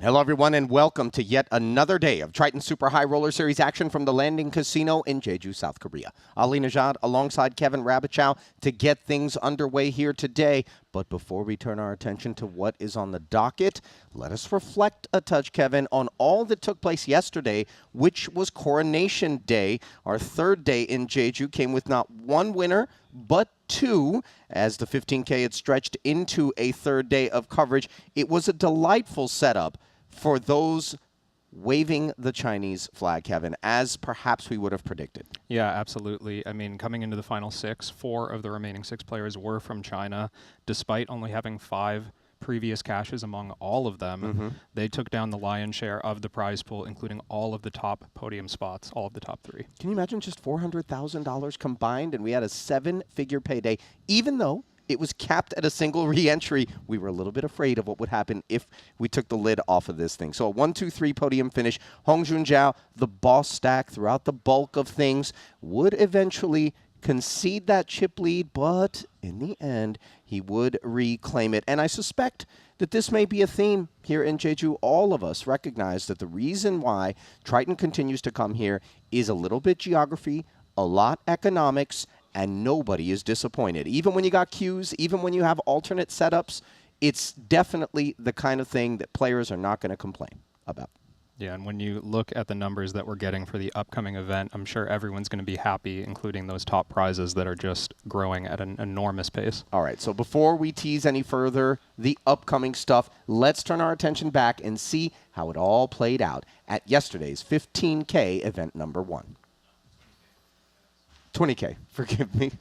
Hello, everyone, and welcome to yet another day of Triton Super High Roller Series action from the Landing Casino in Jeju, South Korea. Ali Najad alongside Kevin Rabichow to get things underway here today. But before we turn our attention to what is on the docket, let us reflect a touch, Kevin, on all that took place yesterday, which was Coronation Day. Our third day in Jeju came with not one winner, but two, as the 15K had stretched into a third day of coverage. It was a delightful setup for those waving the Chinese flag, Kevin, as perhaps we would have predicted. Yeah, absolutely. I mean, coming into the final six, 4 of the remaining 6 players were from China. Despite only having 5 previous caches among all of them, they took down the lion's share of the prize pool, including all of the top podium spots, all of the top 3. Can you imagine just $400,000 combined, and we had a 7-figure payday, even though it was capped at a single re-entry? We were a little bit afraid of what would happen if we took the lid off of this thing. So a 1-2-3 podium finish. Hong Junjiao, the boss stack throughout the bulk of things, would eventually concede that chip lead, but in the end, he would reclaim it. And I suspect that this may be a theme here in Jeju. All of us recognize that the reason why Triton continues to come here is a little bit geography, a lot economics, and nobody is disappointed. Even when you got queues, even when you have alternate setups, it's definitely the kind of thing that players are not going to complain about. Yeah, and when you look at the numbers that we're getting for the upcoming event, I'm sure everyone's going to be happy, including those top prizes that are just growing at an enormous pace. All right, so before we tease any further the upcoming stuff, let's turn our attention back and see how it all played out at yesterday's 15K event number 1. 20K, forgive me.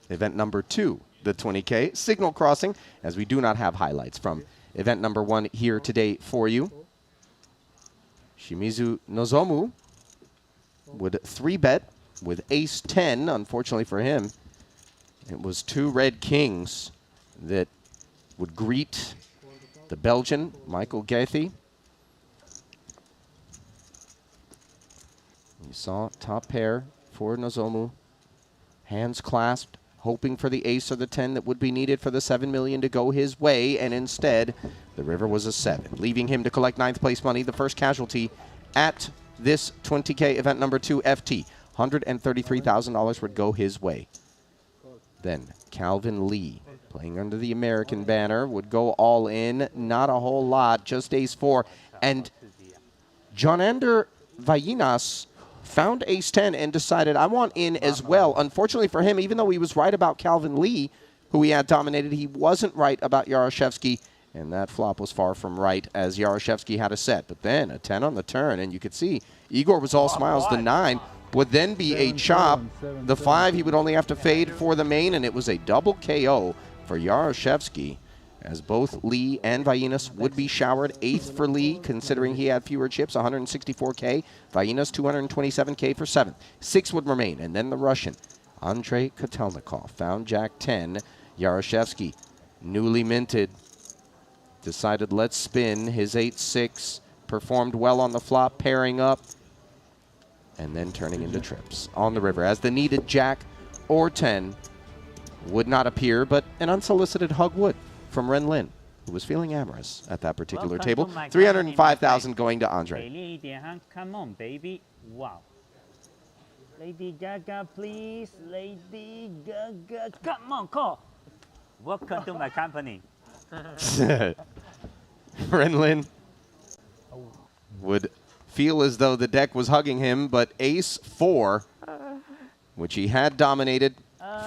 Event number 2, the 20K, signal crossing, as we do not have highlights from event number 1 here today for you. Shimizu Nozomu would 3-bet with ace 10. Unfortunately for him, it was 2 red kings that would greet the Belgian, Michael Gaethe. You saw top pair for Nozomu, hands clasped, hoping for the ace or the 10 that would be needed for the 7 million to go his way, and instead, the river was a 7, leaving him to collect 9th place money, the first casualty at this 20K event number 2 FT. $133,000 would go his way. Then Calvin Lee, playing under the American banner, would go all in. Not a whole lot, just ace 4. And Jonander Vallinas found ace 10 and decided, I want in as well. Unfortunately for him, even though he was right about Calvin Lee, who he had dominated, he wasn't right about Yaroshevsky, and that flop was far from right as Yaroshevsky had a set. But then a 10 on the turn, and you could see Igor was all smiles. The 9 would then be a chop. The 5 he would only have to fade for the main, and it was a double KO for Yaroshevsky, as both Lee and Vallinas would be showered. 8th for Lee, considering he had fewer chips, 164K. Vallinas, 227K for 7th. 6 would remain, and then the Russian, Andrei Kotelnikov, found Jack 10. Yaroshevsky, newly minted, decided let's spin. His 8-6 performed well on the flop, pairing up, and then turning into trips on the river, as the needed Jack or 10 would not appear, but an unsolicited hug would, from Ren Lin, who was feeling amorous at that particular table. 305,000 going to Andre. Come on, baby. Wow. Lady Gaga, please. Lady Gaga. Come on, call. Welcome to my company. Ren Lin would feel as though the deck was hugging him, but ace 4, which he had dominated,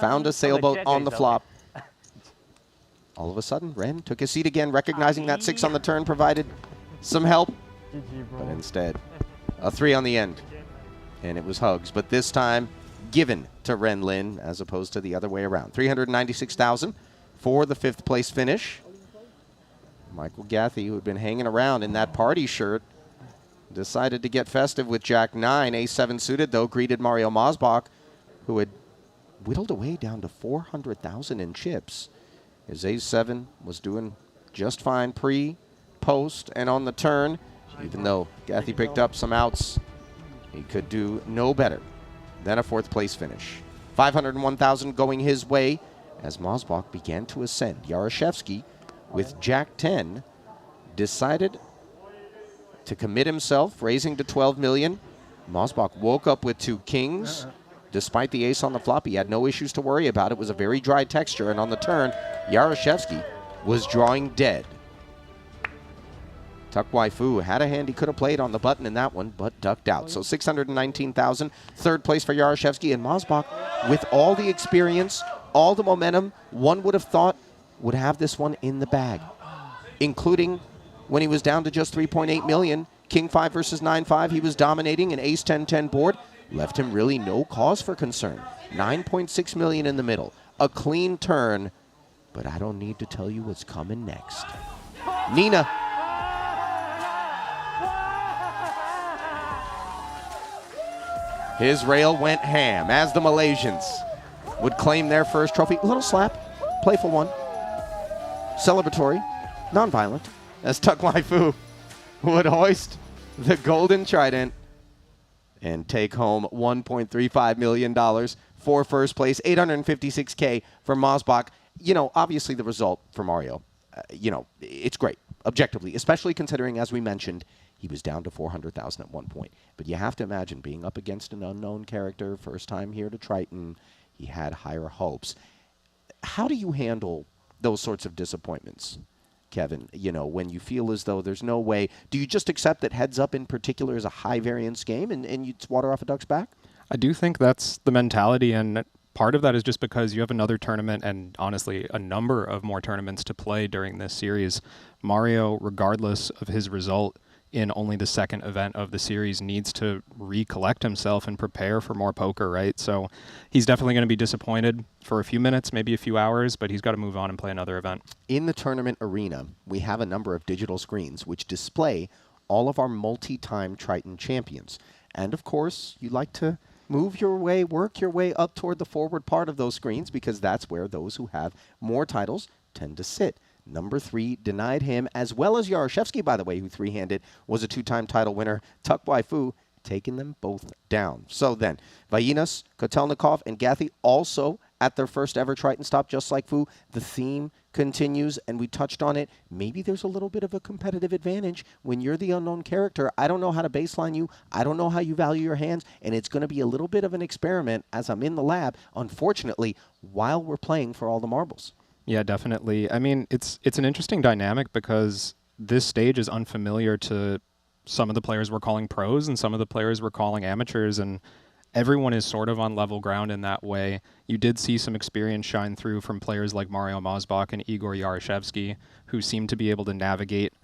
found a sailboat on the flop. All of a sudden, Ren took his seat again, recognizing that 6 on the turn provided some help. But instead, a 3 on the end. And it was hugs, but this time given to Ren Lin as opposed to the other way around. 396,000 for the 5th place finish. Michael Gaethe, who had been hanging around in that party shirt, decided to get festive with Jack 9. Ace 7 suited, though, greeted Mario Mosbach, who had whittled away down to 400,000 in chips. His ace 7 was doing just fine pre, post, and on the turn. Even though Gaethe picked up some outs, he could do no better than a 4th place finish. 501,000 going his way as Mosbach began to ascend. Yaroshevsky, with Jack 10, decided to commit himself, raising to 12 million. Mosbach woke up with 2 kings. Despite the ace on the flop, he had no issues to worry about. It was a very dry texture, and on the turn, Yaroshevsky was drawing dead. Tuck Waifu had a hand he could have played on the button in that one, but ducked out. So 619,000, third place for Yaroshevsky, and Mosbach, with all the experience, all the momentum, one would have thought would have this one in the bag, including when he was down to just 3.8 million. King 5 versus 9-5, he was dominating an ace 10-10 board. Left him really no cause for concern. 9.6 million in the middle. A clean turn, but I don't need to tell you what's coming next. Nina. His rail went ham as the Malaysians would claim their first trophy. A little slap, playful one. Celebratory, non-violent, as Tuck Waifu would hoist the golden trident and take home $1.35 million for first place, $856K for Mosbach. You know, obviously the result for Mario, it's great, objectively, especially considering, as we mentioned, he was down to 400,000 at one point. But you have to imagine being up against an unknown character, first time here to Triton, he had higher hopes. How do you handle those sorts of disappointments, Kevin? You know, when you feel as though there's no way, do you just accept that heads up in particular is a high variance game and you water off a duck's back? I do think that's the mentality, and part of that is just because you have another tournament and honestly a number of more tournaments to play during this series. Mario, regardless of his result in only the second event of the series, needs to recollect himself and prepare for more poker, right? So he's definitely going to be disappointed for a few minutes, maybe a few hours, but he's got to move on and play another event. In the tournament arena, we have a number of digital screens which display all of our multi-time Triton champions. And of course, you like to move your way, work your way up toward the forward part of those screens because that's where those who have more titles tend to sit. Number 3 denied him, as well as Yaroshevsky, by the way, who three-handed, was a 2-time title winner. Tuck Waifu taking them both down. So then, Vainas, Kotelnikov, and Gathi also at their first ever Triton stop, just like Fu. The theme continues, and we touched on it. Maybe there's a little bit of a competitive advantage when you're the unknown character. I don't know how to baseline you. I don't know how you value your hands, and it's going to be a little bit of an experiment as I'm in the lab, unfortunately, while we're playing for all the marbles. Yeah, definitely. I mean, it's an interesting dynamic because this stage is unfamiliar to some of the players we're calling pros and some of the players we're calling amateurs, and everyone is sort of on level ground in that way. You did see some experience shine through from players like Mario Mosbach and Igor Yaroshevsky, who seem to be able to navigate,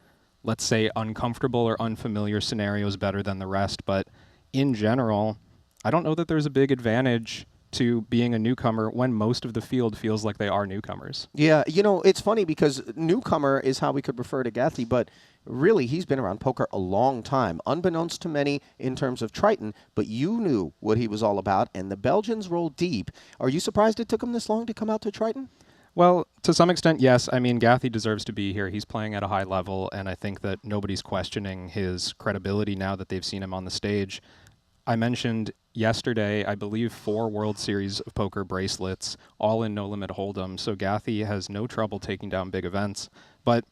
let's say, uncomfortable or unfamiliar scenarios better than the rest. But in general, I don't know that there's a big advantage to being a newcomer when most of the field feels like they are newcomers. Yeah, you know, it's funny because newcomer is how we could refer to Gathi, but really he's been around poker a long time, unbeknownst to many in terms of Triton, but you knew what he was all about, and the Belgians roll deep. Are you surprised it took him this long to come out to Triton? Well, to some extent, yes. I mean, Gathi deserves to be here. He's playing at a high level, and I think that nobody's questioning his credibility now that they've seen him on the stage. I mentioned yesterday, I believe, 4 World Series of Poker bracelets, all in No Limit Hold'em, so Gathi has no trouble taking down big events. But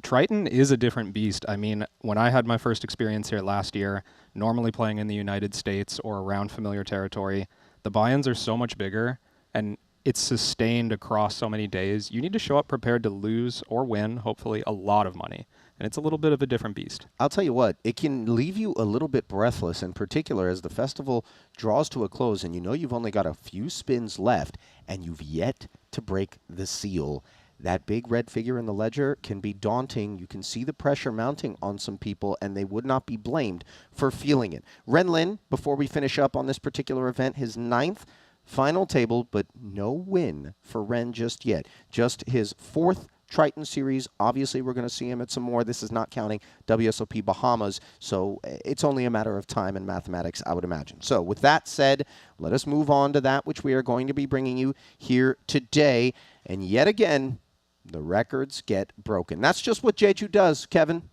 Triton is a different beast. I mean, when I had my first experience here last year, normally playing in the United States or around familiar territory, the buy-ins are so much bigger, and it's sustained across so many days. You need to show up prepared to lose or win, hopefully, a lot of money. And it's a little bit of a different beast. I'll tell you what, it can leave you a little bit breathless, in particular as the festival draws to a close and you know you've only got a few spins left and you've yet to break the seal. That big red figure in the ledger can be daunting. You can see the pressure mounting on some people, and they would not be blamed for feeling it. Ren Lin, before we finish up on this particular event, his 9th final table, but no win for Ren just yet. Just his 4th Triton series. Obviously, we're going to see him at some more. This is not counting WSOP Bahamas, so it's only a matter of time and mathematics, I would imagine. So with that said, let us move on to that which we are going to be bringing you here today. And yet again, the records get broken. That's just what Jeju does, Kevin.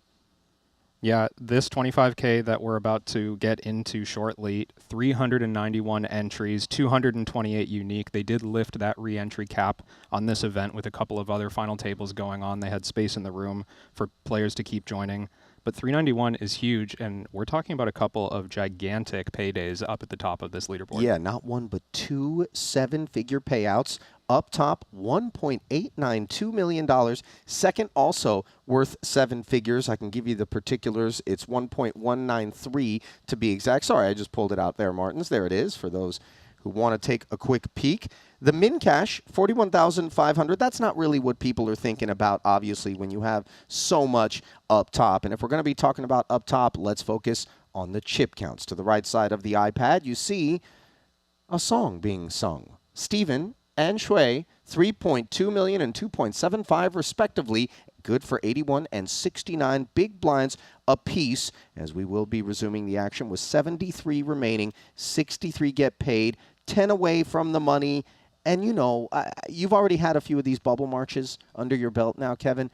Yeah, this 25K that we're about to get into shortly, 391 entries, 228 unique. They did lift that re-entry cap on this event with a couple of other final tables going on. They had space in the room for players to keep joining. But 391 is huge, and we're talking about a couple of gigantic paydays up at the top of this leaderboard. Yeah, not one, but two seven-figure payouts. Up top, $1.892 million. Second, also worth seven figures. I can give you the particulars. It's 1.193 to be exact. Sorry, I just pulled it out there, Martins. There it is for those who want to take a quick peek. The min cash, $41,500. That's not really what people are thinking about, obviously, when you have so much up top. And if we're going to be talking about up top, let's focus on the chip counts. To the right side of the iPad, you see a song being sung. Steven and Shui, 3.2 million and 2.75 respectively. Good for 81 and 69 big blinds apiece, as we will be resuming the action with 73 remaining. 63 get paid, 10 away from the money. And, you know, you've already had a few of these bubble marches under your belt now, Kevin.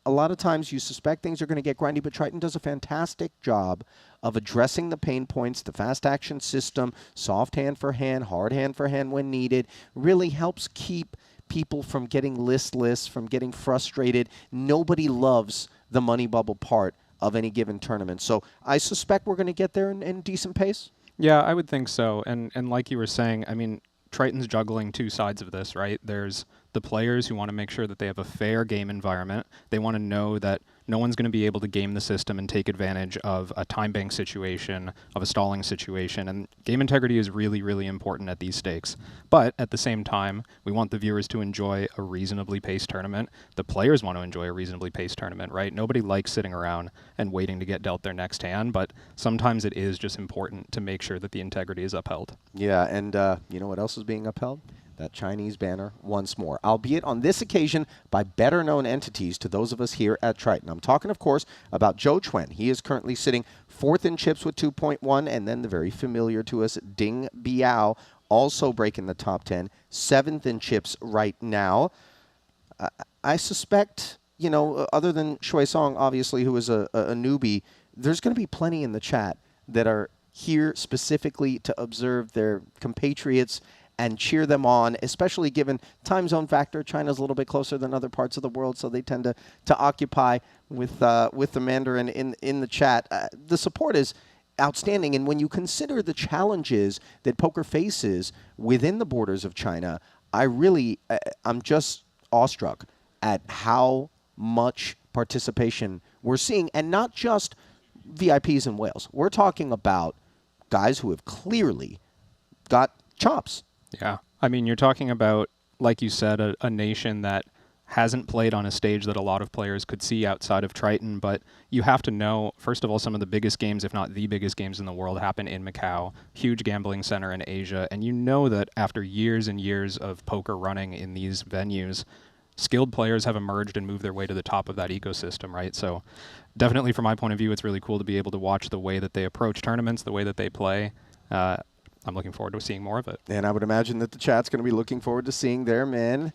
A lot of times you suspect things are going to get grindy, but Triton does a fantastic job of addressing the pain points. The fast action system, soft hand for hand, hard hand for hand when needed, really helps keep people from getting listless, from getting frustrated. Nobody loves the money bubble part of any given tournament. So I suspect we're going to get there in decent pace. Yeah, I would think so. And like you were saying, I mean, Triton's juggling two sides of this, right? There's the players who want to make sure that they have a fair game environment. They want to know that no one's going to be able to game the system and take advantage of a time bank situation, of a stalling situation. And game integrity is really, really important at these stakes. But at the same time, we want the viewers to enjoy a reasonably paced tournament. The players want to enjoy a reasonably paced tournament, right? Nobody likes sitting around and waiting to get dealt their next hand, but sometimes it is just important to make sure that the integrity is upheld. Yeah, and you know what else is being upheld? That Chinese banner once more, albeit on this occasion by better-known entities to those of us here at Triton. I'm talking, of course, about Zhou Chuen. He is currently sitting fourth in chips with 2.1, and then the very familiar to us Ding Biao also breaking the top 10, seventh in chips right now. I suspect, you know, other than Shui Song, obviously, who is a newbie, there's going to be plenty in the chat that are here specifically to observe their compatriots and cheer them on, especially given time zone factor. China's a little bit closer than other parts of the world, so they tend to occupy with the Mandarin in the chat. The support is outstanding, and when you consider the challenges that poker faces within the borders of China, I'm just awestruck at how much participation we're seeing, and not just VIPs and whales. We're talking about guys who have clearly got chops. Yeah. I mean, you're talking about, like you said, a nation that hasn't played on a stage that a lot of players could see outside of Triton, but you have to know, first of all, some of the biggest games, if not the biggest games in the world, happen in Macau, huge gambling center in Asia, and you know that after years and years of poker running in these venues, skilled players have emerged and moved their way to the top of that ecosystem, right? So definitely from my point of view, it's really cool to be able to watch the way that they approach tournaments, the way that they play. I'm looking forward to seeing more of it. And I would imagine that the chat's going to be looking forward to seeing their man.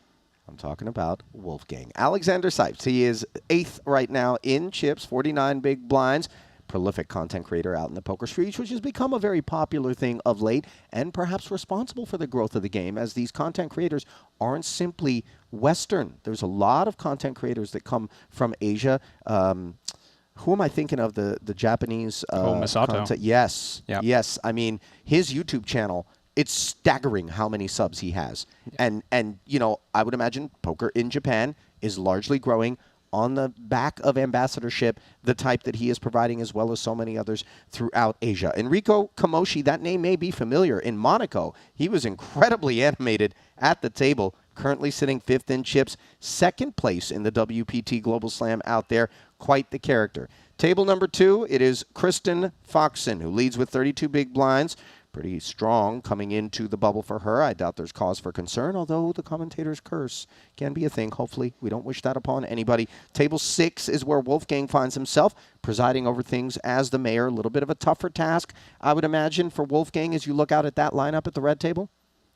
I'm talking about Wolfgang. Alexander Sipes. He is 8th right now in chips, 49 big blinds. Prolific content creator out in the poker streets, which has become a very popular thing of late and perhaps responsible for the growth of the game, as these content creators aren't simply Western. There's a lot of content creators that come from Asia. Who am I thinking of? The Japanese Masato. content? Yes. Yep. Yes. I mean, his YouTube channel, it's staggering how many subs he has. Yeah. And you know, I would imagine poker in Japan is largely growing on the back of ambassadorship, the type that he is providing, as well as so many others throughout Asia. Enrico Kamoshi, that name may be familiar. In Monaco, he was incredibly animated at the table, currently sitting 5th in chips, 2nd place in the WPT Global Slam out there. Quite the character. Table number 2, it is Kristen Foxen, who leads with 32 big blinds. Pretty strong coming into the bubble for her. I doubt there's cause for concern, although the commentator's curse can be a thing. Hopefully, we don't wish that upon anybody. Table 6 is where Wolfgang finds himself, presiding over things as the mayor. A little bit of a tougher task, I would imagine, for Wolfgang as you look out at that lineup at the red table.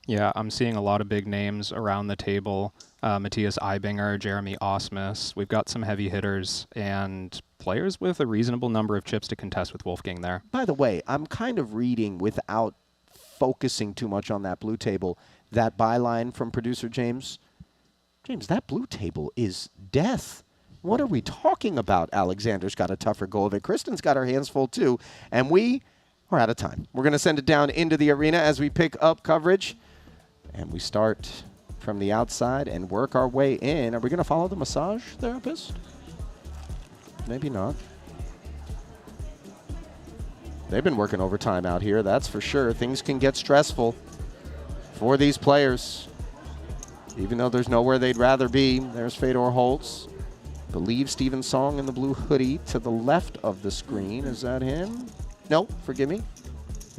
Yeah, I'm seeing a lot of big names around the table. Matthias Eibinger, Jeremy Osmus. We've got some heavy hitters and players with a reasonable number of chips to contest with Wolfgang there. By the way, I'm kind of reading without focusing too much on that blue table, that byline from producer James. James, that blue table is death. What are we talking about? Alexander's got a tougher go of it. Kristen's got her hands full too. And we are out of time. We're going to send it down into the arena as we pick up coverage. And we start from the outside and work our way in. Are we going to follow the massage therapist? Maybe not. They've been working overtime out here, that's for sure. Things can get stressful for these players. Even though there's nowhere they'd rather be. There's Fedor Holtz. Believe Steven Song in the blue hoodie to the left of the screen. Is that him? No, forgive me.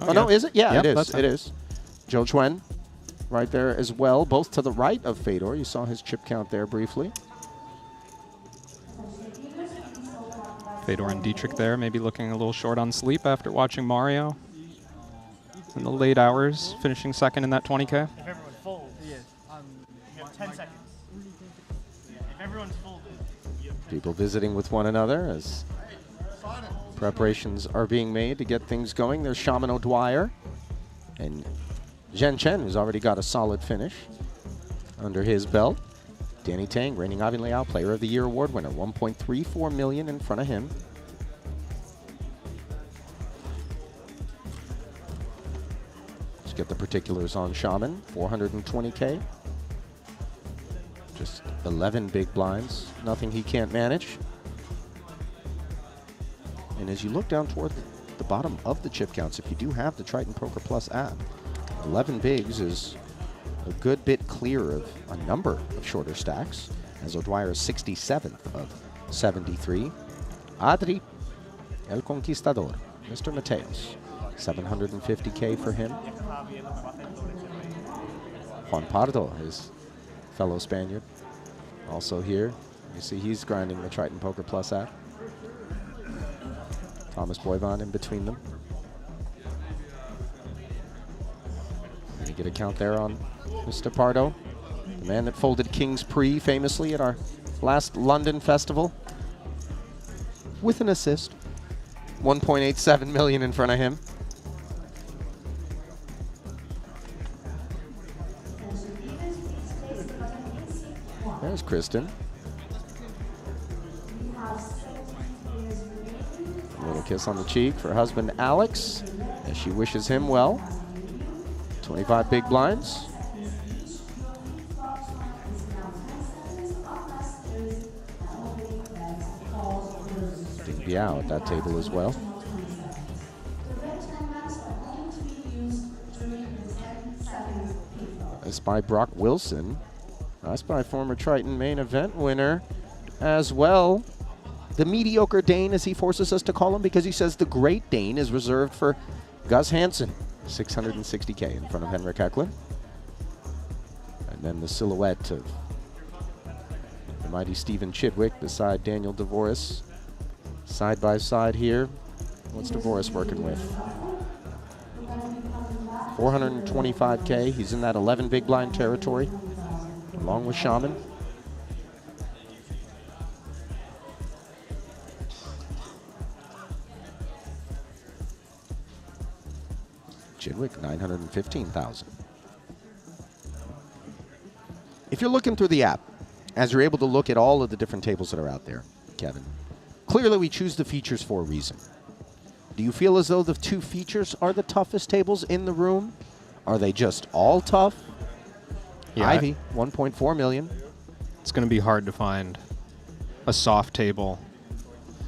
Oh, no, is it? Yeah, Yep, it is. that's It him. is. Joe Chuen right there as well, both to the right of Fedor. You saw his chip count there briefly. Fedor and Dietrich there, maybe looking a little short on sleep after watching Mario in the late hours, finishing second in that 20K. If everyone folds, you have 10 seconds. If everyone's folded, you have 10 People visiting with one another as preparations are being made to get things going. There's Shaman O'Dwyer and Zhen Chen, who's already got a solid finish under his belt. Danny Tang, reigning Ivan Leal Player of the Year award winner, 1.34 million in front of him. Let's get the particulars on Shaman, 420K. Just 11 big blinds, nothing he can't manage. And as you look down toward the bottom of the chip counts, if you do have the Triton Poker Plus app, 11 bigs is a good bit clear of a number of shorter stacks, as O'Dwyer is 67th of 73. Adri, El Conquistador, Mr. Mateos, 750K for him. Juan Pardo, his fellow Spaniard, also here. You see he's grinding the Triton Poker Plus app. Thomas Boivin in between them. And you get a count there on Mr. Pardo, the man that folded King's Prix famously at our last London festival with an assist. 1.87 million in front of him. There's Kristen. A little kiss on the cheek for husband Alex as she wishes him well. 25 big blinds. Big Biao at that table as well. That's by Brock Wilson. That's by former Triton main event winner as well. The mediocre Dane, as he forces us to call him, because he says the great Dane is reserved for Gus Hansen. 660K in front of Henrik Hecklin. And then the silhouette of the mighty Stephen Chidwick beside Daniel DeVoris. Side by side here. What's DeVoris working with? 425K. He's in that 11 big blind territory, along with Shaman. Chidwick, 915,000. If you're looking through the app, as you're able to look at all of the different tables that are out there, Kevin, clearly we choose the features for a reason. Do you feel as though the two features are the toughest tables in the room? Are they just all tough? Yeah, Ivy, 1.4 million. It's going to be hard to find a soft table.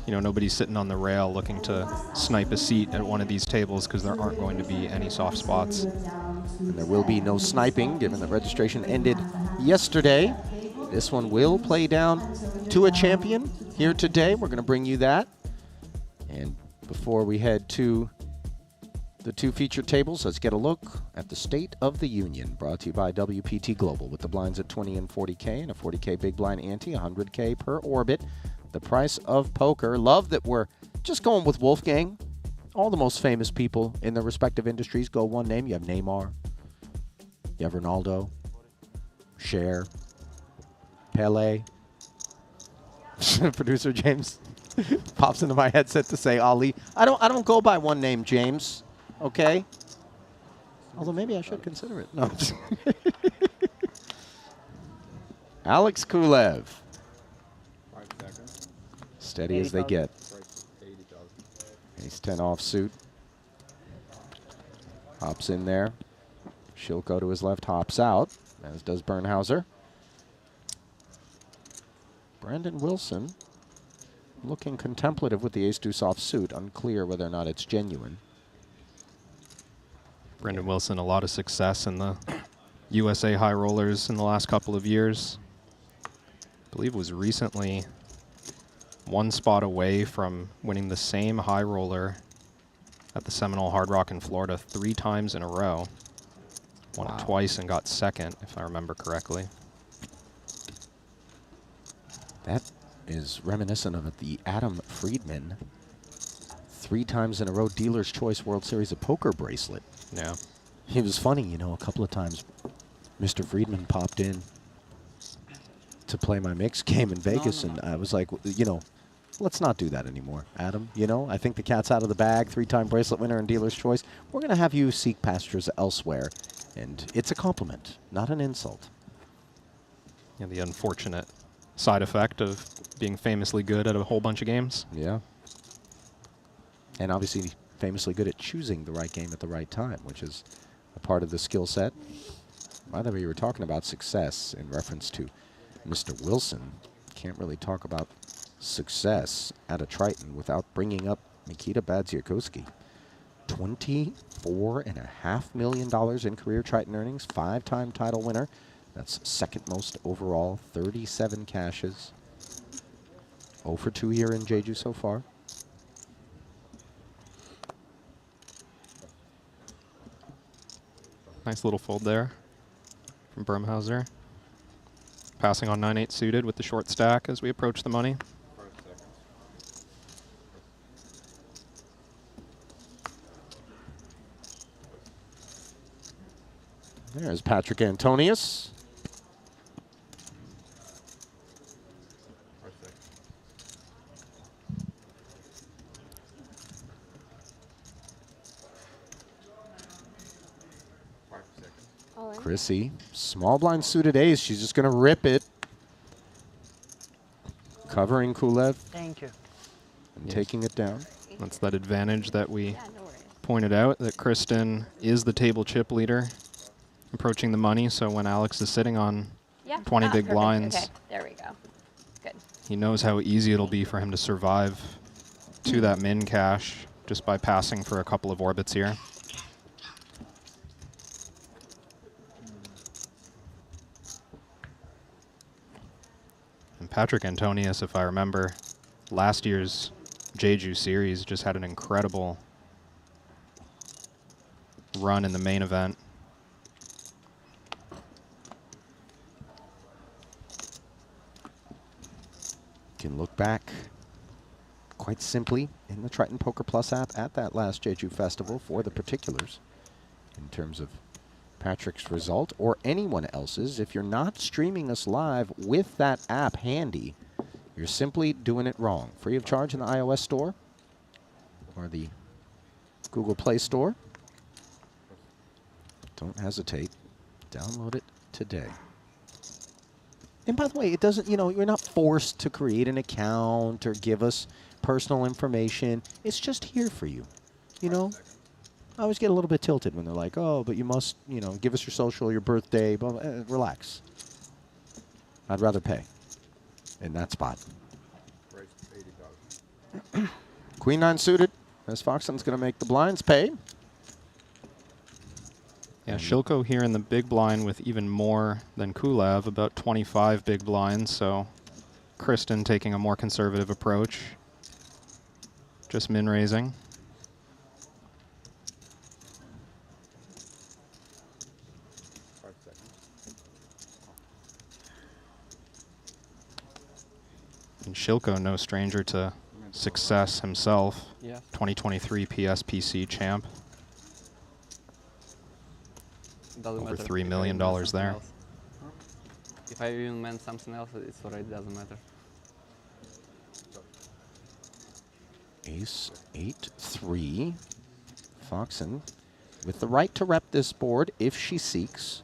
You know, nobody's sitting on the rail looking to snipe a seat at one of these tables because there aren't going to be any soft spots. And there will be no sniping, given that registration ended yesterday. This one will play down to a champion here today. We're going to bring you that. And before we head to the two featured tables, let's get a look at the State of the Union, brought to you by WPT Global, with the blinds at 20 and 40K and a 40K big blind ante, 100K per orbit. The price of poker. Love that we're just going with Wolfgang. All the most famous people in their respective industries go one name. You have Neymar, You have Ronaldo, Cher, Pele. Producer James pops into my headset to say Ali. I don't go by one name, James. Okay. Although maybe I should consider it. No. Alex Kulev. 5 seconds. Steady as they get. Price 80,000. Ace 10 offsuit. Hops in there. Shilko to his left, hops out, as does Bernhauser. Brandon Wilson looking contemplative with the ace-deuce offsuit. Unclear whether or not it's genuine. Brendan Wilson, a lot of success in the USA high rollers in the last couple of years. I believe was recently one spot away from winning the same high roller at the Seminole Hard Rock in Florida 3 times in a row. Won it twice and got second, if I remember correctly. That is reminiscent of the Adam Friedman 3 times in a row Dealer's Choice World Series of Poker bracelet. Yeah. It was funny, you know, a couple of times Mr. Friedman popped in to play my mix game in Vegas, and I was like, you know, let's not do that anymore, Adam. You know, I think the cat's out of the bag, 3-time bracelet winner and Dealer's Choice. We're going to have you seek pastures elsewhere, and it's a compliment, not an insult. Yeah, the unfortunate side effect of being famously good at a whole bunch of games. Yeah. And obviously famously good at choosing the right game at the right time, which is a part of the skill set. By the way, you were talking about success in reference to Mr. Wilson. Can't really talk about success at a Triton without bringing up Nikita Badziakowski. $24.5 million in career Triton earnings, 5-time title winner. That's second most overall, 37 cashes. 0 for 2 here in Jeju so far. Nice little fold there from Bernhauser. Passing on 9-8 suited with the short stack as we approach the money. 5 seconds. There's Patrick Antonius. 5 seconds. Chrissy, small blind suited ace. She's just going to rip it. Covering Kulev Thank you. and taking it down. That's that advantage that we Yeah, no worries. pointed out, that Kristen is the table chip leader approaching the money. So when Alex is sitting on Yeah. 20 big perfect. blinds, Okay, there we go. Good. he knows how easy it'll be for him to survive to that min cash just by passing for a couple of orbits here. And Patrick Antonius, if I remember, last year's Jeju series just had an incredible run in the main event. Can look back quite simply in the Triton Poker Plus app at that last Jeju Festival for the particulars in terms of Patrick's result or anyone else's. If you're not streaming us live with that app handy, you're simply doing it wrong. Free of charge in the iOS store or the Google Play Store. Don't hesitate. Download it today. And by the way, it doesn't, you know, you're not forced to create an account or give us personal information. It's just here for you, you know? I always get a little bit tilted when they're like, oh, but you must, you know, give us your social, your birthday, blah, blah. Relax. I'd rather pay in that spot. Price 80,000. Queen 9 suited, as Foxton's going to make the blinds pay. Yeah, Shilko here in the big blind with even more than Kulev, about 25 big blinds. So Kristen taking a more conservative approach, just min raising. And Shilko, no stranger to success himself. Yeah. 2023 PSPC champ. Doesn't Over matter. $3 if I million even meant something there. else. If I even meant something else, it's alright, doesn't matter. Ace 8-3. Foxen with the right to rep this board if she seeks.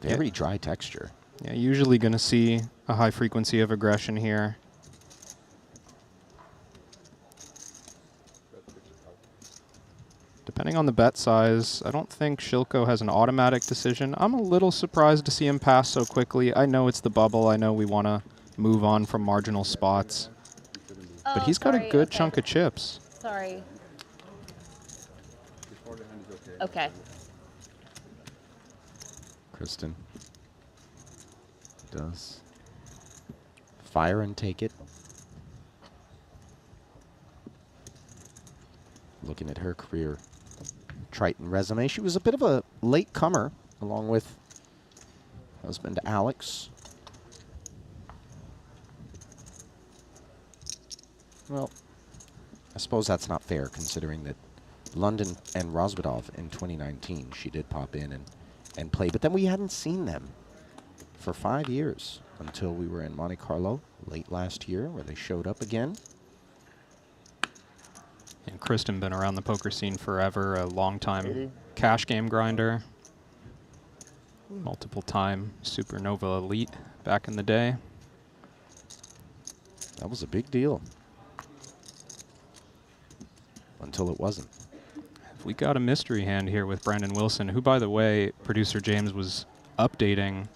Very dry texture. Yeah, usually going to see a high frequency of aggression here. Depending on the bet size, I don't think Shilko has an automatic decision. I'm a little surprised to see him pass so quickly. I know it's the bubble. I know we want to move on from marginal spots. But he's got a good chunk of chips. Sorry. Before the hand is okay. Okay. Kristen does fire and take it. Looking at her career Triton resume, she was a bit of a late comer along with husband Alex. Well, I suppose that's not fair considering that London and Rosbadov in 2019 she did pop in and play, but then we hadn't seen them for 5 years until we were in Monte Carlo late last year where they showed up again. And Kristen been around the poker scene forever, a long-time cash game grinder. Multiple-time Supernova Elite back in the day. That was a big deal. Until it wasn't. We got a mystery hand here with Brandon Wilson, who, by the way, producer James was updating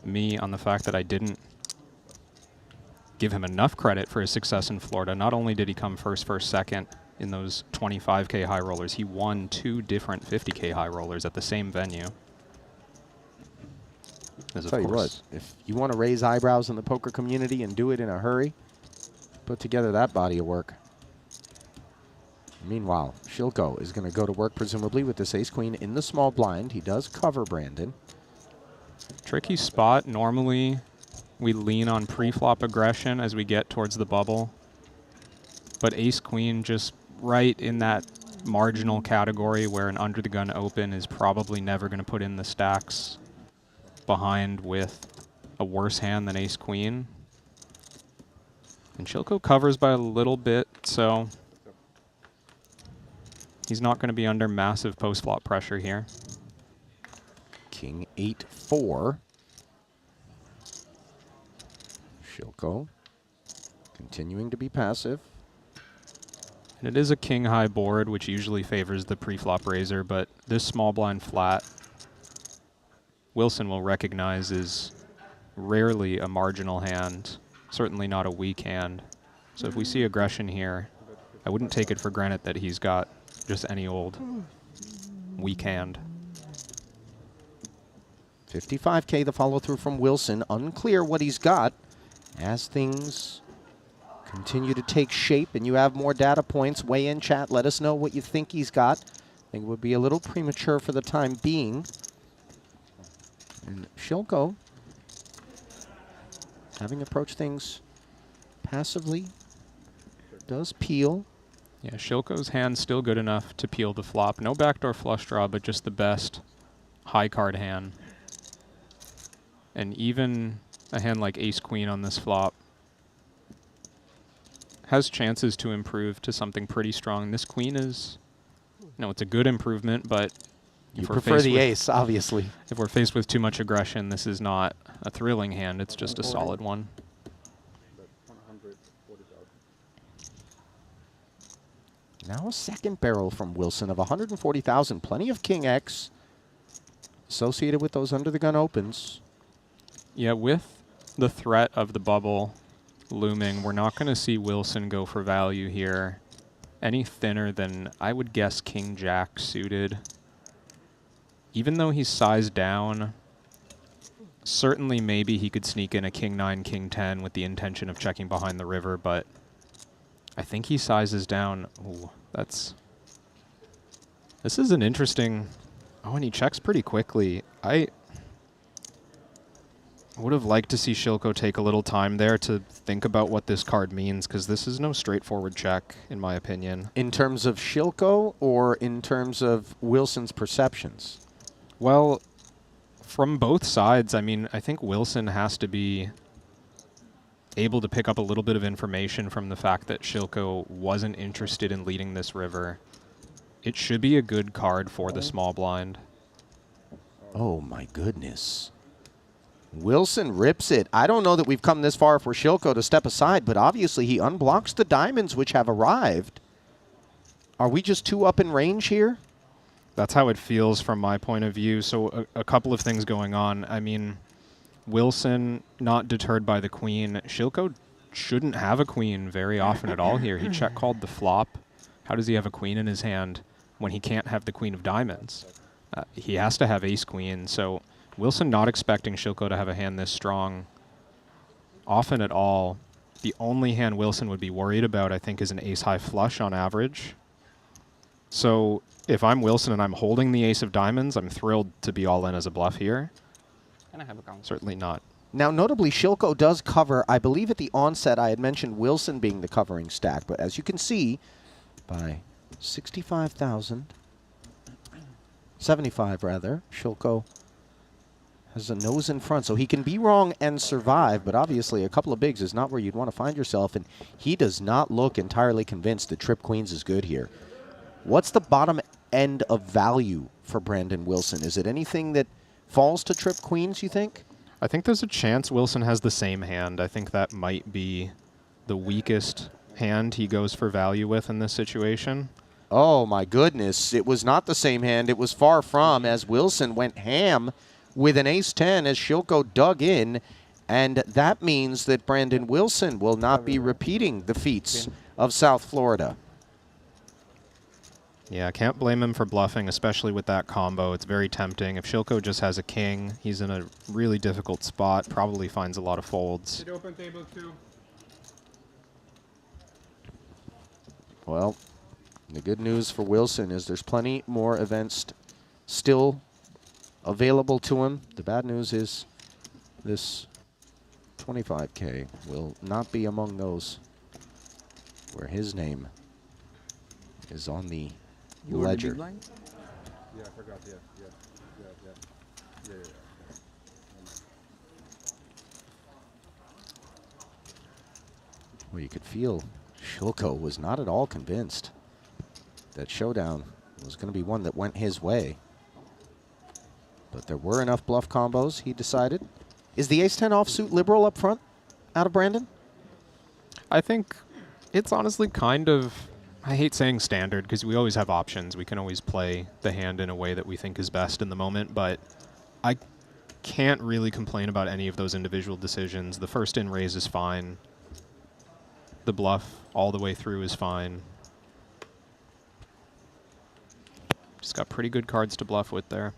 me on the fact that I didn't give him enough credit for his success in Florida. Not only did he come first, second in those 25K high rollers, he won 2 different 50K high rollers at the same venue. As Tell you what, if you want to raise eyebrows in the poker community and do it in a hurry, put together that body of work. Meanwhile, Shilko is going to go to work presumably with this ace-queen in the small blind. He does cover Brandon. Tricky spot. Normally, we lean on pre-flop aggression as we get towards the bubble. But ace-queen just right in that marginal category where an under-the-gun open is probably never going to put in the stacks behind with a worse hand than ace-queen. And Shilko covers by a little bit, so he's not going to be under massive post-flop pressure here. King 8-4. Shilko continuing to be passive. And it is a king-high board, which usually favors the pre-flop raiser, but this small blind flat, Wilson will recognize is rarely a marginal hand, certainly not a weak hand. So if we see aggression here, I wouldn't take it for granted that he's got just any old weak hand. 55K the follow-through from Wilson. Unclear what he's got as things continue to take shape and you have more data points. Weigh in, chat. Let us know what you think he's got. I think it would be a little premature for the time being. And Shilko, having approached things passively, does peel. Yeah, Shilko's hand's still good enough to peel the flop. No backdoor flush draw, but just the best high card hand. And even a hand like ace-queen on this flop has chances to improve to something pretty strong. This queen is, no, it's a good improvement, but You prefer the ace, obviously. If we're faced with too much aggression, this is not a thrilling hand. It's just a solid one. Now a second barrel from Wilson of 140,000. Plenty of King X associated with those under-the-gun opens. Yeah, with the threat of the bubble looming, we're not going to see Wilson go for value here any thinner than, I would guess, King Jack suited. Even though he's sized down, certainly maybe he could sneak in a King 9, King 10 with the intention of checking behind the river, but I think he sizes down. Ooh, this is an interesting. Oh, and he checks pretty quickly. I would have liked to see Shilko take a little time there to think about what this card means, because this is no straightforward check, in my opinion. In terms of Shilko or in terms of Wilson's perceptions? Well, from both sides, I mean, I think Wilson has to be able to pick up a little bit of information from the fact that Shilko wasn't interested in leading this river. It should be a good card for the small blind. Oh, my goodness. Wilson rips it. I don't know that we've come this far for Shilko to step aside, but obviously he unblocks the diamonds which have arrived. Are we just too up in range here? That's how it feels from my point of view. So a couple of things going on. I mean, Wilson not deterred by the queen. Shilko shouldn't have a queen very often at all here. He check called the flop. How does he have a queen in his hand when he can't have the queen of diamonds? He has to have ace queen. So Wilson not expecting Shilko to have a hand this strong often at all. The only hand Wilson would be worried about, I think, is an ace high flush on average. So if I'm Wilson and I'm holding the ace of diamonds, I'm thrilled to be all in as a bluff here. Can I have a count? Certainly not. Now, notably, Shilko does cover. I believe at the onset I had mentioned Wilson being the covering stack, but as you can see, by 65,000, 75 rather, Shilko has a nose in front, so he can be wrong and survive, but obviously a couple of bigs is not where you'd want to find yourself, and he does not look entirely convinced that trip queens is good here. What's the bottom end of value for Brandon Wilson? Is it anything that falls to trip queens, you think? I think there's a chance Wilson has the same hand. I think that might be the weakest hand he goes for value with in this situation. Oh, my goodness. It was not the same hand. It was far from, as Wilson went ham with an ace-10 as Shilko dug in, and that means that Brandon Wilson will not be repeating the feats of South Florida. Yeah, I can't blame him for bluffing, especially with that combo. It's very tempting. If Shilko just has a king, he's in a really difficult spot, probably finds a lot of folds. Open table 2. Well, the good news for Wilson is there's plenty more events still available to him. The bad news is this 25K will not be among those where his name is on the ledger. Yeah, I forgot. Yeah. Well, you could feel Shilko was not at all convinced that showdown was going to be one that went his way. But there were enough bluff combos, he decided. Is the ace-10 offsuit liberal up front out of Brandon? I think it's honestly kind of, I hate saying standard because we always have options. We can always play the hand in a way that we think is best in the moment, but I can't really complain about any of those individual decisions. The first in raise is fine. The bluff all the way through is fine. Just got pretty good cards to bluff with there.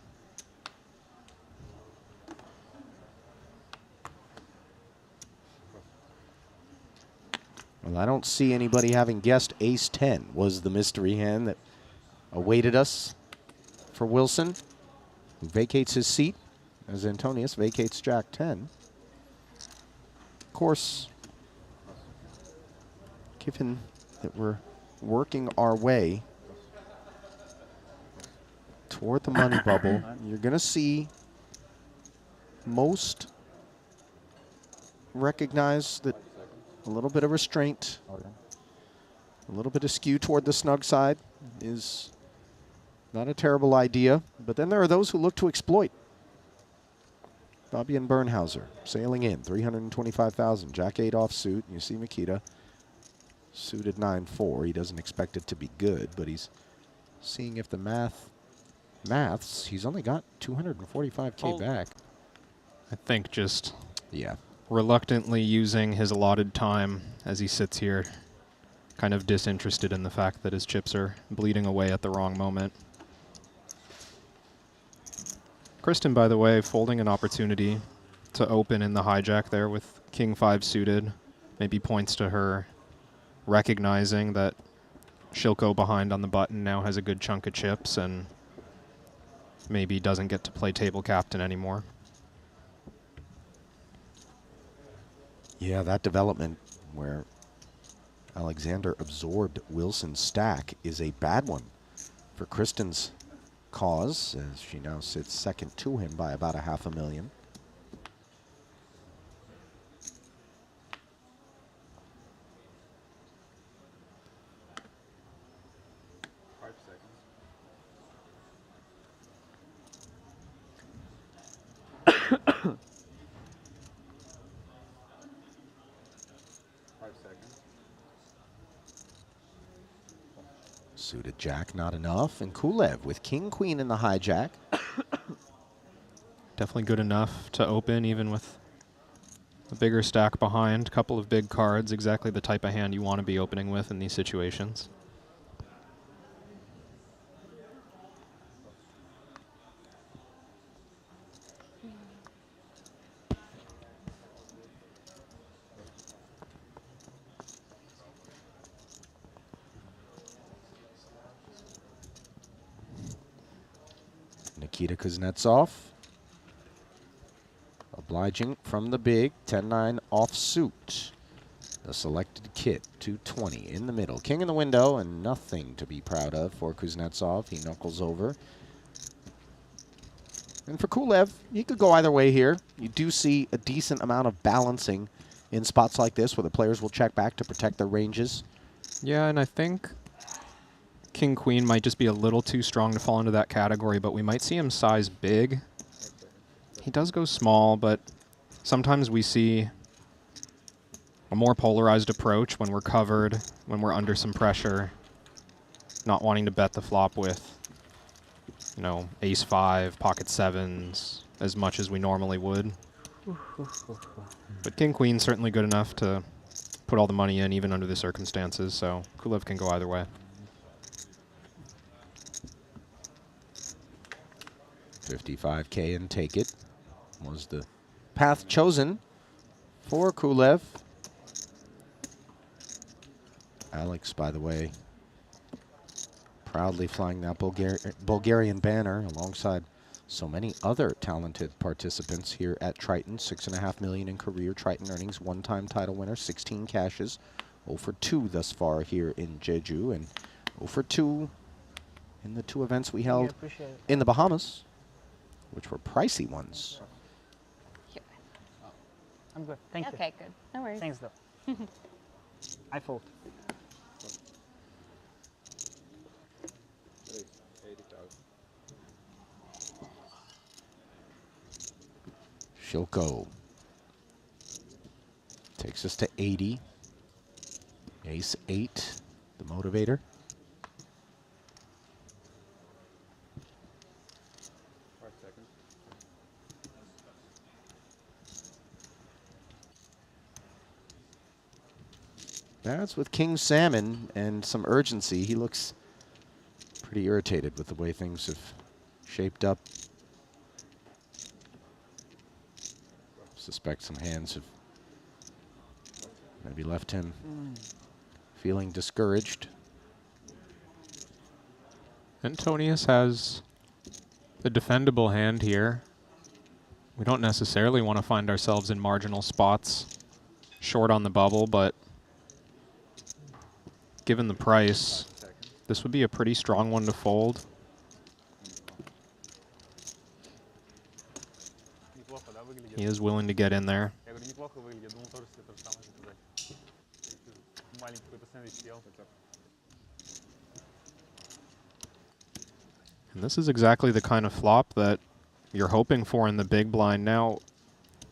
Well, I don't see anybody having guessed ace-10 was the mystery hand that awaited us for Wilson, who vacates his seat as Antonius vacates jack-10. Of course, given that we're working our way toward the money bubble, you're going to see most recognize that a little bit of restraint, a little bit of skew toward the snug side is not a terrible idea. But then there are those who look to exploit. Fabian Bernhauser sailing in, 325,000. Jack-8 offsuit. You see Makita suited 9-4. He doesn't expect it to be good, but he's seeing if the maths. He's only got 245K back. I think just Yeah. reluctantly using his allotted time as he sits here, kind of disinterested in the fact that his chips are bleeding away at the wrong moment. Kristen, by the way, folding an opportunity to open in the hijack there with King 5 suited. Maybe points to her recognizing that Shilko behind on the button now has a good chunk of chips and maybe doesn't get to play table captain anymore. Yeah, that development where Alexander absorbed Wilson's stack is a bad one for Kristen's cause, as she now sits second to him by about a $500,000. Suited jack, not enough. And Kulev with king, queen in the hijack. Definitely good enough to open, even with a bigger stack behind. Couple of big cards, exactly the type of hand you want to be opening with in these situations. Nikita Kuznetsov. Obliging from the big, 10-9 offsuit. The selected kit, 220 in the middle. King in the window, and nothing to be proud of for Kuznetsov. He knuckles over. And for Kulev, he could go either way here. You do see a decent amount of balancing in spots like this where the players will check back to protect their ranges. Yeah, and I think King Queen might just be a little too strong to fall into that category, but we might see him size big. He does go small, but sometimes we see a more polarized approach when we're covered, when we're under some pressure, not wanting to bet the flop with, you know, ace-5, pocket sevens, as much as we normally would. But King-Queen's certainly good enough to put all the money in, even under the circumstances, so Kulev can go either way. $55K and take it was the path chosen for Kulev. Alex, by the way, proudly flying that Bulgarian banner alongside so many other talented participants here at Triton. $6.5 million in career Triton earnings, one-time title winner, 16 cashes, 0 for 2 thus far here in Jeju, and 0 for 2 in the 2 events we held in the Bahamas, which were pricey ones. I'm good. Thank you. Okay, good. No worries. Thanks, though. I fold. Shilko takes us to 80. Ace 8, the motivator. That's with King Salmon and some urgency. He looks pretty irritated with the way things have shaped up. Suspect some hands have maybe left him feeling discouraged. Antonius has a defendable hand here. We don't necessarily want to find ourselves in marginal spots short on the bubble, but given the price, this would be a pretty strong one to fold. He is willing to get in there. And this is exactly the kind of flop that you're hoping for in the big blind. Now,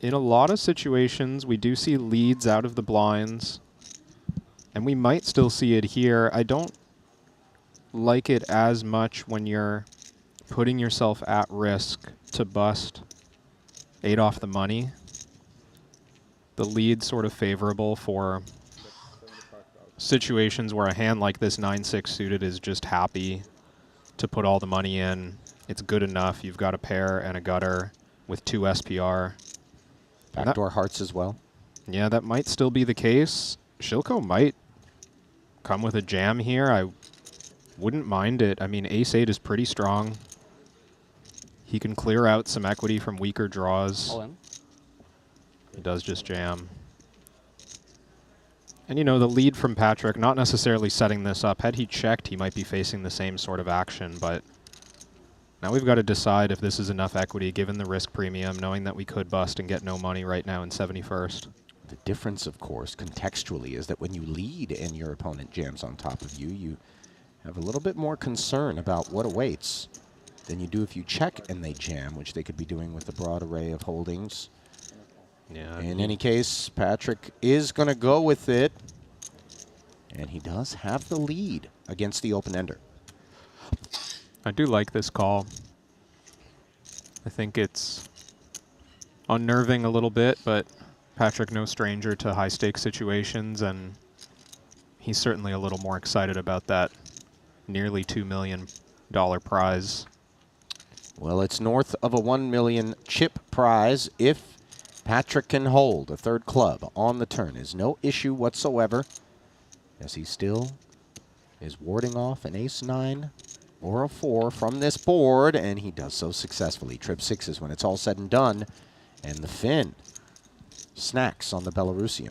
in a lot of situations, we do see leads out of the blinds, and we might still see it here. I don't like it as much when you're putting yourself at risk to bust 8 off the money. The lead's sort of favorable for situations where a hand like this 9-6 suited is just happy to put all the money in. It's good enough. You've got a pair and a gutter with 2 SPR. Backdoor hearts as well. Yeah, that might still be the case. Shilko might come with a jam here. I wouldn't mind it. I mean, ace-8 is pretty strong. He can clear out some equity from weaker draws. All in. He does just jam. And, you know, the lead from Patrick, not necessarily setting this up. Had he checked, he might be facing the same sort of action, but Now we've got to decide if this is enough equity given the risk premium, knowing that we could bust and get no money right now in 71st. The difference, of course, contextually, is that when you lead and your opponent jams on top of you, you have a little bit more concern about what awaits than you do if you check and they jam, which they could be doing with a broad array of holdings. Yeah. In any case, Patrick is going to go with it, and he does have the lead against the open-ender. I do like this call. I think it's unnerving a little bit, but Patrick no stranger to high-stakes situations, and he's certainly a little more excited about that nearly $2 million prize. Well, it's north of a $1 million chip prize if Patrick can hold. A third club on the turn is no issue whatsoever, as he still is warding off an ace-9 or a 4 from this board, and he does so successfully. Trip 6 when it's all said and done, and the Finn snacks on the Belarusian.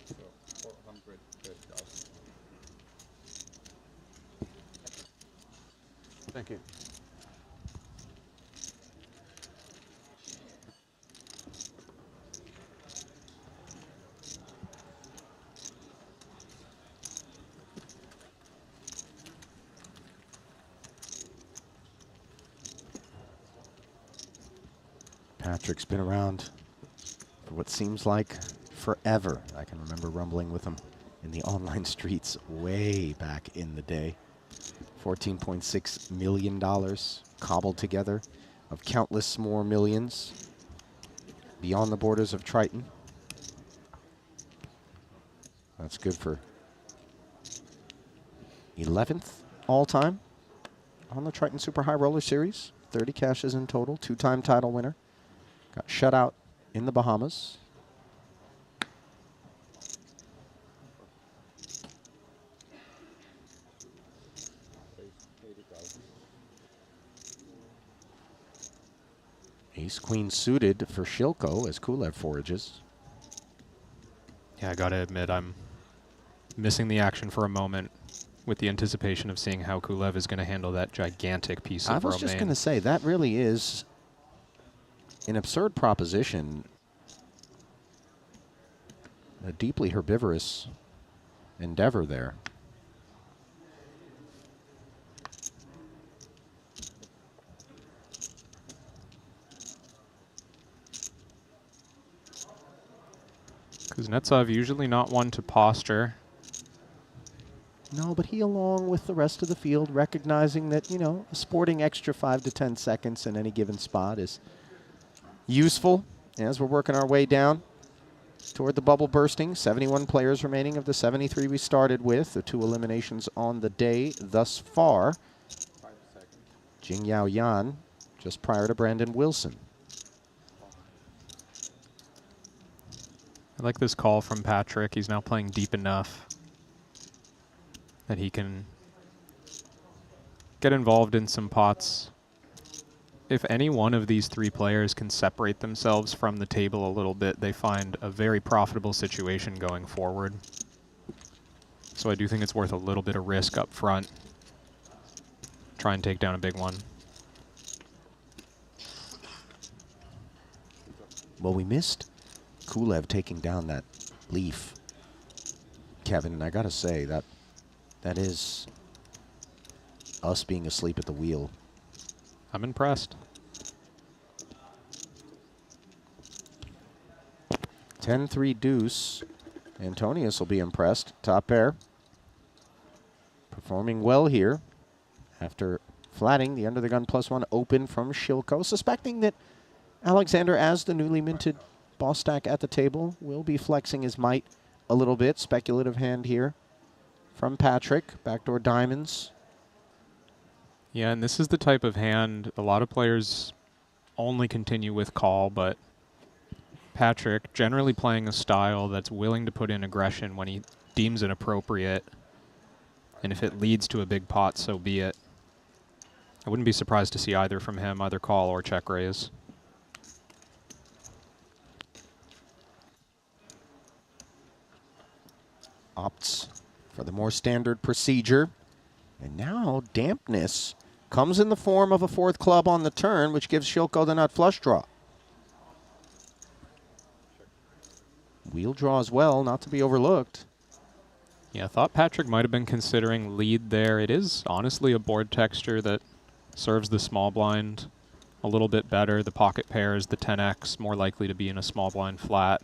So 450,000. Thank you. Patrick's been around for what seems like forever. I can remember rumbling with him in the online streets way back in the day. $14.6 million cobbled together of countless more millions beyond the borders of Triton. That's good for 11th all-time on the Triton Super High Roller Series. 30 cashes in total, 2-time title winner. Got shut out in the Bahamas. Ace-queen suited for Shilko as Kulev forages. Yeah, I gotta admit, I'm missing the action for a moment with the anticipation of seeing how Kulev is going to handle that gigantic piece of I was just going to say, that really is an absurd proposition. A deeply herbivorous endeavor there. Kuznetsov usually not one to posture. No, but he, along with the rest of the field, recognizing that, you know, a sporting extra 5 to 10 seconds in any given spot is useful as we're working our way down toward the bubble bursting. 71 players remaining of the 73 we started with. The 2 eliminations on the day thus far. Jing Yao Yan just prior to Brandon Wilson. I like this call from Patrick. He's now playing deep enough that he can get involved in some pots. If any one of these 3 players can separate themselves from the table a little bit, they find a very profitable situation going forward. So I do think it's worth a little bit of risk up front. Try and take down a big one. Well, we missed Kulev taking down that leaf, Kevin, and I gotta say that is us being asleep at the wheel. I'm impressed. 10-3 deuce. Antonius will be impressed. Top pair. Performing well here after flatting the under the gun +1 open from Shilko. Suspecting that Alexander, as the newly minted boss stack at the table, will be flexing his might a little bit. Speculative hand here from Patrick. Backdoor diamonds. Yeah, and this is the type of hand a lot of players only continue with call, but Patrick generally playing a style that's willing to put in aggression when he deems it appropriate. And if it leads to a big pot, so be it. I wouldn't be surprised to see either from him, either call or check raise. Opts for the more standard procedure. And now dampness comes in the form of a fourth club on the turn, which gives Shilko the nut flush draw. Wheel draw as well, not to be overlooked. Yeah, I thought Patrick might have been considering lead there. It is honestly a board texture that serves the small blind a little bit better. The pocket pair is the 10x, more likely to be in a small blind flat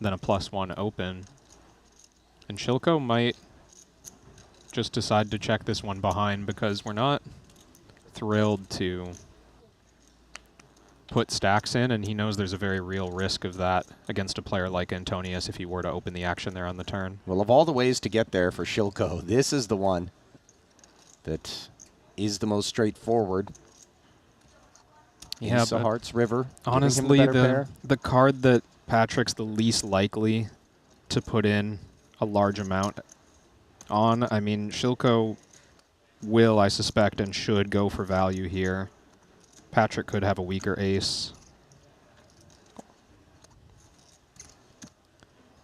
than a +1 open. And Shilko might just decide to check this one behind because we're not thrilled to put stacks in, and he knows there's a very real risk of that against a player like Antonius if he were to open the action there on the turn. Well, of all the ways to get there for Shilko, this is the one that is the most straightforward. Yeah, Ace of but Hearts, River. honestly, giving him the better pair. the card that Patrick's the least likely to put in a large amount on, I mean, Shilko will, I suspect, and should go for value here. Patrick could have a weaker ace.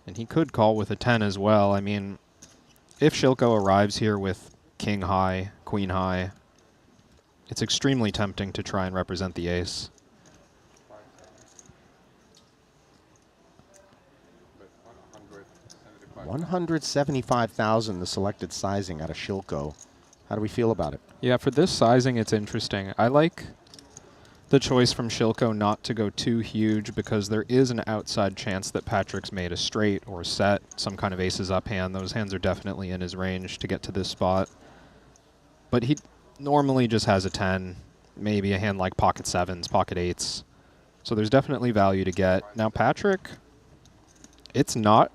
And he could call with a 10 as well. I mean, if Shilko arrives here with king high, queen high, it's extremely tempting to try and represent the ace. $175,000, the selected sizing out of Shilko. How do we feel about it? Yeah, for this sizing, it's interesting. I like the choice from Shilko not to go too huge because there is an outside chance that Patrick's made a straight or set, some kind of aces up hand. Those hands are definitely in his range to get to this spot. But he normally just has a 10, maybe a hand like pocket 7s, pocket 8s. So there's definitely value to get. Now Patrick, it's not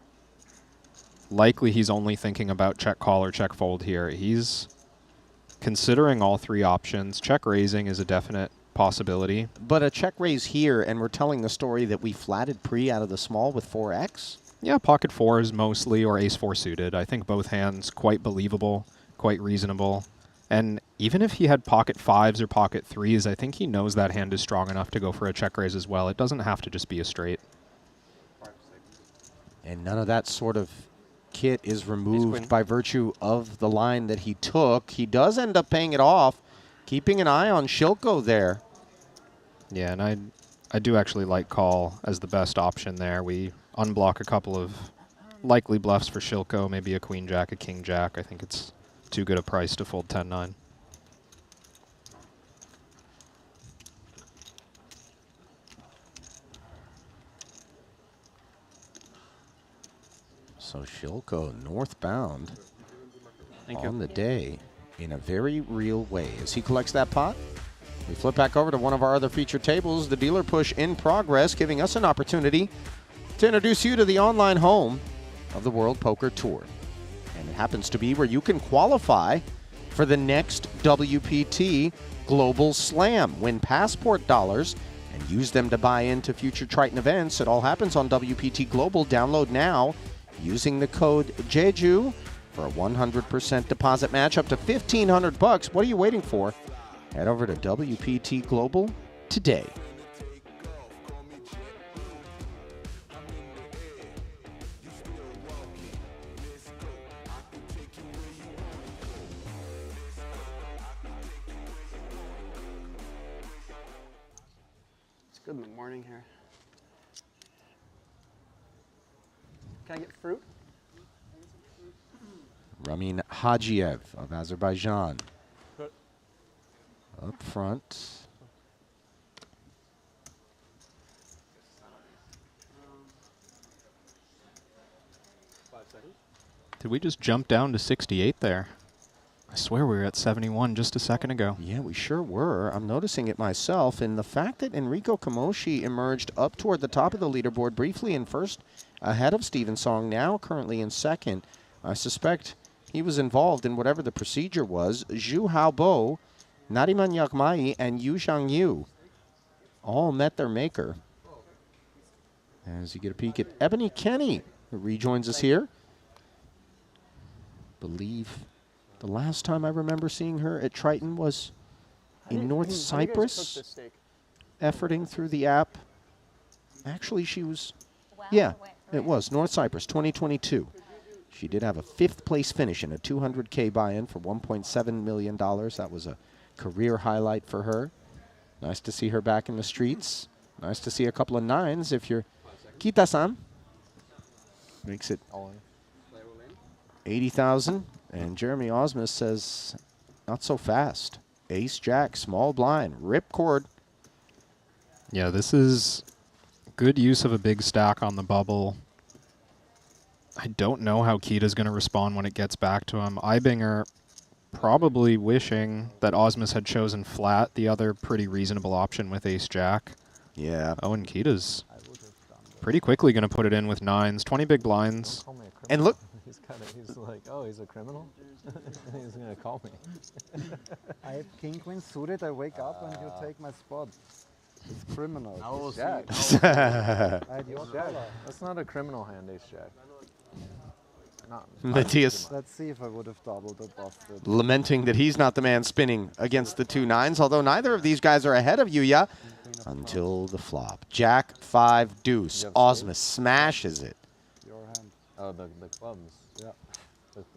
likely he's only thinking about check call or check fold here. He's considering all three options. Check raising is a definite possibility. But a check raise here, and we're telling the story that we flatted pre out of the small with 4x? Yeah, pocket 4s mostly, or ace 4 suited. I think both hands quite believable, quite reasonable. And even if he had pocket 5s or pocket 3s, I think he knows that hand is strong enough to go for a check raise as well. It doesn't have to just be a straight. And none of that sort of kit is removed by virtue of the line that he took. He does end up paying it off, keeping an eye on Shilko there. Yeah, and I do actually like call as the best option there. We unblock a couple of likely bluffs for Shilko, maybe a queen jack, a king jack. I think it's too good a price to fold 10-9. So Shilko northbound Thank on you. the day in a very real way. As he collects that pot, we flip back over to one of our other featured tables, the dealer push in progress, giving us an opportunity to introduce you to the online home of the World Poker Tour. And it happens to be where you can qualify for the next WPT Global Slam. Win passport dollars and use them to buy into future Triton events. It all happens on WPT Global. Download now using the code Jeju for a 100% deposit match up to $1,500. What are you waiting for? Head over to WPT Global today. It's good in the morning here. Can I get fruit? Ramin Hajiev of Azerbaijan. Up front. Did we just jump down to 68 there? I swear we were at 71 just a second ago. Yeah, we sure were. I'm noticing it myself. And the fact that Enrico Kamoshi emerged up toward the top of the leaderboard briefly in first ahead of Steven Song, now currently in second. I suspect he was involved in whatever the procedure was. Zhu Haobo, Nariman Yakmai, and Yu Zhangyu all met their maker. As you get a peek at Ebony Kenny, who rejoins us here. Believe the last time I remember seeing her at Triton was in North Cyprus, efforting through the app. Actually, she was, yeah, it was North Cyprus, 2022. She did have a 5th place finish in a 200K buy-in for $1.7 million. That was a career highlight for her. Nice to see her back in the streets. Nice to see a couple of 9s if you're Kita-san. Makes it 80,000. And Jeremy Osmus says, not so fast. Ace, jack, small blind, ripcord. Yeah, this is good use of a big stack on the bubble. I don't know how Kita's going to respond when it gets back to him. Eibinger probably wishing that Osmus had chosen flat, the other pretty reasonable option with ace-jack. Yeah. Oh, and Kita's pretty quickly going to put it in with 9s, 20 big blinds. And look. He's like, oh, he's a criminal? He's going to call me. I have king, queen suited, I wake up and you take my spot. It's criminal. Jack. I had your Jack. color. That's not a criminal hand, ace jack. Matthias Let's see if I would have doubled or busted. lamenting that he's not the man spinning against the 2 9s, although neither of these guys are ahead of Yuya until the flop. Jack, 5, deuce. Osmus smashes it. Your hand. Oh, the clubs. Yeah.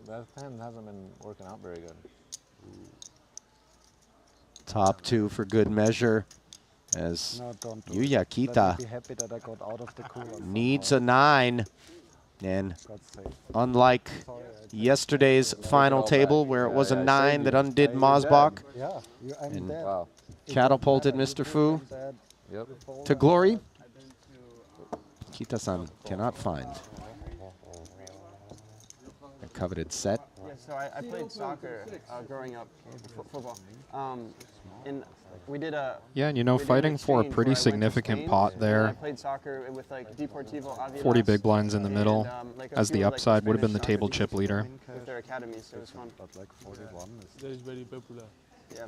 That hand hasn't been working out very good. Top 2 for good measure as No, don't do Yuya it. Let me Kita be happy that I got out of the cooler. needs a 9. And God sake. unlike Sorry, yesterday's final table where it was a 9 that undid Mosbach yeah, I'm And- dead. Wow. catapulted Mr. Fu I'm dead. Yep. to glory, Kita-san cannot find a coveted set. Yeah, so I played soccer growing up, football. And we did a Yeah, and you know, we did an fighting for a exchange pretty where I went to significant Spain, pot and I there. played soccer with like Deportivo Avilas, 40 big blinds in the middle, like, a as the few of, like, upside would have been the Spanish table soccer chip teams leader. with their academies, so it was fun. But like 41 is... That is very popular. Yeah,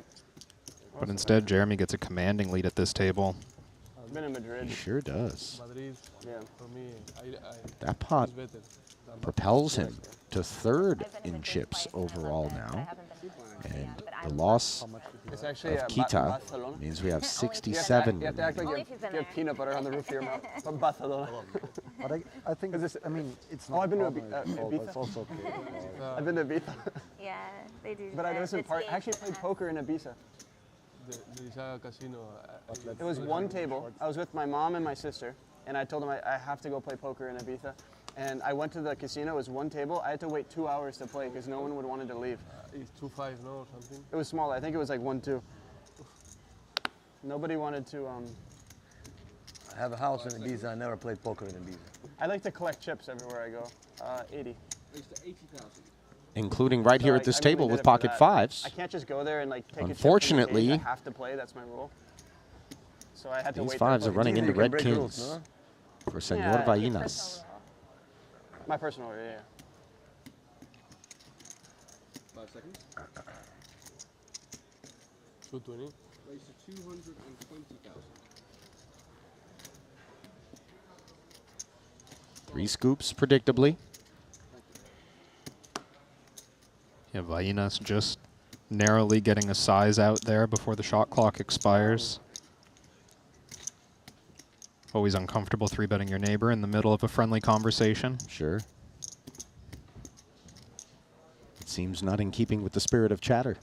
But instead, Jeremy gets a commanding lead at this table. I've been in Madrid. He sure does. Madrid, Yeah. for me, That pot is better. propels him to 3rd in chips overall now. And the loss It's actually of Kita Barcelona. means we have You 67. have to act like Only you if you've been have, there. peanut butter on the roof of your mouth. From Barcelona. But I think, I mean, it's Oh, not I've been to common, Ibiza. it's also okay. I've been to Ibiza. Yeah, they do. But I that. was in It's part. I games actually played that- poker in Ibiza. There is a casino. It was one table. I was with my mom and my sister, and I told them I have to go play poker in Ibiza. And I went to the casino. It was one table. I had to wait 2 hours to play because no one would wanted to leave. It's 2-5, no, or something. It was small. I think it was like 1-2. Nobody wanted to. I have a house in Ibiza. I never played poker in Ibiza. I like to collect chips everywhere I go. 80. Including right So here I- at this I mainly table did with it for pocket that. 5s. I can't just go there and like take Unfortunately, a chip from the cage. I have to play. That's my rule. So I had to These wait. 5s there are for running it. into You can red break rules, kings no? for Senor Yeah, your Vallinas. personal rule. My personal rule, yeah. 5 seconds. 220. Raise to 220,000. 3 scoops, predictably. Yeah, Vallinas just narrowly getting a size out there before the shot clock expires. Always uncomfortable 3-betting your neighbor in the middle of a friendly conversation. Sure. It seems not in keeping with the spirit of chatter.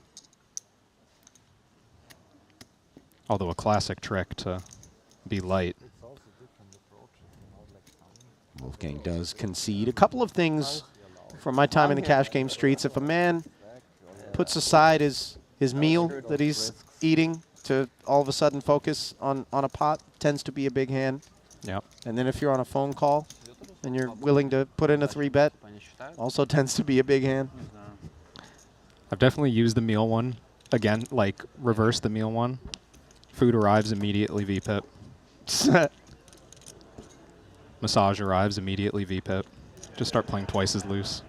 Although a classic trick to be light. Wolfgang does concede a couple of things from my time in the cash game streets. If a man puts aside his meal that he's eating to all of a sudden focus on a pot, tends to be a big hand. Yep. And then if you're on a phone call and you're willing to put in a 3-bet, also tends to be a big hand. I've definitely used the meal one. Again, like reverse the meal one. Food arrives immediately, VPIP. Massage arrives immediately, VPIP. Just start playing twice as loose.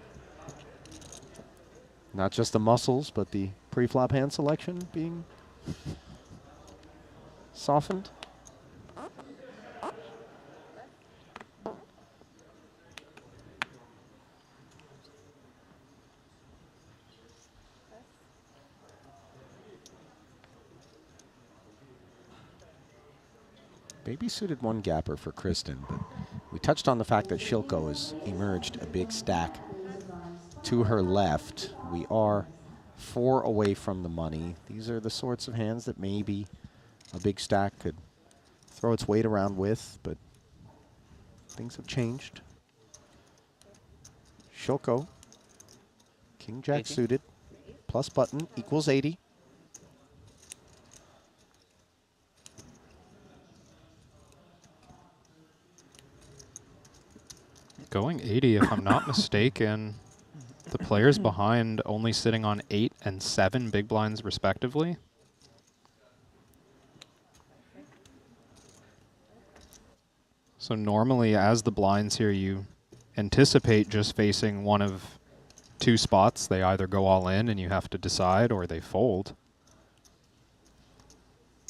Not just the muscles, but the pre-flop hand selection being softened. Baby suited 1 gapper for Kristen, but we touched on the fact that Shilko has emerged a big stack to her left. We are 4 away from the money. These are the sorts of hands that maybe a big stack could throw its weight around with, but things have changed. Shilko, King Jack 80. suited, plus button equals 80. Going 80, if I'm not mistaken. The players behind only sitting on 8 and 7 big blinds respectively. So normally, as the blinds here, you anticipate just facing one of 2 spots. They either go all in and you have to decide, or they fold.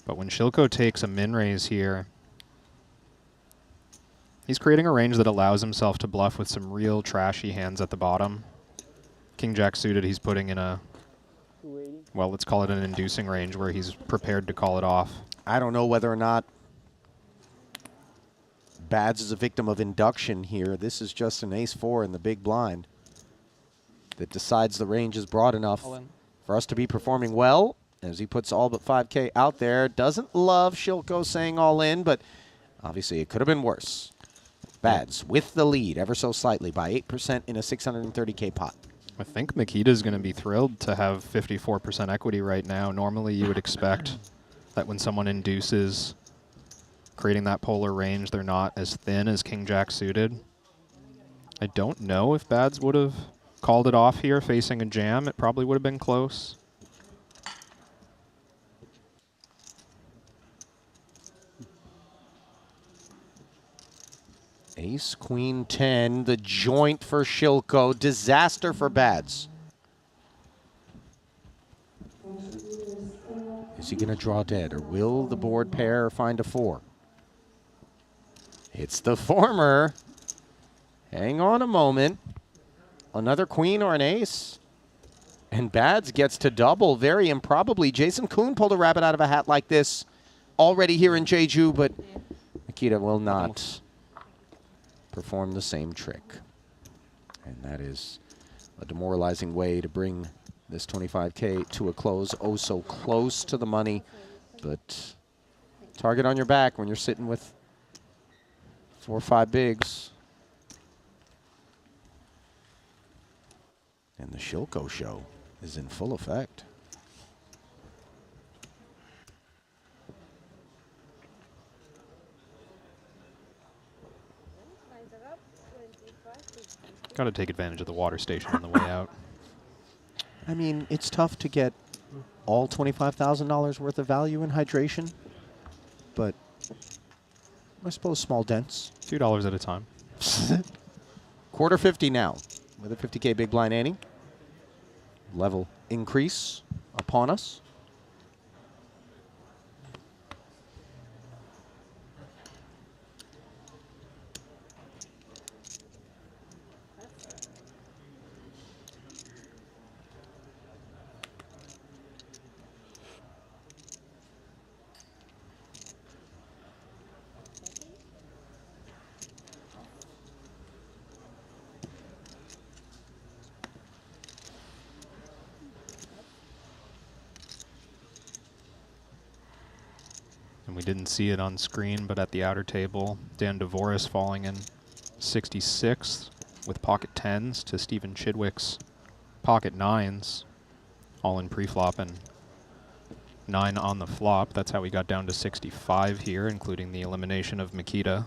But when Shilko takes a min raise here, he's creating a range that allows himself to bluff with some real trashy hands at the bottom. King Jack suited, he's putting in a, well, let's call it an inducing range where he's prepared to call it off. I don't know whether or not Bads is a victim of induction here. This is just an ace-4 in the big blind that decides the range is broad enough for us to be performing well, as he puts all but 5K out there. Doesn't love Shilko saying all in, but obviously it could have been worse. Bads with the lead ever so slightly by 8% in a 630K pot. I think Makita's going to be thrilled to have 54% equity right now. Normally you would expect that when someone induces, creating that polar range, they're not as thin as King Jack suited. I don't know if Bads would have called it off here facing a jam. It probably would have been close. Ace, Queen, 10, the joint for Shilko. Disaster for Bads. Is he going to draw dead, or will the board pair find a 4? It's the former. Hang on a moment. Another queen or an ace. And Bads gets to double very improbably. Jason Kuhn pulled a rabbit out of a hat like this already here in Jeju, but Makita will not perform the same trick. And that is a demoralizing way to bring this 25K to a close. Oh, so close to the money, but target on your back when you're sitting with 4 or 5 bigs. And the Shilko show is in full effect. Got to take advantage of the water station on the way out. I mean, it's tough to get all $25,000 worth of value in hydration, but I suppose small dents. $2 at a time. Quarter 50 now with a 50K big blind ante. Level increase upon us. And we didn't see it on screen, but at the outer table, Dan Devoris falling in 66th with pocket 10s to Stephen Chidwick's pocket 9s, all in pre-flop and 9 on the flop. That's how we got down to 65 here, including the elimination of Makita.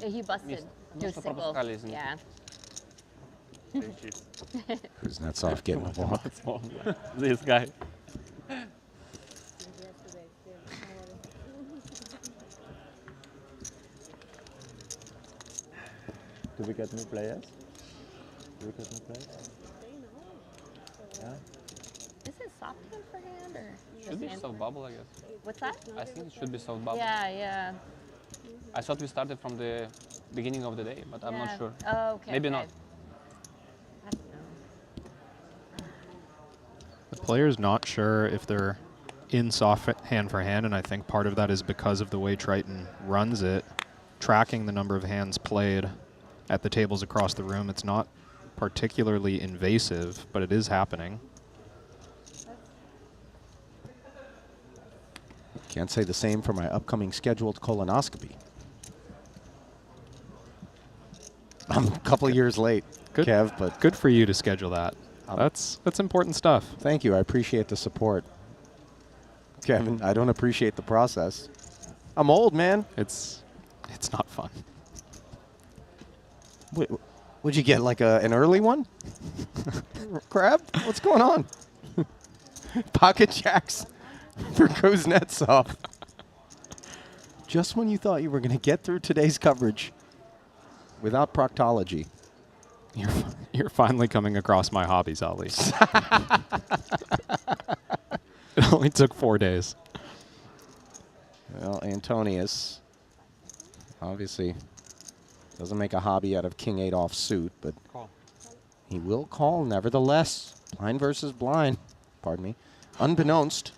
He busted. Your sickle. Yeah. Who's not soft getting the ball? This guy. Do we get new players? Do we get new players? Yeah. Is it soft again for hand or? Should be soft bubble, I guess. What's that? I think it should be soft bubble. Yeah, yeah. I thought we started from the beginning of the day, but I'm not sure. Oh, okay. Maybe okay. not. The player's not sure if they're in soft hand for hand, and I think part of that is because of the way Triton runs it, tracking the number of hands played at the tables across the room. It's not particularly invasive, but it is happening. Can't say the same for my upcoming scheduled colonoscopy. I'm a couple of years late, Kev, but good for you to schedule that. That's important stuff. Thank you. I appreciate the support. Kevin, I don't appreciate the process. I'm old, man. It's not fun. Would you get like an early one? Crab? What's going on? Pocket jacks for Kuznetsov. Just when you thought you were going to get through today's coverage without proctology. You're finally coming across my hobbies, Ali. It only took 4 days. Well, Antonius obviously doesn't make a hobby out of King 8 offsuit, but he will call nevertheless. Blind versus blind. Pardon me. Unbeknownst.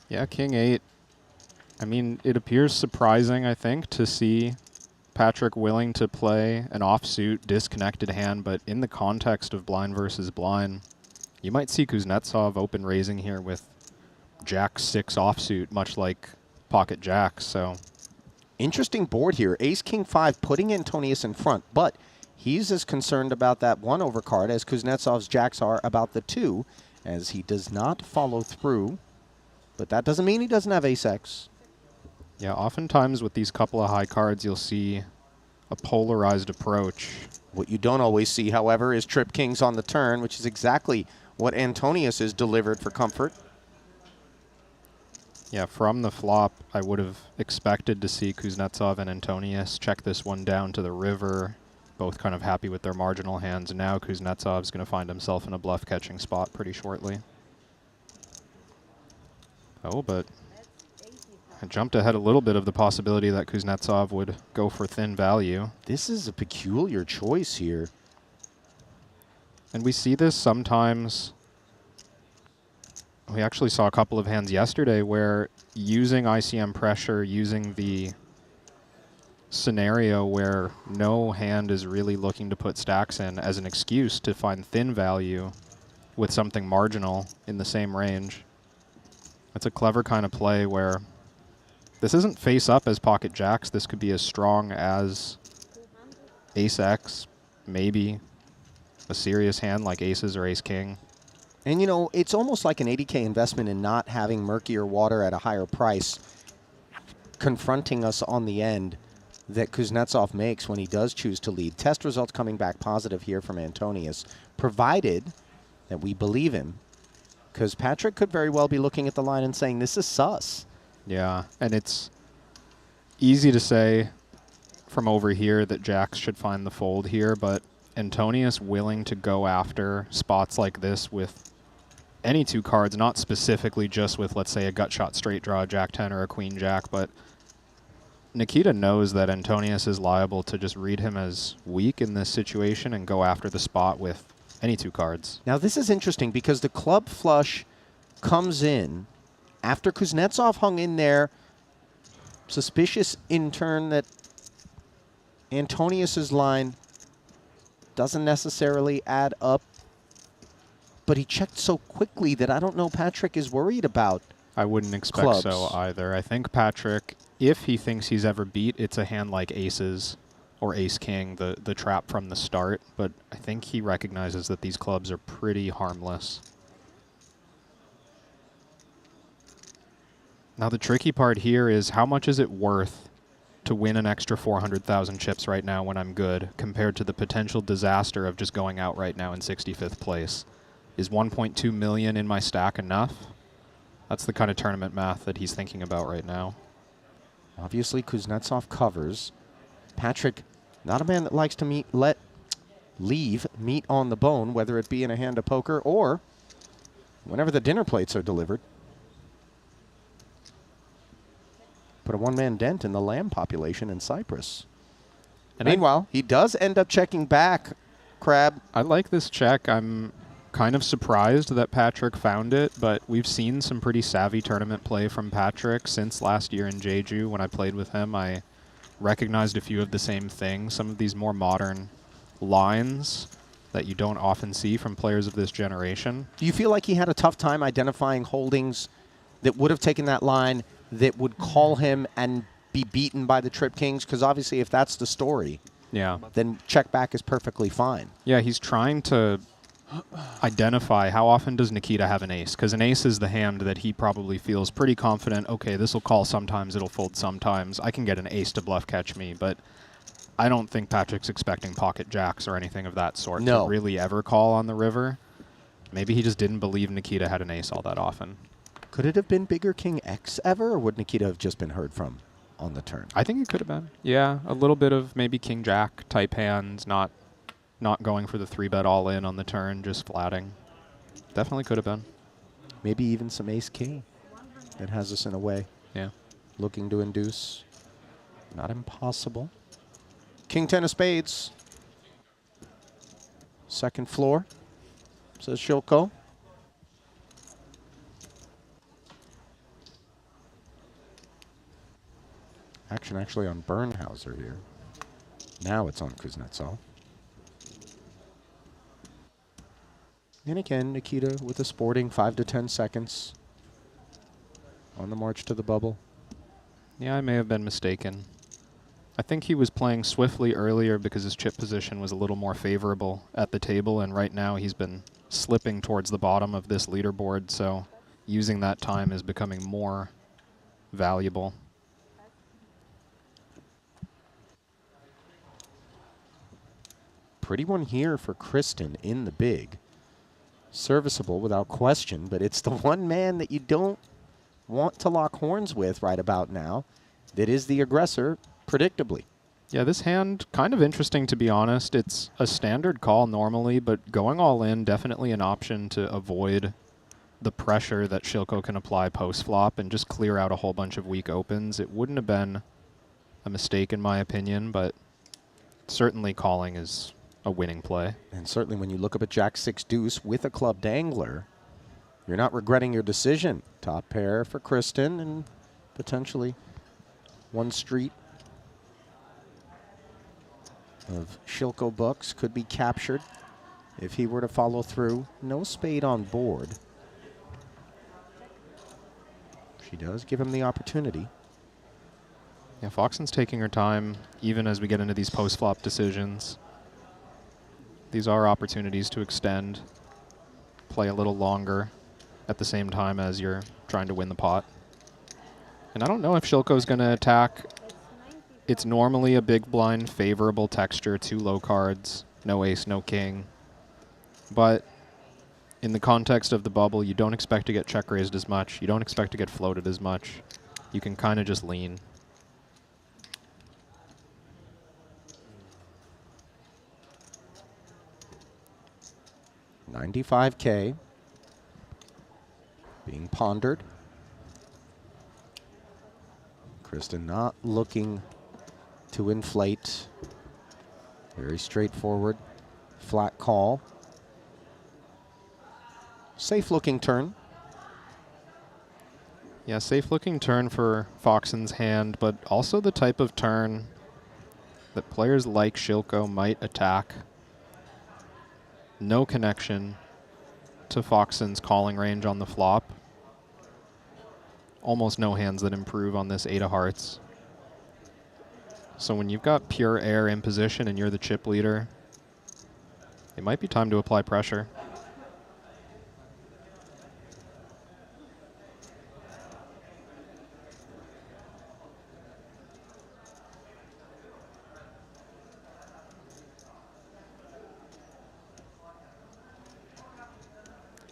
Yeah, King 8. I mean, it appears surprising, I think, to see Patrick willing to play an offsuit, disconnected hand, but in the context of blind versus blind, you might see Kuznetsov open raising here with Jack 6 offsuit, much like pocket jacks. So interesting board here. Ace King 5 putting Antonius in front, but he's as concerned about that 1 overcard as Kuznetsov's jacks are about the 2, as he does not follow through. But that doesn't mean he doesn't have ace-X. yeah, oftentimes with these couple of high cards, you'll see a polarized approach. What you don't always see, however, is trip kings on the turn, which is exactly what Antonius has delivered for comfort. Yeah, from the flop, I would have expected to see Kuznetsov and Antonius check this one down to the river, both kind of happy with their marginal hands. And now Kuznetsov's going to find himself in a bluff-catching spot pretty shortly. Oh, but I jumped ahead a little bit of the possibility that Kuznetsov would go for thin value. This is a peculiar choice here. And we see this sometimes. We actually saw a couple of hands yesterday where using ICM pressure, using the scenario where no hand is really looking to put stacks in as an excuse to find thin value with something marginal in the same range. It's a clever kind of play where this isn't face up as pocket jacks. This could be as strong as ace-X, maybe a serious hand like aces or ace-king. And, you know, it's almost like an 80K investment in not having murkier water at a higher price confronting us on the end that Kuznetsov makes when he does choose to lead. Test results coming back positive here from Antonius, provided that we believe him, because Patrick could very well be looking at the line and saying, this is sus. Yeah, and it's easy to say from over here that jacks should find the fold here, but Antonius willing to go after spots like this with any 2 cards, not specifically just with, let's say, a gut shot straight draw, jack 10 or a queen jack, but Nikita knows that Antonius is liable to just read him as weak in this situation and go after the spot with any 2 cards. Now, this is interesting because the club flush comes in after Kuznetsov hung in there. Suspicious in turn that Antonius's line doesn't necessarily add up, but he checked so quickly that I don't know Patrick is worried about. I wouldn't expect clubs. so either. I think Patrick, if he thinks he's ever beat, it's a hand like aces or ace-king, the trap from the start, but I think he recognizes that these clubs are pretty harmless. Now the tricky part here is how much is it worth to win an extra 400,000 chips right now when I'm good compared to the potential disaster of just going out right now in 65th place? Is 1.2 million in my stack enough? That's the kind of tournament math that he's thinking about right now. Obviously, Kuznetsov covers. Patrick, not a man that likes to leave meat on the bone, whether it be in a hand of poker or whenever the dinner plates are delivered. Put a one-man dent in the lamb population in Cyprus. And meanwhile, he does end up checking back, Crab. I like this check. I'm kind of surprised that Patrick found it, but we've seen some pretty savvy tournament play from Patrick since last year in Jeju. When I played with him, I recognized a few of the same things, some of these more modern lines that you don't often see from players of this generation. Do you feel like he had a tough time identifying holdings that would have taken that line that would call him and be beaten by the Trip Kings? Because obviously if that's the story, yeah, then check back is perfectly fine. Yeah, he's trying to identify how often does Nikita have an ace, because an ace is the hand that he probably feels pretty confident, okay, this will call sometimes, it'll fold sometimes, I can get an ace to bluff catch me, but I don't think Patrick's expecting pocket jacks or anything of that sort to really ever call on the river. Maybe he just didn't believe Nikita had an ace all that often. Could it have been bigger King X ever, or would Nikita have just been heard from on the turn? I think it could have been. Yeah, a little bit of maybe King Jack type hands, not going for the 3-bet all in on the turn, just flatting. Definitely could have been. Maybe even some Ace King that has us in a way. Yeah. Looking to induce. Not impossible. King 10 of spades. Second floor, says Shilko. Action actually on Bernhauser here. Now it's on Kuznetsov. And again, Nikita with a sporting 5 to 10 seconds on the march to the bubble. Yeah, I may have been mistaken. I think he was playing swiftly earlier because his chip position was a little more favorable at the table, and right now he's been slipping towards the bottom of this leaderboard, so using that time is becoming more valuable. Pretty one here for Kristen in the big. Serviceable without question, but it's the one man that you don't want to lock horns with right about now that is the aggressor, predictably. Yeah, this hand, kind of interesting to be honest. It's a standard call normally, but going all in, definitely an option to avoid the pressure that Shilko can apply post-flop and just clear out a whole bunch of weak opens. It wouldn't have been a mistake in my opinion, but certainly calling is a winning play. And certainly when you look up at Jack 6 deuce with a club dangler, you're not regretting your decision. Top pair for Kristen and potentially one street of Shilko books could be captured if he were to follow through. No spade on board. She does give him the opportunity. Yeah, Foxen's taking her time even as we get into these post-flop decisions. These are opportunities to extend, play a little longer at the same time as you're trying to win the pot. And I don't know if Shilko's going to attack. It's normally a big blind favorable texture, 2 low cards, no ace, no king. But in the context of the bubble, you don't expect to get check raised as much. You don't expect to get floated as much. You can kind of just lean. $95K being pondered. Kristen not looking to inflate. Very straightforward, flat call. Safe looking turn. Yeah, safe looking turn for Foxen's hand, but also the type of turn that players like Shilko might attack. No connection to Foxen's calling range on the flop. Almost no hands that improve on this 8 of hearts. So when you've got pure air in position and you're the chip leader, it might be time to apply pressure.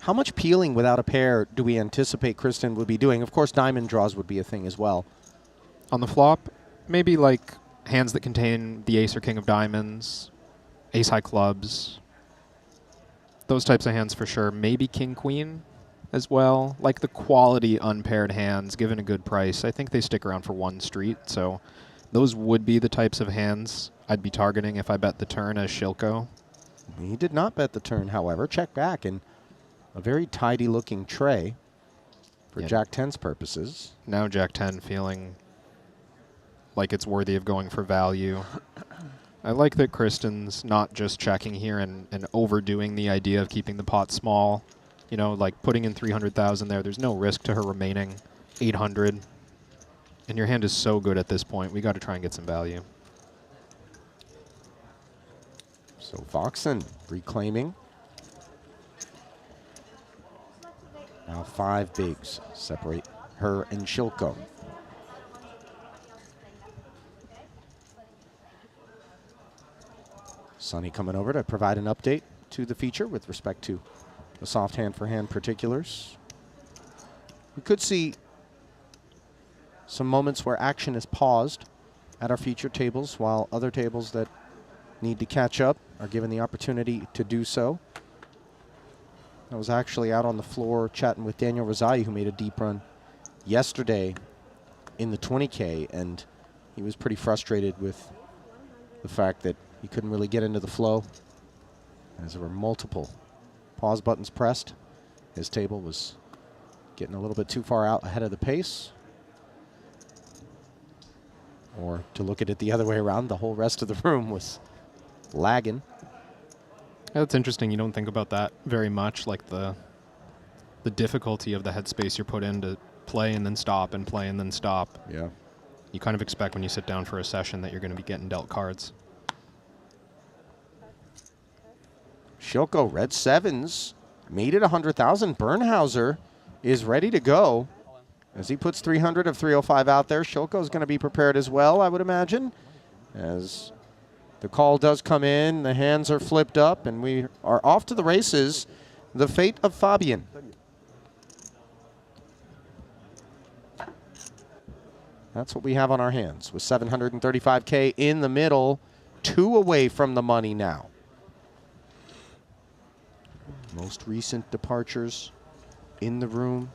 How much peeling without a pair do we anticipate Kristen would be doing? Of course, diamond draws would be a thing as well. On the flop, maybe like hands that contain the ace or king of diamonds, ace high clubs, those types of hands for sure. Maybe king queen as well. Like the quality unpaired hands, given a good price, I think they stick around for 1 street. So those would be the types of hands I'd be targeting if I bet the turn as Shilko. He did not bet the turn, however. Check back, and a very tidy-looking tray for Jack 10's purposes. Now Jack 10 feeling like it's worthy of going for value. I like that Kristen's not just checking here and overdoing the idea of keeping the pot small. You know, like putting in 300,000 there. There's no risk to her remaining 800. And your hand is so good at this point. We got to try and get some value. So Voxen reclaiming. Now 5 bigs separate her and Shilko. Sonny coming over to provide an update to the feature with respect to the soft hand for hand particulars. We could see some moments where action is paused at our feature tables while other tables that need to catch up are given the opportunity to do so. I was actually out on the floor chatting with Daniel Rosai, who made a deep run yesterday in the 20K, and he was pretty frustrated with the fact that he couldn't really get into the flow as there were multiple pause buttons pressed. His table was getting a little bit too far out ahead of the pace. Or to look at it the other way around, the whole rest of the room was lagging. Yeah, that's interesting. You don't think about that very much, like the difficulty of the headspace you're put in to play and then stop and play and then stop. Yeah. You kind of expect when you sit down for a session that you're going to be getting dealt cards. Shilko, red 7s, made it 100,000. Bernhauser is ready to go. As he puts 300 of 305 out there, Shilko's going to be prepared as well, I would imagine. As the call does come in, the hands are flipped up, and we are off to the races. The fate of Fabian. That's what we have on our hands, with 735K in the middle, 2 away from the money now. Most recent departures in the room,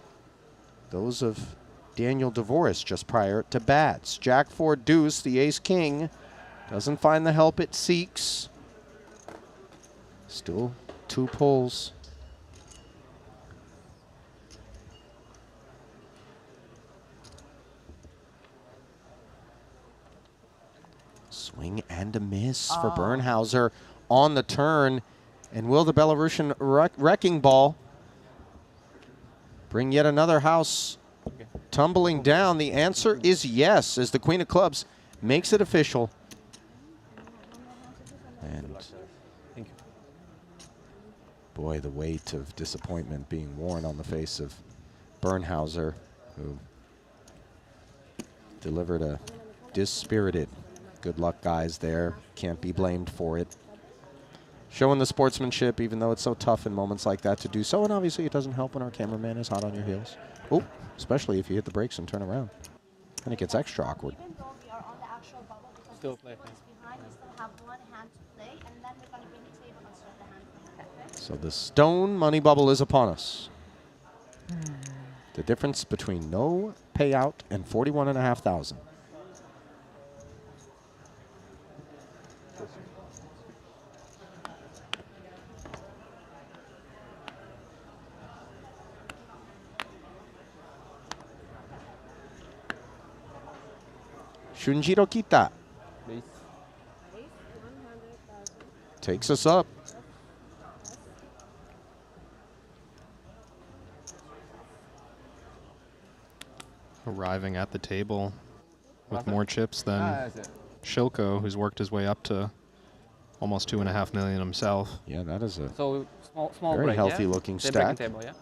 those of Daniel DeVoris just prior to bats. Jack 4 deuce, the ace king, doesn't find the help it seeks. Still 2 pulls. Swing and a miss for Bernhauser on the turn. And will the Belarusian wrecking ball bring yet another house tumbling down? The answer is yes, as the Queen of Clubs makes it official. And boy, the weight of disappointment being worn on the face of Bernhauser, who delivered a dispirited good luck guys there. Can't be blamed for it. Showing the sportsmanship, even though it's so tough in moments like that to do so. And obviously it doesn't help when our cameraman is hot on your heels. Oh, especially if you hit the brakes and turn around. Then it gets extra awkward. Even though we are on the actual bubble, because Still the play. sequence behind, we still have 1 hand to play, and then we're going to bring the table and start the hand playing. Okay? So the stone money bubble is upon us. The difference between no payout and 41,500. Shunjiro Kita takes us up. Arriving at the table with more chips than Shilko, who's worked his way up to almost 2.5 million himself. Yeah, that is a So small very break, healthy yeah? looking The stack. breaking table, yeah?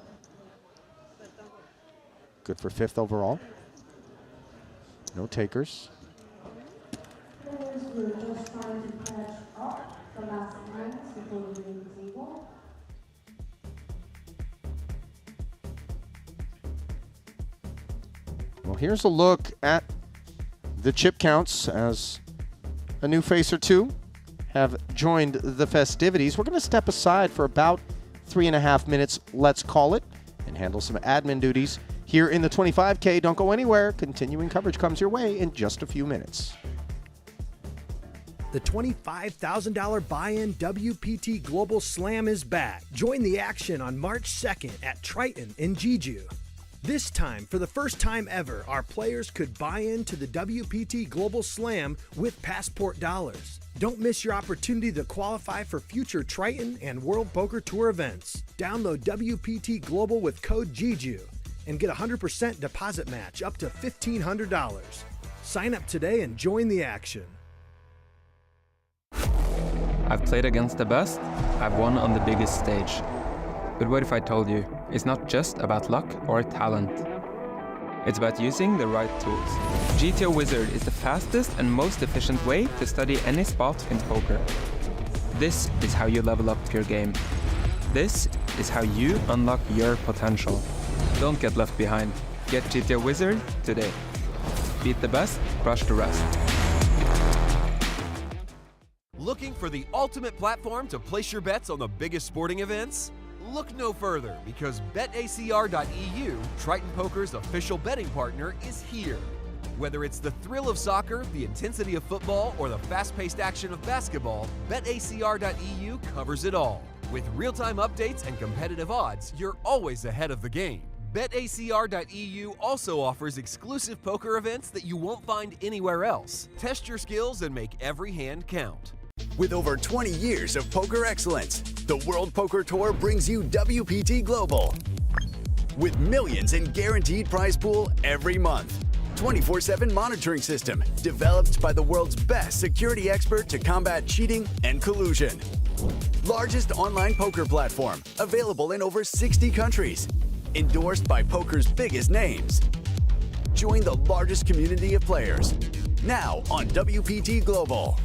Good for 5th overall. No takers. Well, here's a look at the chip counts as a new face or two have joined the festivities. We're going to step aside for about 3.5 minutes, let's call it, and handle some admin duties here in the 25K. Don't go anywhere. Continuing coverage comes your way in just a few minutes. The $25,000 buy-in WPT Global Slam is back. Join the action on March 2nd at Triton in Jeju. This time, for the first time ever, our players could buy into the WPT Global Slam with Passport dollars. Don't miss your opportunity to qualify for future Triton and World Poker Tour events. Download WPT Global with code JEJU and get a 100% deposit match up to $1,500. Sign up today and join the action. I've played against the best, I've won on the biggest stage. But what if I told you it's not just about luck or talent? It's about using the right tools. GTO Wizard is the fastest and most efficient way to study any spot in poker. This is how you level up your game. This is how you unlock your potential. Don't get left behind. Get GTO Wizard today. Beat the best, crush the rest. Looking for the ultimate platform to place your bets on the biggest sporting events? Look no further, because BetACR.eu, Triton Poker's official betting partner, is here. Whether it's the thrill of soccer, the intensity of football, or the fast-paced action of basketball, BetACR.eu covers it all. With real-time updates and competitive odds, you're always ahead of the game. BetACR.eu also offers exclusive poker events that you won't find anywhere else. Test your skills and make every hand count. With over 20 years of poker excellence, the World Poker Tour brings you WPT Global. With millions in guaranteed prize pool every month. 24/7 monitoring system developed by the world's best security expert to combat cheating and collusion. Largest online poker platform available in over 60 countries. Endorsed by poker's biggest names. Join the largest community of players. Now on WPT Global.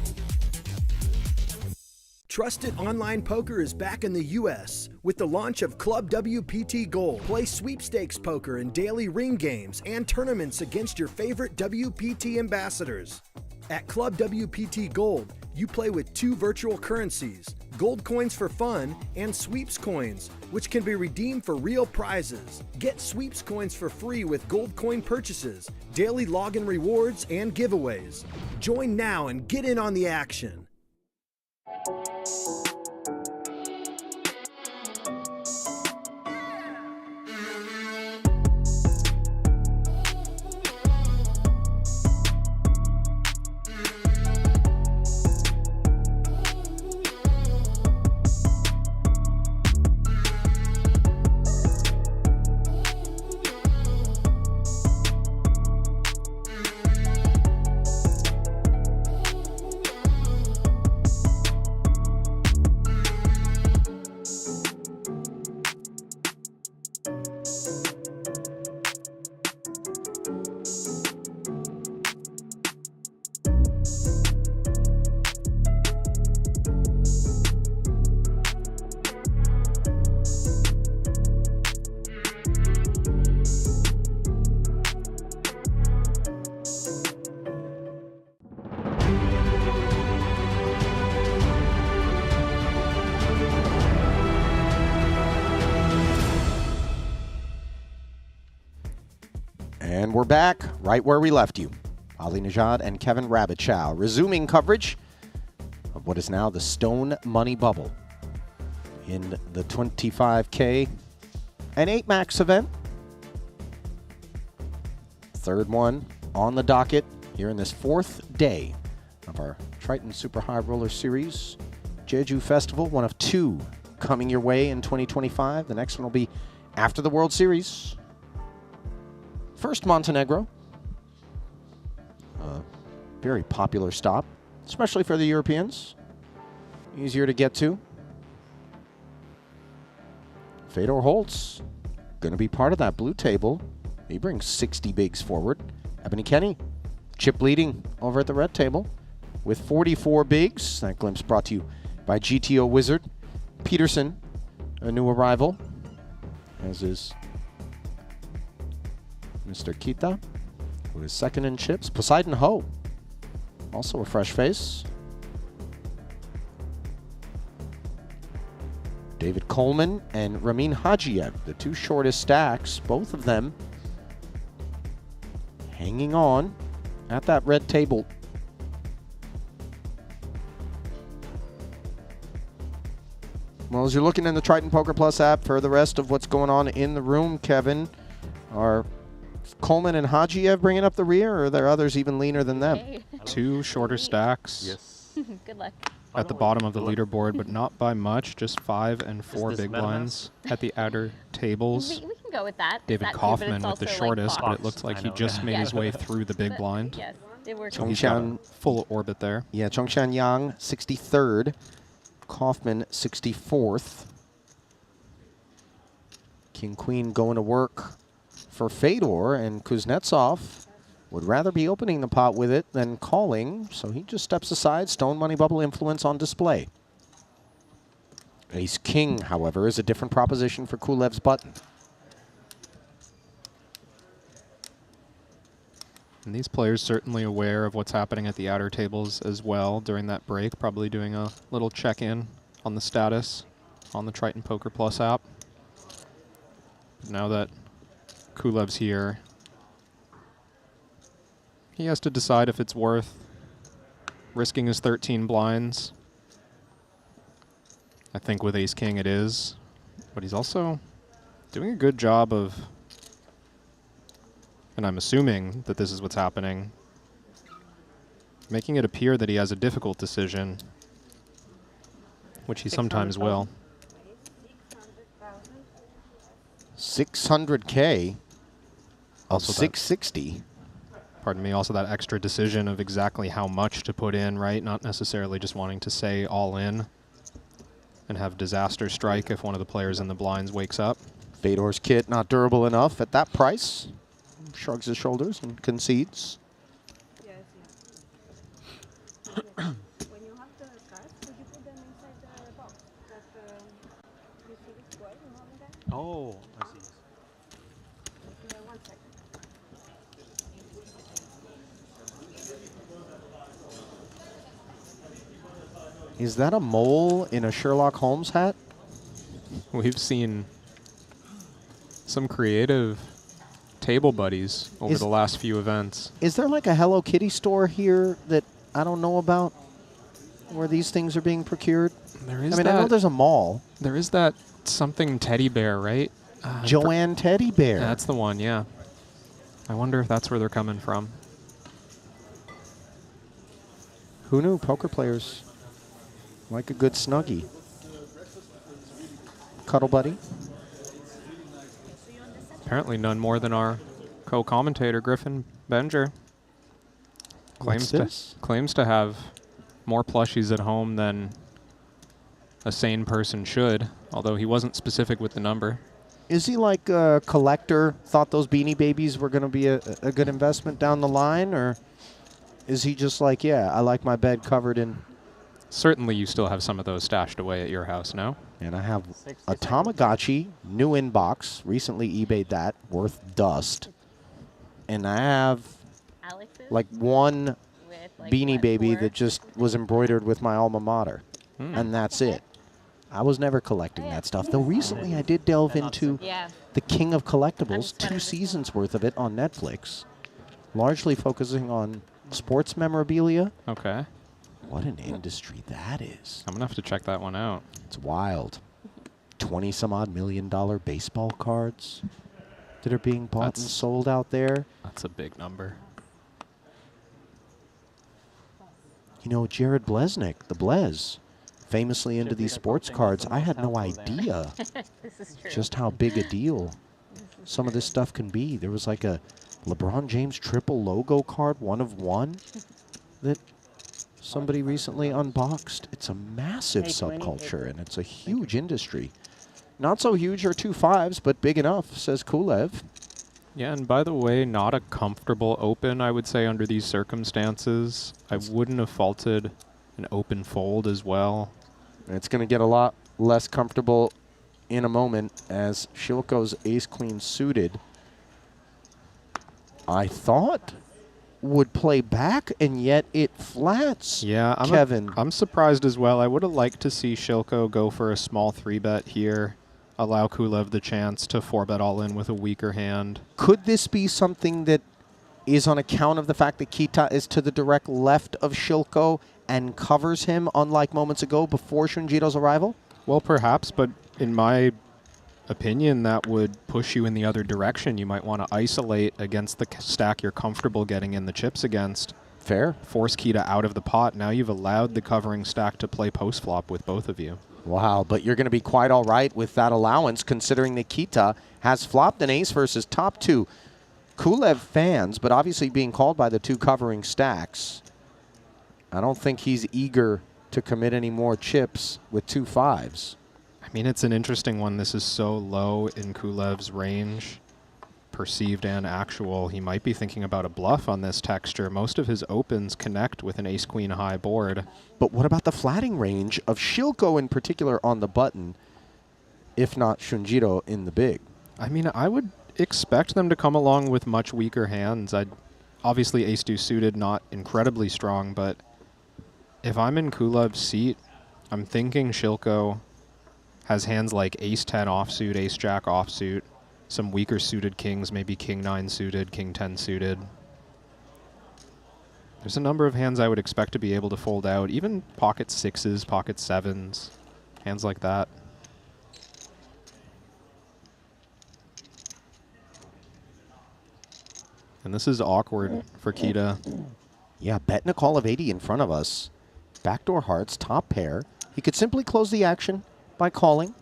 Trusted online poker is back in the U.S. with the launch of Club WPT Gold. Play sweepstakes poker in daily ring games and tournaments against your favorite WPT ambassadors. At Club WPT Gold, you play with 2 virtual currencies, gold coins for fun and sweeps coins, which can be redeemed for real prizes. Get sweeps coins for free with gold coin purchases, daily login rewards, and giveaways. Join now and get in on the action. And we're back right where we left you. Ali Najad and Kevin Rabichow resuming coverage of what is now the Stone Money Bubble in the 25K and 8 Max event. Third one on the docket here in this 4th day of our Triton Super High Roller Series Jeju Festival, one of 2 coming your way in 2025. The next one will be after the World Series. First, Montenegro. Very popular stop, especially for the Europeans. Easier to get to. Fedor Holtz, going to be part of that blue table. He brings 60 bigs forward. Ebony Kenny, chip leading over at the red table with 44 bigs. That glimpse brought to you by GTO Wizard. Peterson, a new arrival, as is Mr. Kita, who is second in chips. Poseidon Ho, also a fresh face. David Coleman and Ramin Hajiev, the 2 shortest stacks, both of them hanging on at that red table. Well, as you're looking in the Triton Poker Plus app for the rest of what's going on in the room, Kevin, are Coleman and Hajiev bringing up the rear, or are there others even leaner than them? Hey. 2 shorter stacks. Yes. Good luck. At the bottom of the leaderboard, but not by much. Just 5 and 4 this big Madhouse? blinds at the outer tables. We can go with that. David That too, but Kaufman it's with the also, shortest, like, but it looks like I he know. just made his way through the big But, blind. Yes, it works. So he's got a Chongshan- full orbit there. Yeah, Chongshan Yang, 63rd. Kaufman, 64th. King Queen going to work for Fedor, and Kuznetsov would rather be opening the pot with it than calling, so he just steps aside. Stone Money Bubble influence on display. Ace King, however, is a different proposition for Kulev's button. And these players certainly aware of what's happening at the outer tables as well during that break, probably doing a little check-in on the status on the Triton Poker Plus app. Now that Kulev's here, he has to decide if it's worth risking his 13 blinds. I think with Ace King it is, but he's also doing a good job of, and I'm assuming that this is what's happening, making it appear that he has a difficult decision, which he sometimes will. 600K of Also that- 660. Pardon me, also that extra decision of exactly how much to put in, right? Not necessarily just wanting to say all in and have disaster strike if one of the players in the blinds wakes up. Fedor's kit not durable enough at that price. Shrugs his shoulders and concedes. When you have the cards, could you put them inside the box? That you see the square, you know that? Oh, I see. Give me 1 second. Is that a mole in a Sherlock Holmes hat? We've seen some creative table buddies over the last few events. Is there like a Hello Kitty store here that I don't know about where these things are being procured? There is I mean, I know that- there's a mall. There is that something teddy bear, right? Joanne Teddy Bear. That's the one, yeah. I wonder if that's where they're coming from. Who knew poker players like a good Snuggie? Cuddle buddy. Apparently none more than our co-commentator, Griffin Benger. What's this? Claims to have more plushies at home than a sane person should, although he wasn't specific with the number. Is he like a collector, thought those Beanie Babies were going to be a good investment down the line, or is he just like, yeah, I like my bed covered in... Certainly you still have some of those stashed away at your house, no? And I have a Tamagotchi, new inbox, recently eBayed that, worth dust. And I have like one Beanie Baby that just was embroidered with my alma mater. And that's it. I was never collecting that stuff, though recently I did delve into The King of Collectibles, 2 seasons worth of it on Netflix, largely focusing on sports memorabilia. Okay. What an industry that is. I'm going to have to check that one out. It's wild. 20-some-odd million baseball cards that are being bought and sold out there. That's a big number. You know, Jared Blesnick, the Blez, famously into these sports cards. I had no idea This is true. just how big a deal some of this stuff can be. There was like a LeBron James triple logo card, 1 of 1, that somebody recently unboxed. It's a massive subculture, and it's a huge industry. Not so huge or 2 5s, but big enough, says Kulev. Yeah, and by the way, not a comfortable open, I would say, under these circumstances. I wouldn't have faulted an open fold as well. It's going to get a lot less comfortable in a moment as Shilko's ace-queen suited, I thought, would play back, and yet it flats. Yeah, Kevin. I'm surprised as well. I would have liked to see Shilko go for a small 3-bet here, allow Kulev the chance to 4-bet all in with a weaker hand. Could this be something that is on account of the fact that Kita is to the direct left of Shilko and covers him, unlike moments ago before Shunjiro's arrival? Well, perhaps, but in my opinion, that would push you in the other direction. You might want to isolate against the stack you're comfortable getting in the chips against. Fair. Force Kita out of the pot. Now you've allowed the covering stack to play post-flop with both of you. Wow, but you're going to be quite all right with that allowance, considering that Kita has flopped an ace versus top two. Kulev fans, but obviously being called by the two covering stacks. I don't think he's eager to commit any more chips with 2 5s. I mean, it's an interesting one. This is so low in Kulev's range, perceived and actual. He might be thinking about a bluff on this texture. Most of his opens connect with an ace-queen high board. But what about the flatting range of Shilko in particular on the button, if not Shunjiro in the big? I mean, I would expect them to come along with much weaker hands. Obviously, ace-deuce suited, not incredibly strong, but if I'm in Kulev's seat, I'm thinking Shilko has hands like ace-10 offsuit, ace-jack offsuit, some weaker suited kings, maybe king-9 suited, king-10 suited. There's a number of hands I would expect to be able to fold out, even pocket 6s, pocket 7s, hands like that. And this is awkward for Kita. Yeah, betting a call of 80 in front of us. Backdoor hearts, top pair. He could simply close the action by calling.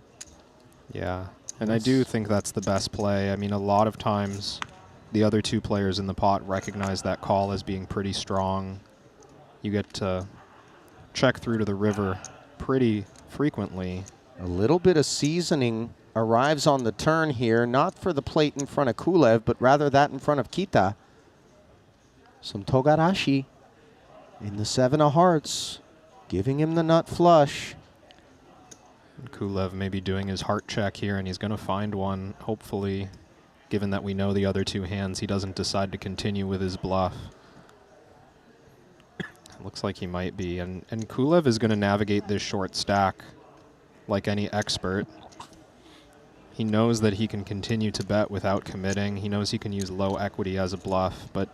Yeah, and I do think that's the best play. I mean, a lot of times the other two players in the pot recognize that call as being pretty strong. You get to check through to the river pretty frequently. A little bit of seasoning arrives on the turn here, not for the plate in front of Kulev, but rather that in front of Kita. Some Togarashi in the 7 of hearts, giving him the nut flush. Kulev may be doing his heart check here, and he's going to find one, hopefully, given that we know the other two hands. He doesn't decide to continue with his bluff. Looks like he might be. And Kulev is going to navigate this short stack like any expert. He knows that he can continue to bet without committing. He knows he can use low equity as a bluff, but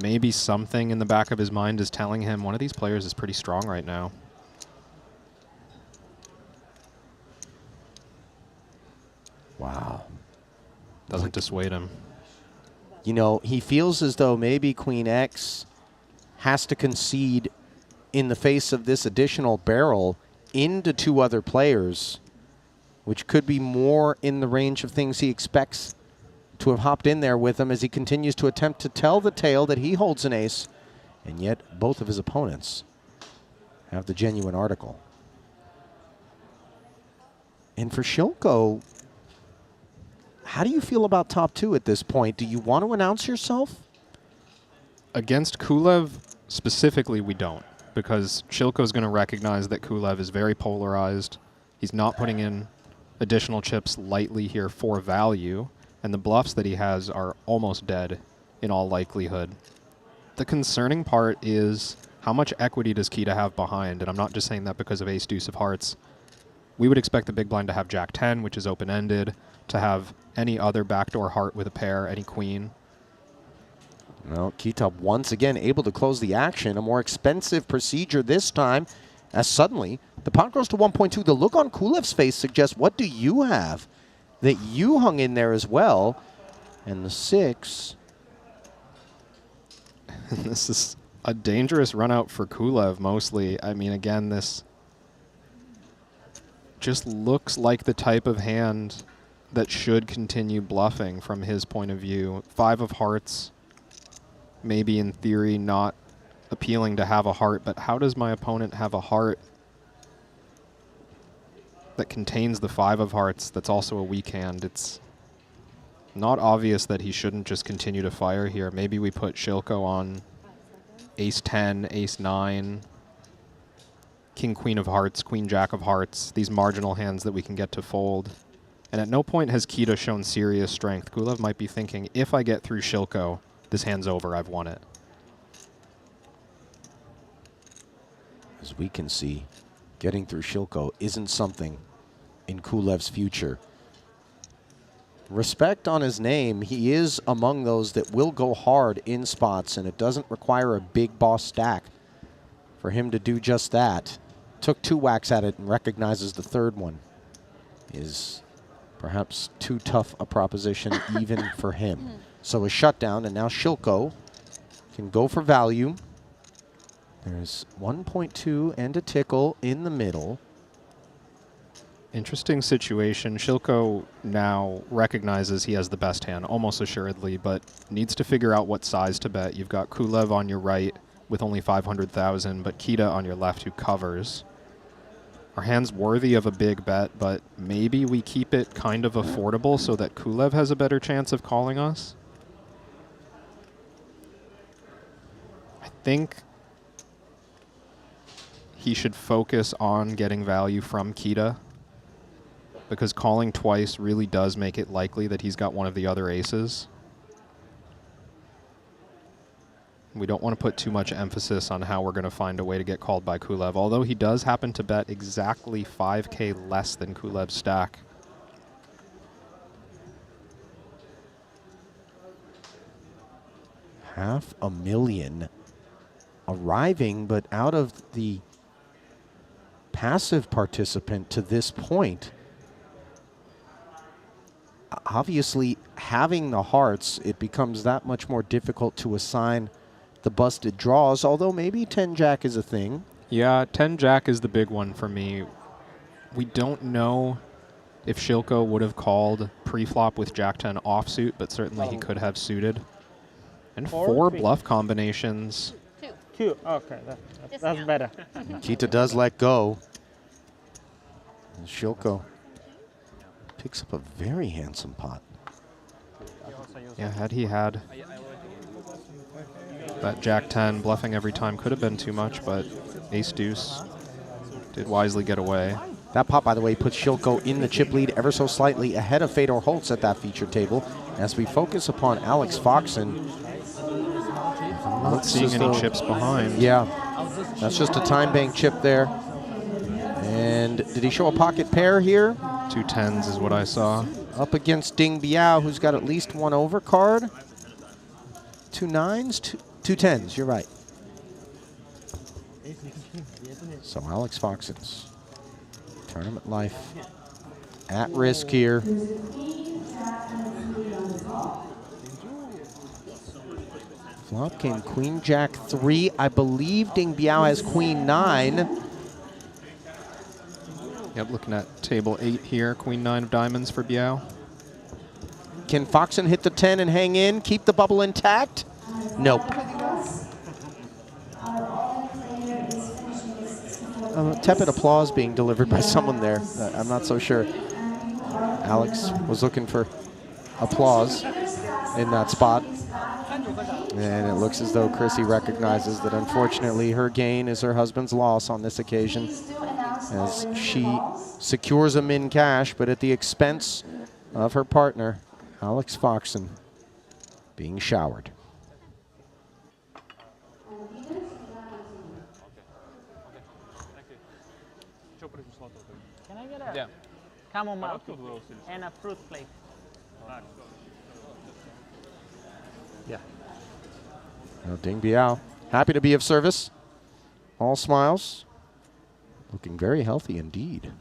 maybe something in the back of his mind is telling him one of these players is pretty strong right now. Wow. Doesn't dissuade him. You know, he feels as though maybe Queen X has to concede in the face of this additional barrel into 2 other players, which could be more in the range of things he expects to have hopped in there with him as he continues to attempt to tell the tale that he holds an ace, and yet both of his opponents have the genuine article. And for Shilko, how do you feel about top 2 at this point? Do you want to announce yourself? Against Kulev specifically, we don't, because Shilko's going to recognize that Kulev is very polarized. He's not putting in additional chips lightly here for value, and the bluffs that he has are almost dead in all likelihood. The concerning part is how much equity does Kita have behind, and I'm not just saying that because of ace-deuce of hearts. We would expect the big blind to have jack-10, which is open-ended, to have any other backdoor heart with a pair, any queen. Well, Kita once again able to close the action. A more expensive procedure this time, as suddenly the pot grows to 1.2. The look on Kulev's face suggests, what do you have that you hung in there as well? And the 6. This is a dangerous run out for Kulev mostly. I mean, again, this just looks like the type of hand that should continue bluffing from his point of view. 5 of hearts, maybe in theory not appealing to have a heart, but how does my opponent have a heart that contains the 5 of hearts that's also a weak hand? It's not obvious that he shouldn't just continue to fire here. Maybe we put Shilko on ace-10, ace-9, king-queen of hearts, queen-jack of hearts, these marginal hands that we can get to fold. And at no point has Kita shown serious strength. Kulev might be thinking, if I get through Shilko, this hand's over, I've won it. As we can see, getting through Shilko isn't something in Kulev's future. Respect on his name, he is among those that will go hard in spots, and it doesn't require a big boss stack for him to do just that. took 2 whacks at it and recognizes the third one is perhaps too tough a proposition even for him. So a shutdown, and now Shilko can go for value. There's 1.2 and a tickle in the middle. Interesting situation. Shilko now recognizes he has the best hand, almost assuredly, but needs to figure out what size to bet. You've got Kulev on your right with only 500,000, but Kita on your left who covers. Our hand's worthy of a big bet, but maybe we keep it kind of affordable so that Kulev has a better chance of calling us. I think he should focus on getting value from Kita, because calling twice really does make it likely that he's got one of the other aces. We don't want to put too much emphasis on how we're going to find a way to get called by Kulev, although he does happen to bet exactly 5K less than Kulev's stack. $500,000 arriving, but out of the passive participant to this point. Obviously, having the hearts, it becomes that much more difficult to assign the busted draws, although maybe 10-Jack is a thing. Yeah, 10-Jack is the big one for me. We don't know if Shilko would have called pre-flop with Jack-10 offsuit, but certainly he could have suited. And 4 bluff combinations. 2. Okay, that's better. Kita does let go. And Shilko picks up a very handsome pot. Yeah, had he had that Jack-10 bluffing every time could have been too much, but ace-deuce did wisely get away. That pot, by the way, puts Shilko in the chip lead ever so slightly ahead of Fedor Holtz at that feature table. As we focus upon Alex Foxen, I'm not seeing any chips behind. Yeah, that's just a time bank chip there. And did he show a pocket pair here? 2 10s is what I saw. Up against Ding Biao, who's got at least 1 overcard. 2 9s, 2 10s, you're right. So Alex Foxen's tournament life at risk here. Flop came Queen Jack 3. I believe Ding Biao has Queen 9. Yep, looking at table 8 here. Queen 9 of diamonds for Biao. Can Foxen hit the 10 and hang in, keep the bubble intact? Nope. Tepid applause being delivered by someone there. I'm not so sure. Alex was looking for applause in that spot. And it looks as though Chrissy recognizes that unfortunately her gain is her husband's loss on this occasion, as she secures a min cash, but at the expense of her partner, Alex Foxen, being showered. Can I get a chamomile tea and a fruit plate? Yeah. Now Ding Biao, happy to be of service. All smiles. Looking very healthy indeed.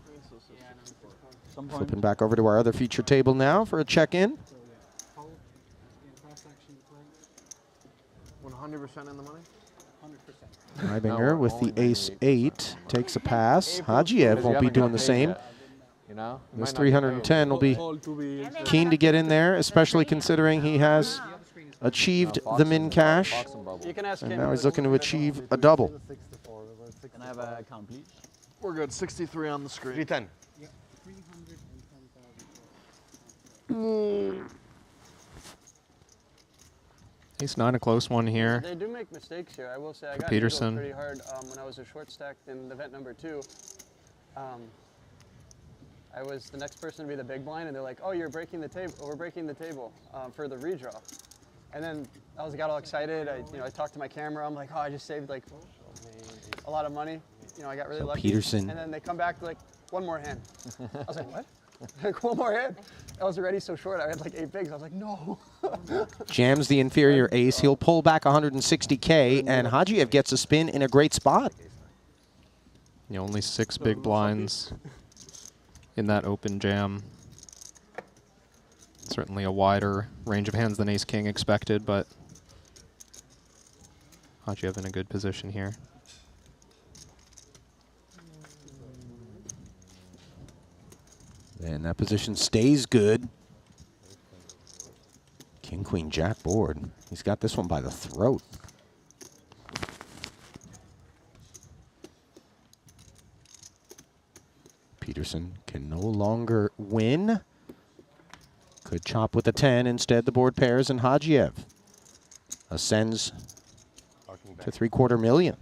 Flipping back over to our other feature table now for a check-in. 100% in the money? 100%. Reibinger with the ace-8 takes a pass. Hajiev won't be doing the same. This 310 will be keen to get in there, especially considering he has achieved the min cash. And now he's looking to achieve a double. Can I have a count, please? We're good. 63 on the screen. 310. Ace 9, a close one here. They do make mistakes here. I will say I For got Peterson. pretty hard when I was a short stack in event number 2. I was the next person to be the big blind, and they're like, "Oh, you're breaking the table. We're breaking the table for the redraw." And then I got all excited. I talked to my camera. I'm like, "Oh, I just saved like a lot of money." I got really lucky. Peterson. And then they come back like, "1 more hand." I was like, "What?" Like 1 more hand? I was already so short. I had like 8 bigs. I was like, "No." Jams the inferior ace. He'll pull back 160K, and Hajiev gets a spin in a great spot. You know, only 6 big blinds in that open jam. Certainly a wider range of hands than ace-king expected, but Hajiev in a good position here. And that position stays good. King, queen, jack board. He's got this one by the throat. Peterson can no longer win. Could chop with a 10. Instead, the board pairs, and Hajiev ascends to $750,000.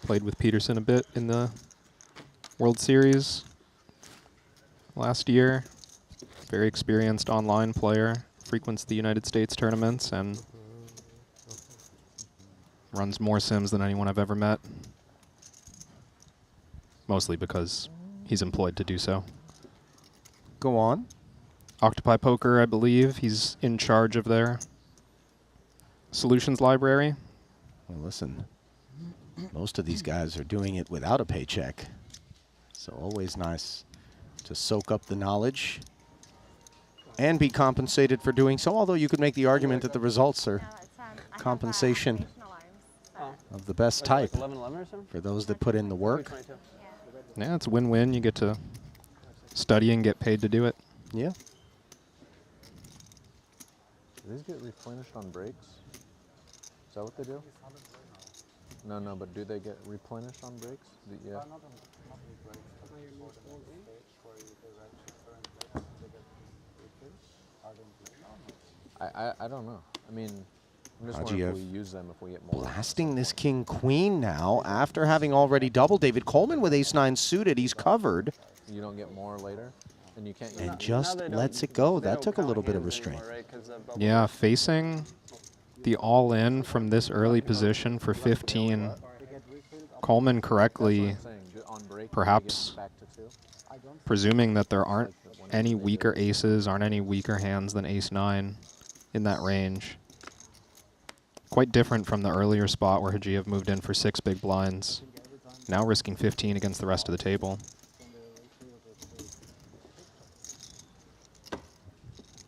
Played with Peterson a bit in the World Series last year. Very experienced online player, frequents the United States tournaments, and runs more sims than anyone I've ever met. Mostly because he's employed to do so. Go on. Octopi Poker, I believe. He's in charge of their solutions library. Well, listen, most of these guys are doing it without a paycheck. So always nice to soak up the knowledge and be compensated for doing so, although you could make the argument that the results are compensation of the best type for those that put in the work. Yeah, it's win-win. You get to study and get paid to do it. Yeah. Do these get replenished on breaks? Is that what they do? No, no, but do they get replenished on breaks? Yeah. I don't know. I mean, I'm just wondering if we use them if we get more. Blasting this king queen now after having already doubled. David Coleman with ace-9 suited. He's covered. You don't get more later, and you can't. And just lets it go. That took a little bit of restraint. Yeah, facing the all-in from this early position for 15. Coleman correctly, perhaps presuming that there aren't any weaker aces, aren't any weaker hands than ace-9 in that range. Quite different from the earlier spot where Hajiev moved in for 6 big blinds. Now risking 15 against the rest of the table.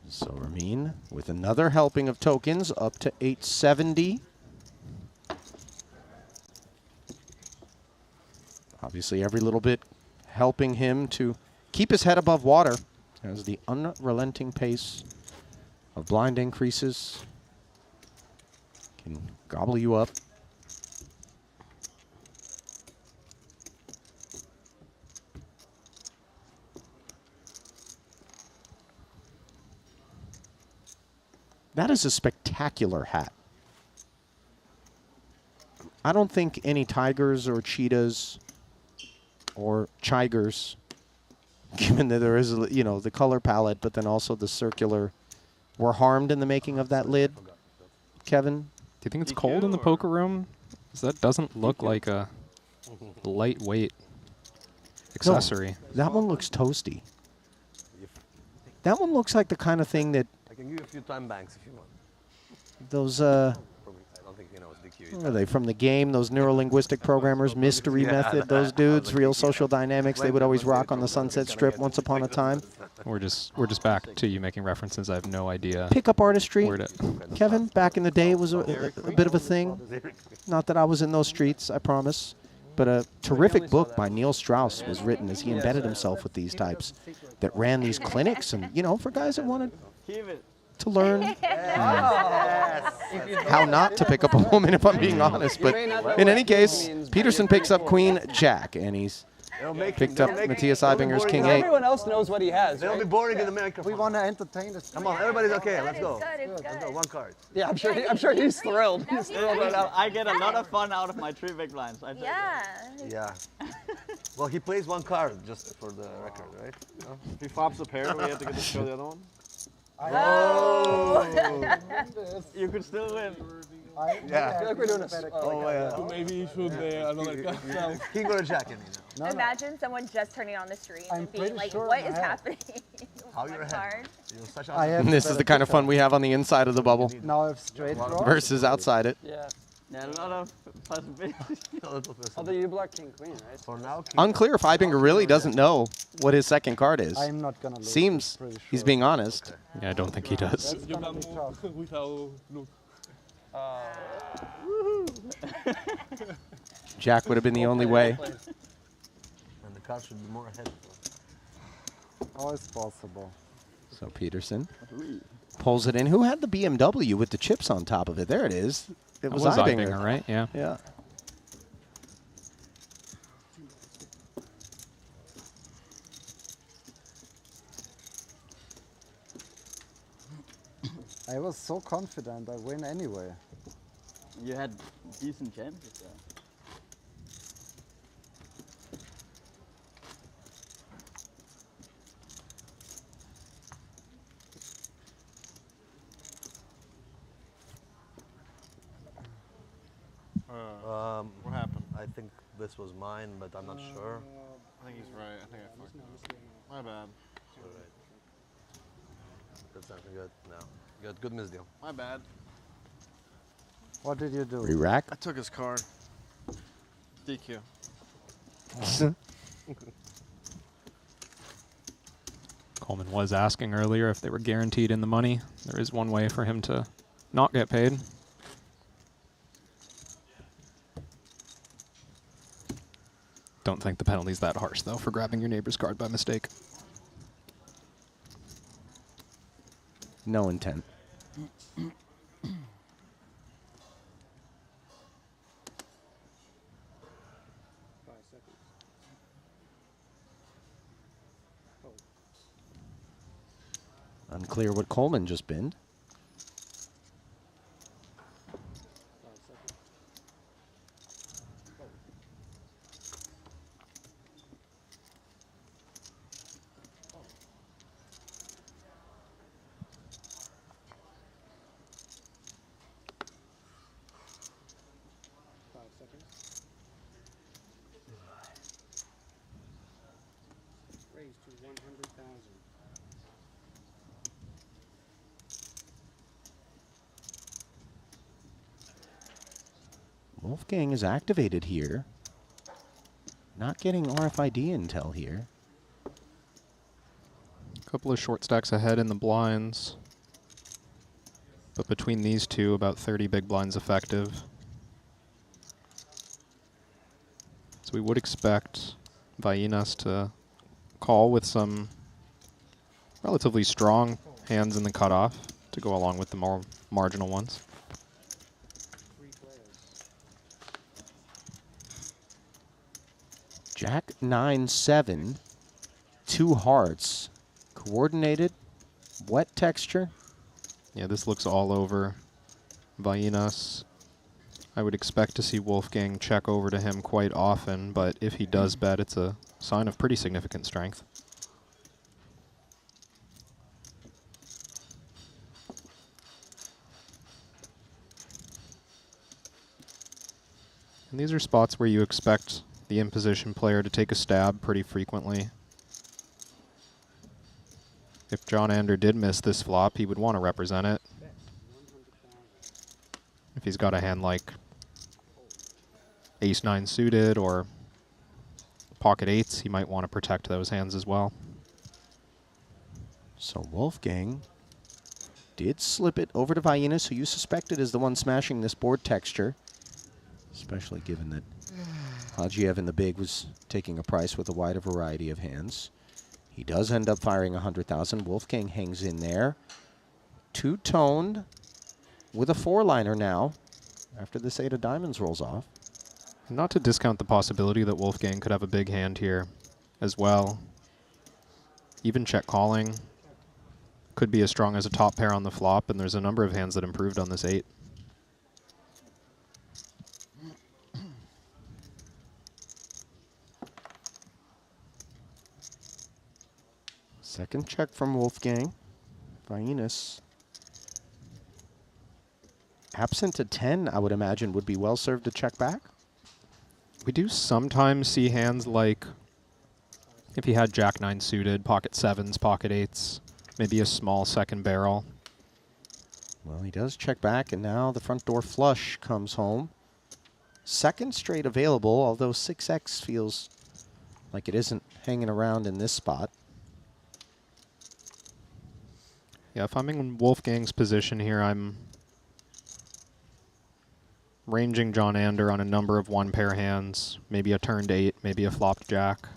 So Ramin with another helping of tokens up to 870. Obviously every little bit helping him to keep his head above water as the unrelenting pace of blind increases can gobble you up. That is a spectacular hat. I don't think any tigers or cheetahs or chigers, given that there is, you know, the color palette, but then also the circular, were harmed in the making of that lid. Kevin? Do you think it's cold in the poker room? 'Cause that doesn't look like a lightweight accessory. No, that one looks toasty. That one looks like the kind of thing that I can give you a few time banks if you want. those, I don't think you know it's DQ. what are they, from the game, those neurolinguistic programmers, Mystery Method, those dudes, Real Social Dynamics, they would always rock on the Sunset Strip once upon a time. We're just back to you making references. I have no idea. Pickup artistry, Kevin, back in the day it was a bit of a thing. Not that I was in those streets, I promise. But a terrific book by Neil Strauss was written as he embedded himself with these types that ran these clinics and, you know, for guys that wanted to learn how not to pick up a woman, if I'm being honest. But in any case, Peterson picks up Queen Jack, and he's picked up Matthias Eibinger's King 8. Everyone else knows what he has. They'll be boring in America. We want to entertain this. Come on, everybody's okay. Let's go. Let's go. One card. Yeah, I'm sure he's thrilled. He's thrilled right now. I get a lot of fun out of my 3 big blinds. Yeah. Well, he plays one card just for the record, right? No? If he flops a pair, we have to get to show the other one. Oh! You could still win. Yeah. I feel like we're doing a Maybe you should another card. King or jack, you know. Imagine someone just turning on the screen I'm and being pretty like, sure what I is have. happening? How you're One ahead. card. You're such I have This is the kind of fun we have on the inside of the bubble Now I have straight draw. versus outside it. Yeah, a lot of possibilities. Although you block king queen, right? For now, king Unclear if Ibinger really doesn't know what his second card is. I'm not gonna lose. Seems I'm pretty he's sure. being honest. Yeah, I don't think he does. That's gonna be tough. Without look. Jack would have been the only way. And the card should be more ahead. Always possible. So Peterson pulls it in. Who had the BMW with the chips on top of it? There it is. It was Ibinger, right? Yeah. Yeah. I was so confident I win anyway. You had decent chances there. What happened? I think this was mine, but I'm not sure. I think he's right. I think I fucked up. My bad. Alright. That's not good. No. Good misdeal. My bad. What did you do? Re-rack? I took his card. DQ. Coleman was asking earlier if they were guaranteed in the money. There is one way for him to not get paid. Don't think the penalty's that harsh, though, for grabbing your neighbor's card by mistake. No intent. Unclear what Coleman just binned. Raise to 100,000. Wolfgang is activated here. Not getting RFID intel here. A couple of short stacks ahead in the blinds. But between these two, about 30 big blinds effective. So we would expect Vainas to call with some relatively strong hands in the cutoff to go along with the more marginal ones. Jack 9-7, 2 hearts, coordinated, wet texture. Yeah, this looks all over Vainas. I would expect to see Wolfgang check over to him quite often, but if he does bet, it's a sign of pretty significant strength. And these are spots where you expect the in-position player to take a stab pretty frequently. If John Ander did miss this flop, he would want to represent it. If he's got a hand like Ace-9 suited or pocket eights, he might want to protect those hands as well. So Wolfgang did slip it over to Vainas, who you suspected is the one smashing this board texture, especially given that Hajiev in the big was taking a price with a wider variety of hands. He does end up firing 100,000. Wolfgang hangs in there. Two-toned with a 4-liner now after this 8 of diamonds rolls off. Not to discount the possibility that Wolfgang could have a big hand here as well. Even check calling could be as strong as a top pair on the flop, and there's a number of hands that improved on this 8. Second check from Wolfgang. Vainas Absent a 10, I would imagine, would be well served to check back. We do sometimes see hands like if he had Jack 9 suited, pocket 7s, pocket 8s, maybe a small second barrel. Well, he does check back, and now the front door flush comes home. Second straight available, although 6x feels like it isn't hanging around in this spot. Yeah, if I'm in Wolfgang's position here, I'm ranging John Ander on a number of one-pair hands, maybe a turned 8, maybe a flopped jack.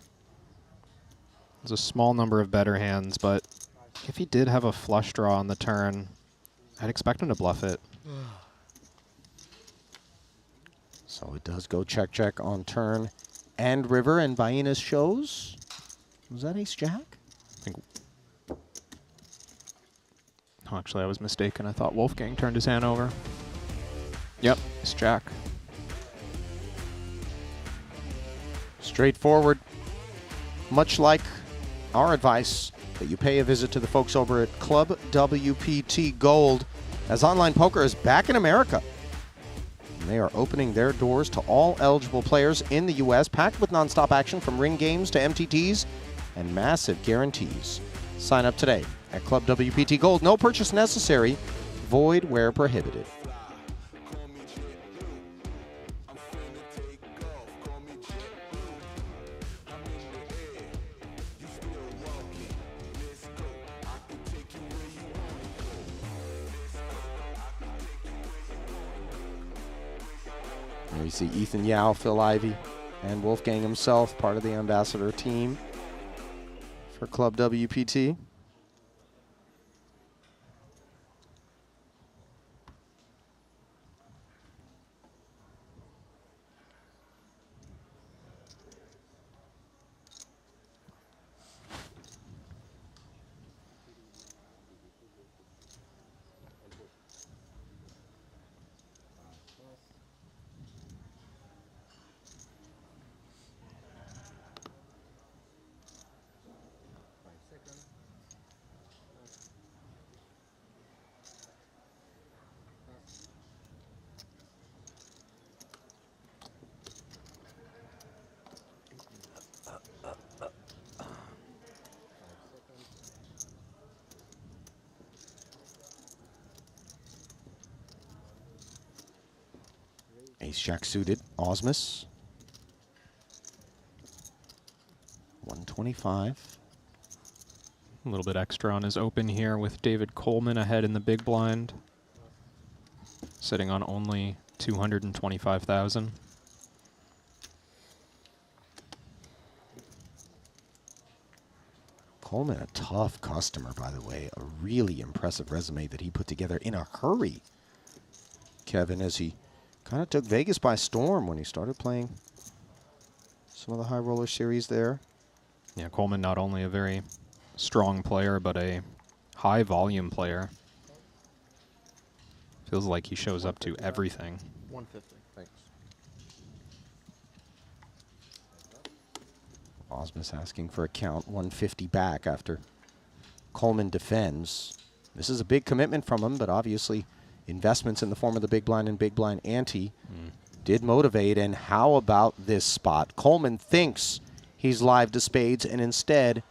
There's a small number of better hands, but if he did have a flush draw on the turn, I'd expect him to bluff it. So it does go check on turn and river, and Baenas shows. Was that ace jack? I think. Oh, actually, I was mistaken. I thought Wolfgang turned his hand over. Yep, it's jack. Straightforward. Much like our advice that you pay a visit to the folks over at Club WPT Gold, as online poker is back in America. And they are opening their doors to all eligible players in the U.S., packed with nonstop action from ring games to MTTs and massive guarantees. Sign up today at Club WPT Gold. No purchase necessary. Void where prohibited. There you see Ethan Yao, Phil Ivey, and Wolfgang himself, part of the ambassador team for Club WPT. Ace-Jack suited, Osmus. 125. A little bit extra on his open here with David Coleman ahead in the big blind. Sitting on only 225,000. Coleman, a tough customer, by the way. A really impressive resume that he put together in a hurry. Kevin, as he kind of took Vegas by storm when he started playing some of the high roller series there. Yeah, Coleman not only a very strong player, but a high volume player. Feels like he shows up to everything. 150. Thanks. Osmus asking for a count, 150 back after Coleman defends. This is a big commitment from him, but obviously investments in the form of the big blind and big blind ante did motivate. And how about this spot? Coleman thinks he's live to spades, and instead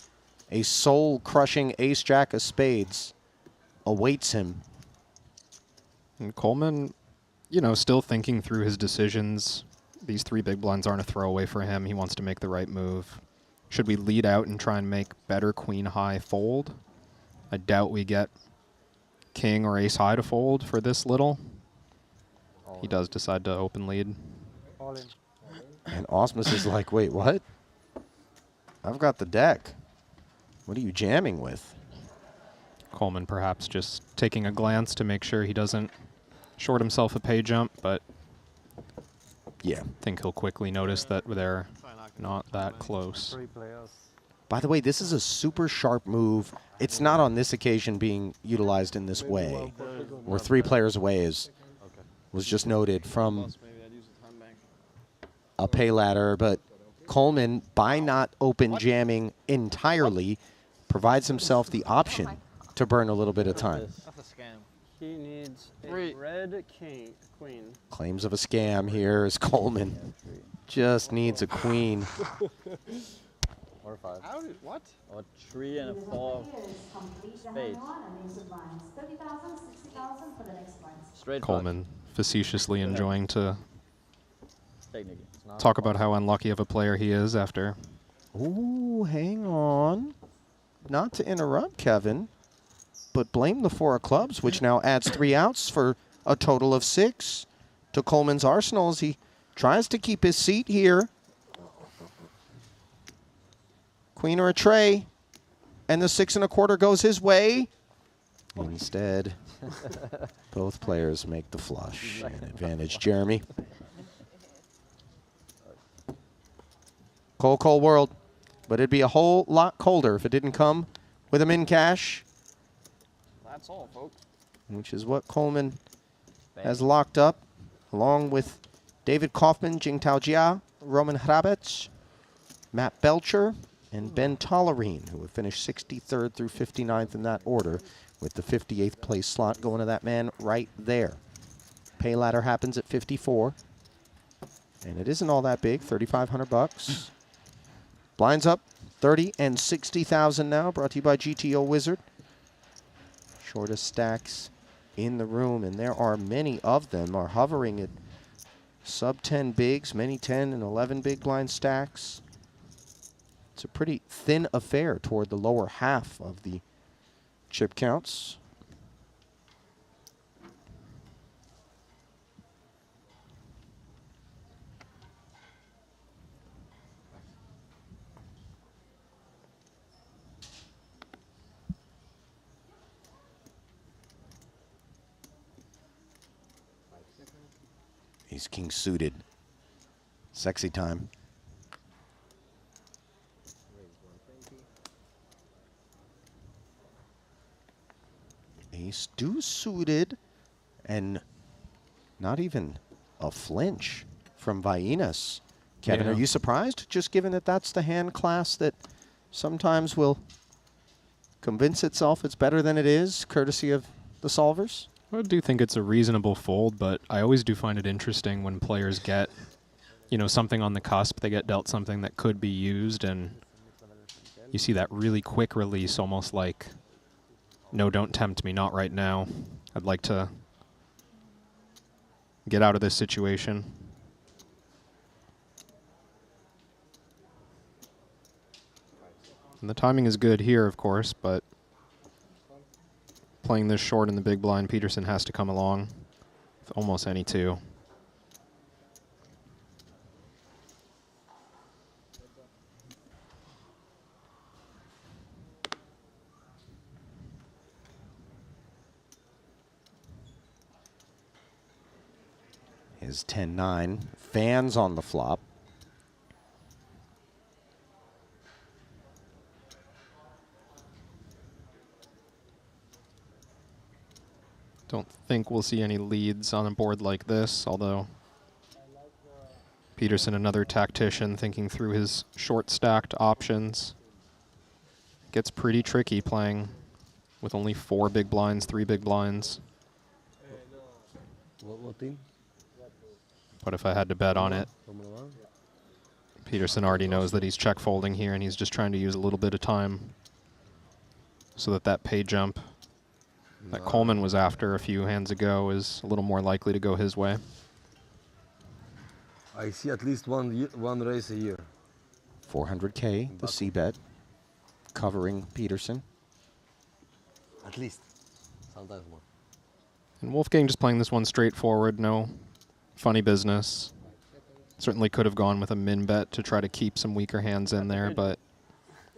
a soul-crushing ace-jack of spades awaits him. And Coleman, you know, still thinking through his decisions. These three big blinds aren't a throwaway for him. He wants to make the right move. Should we lead out and try and make better queen high fold? I doubt we get king or ace high to fold for this little. He does decide to open lead. All in. And Osmus is like, wait, what? I've got the deck. What are you jamming with? Coleman perhaps just taking a glance to make sure he doesn't short himself a pay jump, but yeah, I think he'll quickly notice that they're not that close. 3 players. By the way, this is a super sharp move. It's not on this occasion being utilized in this way. We're 3 players away, as was just noted from a pay ladder. But Coleman, by not open jamming entirely, provides himself the option to burn a little bit of time. That's a scam. He needs a Three. red queen. Claims of a scam here is Coleman. Just needs a queen. Or 5. How did what? Or 3 and a 4 spades. Straight Coleman facetiously enjoying to Technically. talk about how unlucky of a player he is after. Ooh, hang on. Not to interrupt, Kevin, but blame the 4 of clubs, which now adds 3 outs for a total of 6 to Coleman's arsenal as he tries to keep his seat here. Queen or a tray, and the 6 1/4 goes his way. Instead, both players make the flush. An advantage, Jeremy. Cold world, but it'd be a whole lot colder if it didn't come with a min cash, That's all, folks. which is what Coleman has locked up, along with David Kaufman, Jingtao Jia, Roman Hrabets, Matt Belcher, and Ben Tollerine, who have finished 63rd through 59th in that order, with the 58th place slot going to that man right there. Pay ladder happens at 54, and it isn't all that big, $3,500. Blinds up, 30 and 60,000 now, brought to you by GTO Wizard. Shortest stacks in the room, and there are many of them, are hovering at sub 10 bigs, many 10 and 11 big blind stacks. It's a pretty thin affair toward the lower half of the chip counts. He's king suited. Sexy time. Ace deuce suited, and not even a flinch from Vainas. Kevin, Yeah. are you surprised? Just given that that's the hand class that sometimes will convince itself it's better than it is, courtesy of the solvers? I do think it's a reasonable fold, but I always do find it interesting when players get, you know, something on the cusp. They get dealt something that could be used, and you see that really quick release, almost like, no, don't tempt me, not right now. I'd like to get out of this situation. And the timing is good here, of course, but playing this short in the big blind, Peterson has to come along with almost any 2. His 10-9, fans on the flop. Don't think we'll see any leads on a board like this, although Peterson, another tactician, thinking through his short stacked options. Gets pretty tricky playing with only 4 big blinds, 3 big blinds. What team? But if I had to bet on it, Peterson already knows that he's check folding here, and he's just trying to use a little bit of time so that that pay jump that Coleman was after a few hands ago is a little more likely to go his way. I see at least one race a year. 400K, the C-bet, covering Peterson. At least. Sometimes more. And Wolfgang just playing this one straightforward, no funny business. Certainly could have gone with a min bet to try to keep some weaker hands in there, but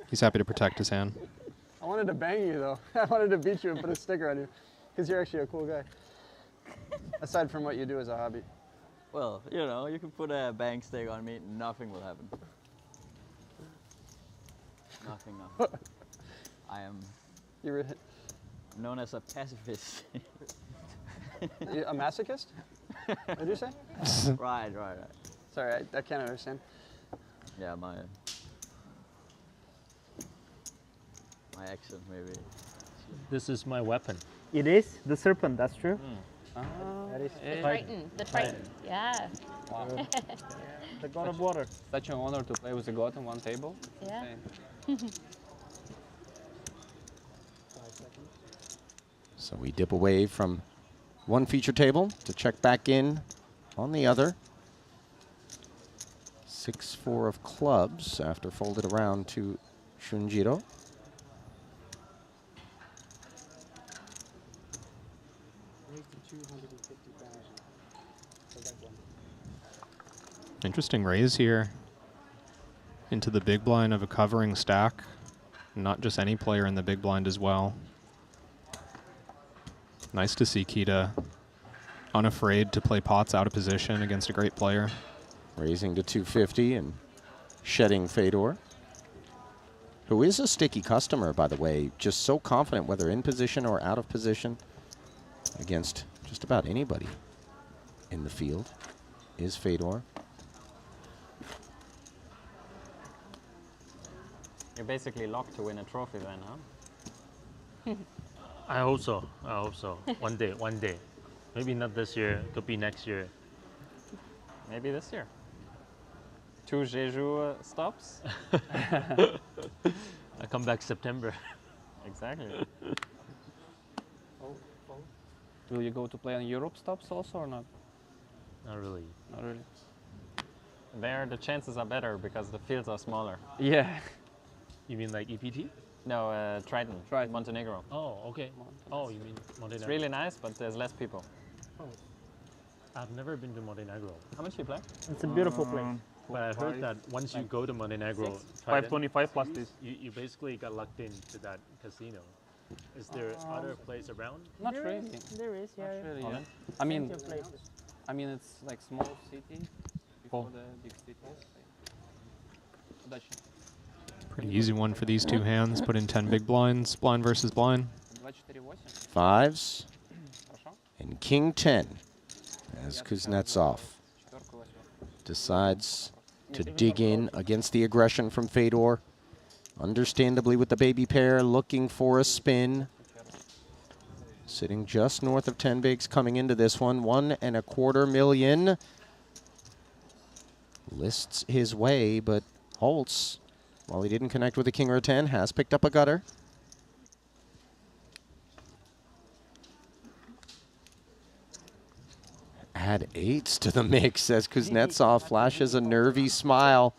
he's happy to protect his hand. I wanted to bang you, though. I wanted to beat you and put a sticker on you, because you're actually a cool guy. Aside from what you do as a hobby. Well, you know, you can put a bang stick on me, nothing will happen. Nothing. I am known as a pacifist. A masochist? What did you say? Right. Sorry, I can't understand. Yeah, my accent maybe This is my weapon. It is the serpent. That's true. That is The Triton. The Triton. Yeah. Wow. The god of water. Such an honor to play with the god on one table. Yeah. Insane. So we dip away from one feature table to check back in on the other. 6-4 of clubs after folded around to Shunjiro. Interesting raise here into the big blind of a covering stack. Not just any player in the big blind as well. Nice to see Kita unafraid to play pots out of position against a great player. Raising to 250 and shedding Fedor, who is a sticky customer, by the way, just so confident whether in position or out of position against just about anybody in the field is Fedor. You're basically locked to win a trophy then, huh? I hope so. I hope so. One day, one day. Maybe not this year. Could be next year. Maybe this year. 2 Jeju stops. I come back September. Exactly. Will you go to play on Europe stops also or not? Not really. Not really. There, the chances are better because the fields are smaller. Yeah. You mean like EPT? No, Triton, Montenegro. Oh, okay. Oh, you mean Montenegro? It's really nice, but there's less people. Oh. I've never been to Montenegro. How much do you play? It's a beautiful place. But I heard that once you go to Montenegro, 525 plus this. You basically got locked into that casino. Is there other place around? Not There really. is, there is, yeah. Not really, Oh, yeah. then? I mean, it's like small city before the big cities. Удачи. Pretty easy one for these two hands. Put in 10 big blinds, blind versus blind. 2-4-8. Fives and King 10 as Kuznetsov decides to dig in against the aggression from Fedor. Understandably with the baby pair looking for a spin. Sitting just north of 10 bigs coming into this one. 1.25 million. Lists his way, but Holtz, while he didn't connect with a king or a 10, has picked up a gutter. Add 8s to the mix as Kuznetsov flashes a nervy smile,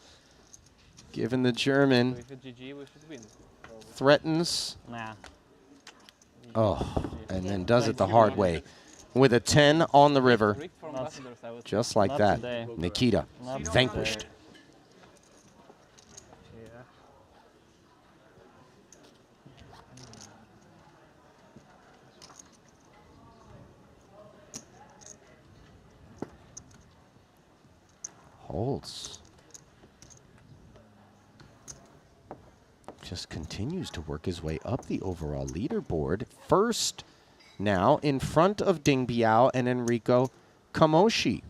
given the German So if it's GG, we should win. threatens. Nah. Oh, and then does it the hard way with a 10 on the river. Just like Not that, today. Nikita Not vanquished. today. Holtz just continues to work his way up the overall leaderboard. First now in front of Ding Biao and Enrico Kamoshi.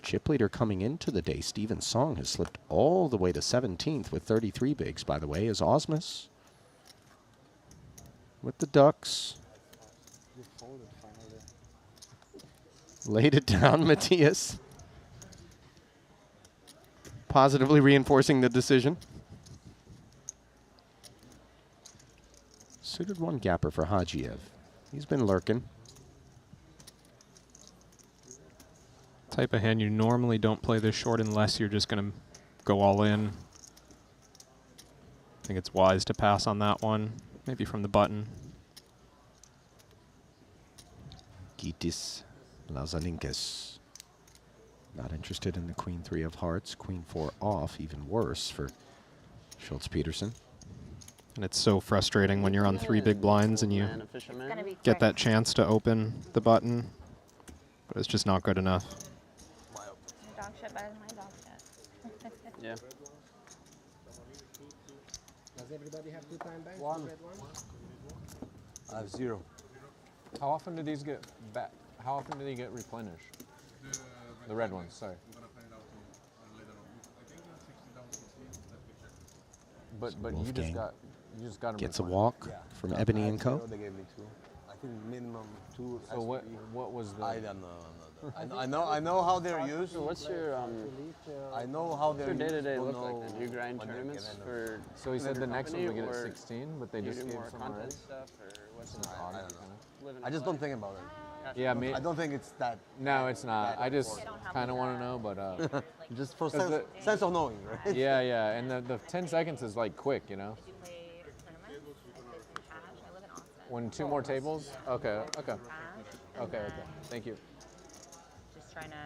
Chip leader coming into the day, Steven Song, has slipped all the way to 17th with 33 bigs, by the way, as Osmus with the Ducks. Laid it down, Matthias. Positively reinforcing the decision. Suited one gapper for Hajiev. He's been lurking. Type of hand you normally don't play this short unless you're just going to go all in. I think it's wise to pass on that one, maybe from the button. Gitis Lazaninkes. Not interested in the Queen 3 of hearts. Queen 4 off, even worse for Schultz-Peterson. And it's so frustrating when you're on 3 big blinds and you get that chance to open the button, but it's just not good enough. Dog shit better than my dog shit. Yeah. Does everybody have 2 time banks? One. Red one? I have 0. How often do these get back? How often do they get replenished? The red ones, sorry. But you Wolfgang just got him. gets a walk from Ebony and Co. They gave me 2. I think minimum 2. So what was the? I don't know. I know how they're used. So what's your I know how they're your used. day-to-day Don't look know like? Do you grind when they're tournaments given for? So he said the next one we get at or 16, but they do you just do gave more some content already. stuff, or what's the I don't living know. I just don't think about it. Yeah, me. I don't think it's that. No, it's not. I just kind of want to know, but just for 'cause sense of knowing, right? yeah, yeah, and the 10 seconds is like quick, you know. When 2 more tables? Okay. Thank you. Just trying to.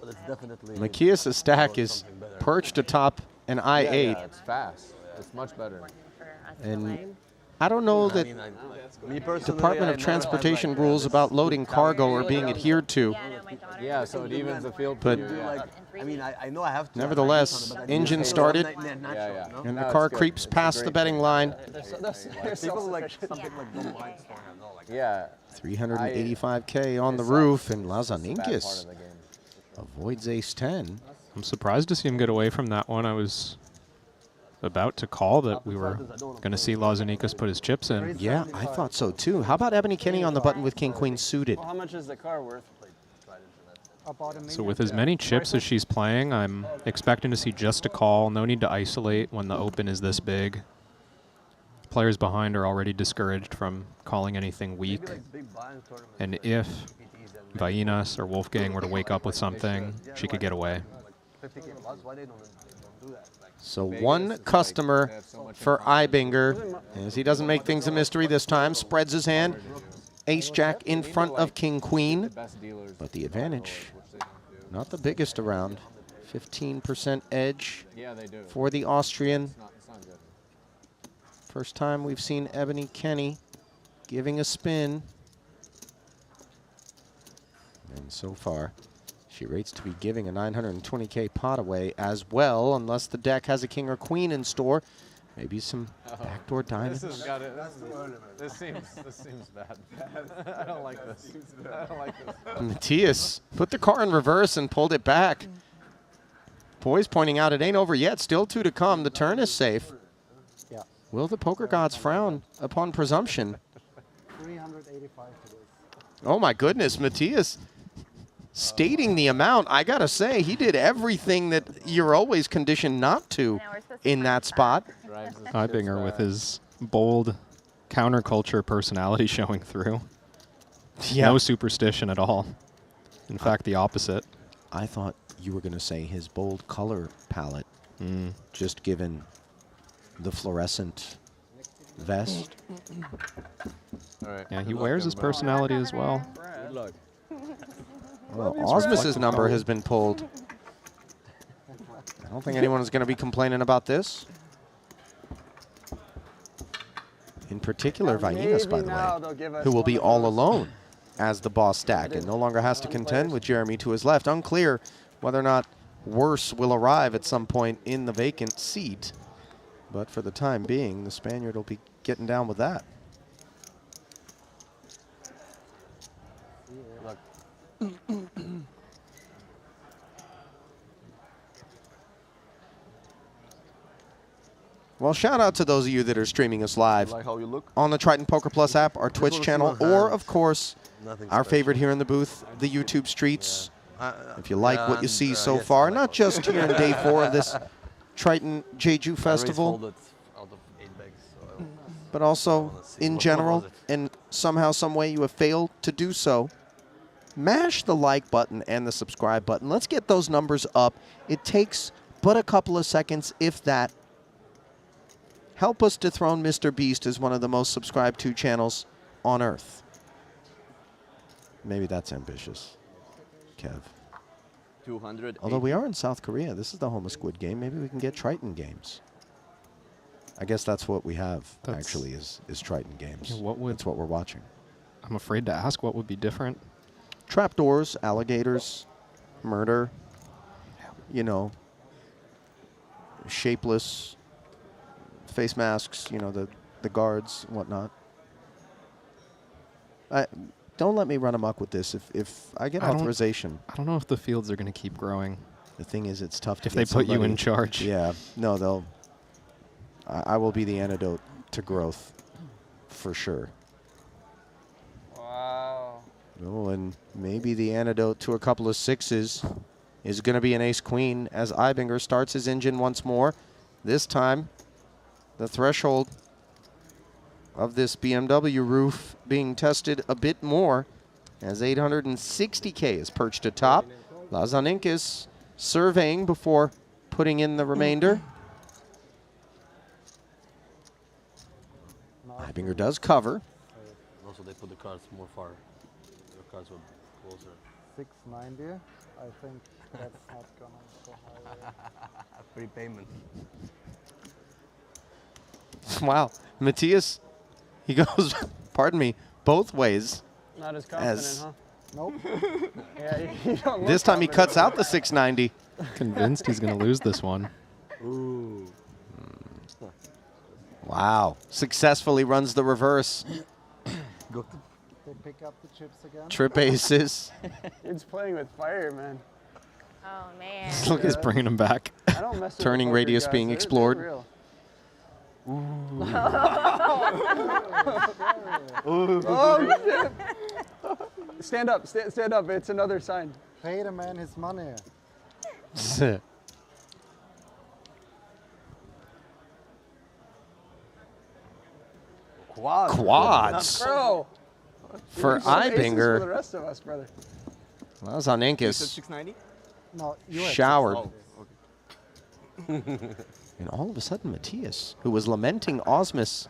But it's definitely. Macias' stack is perched atop an I8. Yeah, it's fast. It's much better. And I don't know that Me personally, Department of Transportation rules about loading cargo are being adhered to. Yeah, so it evens the field for But you. Yeah. I mean, I know I have to. Nevertheless, engine started, Yeah. and No, the it's car good. creeps It's a past the great betting thing. line. People like something like don't mind story. I know, like. Yeah. 385K on the It's roof, and Bad part Lazaninkis of the game. avoids ace-10. I'm surprised to see him get away from that one. I was about to call that we were going to see Lazanikas put his chips in. Yeah, I thought so too. How about Ebony Kenny on the button with King-Queen suited? Well, how much is the car worth? About $1 So with as many chips as she's playing, I'm expecting to see just a call. No need to isolate when the open is this big. Players behind are already discouraged from calling anything weak. And if Vainas or Wolfgang were to wake up with something, she could get away. So one customer for Ibinger, as he doesn't make things a mystery this time, spreads his hand. Ace-Jack in front of King-Queen, but the advantage, not the biggest around. 15% edge for the Austrian. First time we've seen Ebony Kenny giving a spin. And so far, she rates to be giving a 920K pot away as well, unless the deck has a king or queen in store. Maybe some backdoor diamonds. This seems bad. I don't like this. I don't like this. Matthias put the car in reverse and pulled it back. Boys pointing out it ain't over yet. Still 2 to come. The turn is safe. Yeah. Will the poker gods frown upon presumption? 385 to this. Oh my goodness, Matthias stating the amount. I gotta say, he did everything that you're always conditioned not to in that spot. Ibinger with his bold counterculture personality showing through. Yeah. No superstition at all. In fact, the opposite. I thought you were gonna say his bold color palette, just given the fluorescent vest. All right. Yeah, he wears his personality as well. Good luck. Well, Osmus's number has been pulled. I don't think anyone is going to be complaining about this. In particular, Vainas, by the way, who will be all alone as the boss stack and no longer has to contend with Jeremy to his left. Unclear whether or not worse will arrive at some point in the vacant seat. But for the time being, the Spaniard will be getting down with that. Well, shout out to those of you that are streaming us live Like how you look? on the Triton Poker Plus app, our Twitch channel, or, of course, Nothing our special. favorite here in the booth, the YouTube streets. If you like what you see so far, not just here in day 4 of this Triton Jeju Festival, Out of 8 bags, so but also in general, and somehow, some way you have failed to do so, mash the like button and the subscribe button. Let's get those numbers up. It takes but a couple of seconds, if that. Help us dethrone Mr. Beast as one of the most subscribed to channels on Earth. Maybe that's ambitious, Kev. 200. Although we are in South Korea. This is the home of Squid Game. Maybe we can get Triton games. I guess that's what we have, actually, is Triton games. Yeah, that's what we're watching. I'm afraid to ask what would be different. Trapdoors, alligators, murder, you know, shapeless face masks, you know, the guards and whatnot. Don't let me run amok with this. If I get authorization. I don't know if the fields are going to keep growing. The thing is, it's tough to if get they put you somebody- in charge. Yeah. No, I will be the antidote to growth, for sure. Wow. Oh, and maybe the antidote to a couple of sixes is going to be an ace-queen as Ibinger starts his engine once more. This time, the threshold of this BMW roof being tested a bit more as 860K is perched atop. Lazaninkis surveying before putting in the remainder. Ibinger does cover. Also, they put the cards more far. The cards were closer. 690. I think that's not gonna go higher. Prepayment. Wow, Matthias, he goes, pardon me, both ways. Not as confident, huh? Nope. Yeah, you don't look This time he confident. cuts out the 690. Convinced he's going to lose this one. Ooh. Wow, successfully runs the reverse. They pick up the chips again. Trip aces. It's playing with fire, man. Oh, man. Look, he's bringing him back. I don't mess with Turning poker radius guys. being They're explored. real. Oh, shit. Stand up, stand up. It's another sign. Pay the man his money. Quads. Bro. For Some aces Ibinger. For the rest of us, brother. Lazaninkis 690? No, you had showered. Oh, And all of a sudden, Matthias, who was lamenting Osmus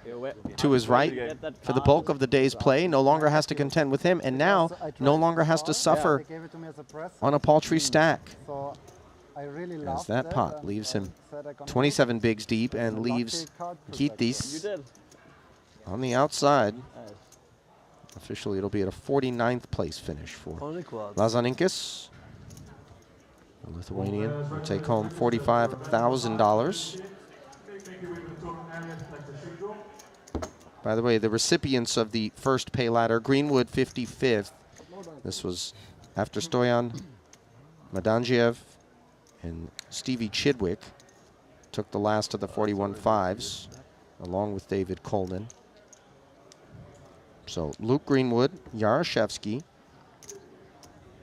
to his right for the bulk of the day's play, no longer has to contend with him, and now no longer has to suffer They gave it to me as a present. on a paltry stack. So I really As loved that pot and leaves I him said I'm gonna 27 bigs deep and Lucky leaves card protector. Kitis on the outside. Officially, it'll be at a 49th place finish for Only quads. Lazaninkis. The Lithuanian will take home $45,000. By the way, the recipients of the first pay ladder, Greenwood 55th. This was after Stoyan Madangiev and Stevie Chidwick took the last of the 41.5s, along with David Coleman. So Luke Greenwood, Yaroshevsky,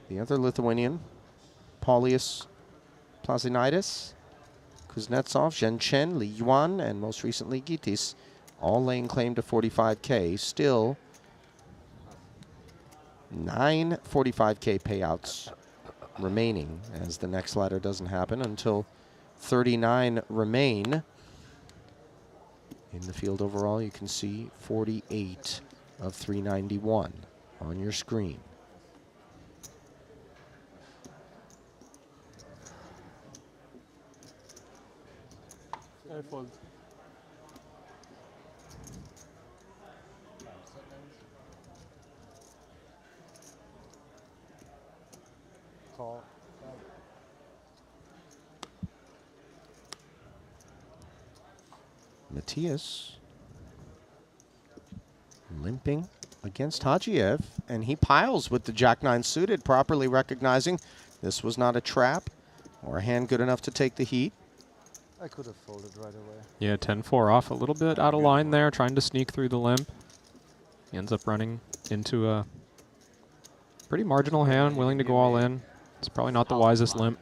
the other Lithuanian, Paulius Plazinitis, Kuznetsov, Zhen Chen, Li Yuan, and most recently Gitis, all laying claim to 45K. Still 9 45K payouts remaining, as the next ladder doesn't happen until 39 remain. In the field overall, you can see 48 of 391 on your screen. Careful. Call. Matthias limping against Hajiev, and he piles with the Jack-9 suited, properly recognizing this was not a trap or a hand good enough to take the heat. I could have folded right away. Yeah, 10-4 off, a little bit out of line there, trying to sneak through the limp. He ends up running into a pretty marginal hand, willing to go all in. It's probably not the wisest limp.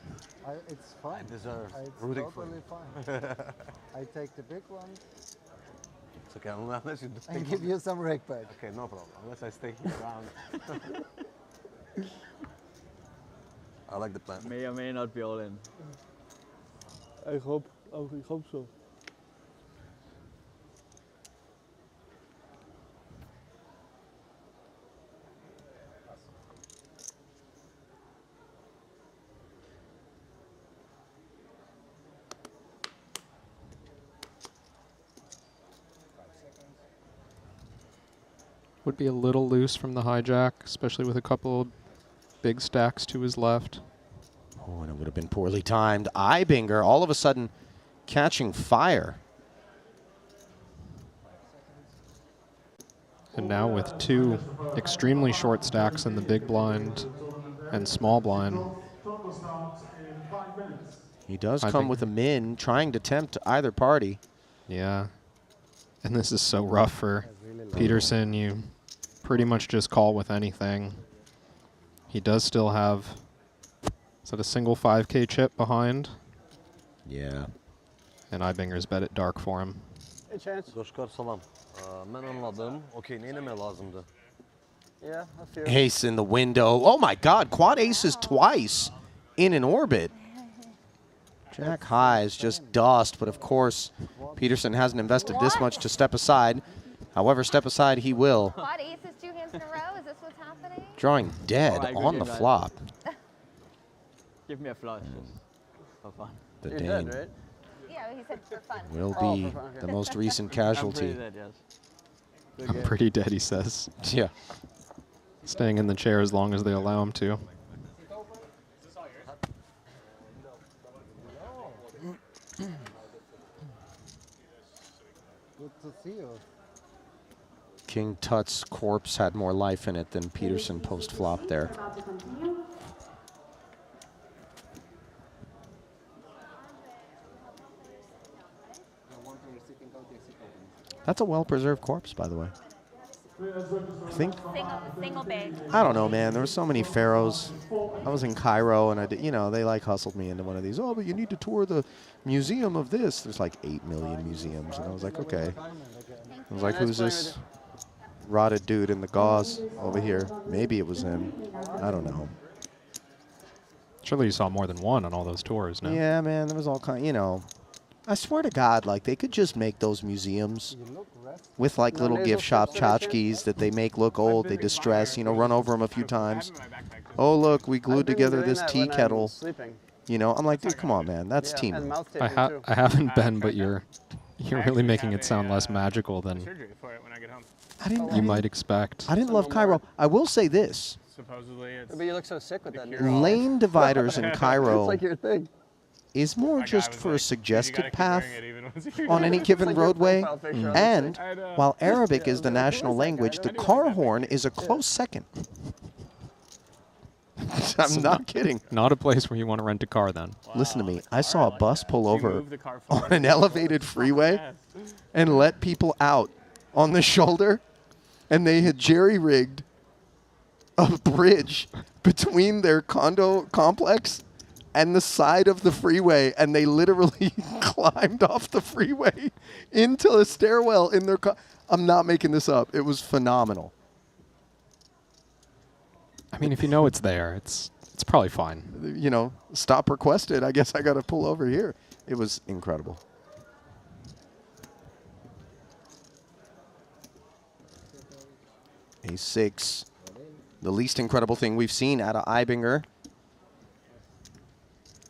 It's fine. I deserve It's rooting for totally you. fine. I take the big one It's okay, unless you and give you some rake back. Okay, no problem. Unless I stay here around. I like the plan. May or may not be all in. I hope so. Would be a little loose from the hijack, especially with a couple of big stacks to his left. Oh, and it would have been poorly timed. Ibinger all of a sudden catching fire. And now with two extremely short stacks in the big blind and small blind. He does come with a min, trying to tempt either party. Yeah. And this is so rough for Peterson. You pretty much just call with anything. He does still have, is that a single 5K chip behind? Yeah. And Ibinger's bet it dark for him. Hey, Chance. Doşkar salam. Ben anladım. Okey, neyine lazımdı? Yeah, a few. Ace in the window. Oh my God, quad aces twice in an orbit. Jack high is just dust, but of course, Peterson hasn't invested this much to step aside. However, step aside he will. Quad aces 2 hands in a row? Is this what's happening? Drawing dead on the flop. Give me a flush, just for fun. The You're Dane dead, right? Yeah, he said for fun. will Oh, be for fun, okay. the most recent casualty. I'm pretty dead, yes. I'm pretty dead, he says. Yeah. Staying in the chair as long as they allow him to. Good to see you. King Tut's corpse had more life in it than Peterson post-flop there. That's a well-preserved corpse, by the way. I think. Single big. I don't know, man. There were so many pharaohs. I was in Cairo, and I did, you know, they like hustled me into one of these. Oh, but you need to tour the museum of this. There's like 8 million museums, and I was like, okay. I was like, who's this rotted dude in the gauze over here? Maybe it was him. I don't know. Surely you saw more than one on all those tours, no? Yeah, man. There was all kind. You know, I swear to God, like they could just make those museums with like little gift shop tchotchkes that they make look old. They distress, you know, run over them a few times. Oh, look, we glued together this tea kettle. You know, I'm like, dude, come on, man. That's team. I haven't been, but you're really making it sound less magical than you might expect. I didn't love Cairo. I will say this. Supposedly it's... But you look so sick with that. Lane dividers in Cairo It's like your thing. is more just for a suggested path on any given roadway. And while Arabic is the national language, the car horn is a close second. I'm not kidding. Not a place where you want to rent a car then. Listen to me. I saw a bus pull over on an elevated freeway and let people out on the shoulder, and they had jerry-rigged a bridge between their condo complex and the side of the freeway, and they literally climbed off the freeway into a stairwell in their car. I'm not making this up. It was phenomenal. I mean, if you know it's there, it's probably fine. You know, stop requested. I guess I got to pull over here. It was incredible. A6. The least incredible thing we've seen out of Ibinger.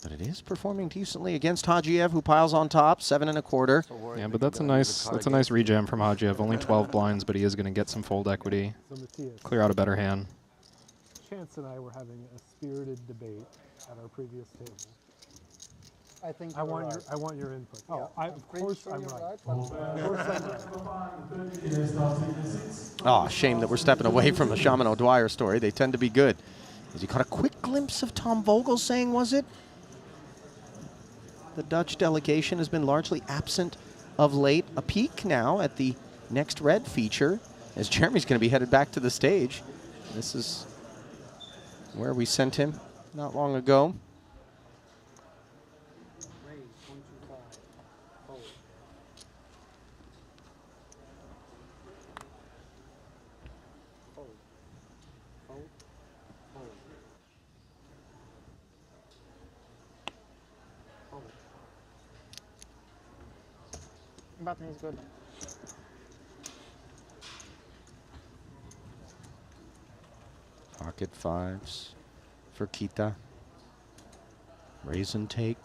But it is performing decently against Hajiev, who piles on top, 7 1/4. Yeah, but that's a nice rejam from Hajiev. Only 12 blinds, but he is going to get some fold equity. Clear out a better hand. Chance and I were having a spirited debate at our previous table. I think I want your input. Yeah, Of course I'm right. Of course I'm right. Oh, shame that we're stepping away from the Shaman O'Dwyer story. They tend to be good. As you caught a quick glimpse of Tom Vogel saying, was it? The Dutch delegation has been largely absent of late. A peek now at the next red feature, as Jeremy's going to be headed back to the stage. This is where we sent him not long ago. Button is good. Pocket fives for Kita. Raise and take.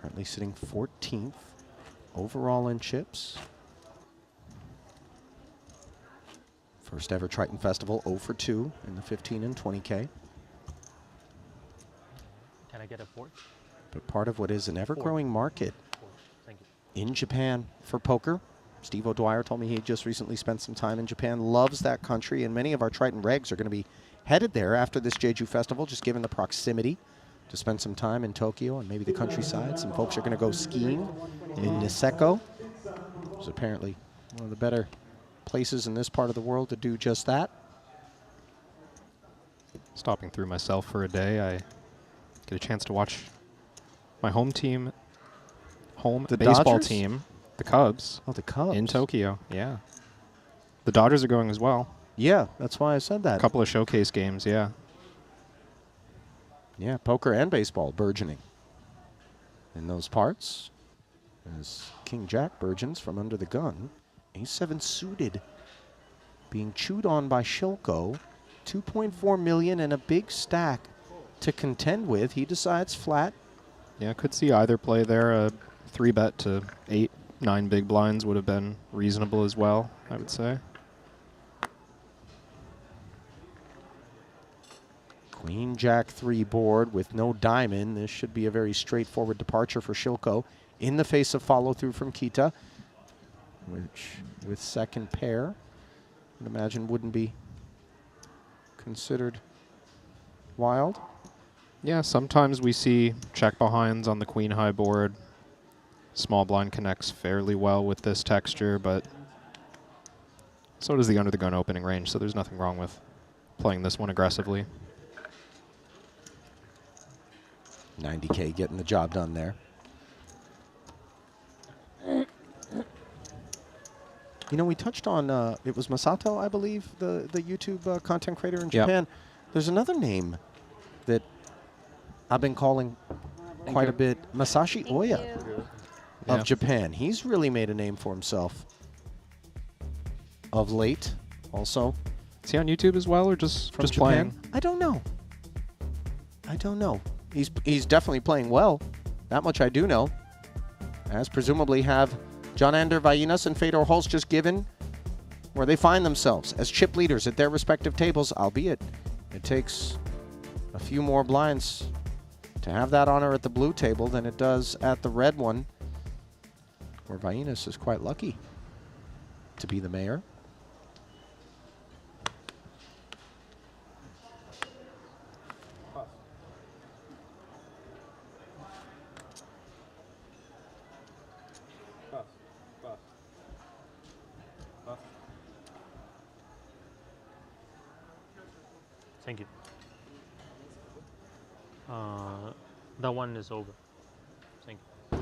Currently sitting 14th overall in chips. First ever Triton Festival, 0 for 2 in the 15 and 20K. Can I get a fourth? But part of what is an ever-growing market Thank you. in Japan for poker. Steve O'Dwyer told me he just recently spent some time in Japan, loves that country, and many of our Triton regs are going to be headed there after this Jeju festival, just given the proximity to spend some time in Tokyo and maybe the countryside. Some folks are going to go skiing in Niseko, which is apparently one of the better places in this part of the world to do just that. Stopping through myself for a day, I get a chance to watch my home team, The baseball Dodgers? team, the Cubs. Oh, the Cubs. In Tokyo, yeah. The Dodgers are going as well. Yeah, that's why I said that. A couple of showcase games, yeah. Yeah, poker and baseball burgeoning in those parts. As King Jack burgeons from under the gun. A7 suited, being chewed on by Shilko. 2.4 million and a big stack to contend with. He decides flat. Yeah, could see either play there. A 3-bet to 8, 9 big blinds would have been reasonable as well, I would say. Queen Jack 3 board with no diamond. This should be a very straightforward departure for Shilko in the face of follow-through from Kita, which with second pair, I would imagine wouldn't be considered wild. Yeah, sometimes we see check behinds on the queen high board. Small blind connects fairly well with this texture, but so does the under the gun opening range, so there's nothing wrong with playing this one aggressively. 90K getting the job done there. You know, we touched on, it was Masato, I believe, the YouTube content creator in Japan. There's another name that I've been calling quite a bit, Masashi Oya of Japan. He's really made a name for himself of late also. Is he on YouTube as well, or just From playing? Japan? I don't know. He's definitely playing well. That much I do know. As presumably have John Ander Vainas and Fedor Holst just given where they find themselves as chip leaders at their respective tables, albeit it takes a few more blinds to have that honor at the blue table than it does at the red one, where Vainas is quite lucky to be the mayor. Thank you. That one is over. Thank you.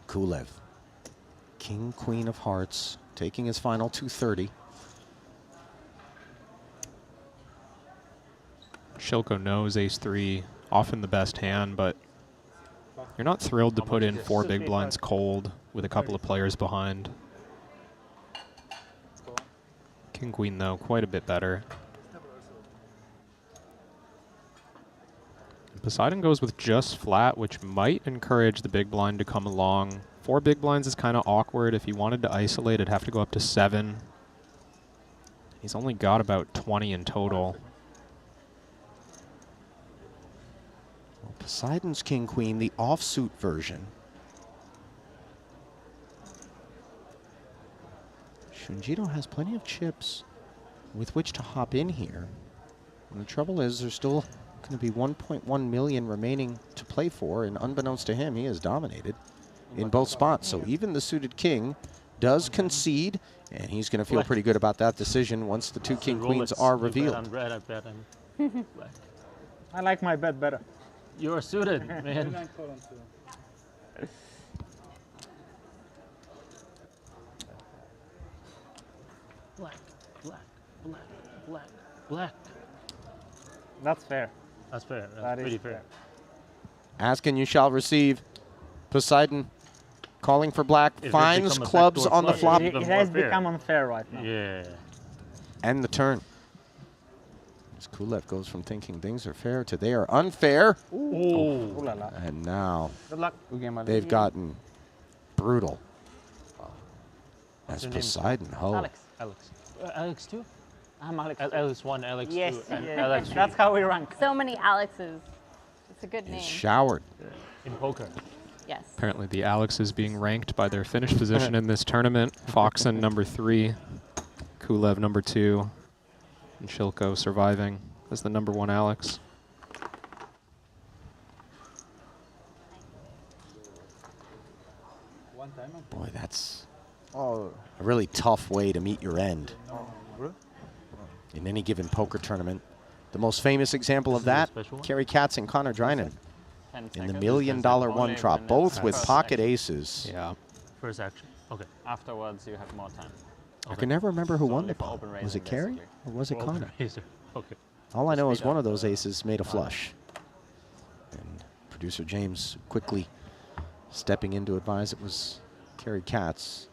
Kulev, King, Queen of Hearts, taking his final 230. Shilko knows ace-3, often the best hand, but you're not thrilled to put in 4 big blinds cold with a couple of players behind. King, Queen, though, quite a bit better. Poseidon goes with just flat, which might encourage the big blind to come along. 4 big blinds is kind of awkward. If he wanted to isolate, it'd have to go up to 7. He's only got about 20 in total. Poseidon's King, Queen, the offsuit version. Shunjito has plenty of chips with which to hop in here. And the trouble is there's still going to be 1.1 million remaining to play for, and unbeknownst to him, he has dominated in both spots. So even the suited king does concede, and he's going to feel pretty good about that decision once the 2 king queens are revealed. I like my bet better. You're suited, man. Black, black, black, black, black. That's fair. That's fair. That's pretty fair. Ask and you shall receive. Poseidon calling for black, If it finds become a clubs backdoor on the flush, flop. It has become unfair right now. Yeah. And the turn. As Kulev goes from thinking things are fair to they are unfair. Ooh. Ooh la la. And now Good luck. they've gotten brutal. What's As your name? Poseidon, Alex. Alex. Alex 2? I'm Alex. Alex 1, Alex 2, Yes, and yeah. Alex 3. That's how we rank. So many Alexes. It's a good name. Showered in poker. Yes. Apparently the Alex is being ranked by their finish position in this tournament. Foxen number 3, Kulev number 2, and Shilko surviving as the number 1 Alex. Boy, that's a really tough way to meet your end in any given poker tournament. The most famous example of that, Kerry Katz and Connor Drynan in the $1 million one drop, both with pocket aces. Yeah. First action. Okay. Afterwards, you have more time. I can never remember who won the pot. Was it Kerry or was it Connor? Okay. All I know is one of those aces made a flush. And producer James quickly stepping in to advise it was Kerry Katz.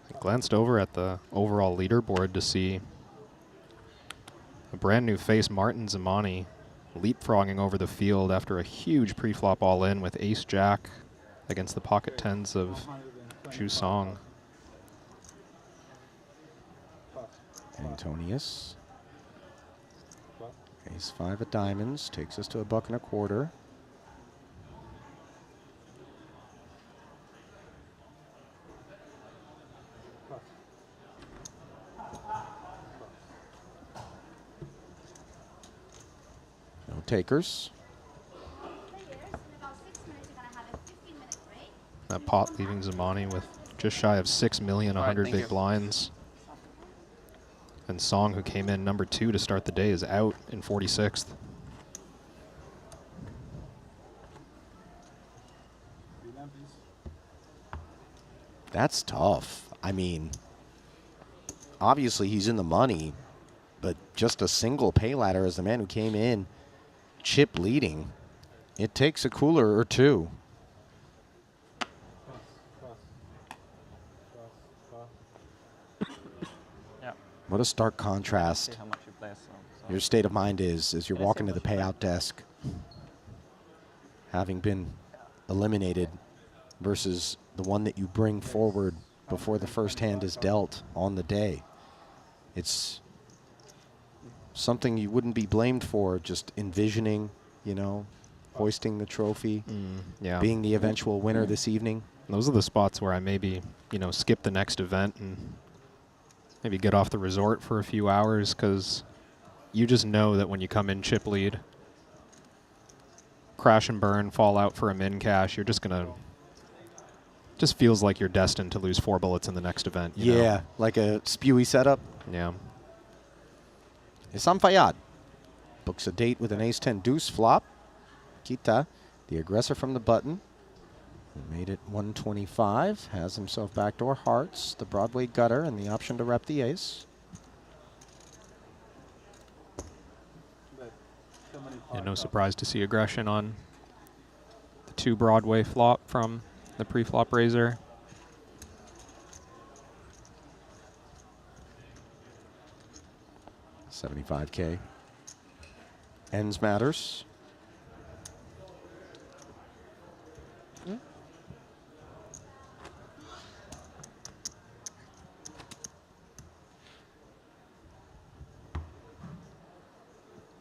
I glanced over at the overall leaderboard to see a brand new face, Martin Zamani, leapfrogging over the field after a huge pre-flop all-in with ace-jack against the pocket tens of Ju Song. Antonius. Ace-5 of diamonds takes us to $1.25. No takers. That pot leaving Zamani with just shy of 6 million, 100 big blinds. And Song, who came in number 2 to start the day, is out in 46th. That's tough. I mean, obviously he's in the money, but just a single pay ladder as the man who came in chip leading. It takes a cooler or two. What a stark contrast See how much you play, so your state of mind is as you're walking to the payout desk, having been eliminated, versus the one that you bring forward before the first hand is dealt on the day. It's something you wouldn't be blamed for, just envisioning, you know, hoisting the trophy, yeah, being the eventual winner this evening. Those are the spots where I maybe, you know, skip the next event and maybe get off the resort for a few hours, because you just know that when you come in chip lead, crash and burn, fall out for a min cash, you're just gonna, just feels like you're destined to lose 4 bullets in the next event. You know? Like a spewy setup. Yeah. Issam Fayyad books a date with an ace-10 deuce flop. Kita, the aggressor from the button, who made it 125, has himself backdoor hearts, the Broadway gutter, and the option to rep the ace. Yeah, no surprise to see aggression on the 2 Broadway flop from the pre-flop raiser. $75K. Ends matters.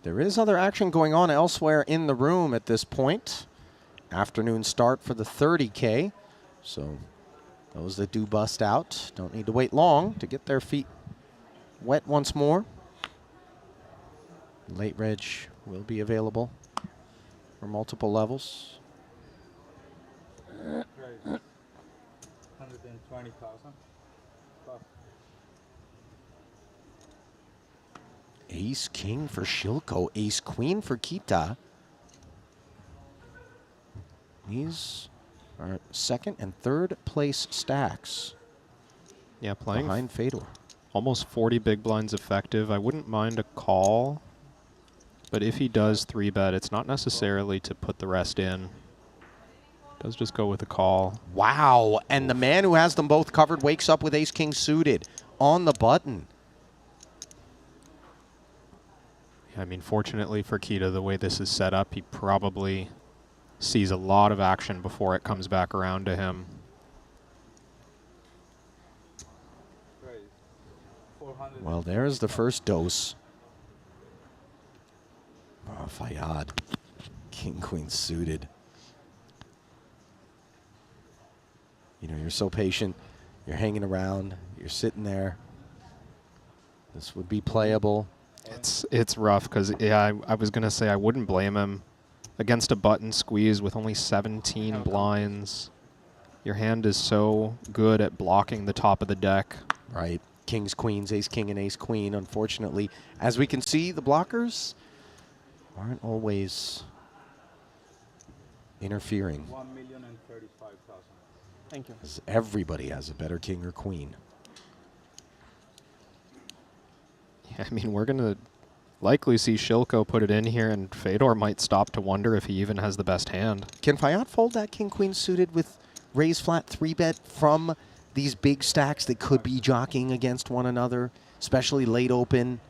There is other action going on elsewhere in the room at this point. Afternoon start for the 30K. So those that do bust out don't need to wait long to get their feet wet once more. Late reg will be available for multiple levels. 120,000. Ace king for Shilko, ace queen for Kita. These are second and third place stacks. Yeah, playing behind Fedor. Almost 40 big blinds effective. I wouldn't mind a call, but if he does 3-bet, it's not necessarily to put the rest in. Does just go with a call. Wow, and the man who has them both covered wakes up with ace king suited on the button. I mean, fortunately for Kita, the way this is set up, he probably sees a lot of action before it comes back around to him. Well, there's the first dose. Oh, Fayad. King, queen suited. You know, you're so patient. You're hanging around. You're sitting there. This would be playable. It's rough because, yeah, I was going to say I wouldn't blame him. Against a button squeeze with only 17 blinds, your hand is so good at blocking the top of the deck. Right. Kings, queens, ace, king, and ace, queen. Unfortunately, as we can see, the blockers aren't always interfering. 1,035,000. Thank you. 'Cause everybody has a better king or queen. Yeah, I mean, we're going to likely see Shilko put it in here, and Fedor might stop to wonder if he even has the best hand. Can Fayad fold that king, queen suited with raise flat 3-bet from these big stacks that could be jockeying against one another, especially late open,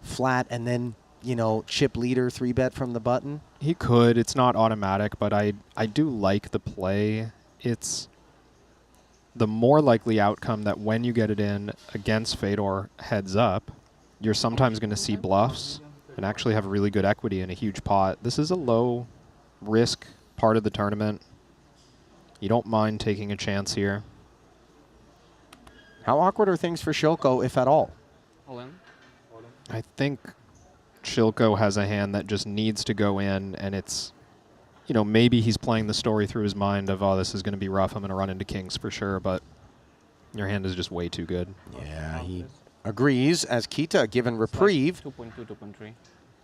flat, and then, you know, chip leader 3-bet from the button? He could. It's not automatic, but I do like the play. It's the more likely outcome that when you get it in against Fedor heads up, you're sometimes going to see bluffs and actually have really good equity in a huge pot. This is a low risk part of the tournament. You don't mind taking a chance here. How awkward are things for Shilko, if at all? All in. I think Shilko has a hand that just needs to go in, and it's, you know, maybe he's playing the story through his mind of, oh, this is going to be rough, I'm going to run into kings for sure, but your hand is just way too good. Yeah, he agrees as Kita given reprieve. 2.2, 2.3.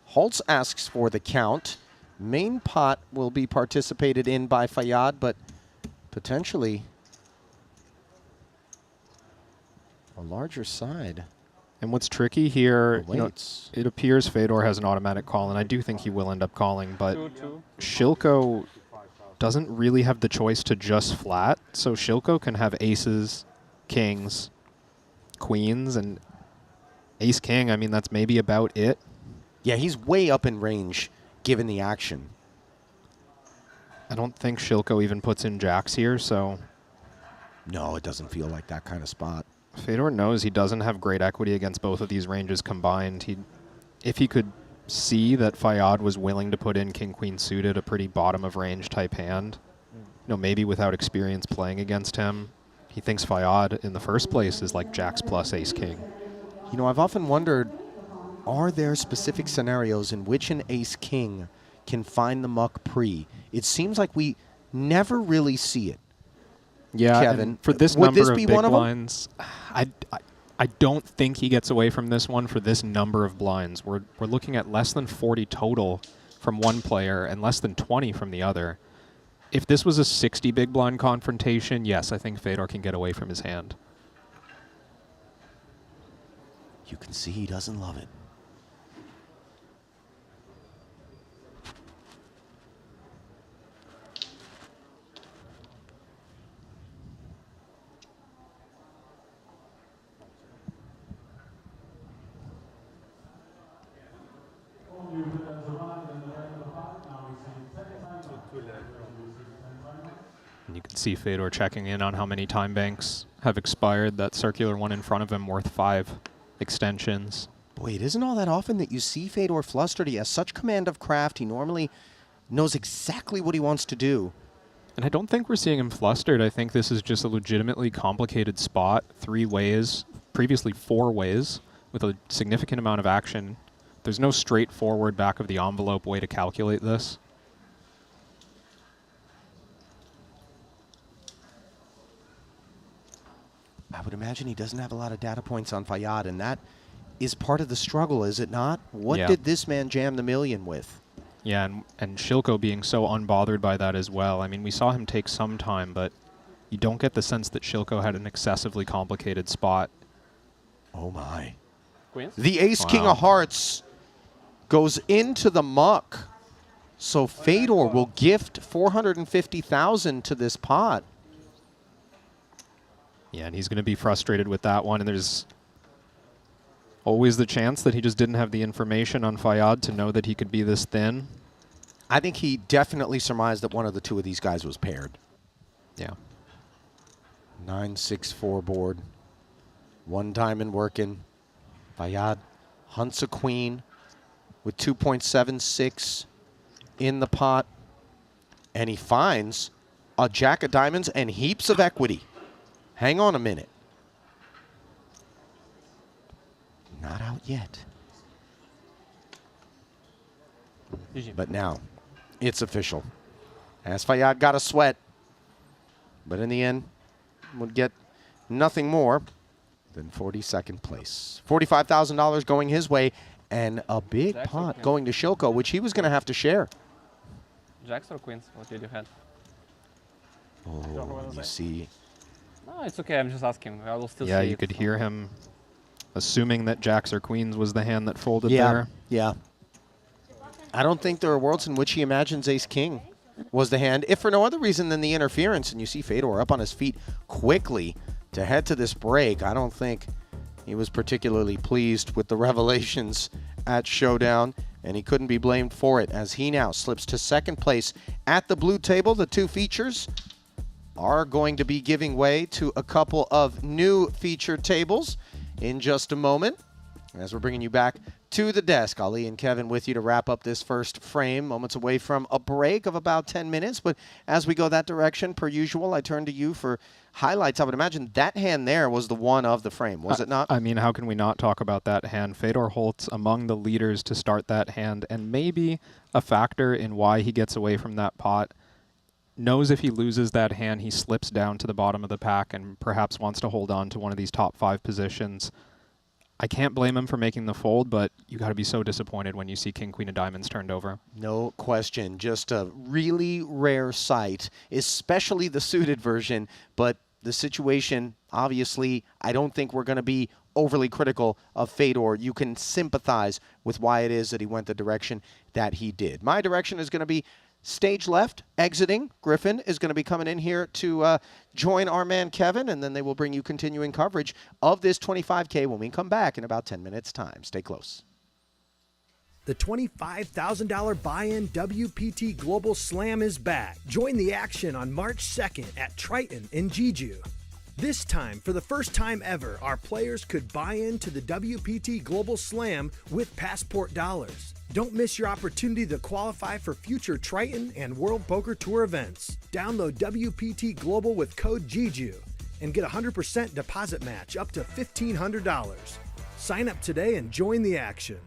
Holtz asks for the count. Main pot will be participated in by Fayad, but potentially a larger side. And what's tricky here, you know, it appears Fedor has an automatic call, and I do think he will end up calling, but Shilko doesn't really have the choice to just flat, so Shilko can have aces, kings, queens, and ace-king. I mean, that's maybe about it. Yeah, he's way up in range given the action. I don't think Shilko even puts in jacks here, so... No, it doesn't feel like that kind of spot. Fedor knows he doesn't have great equity against both of these ranges combined. If he could see that Fayad was willing to put in king-queen suited, a pretty bottom-of-range type hand, you know, maybe without experience playing against him, he thinks Fayad in the first place is like jacks plus ace-king. You know, I've often wondered, are there specific scenarios in which an ace-king can find the muck pre? It seems like we never really see it. Yeah, Kevin, for this would number this of be big one of blinds, I don't think he gets away from this one for this number of blinds. We're looking at less than 40 total from one player and less than 20 from the other. If this was a 60 big blind confrontation, yes, I think Fedor can get away from his hand. You can see he doesn't love it. And you can see Fedor checking in on how many time banks have expired. That circular one in front of him worth 5 extensions. Boy, it isn't all that often that you see Fedor flustered. He has such command of craft. He normally knows exactly what he wants to do. And I don't think we're seeing him flustered. I think this is just a legitimately complicated spot. 3 ways, previously 4 ways, with a significant amount of action. There's no straightforward back of the envelope way to calculate this. I would imagine he doesn't have a lot of data points on Fayad, and that is part of the struggle, is it not? What Yeah. did this man jam the million with? Yeah, and Shilko being so unbothered by that as well. I mean, we saw him take some time, but you don't get the sense that Shilko had an excessively complicated spot. Oh, my. Queens? The ace-king of hearts goes into the muck. So Fedor will gift $450,000 to this pot. Yeah, and he's going to be frustrated with that one, and there's always the chance that he just didn't have the information on Fayad to know that he could be this thin. I think he definitely surmised that one of the two of these guys was paired. Yeah. 9-6-4 board. One time in working. Fayyad hunts a queen with 2.76 in the pot, and he finds a jack of diamonds and heaps of equity. Hang on a minute. Not out yet. But now, it's official. As Fayyad got a sweat, but in the end, would get nothing more than 42nd place. $45,000 going his way, and a big pot going to Shilko, which he was going to have to share. Jacks or queens? What did you have? Oh, you see. No, it's okay. I'm just asking. I will still see. Yeah, you it. could hear him assuming that jacks or queens was the hand that folded Yeah, there. yeah. I don't think there are worlds in which he imagines ace-king was the hand, if for no other reason than the interference. And you see Fedor up on his feet quickly to head to this break. I don't think he was particularly pleased with the revelations at Showdown, and he couldn't be blamed for it, as he now slips to second place at the blue table. The two features are going to be giving way to a couple of new feature tables in just a moment. As we're bringing you back to the desk, Ali and Kevin with you to wrap up this first frame, moments away from a break of about 10 minutes. But as we go that direction, per usual, I turn to you for highlights. I would imagine that hand there was the one of the frame, was it not? I mean, how can we not talk about that hand? Fedor Holtz among the leaders to start that hand, and maybe a factor in why he gets away from that pot. Knows if he loses that hand, he slips down to the bottom of the pack and perhaps wants to hold on to one of these top 5 positions. I can't blame him for making the fold, but you got to be so disappointed when you see King, Queen of Diamonds turned over. No question. Just a really rare sight, especially the suited version. But the situation, obviously, I don't think we're going to be overly critical of Fedor. You can sympathize with why it is that he went the direction that he did. My direction is going to be stage left, exiting. Griffin is going to be coming in here to join our man Kevin, and then they will bring you continuing coverage of this 25K when we come back in about 10 minutes' time. Stay close. The $25,000 buy-in WPT Global Slam is back. Join the action on March 2nd at Triton in Jeju. This time, for the first time ever, our players could buy into the WPT Global Slam with passport dollars. Don't miss your opportunity to qualify for future Triton and World Poker Tour events. Download WPT Global with code Jeju and get a 100% deposit match up to $1,500. Sign up today and join the action.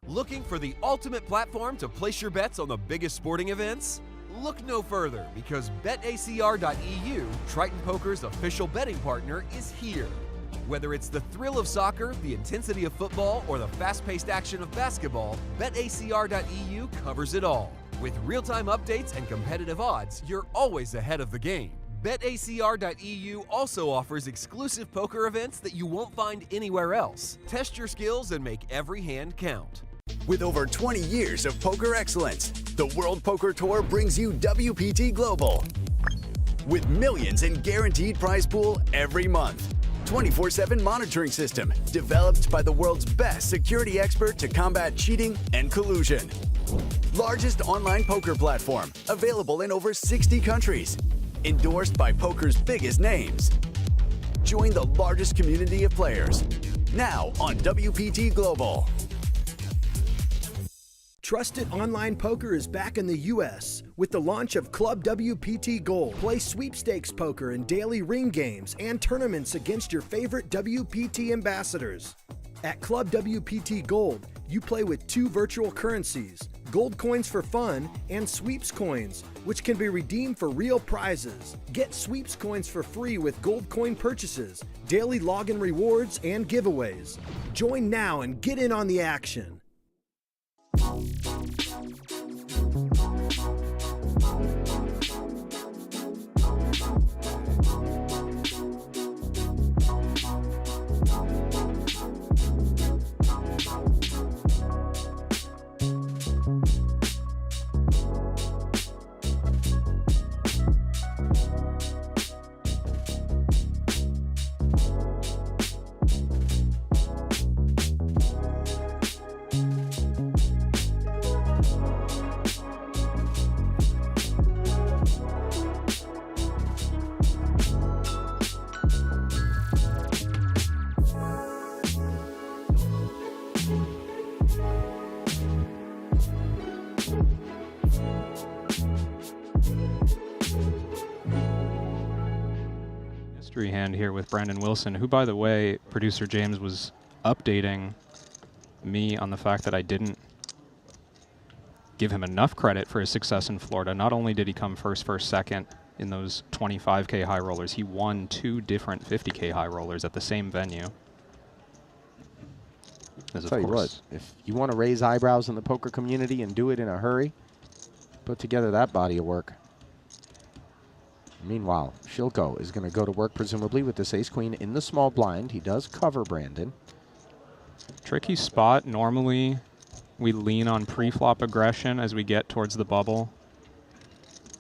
Looking for the ultimate platform to place your bets on the biggest sporting events? Look no further, because BetACR.eu, Triton Poker's official betting partner, is here. Whether it's the thrill of soccer, the intensity of football, or the fast-paced action of basketball, BetACR.eu covers it all. With real-time updates and competitive odds, you're always ahead of the game. BetACR.eu also offers exclusive poker events that you won't find anywhere else. Test your skills and make every hand count. With over 20 years of poker excellence, the World Poker Tour brings you WPT Global. With millions in guaranteed prize pool every month. 24/7 monitoring system developed by the world's best security expert to combat cheating and collusion. Largest online poker platform available in over 60 countries. Endorsed by poker's biggest names. Join the largest community of players. Now on WPT Global. Trusted online poker is back in the U.S. with the launch of Club WPT Gold. Play sweepstakes poker in daily ring games and tournaments against your favorite WPT ambassadors. At Club WPT Gold, you play with 2 virtual currencies, gold coins for fun and sweeps coins, which can be redeemed for real prizes. Get sweeps coins for free with gold coin purchases, daily login rewards, and giveaways. Join now and get in on the action. Mystery hand here with Brandon Wilson, who, by the way, producer James was updating me on the fact that I didn't give him enough credit for his success in Florida. Not only did he come first, second in those 25K high rollers, he won 2 different 50K high rollers at the same venue. I'll tell you what, if you want to raise eyebrows in the poker community and do it in a hurry, put together that body of work. Meanwhile, Shilko is going to go to work presumably with this ace-queen in the small blind. He does cover Brandon. Tricky spot. Normally, we lean on pre-flop aggression as we get towards the bubble.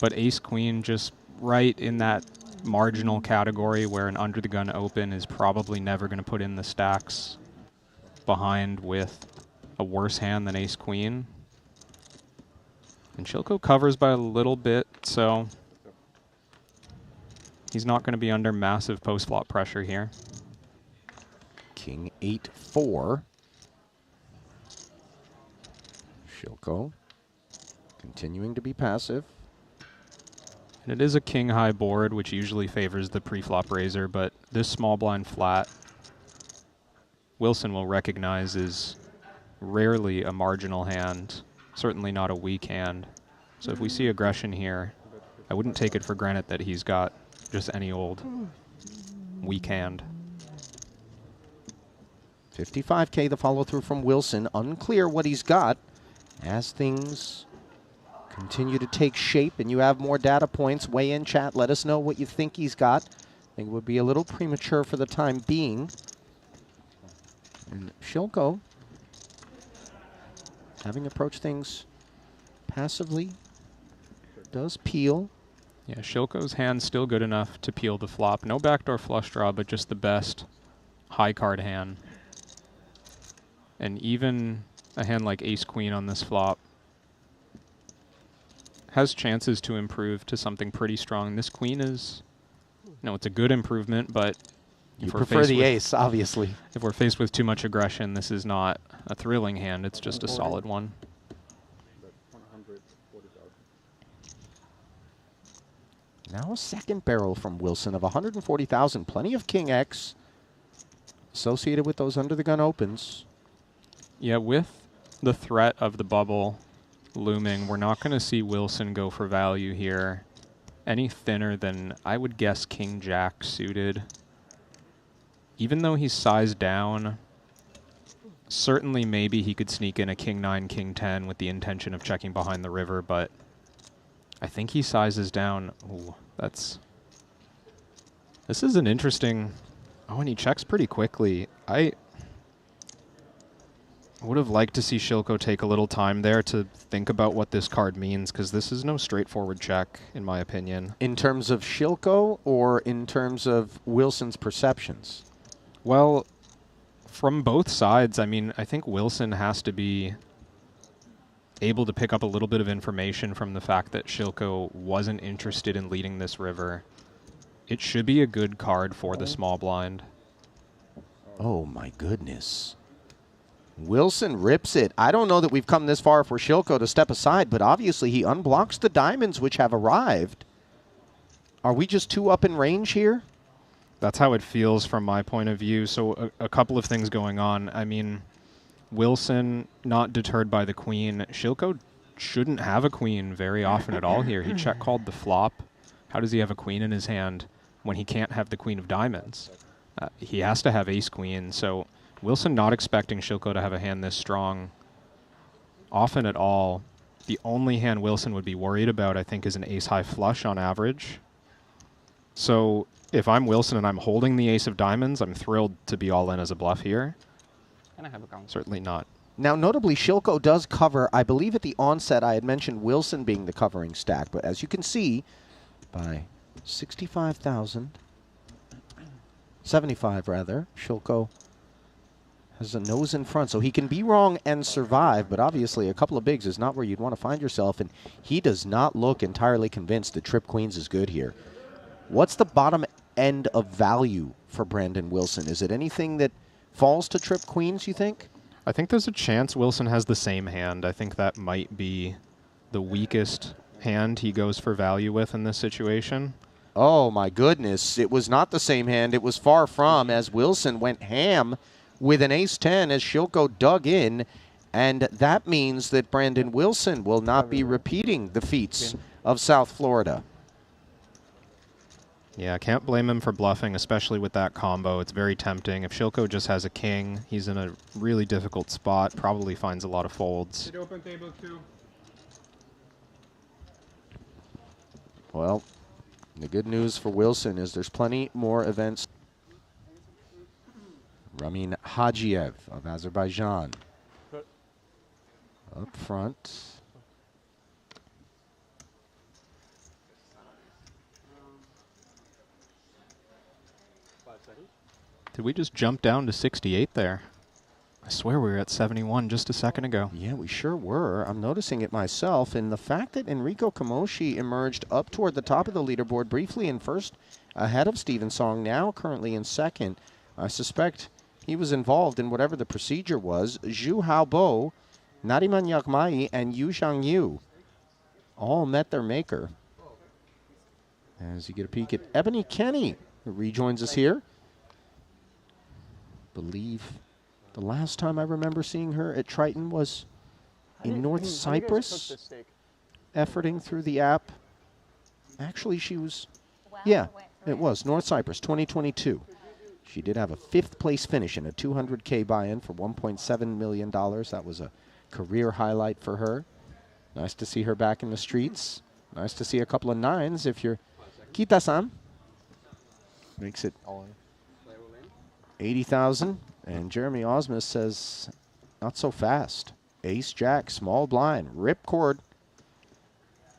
But ace-queen just right in that marginal category where an under-the-gun open is probably never going to put in the stacks behind with a worse hand than ace-queen. And Shilko covers by a little bit, so he's not going to be under massive post-flop pressure here. King 8-4. Shilko continuing to be passive. And it is a king-high board, which usually favors the pre-flop raiser, but this small blind flat, Wilson will recognize is rarely a marginal hand, certainly not a weak hand. So if we see aggression here, I wouldn't take it for granted that he's got just any old weak hand. 55K the follow-through from Wilson. Unclear what he's got as things continue to take shape and you have more data points. Weigh in, chat. Let us know what you think he's got. I think it would be a little premature for the time being. And Shilko, having approached things passively, does peel. Yeah, Shilko's hand's still good enough to peel the flop. No backdoor flush draw, but just the best high card hand. And even a hand like ace-queen on this flop has chances to improve to something pretty strong. This queen is, no, it's a good improvement, but you prefer the ace, obviously. If we're faced with too much aggression, this is not a thrilling hand. It's just a solid one. Now a second barrel from Wilson of 140,000. Plenty of King X associated with those under-the-gun opens. Yeah, with the threat of the bubble looming, we're not going to see Wilson go for value here any thinner than, I would guess, King-Jack suited. Even though he's sized down, certainly maybe he could sneak in a King-9, King-10 with the intention of checking behind the river, but I think he sizes down. Ooh, this is an interesting... Oh, and he checks pretty quickly. I would have liked to see Shilko take a little time there to think about what this card means, because this is no straightforward check, in my opinion. In terms of Shilko or in terms of Wilson's perceptions? Well, from both sides, I mean, I think Wilson has to be able to pick up a little bit of information from the fact that Shilko wasn't interested in leading this river. It should be a good card for the small blind. Oh my goodness. Wilson rips it. I don't know that we've come this far for Shilko to step aside, but obviously he unblocks the diamonds which have arrived. Are we just too up in range here? That's how it feels from my point of view. So a couple of things going on. I mean, Wilson not deterred by the queen. Shilko shouldn't have a queen very often at all here. He check called the flop. How does he have a queen in his hand when he can't have the queen of diamonds? He has to have ace-queen. So Wilson not expecting Shilko to have a hand this strong often at all. The only hand Wilson would be worried about, I think, is an ace-high flush on average. So if I'm Wilson and I'm holding the ace of diamonds, I'm thrilled to be all in as a bluff here. Can I have a count? Certainly not. Now, notably, Shilko does cover. I believe at the onset I had mentioned Wilson being the covering stack, but as you can see, by 65,000, 75 rather, Shilko has a nose in front, so he can be wrong and survive, but obviously a couple of bigs is not where you'd want to find yourself, and he does not look entirely convinced that trip queens is good here. What's the bottom end of value for Brandon Wilson? Is it anything that falls to trip queens, you think? I think there's a chance Wilson has the same hand. I think that might be the weakest hand he goes for value with in this situation. Oh, my goodness. It was not the same hand. It was far from, as Wilson went ham with an ace-10 as Shilko dug in. And that means that Brandon Wilson will not be repeating the feats of South Florida. Yeah, can't blame him for bluffing, especially with that combo. It's very tempting. If Shilko just has a king, he's in a really difficult spot, probably finds a lot of folds. Open table 2. Well, the good news for Wilson is there's plenty more events. Ramin Hajiev of Azerbaijan up front. Did we just jump down to 68 there? I swear we were at 71 just a second ago. Yeah, we sure were. I'm noticing it myself. And the fact that Enrico Kamoshi emerged up toward the top of the leaderboard briefly in first ahead of Steven Song, now currently in second. I suspect he was involved in whatever the procedure was. Zhu Haobo, Nariman Yakmai, and Yu Zhangyu all met their maker. As you get a peek at Ebony Kenny, who rejoins us here. Believe the last time I remember seeing her at Triton was in North Cyprus, efforting through the app. Actually, she was, yeah, it was North Cyprus 2022. She did have a 5th place finish in a 200K buy-in for $1.7 million. That was a career highlight for her. Nice to see her back in the streets. Nice to see a couple of 9s if you're Kita-san. Makes it 80,000. And Jeremy Osmus says, not so fast. Ace, jack, small blind, ripcord.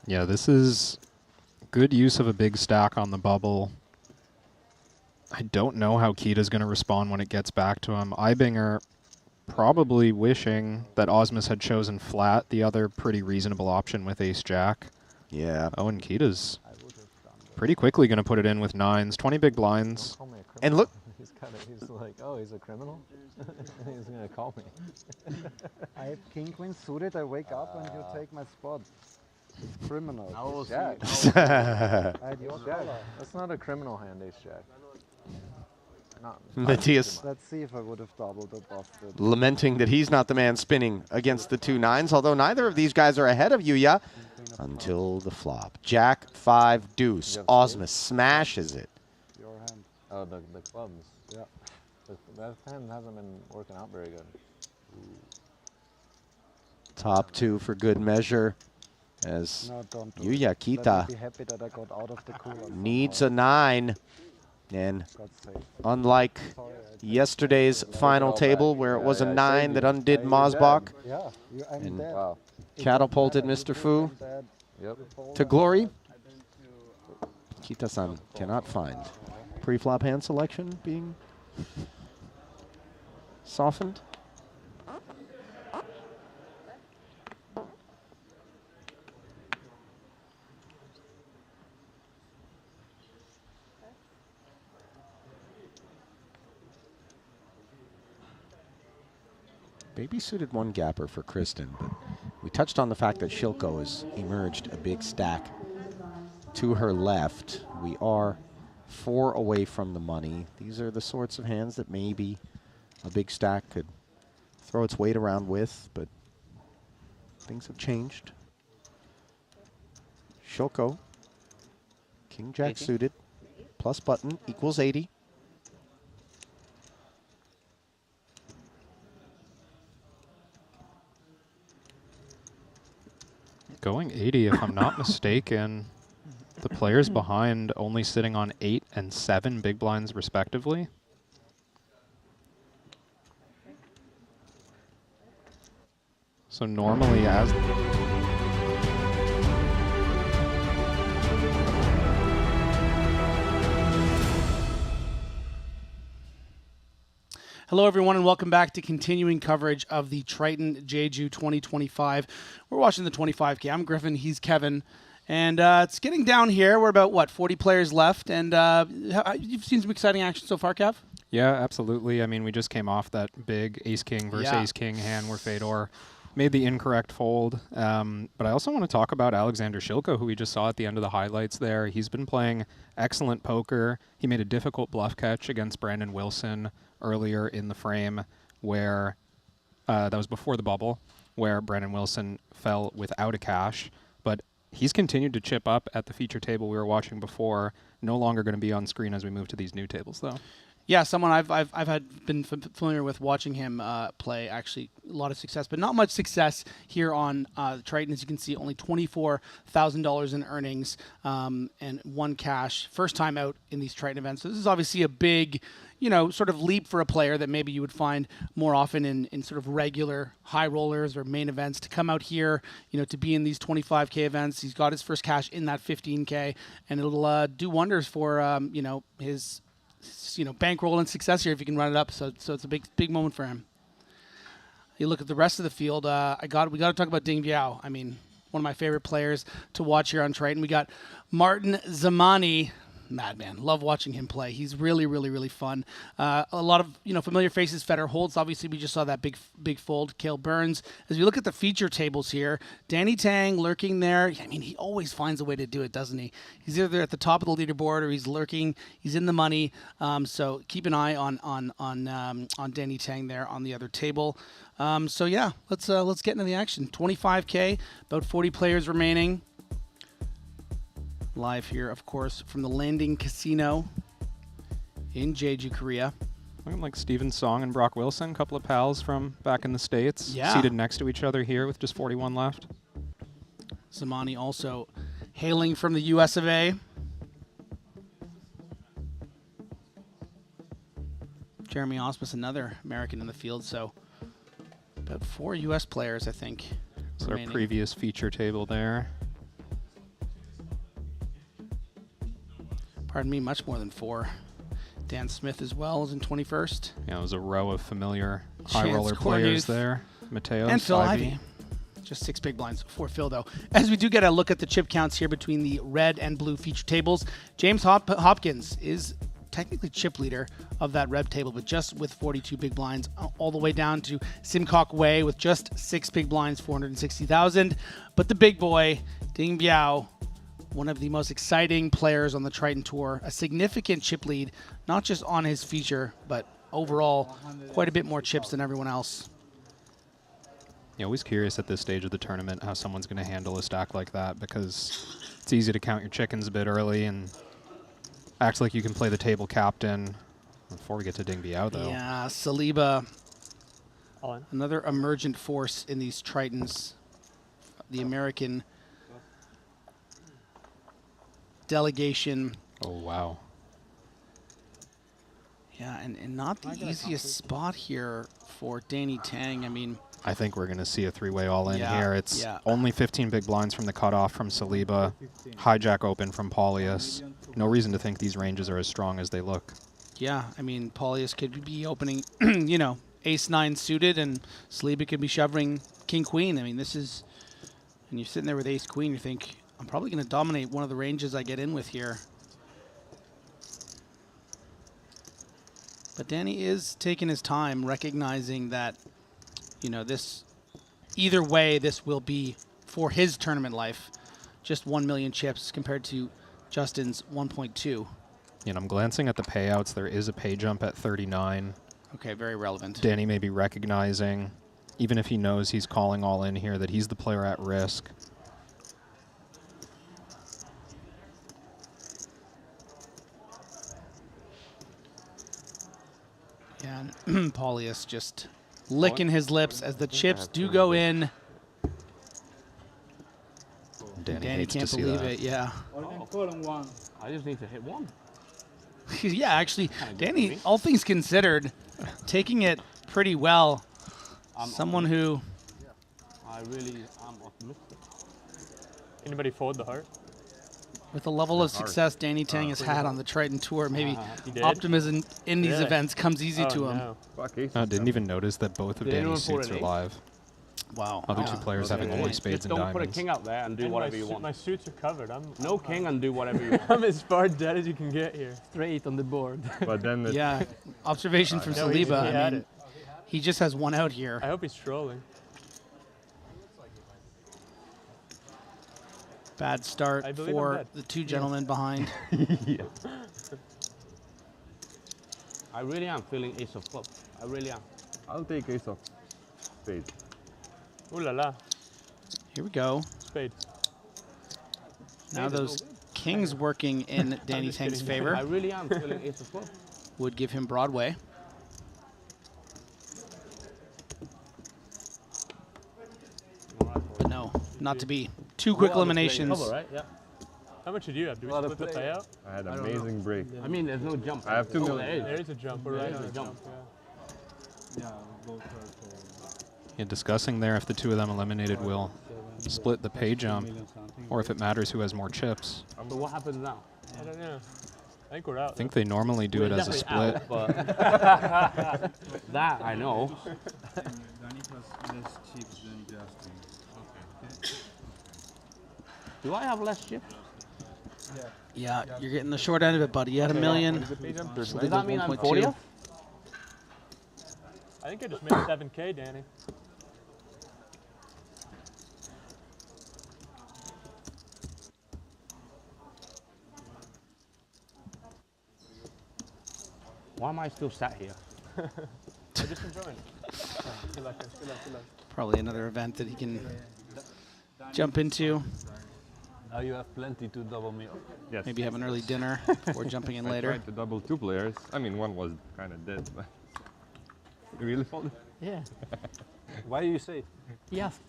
Yeah, this is good use of a big stack on the bubble. I don't know how Kita's going to respond when it gets back to him. Eibinger probably wishing that Osmus had chosen flat, the other pretty reasonable option with ace, jack. Yeah. Oh, and Kita's pretty quickly going to put it in with 9s, 20 big blinds. And look. He's like, oh, he's a criminal? He's going to call me. I have king, queen suited, I wake up and you take my spot. It's criminal. Ace Jack. jack. That's not a criminal hand, ace jack. Matthias. Let's see if I would have doubled or busted. Lamenting that he's not the man spinning against the 2 9s, although neither of these guys are ahead of Yuya until the flop. Jack, 5, deuce. Osmus smashes it. Your hand. Oh, the clubs. Yeah. That hand hasn't been working out very good. Top 2 for good measure as Yuya Kita be happy that I got out of the cooler needs a 9. And unlike yesterday's final table where it was a 9 that undid Mosbach and catapulted Mr. Fu to glory, Kita-san cannot find pre-flop hand selection being softened. Baby suited 1 gapper for Kristen, but we touched on the fact that Shilko has emerged a big stack to her left. We are 4 away from the money. These are the sorts of hands that maybe a big stack could throw its weight around with, but things have changed. Shilko, king jack 80. suited, plus button equals 80. Going 80, if I'm not mistaken. The players behind only sitting on 8 and 7 big blinds respectively. So normally as... Hello, everyone, and welcome back to continuing coverage of the Triton Jeju 2025. We're watching the 25K. I'm Griffin. He's Kevin. And it's getting down here. We're about, what, 40 players left. And you've seen some exciting action so far, Kev? Yeah, absolutely. I mean, we just came off that big ace-king versus ace-king hand where Fedor made the incorrect fold. But I also want to talk about Alexander Shilko, who we just saw at the end of the highlights there. He's been playing excellent poker. He made a difficult bluff catch against Brandon Wilson earlier in the frame where that was before the bubble, where Brandon Wilson fell without a cash. But he's continued to chip up at the feature table we were watching before. No longer going to be on screen as we move to these new tables, though. Yeah, someone I've been familiar with watching him play. Actually, a lot of success, but not much success here on Triton. As you can see, only $24,000 in earnings and 1 cash. First time out in these Triton events. So this is obviously a big, sort of leap for a player that maybe you would find more often in sort of regular high rollers or main events to come out here, to be in these 25K events. He's got his first cash in that 15K, and it'll do wonders for his bankroll and success here if you can run it up. So it's a big moment for him. You look at the rest of the field. We got to talk about Ding Biao. I mean, one of my favorite players to watch here on Triton. We got Martin Zamani. Madman. Love watching him play. He's really, really, really fun. A lot of familiar faces. Feder Holtz. Obviously, we just saw that big fold. Cale Burns. As we look at the feature tables here, Danny Tang lurking there. I mean, he always finds a way to do it, doesn't he? He's either at the top of the leaderboard or he's lurking. He's in the money. So keep an eye on Danny Tang there on the other table. So yeah, let's get into the action. 25K, about 40 players remaining. Live here, of course, from the Landing Casino in Jeju, Korea. Looking like Steven Song and Brock Wilson, a couple of pals from back in the States, Yeah. seated next to each other here with just 41 left. Zamani also hailing from the US of A. Jeremy Osmus, another American in the field, so about 4 US players, I think. So our previous feature table there. Pardon me, much more than 4. Dan Smith as well is in 21st. Yeah, it was a row of familiar high Chance roller Cornuth players there. Mateo and Phil Ivey. Ivey. Just 6 big blinds for Phil, though. As we do get a look at the chip counts here between the red and blue feature tables, James Hopkins is technically chip leader of that red table, but just with 42 big blinds, all the way down to Simcock Wei with just 6 big blinds, 460,000. But the big boy, Ding Biao, one of the most exciting players on the Triton Tour, a significant chip lead, not just on his feature, but overall quite a bit more chips than everyone else. Yeah, always curious at this stage of the tournament how someone's going to handle a stack like that, because it's easy to count your chickens a bit early and act like you can play the table captain. Before we get to Ding Biao, though. Yeah, Saliba, another emergent force in these Tritons, the American delegation. Oh, wow. Yeah, and not the easiest spot here for Danny Tang. I mean, I think we're going to see a 3-way all-in here. It's yeah. only 15 big blinds from the cutoff from Saliba, hijack open from Paulius. No reason to think these ranges are as strong as they look. Yeah, I mean, Paulius could be opening, ace-9 suited, and Saliba could be shoving king-queen. I mean, this is, and you're sitting there with ace-queen, you think, I'm probably going to dominate one of the ranges I get in with here. But Danny is taking his time, recognizing that, this, either way, this will be, for his tournament life, just 1 million chips compared to Justin's 1.2. And I'm glancing at the payouts. There is a pay jump at 39. Okay, very relevant. Danny may be recognizing, even if he knows he's calling all in here, that he's the player at risk. Yeah, and Paulius just licking his lips as the chips do go in. Danny hates can't to see believe that. it, yeah. I just need to hit 1. Yeah, actually, Danny, all things considered, taking it pretty well. Someone who... I really am optimistic. Anybody fold the heart? With the level of success Danny Tang has had on the Triton Tour, maybe He did? optimism in these Really? events comes easy to him. No. I didn't even notice that both of Did anyone Danny's fold suits an are ace? live. Wow. Other two players having only spades Just and don't put a diamonds. king out there and do whatever you want. My suits are covered. No king and do whatever you want. I'm as far dead as you can get here. Straight on the board. But then Yeah, observation from No, he Saliba. had I mean, it. he just has one out here. I hope he's trolling. Bad start I believe I'm for dead. the two gentlemen behind. Yeah. I really am feeling ace of club. I really am. I'll take ace of spade. Ooh la la. Here we go. Spade. Now those kings working in Danny just Tang's kidding. favor I really am feeling ace of club. would give him Broadway. But no, not to be. Two quick eliminations. Cover, right? Yeah. How much did you have? Do we A lot of split the play. payout? I had an amazing break. I mean, there's no jump. I have 2 Oh, million. There is a jump. We're There right is on a a jump. jump. Yeah. Yeah, discussing there if the two of them eliminated will split the pay jump, or if it matters who has more chips. So what happens now? I don't know. I think we're out. I think they normally do it as a split. Out, but that I know. Do I have less chips? Yeah, you're getting the short end of it, buddy. You had a million. Does that mean I'm 40th? I think I just made 7K, Danny. Why am I still sat here? I'm just enjoying it. Good luck, guys. Good luck, good luck. Probably another event that he can jump into. Now you have plenty to double me up. Yes. Maybe have an early dinner before jumping in I later. tried to double 2 players. I mean, one was kind of dead, but you really folded? Yeah. Why do you say? He asked.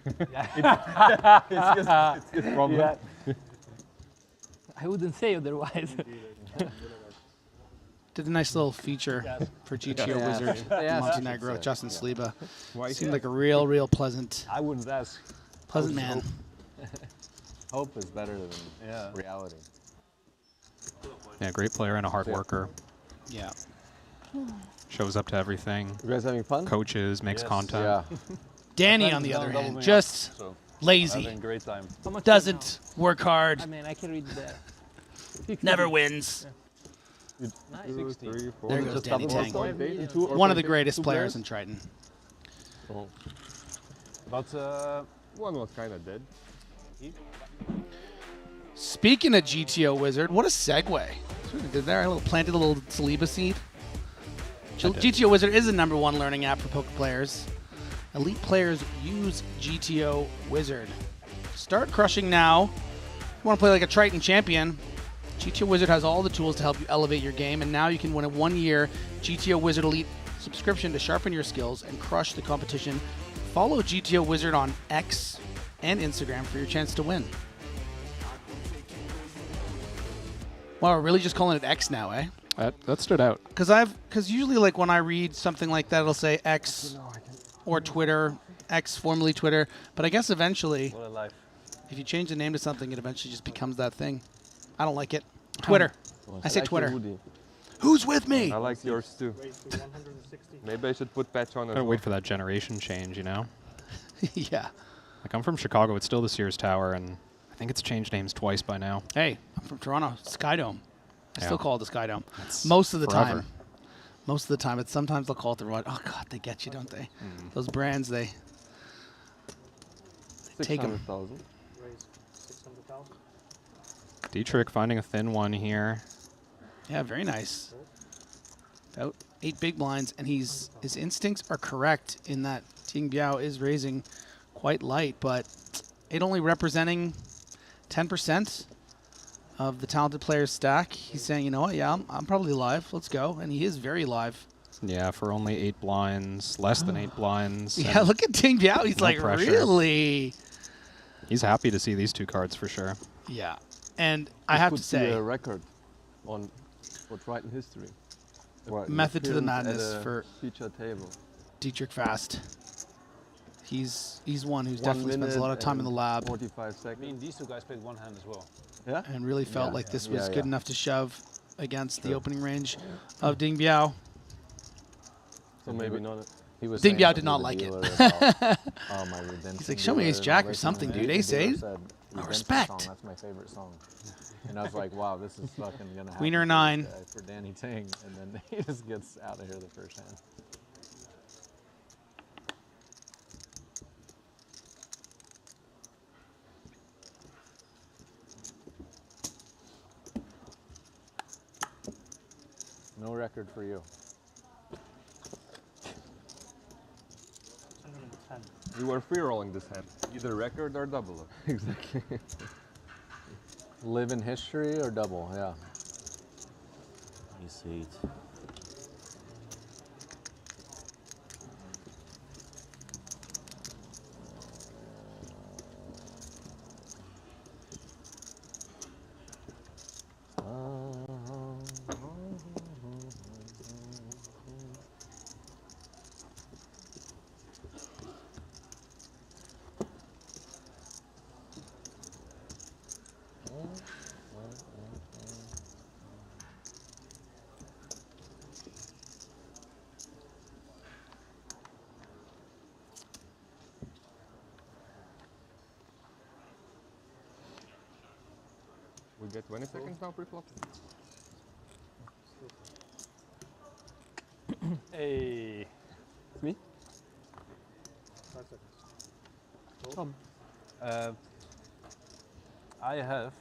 It's his problem. Yeah. I wouldn't say otherwise. Did a nice little feature for GTO Wizard in Montenegro with Justin Sliba. Seemed like a real pleasant, I wouldn't ask. pleasant man. Hope is better than reality. Yeah, great player and a hard worker. Yeah. Shows up to everything. You guys having fun? Coaches, makes content. Yeah. Danny, on the other hand, just lazy. Having a great time. Doesn't work hard. I mean, I can read that. Never wins. Nice. 2, 3, 4. There goes Danny Tang. 2 One of the greatest players in Triton. Oh. But One was kind of dead. Speaking of GTO Wizard, what a segue. See what I did there? I planted a little Saliba seed. GTO Wizard is the #1 learning app for poker players. Elite players use GTO Wizard. Start crushing now. If you want to play like a Triton champion, GTO Wizard has all the tools to help you elevate your game, and now you can win a 1-year GTO Wizard Elite subscription to sharpen your skills and crush the competition. Follow GTO Wizard on X and Instagram for your chance to win. Wow, we're really just calling it X now, eh? That stood out. Because usually, like when I read something like that, it'll say X or Twitter, X formerly Twitter. But I guess eventually, What a life. if you change the name to something, it eventually just becomes that thing. I don't like it. Twitter. I say Twitter. Who's with me? I like yours too. Maybe I should put patch on as Gotta well. wait for that generation change, you know? Yeah. Like, I'm from Chicago. It's still the Sears Tower, and I think it's changed names twice by now. Hey, I'm from Toronto. Skydome. I Yeah. still call it the Skydome. That's Most of the forever. time. Most of the time. It's sometimes they'll call it the Rod. Oh, God, they get you, don't they? Those brands, they take them. 600,000. Dietrich finding a thin one here. Yeah, very nice. About 8 big blinds, and his instincts are correct in that Ting Biao is raising quite light, but it only representing 10% of the talented player's stack. He's saying, you know what, yeah, I'm probably live. Let's go. And he is very live. Yeah, for only 8 blinds, less than 8 blinds. Yeah, look at Ting Biao. He's No like, pressure. really? He's happy to see these 2 cards for sure. Yeah. And I have to say, a record on for Triton history. Method to the madness for feature table. Dietrich Fast. He's one who's definitely spends a lot of time in the lab. 45 seconds. I mean, these two guys played one hand as well. Yeah. And really felt like this was Yeah, good yeah. enough to shove against the opening range of Ding Biao. So maybe not. He was Ding saying Biao that did to not the like it. dealer about, oh, my redemption He's like, show me dealer ace and jack or everything, something, and dude. the Ace dealer eight? said, No, "Redemption respect." Song, that's my favorite song. And I was like, wow, this is fucking gonna happen. Queen or to this 9. guy for Danny Tang, and then he just gets out of here the first hand. No record for you. 110. You were free rolling this hand. Either record or double. Exactly. Live in history or double, yeah. You see it. We get 20 seconds now pre-flop. Hey. It's me? 5 seconds. Tom. I have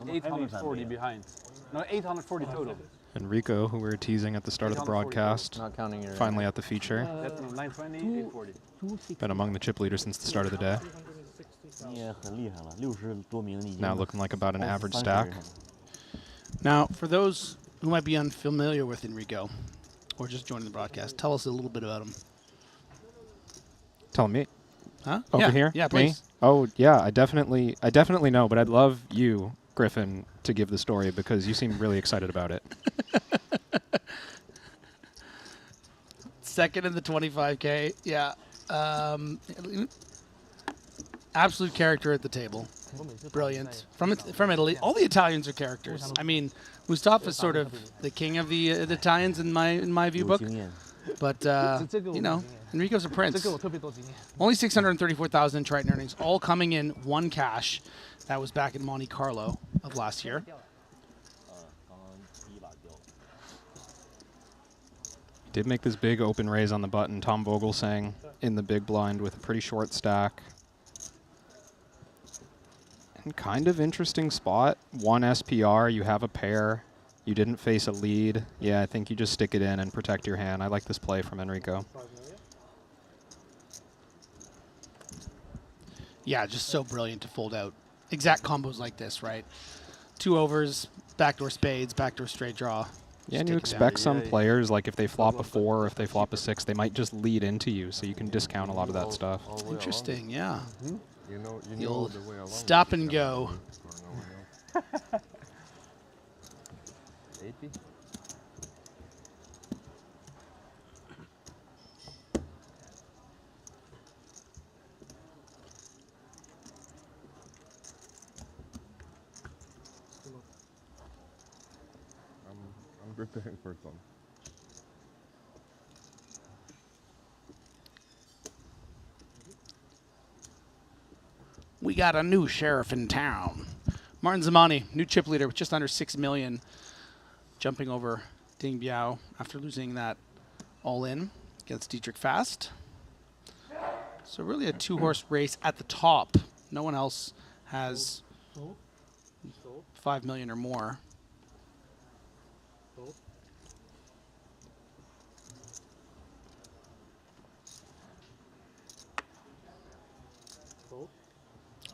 840 behind. No, 840 total. Enrico, who we were teasing at the start of the broadcast, Not counting your finally at the feature. That's 920, 840. Been among the chip leaders since the start of the day. 你也很厉害了，60多名已经 Now looking like about an 30 average 人 stack. 了 Now, for those who might be unfamiliar with Enrico, or just joining the broadcast, tell us a little bit about him. Tell me. Huh? Over Yeah, here? yeah, Me? please. Oh, yeah, I definitely know, but I'd love you, Griffin, to give the story because you seem really excited about it. Second in the 25K, yeah. Absolute character at the table. Brilliant. From Italy. All the Italians are characters. I mean, Mustafa's sort of the king of the Italians in my view book. But, you know, Enrico's a prince. Only 634,000 in Triton earnings, all coming in one cash. That was back in Monte Carlo of last year. Did make this big open raise on the button. Tom Vogel saying in the big blind with a pretty short stack. And kind of interesting spot. 1 SPR, you have a pair. You didn't face a lead. Yeah, I think you just stick it in and protect your hand. I like this play from Enrico. Yeah, just so brilliant to fold out. Exact combos like this, right? 2 overs, backdoor spades, backdoor straight draw. Yeah, and you expect some players, like if they flop a 4 or if they flop a 6, they might just lead into you, so you can discount a lot of that stuff. Interesting, yeah. You know The old the way along. stop and go. 80. I'm preparing for some. We got a new sheriff in town. Martin Zamani, new chip leader with just under 6 million, jumping over Ding Biao after losing that all-in against Dietrich Fast. So really a 2-horse race at the top. No one else has 5 million or more.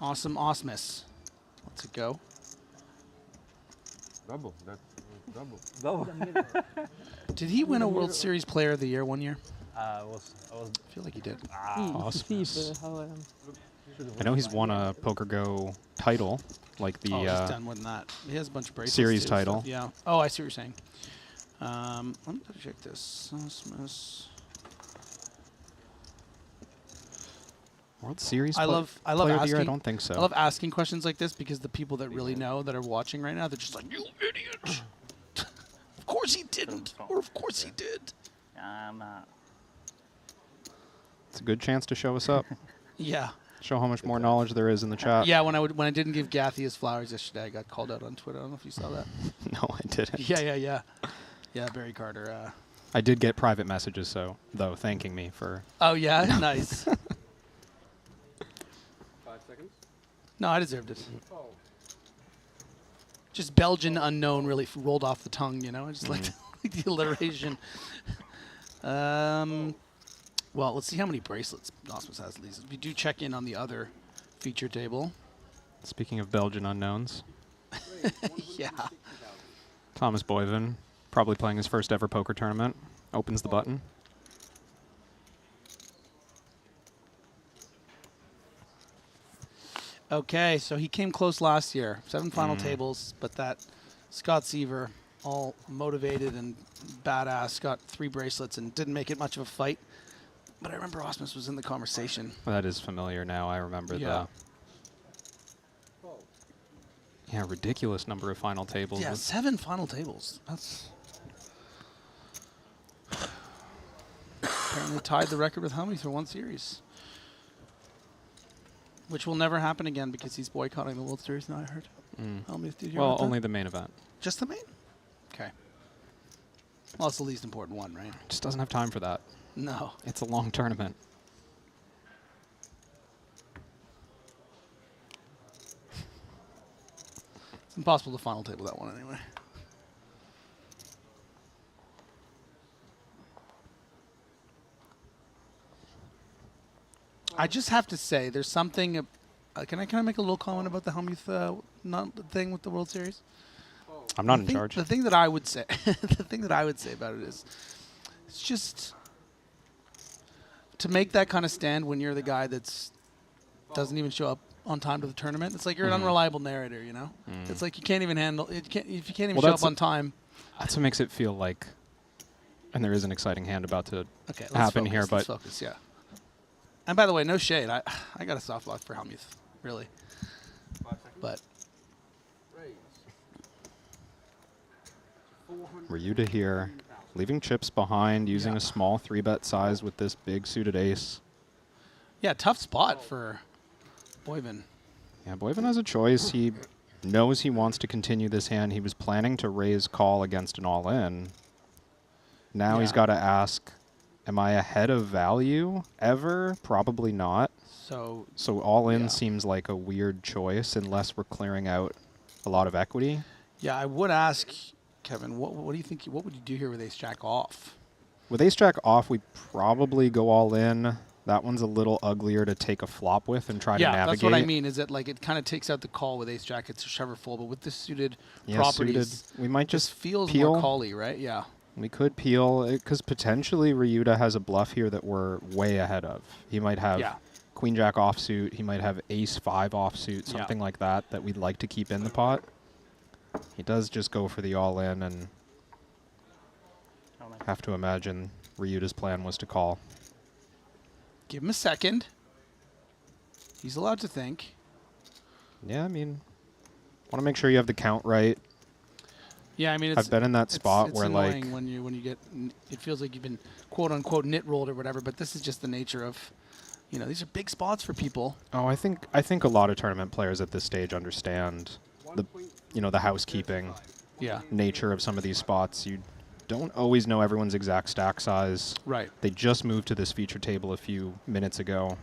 Awesome Osmus. Let's it go. Double. That's double. Double. Did he win a World Series Player of the Year one year? I feel like he did. Osmus. I know he's won a Poker Go title, like the Oh, he's done more than that. He has a bunch of bracelets. series too, title. stuff. Yeah. Oh, I see what you're saying. Let me check this. Osmus. World Series I love Player of the asking. Year? I don't think so. I love asking questions like this because the people that really know that are watching right now, they're just like, "You idiot! Of course he didn't, or of course he did." It's a good chance to show us up. Yeah. Show how much more knowledge there is in the chat. Yeah, when I didn't give Gathy his flowers yesterday, I got called out on Twitter. I don't know if you saw that. No, I didn't. Yeah. Yeah, Barry Carter. I did get private messages, though, thanking me for. Oh yeah, nice. 5 seconds. No, I deserved it. Oh. just Belgian unknown really rolled off the tongue, you know? I just like the alliteration. Well, let's see how many bracelets Osmus has at least. We do check in on the other feature table. Speaking of Belgian unknowns. Yeah. Thomas Boyven, probably playing his first ever poker tournament, opens the button. Okay, so he came close last year. 7 final tables, but that Scott Seaver, all motivated and badass, got 3 bracelets and didn't make it much of a fight. But I remember Osmus was in the conversation. Well, that is familiar now. I remember the ridiculous number of final tables. Yeah, 7 final tables. That's apparently tied the record with Hummy for one series. Which will never happen again because he's boycotting the World Series now, I heard. Helmuth, did you hear Well, about that? only the main event. Just the main? Okay. Well, it's the least important one, right? Just doesn't have time for that. No. It's a long tournament. It's impossible to final table that one anyway. I just have to say, there's something. Can I make a little comment about the Helmuth thing with the World Series? I'm not in charge. The thing that I would say, about it is, it's just to make that kind of stand when you're the guy that's doesn't even show up on time to the tournament. It's like you're an unreliable narrator, you know. It's like you can't even handle it. If you can't even show up on time. That's what makes it feel like. And there is an exciting hand about to happen here, but let's focus, yeah. And by the way, no shade. I got a soft lock for Helmuth, really. But Ryuta here, leaving chips behind, using a small 3-bet size with this big suited ace. Yeah, tough spot for Boyven. Yeah, Boyven has a choice. He knows he wants to continue this hand. He was planning to raise call against an all-in. Now he's got to ask, am I ahead of value ever? Probably not. So all-in seems like a weird choice unless we're clearing out a lot of equity. Yeah, I would ask, Kevin, what do you think? What would you do here with ace-jack off? With ace-jack off, we probably go all-in. That one's a little uglier to take a flop with and try to navigate. Yeah, that's what I mean. Is that like it kind of takes out the call with ace-jack. It's a shove or fold, but with the suited properties, we might just feels peel. more call-y, right? Yeah. We could peel because potentially Ryuta has a bluff here that we're way ahead of. He might have queen jack offsuit. He might have ace 5 offsuit, something like that we'd like to keep in the pot. He does just go for the all-in, and have to imagine Ryuta's plan was to call. Give him a second. He's allowed to think. Yeah, I mean, want to make sure you have the count right. Yeah, I mean, I've been in that spot where like when you get, it feels like you've been quote unquote nit rolled or whatever. But this is just the nature of, you know, these are big spots for people. Oh, I think a lot of tournament players at this stage understand the, the housekeeping nature of some of these spots. You don't always know everyone's exact stack size. Right. They just moved to this feature table a few minutes ago.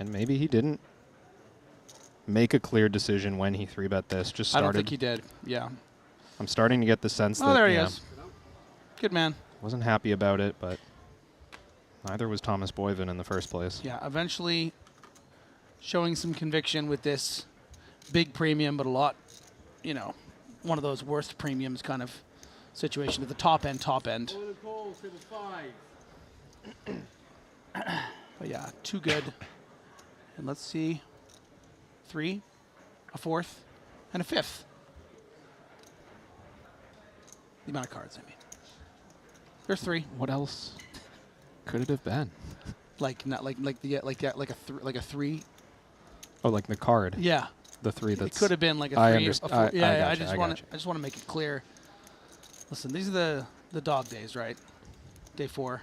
And maybe he didn't make a clear decision when he 3-bet this. Just started. I don't think he did. Yeah. I'm starting to get the sense that. Oh, there he is. Good man. Wasn't happy about it, but neither was Thomas Boyven in the first place. Yeah, eventually showing some conviction with this big premium, but a lot, one of those worst premiums kind of situation at the top end. But yeah, too good. And let's see. 3, a 4th, and a 5th. The amount of cards, I mean. There's 3. What else could it have been? Like a 3. Oh, like the card. Yeah. The 3 that's. It could have been like a 3. A 4. I just want to make it clear. Listen, these are the dog days, right? Day 4.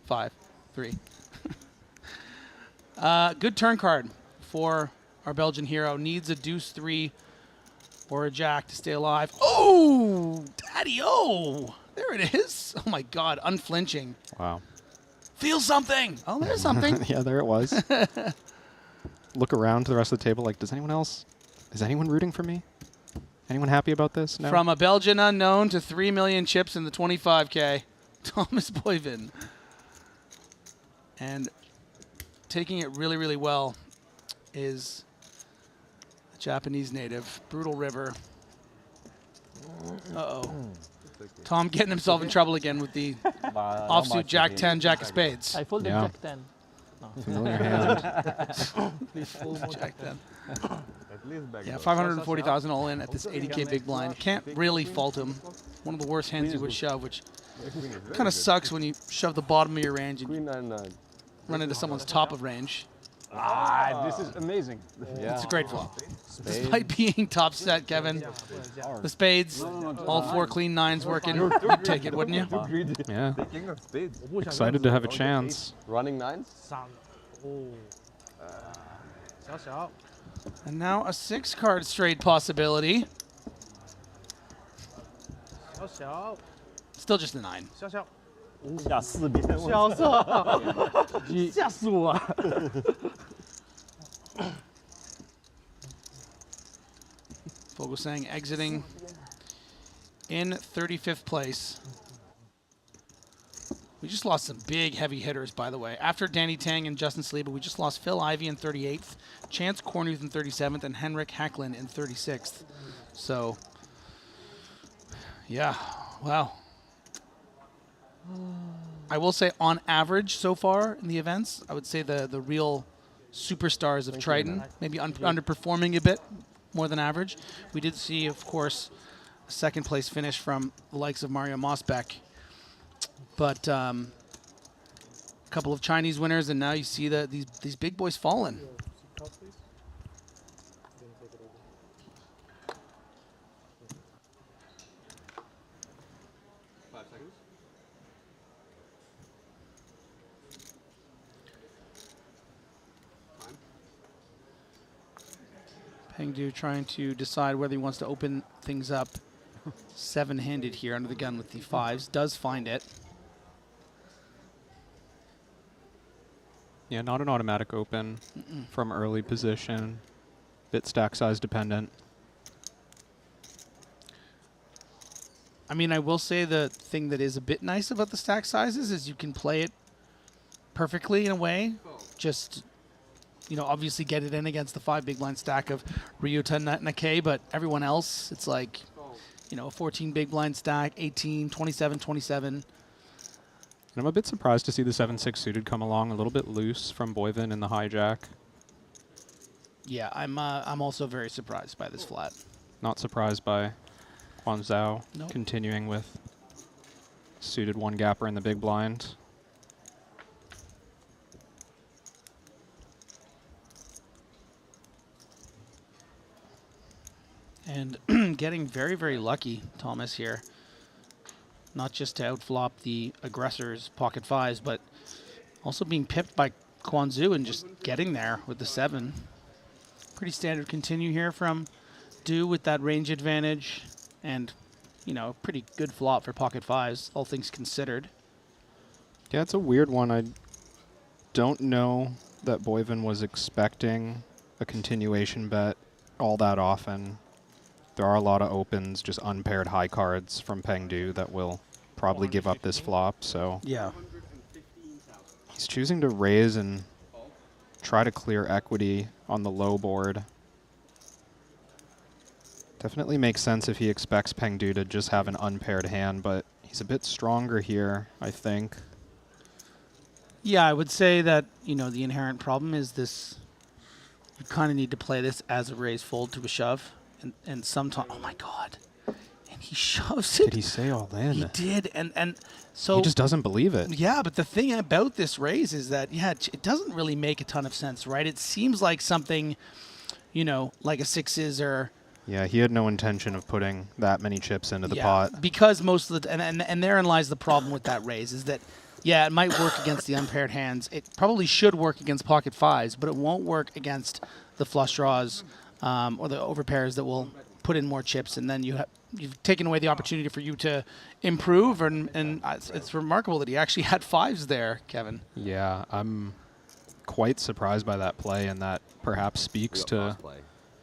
5, 3. Good turn card for our Belgian hero. Needs a deuce 3 or a jack to stay alive. Oh, daddy-o. There it is. Oh, my God. Unflinching. Wow. Feel something. Oh, there's something. Yeah, there it was. look around to the rest of the table like, is anyone rooting for me? Anyone happy about this? No? From a Belgian unknown to 3 million chips in the 25K, Thomas Boyven. And taking it really, really well is a Japanese native, Brutal River. Uh-oh. Tom getting himself in trouble again with the offsuit Jack 10, Jack of spades. I folded Jack 10. No. Familiar hand. Please fold Jack 10. At least back. Yeah, 540,000 all in at this 80K big blind. Can't really fault him. One of the worst hands you would shove, which kind of sucks when you shove the bottom of your range and run into someone's top of range. This is amazing. Yeah. It's a great flop. Despite being top set, Kevin, the spades, all 4 clean 9s working, you'd take it, wouldn't you? Yeah. The king of spades. Excited to have a chance. Running 9s? And now a 6-card straight possibility. Still just a 9. 下4遍，小色，吓死我！ Fogelsang exiting in 35th place. We just lost some big heavy hitters, by the way. After Danny Tang and Justin Saliba, we just lost Phil Ivey in 38th, Chance Cornuth in 37th, and Henrik Hacklin in 36th. So, yeah, wow. I will say on average so far in the events, I would say the real superstars of Triton, maybe underperforming a bit more than average. We did see, of course, a second place finish from the likes of Mario Mosbeck. But a couple of Chinese winners, and now you see that these big boys falling. Pengdu trying to decide whether he wants to open things up 7-handed here under the gun with the 5s. Does find it. Yeah, not an automatic open from early position. Bit stack size dependent. I mean, I will say the thing that is a bit nice about the stack sizes is you can play it perfectly in a way. Just, you know, obviously get it in against the 5 big blind stack of Ryuta Nakei, but everyone else, it's like, you know, a 14 big blind stack, 18, 27, 27. And I'm a bit surprised to see the 7-6 suited come along a little bit loose from Boyven in the hijack. Yeah, I'm also very surprised by this flat. Not surprised by Quan Zhao Nope. continuing with suited 1-gapper in the big blind. And getting very, very lucky, Thomas, here. Not just to outflop the aggressor's pocket 5s, but also being pipped by Quan Zhu and just getting there with the 7. Pretty standard continue here from Du with that range advantage. And, you know, pretty good flop for pocket 5s, all things considered. Yeah, it's a weird one. I don't know that Boyven was expecting a continuation bet all that often. There are a lot of opens, just unpaired high cards from Pengdu that will probably give up this flop, so yeah, he's choosing to raise and try to clear equity on the low board. Definitely makes sense if he expects Pengdu to just have an unpaired hand, but he's a bit stronger here, I think. Yeah, I would say that, you know, the inherent problem is this, you kind of need to play this as a raise fold to a shove. And sometimes, oh my God, and he shoves it. Did he say all in? He did, and so he just doesn't believe it. Yeah, but the thing about this raise is that, yeah, it doesn't really make a ton of sense, right? It seems like something, you know, like a 6s or. Yeah, he had no intention of putting that many chips into the pot. Because most of the, and therein lies the problem with that raise, is that, yeah, it might work against the unpaired hands. It probably should work against pocket 5s, but it won't work against the flush draws. Or the overpairs that will put in more chips, and then you've taken away the opportunity for you to improve. And it's remarkable that he actually had 5s there, Kevin. Yeah, I'm quite surprised by that play, and that perhaps speaks to play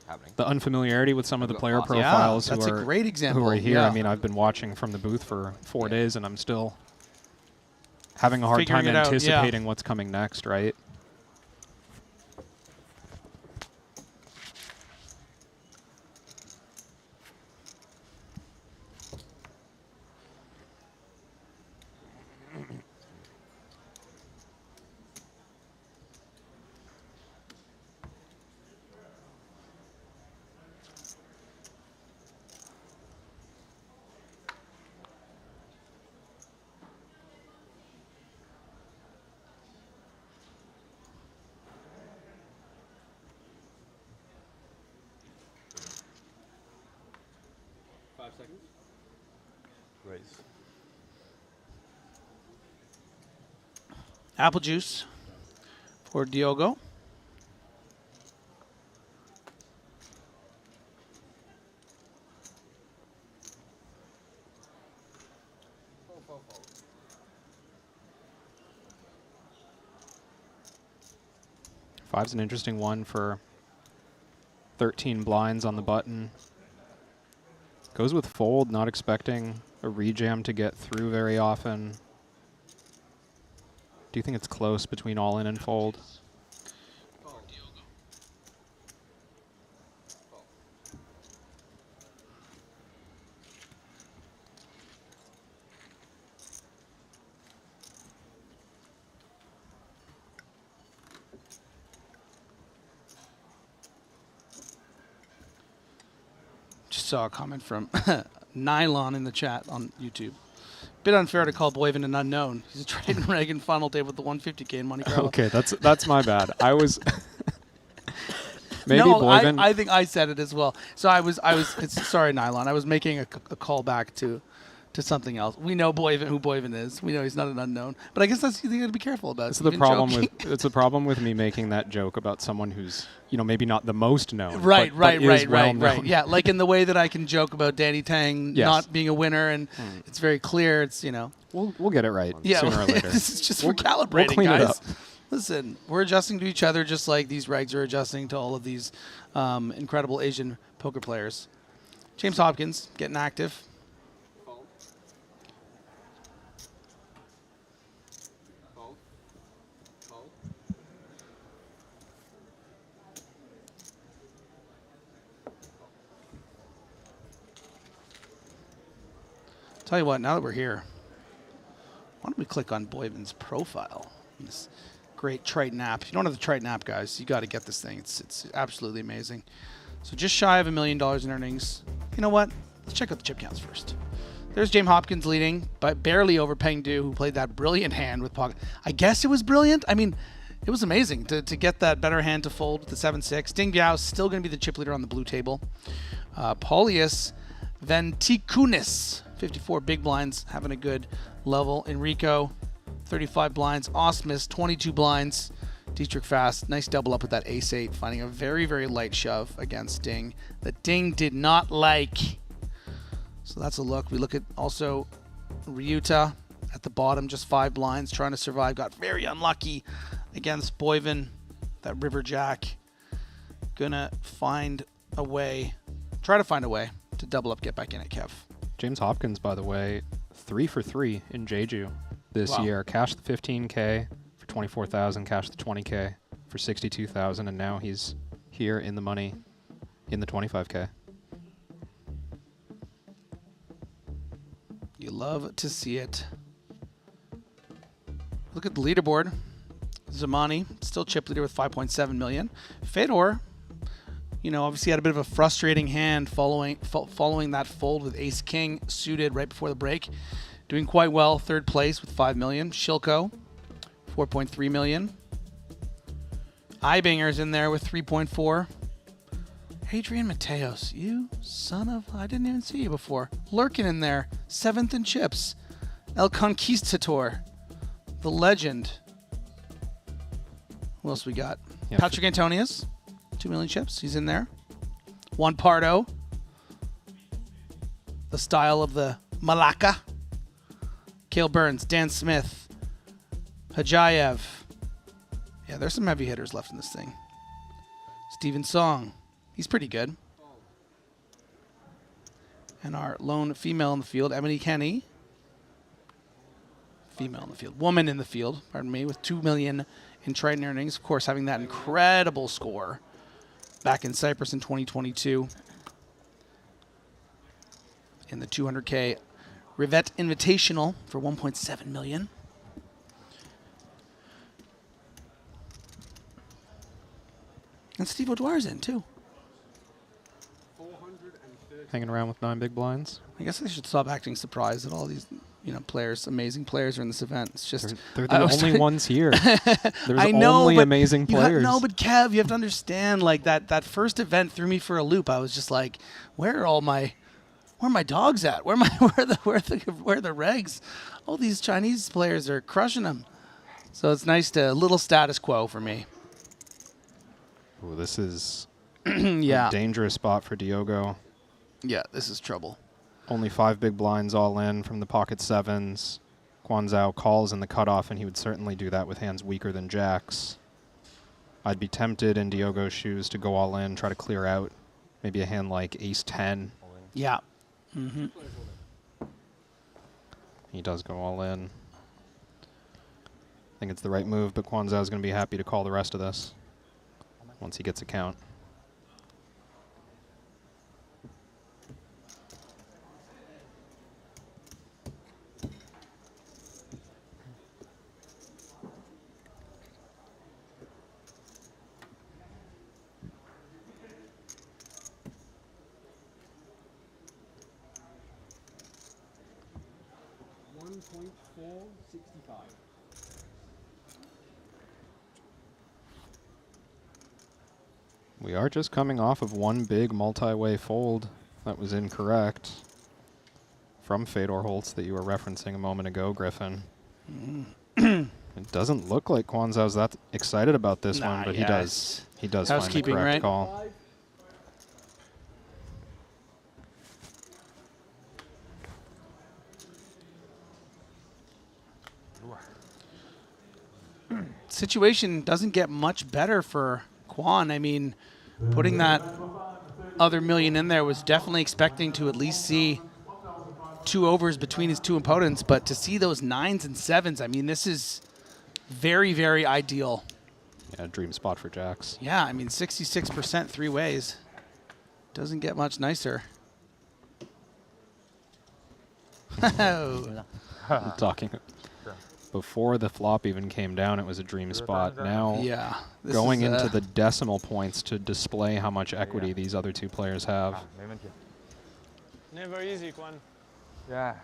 happening. the unfamiliarity with some of the player Yeah, profiles that's who a are great example. who are here. Yeah. I mean, I've been watching from the booth for 4 days, and I'm still having a hard Figuring time it out, yeah. anticipating what's coming next, right? Raise. Apple juice for Diogo. Five's an interesting one for 13 blinds on the button. Goes with fold, not expecting a rejam to get through very often. Do you think it's close between all in and fold? Just saw a comment from Nylon in the chat on YouTube. Bit unfair to call Boyven an unknown. He's a Triton Reagan final table with the 150K in Monte Carlo. Okay, that's my bad. I was maybe no, Boyven. I think I said it as well. So I was. It's, sorry, Nylon. I was making a call back to something else. We know Boyven, who Boyven is. We know he's not an unknown. But I guess that's you got to be careful about. It's the problem with it's the problem with me making that joke about someone who's maybe not the most known. Right. Well-known. Yeah, like in the way that I can joke about Danny Tang Yes. not being a winner, and it's very clear. It's We'll get it right sooner or later. This is just We'll for calibrating, we'll clean guys. it up. Listen, we're adjusting to each other just like these regs are adjusting to all of these incredible Asian poker players. James Hopkins getting active. Tell you what, now that we're here, why don't we click on Boyven's profile? This great Triton app. If you don't have the Triton app, guys, you got to get this thing. It's absolutely amazing. So just shy of $1 million in earnings. You know what? Let's check out the chip counts first. There's James Hopkins leading, but barely over Peng Du, who played that brilliant hand with pocket. I guess it was brilliant. I mean, it was amazing to get that better hand to fold with the 7-6. Ding Biao is still going to be the chip leader on the blue table. Paulius Ventikunis, 54 big blinds, having a good level. Enrico, 35 blinds. Osmus, 22 blinds. Dietrich Fast, nice double up with that ace-8, finding a very, very light shove against Ding that Ding did not like. So that's a look. We look at also Ryuta at the bottom, just 5 blinds, trying to survive. Got very unlucky against Boyven, that river jack. Gonna find a way, try to find a way to double up, get back in at Kev. James Hopkins, by the way, 3 for 3 in Jeju this year. Cashed the 15K for 24,000, cashed the 20K for 62,000, and now he's here in the money in the 25K. You love to see it. Look at the leaderboard. Zamani, still chip leader with 5.7 million. Fedor, obviously had a bit of a frustrating hand following that fold with ace-king suited right before the break. Doing quite well, third place with 5 million. Shilko, 4.3 million. Ibinger's in there with 3.4. Adrian Mateos, you son of... I didn't even see you before. Lurking in there, 7th in chips. El Conquistador, the legend. Who else we got? Yep. Patrick Antonius, 2 million chips. He's in there. Juan Pardo, the style of the Malacca. Cale Burns, Dan Smith, Hajayev, Yeah, there's some heavy hitters left in this thing. Steven Song. He's pretty good. And our lone female in the field, Emily Kenny. Female in the field. Woman in the field, pardon me, with $2 million in Triton earnings. Of course, having that incredible score back in Cyprus in 2022 in the 200K Rivet Invitational for $1.7 million. And Steve O'Dwyer's in, too. Hanging around with 9 big blinds. I guess I should stop acting surprised that all these, players, amazing players are in this event. It's just they're the only ones here. There's I know, only but amazing players. No, but Kev, you have to understand, like that first event threw me for a loop. I was just like, where are my dogs at? Where are the regs? All these Chinese players are crushing them. So it's nice to little status quo for me. Ooh, this is yeah. a dangerous spot for Diogo. Yeah, this is trouble. Only 5 big blinds all in from the pocket sevens. Guan Zhao calls in the cutoff, and he would certainly do that with hands weaker than jacks. I'd be tempted in Diogo's shoes to go all in, try to clear out maybe a hand like ace-10. Yeah. Mm-hmm. He does go all in. I think it's the right move, but Guan Zhao is going to be happy to call the rest of this once he gets a count. We are just coming off of one big multi-way fold that was incorrect from Fedor Holtz that you were referencing a moment ago, Griffin. It doesn't look like Guan Zhao's that excited about this one, but he does find the correct call. Situation doesn't get much better for Quan. I mean, putting that other million in there was definitely expecting to at least see 2 overs between his 2 opponents, but to see those 9s and 7s, I mean, this is very, very ideal. Yeah, dream spot for jacks. Yeah, I mean, 66% 3 ways. Doesn't get much nicer. I'm talking before the flop even came down, it was a dream spot. Now, going into the decimal points to display how much equity these other 2 players have. Never easy, Quan. Yeah.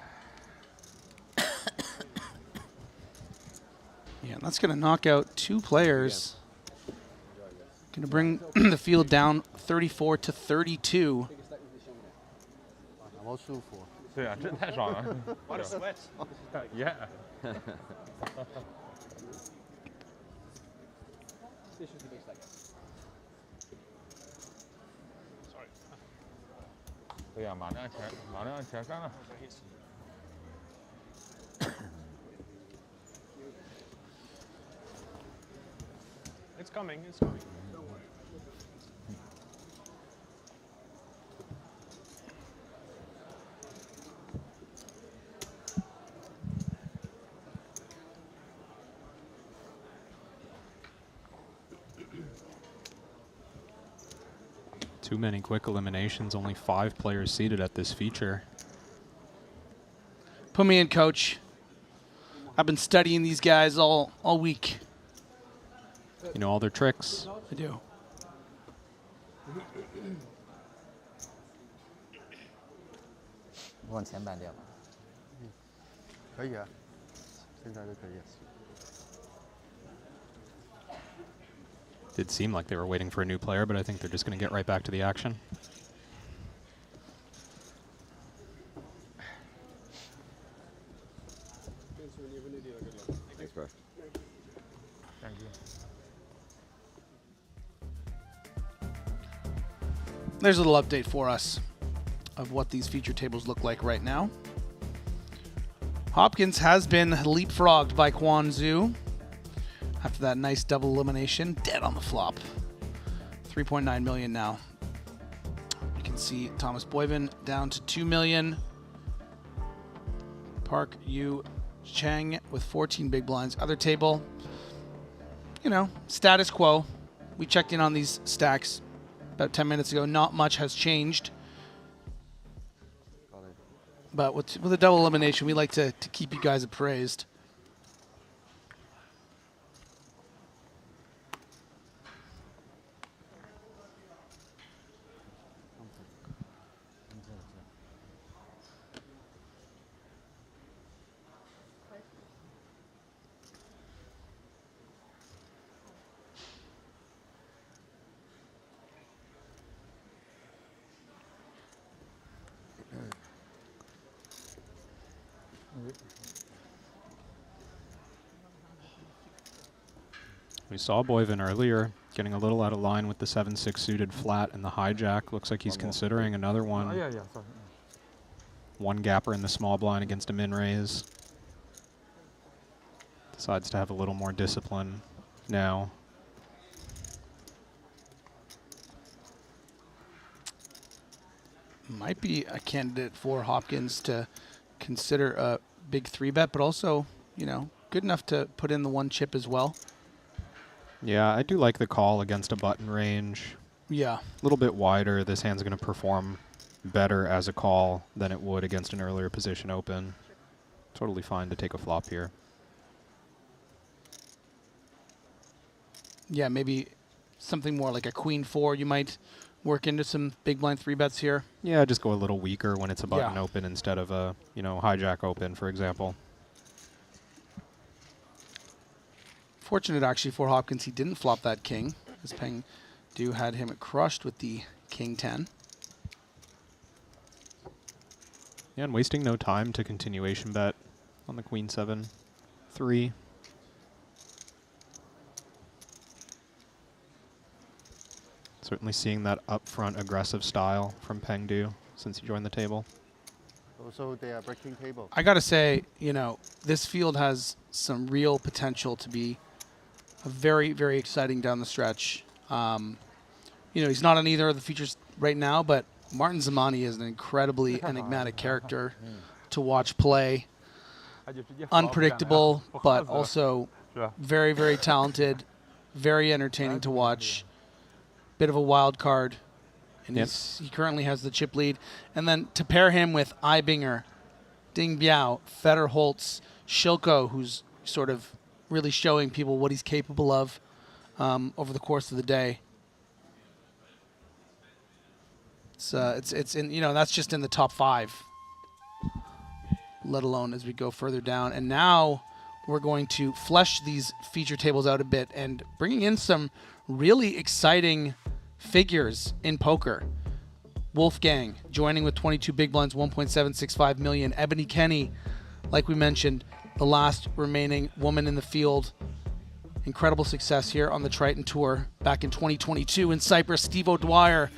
Yeah, that's going to knock out 2 players. Going to bring the field down 34 to 32. What a sweat. Yeah. It's coming, it's coming. Don't worry. Too many quick eliminations, only 5 players seated at this feature. Put me in, coach. I've been studying these guys all week. You know all their tricks. I do. Did seem like they were waiting for a new player, but I think they're just going to get right back to the action. Thanks, bro. Thank you. There's a little update for us of what these feature tables look like right now. Hopkins has been leapfrogged by Quan Zhu. after that nice double elimination. Dead on the flop. 3.9 million now. You can see Thomas Boyven down to 2 million. Park Yu Chang with 14 big blinds. Other table, you know, status quo. We checked in on these stacks about 10 minutes ago. Not much has changed. But with a double elimination, we like to keep you guys appraised. We saw Boyven earlier getting a little out of line with the 7-6 suited flat and the hijack. Looks like he's considering another one. Yeah, sorry. One gapper in the small blind against a min raise. Decides to have a little more discipline now. Might be a candidate for Hopkins to consider a big 3-bet, but also, you know, good enough to put in the 1 chip as well. Yeah, I do like the call against a button range. Yeah. A little bit wider. This hand's going to perform better as a call than it would against an earlier position open. Totally fine to take a flop here. Yeah, maybe something more like a queen 4. You might work into some big blind 3-bets here. Yeah, just go a little weaker when it's a button Yeah. open instead of a, you know, hijack open, for example. Fortunate actually for Hopkins, he didn't flop that king, as Peng Du had him crushed with the king 10. Yeah, and wasting no time to continuation bet on the queen 7-3. Certainly seeing that upfront aggressive style from Peng Du since he joined the table. Also, they are breaking table. I gotta say, you know, this field has some real potential to be a very, very exciting down the stretch. You know, he's not on either of the features right now, but Martin Zamani is an incredibly enigmatic character to watch play. Unpredictable, but also very, very talented, very entertaining to watch. Bit of a wild card, and he currently has the chip lead. And then to pair him with Eibinger, Ding Biao, Federholtz, Shilko, who's sort of really showing people what he's capable of over the course of the day. It's in, you know, that's just in the top 5, let alone as we go further down. And now we're going to flesh these feature tables out a bit and bringing in some really exciting figures in poker. Wolfgang joining with 22 big blinds, 1.765 million. Ebony Kenny, like we mentioned, the last remaining woman in the field. Incredible success here on the Triton Tour back in 2022 in Cyprus. Steve O'Dwyer.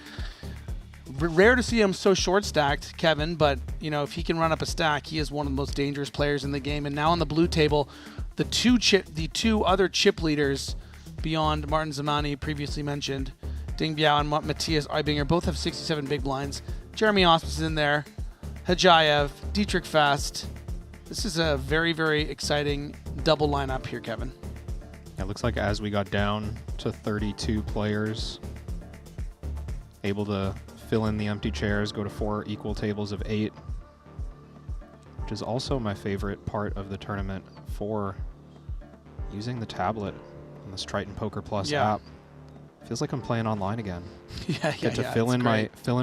Rare to see him so short stacked, Kevin, but you know, if he can run up a stack, he is one of the most dangerous players in the game. And now on the blue table, the two other chip leaders beyond Martin Zamani previously mentioned, Ding Biao and Matthias Eibinger, both have 67 big blinds. Jeremy Auspis is in there, Hajayev, Dietrich Fast. This is a very, very exciting double lineup here, Kevin. It looks like as we got down to 32 players, able to fill in the empty chairs, go to 4 equal tables of 8, which is also my favorite part of the tournament for using the tablet on this Triton Poker Plus app. Feels like I'm playing online again. Get to fill in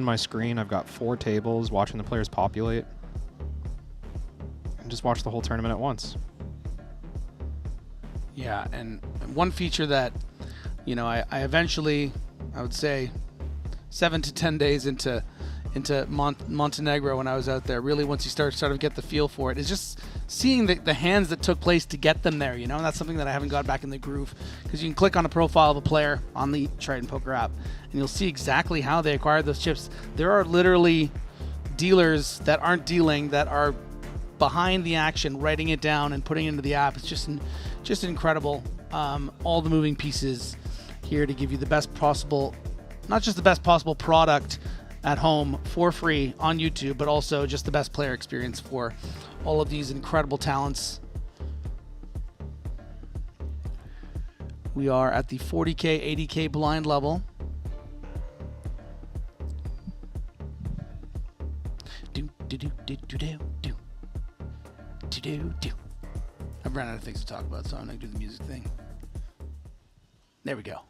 my screen. I've got 4 tables, watching the players populate, and just watch the whole tournament at once. Yeah, and one feature that, you know, I eventually, I would say, 7 to 10 days into Montenegro when I was out there, really once you start to get the feel for it, is just seeing the hands that took place to get them there, you know, and that's something that I haven't got back in the groove, because you can click on a profile of a player on the Triton Poker app, and you'll see exactly how they acquired those chips. There are literally dealers that aren't dealing, that are behind the action, writing it down and putting it into the app. It's just incredible. all the moving pieces here to give you the best possible, not just the best possible product at home for free on YouTube, but also just the best player experience for all of these incredible talents. We are at the 40K, 80K blind level. I've run out of things to talk about, so I'm going to do the music thing. There we go.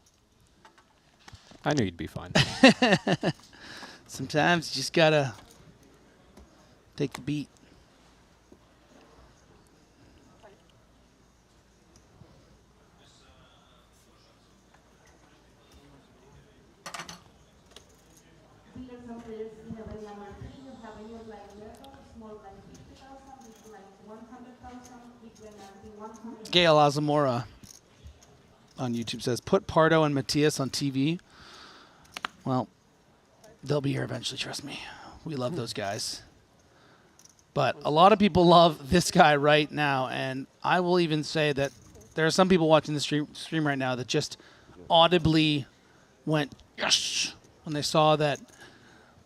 I knew you'd be fine. Sometimes you just got to take the beat. Gail Azamora on YouTube says, put Pardo and Matias on TV. Well, they'll be here eventually, trust me. We love those guys. But a lot of people love this guy right now, and I will even say that there are some people watching the stream right now that just audibly went, yes, when they saw that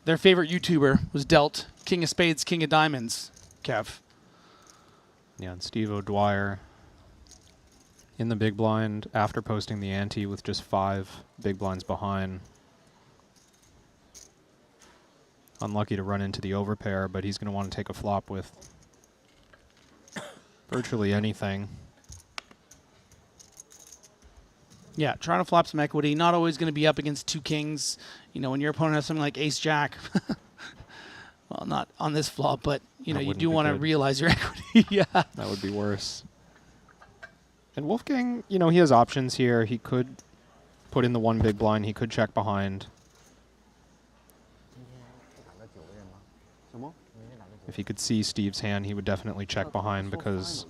their favorite YouTuber was dealt King of Spades, King of Diamonds, Kev. Yeah, and Steve O'Dwyer in the big blind after posting the ante with just 5 big blinds behind. Unlucky to run into the overpair, but he's going to want to take a flop with virtually anything. Yeah, trying to flop some equity. Not always going to be up against 2 kings. You know, when your opponent has something like ace-jack, well, not on this flop, but, you know, you do want to realize your equity. Yeah. That would be worse. And Wolfgang, you know, he has options here. He could put in the 1 big blind. He could check behind. If he could see Steve's hand, he would definitely check behind because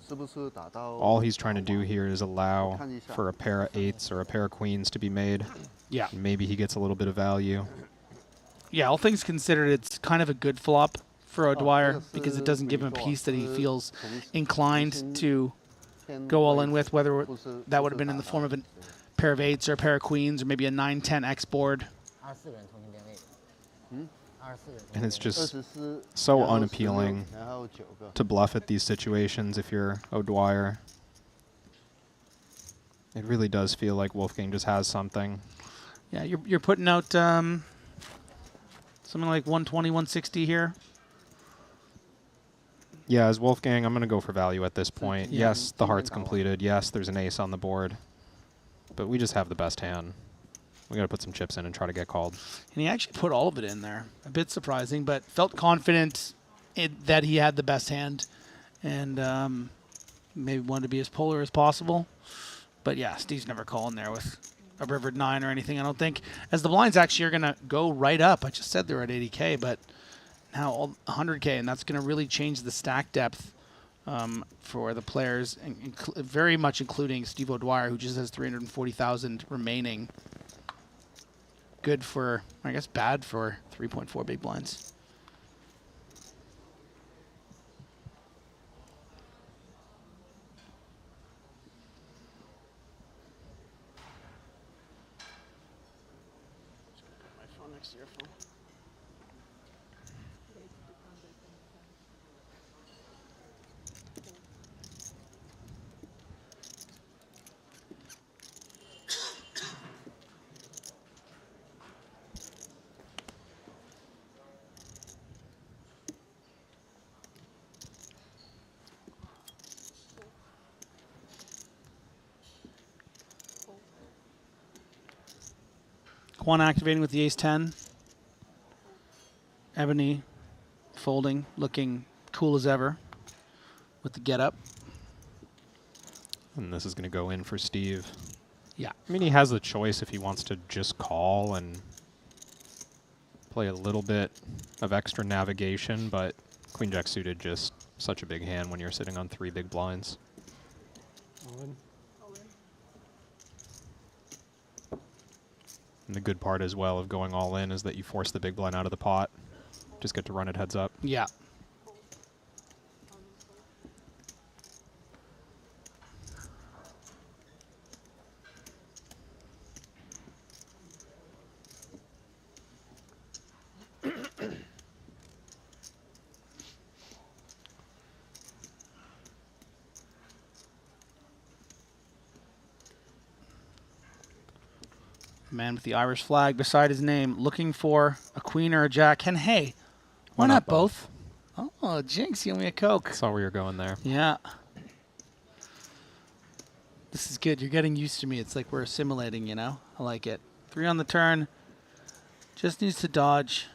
all he's trying to do here is allow for a pair of 8s or a pair of queens to be made. Yeah. And maybe he gets a little bit of value. Yeah, all things considered, it's kind of a good flop for O'Dwyer because it doesn't give him a piece that he feels inclined to go all in with, whether that would have been in the form of a pair of 8s or a pair of queens or maybe a 9-10 X board. And it's just so unappealing to bluff at these situations if you're O'Dwyer. It really does feel like Wolfgang just has something. Yeah, you're putting out something like 120, 160 here. Yeah, as Wolfgang, I'm going to go for value at this point. Yeah. Yes, the heart's completed. Yes, there's an ace on the board. But we just have the best hand. We got to put some chips in and try to get called. And he actually put all of it in there. A bit surprising, but felt confident that he had the best hand. And maybe wanted to be as polar as possible. But yeah, Steve's never calling there with a river 9 or anything, I don't think. As the blinds actually are going to go right up. I just said they're at 80K, but now all 100K, and that's going to really change the stack depth for the players, very much including Steve O'Dwyer, who just has 340,000 remaining. Good for, I guess bad for 3.4 big blinds. My phone next to your phone. Quan activating with the ace-10. Ebony folding, looking cool as ever with the get-up. And this is going to go in for Steve. Yeah. I mean, he has the choice if he wants to just call and play a little bit of extra navigation, but Queen-Jack suited just such a big hand when you're sitting on 3 big blinds. And the good part as well of going all in is that you force the big blind out of the pot. Just get to run it heads up. Yeah. Man with the Irish flag beside his name, looking for a queen or a jack. And hey, why not both? Oh, Jinx, you owe me a Coke. Saw where you're going there. Yeah. This is good. You're getting used to me. It's like we're assimilating, you know? I like it. 3 on the turn. Just needs to dodge.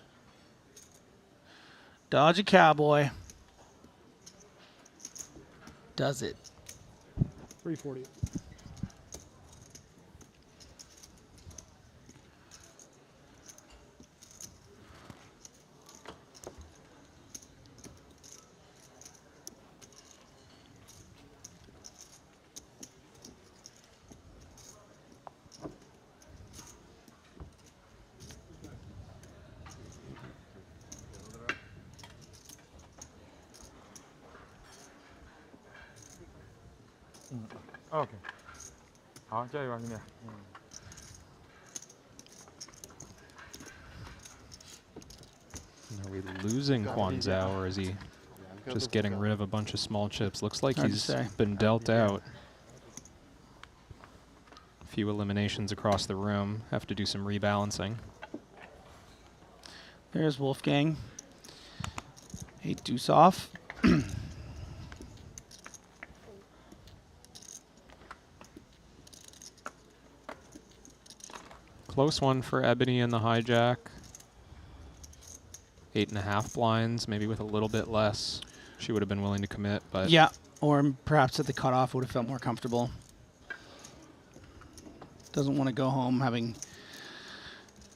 Dodge a cowboy. Does it. 340. OK，好，加油吧，兄弟。Are we losing Huan Zhao, or is he just getting rid of a bunch of small chips? Looks like Hard to he's say. been dealt out. A few eliminations across the room. Have to do some rebalancing. There's Wolfgang. 8 deuce off. Close one for Ebony in the hijack. 8.5 blinds, maybe with a little bit less. She would have been willing to commit, but Yeah, or perhaps at the cutoff would have felt more comfortable. Doesn't want to go home having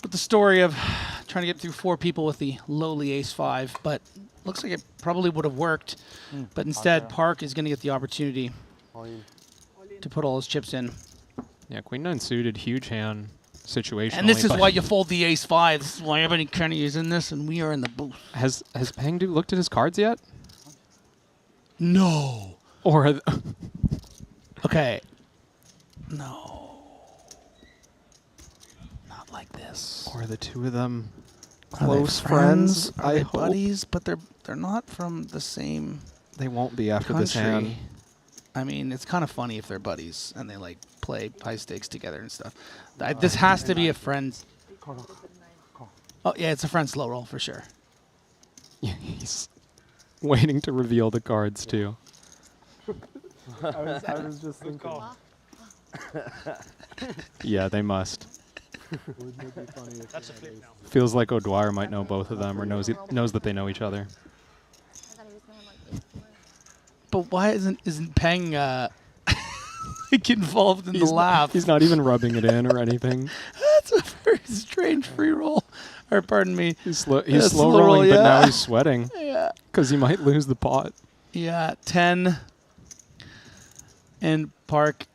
with the story of trying to get through 4 people with the lowly ace-5, but looks like it probably would have worked. But instead, Park is going to get the opportunity to put all his chips in. yeah, Queen-9 suited, huge hand situation. And this is why you fold the ace-5. This is why Ebony Kenny is in this, and we are in the booth. Has Pengdu looked at his cards yet? No. Or okay. No. Not like this. Or the two of them Are they close friends? Are they I hope. buddies, but they're not from the same They won't be after this country. hand. I mean, it's kind of funny if they're buddies and they like play high stakes together and stuff. This has to be a friend's. Oh yeah, it's a friend slow roll for sure. Yeah, he's waiting to reveal the cards too. I was just thinking. Yeah, they must. Wouldn't it be funny if That's a flip now. Feels like O'Dwyer might know both of them, or knows that they know each other. But why isn't Peng like involved in the laugh? He's not even rubbing it in or anything. That's a very strange free roll. Or pardon me. He's slow slow rolling, roll, but now yeah. he's sweating. Yeah. Because he might lose the pot. Yeah, 10. And Park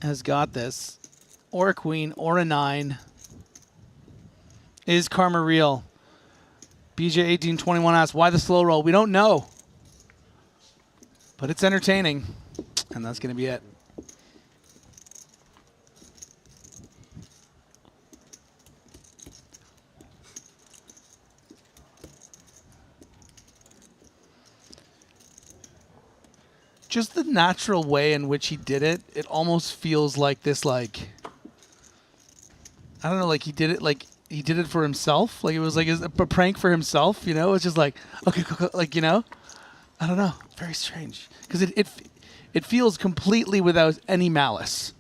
has got this. Or a queen, or a 9. Is karma real? BJ1821 asks, why the slow roll? We don't know. But it's entertaining. And that's going to be it. Just the natural way in which he did it, it almost feels like this, like, I don't know, like he did it for himself. Like it was like a prank for himself, you know? It's just like, okay, like, you know? I don't know. Very strange. Because it feels completely without any malice,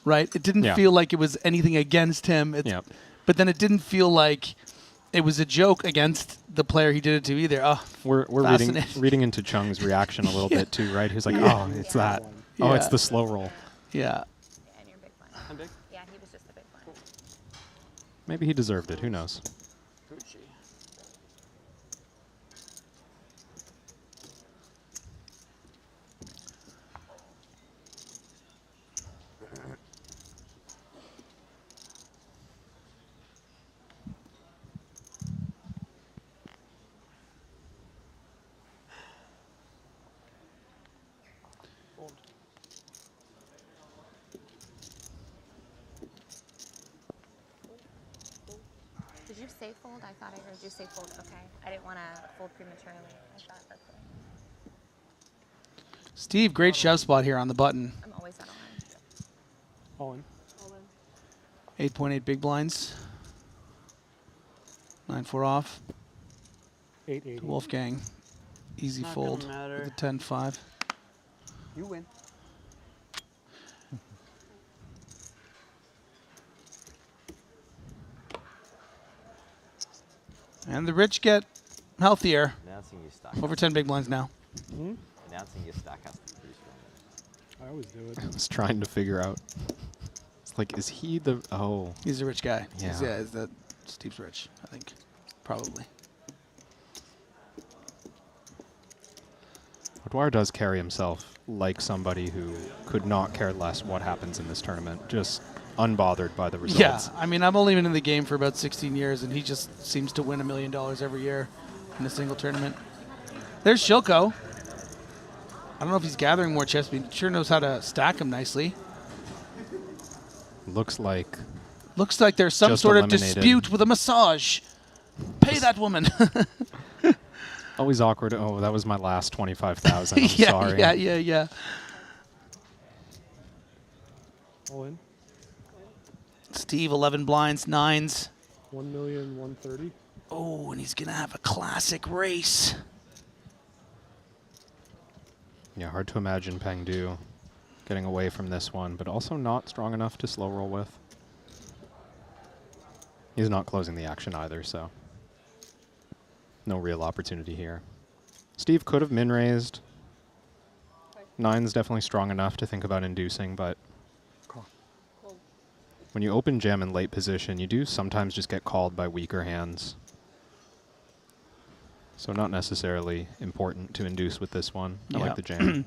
right? It didn't feel like it was anything against him. But then it didn't feel like it was a joke against the player he did it to either. Oh, we're reading into Chung's reaction a little bit too, right? He's like, oh, it's that. Oh, it's the slow roll. Yeah. And your big blind. I'm big? Yeah, he was just the big blind. Maybe he deserved it. Who knows? Did you say fold? I thought I heard you say fold. Okay. I didn't want to fold prematurely. I thought that's what. Steve, great shove spot here on the button. I'm always on a line. All in. 8.8 big blinds. 9-4 off. 880. Wolfgang. Easy Not fold gonna matter. with a 10-5. You win. And the rich get healthier. Announcing your stack. Over 10 big blinds now. Announcing your stack has to be pretty strong. I always do it. I was trying to figure out. It's like, is he the? Oh, He's a rich guy. Yeah. Is that Steve's rich? I think, probably. O'Dwyer does carry himself like somebody who could not care less what happens in this tournament, just unbothered by the results. Yeah, I mean, I've only been in the game for about 16 years, and he just seems to win $1 million every year in a single tournament. There's Shilko. I don't know if he's gathering more chips, but he sure knows how to stack them nicely. Looks like there's some just sort of eliminated. dispute with a massage. Pay that woman. Always awkward. Oh, that was my last 25,000. I'm yeah, sorry. Yeah. All in. Steve, 11 blinds, 9s. 1,130,000. Oh, and he's going to have a classic race. Yeah, hard to imagine Peng Du getting away from this one, but also not strong enough to slow roll with. He's not closing the action either, so no real opportunity here. Steve could have min-raised. 9's definitely strong enough to think about inducing, but when you open jam in late position, you do sometimes just get called by weaker hands. So not necessarily important to induce with this one. I like the jam.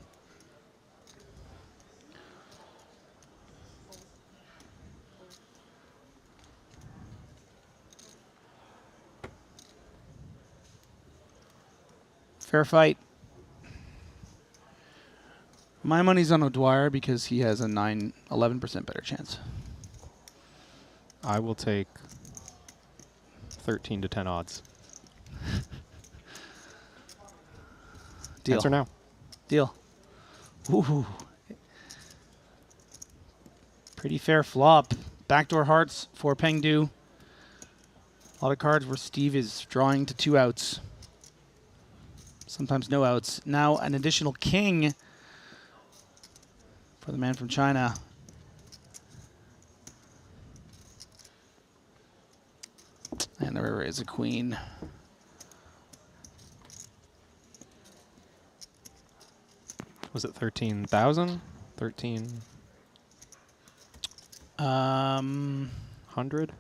Fair fight. My money's on O'Dwyer because he has a 11% better chance. I will take 13 to 10 odds. Deal. Answer now. Deal. Ooh. Pretty fair flop. Backdoor hearts for Peng Du. A lot of cards where Steve is drawing to 2 outs. Sometimes no outs. Now an additional king for the man from China. And the river is a queen. Was it 13,000? 1,300?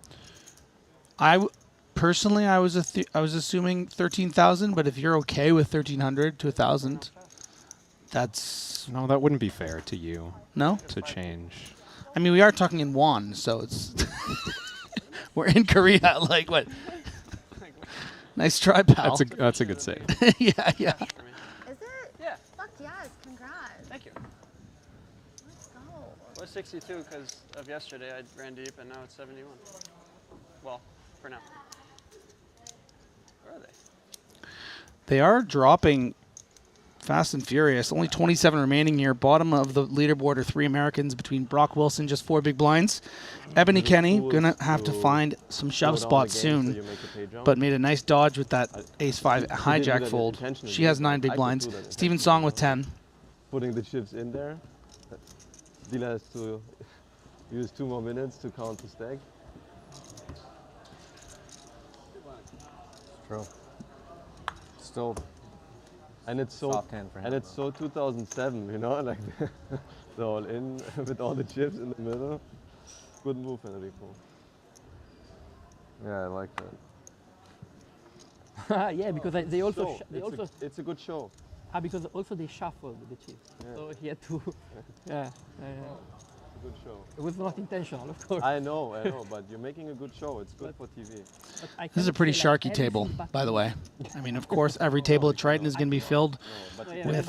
Personally, I was assuming 13,000, but if you're okay with 1,300 to 1,000, that's no, that wouldn't be fair to you. No? To change. I mean, we are talking in won, so it's we're in Korea. Like what? Nice try, pal. That's a good save. yeah. Is it? Yeah. Fuck yes, congrats. Thank you. Let's go. Well, it's 62 because of yesterday. I ran deep, and now it's 71. Well, for now. Where are they? They are dropping fast and furious. Only 27 remaining here. Bottom of the leaderboard are 3 Americans between Brock Wilson, just 4 big blinds. Ebony Kenny, going to have to find some shove spots soon, but made a nice dodge with that ace-5 hijack fold. She has 9 big blinds. Steven Song with 10. Putting the chips in there. Dealer has to use 2 more minutes to count the stack. True. Still, and it's so 2007, you know, like the all in with all the chips in the middle. Good move, Enrico. Yeah, I like that. Yeah, because they also it's a good show. Because also they shuffled the chips, so he had to. Good show. It was not intentional, of course. I know, but you're making a good show. It's good for TV. This is a pretty sharky table, by the way. I mean, of course, every table at Triton is going to be filled with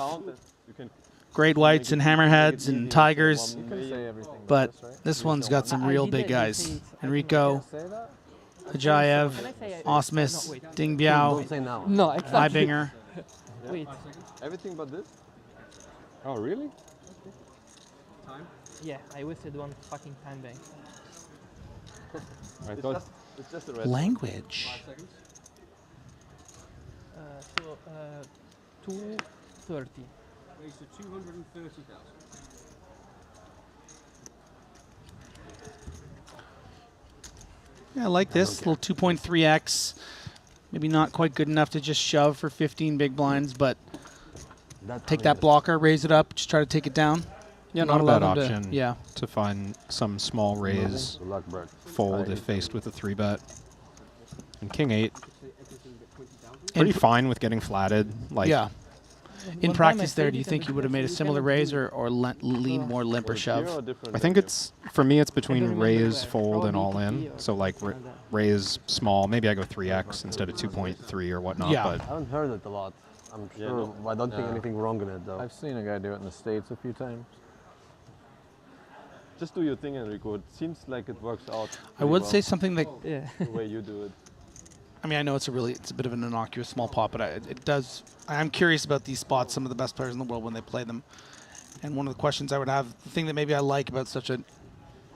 great whites and hammerheads and tigers, but this one's got some real big guys. Enrico, Hajayev, Osmus, Ding Biao, Leibinger. Wait. Everything but this? Oh, really? Time? Yeah, I wasted one fucking time bank. I thought it's just a red Language. 5 seconds. 230. Raised to 230,000. Yeah, I like this little 2.3x. Maybe not quite good enough to just shove for 15 big blinds, but take that blocker, raise it up, just try to take it down. Yeah, not a bad allow them option. To, to find some small raise, Good luck, Brett. fold if faced with a 3-bet. And king 8, pretty fine with getting flatted. Like, yeah. In practice there, do you think you would have made a similar raise or lean more limp or shove? I think it's, for me, it's between raise, fold, and all in. So like raise small, maybe I go 3x instead of 2.3 or whatnot. Yeah. But I haven't heard it a lot. I'm sure. I don't think anything wrong in it though. I've seen a guy do it in the States a few times. Just do your thing, Enrico. It seems like it works out. I would say something that the way you do it. I mean, I know it's a bit of an innocuous small pot, but it does. I'm curious about these spots. Some of the best players in the world when they play them, and one of the questions I would have, the thing that maybe I like about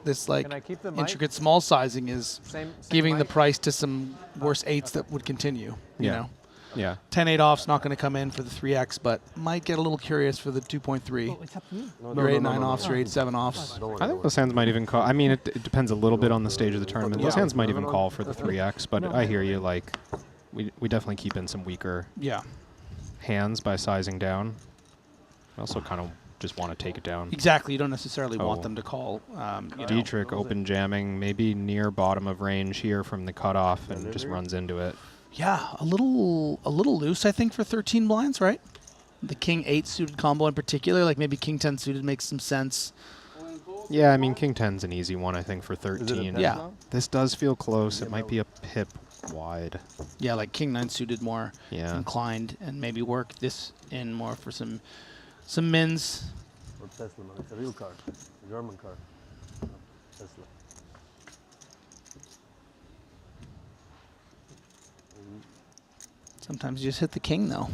this like Can I keep the mic? intricate small sizing is Same giving the mic? price to some worse 8s that would continue. You Yeah. know, yeah. 10-8 off's not going to come in for the 3x, but might get a little curious for the 2.3. It's up to me. Your 8-9 offs, your 8-7 offs. I think those hands might even call. I mean, it depends a little bit on the stage of the tournament. Those hands might even call for the 3x, but I hear you. Like, we definitely keep in some weaker hands by sizing down. I also kind of just want to take it down. Exactly. You don't necessarily want them to call. Dietrich open jamming, maybe near bottom of range here from the cutoff, and just runs into it. Yeah, a little loose, I think, for 13 blinds, right? The king 8 suited combo in particular, like maybe king 10 suited makes some sense. Yeah, I mean, king 10's an easy one, I think, for 13. Yeah. This does feel close. It might be a pip wide. Yeah, like king 9 suited more inclined, and maybe work this in more for some mins. Or Tesla, man. It's a real car. A German car. Tesla. Sometimes you just hit the king, though.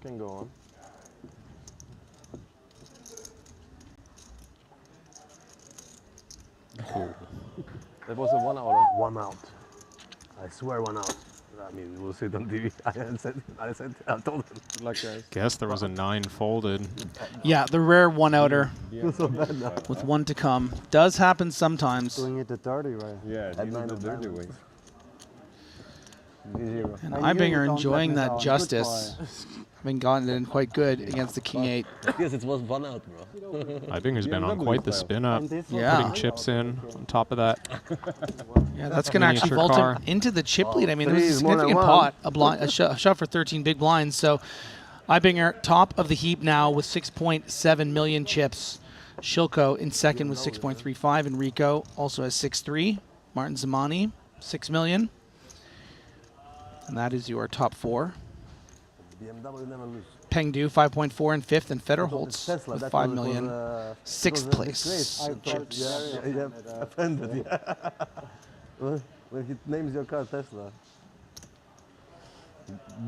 Can go on. That was a 1 out. 1 out. I swear 1 out. I mean, we'll see it on TV. I told him. Good luck, guys. Guess there was a 9 folded. Yeah, the rare 1-outer Feels so bad now. with 1 to come. Does happen sometimes. Doing it the dirty way. Yeah, the dirty way. And Ibinger enjoying that justice. Having gotten it in quite good against the king 8. Yes, it was 1 out, bro. Ibinger's been on quite the spin up. Yeah. Putting chips in on top of that. Yeah, that's going to actually Miniature vault car. him into the chip lead. I mean, it Three was a is more than significant one. pot, a shove for 13 big blinds. So Ibinger, top of the heap now with 6.7 million chips. Shilko in second with 6.35. Enrico also has 6.3. Martin Zamani, 6 million. And that is your top 4. BMW never lose. Pengdu, 5.4 in fifth, and Federholz with 5 million. Sixth place in chips. Yeah, offended, yeah. When he names your car Tesla.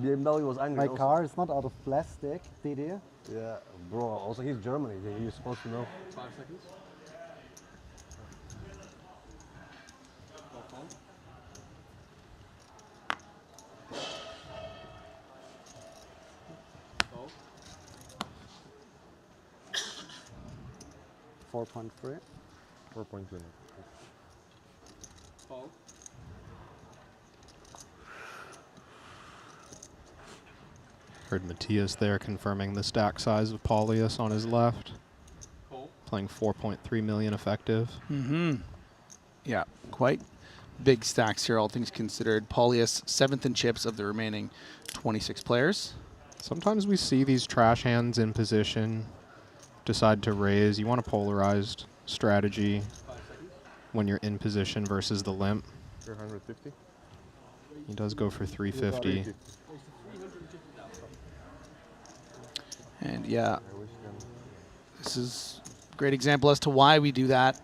BMW was angry. My car is not out of plastic, did you? Yeah, bro, also he's Germany, you're supposed to know. 5 seconds. 4.3. 4.2. Fold. Heard Matthias there confirming the stack size of Paulius on his left. Fold. Playing 4.3 million effective. Mm-hmm. Yeah, quite big stacks here, all things considered. Paulius, 7th in chips of the remaining 26 players. Sometimes we see these trash hands in position, decide to raise. You want a polarized strategy when you're in position versus the limp. 350. He does go for 350. And yeah, this is a great example as to why we do that.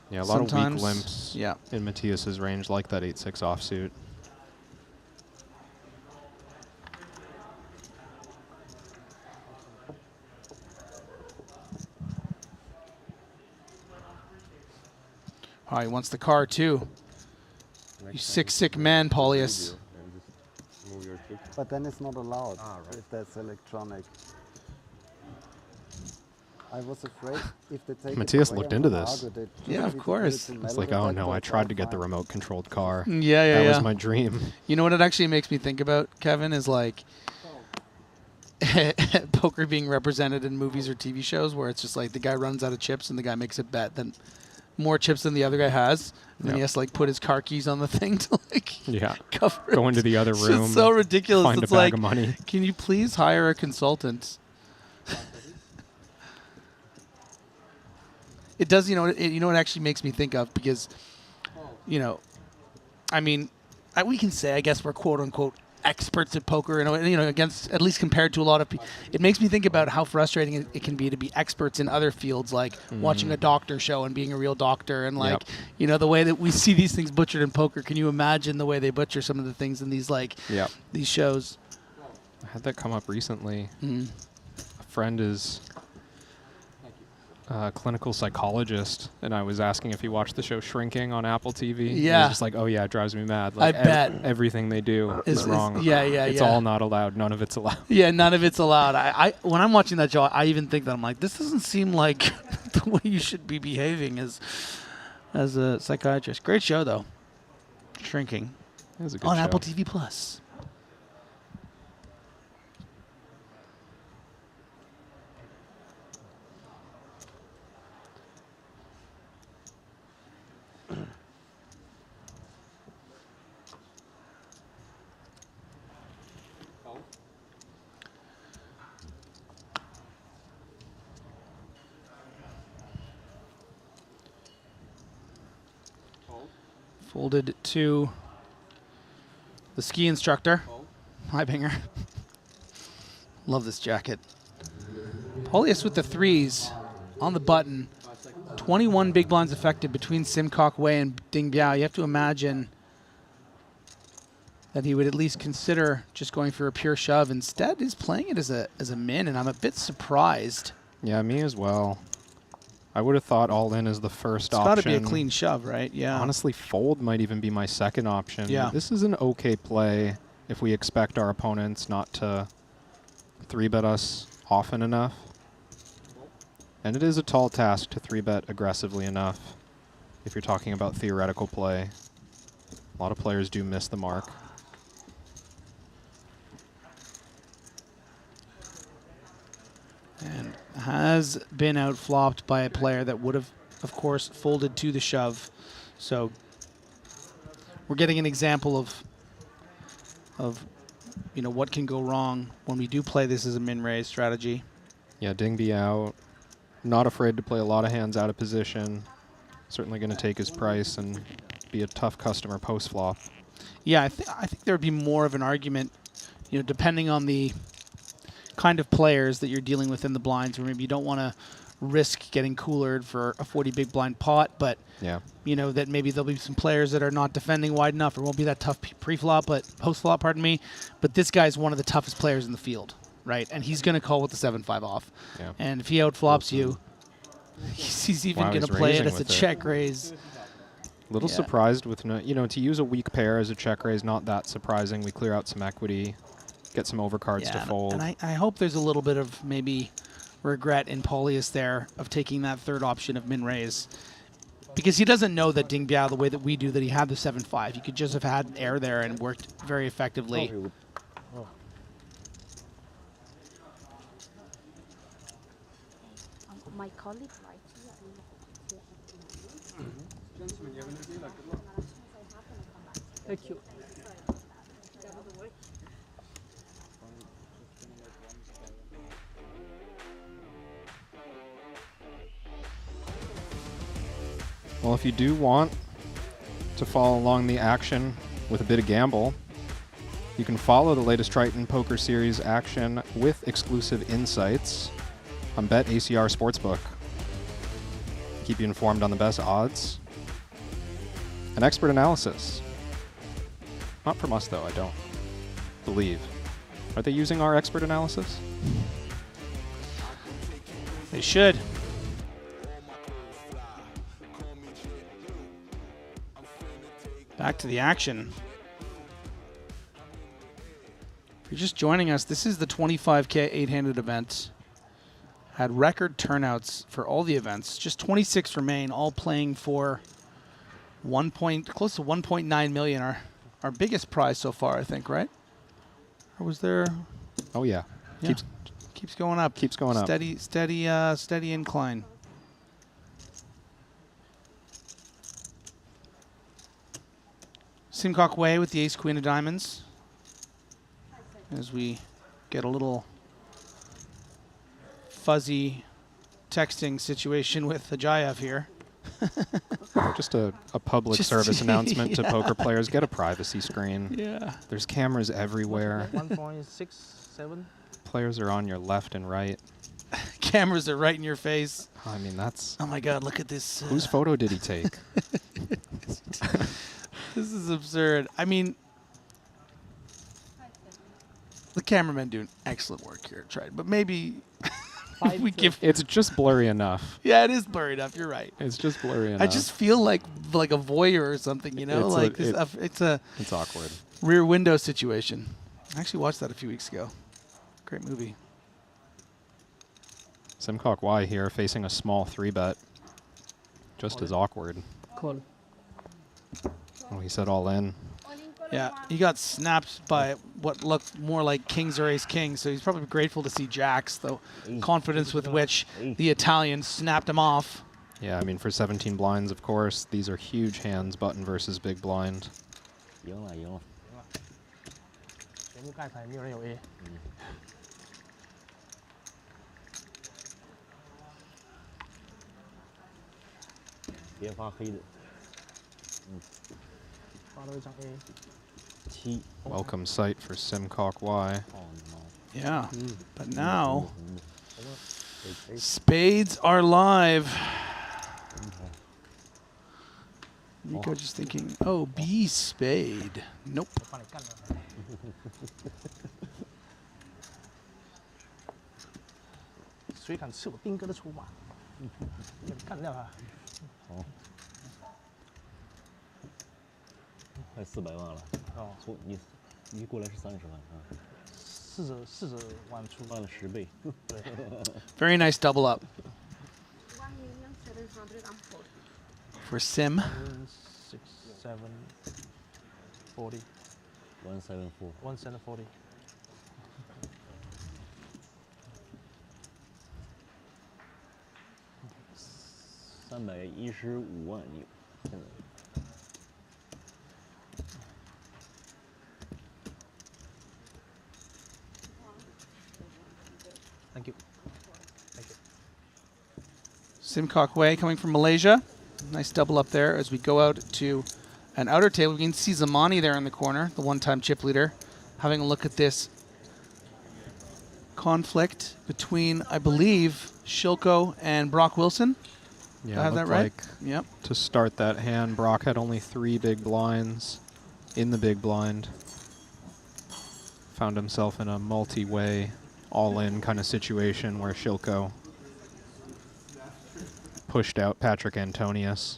Yeah, a lot of weak Sometimes, limps yeah. in Matthias's range, like that 8-6 offsuit. Oh, he wants the car too. You sick man, Paulius. But then it's not allowed if that's electronic. I was afraid if they take Matthias it away looked on into the this. Argo, Yeah, of course. It's like, oh no, I tried to get the remote-controlled car. Yeah. That was my dream. You know what it actually makes me think about, Kevin, is like poker being represented in movies or TV shows where it's just like the guy runs out of chips and the guy makes a bet that more chips than the other guy has. And then he has to like put his car keys on the thing to like cover it. Go into the other room. It's so ridiculous. Find It's a bag like, of money. can you please hire a consultant? It does, you know what actually makes me think of, because, I mean, we can say, I guess, we're quote unquote experts at poker, against, at least compared to a lot of people. It makes me think about how frustrating it can be to be experts in other fields, like watching a doctor show and being a real doctor, and like, the way that we see these things butchered in poker. Can you imagine the way they butcher some of the things in these these shows? I had that come up recently. A friend is a clinical psychologist, and I was asking if he watched the show Shrinking on Apple TV. Yeah. He was just like, oh yeah, it drives me mad. Like, I bet. Everything they do is wrong. It's all not allowed. None of it's allowed. Yeah, none of it's allowed. I when I'm watching that show, I even think that I'm like, this doesn't seem like the way you should be behaving as a psychiatrist. Great show, though. Shrinking. It was a good on show. Apple TV Plus. Folded to the ski instructor. Hi, Binger. Love this jacket. Paulius with the threes on the button. 21 big blinds affected between Simcock Wei and Ding Biao. You have to imagine that he would at least consider just going for a pure shove. Instead, he's playing it as a min, and I'm a bit surprised. Yeah, me as well. I would have thought all in is the first option. It's got to be a clean shove, right? Yeah. Honestly, fold might even be my second option. Yeah. This is an okay play if we expect our opponents not to 3-bet us often enough. And it is a tall task to 3-bet aggressively enough if you're talking about theoretical play. A lot of players do miss the mark. And has been outflopped by a player that would have, of course, folded to the shove. So we're getting an example of what can go wrong when we do play this as a min-raise strategy. Yeah, Ding Biao, not afraid to play a lot of hands out of position. Certainly going to take his price and be a tough customer post-flop. Yeah, I think there would be more of an argument, depending on the kind of players that you're dealing with in the blinds, where maybe you don't want to risk getting coolered for a 40 big blind pot, but that maybe there'll be some players that are not defending wide enough, or won't be that tough pre-flop, but post-flop, pardon me. But this guy's one of the toughest players in the field, right? And he's going to call with the 7-5 off. Yeah. And if he outflops you, he's even going to play it as a check raise. A little surprised with, to use a weak pair as a check raise, not that surprising. We clear out some equity, get some overcards to fold. And I hope there's a little bit of maybe regret in Paulius there of taking that third option of min-raise, because he doesn't know that Ding Biao, the way that we do, that he had the 7-5. He could just have had air there and worked very effectively. My colleague Thank you. Well, if you do want to follow along the action with a bit of gamble, you can follow the latest Triton Poker Series action with exclusive insights on BetACR Sportsbook. Keep you informed on the best odds and expert analysis. Not from us, though, I don't believe. Are they using our expert analysis? They should. Back to the action. If you're just joining us, this is the 25K 8-handed event. Had record turnouts for all the events. Just 26 remain, all playing for close to 1.9 million. Our biggest prize so far, I think, right? Or was there? Oh yeah. Keeps going up. Keeps going up. Steady incline. Simcock Way with the ace queen of diamonds. As we get a little fuzzy texting situation with Ajayev here. Just a public service announcement to yeah. poker players. Get a privacy screen. Yeah. There's cameras everywhere. 1.67. Players are on your left and right. Cameras are right in your face. I mean, that's... Oh my God, look at this. Whose photo did he take? This is absurd. I mean, the cameramen do excellent work here, Triton, but maybe we give... It's just blurry enough. Yeah, it is blurry enough. You're right. It's just blurry enough. I just feel like a voyeur or something, you know? It's awkward. Rear Window situation. I actually watched that a few weeks ago. Great movie. Simcock Y here facing a small 3-bet. Just as awkward. Call. Oh, he said all in. Yeah, he got snapped by what looked more like kings or ace king, so he's probably grateful to see jacks, though. Confidence with which the Italian snapped him off. Yeah, I mean, for 17 blinds, of course, these are huge hands, button versus big blind. 节目盖牌，没有人有 A。 别发黑的。发了一张 A。 7。 Welcome sight for Simcock Y. Yeah, but now spades are live. Nico just thinking, oh, B spade. Nope. 谁敢吃我兵哥的筹码？干掉他！好，快400万了。哦，你过来是30万啊。40万出，翻了10倍。对。Very nice double up. For Sim. 6, 7, 40. 174. 140. 315万有，现在。Thank you. Thank you. Simcock Way coming from Malaysia. Nice double up there as we go out to an outer table. We can see Zamani there in the corner, the one-time chip leader, having a look at this conflict between, I believe, Shilko and Brock Wilson. Yeah, I have that right? Yep. To start that hand, Brock had only 3 big blinds in the big blind. Found himself in a multi-way, all-in kind of situation where Shilko pushed out Patrick Antonius.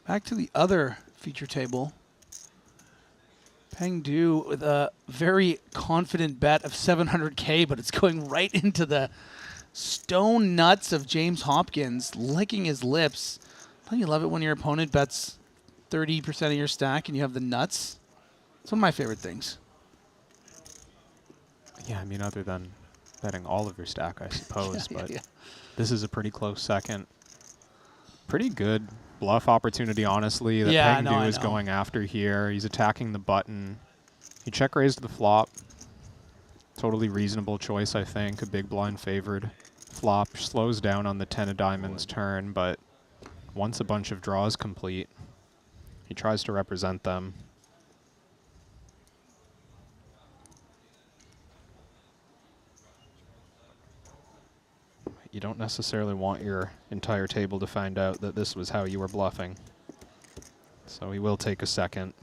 Back to the other feature table. Peng Du with a very confident bet of 700K, but it's going right into the stone nuts of James Hopkins, licking his lips. Don't you love it when your opponent bets 30% of your stack and you have the nuts? It's one of my favorite things. Yeah, I mean, other than betting all of your stack, I suppose, Yeah, but yeah. This is a pretty close second. Pretty good bluff opportunity, honestly, that Yeah, Peng Du is going after here. He's attacking the button. He check raised the flop. Totally reasonable choice, I think. A big blind favored. Flop slows down on the 10 of diamonds turn, but once a bunch of draws complete, he tries to represent them. You don't necessarily want your entire table to find out that this was how you were bluffing. So he will take a second.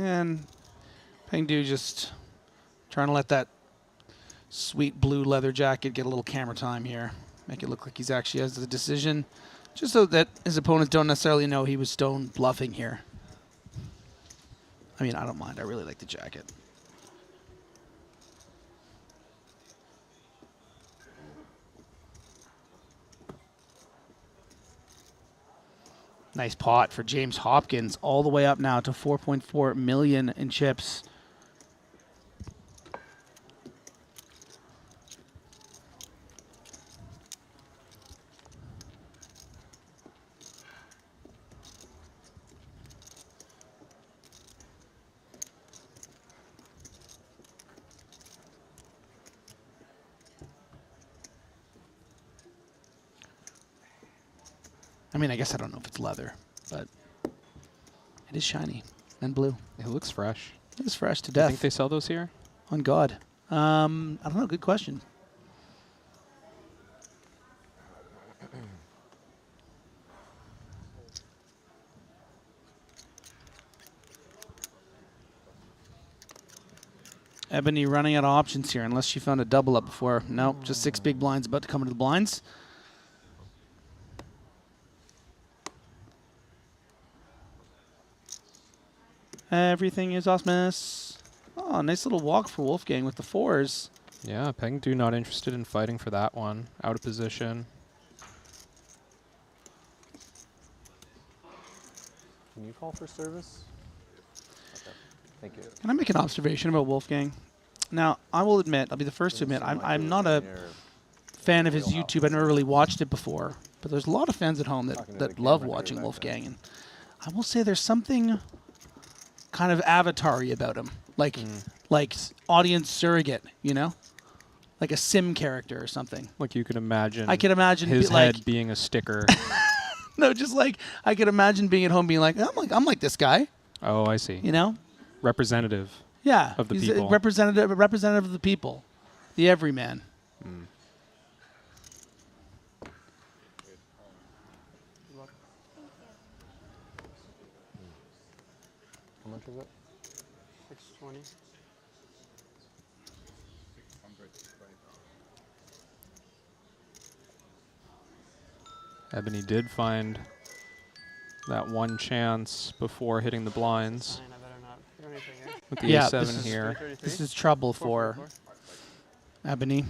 And Pengdu just trying to let that sweet blue leather jacket get a little camera time here. Make it look like he's actually has the decision, just so that his opponents don't necessarily know he was stone bluffing here. I mean, I don't mind. I really like the jacket. Nice pot for James Hopkins, all the way up now to 4.4 million in chips. I mean, I guess I don't know if it's leather, but it is shiny and blue. It looks fresh. It is fresh to Do you death. think they sell those here? On God. I don't know. Good question. Ebony running out of options here, unless she found a double up before. Nope, just 6 big blinds about to come into the blinds. Everything is awesomeness. Oh, nice little walk for Wolfgang with the 4s. Yeah, Pengdu not interested in fighting for that one. Out of position. Can you call for service? Okay. Thank you. Can I make an observation about Wolfgang? Now, I will admit, I'll be the first to admit, I'm not a fan of his YouTube. I've never really watched it before. But there's a lot of fans at home that love watching Wolfgang. And I will say there's something kind of avatar-y about him. Like audience surrogate, you know? Like a sim character or something. Like you could imagine. I can imagine his head being a sticker. No, just like I could imagine being at home being like, I'm like this guy. Oh, I see. You know? Representative. Yeah. Of the he's people. A representative of the people. The everyman. Mm. How much is it? 620. Ebony did find that one chance before hitting the blinds. With the A7 here. This is trouble for Ebony.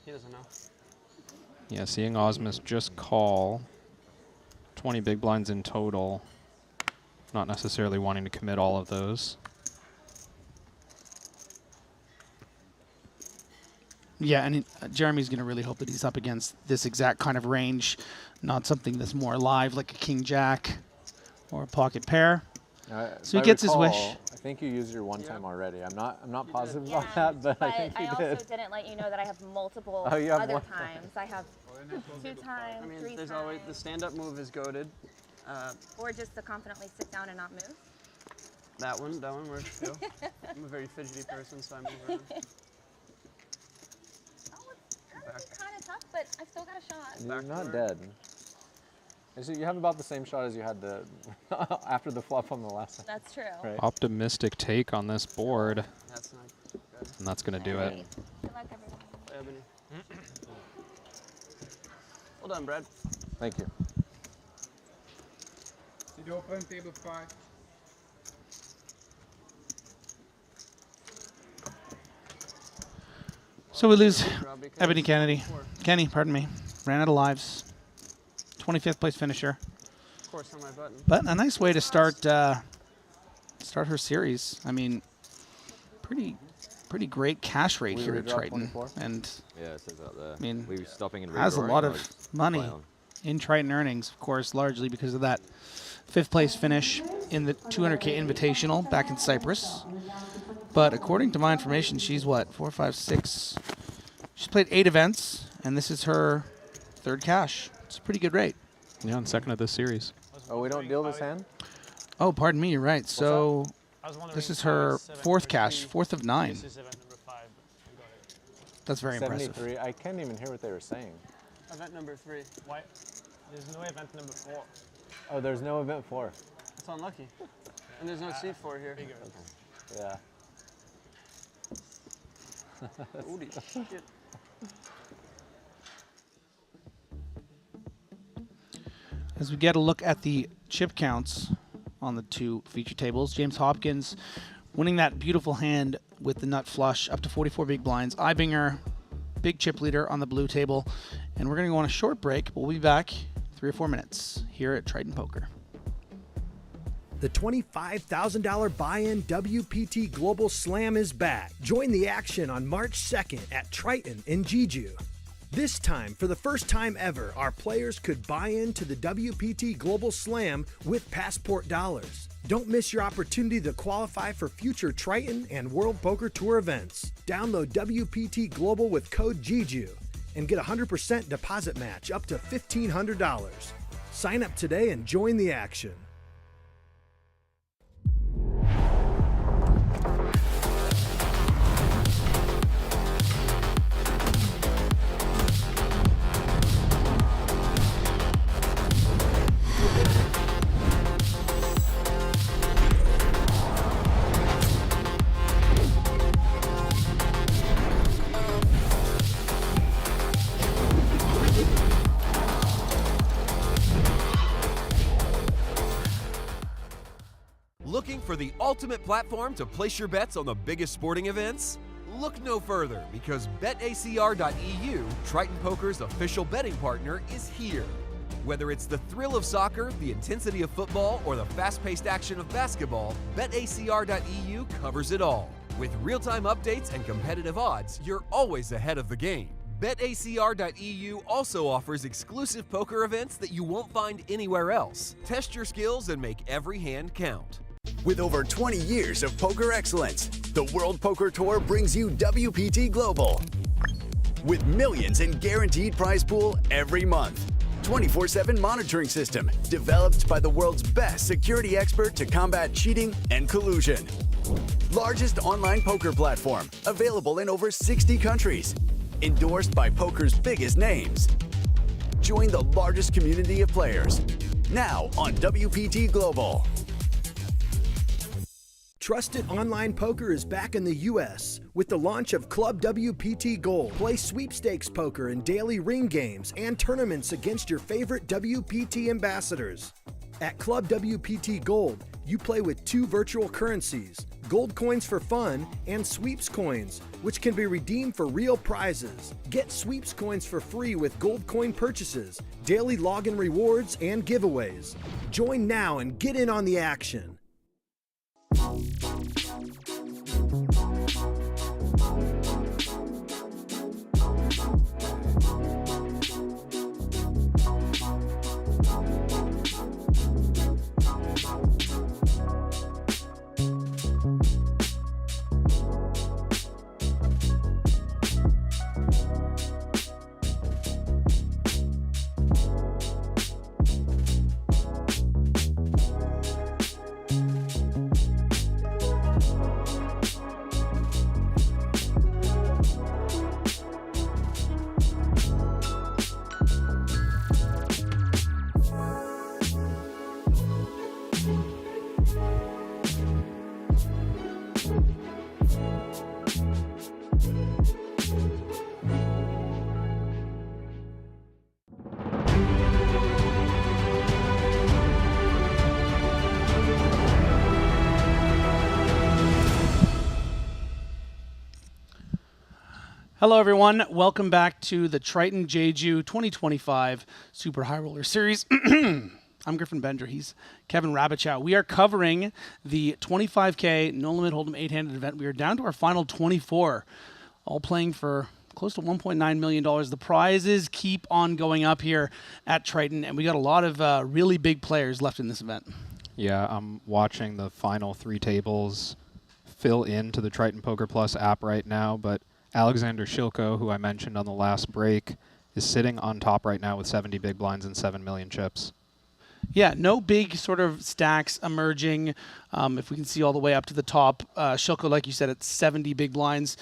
He doesn't know. Yeah, seeing Osmus just call 20 big blinds in total. Not necessarily wanting to commit all of those. Yeah, and Jeremy's going to really hope that he's up against this exact kind of range, not something that's more live like a king-jack or a pocket pair. So he gets his wish. I think you used your one time already. I'm not positive about that, but I think you did. I also didn't let you know that I have multiple Oh, you have other one. times. I have 2 times, I mean, 3 there's times. always the stand-up move is goated. Or just to confidently sit down and not move. That one works too. I'm a very fidgety person, so I move around. Kind of tough, but I still got a shot. You're not dead. You have about the same shot as you had after the flop on the last time. That's true. Right. Optimistic take on this board. That's not good. And that's going to do it. Good luck, everyone. Ebony. Well done, Brad. Thank you. Seat open, table 5. So we lose Ebony Kenny, pardon me. Ran out of lives. 25th place finisher. Of course, on my button. But a nice way to start her series. I mean, pretty great cash rate here at Triton, and yeah, it says out there. I mean, we were stopping and has a lot of money on. in Triton earnings, of course, largely because of that 5th place finish in the 200K Invitational back in Cyprus. But according to my information, she's what, 4, 5, 6. She's played 8 events, and this is her 3rd cash. It's a pretty good rate. Yeah, and second of this series. Oh, we don't deal this hand? Oh, pardon me, you're right. So this is her 4th cash, 4th of 9. That's very impressive. 73. I can't even hear what they were saying. Event number 3. Why? There's no event number 4. Oh, there's no event 4. It's unlucky. And there's no C4 here. Yeah. Holy shit. As we get a look at the chip counts on the two feature tables, James Hopkins winning that beautiful hand with the nut flush up to 44 big blinds. Ibinger, big chip leader on the blue table. And we're going to go on a short break. We'll be back 3 or 4 minutes here at Triton Poker. The $25,000 buy-in WPT Global Slam is back. Join the action on March 2nd at Triton in Jeju. This time, for the first time ever, our players could buy into the WPT Global Slam with Passport dollars. Don't miss your opportunity to qualify for future Triton and World Poker Tour events. Download WPT Global with code Jeju and get a 100% deposit match up to $1,500. Sign up today and join the action. Looking for the ultimate platform to place your bets on the biggest sporting events? Look no further, because BetACR.eu, Triton Poker's official betting partner, is here. Whether it's the thrill of soccer, the intensity of football, or the fast-paced action of basketball, BetACR.eu covers it all. With real-time updates and competitive odds, you're always ahead of the game. BetACR.eu also offers exclusive poker events that you won't find anywhere else. Test your skills and make every hand count. With over 20 years of poker excellence, the World Poker Tour brings you WPT Global. With millions in guaranteed prize pool every month. 24/7 monitoring system developed by the world's best security expert to combat cheating and collusion. Largest online poker platform available in over 60 countries. Endorsed by poker's biggest names. Join the largest community of players. Now on WPT Global. Trusted online poker is back in the U.S. with the launch of Club WPT Gold. Play sweepstakes poker in daily ring games and tournaments against your favorite WPT ambassadors. At Club WPT Gold, you play with 2 virtual currencies, gold coins for fun and sweeps coins, which can be redeemed for real prizes. Get sweeps coins for free with gold coin purchases, daily login rewards, and giveaways. Join now and get in on the action. Hello, everyone. Welcome back to the Triton Jeju 2025 Super High Roller Series. I'm Griffin Bender. He's Kevin Rabichow. We are covering the 25K No Limit Hold'em 8-handed event. We are down to our final 24, all playing for close to $1.9 million. The prizes keep on going up here at Triton, and we got a lot of really big players left in this event. Yeah, I'm watching the final 3 tables fill into the Triton Poker Plus app right now, but Alexander Shilko, who I mentioned on the last break, is sitting on top right now with 70 big blinds and 7 million chips. Yeah, no big sort of stacks emerging. If we can see all the way up to the top, Shilko, like you said, at 70 big blinds.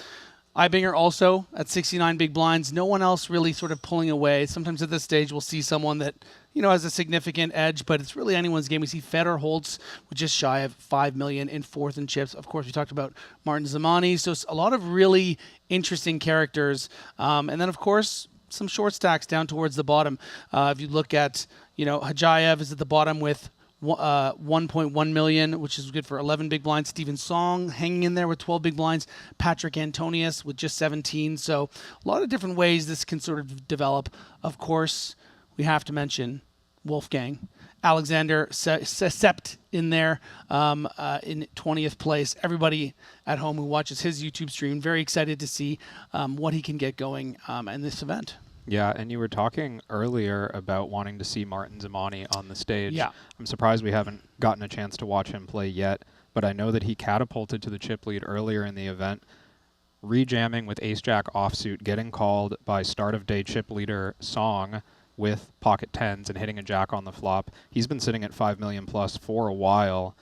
Eibinger also at 69 big blinds. No one else really sort of pulling away. Sometimes at this stage we'll see someone that, has a significant edge, but it's really anyone's game. We see Fedor Holtz with just shy of 5 million in fourth in chips. Of course, we talked about Martin Zamani. So it's a lot of really interesting characters. And then, of course, some short stacks down towards the bottom. If you look at, Hajayev is at the bottom with 1.1 million, which is good for 11 big blinds. Steven Song hanging in there with 12 big blinds. Patrick Antonius with just 17. So a lot of different ways this can sort of develop. Of course, we have to mention Wolfgang. Alexander Sept in there in 20th place. Everybody at home who watches his YouTube stream, very excited to see what he can get going in this event. Yeah, and you were talking earlier about wanting to see Martin Zamani on the stage. Yeah. I'm surprised we haven't gotten a chance to watch him play yet, but I know that he catapulted to the chip lead earlier in the event, rejamming with ace-jack offsuit, getting called by start-of-day chip leader Song with pocket tens and hitting a jack on the flop. He's been sitting at 5 million plus for a while,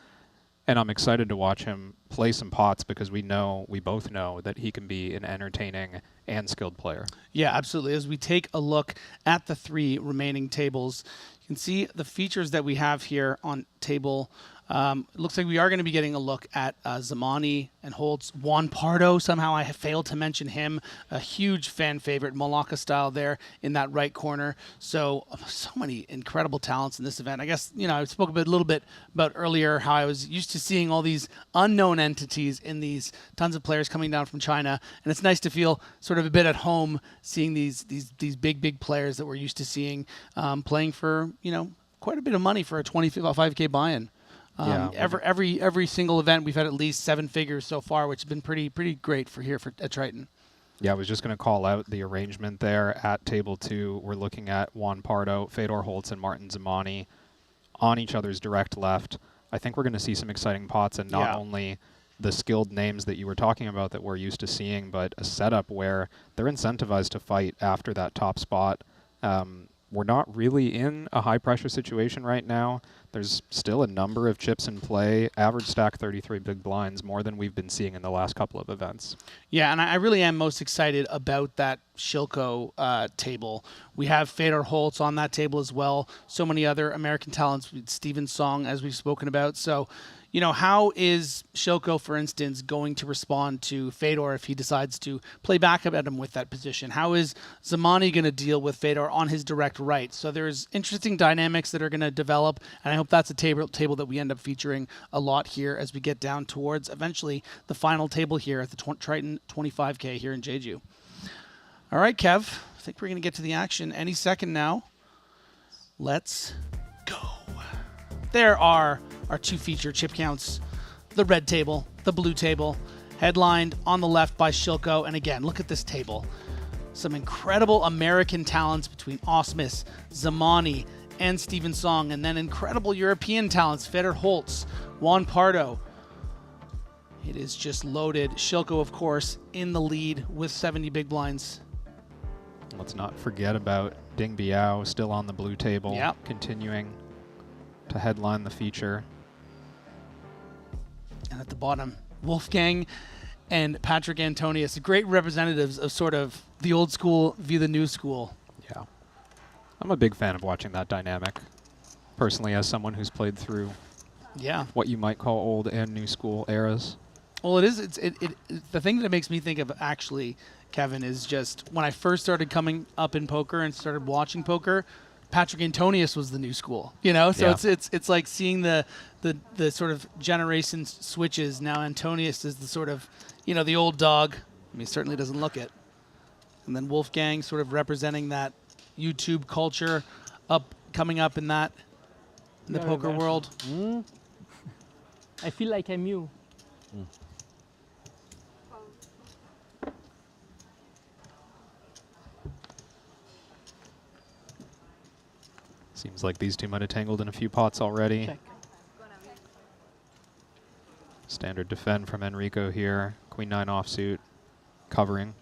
and I'm excited to watch him play some pots because we both know that he can be an entertaining and skilled player. Yeah, absolutely. As we take a look at the 3 remaining tables, you can see the features that we have here on table. It looks like we are going to be getting a look at Zamani and Holtz. Juan Pardo, somehow I have failed to mention him. A huge fan favorite, Malacca style there in that right corner. So many incredible talents in this event. I guess, I spoke a little bit about earlier how I was used to seeing all these unknown entities in these tons of players coming down from China. And it's nice to feel sort of a bit at home seeing these big players that we're used to seeing playing for, quite a bit of money for a 25K buy-in. Every single event we've had at least 7 figures so far, which has been pretty great at Triton. Yeah, I was just going to call out the arrangement there at table 2. We're looking at Juan Pardo, Fedor Holtz, and Martin Zamani on each other's direct left. I think we're going to see some exciting pots, and not only the skilled names that you were talking about that we're used to seeing, but a setup where they're incentivized to fight after that top spot. We're not really in a high-pressure situation right now. There's still a number of chips in play. Average stack 33 big blinds, more than we've been seeing in the last couple of events. Yeah, and I really am most excited about that Shilko table. We have Fedor Holtz on that table as well. So many other American talents. Steven Song, as we've spoken about. So, how is Shilko, for instance, going to respond to Fedor if he decides to play back at him with that position? How is Zamani going to deal with Fedor on his direct right? So there's interesting dynamics that are going to develop, and I hope that's a table that we end up featuring a lot here as we get down towards eventually the final table here at the Triton 25K here in Jeju. All right, Kev, I think we're going to get to the action any second now. Let's go. There are our 2 feature chip counts, the red table, the blue table, headlined on the left by Shilko. And again, look at this table. Some incredible American talents between Osmus, Zamani, and Steven Song, and then incredible European talents, Fedor Holtz, Juan Pardo. It is just loaded. Shilko, of course, in the lead with 70 big blinds. Let's not forget about Ding Biao, still on the blue table, continuing to headline the feature. And at the bottom, Wolfgang and Patrick Antonius, great representatives of sort of the old school via the new school. Yeah. I'm a big fan of watching that dynamic, personally, as someone who's played through what you might call old and new school eras. Well, it is. The thing that makes me think of, actually, Kevin, is just when I first started coming up in poker and started watching poker, Patrick Antonius was the new school, So it's like seeing the sort of generation switches. Now Antonius is the sort of, the old dog. I mean, he certainly doesn't look it. And then Wolfgang sort of representing that YouTube culture coming up in the poker world. I feel like I'm you. Seems like these two might have tangled in a few pots already. Check. Standard defend from Enrico here. Queen 9 offsuit, covering.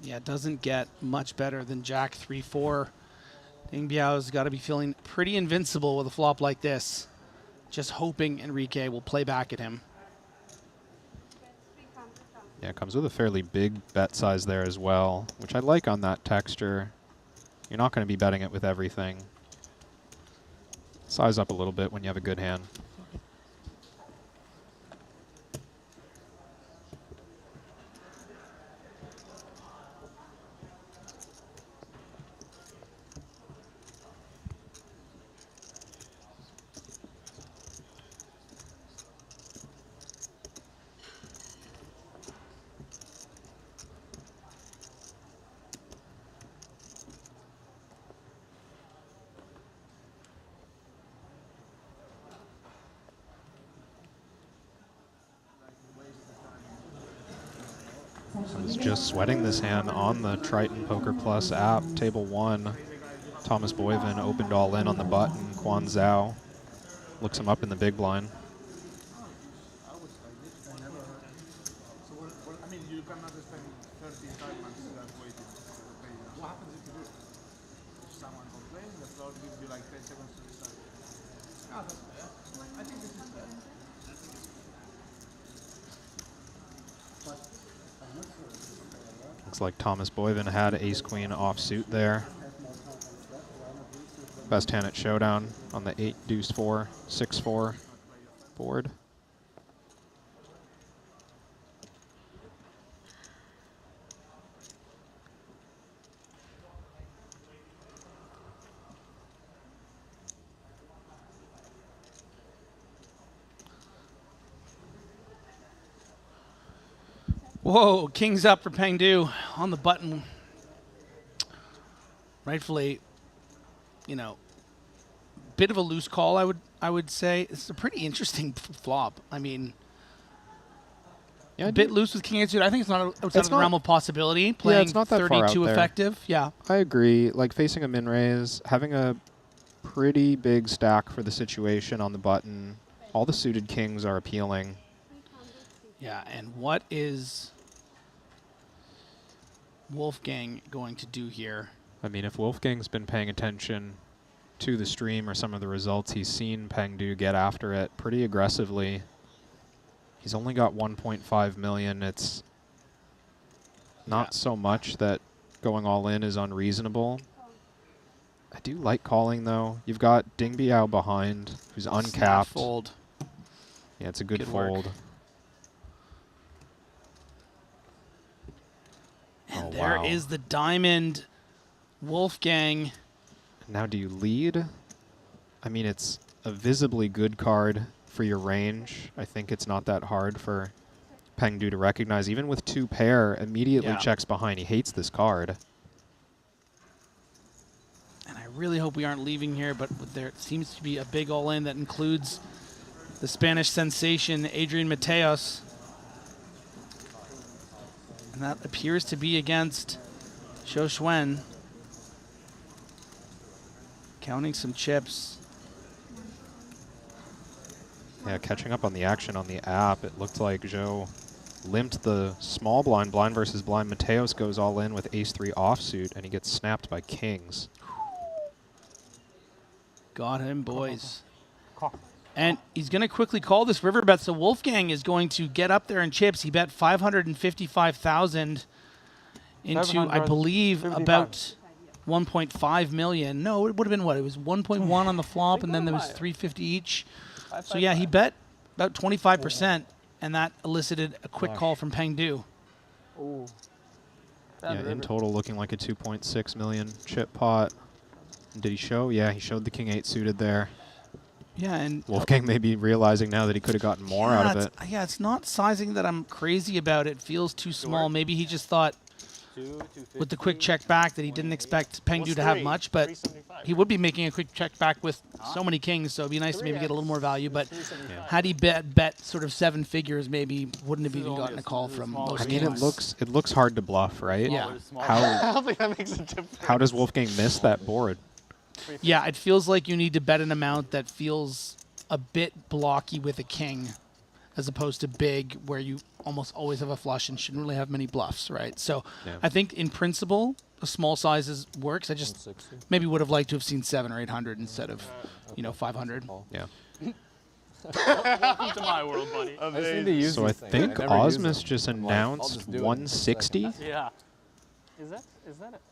Yeah, it doesn't get much better than Jack 3-4. Ding Biao's got to be feeling pretty invincible with a flop like this. Just hoping Enrique will play back at him. Yeah, it comes with a fairly big bet size there as well, which I like on that texture. You're not going to be betting it with everything. Size up a little bit when you have a good hand. I was just sweating this hand on the Triton Poker Plus app, table 1. Thomas Boyven opened all in on the button. Quan Zhao looks him up in the big blind. I mean, you cannot spend 30 diamonds that waiting for the pay. What happens if you do it? If someone complains, the floor gives you like 10 seconds to decide. Ah, that's fair. I think this is fair. Looks like Thomas Boyven had ace-queen offsuit there. Best hand at showdown on the 8-deuce-4, 6-4 board. Whoa, king's up for Peng Du on the button. Rightfully, you know, bit of a loose call, I would say. It's a pretty interesting flop. I mean, yeah, a bit loose with king 8 suit. I think it's not outside of the realm of possibility. Playing yeah, it's not that 32 far out effective. Yeah, I agree. Like facing a min raise, having a pretty big stack for the situation on the button. All the suited kings are appealing. Yeah, and what is Wolfgang going to do here? I mean, if Wolfgang's been paying attention to the stream or some of the results, he's seen Peng Du get after it pretty aggressively. He's only got 1.5 million. It's not so much that going all in is unreasonable. I do like calling, though. You've got Ding Biao behind, who's uncapped. Fold. Yeah, it's a good work. fold. And there is the diamond Wolfgang. Now do you lead? I mean, it's a visibly good card for your range. I think it's not that hard for Peng Du to recognize. Even with 2 pair, immediately checks behind. He hates this card. And I really hope we aren't leaving here, but there seems to be a big all-in that includes the Spanish sensation, Adrian Mateos. And that appears to be against Zhou Xuan. Counting some chips. Yeah, catching up on the action on the app, it looked like Zhou limped the small blind, blind versus blind. Mateos goes all in with ace-3 offsuit, and he gets snapped by kings. Got him, boys. And he's going to quickly call this river bet, so Wolfgang is going to get up there in chips. He bet 555,000 into, I believe, about 1.5 million. No, it would have been what? It was 1.1 on the flop, and then there was 350 each. So yeah, he bet about 25%, and that elicited a quick call from Peng Du. Yeah, in total looking like a 2.6 million chip pot. Did he show? Yeah, he showed the king 8 suited there. Yeah, and Wolfgang may be realizing now that he could have gotten more out of it. Yeah, it's not sizing that I'm crazy about. It feels too small. Maybe he just thought with the quick check back that he didn't expect Peng Du to have much, but he would be making a quick check back with so many kings, so it'd be nice to maybe get a little more value. But had he bet sort of 7 figures, maybe wouldn't have even gotten a call from most I mean, kings. it looks hard to bluff, right? Yeah. I don't think that makes a difference. How does Wolfgang miss that board? Yeah, it feels like you need to bet an amount that feels a bit blocky with a king, as opposed to big, where you almost always have a flush and shouldn't really have many bluffs, right? So I think in principle, a small sizes works. I just maybe would have liked to have seen 700 or 800 instead of 500. Yeah. Welcome to my world, buddy. So I think Osmus just announced 160. Yeah. Is that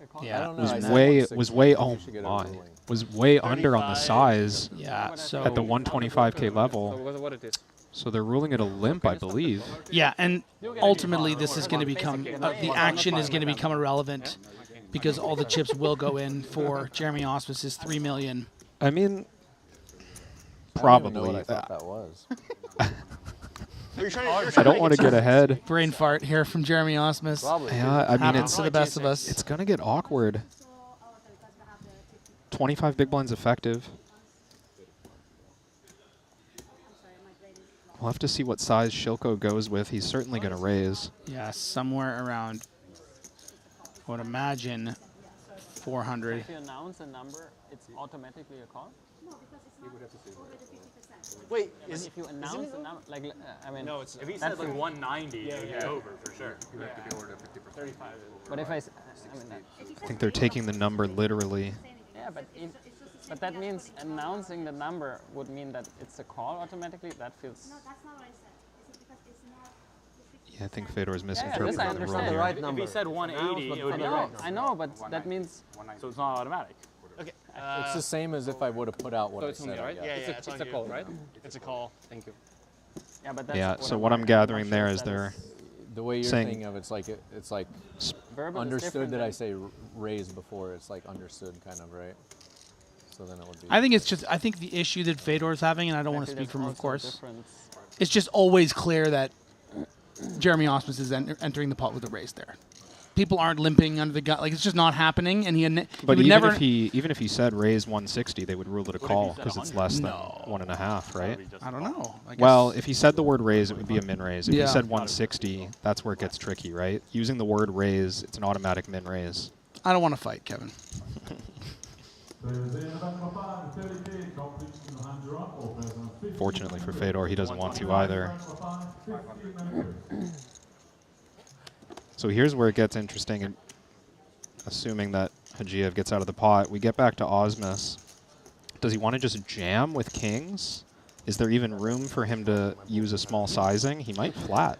a call? Yeah. I don't know. Was way under on the size. Yeah. So at the 125K level. So what it is? So they're ruling it a limp, I believe. Yeah, and ultimately this is going to become the action is going to become irrelevant because all the chips will go in for Jeremy Osmus's $3 million. I mean, I probably. don't even know what I thought that was. I don't want to get ahead. Brain fart here from Jeremy Osmus. Yeah, I mean, it's to the best of us. It's gonna get awkward. 25 big blinds effective. We'll have to see what size Shilko goes with. He's certainly gonna raise. Yeah, somewhere around, I would imagine, 400. If you announce a number, it's automatically a call? Wait, if you announce a number, like, I mean, no, it's if he said like 190, yeah, it would be over for sure. You have to be over to 50%. 35. But if I think they're taking the number literally. Yeah, but that means announcing the number would mean that it's a call automatically. That feels. No, that's not what I said. Is it because it's not. Yeah, I think Fedor's this misinterpreting I the understand. rule The here. right If he said 180, it would be right. I know, but that means. So it's not automatic. Okay. It's the same as if I would have put out what So I it's on said. me, right? I guess. Yeah, It's it's a call, right? It's a call. Thank you. Yeah, but that's Yeah, what so what I'm gathering not there sure is if that they're The way you're saying thinking of it's like Verbal is understood different that than- I say raise before. It's like understood kind of, right? So then it would be. I think it's just, I think the issue that Fedor's having, and I don't want to Actually, speak for him, of that's course, also a difference. it's just always clear that Jeremy Osmus is entering the pot with a raise there. People aren't limping under the gun. Like, it's just not happening, and he But would even never. even if he said raise 160, they would rule it a call because it's less than 1.5, right? I don't know. I guess. Well, if he said the word raise, it would be a min raise. If Yeah. he said 160, that's where it gets tricky, right? Using the word raise, it's an automatic min raise. I don't want to fight, Kevin. Fortunately for Fedor, he doesn't want to either. So here's where it gets interesting, and assuming that Hajiev gets out of the pot, we get back to Osmus. Does he want to just jam with kings? Is there even room for him to use a small sizing? He might flat.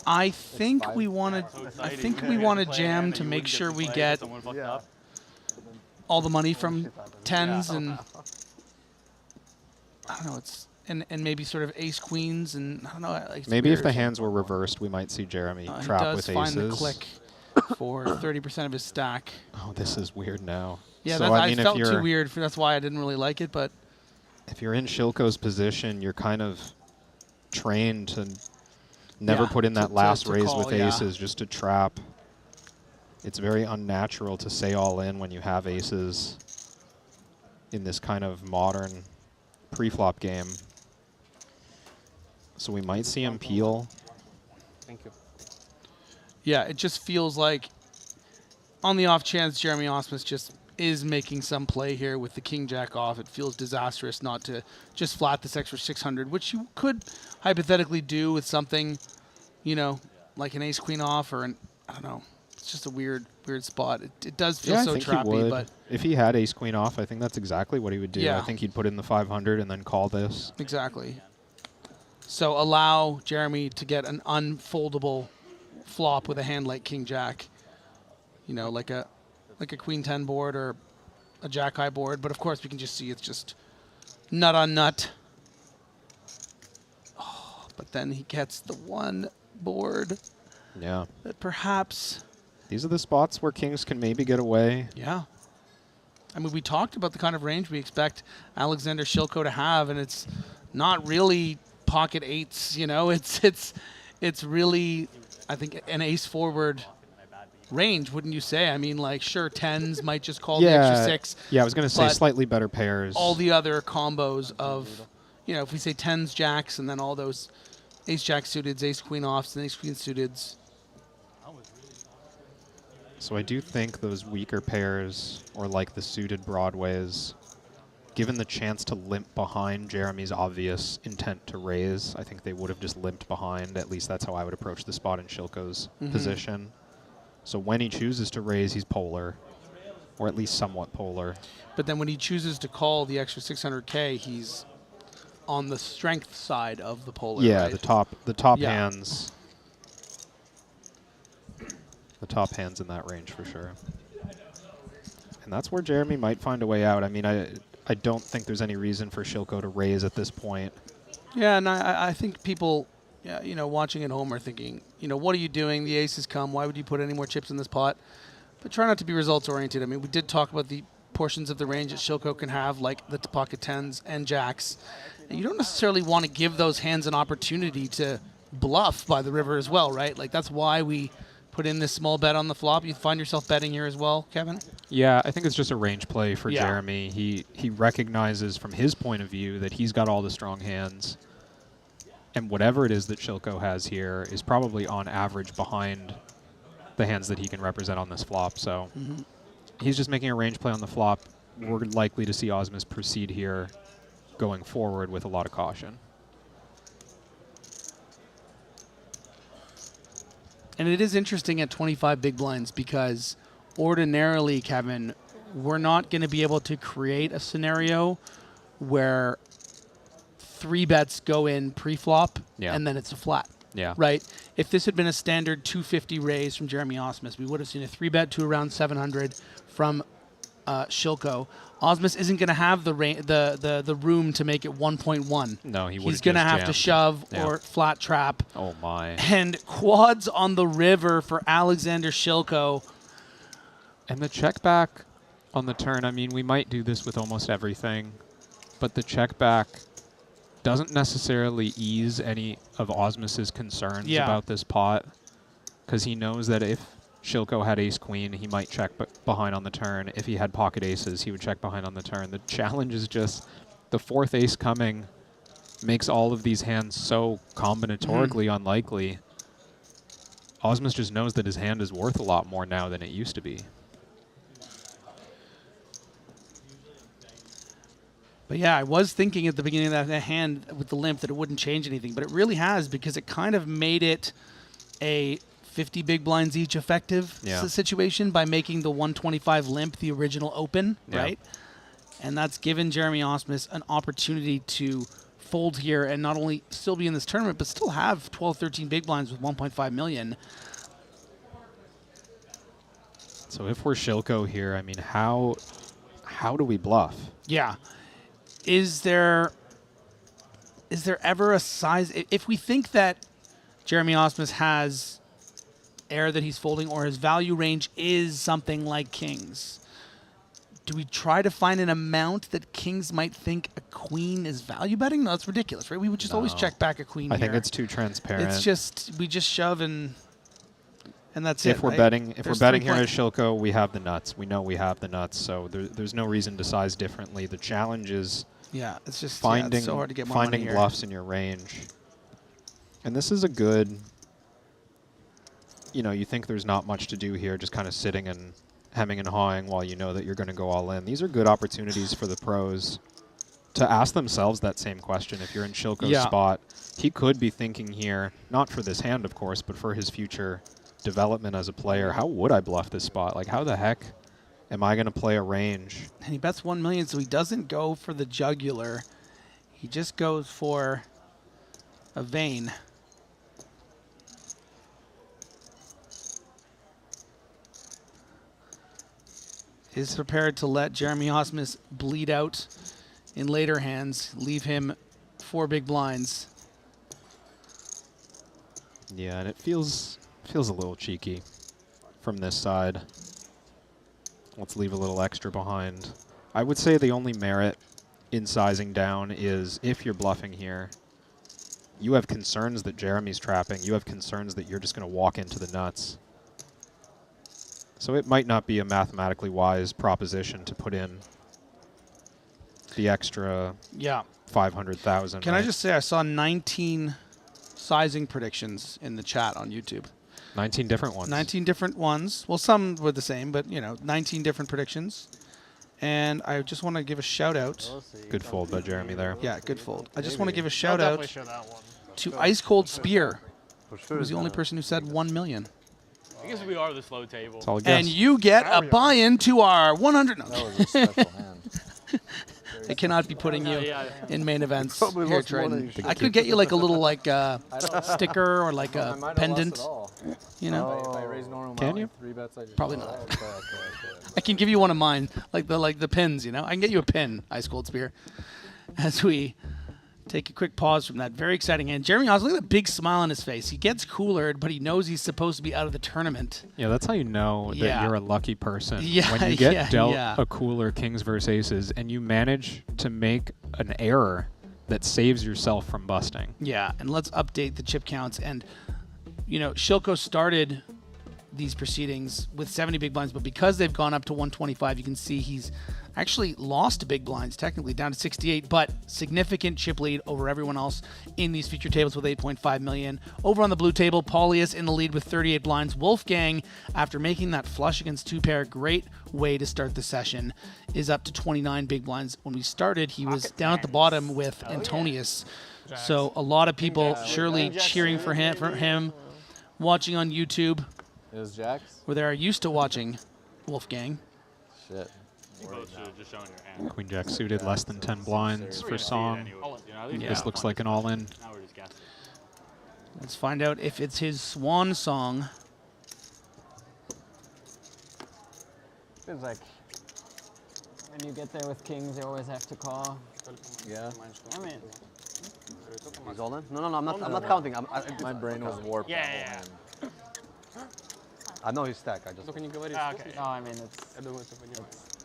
I think we want to. I think we want to jam to make sure we get all the money from tens and I don't know. It's and maybe sort of ace queens and I don't know. Like Maybe if the hands were reversed, we might see Jeremy trap with he does aces. find the click for 30% of his stack. Oh, this is weird now. Yeah, so, that, I mean, felt if you're, too weird. That's why I didn't really like it. But if you're in Shilko's position, you're kind of trained to never put in that last raise call, with aces just to trap. It's very unnatural to say all in when you have aces in this kind of modern pre-flop game. So we might see him peel. Thank you. yeah, it just feels like on the off chance Jeremy Osmus just is making some play here with the king jack off, it feels disastrous not to just flat this extra 600, which you could hypothetically do with something, you know, like an ace queen off or an, I don't know. It's just a weird spot. It does feel so I think trappy, he would. but If he had ace queen off, I think that's exactly what he would do. Yeah. I think he'd put in the 500 and then call this. exactly. So allow Jeremy to get an unfoldable flop with a hand like king jack, you know, like a queen 10 board or a jack high board. But of course, we can just see it's just nut on nut. Oh, but then he gets the one board Yeah. that perhaps. These are the spots where kings can maybe get away. Yeah. I mean, we talked about the kind of range we expect Alexander Shilko to have, and it's not really pocket eights, you know. It's really, I think, an ace forward range, wouldn't you say? I mean, like, sure, tens might just call the extra six. Yeah, I was going to say but slightly better pairs. all the other combos of, you know, if we say tens, jacks, and then all those ace jack suiteds, ace queen offs, and ace queen suiteds. So I do think those weaker pairs, or like the suited broadways, given the chance to limp behind Jeremy's obvious intent to raise, I think they would have just limped behind. At least that's how I would approach the spot in Shilko's position. So when he chooses to raise, he's polar, or at least somewhat polar. But then when he chooses to call the extra 600K, he's on the strength side of the polar. Yeah, right? the top Yeah. hands. The top hands in that range for sure. And that's where Jeremy might find a way out. I mean, I don't think there's any reason for Shilko to raise at this point. Yeah, and I think people, you know, watching at home are thinking, you know, what are you doing? The aces come. Why would you put any more chips in this pot? But try not to be results oriented. I mean, we did talk about the portions of the range that Shilko can have, like the pocket tens and jacks. And you don't necessarily want to give those hands an opportunity to bluff by the river as well, right? Like that's why we put in this small bet on the flop. You find yourself betting here as well, Kevin? Yeah, I think it's just a range play for Yeah. Jeremy. He recognizes from his point of view that he's got all the strong hands. And whatever it is that Shilko has here is probably on average behind the hands that he can represent on this flop. So he's just making a range play on the flop. We're likely to see Osmus proceed here going forward with a lot of caution. And it is interesting at 25 big blinds because ordinarily, Kevin, we're not going to be able to create a scenario where 3 bets go in pre-flop and then it's a flat. Yeah. Right? If this had been a standard 250 raise from Jeremy Osmus, we would have seen a 3-bet to around 700 from Shilko. Osmus isn't going to have the room to make it 1.1. No, he would. He's going to have to shove or flat trap. Oh my! And quads on the river for Alexander Shilko. And the check back on the turn. I mean, we might do this with almost everything, but the check back doesn't necessarily ease any of Osmus's concerns about this pot, because he knows that if Shilko had ace-queen, he might check behind on the turn. If he had pocket aces, he would check behind on the turn. The challenge is just the 4th ace coming makes all of these hands so combinatorically unlikely. Osmus just knows that his hand is worth a lot more now than it used to be. But yeah, I was thinking at the beginning of that hand with the limp that it wouldn't change anything, but it really has, because it kind of made it a 50 big blinds each effective situation by making the 125 limp the original open, right? And that's given Jeremy Osmus an opportunity to fold here and not only still be in this tournament, but still have 12, 13 big blinds with 1.5 million. So if we're Shilko here, I mean, how do we bluff? Yeah. Is there ever a size? If we think that Jeremy Osmus has air that he's folding, or his value range is something like kings, do we try to find an amount that kings might think a queen is value betting? No, that's ridiculous, right? We would just always check back a queen. I think it's too transparent. It's just we just shove and that's it. If we're betting, if we're betting here at Shilko, we have the nuts. We know we have the nuts, so there's no reason to size differently. The challenge is it's just finding it's so hard to get more money finding here. bluffs in your range. And this is a good, you know, you think there's not much to do here, just kind of sitting and hemming and hawing while you know that you're going to go all in. These are good opportunities for the pros to ask themselves that same question. If you're in Shilko's spot, he could be thinking here, not for this hand, of course, but for his future development as a player. How would I bluff this spot? Like, how the heck am I going to play a range? And he bets 1 million, so he doesn't go for the jugular. He just goes for a vein. Is prepared to let Jeremy Osmus bleed out in later hands, leave him 4 big blinds. Yeah, and it feels a little cheeky from this side. Let's leave a little extra behind. I would say the only merit in sizing down is if you're bluffing here, you have concerns that Jeremy's trapping. You have concerns that you're just going to walk into the nuts. So it might not be a mathematically wise proposition to put in the extra 500,000. Can I just say I saw 19 sizing predictions in the chat on YouTube. 19 different ones. 19 different ones. Well, some were the same, but, you know, 19 different predictions. And I just want to give a shout out. Good fold by Jeremy there. Yeah, good fold. I just want to give a shout out to Ice Cold Spear, who was the only person who said 1 million. I guess we are the slow table. And you get a buy-in to our 100. No. That was a special hand. Very They cannot be putting you in main events Probably here, lost more than Triton. you should. I could get you like a little like sticker or like I a might have pendant. lost it all. You know? If I raise normal Can amount, you? like 3 bets, I just Probably lost. not. Okay. I can give you one of mine, like the pins. You know, I can get you a pin, Ice Cold Spear. As we take a quick pause from that very exciting hand, Jeremy Haas, look at the big smile on his face. He gets cooler, but he knows he's supposed to be out of the tournament. Yeah, that's how you know that you're a lucky person. Yeah, when you get dealt yeah. a cooler kings versus aces and you manage to make an error that saves yourself from busting. Yeah, and let's update the chip counts. And, you know, Shilko started these proceedings with 70 big blinds, but because they've gone up to 125, you can see he's actually lost to big blinds, technically down to 68, but significant chip lead over everyone else in these feature tables with 8.5 million. Over on the blue table, Paulius in the lead with 38 blinds. Wolfgang, after making that flush against 2-pair, great way to start the session, is up to 29 big blinds. When we started, he was down at the bottom with Antonius. So a lot of people surely cheering for him, watching on YouTube. It was Jacks? Where they are used to watching Wolfgang. Shit. Queen Jack suited, less than 10 blinds for Song. This looks like an all-in. Let's find out if it's his swan song. Feels like when you get there with kings, you always have to call. Yeah. I mean, He's all in? No, I'm not counting. My brain was warped. Yeah. I know his stack. I just. Okay. No, I mean it's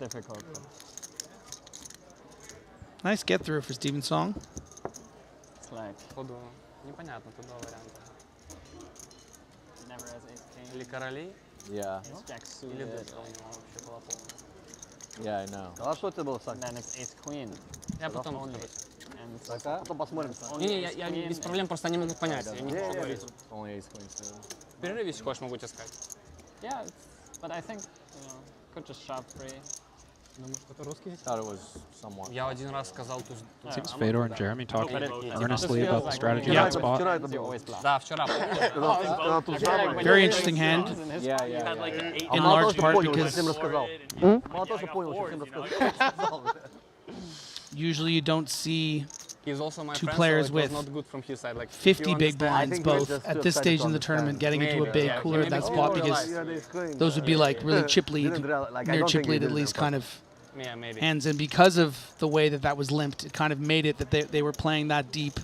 difficult. Nice get through for Steven Song. It's like Непонятно, туда варианта. never has ace king. Или короли, Yeah. It's jack или suited. десла у него вообще была полная. Yeah, I know. А что это было, Сань? And then it's ace queen. Я потом... And it's Потом посмотрим. Не, я без проблем, просто они могут понять. Я не могу говорить. Only ace queen soon. В перерыве, если хочешь, могу тебе сказать. yeah, but I think could just shove free. Thought it was somewhat. Я один раз сказал туз. Seems Fedor and Jeremy talking earnestly feels about the like strategy when you on the spot. you always bluff. Да, вчера. Very interesting hand. In large part because usually you don't see He's also my two friend, players so it was with not good from his side. Like, 50 big blinds both at this stage in the tournament, getting into a big cooler at that spot, because those would be like really chip lead, near chip lead at least kind of hands. And because of the way that was limped, it kind of made it that they were playing that deep.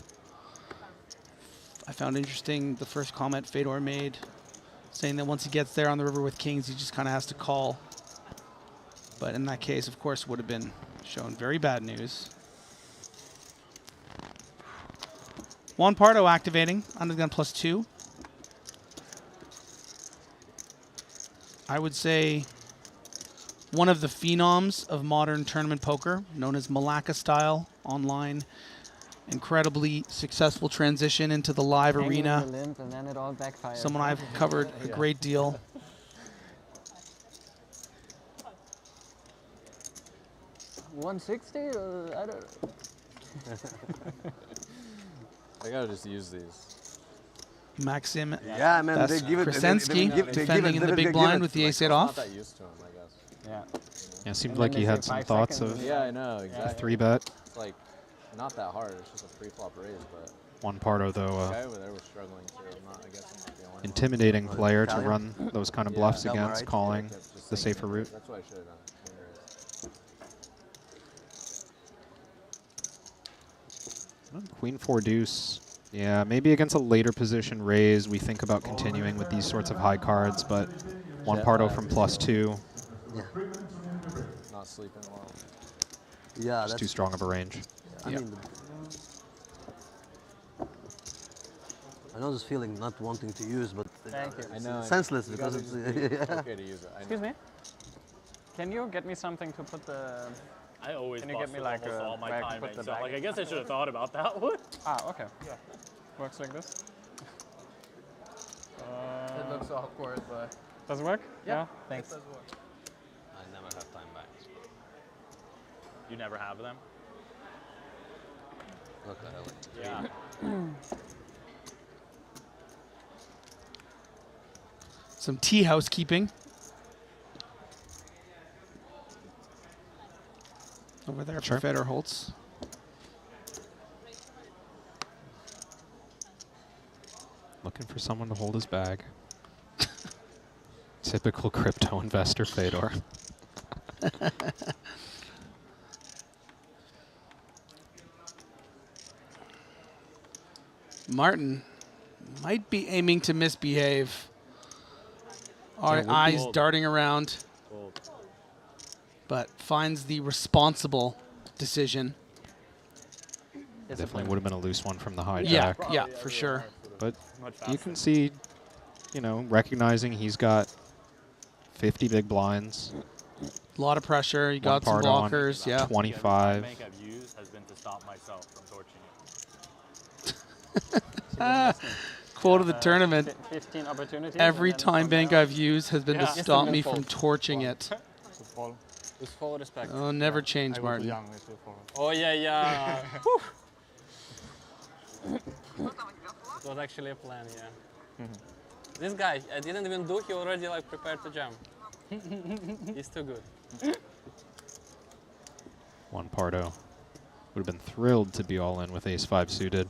I found interesting the first comment Fedor made, saying that once he gets there on the river with kings, he just kind of has to call. But in that case, of course, would have been shown very bad news. Juan Pardo activating under the gun +2. I would say one of the phenoms of modern tournament poker, known as Malacca style online. Incredibly successful transition into the live arena. And then it all backfired. Someone I've covered a great deal. $160? I don't know. I gotta just use these. Maxim Yeah, man, they give it. Krasinski defending in the big blind with the ace-8 off. Not that used to him, I guess. Yeah, seemed like he had some thoughts of Yeah, I know, exactly. 3-bet. It's like not that hard. It's just a pre-flop raise, but. Juan Pardo, The though, guy over there was struggling too. I guess I'm not the only one. intimidating player to run those kind of bluffs Yeah, against, calling just the thinking safer route. That's what I should have done. Queen 4 deuce. Yeah, maybe against a later position raise, we think about continuing with these sorts of high cards, but Juan Pardo from +2. Yeah. Not sleeping well. Yeah, Just too strong of a range. I mean, I know this feeling not wanting to use, but Thank you. it's senseless because it's okay to use it. Excuse me? Can you get me something to put the... I always Can you get me like almost a all my bag to timing, put the so bag? like I guess I should have thought about that one. Ah, okay. Yeah. Works like this? It looks awkward, but... Does it work? Yeah. Thanks. It does work. I never have time back. You never have them? Okay. Yeah. Some tea housekeeping. over there Sure. for Fedor Holtz. Looking for someone to hold his bag. Typical crypto investor Fedor. Martin might be aiming to misbehave. Our Yeah, would be. eyes darting around, but finds the responsible decision. Definitely would have been a loose one from the hijack. Yeah, yeah, for sure. But you can see, you know, recognizing he's got 50 big blinds. A lot of pressure. You got some One part on, blockers. Yeah. 25. Bank I've used has been to stop myself from torching Quote of the tournament. 15 opportunities. Every time bank I've used has been to Yeah. stop me from torching it. With full respect. Oh, never change, Martin. Oh, yeah, yeah. It was actually a plan, yeah. This guy, I didn't even do, he already like prepared to jump. He's too good. One Pardo would have been thrilled to be all in with ace-5 suited,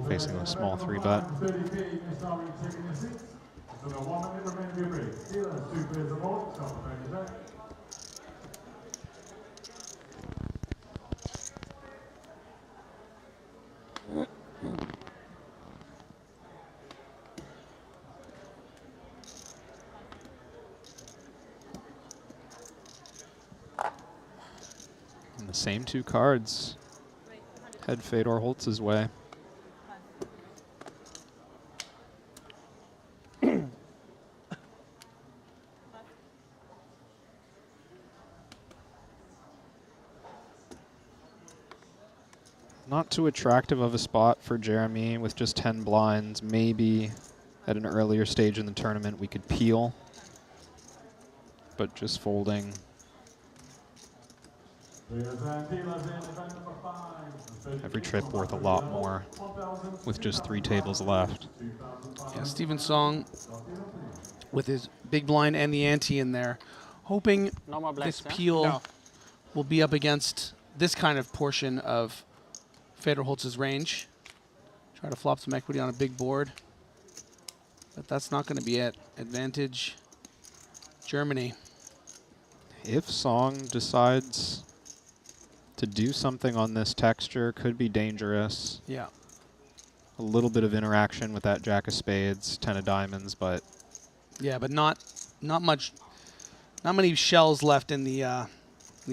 facing a small 3-bet. And the same two cards head Fedor Holtz's way. Not too attractive of a spot for Jeremy with just 10 blinds. Maybe at an earlier stage in the tournament we could peel, but just folding. Every trip worth a lot more with just 3 tables left. Yeah, Steven Song with his big blind and the ante in there, hoping No more blanks, this yeah? peel No. will be up against this kind of portion of Fedor Holtz's range. Try to flop some equity on a big board, but that's not going to be it. Advantage Germany. If Song decides to do something on this texture, could be dangerous. Yeah. A little bit of interaction with that Jack of Spades, 10 of Diamonds, but Yeah, but not much, not many shells left in the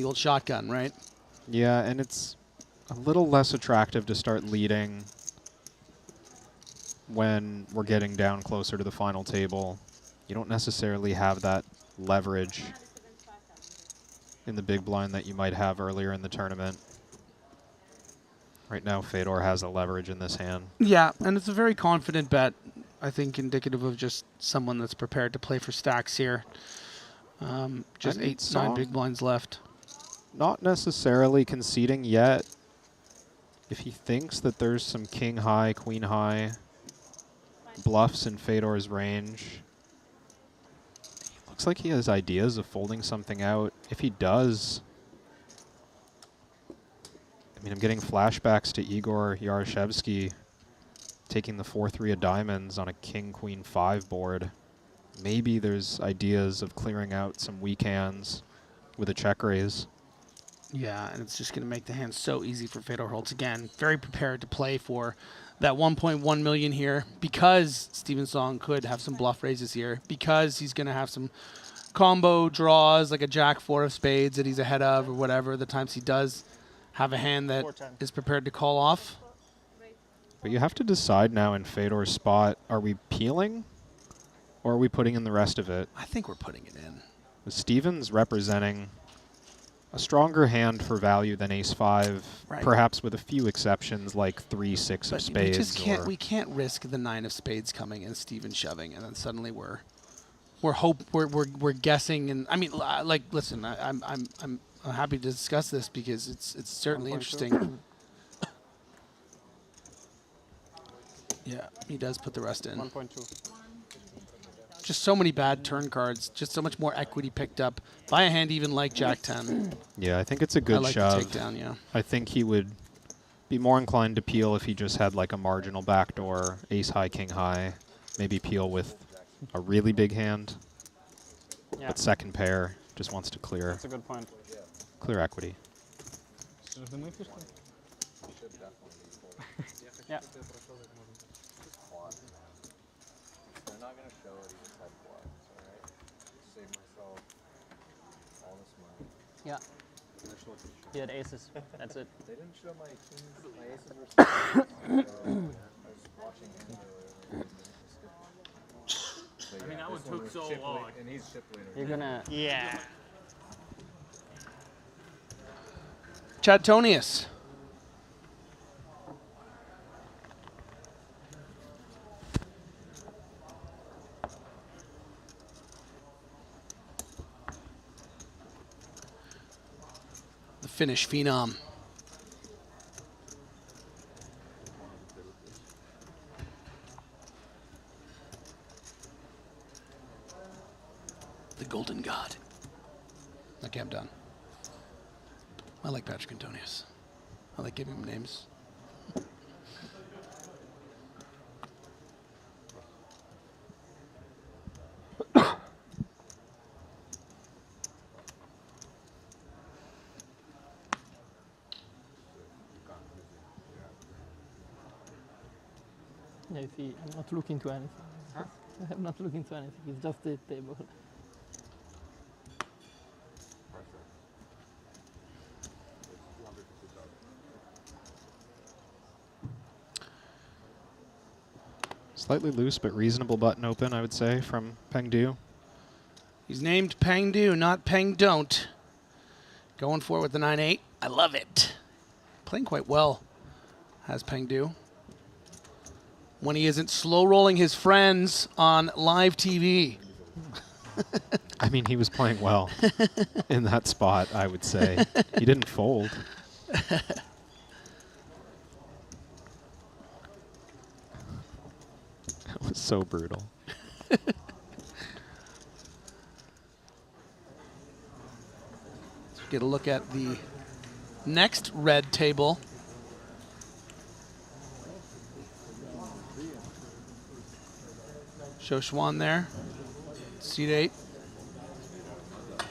old shotgun, right? yeah, and it's a little less attractive to start leading when we're getting down closer to the final table. You don't necessarily have that leverage in the big blind that you might have earlier in the tournament. Right now, Fedor has the leverage in this hand. Yeah, and it's a very confident bet. I think indicative of just someone that's prepared to play for stacks here. Just I need 8, 9 Song big blinds left. not necessarily conceding yet. If he thinks that there's some king high, queen high bluffs in Fedor's range, looks like he has ideas of folding something out. If he does, I mean, I'm getting flashbacks to Igor Yaroshevsky taking the 4-3 of diamonds on a king, queen, 5 board. Maybe there's ideas of clearing out some weak hands with a check raise. Yeah, and it's just going to make the hand so easy for Fedor Holtz. Again, very prepared to play for that 1.1 million here because Steven Song could have some bluff raises here, because he's going to have some combo draws like a Jack 4 of spades that he's ahead of or whatever, the times he does have a hand that is prepared to call off. But you have to decide now in Fedor's spot, are we peeling or are we putting in the rest of it? I think we're putting it in. With Stevens representing a stronger hand for value than ace-5, Right. perhaps with a few exceptions like 3-6 of But spades. we just can't. or We can't risk the 9 of spades coming and Steven shoving, and then suddenly we're guessing. And I mean, like, listen, I'm happy to discuss this because it's certainly 1.2. interesting. Yeah, he does put the rest in. 1.2. Just so many bad turn cards. Just so much more equity picked up by a hand even like Jack 10. Yeah, I think it's a good I like shove. the takedown, yeah. I think he would be more inclined to peel if he just had like a marginal backdoor, ace high, king high. Maybe peel with a really big hand. Yeah. But second pair just wants to clear. That's a good point. Clear equity. Yeah. They're not going to show it even had bluffs, alright? Save myself all this money. Yeah. He had aces. That's it. They didn't show my kings, my aces were still I was watching him earlier. I mean, that one took so long. And he's chip leader. You're gonna. Yeah. Chad Tonius. The Finnish phenom. The Golden God. Okay, I'm done. I like Patrick Antonius. I like giving him names. Yeah, you see, I'm not looking to anything. Huh? I'm not looking to anything. It's just the table. Slightly loose, but reasonable button open, I would say, from Peng Du. He's named Peng Du, not Peng Don't. Going for it with the 9-8. I love it. Playing quite well, has Peng Du. When he isn't slow rolling his friends on live TV. I mean, he was playing well in that spot, I would say. He didn't fold. That was so brutal. Get a look at the next red table. Show Schwan there. Seat 8.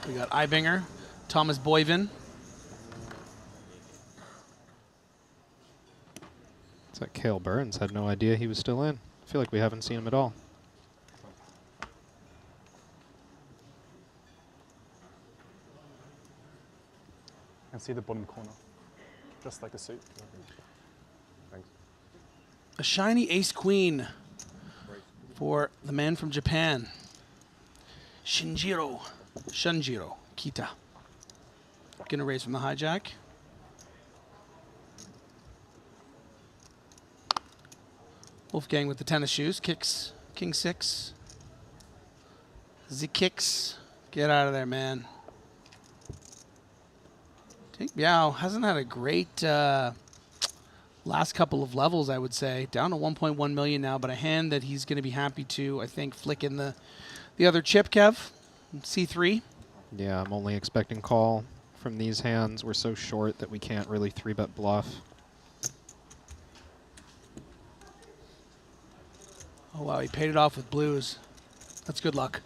We got Ibinger, Thomas Boyvin. It's like Cale Burns had no idea he was still in. I feel like we haven't seen him at all. I can see the bottom corner, just like the suit. Thanks. A shiny ace-queen for the man from Japan. Shunjiro Kita. Gonna raise from the hijack. Wolfgang with the tennis shoes. Kicks. King 6. The kicks. Get out of there, man. Take Biao hasn't had a great last couple of levels, I would say. Down to 1.1 million now, but a hand that he's going to be happy to, I think, flick in the other chip, Kev. C3. Yeah, I'm only expecting call from these hands. We're so short that we can't really 3-bet bluff. Oh, wow, he paid it off with blues. That's good luck.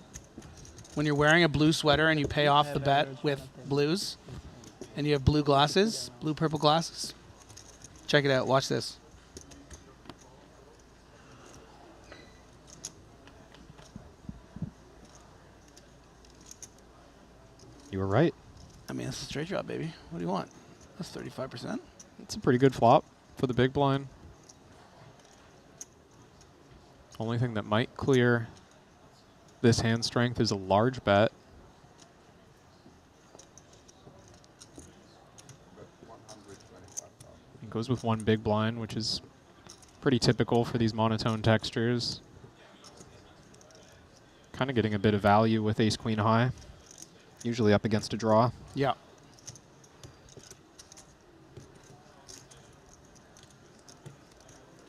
When you're wearing a blue sweater and you pay off the bet with blues, and you have blue glasses, blue-purple glasses, check it out. Watch this. You were right. I mean, that's a straight drop, baby. What do you want? That's 35%. It's a pretty good flop for the big blind. Only thing that might clear this hand strength is a large bet. It goes with one big blind, which is pretty typical for these monotone textures. Kind of getting a bit of value with ace-queen high. Usually up against a draw. Yeah.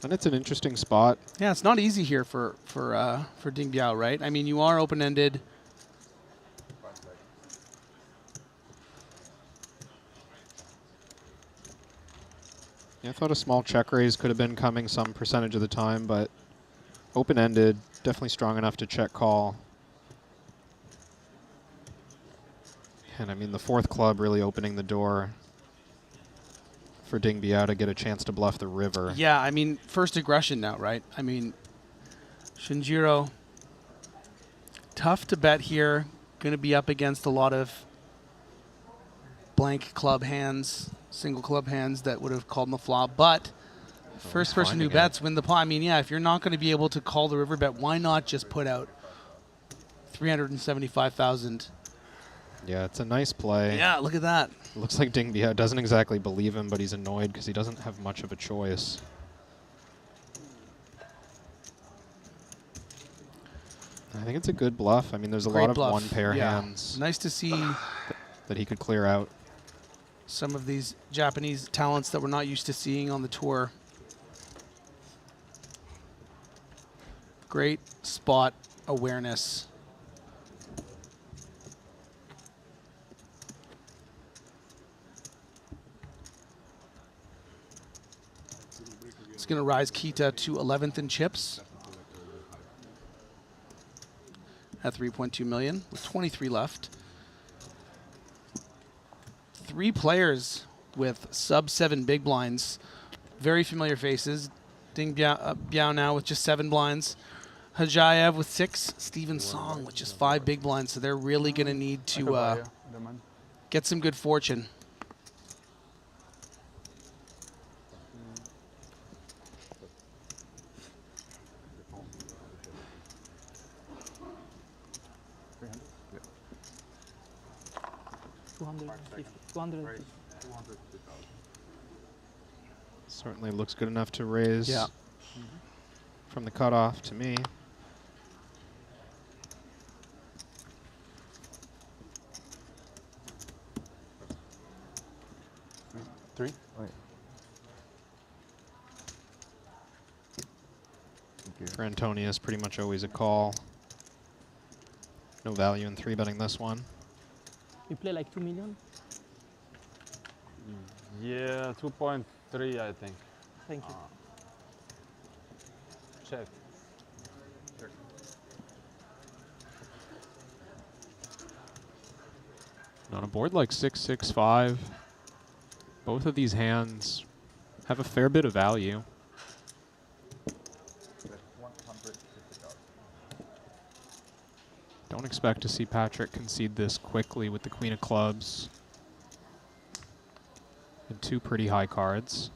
And it's an interesting spot. Yeah, it's not easy here for Ding Biao, right? I mean, you are open-ended. Yeah, I thought a small check raise could have been coming some percentage of the time, but open-ended, definitely strong enough to check call. And I mean, the fourth club really opening the door for Ding Biao to get a chance to bluff the river. Yeah, I mean, first aggression now, right? I mean, Shinjiro, tough to bet here. Going to be up against a lot of blank club hands, single club hands that would have called him the flop. But first person who bets win the pot. I mean, yeah, if you're not going to be able to call the river bet, why not just put out 375,000? Yeah, it's a nice play. Yeah, look at that. Looks like Ding Biao doesn't exactly believe him, but he's annoyed because he doesn't have much of a choice. I think it's a good bluff. I mean, there's a lot of one-pair hands. Nice to see that he could clear out. Some of these Japanese talents that we're not used to seeing on the tour. Great spot awareness. It's going to rise Kita to 11th in chips at 3.2 million with 23 left. 3 players with sub-7 big blinds. Very familiar faces. Ding Biao now with just 7 blinds. Hajayev with 6. Steven Song with just 5 big blinds. So they're really going to need to get some good fortune. Certainly looks good enough to raise from the cutoff to me. Three? Wait. For Antonius, pretty much always a call. No value in 3-betting this one. You play like 2 million? Yeah, 2.3, I think. Thank you. Check. On a board like 6-6-5, both of these hands have a fair bit of value. Don't expect to see Patrick concede this quickly with the Queen of Clubs and 2 pretty high cards.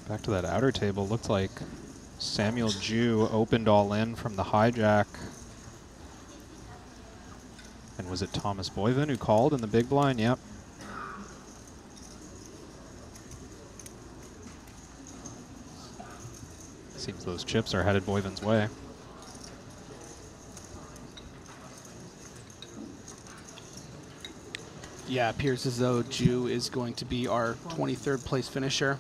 Back to that outer table, looked like Samuel Jeju opened all in from the hijack. And was it Thomas Boyven who called in the big blind? Yep. Seems those chips are headed Boyven's way. Yeah, it appears as though Jeju is going to be our 23rd place finisher.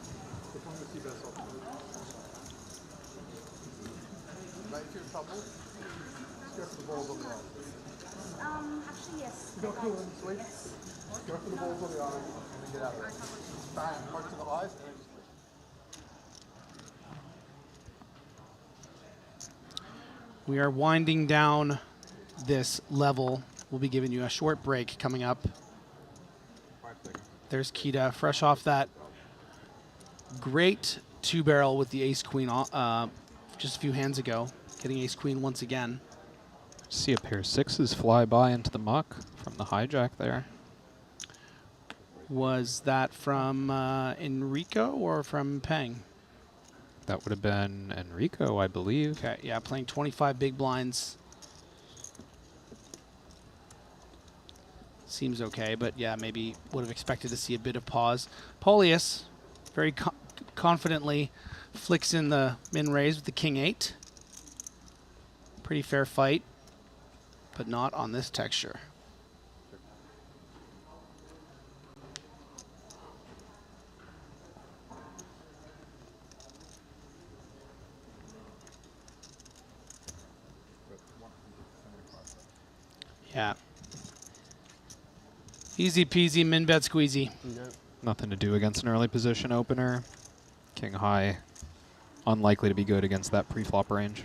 Actually, yes. You got cool and sweet? Go for the balls on the arm and then get out of it. Bang, right to the eyes. We are winding down this level. We'll be giving you a short break coming up. There's Kita, fresh off that great 2-barrel with the ace-queen just a few hands ago, getting ace-queen once again. See a pair of 6s fly by into the muck from the hijack there. Was that from Enrico or from Peng? That would have been Enrico, I believe. Okay, yeah, playing 25 big blinds. seems okay. But yeah, maybe would have expected to see a bit of pause. Polius very confidently flicks in the min raise with the king-8. Pretty fair fight, but not on this texture. Yeah. Easy peasy, min bet squeezy. Nothing to do against an early position opener. King high, unlikely to be good against that pre-flop range.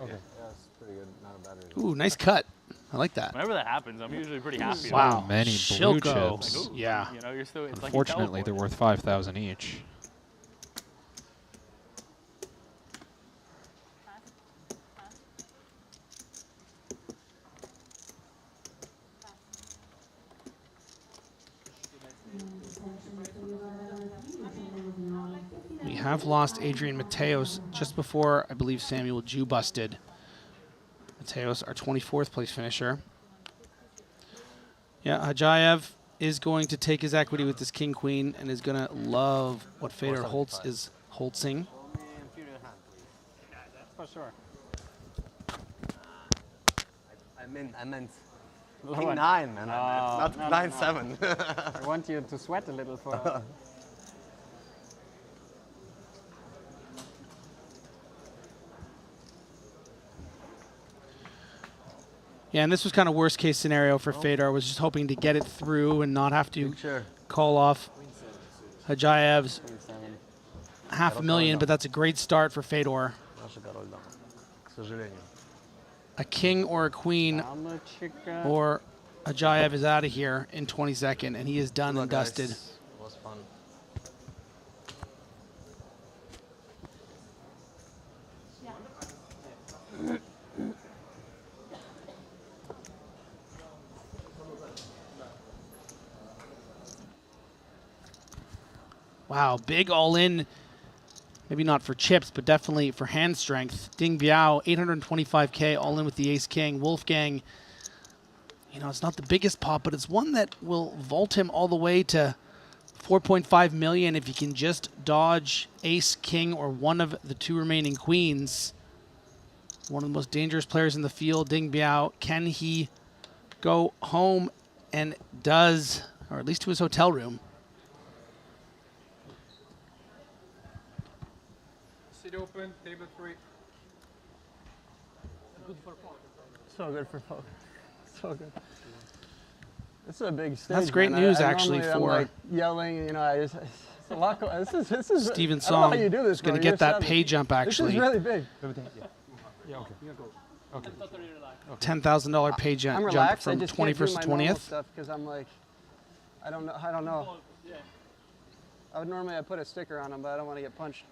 Okay. Yeah, it's pretty good. Not a bad result. Ooh, nice cut. I like that. Whenever that happens, I'm usually pretty happy. Wow, many blue Shilko. chips. Like, ooh, Yeah. You know, you're still. It's Unfortunately, like they're worth 5,000 each. We have lost Adrian Mateos just before, I believe, Samuel Jew busted. Mateos, our 24th place finisher. Yeah, Hajayev is going to take his equity with this king-queen and is going to love what Fedor Holtz is holtzing. For sure. I meant Low King one. 9, man. Not no, 9-7. no. I want you to sweat a little for. Yeah, and this was kind of worst case scenario for Fedor. Was just hoping to get it through and not have to call off Hajayev's $500,000, but that's a great start for Fedor. A king or a queen or Hajayev is out of here in 22nd, and he is done and dusted. It was fun. Wow, big all-in, maybe not for chips, but definitely for hand strength. Ding Biao, 825K all-in with the ace-king. Wolfgang, you know, it's not the biggest pot, but it's one that will vault him all the way to 4.5 million if he can just dodge ace-king or one of the two remaining queens. One of the most dangerous players in the field, Ding Biao. Can he go home and does, or at least to his hotel room? Sit open, table 3. Good for poker. So good for poker. So good. This is a big stage. That's great man. news, I actually, normally I'm for like yelling. You know, it's a lot. This is. Steven I don't know how Song you do this. is going to bro. get that You're pay jump, actually. This is really big. Yeah, okay. Okay. $10,000 pay I'm jump relaxed. from I just can't 21st do my to normal 20th. stuff because I'm like, I don't know. I would normally put a sticker on them, but I don't want to get punched.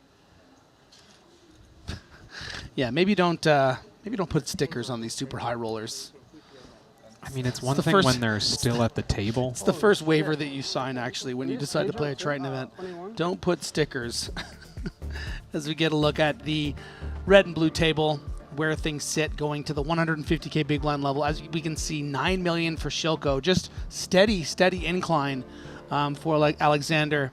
Yeah, maybe don't put stickers on these super high rollers. I mean, it's one thing when they're still at the table. It's the first waiver that you sign, actually, when you decide to play a Triton event. Don't put stickers. As we get a look at the red and blue table, where things sit going to the 150K big blind level. As we can see, 9 million for Shilko. Just steady incline for like Alexander.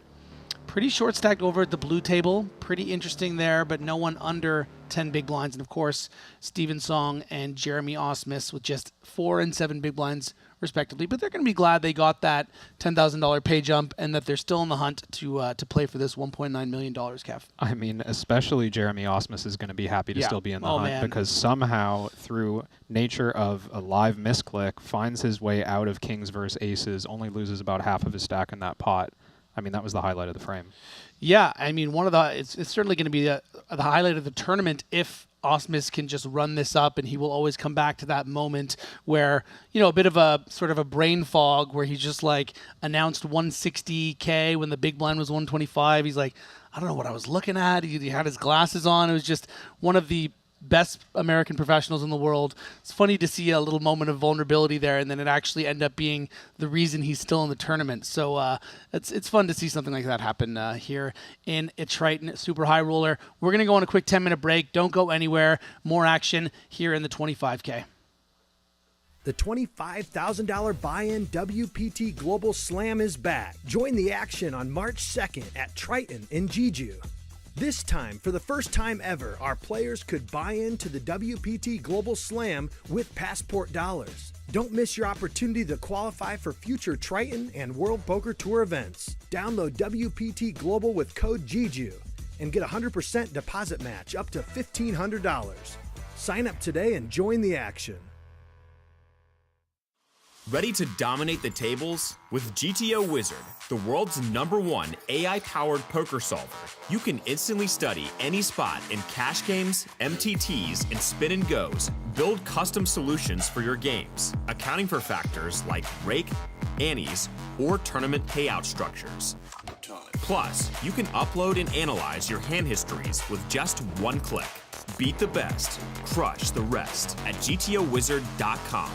Pretty short stacked over at the blue table. Pretty interesting there, but no one under 10 big blinds. And of course, Steven Song and Jeremy Osmus with just 4 and 7 big blinds respectively. But they're going to be glad they got that $10,000 pay jump and that they're still in the hunt to play for this $1.9 million, Kev. I mean, especially Jeremy Osmus is going to be happy to still be in the hunt because somehow, through nature of a live misclick, finds his way out of kings versus aces, only loses about half of his stack in that pot. I mean, that was the highlight of the frame. Yeah, I mean, it's certainly going to be the highlight of the tournament if Osmus can just run this up, and he will always come back to that moment where, you know, a bit of a sort of a brain fog where he just like announced 160K when the big blind was 125. He's like, I don't know what I was looking at. He had his glasses on. It was just one of the best American professionals in the world. It's funny to see a little moment of vulnerability there, and then it actually end up being the reason he's still in the tournament. So it's fun to see something like that happen here in a Triton Super High Roller. We're going to go on a quick 10-minute break. Don't go anywhere. More action here in the 25K. The $25,000 buy-in WPT Global Slam is back. Join the action on March 2nd at Triton in Jeju. This time, for the first time ever, our players could buy into the WPT Global Slam with Passport dollars. Don't miss your opportunity to qualify for future Triton and World Poker Tour events. Download WPT Global with code Jeju and get a 100% deposit match up to $1,500. Sign up today and join the action. Ready to dominate the tables? With GTO Wizard, the world's #1 AI-powered poker solver, you can instantly study any spot in cash games, MTTs, and spin and goes. Build custom solutions for your games, accounting for factors like rake, annies, or tournament payout structures. Plus, you can upload and analyze your hand histories with just one click. Beat the best, crush the rest at GTOWizard.com.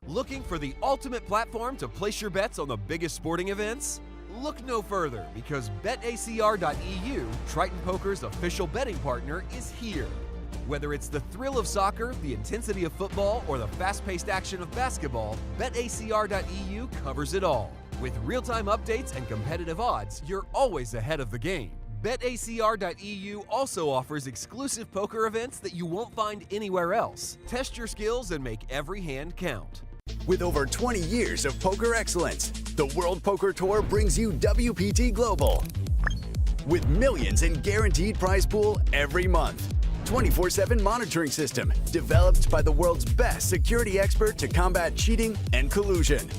Looking for the ultimate platform to place your bets on the biggest sporting events? Look no further, because BetACR.eu, Triton Poker's official betting partner, is here. Whether it's the thrill of soccer, the intensity of football, or the fast-paced action of basketball, BetACR.eu covers it all. With real-time updates and competitive odds, you're always ahead of the game. BetACR.eu also offers exclusive poker events that you won't find anywhere else. Test your skills and make every hand count. With over 20 years of poker excellence, the World Poker Tour brings you WPT Global. With millions in guaranteed prize pool every month. 24/7 monitoring system developed by the world's best security expert to combat cheating and collusion.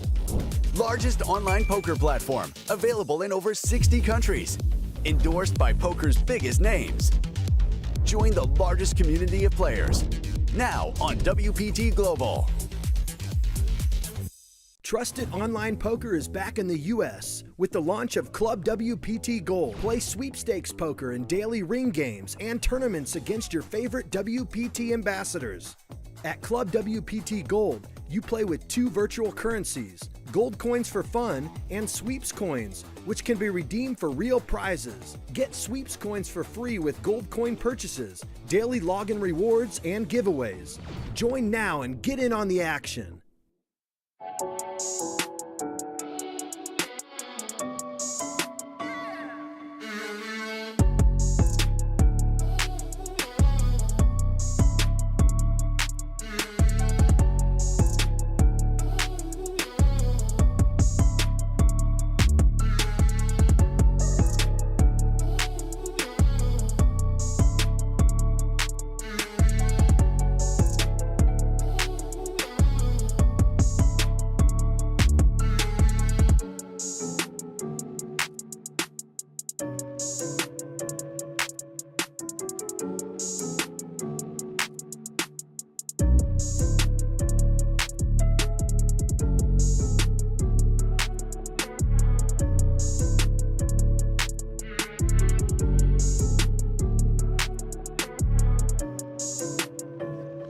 Largest online poker platform available in over 60 countries. Endorsed by poker's biggest names. Join the largest community of players. Now on WPT Global. Trusted online poker is back in the U.S. with the launch of Club WPT Gold. Play sweepstakes poker in daily ring games and tournaments against your favorite WPT ambassadors. At Club WPT Gold, you play with 2 virtual currencies, gold coins for fun and sweeps coins, which can be redeemed for real prizes. Get sweeps coins for free with gold coin purchases, daily login rewards, and giveaways. Join now and get in on the action.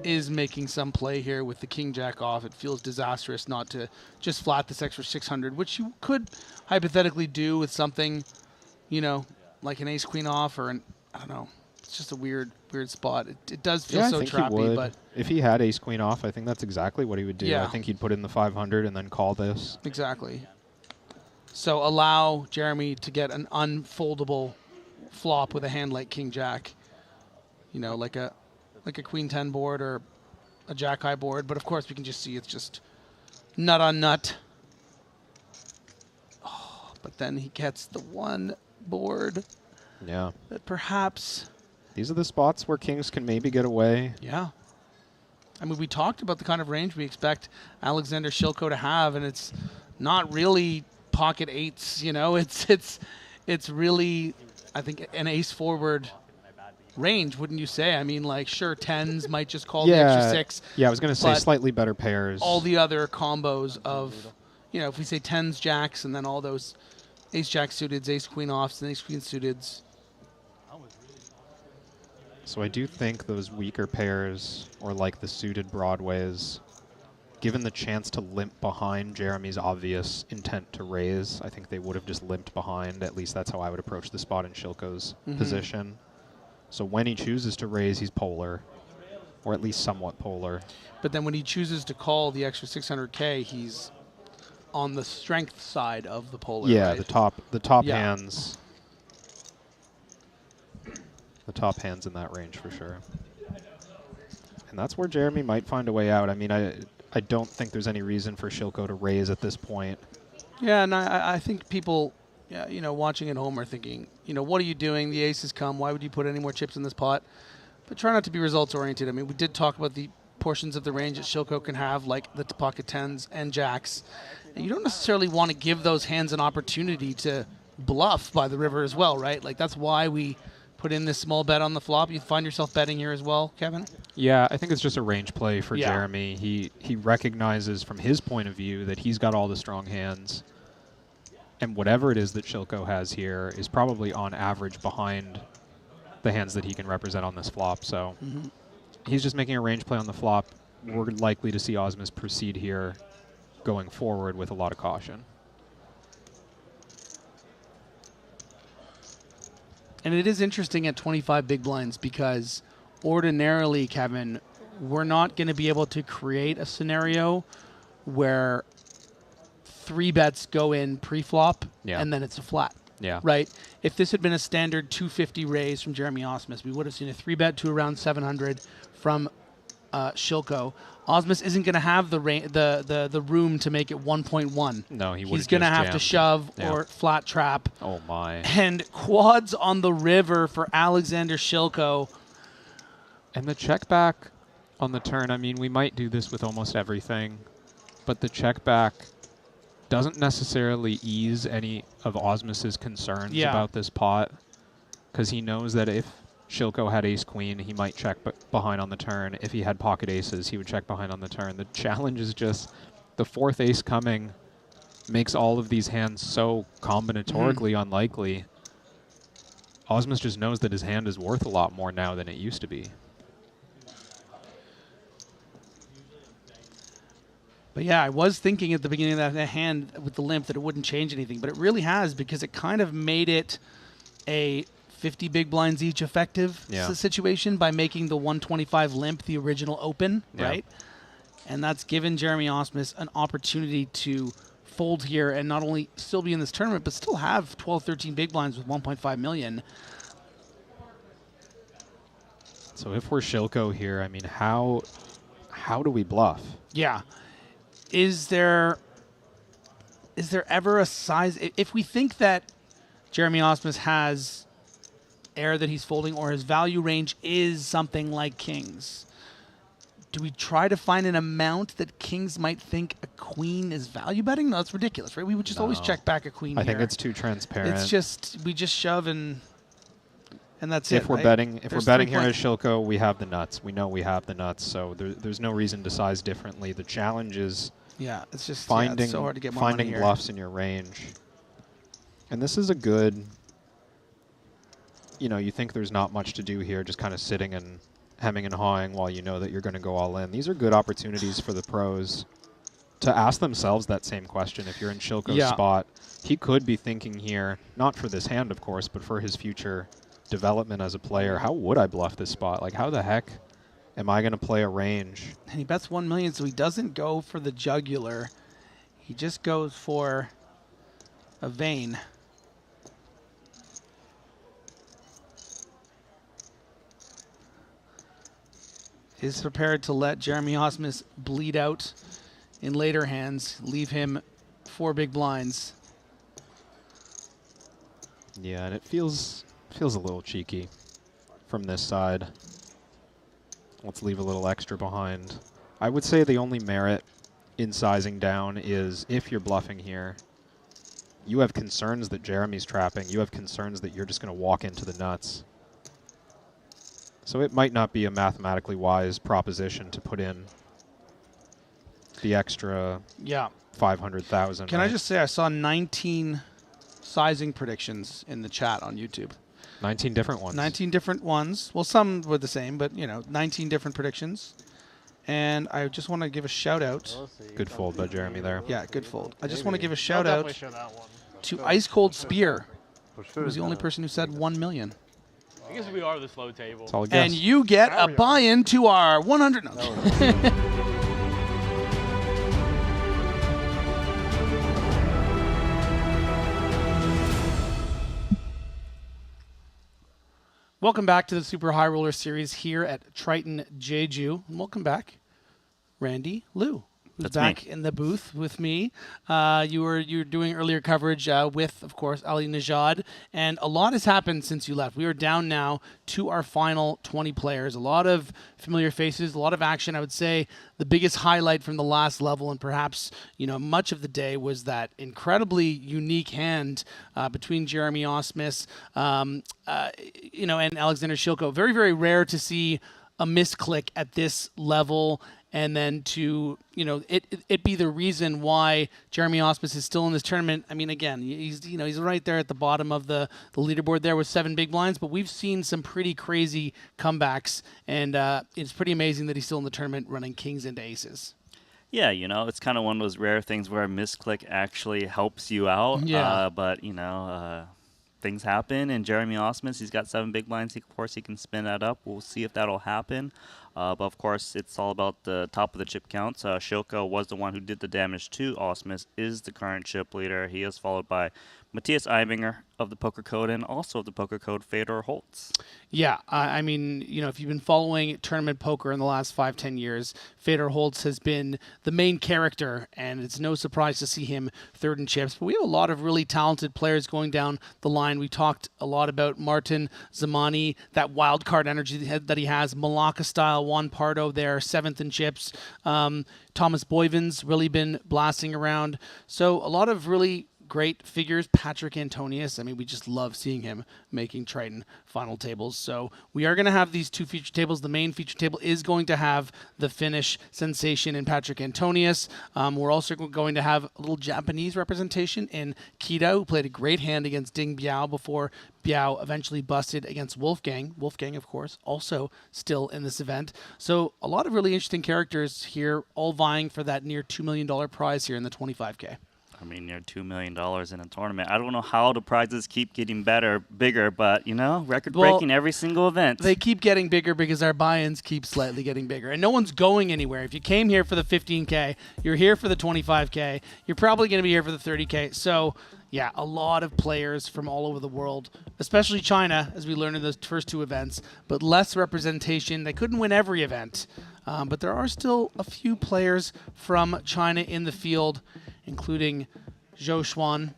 Is making some play here with the king jack off. It feels disastrous not to just flat this extra 600, which you could hypothetically do with something, you know, like an ace queen off or an, I don't know. It's just a weird spot. It does feel so trappy, but if he had ace queen off, I think that's exactly what he would do. Yeah. I think he'd put in the 500 and then call this. Exactly. So allow Jeremy to get an unfoldable flop with a hand like king jack. You know, like a queen 10 board or a jack high board, but of course we can just see it's just nut on nut. Oh, but then he gets the one board. Yeah. That perhaps. These are the spots where kings can maybe get away. Yeah. I mean, we talked about the kind of range we expect Alexander Shilko to have, and it's not really pocket eights. You know, it's really, I think, an ace forward range, wouldn't you say? I mean, like, sure, tens might just call the extra 6. Yeah, I was going to say slightly better pairs. All the other combos of, you know, if we say tens, jacks, and then all those ace jack suiteds, ace queen offs, and ace queen suiteds. So I do think those weaker pairs, or like the suited broadways, given the chance to limp behind Jeremy's obvious intent to raise, I think they would have just limped behind. At least that's how I would approach the spot in Shilko's position. So when he chooses to raise, he's polar, or at least somewhat polar. But then when he chooses to call the extra 600K, he's on the strength side of the polar. Yeah, right? the top hands. The top hands in that range for sure. And that's where Jeremy might find a way out. I mean, I don't think there's any reason for Shilko to raise at this point. Yeah, and I think people, you know, watching at home are thinking, you know, what are you doing? The aces come. Why would you put any more chips in this pot? But try not to be results oriented. I mean, we did talk about the portions of the range that Shilko can have, like the pocket tens and jacks. And you don't necessarily want to give those hands an opportunity to bluff by the river as well, right? Like that's why we put in this small bet on the flop. You find yourself betting here as well, Kevin? Yeah, I think it's just a range play for Jeremy. He recognizes from his point of view that he's got all the strong hands. And whatever it is that Shilko has here is probably on average behind the hands that he can represent on this flop. So he's just making a range play on the flop. We're likely to see Osmus proceed here going forward with a lot of caution. And it is interesting at 25 big blinds because ordinarily, Kevin, we're not going to be able to create a scenario where 3 bets go in pre-flop and then it's a flat. Yeah. Right? If this had been a standard 250 raise from Jeremy Osmus, we would have seen a 3-bet to around 700 from Shilko. Osmus isn't going to have the room to make it 1.1. No, he would. He's going to have to shove or flat trap. Oh my! And quads on the river for Alexander Shilko. And the check back on the turn. I mean, we might do this with almost everything, but the check back doesn't necessarily ease any of Osmus's concerns about this pot, because he knows that if Shilko had ace-queen, he might check behind on the turn. If he had pocket aces, he would check behind on the turn. The challenge is just the 4th ace coming makes all of these hands so combinatorically unlikely. Osmus just knows that his hand is worth a lot more now than it used to be. But yeah, I was thinking at the beginning of that hand with the limp that it wouldn't change anything, but it really has, because it kind of made it a 50 big blinds each effective situation by making the 125 limp the original open, right? And that's given Jeremy Osmus an opportunity to fold here and not only still be in this tournament, but still have 12, 13 big blinds with 1.5 million. So if we're Shilko here, I mean, how do we bluff? Yeah. Is there ever a size? If we think that Jeremy Osmus has air that he's folding, or his value range is something like kings, do we try to find an amount that kings might think a queen is value betting? No, that's ridiculous, right? We would just always check back a queen. I think it's too transparent. It's just, we just shove and that's it. If we're betting, if we're betting here as Shilko, we have the nuts. We know we have the nuts, so there's no reason to size differently. The challenge is it's just finding it's so hard to get more money here. bluffs in your range. And this is a good, you know, you think there's not much to do here, just kind of sitting and hemming and hawing while you know that you're going to go all in. These are good opportunities for the pros to ask themselves that same question. If you're in Shilko's spot, he could be thinking here, not for this hand, of course, but for his future development as a player. How would I bluff this spot? Like, how the heck am I going to play a range? And he bets 1 million, so he doesn't go for the jugular. He just goes for a vein. Is prepared to let Jeremy Osmus bleed out in later hands, leave him 4 big blinds. Yeah, and it feels a little cheeky from this side. Let's leave a little extra behind. I would say the only merit in sizing down is if you're bluffing here, you have concerns that Jeremy's trapping. You have concerns that you're just going to walk into the nuts. So it might not be a mathematically wise proposition to put in the extra 500,000. Can I just say I saw 19 sizing predictions in the chat on YouTube. 19 different ones. 19 different ones. Well, some were the same, but, 19 different predictions. And I just want to give a shout-out. Good fold by Jeremy there. Yeah, good fold. I just want to give a shout-out to Ice Cold Spear, who was the only person who said 1 million. I guess we are the slow table. It's all a guess. And you get a buy-in to our 100. Welcome back to the Super High Roller Series here at Triton Jeju. And welcome back, Randy Liu, who's That's back me. in the booth with me. You were doing earlier coverage with, of course, Ali Najad, and a lot has happened since you left. We are down now to our final 20 players. A lot of familiar faces, a lot of action. I would say the biggest highlight from the last level, and perhaps much of the day, was that incredibly unique hand between Jeremy Osmus, and Alexander Shilko. Very, very rare to see a misclick at this level, and then to it be the reason why Jeremy Osmus is still in this tournament. I mean, again, he's right there at the bottom of the leaderboard there with 7 big blinds, but we've seen some pretty crazy comebacks, and it's pretty amazing that he's still in the tournament running kings into aces. Yeah, it's kind of one of those rare things where a misclick actually helps you out. Yeah. But things happen, and Jeremy Osmus, he's got 7 big blinds. Of course, he can spin that up. We'll see if that'll happen. But of course, it's all about the top of the chip counts. Shilko was the one who did the damage to Osmus, is the current chip leader. He is followed by Matthias Eibinger of the Poker Code, and also of the Poker Code, Fedor Holtz. Yeah, I mean, if you've been following tournament poker in the last 5-10 years, Fedor Holtz has been the main character, and it's no surprise to see him third in chips. But we have a lot of really talented players going down the line. We talked a lot about Martin Zamani, that wild card energy that he has, Malacca style, Juan Pardo there, 7th in chips. Thomas Boyven's really been blasting around. So a lot of really great figures. Patrick Antonius, I mean, we just love seeing him making Triton final tables. So we are going to have these 2 feature tables. The main feature table is going to have the Finnish sensation in Patrick Antonius. We're also going to have a little Japanese representation in Kita, who played a great hand against Ding Biao before Biao eventually busted against Wolfgang. Wolfgang, of course, also still in this event. So a lot of really interesting characters here, all vying for that near $2 million prize here in the 25K. I mean, near $2 million in a tournament. I don't know how the prizes keep getting bigger, but, record-breaking every single event. They keep getting bigger because our buy-ins keep slightly getting bigger. And no one's going anywhere. If you came here for the 15K, you're here for the 25K, you're probably going to be here for the 30K. So, yeah, a lot of players from all over the world, especially China, as we learned in those first 2 events, but less representation. They couldn't win every event. But there are still a few players from China in the field, including Zhou Xuan,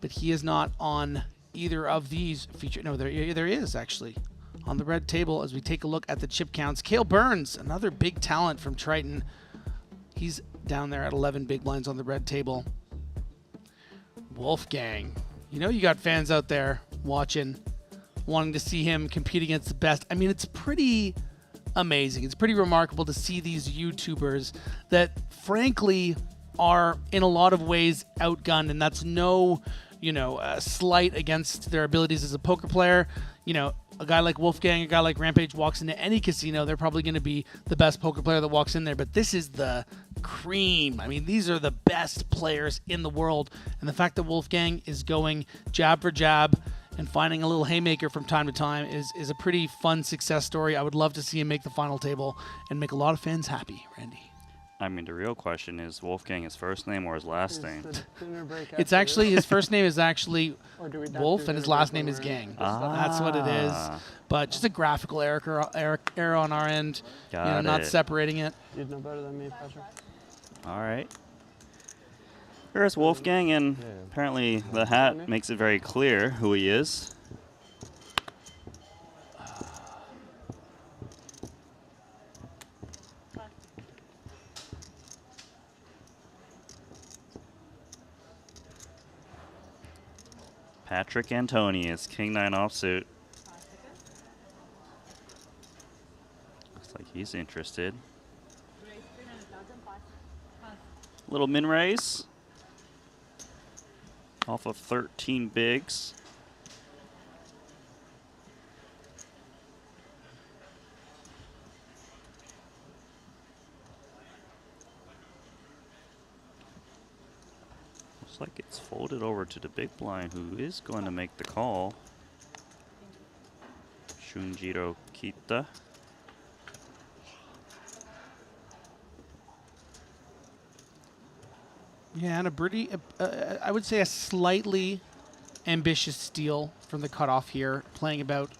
but he is not on either of these features. No, there is actually on the red table as we take a look at the chip counts. Cale Burns, another big talent from Triton. He's down there at 11 big blinds on the red table. Wolfgang, you got fans out there watching, wanting to see him compete against the best. I mean, it's pretty amazing. It's pretty remarkable to see these YouTubers that, frankly, are in a lot of ways outgunned, and that's no, slight against their abilities as a poker player. A guy like Wolfgang, a guy like Rampage walks into any casino, they're probably going to be the best poker player that walks in there, but this is the cream. I mean, these are the best players in the world, and the fact that Wolfgang is going jab for jab and finding a little haymaker from time to time is a pretty fun success story. I would love to see him make the final table and make a lot of fans happy, Randy. I mean, the real question is Wolfgang his first name or his last name? It's actually, his first name is actually Wolf, and his last name is Gang. That's what it is. But just a graphical error on our end, not separating it. You'd know better than me, Patrick. All right. Here's Wolfgang, and apparently the hat makes it very clear who he is. Patrick Antonius, King-9 offsuit. Looks like he's interested. Little min raise. Off of 13 bigs. fold it over to the big blind, who is going to make the call. Shunjiro Kita. Yeah, and a pretty, I would say a slightly ambitious steal from the cutoff here, playing about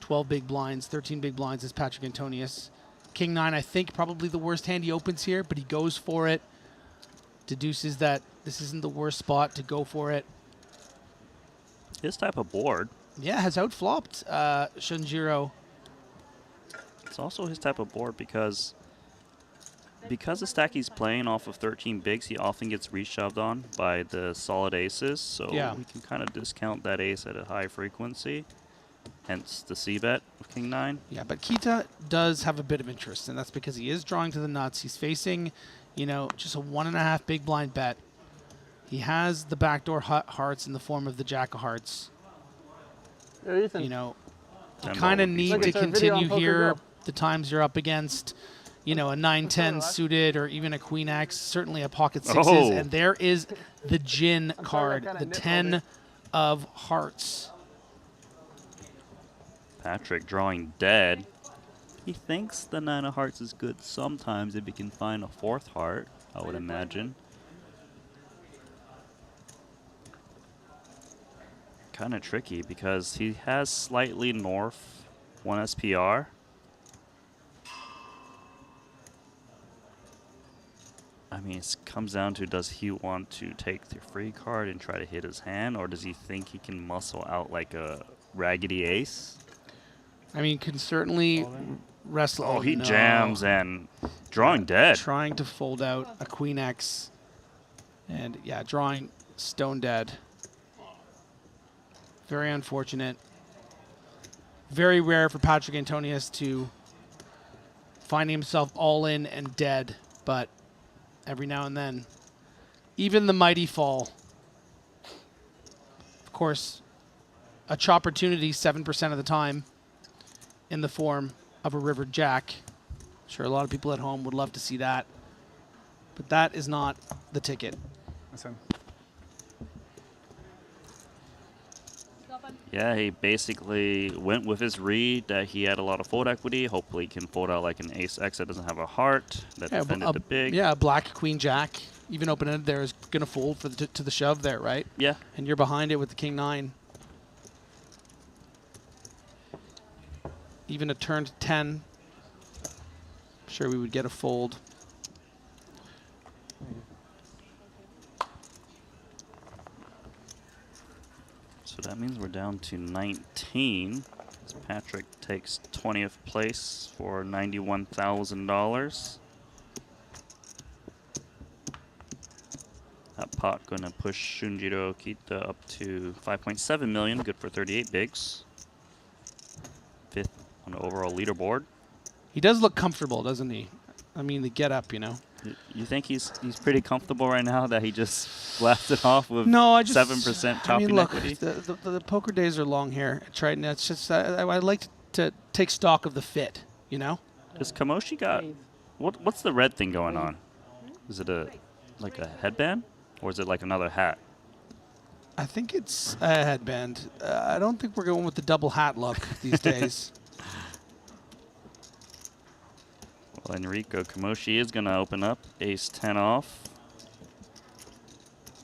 12 big blinds, 13 big blinds is Patrick Antonius. King 9, I think, probably the worst hand he opens here, but he goes for it. Deduces that this isn't the worst spot to go for it. His type of board. Yeah, has outflopped Shunjiro. It's also his type of board because the stack he's playing off of 13 bigs, he often gets reshoved on by the solid aces, so Yeah. we can kind of discount that ace at a high frequency, hence the C-bet of King 9. Yeah, but Kita does have a bit of interest, and that's because he is drawing to the nuts. He's facing, you know, just a 1.5 big blind bet. He has the backdoor hearts in the form of the Jack of Hearts. Yeah, Ethan. You know, you Ten kind ball of would be need sweet. to Look, it's our video on continue Poker here. Go. The times you're up against, you know, a 9-10 suited or even a Queen X, certainly a pocket sixes, Oh. and there is the Jin sorry, card, I kinda the nipped 10 of hearts. Patrick drawing dead. He thinks the 9 of hearts is good sometimes if he can find a 4th heart, I would imagine. Kind of tricky because he has slightly north 1 SPR. I mean, it comes down to, does he want to take the free card and try to hit his hand, or does he think he can muscle out like a raggedy ace? I mean, can certainly wrestle. Oh, he no. jams and drawing dead. Trying to fold out a Queen X. And yeah, drawing stone dead. Very unfortunate. Very rare for Patrick Antonius to find himself all in and dead, but every now and then, even the mighty fall. Of course, a chopportunity 7% of the time in the form of a river jack. I'm sure a lot of people at home would love to see that, but that is not the ticket. Listen. Yeah, he basically went with his read that he had a lot of fold equity. Hopefully he can fold out like an ace-x that doesn't have a heart, that defended the big. Yeah, a black queen jack, even open-ended there, is going to fold for to the shove there, right? Yeah. And you're behind it with the king 9. Even a turn to 10, I'm sure we would get a fold. So that means we're down to 19. As Patrick takes 20th place for $91,000. That pot going to push Shunjiro Kita up to 5.7 million, good for 38 bigs. 5th on the overall leaderboard. He does look comfortable, doesn't he? I mean, the get up, you know. You think he's pretty comfortable right now that he just blasted off with No, I just 7% topping I mean, look, equity? the poker days are long here at Triton. It's just I like to take stock of the fit, you know. Does Kamoshi got what's the red thing going on? Is it like a headband or is it like another hat? I think it's a headband. I don't think we're going with the double hat look these days. Well, Enrico Kamoshi is going to open up ace-10 off.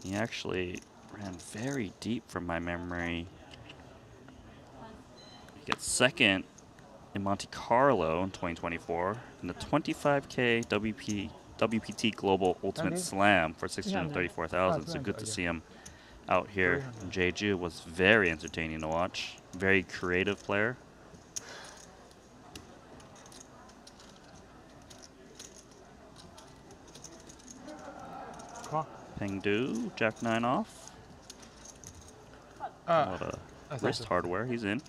He actually ran very deep from my memory. He gets second in Monte Carlo in 2024 in the 25K WPT Global Ultimate Slam for 634,000. So good to see him out here in Jeju. Was very entertaining to watch. Very creative player. Pengdu, Jack 9 off. What a wrist hardware, he's in.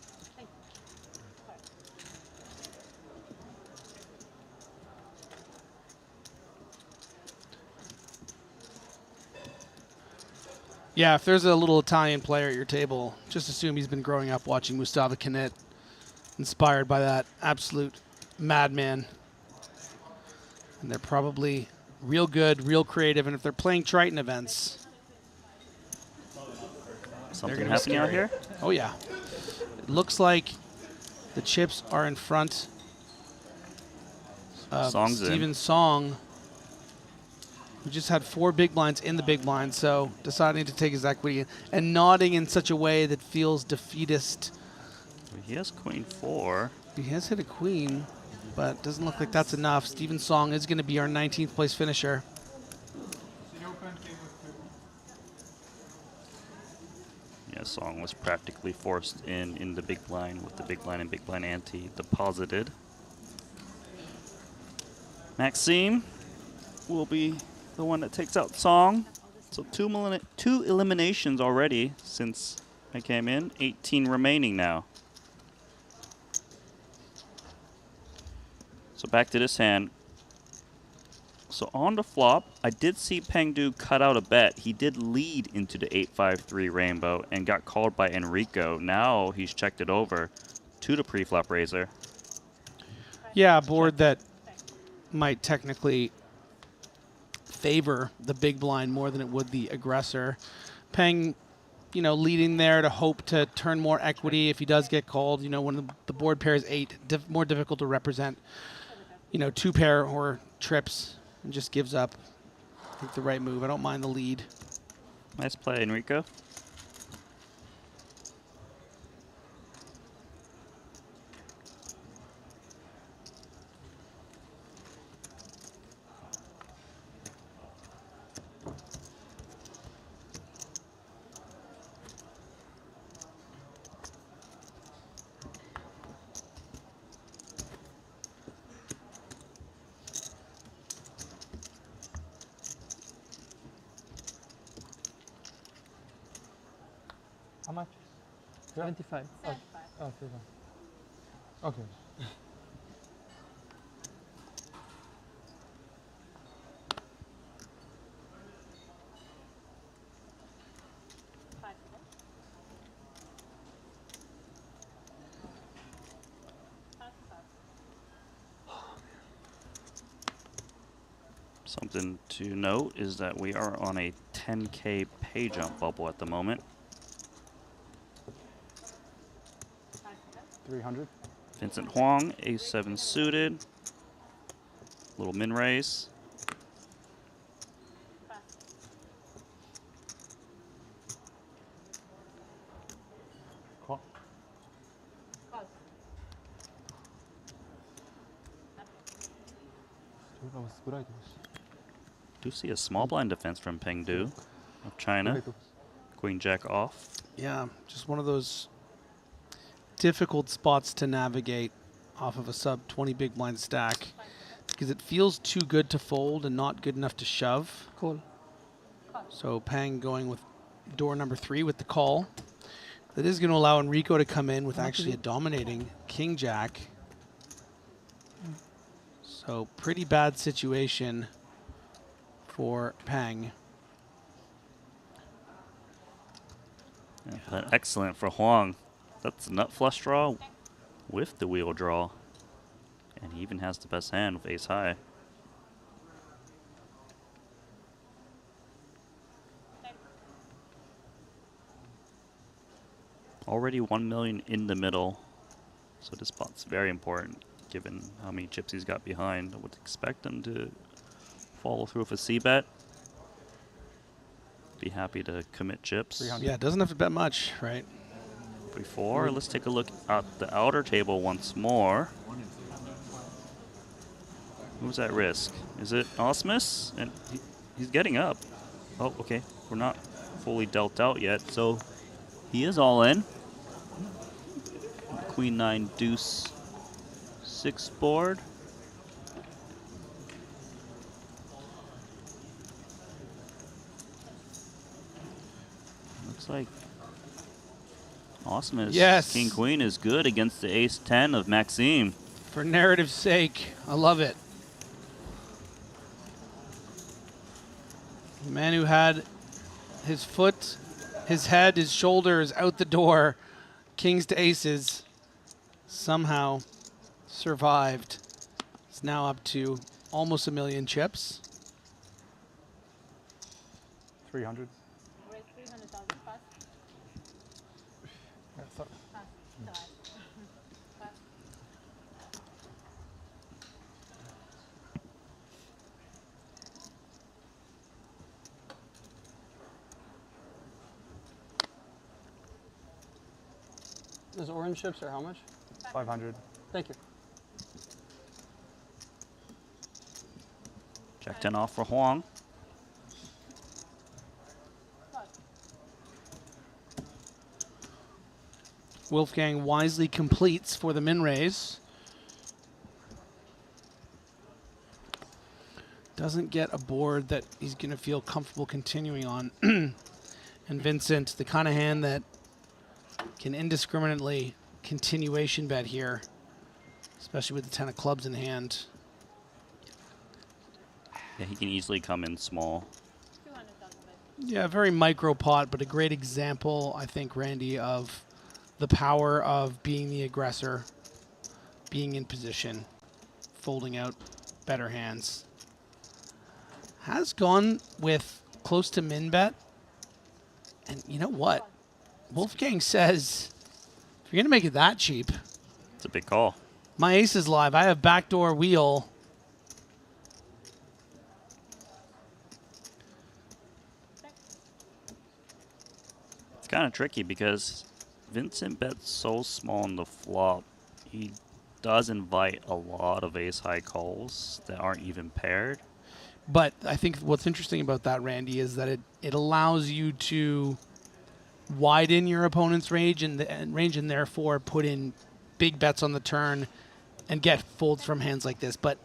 Yeah, if there's a little Italian player at your table, just assume he's been growing up watching Mustafa Canet, inspired by that absolute madman. And they're probably real good, real creative, and if they're playing Triton events, Something gonna be happening out scary. here? Oh, yeah. It looks like the chips are in front of Song's in. Steven Song, who just had 4 big blinds in the big blind, so deciding to take his equity and nodding in such a way that feels defeatist. He has queen 4. He has hit a queen, but doesn't look like that's enough. Steven Song is going to be our 19th place finisher. Yeah, Song was practically forced in the big blind with the big blind and big blind ante deposited. Maxime will be the one that takes out Song. So two eliminations already since I came in. 18 remaining now. So back to this hand. So on the flop, I did see Pengdu cut out a bet. He did lead into the 8-5-3 rainbow and got called by Enrico. Now he's checked it over to the pre-flop raiser. Yeah, a board that might technically favor the big blind more than it would the aggressor. Peng, you know, leading there to hope to turn more equity if he does get called. You know, when the board pair is 8, more difficult to represent, you know, 2 pair or trips, and just gives up. I think the right move. I don't mind the lead. Nice play, Enrico. How much? 75. Oh, oh, 75. Okay. Something to note is that we are on a 10K pay jump bubble at the moment. 300. Vincent Huang, ace-7 suited. Little min raise. Call. Do see a small blind defense from Pengdu of China. Queen jack off. Yeah, just one of those difficult spots to navigate off of a sub 20 big blind stack because it feels too good to fold and not good enough to shove. Call. So Pang going with door number 3 with the call. That is going to allow Enrico to come in with actually a dominating king jack. So pretty bad situation for Pang. Yeah, but excellent for Huang. That's a nut flush draw with the wheel draw. And he even has the best hand with ace high. Already 1 million in the middle. So this spot's very important given how many chips he's got behind. I would expect him to follow through with a C-bet. Be happy to commit chips. Yeah, it doesn't have to bet much, right? Before, let's take a look at the outer table once more. Who's at risk? Is it Osmus? And he's getting up. Oh, okay. We're not fully dealt out yet, so he is all in. Queen 9 deuce 6 board. Looks like Osmus. Yes. King Queen is good against the ace 10 of Maxime. For narrative's sake, I love it. The man who had his foot, his head, his shoulders out the door, kings to aces, somehow survived. It's now up to almost 1 million chips. 300. Those orange chips are how much? 500. Thank you. Jack 10 off for Huang. Wolfgang wisely completes for the min raise. Doesn't get a board that he's going to feel comfortable continuing on. And Vincent, the kind of hand that can indiscriminately continuation bet here, especially with the 10 of clubs in hand. Yeah, he can easily come in small. Yeah, very micro pot, but a great example, I think, Randy, of the power of being the aggressor, being in position, folding out better hands. Has gone with close to min bet. And you know what? Wolfgang says, if you're going to make it that cheap, it's a big call. My ace is live. I have backdoor wheel. It's kind of tricky because Vincent bets so small on the flop. He does invite a lot of ace-high calls that aren't even paired. But I think what's interesting about that, Randy, is that it allows you to widen your opponent's range and therefore put in big bets on the turn and get folds from hands like this, but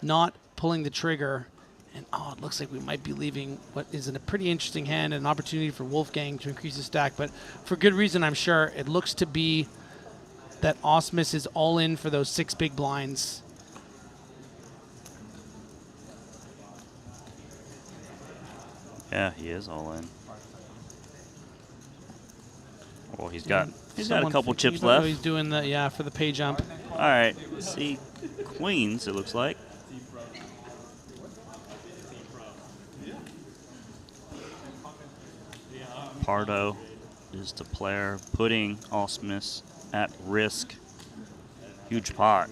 not pulling the trigger. And it looks like we might be leaving what is a pretty interesting hand, an opportunity for Wolfgang to increase his stack, but for good reason, I'm sure. It looks to be that Osmus is all in for those 6 big blinds. Yeah, he is all in. Well, he's got a couple chips left. He's doing the for the pay jump. All right, let's see queens. It looks like. Pardo is the player putting Osmus at risk. Huge pot.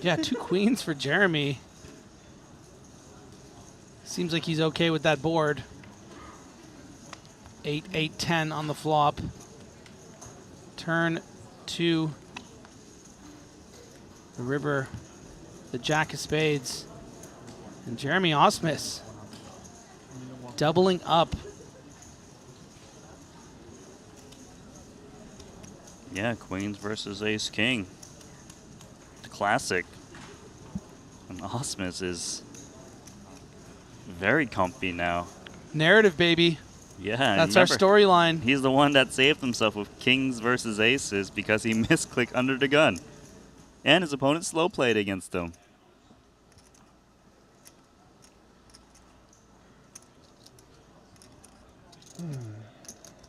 Yeah, 2 queens for Jeremy. Seems like he's okay with that board. 8, 8, 10 on the flop. Turn 2. The river. The jack of spades. And Jeremy Osmus doubling up. Yeah, queens versus ace king. The classic. And Osmus is very comfy now. Narrative, baby. Yeah, that's our storyline. He's the one that saved himself with kings versus aces because he misclicked under the gun. And his opponent slow played against him.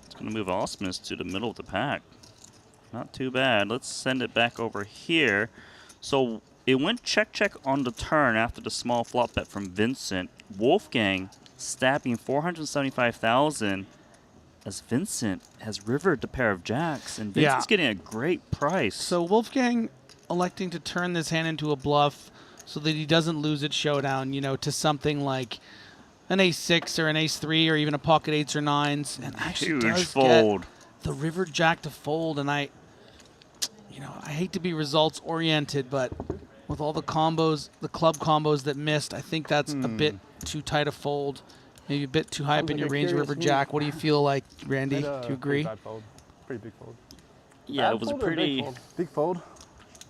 It's going to move Osmus to the middle of the pack. Not too bad. Let's send it back over here. So it went check-check on the turn after the small flop bet from Vincent. Wolfgang stabbing 475,000 as Vincent has rivered the pair of jacks, and Vincent's getting a great price. So Wolfgang electing to turn this hand into a bluff so that he doesn't lose at showdown, to something like an ace-6 or an ace-3 or even a pocket 8s or 9s, and actually Huge does fold. get the river jack to fold. And I hate to be results oriented, but with all the combos, the club combos that missed, I think that's a bit too tight a fold. Maybe a bit too high up in your range, river jack. What do you feel like, Randy? Do you agree? Bad fold. Pretty big fold. Yeah, it was a pretty big fold.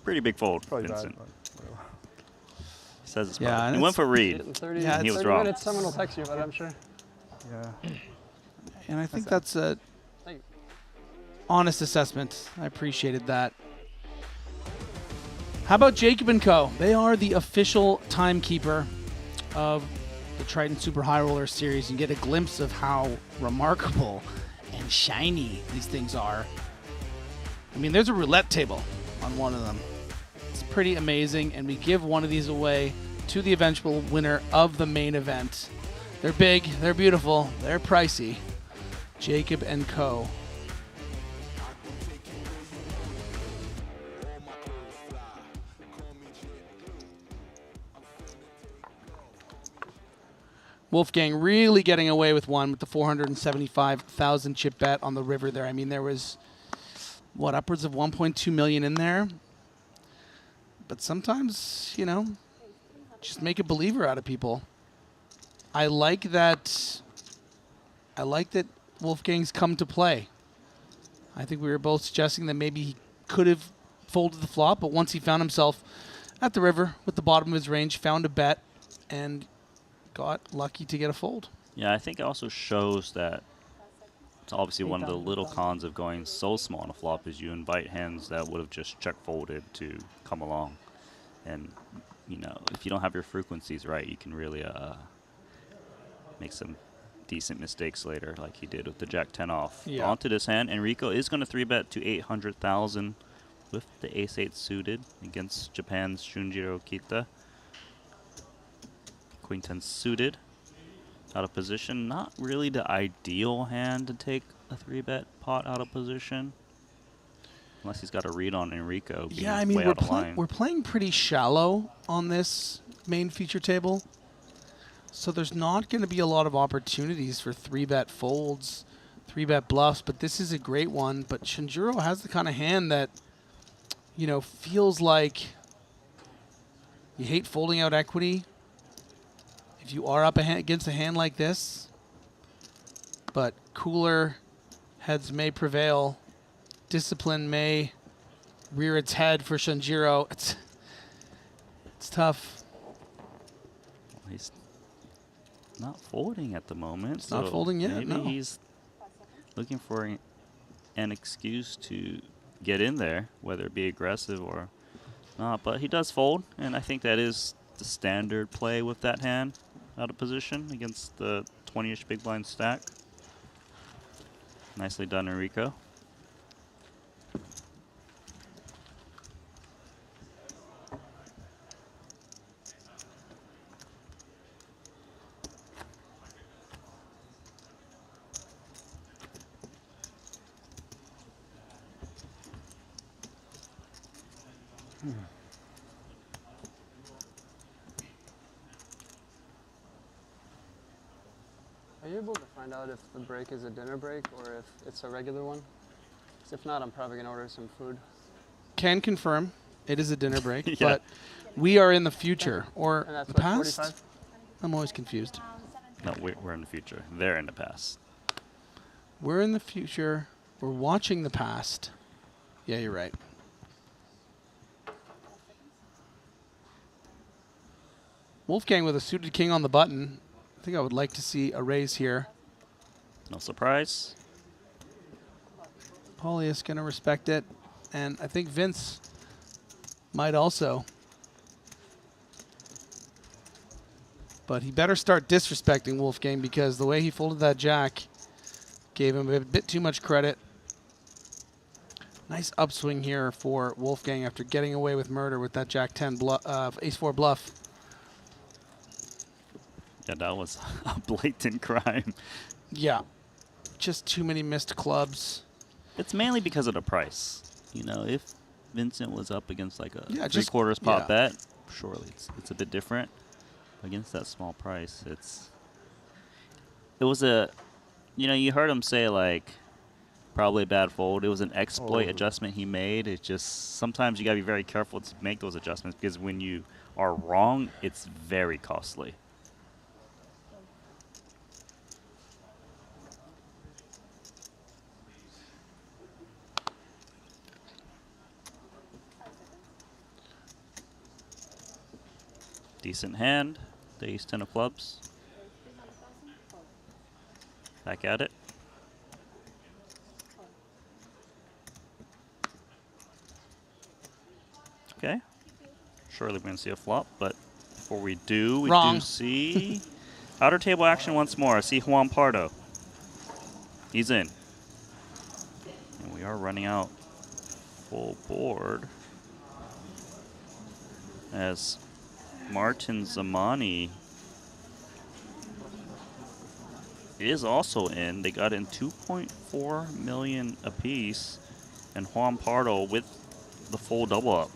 Pretty big fold, Probably Vincent. bad, Says it's Yeah, he went for read. 30, Yeah, he was 30 wrong. minutes, someone will text you, but I'm sure. Yeah. And I think that's a Thank you. honest assessment. I appreciated that. How about Jacob & Co.? They are the official timekeeper of the Triton Super High Roller Series, and get a glimpse of how remarkable and shiny these things are. I mean, there's a roulette table on one of them. It's pretty amazing, and we give one of these away to the eventual winner of the main event. They're big, they're beautiful, they're pricey. Jacob & Co. Wolfgang really getting away with one with the 475,000 chip bet on the river there. I mean, there was, what, upwards of 1.2 million in there. But sometimes, you know, just make a believer out of people. I like that Wolfgang's come to play. I think we were both suggesting that maybe he could have folded the flop, but once he found himself at the river with the bottom of his range, found a bet, and got lucky to get a fold. Yeah, I think it also shows that it's obviously one of the little cons of going so small on a flop is you invite hands that would have just check folded to come along. And, you know, if you don't have your frequencies right, you can really make some decent mistakes later, like he did with the Jack-10 off. Yeah. Onto this hand, Enrico is going to 3-bet to 800,000 with the ace-8 suited against Japan's Shunjiro Kita. Queen 10 suited, out of position. Not really the ideal hand to take a 3-bet pot out of position, unless he's got a read on Enrico. Yeah, I mean, we're playing pretty shallow on this main feature table, so there's not going to be a lot of opportunities for 3-bet folds, 3-bet bluffs, but this is a great one. But Shinjiro has the kind of hand that, you know, feels like you hate folding out equity if you are up against a hand like this, but cooler heads may prevail. Discipline may rear its head for Shinjiro. It's tough. Well, he's not folding at the moment. It's not folding yet, Maybe no. he's looking for an excuse to get in there, whether it be aggressive or not. But he does fold, and I think that is the standard play with that hand out of position against the 20-ish big blind stack. Nicely done, Enrico. Are you able to find out if the break is a dinner break or if it's a regular one? 'Cause if not, I'm probably going to order some food. Can confirm it is a dinner break, Yeah. but we are in the future or And that's the what, past. 45? I'm always confused. No, we're in the future. They're in the past. We're in the future. We're watching the past. Yeah, you're right. Wolfgang with a suited king on the button. I think I would like to see a raise here. No surprise. Paulie is going to respect it, and I think Vince might also. But he better start disrespecting Wolfgang, because the way he folded that jack gave him a bit too much credit. Nice upswing here for Wolfgang after getting away with murder with that Jack-10 ace-4 bluff. Yeah, that was a blatant crime. Yeah, just too many missed clubs. It's mainly because of the price. You know, if Vincent was up against like a Yeah, three-quarters pot yeah. bet, surely it's a bit different. Against that small price, it was a, you know, you heard him say like, probably a bad fold. It was an exploit adjustment he made. It's just sometimes you gotta be very careful to make those adjustments, because when you are wrong, it's very costly. Decent hand, the ace-10 of clubs. Back at it. Okay. Surely we're going to see a flop, but before we do, we Wrong. do see outer table action once more. I see Juan Pardo. He's in. And we are running out full board as Martin Zamani is also in. They got in 2.4 million apiece, and Juan Pardo with the full double up.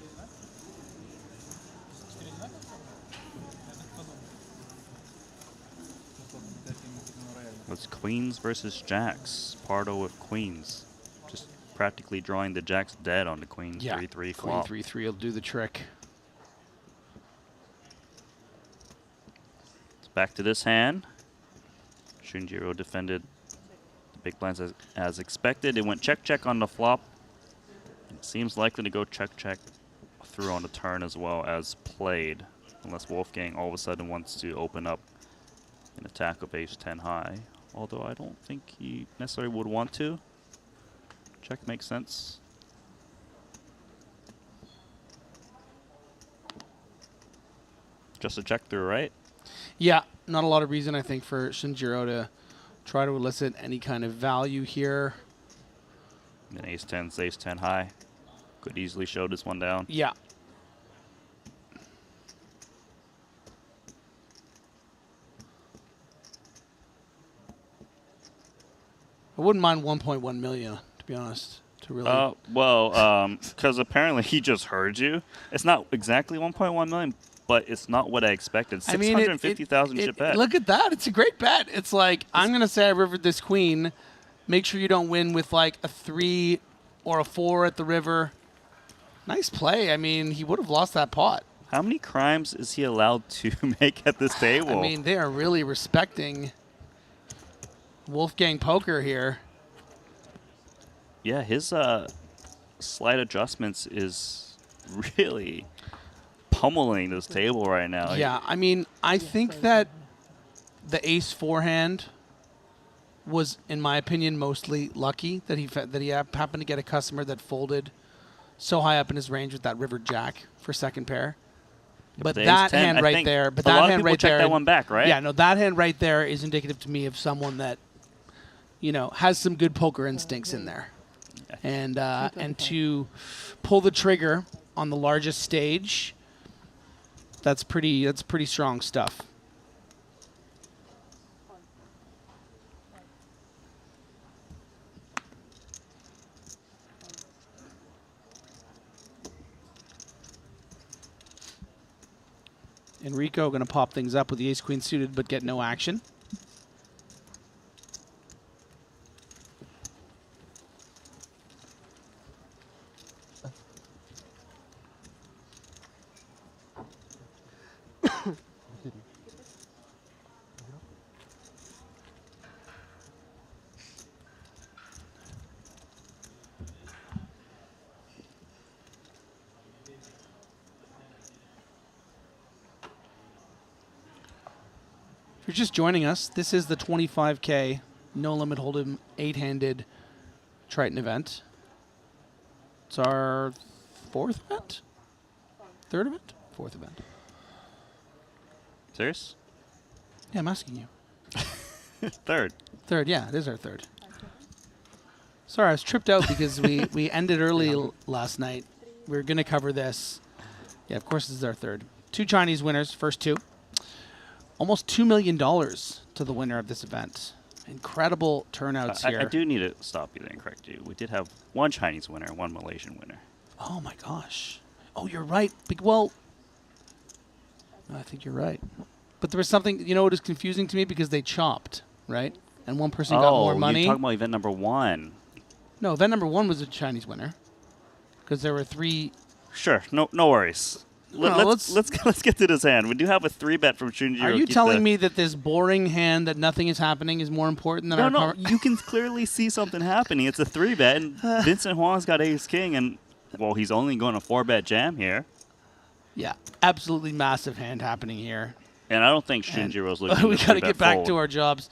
It's queens versus jacks. Pardo with queens. Just practically drawing the jacks dead on the queen 3-3 flop. Queen 3-3 will do the trick. It's back to this hand. Shunjiro defended the big blinds as expected. It went check-check on the flop. It seems likely to go check-check through on the turn as well as played. Unless Wolfgang all of a sudden wants to open up an attack of ace-10 high. Although I don't think he necessarily would want to. Check makes sense. Just a check through, right? Yeah, not a lot of reason, I think, for Shinjiro to try to elicit any kind of value here. And ace-10's ace-10 high. Could easily show this one down. Yeah. I wouldn't mind 1.1 million, to be honest. To really. Well, because apparently he just heard you. It's not exactly 1.1 million, but it's not what I expected. 650,000 chip bet. Look at that. It's a great bet. It's like, I'm going to say I rivered this queen. Make sure you don't win with like a 3 or a 4 at the river. Nice play. I mean, he would have lost that pot. How many crimes is he allowed to make at this table? I mean, they are really respecting Wolfgang Poker here. Yeah, his slight adjustments is really pummeling this table right now. Yeah, I mean, I think that the ace forehand was, in my opinion, mostly lucky that he happened to get a customer that folded so high up in his range with that river jack for second pair. But that hand right there, but that hand right there, check that one back, right? Yeah, no, that hand right there is indicative to me of someone that, you know, has some good poker instincts in there, and to pull the trigger on the largest stage, that's pretty strong stuff. Enrico going to pop things up with the ace-queen suited, but get no action. If you're just joining us, this is the 25K No Limit Hold'em 8-handed Triton event. It's our fourth event? Third event? Fourth event. Serious? Yeah, I'm asking you. Third. Third, yeah, it is our third. Sorry, I was tripped out because we ended early last night. We were going to cover this. Yeah, of course this is our third. 2 Chinese winners, first 2. Almost $2 million to the winner of this event. Incredible turnouts here. I do need to stop you there and correct you. We did have 1 Chinese winner and 1 Malaysian winner. Oh my gosh. Oh, you're right. Well, I think you're right. But there was something, you know what is confusing to me? Because they chopped, right? And one person got more money. Oh, you're talking about event number 1. No, event number 1 was a Chinese winner. Because there were 3. Sure, no worries. Let's get to this hand. We do have a 3-bet from Shunjiro. Are you telling me that this boring hand that nothing is happening is more important than our No, you can clearly see something happening. It's a 3-bet, and Vincent Huang's got ace-king, and, well, he's only going a 4-bet jam here. Yeah, absolutely massive hand happening here. And I don't think Shinjiro's looking we to got to get back fold. to our jobs.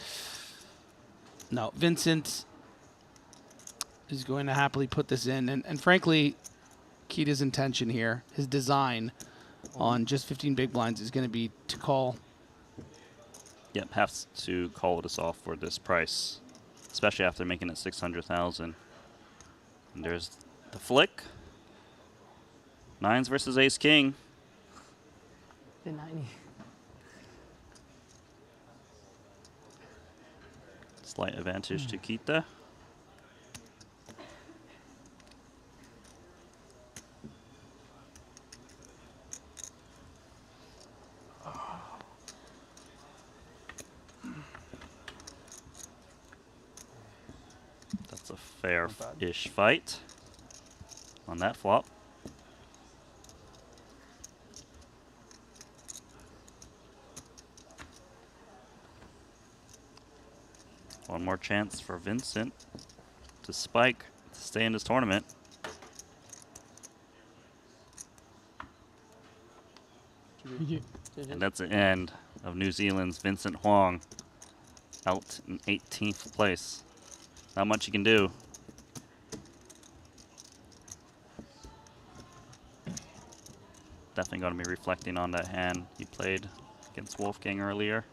No, Vincent is going to happily put this in. And frankly, Kita's intention here, his design on just 15 big blinds is going to be to call. Yep, has to call this off for this price, especially after making it 600,000. And there's the flick. 9s versus ace-king. The 90. Slight advantage to Kita. That's a fair-ish fight on that flop. One more chance for Vincent to spike to stay in this tournament. And that's the end of New Zealand's Vincent Huang, out in 18th place. Not much you can do. Definitely going to be reflecting on that hand he played against Wolfgang earlier.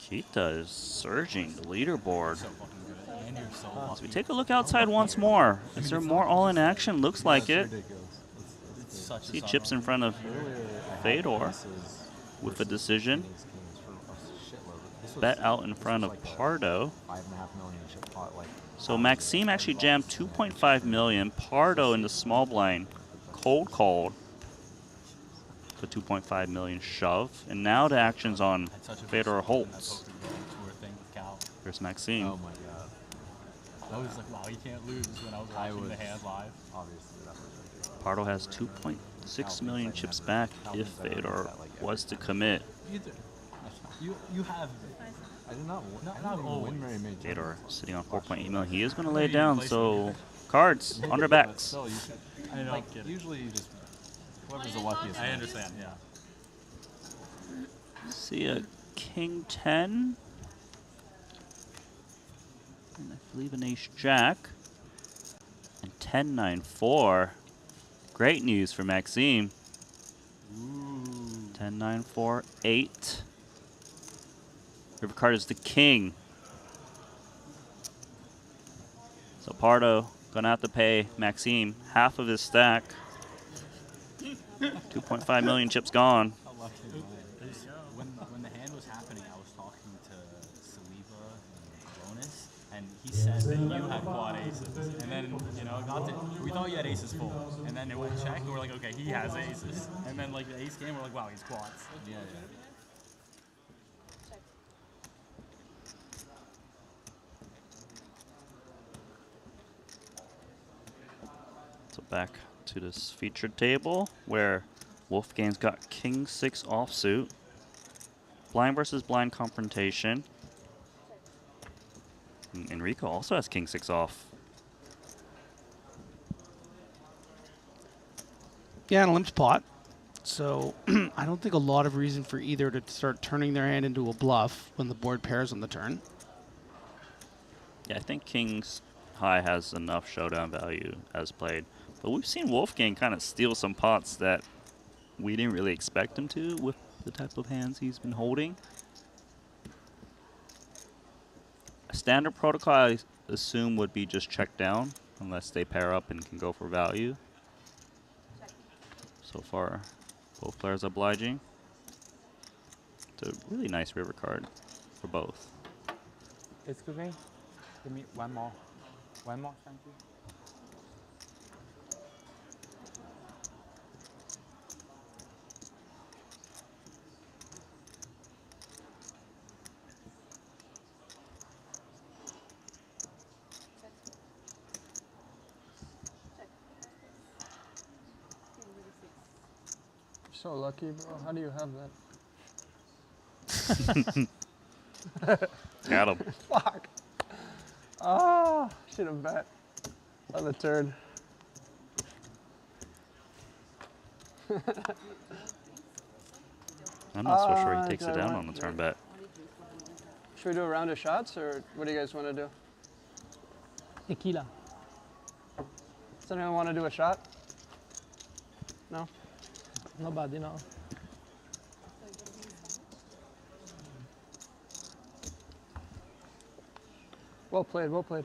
Kita is surging the leaderboard. So we take a look outside once more. Is there more all-in action? Looks like it. See chips in front of Fedor with a decision. Bet out in front of Pardo. So Maxime actually jammed 2.5 million. Pardo in the small blind, cold called the 2.5 million shove. And now the action's on Fedor Holtz. There's Maxime. Oh my god. I was like, wow, you can't lose when I was watching the hand live. Obviously, Pardo has 2.6 million chips back if Fedor was to commit. You have. I did not win very many. Fedor sitting on 4.8 million. He is going to lay it down, so cards, underbacks. I know, usually you just, whoever's the luckiest. I understand, yeah. See a King 10. And I believe an Ace Jack. And 10-9-4. Great news for Maxime. 10-9-4-8. River card is the king. So Pardo gonna have to pay Maxime half of his stack. 2.5 million chips gone. When the hand was happening, I was talking to Saliba and Bonus, and he said that you had quad aces. And then, you know, we thought you had aces full. And then it went check, and we're like, okay, he has aces. And then, like, the ace game, we're like, wow, he's quads. Yeah, yeah. So back to this featured table where Wolfgang's got King 6 offsuit. Blind versus blind confrontation. And Enrico also has King 6 off. Yeah, and a limped pot. So I don't think a lot of reason for either to start turning their hand into a bluff when the board pairs on the turn. Yeah, I think King's High has enough showdown value as played. But we've seen Wolfgang kind of steal some pots that we didn't really expect him to with the type of hands he's been holding. A standard protocol, I assume, would be just check down, unless they pair up and can go for value. So far, both players obliging. It's a really nice river card for both. Excuse me? Give me one more. One more, thank you. So lucky, bro. How do you have that? Got him. Fuck. Ah, should have bet on the turn. I'm not so sure he takes it down on the turn bet. Should we do a round of shots, or what do you guys want to do? Tequila. Does anyone want to do a shot? No? Nobody, no. Well played, well played.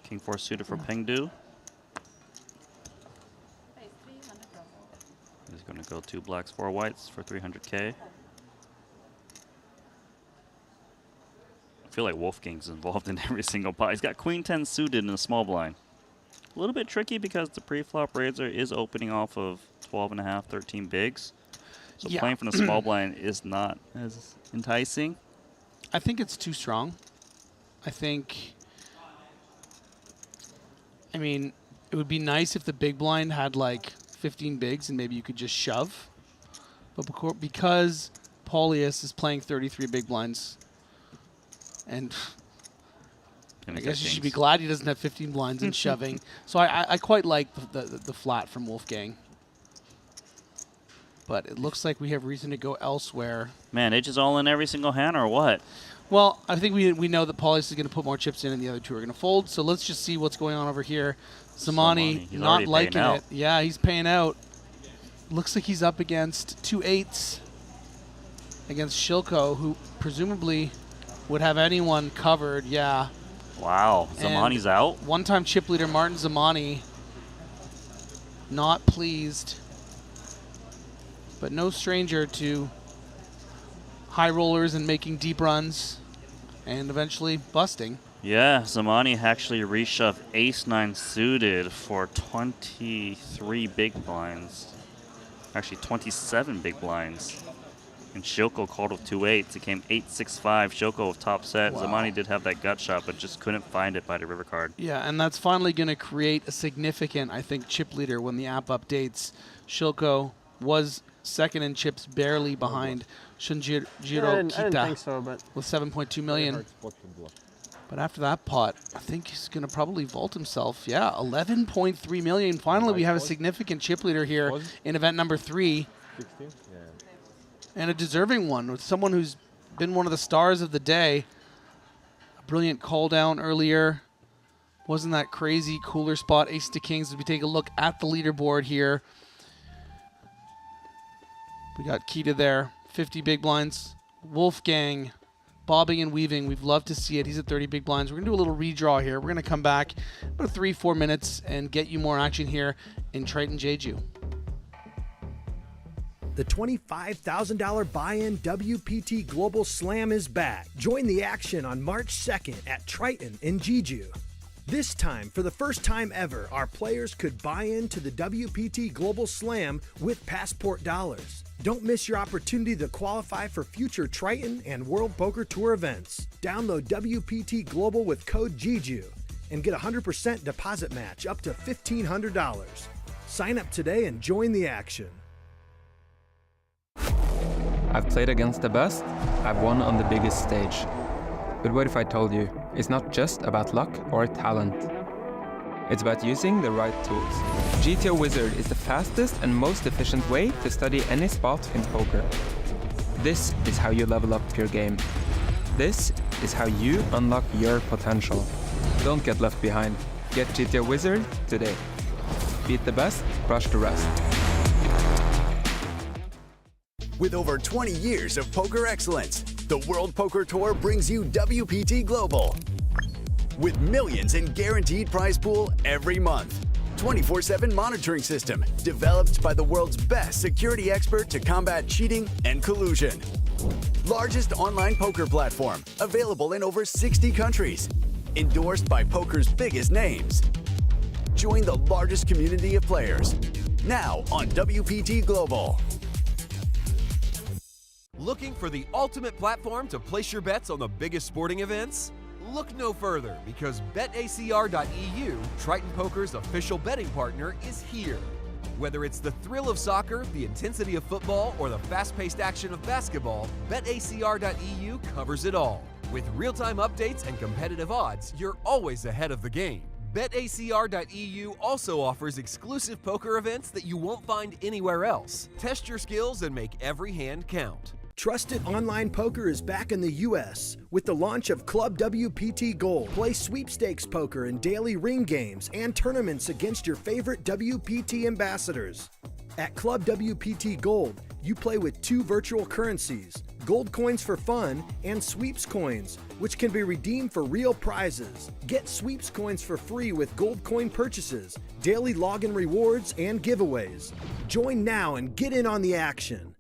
King 4 suited for Pengdu. He's going to go 2 blacks, 4 whites for 300K. feel like Wolfgang's involved in every single pot. He's got Queen 10 suited in a small blind. A little bit tricky because the pre-flop raiser is opening off of 12.5, 13 bigs. So Yeah. playing from the small blind is not as enticing. I think it's too strong. I mean, it would be nice if the big blind had like 15 bigs and maybe you could just shove. But because Paulius is playing 33 big blinds, and I guess you should be glad he doesn't have 15 blinds and shoving. So I quite like the flat from Wolfgang. But it looks like we have reason to go elsewhere. Man, H is all in every single hand or what? Well, I think we know that Paulius is going to put more chips in and the other two are going to fold. So let's just see what's going on over here. Zamani not liking it. Yeah, he's paying out. Looks like he's up against 2 8s against Shilko, who presumably would have anyone covered. Yeah. Wow, Zamani's out. One-time chip leader Martin Zamani not pleased, but no stranger to high rollers and making deep runs and eventually busting. Yeah, Zamani actually reshoved ace-9 suited for 23 big blinds. Actually, 27 big blinds. And Shilko called with 2 8s. It came 8-6-5. Shilko with top set. Wow. Zamani did have that gut shot, but just couldn't find it by the river card. Yeah, and that's finally going to create a significant, I think, chip leader when the app updates. Shilko was second in chips, barely behind Shunjiro I didn't Kita think so, but with 7.2 million. But after that pot, I think he's going to probably vault himself. Yeah, 11.3 million. Finally, we have a significant chip leader here in event number 3. 16? Yeah. And a deserving one with someone who's been one of the stars of the day. A brilliant call down earlier. Wasn't that crazy cooler spot, ace to kings, as we take a look at the leaderboard here. We got Kita there, 50 big blinds. Wolfgang, bobbing and weaving. We've loved to see it. He's at 30 big blinds. We're going to do a little redraw here. We're going to come back about 3-4 minutes and get you more action here in Triton Jeju. The $25,000 buy-in WPT Global Slam is back. Join the action on March 2nd at Triton in Jeju. This time, for the first time ever, our players could buy into the WPT Global Slam with passport dollars. Don't miss your opportunity to qualify for future Triton and World Poker Tour events. Download WPT Global with code Jeju and get a 100% deposit match up to $1,500. Sign up today and join the action. I've played against the best, I've won on the biggest stage. But what if I told you, it's not just about luck or talent? It's about using the right tools. GTO Wizard is the fastest and most efficient way to study any spot in poker. This is how you level up your game. This is how you unlock your potential. Don't get left behind. Get GTO Wizard today. Beat the best, crush the rest. With over 20 years of poker excellence, the World Poker Tour brings you WPT Global. With millions in guaranteed prize pool every month. 24/7 monitoring system developed by the world's best security expert to combat cheating and collusion. Largest online poker platform available in over 60 countries. Endorsed by poker's biggest names. Join the largest community of players. Now on WPT Global. Looking for the ultimate platform to place your bets on the biggest sporting events? Look no further, because BetACR.eu, Triton Poker's official betting partner, is here. Whether it's the thrill of soccer, the intensity of football, or the fast-paced action of basketball, BetACR.eu covers it all. With real-time updates and competitive odds, you're always ahead of the game. BetACR.eu also offers exclusive poker events that you won't find anywhere else. Test your skills and make every hand count. Trusted online poker is back in the U.S. with the launch of Club WPT Gold. Play sweepstakes poker in daily ring games and tournaments against your favorite WPT ambassadors. At Club WPT Gold, you play with 2 virtual currencies, gold coins for fun and sweeps coins, which can be redeemed for real prizes. Get sweeps coins for free with gold coin purchases, daily login rewards, and giveaways. Join now and get in on the action.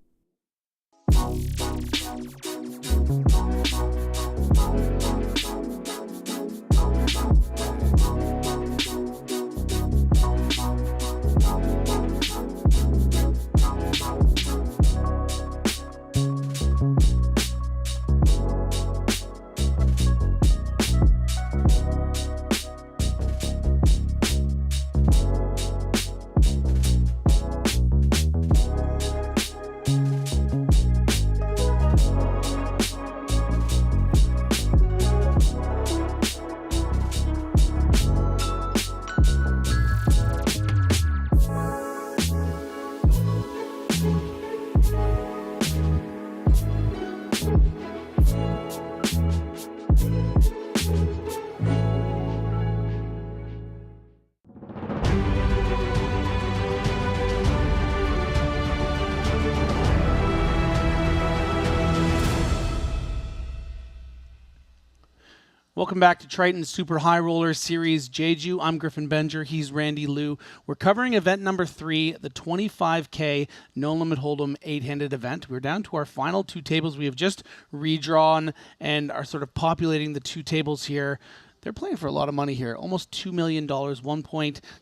Welcome back to Triton Super High Roller Series Jeju. I'm Griffin Benger. He's Randy Liu. We're covering event number 3, the 25K No Limit Hold'em 8-handed event. We're down to our final 2 tables. We have just redrawn and are sort of populating the 2 tables here. They're playing for a lot of money here, almost $2 million,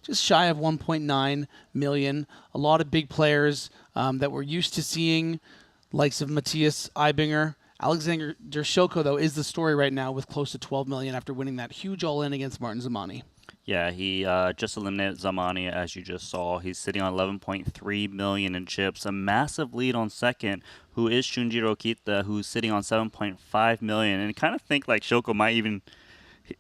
just shy of 1.9 million. A lot of big players that we're used to seeing, likes of Matthias Eibinger. Alexander Shilko, though, is the story right now with close to 12 million after winning that huge all-in against Martin Zamani. Yeah, he just eliminated Zamani, as you just saw. He's sitting on 11.3 million in chips, a massive lead on second, who is Shunjiro Kita, who's sitting on 7.5 million. And I kind of think like Shilko might even,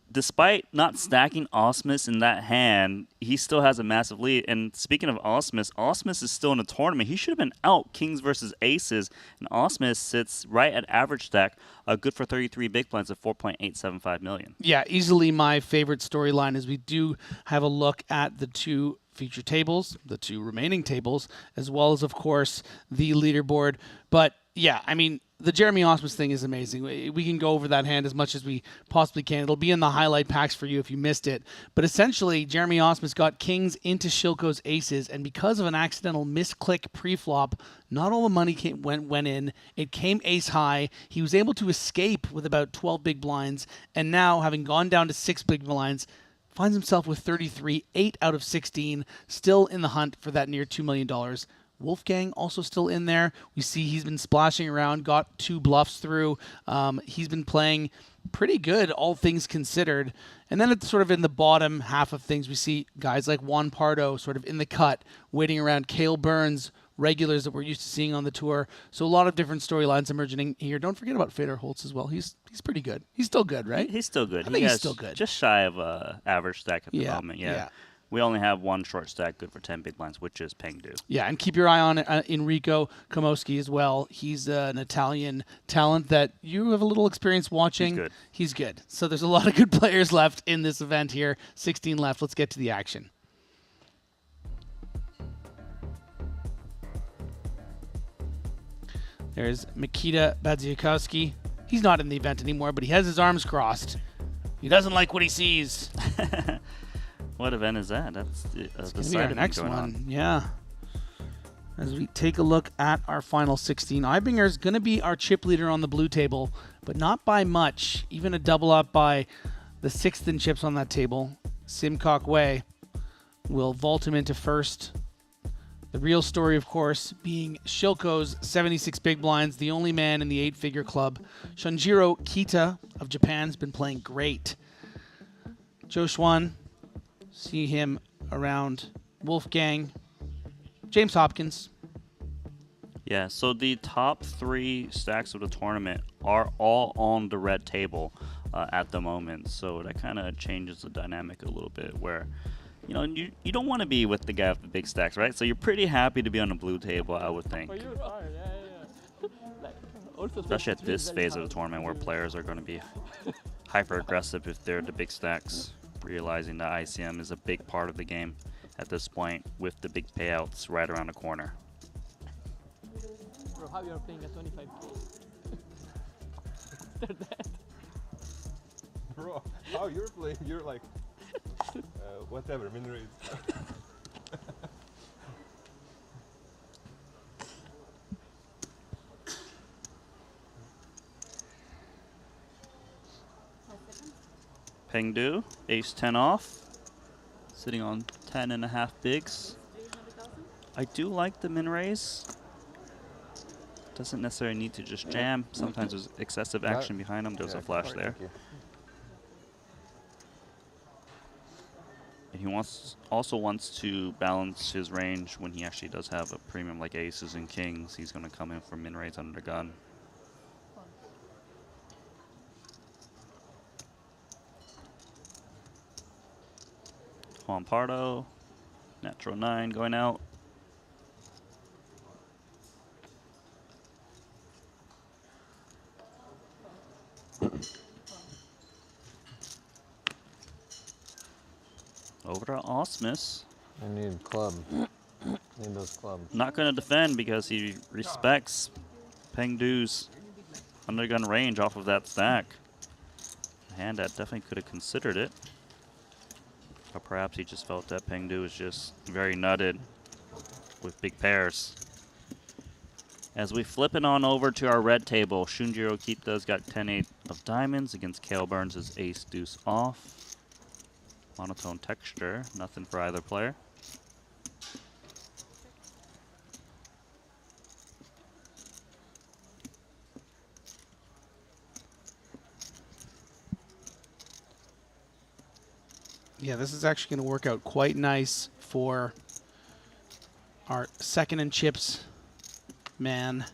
despite not stacking Osmus in that hand, he still has a massive lead. And speaking of Osmus is still in the tournament. He should have been out kings versus aces. And Osmus sits right at average stack, good for 33 big blinds of 4.875 million. Yeah, easily my favorite storyline is we do have a look at the 2 feature tables, the 2 remaining tables, as well as, of course, the leaderboard. But yeah, I mean, the Jeremy Osmus thing is amazing. We can go over that hand as much as we possibly can. It'll be in the highlight packs for you if you missed it. But essentially, Jeremy Osmus got kings into Shilko's aces, and because of an accidental misclick pre-flop, not all the money went in. It came ace high. He was able to escape with about 12 big blinds, and now, having gone down to 6 big blinds, finds himself with 33, 8 out of 16, still in the hunt for that near $2 million. Wolfgang also still in there. We see he's been splashing around, got 2 bluffs through. He's been playing pretty good, all things considered. And then it's sort of in the bottom half of things, we see guys like Juan Pardo sort of in the cut, waiting around. Cale Burns, regulars that we're used to seeing on the tour. So a lot of different storylines emerging here. Don't forget about Fedor Holtz as well. He's pretty good. He's still good, right? He's still good. I think he's still good. Just shy of average stack at the moment. Yeah. We only have 1 short stack good for 10 big blinds, which is Pengdu. Yeah, and keep your eye on Enrico Komosky as well. He's an Italian talent that you have a little experience watching. He's good. So there's a lot of good players left in this event here. 16 left. Let's get to the action. There's Mikita Badziakowski. He's not in the event anymore, but he has his arms crossed. He doesn't like what he sees. What event is that? That's the side our next one. Yeah. As we take a look at our final 16, Eibinger is going to be our chip leader on the blue table, but not by much. Even a double up by the 6th in chips on that table. Sim Kok Wei will vault him into first. The real story, of course, being Shilko's 76 big blinds, the only man in the 8-figure club. Shunjiro Kita of Japan has been playing great. Joe Schwan, see him around. Wolfgang, James Hopkins. Yeah, so the top 3 stacks of the tournament are all on the red table at the moment. So that kind of changes the dynamic a little bit where, you know, you don't want to be with the guy with the big stacks, right? So you're pretty happy to be on the blue table, I would think. Especially at this phase of the tournament where players are going to be hyper aggressive if they're the big stacks, realizing that ICM is a big part of the game at this point with the big payouts right around the corner. Bro, how you're playing at 25K? They're dead. Bro, how you're playing, you're like, whatever, min raise. Pengdu, ace-10 off, sitting on 10.5 bigs. I do like the min raise. Doesn't necessarily need to just jam. Sometimes there's excessive action behind him. There's a flash there. And he also wants to balance his range when he actually does have a premium like aces and kings. He's going to come in for min raise under the gun. Juan Pardo, natural 9 going out. Over to Osmus. I need club. Need those clubs. Not going to defend because he respects Pengdu's undergun range off of that stack. A hand that definitely could have considered it. But perhaps he just felt that Pengdu was just very nutted with big pairs. As we flip it on over to our red table, Shunjiro Kita's got 10-8 of diamonds against Kale Burns' ace-deuce off. Monotone texture, nothing for either player. Yeah, this is actually going to work out quite nice for our second and chips man.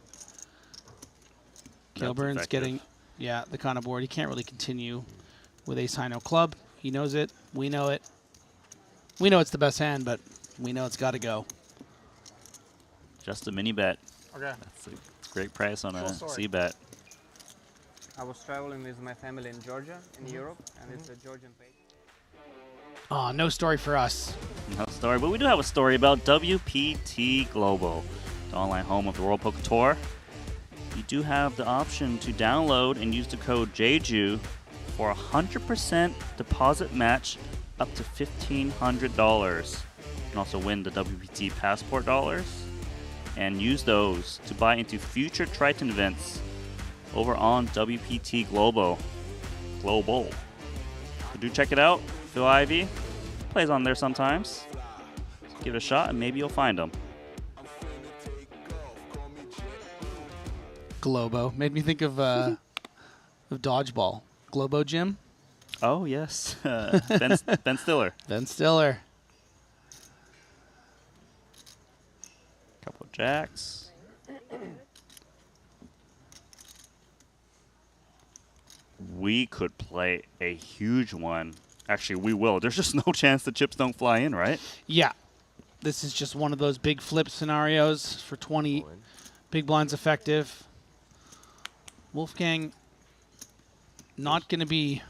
Kale Burns getting, yeah, the kind of board. He can't really continue with ace high no club. He knows it. We know it. We know it's the best hand, but we know it's got to go. Just a mini bet. Okay. That's a great price on a story. C bet. I was traveling with my family in Georgia, in Europe, and it's a Georgian page. Oh, no story for us. No story, but we do have a story about WPT Global, the online home of the World Poker Tour. You do have the option to download and use the code Jeju for a 100% deposit match up to $1,500. You can also win the WPT Passport dollars and use those to buy into future Triton events over on WPT Global. So do check it out. Phil Ivey plays on there sometimes. Give it a shot and maybe you'll find him. Globo. Made me think of dodgeball. Globo Gym. Oh, yes. Ben Stiller. Ben Stiller. Couple of jacks. We could play a huge one. Actually, we will. There's just no chance the chips don't fly in, right? Yeah. This is just one of those big flip scenarios for 20 big blinds effective. Wolfgang not going to be,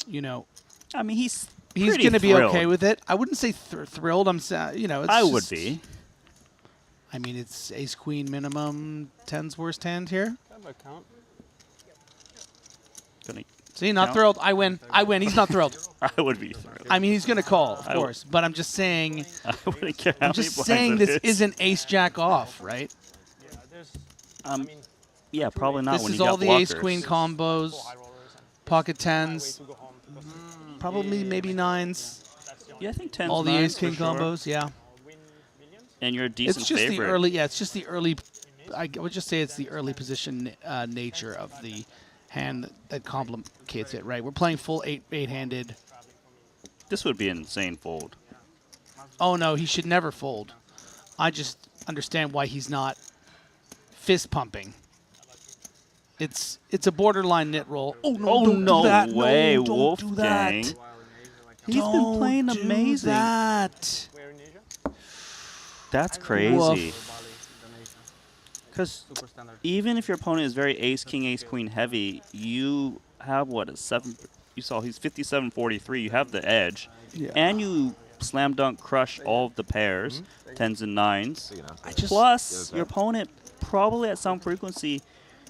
you know. I mean, he's going to be okay with it. I wouldn't say thrilled. I'm saying, you know, it's I just, would be. I mean, it's ace queen minimum, 10's worst hand here. See, not thrilled. I win. He's not thrilled. I would be thrilled. I mean, he's going to call, of course. But I'm just saying. I wouldn't care how I'm just many saying blinds this it is. isn't ace jack off, right? Yeah, probably not This when is you got all the blockers. ace queen combos, pocket 10s, probably maybe 9s. Yeah, I think 10s. All the 9s ace king for sure. combos, yeah. And you're a decent It's just favorite. the early. Yeah, it's just the early. I would just say it's the early position nature of the hand that complicates it. Right, we're playing full eight-handed. This would be an insane fold. Oh no, he should never fold. I just understand why he's not fist pumping. It's a borderline knit roll. Oh no! Oh, don't no do that. way, no, don't do that. Wolfgang. He's been playing Don't do amazing. that. That's crazy. Woof. Because even if your opponent is very ace king ace queen heavy, you have what, a 7. You saw he's 57-43. You have the edge, Yeah. and you slam dunk crush all of the pairs, 10s and 9s. I Plus, your opponent probably at some frequency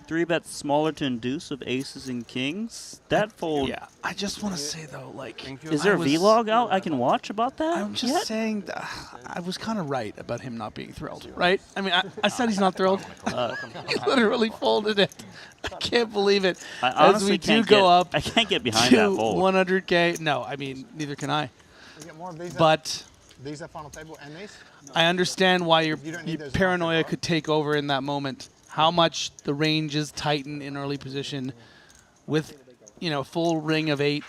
3-bets smaller to induce with aces and kings. That fold. Yeah, I just want to say though, like, Is there a vlog out I can watch about that? I'm just saying that I was kind of right about him not being thrilled, right? I mean, I said he's not thrilled. He literally folded it. I can't believe it. I As honestly we do can't go get- up I can't get behind to that fold. 100K. No, I mean, neither can I. You get more of these But these at final table and ace. I understand why your You don't need those paranoia could take over in that moment. How much the ranges tighten in early position with, you know, full ring of 8.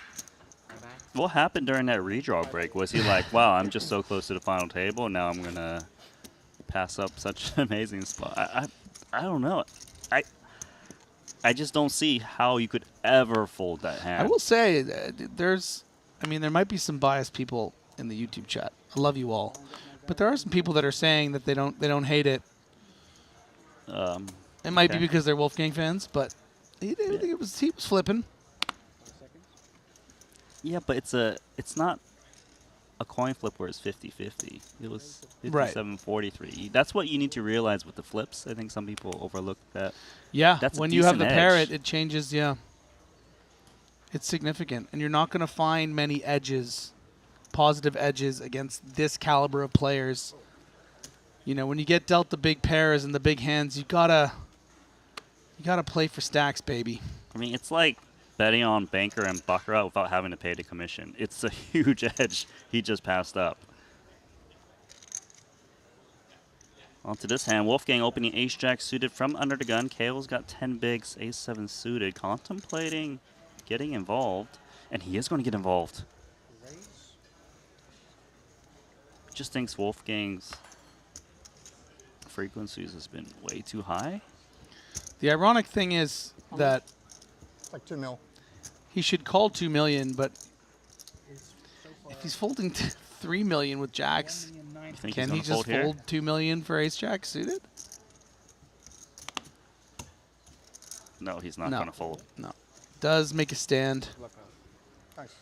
What happened during that redraw break? Was he like, wow, I'm just so close to the final table, and now I'm going to pass up such an amazing spot? I don't know. I just don't see how you could ever fold that hand. I will say there might be some biased people in the YouTube chat. I love you all. But there are some people that are saying that they don't hate it. It might be okay. because they're Wolfgang fans, but he was flipping. Yeah, but it's not a coin flip where it's 50-50. It was Right. 57-43. That's what you need to realize with the flips. I think some people overlook that. Yeah, That's a when you have the decent parrot, edge. it changes. Yeah. It's significant, and you're not going to find many edges, positive edges against this caliber of players. You know, when you get dealt the big pairs and the big hands, you gotta play for stacks, baby. I mean, it's like betting on Banker and Baccarat without having to pay the commission. It's a huge edge he just passed up. Onto this hand, Wolfgang opening ace-jack suited from under the gun. Kale's got 10 bigs, ace-7 suited, contemplating getting involved, and he is going to get involved. Just thinks Wolfgang's frequencies has been way too high. The ironic thing is that It's like 2 mil. he should call 2 million, but if he's folding 3 million with jacks, can he just fold 2 million for ace-jack suited? No, he's not going to fold. No. Does make a stand. Thanks.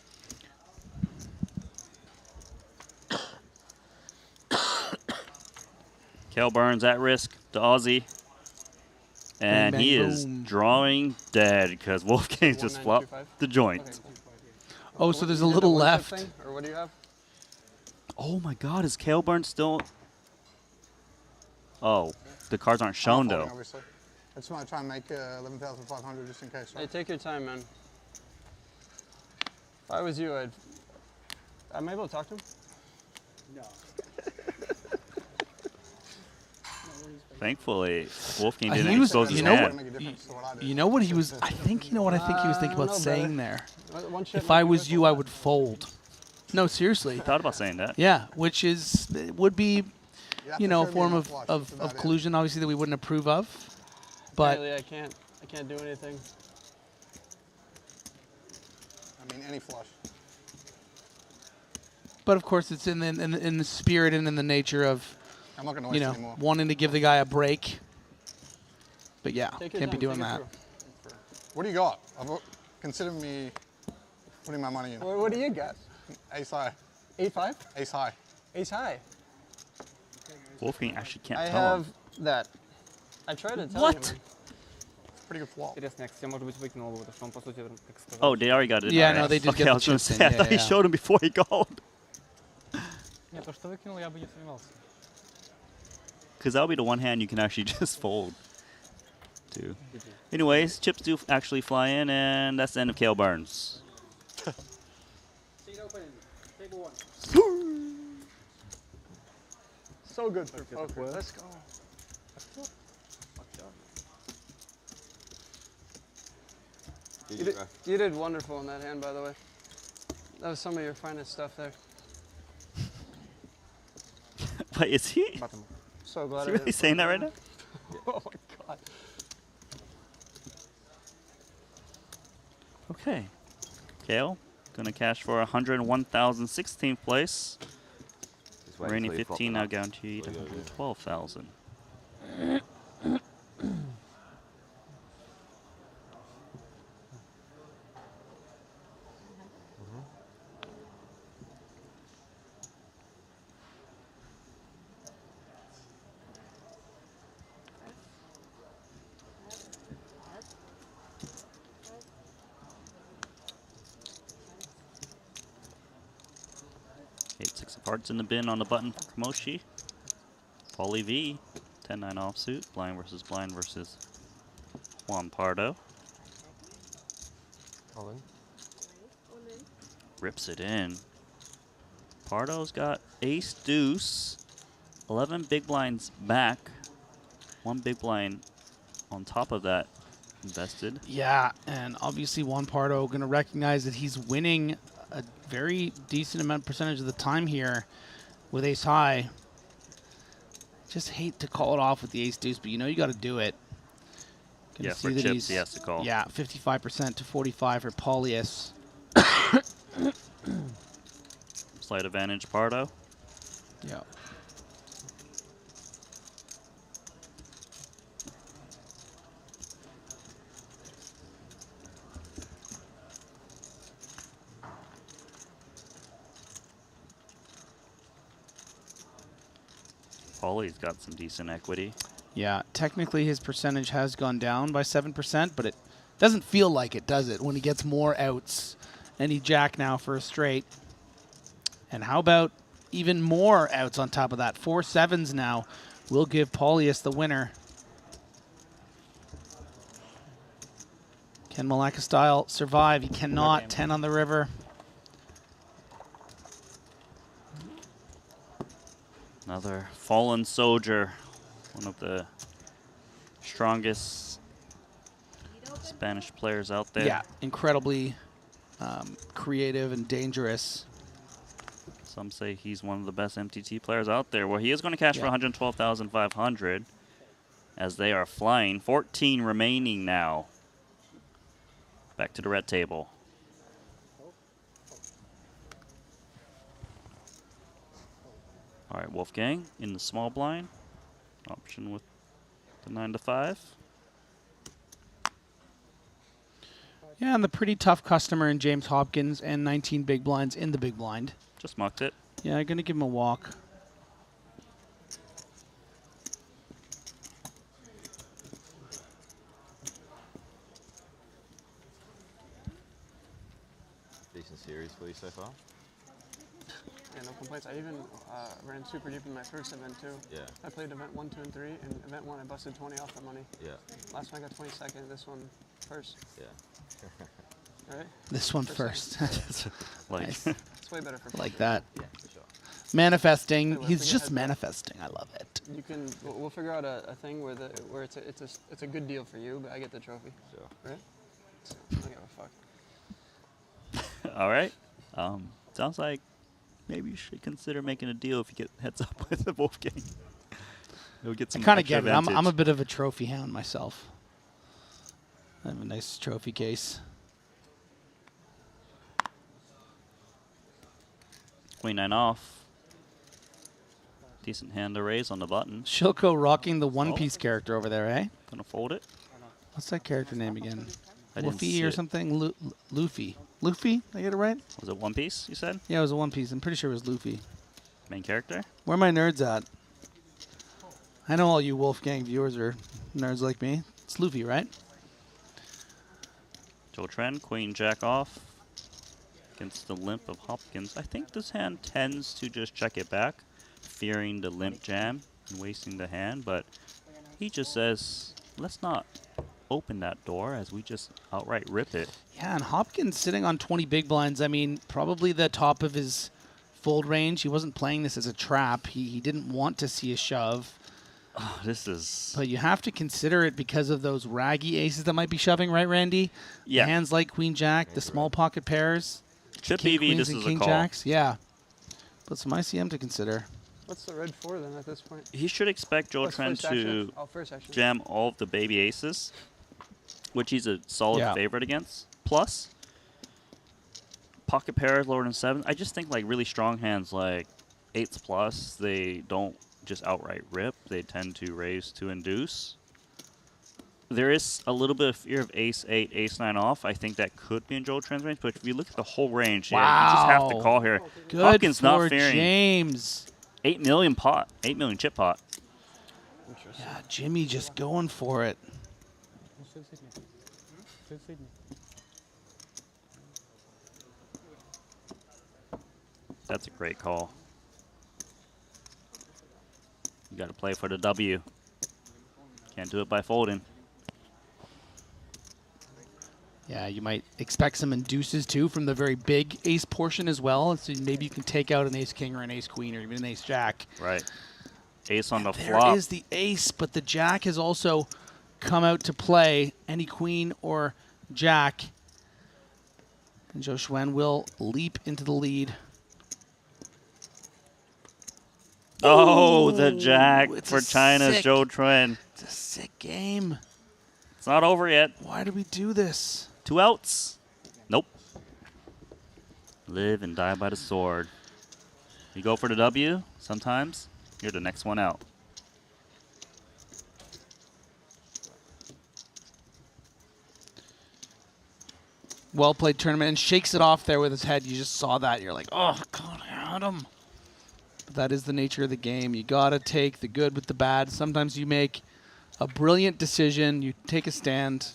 Kale Burns at risk, the Aussie. And Bang, he bang, is boom. drawing dead because Wolfgang just flopped the joint. Oh, so there's a You did little the one-chip left. thing, or what do you have? Oh my god, is Kale Burns still... Oh, the cards aren't shown I'm not folding, though. obviously. I just want to try and make 11,500 just in case. Hey, take your time, man. If I was you, am I able to talk to him? No. Thankfully, Wolfgang He didn't was, expose his you know hand. what? You know what he was? I think you know what I think he was thinking about saying there. One chip If I was you, I would fold. No, seriously. I thought about saying that. Yeah, which would be, you know, a show me form enough of, flush, of, that's about of it. collusion, obviously, that we wouldn't approve of. But Apparently I can't do anything. I mean, any flush. But of course, it's in the spirit and in the nature of, I'm not going to you waste know, anymore. wanting to give the guy a break. But yeah, Take your can't be time, doing take it that. through. What do you got? Consider me putting my money in. What do you got? Ace high. 8-5? Ace high. Ace high. Wolfgang actually can't I tell have him. that. I tried to tell What? you. Pretty good flop. Интересно, я, кстати, может быть, выкинул бы, потому что он, по сути, так сказать. Oh, they already got it. Yeah, Alright. no, they did okay, get I the was gonna chips in. say, I Yeah, thought he yeah. showed him before he called. Нет, то, что выкинул, я бы не сомневался. Because that'll be the one hand you can actually just fold to. Anyways, chips do actually fly in, and that's the end of Kale Burns. So good for poker. Let's go. You did wonderful in that hand, by the way. That was some of your finest stuff there. Wait, is he? So glad Is he I really did. saying that right now? Oh my god. Okay. Kale, gonna cash for 101,016th place. waiting Rainy till you flop 15 the now nuts. guaranteed There you go, yeah. 112,000. Eight, 6 of hearts in the bin on the button for Kamoshi. Paulie V, 10-9 offsuit. Blind versus Juan Pardo. Rips it in. Pardo's got ace deuce. 11 big blinds back. 1 big blind on top of that invested. Yeah, and obviously Juan Pardo going to recognize that he's winning a very decent percentage of the time here with ace high. Just hate to call it off with the ace deuce, but you know you got to do it. Yeah, for chips he has to call. Yeah, 55% to 45 for Paulius. Slight advantage Pardo. Yeah. Paulie's got some decent equity. Yeah, technically his percentage has gone down by 7%, but it Doesn't feel like it, does it, when he gets more outs? And he jack now for a straight. And how about even more outs on top of that? 4 sevens now will give Paulius the winner. Can Malacca style survive? He cannot. 10 on the river. Another fallen soldier, one of the strongest Spanish players out there. Yeah, incredibly creative and dangerous. Some say he's one of the best MTT players out there. Well, he is going to cash for 112,500 as they are flying. 14 remaining now. Back to the red table. All right, Wolfgang in the small blind. Option with the 9 to 5. Yeah, and the pretty tough customer in James Hopkins and 19 big blinds in the big blind. Just mucked it. Yeah, I'm going to give him a walk. Decent series for you so far. Yeah, no complaints. I even ran super deep in my first event too. Yeah. I played event 1, 2, and 3, and event 1 I busted 20 off the money. Yeah. Last one I got 22nd. This one first. Yeah. Right? This one first. Like nice. It's way better for like poker. that. Yeah, for sure. Manifesting. Hey, He's let's just get manifesting. I love it. You can. We'll figure out a thing where it's a good deal for you, but I get the trophy. Sure. Right? So, I don't give a fuck. All right. Sounds like maybe you should consider making a deal if you get heads up with the Wolfgang. You'll get some I kind of extra get it. I'm a advantage. bit of a trophy hound myself. I have a nice trophy case. Queen 9 off. Decent hand to raise on the button. Shilko rocking the One Piece character over there, eh? Gonna fold it. What's that character name again? I didn't Luffy see or it. something? Luffy. Luffy? Did I get it right? Was it One Piece, you said? Yeah, it was a One Piece. I'm pretty sure it was Luffy. Main character? Where are my nerds at? I know all you Wolfgang viewers are nerds like me. It's Luffy, right? Joe Tren, Queen Jack off. Against the limp of Hopkins. I think this hand tends to just check it back, fearing the limp jam and wasting the hand, but he just says, let's not open that door as we just outright rip it. Yeah, and Hopkins sitting on 20 big blinds. I mean, probably the top of his fold range. He wasn't playing this as a trap. He didn't want to see a shove. Oh, this is... But you have to consider it because of those raggy aces that might be shoving, right, Randy? Yeah. The hands like Queen Jack, the small pocket pairs. Chip King EV, Queens this and is King a call. Jacks. Yeah. But some ICM to consider. What's the red for then at this point? He should expect Joe What's Tren first action? to Oh, first action. jam all of the baby aces, which he's a solid Yeah. favorite against. Plus, pocket pairs lower than 7. I just think like really strong hands like 8s plus, they don't just outright rip. They tend to raise to induce. There is a little bit of fear of ace 8, ace 9 off. I think that could be in Joe Tren's range, but if you look at the whole range, yeah, you just have to Wow. call here. Good Hopkins for not fearing. James. 8 million pot, 8 million chip pot. Yeah, Jimmy just going for it. That's a great call. You got to play for the W. Can't do it by folding. Yeah, you might expect some induces too from the very big ace portion as well. So maybe you can take out an ace king or an ace queen or even an ace jack. Right. Ace on the There flop. is the ace, but the jack has also come out to play. Any queen or jack. And Zhou Xuan will leap into the lead. Oh, the jack it's for a China's sick- Joe Tren. It's a sick game. It's not over yet. Why do we do this? 2 outs. Nope. Live and die by the sword. You go for the W, sometimes you're the next one out. Well played tournament, and shakes it off there with his head. You just saw that. You're like, oh, God, I had him. But that is the nature of the game. You got to take the good with the bad. Sometimes you make a brilliant decision. You take a stand.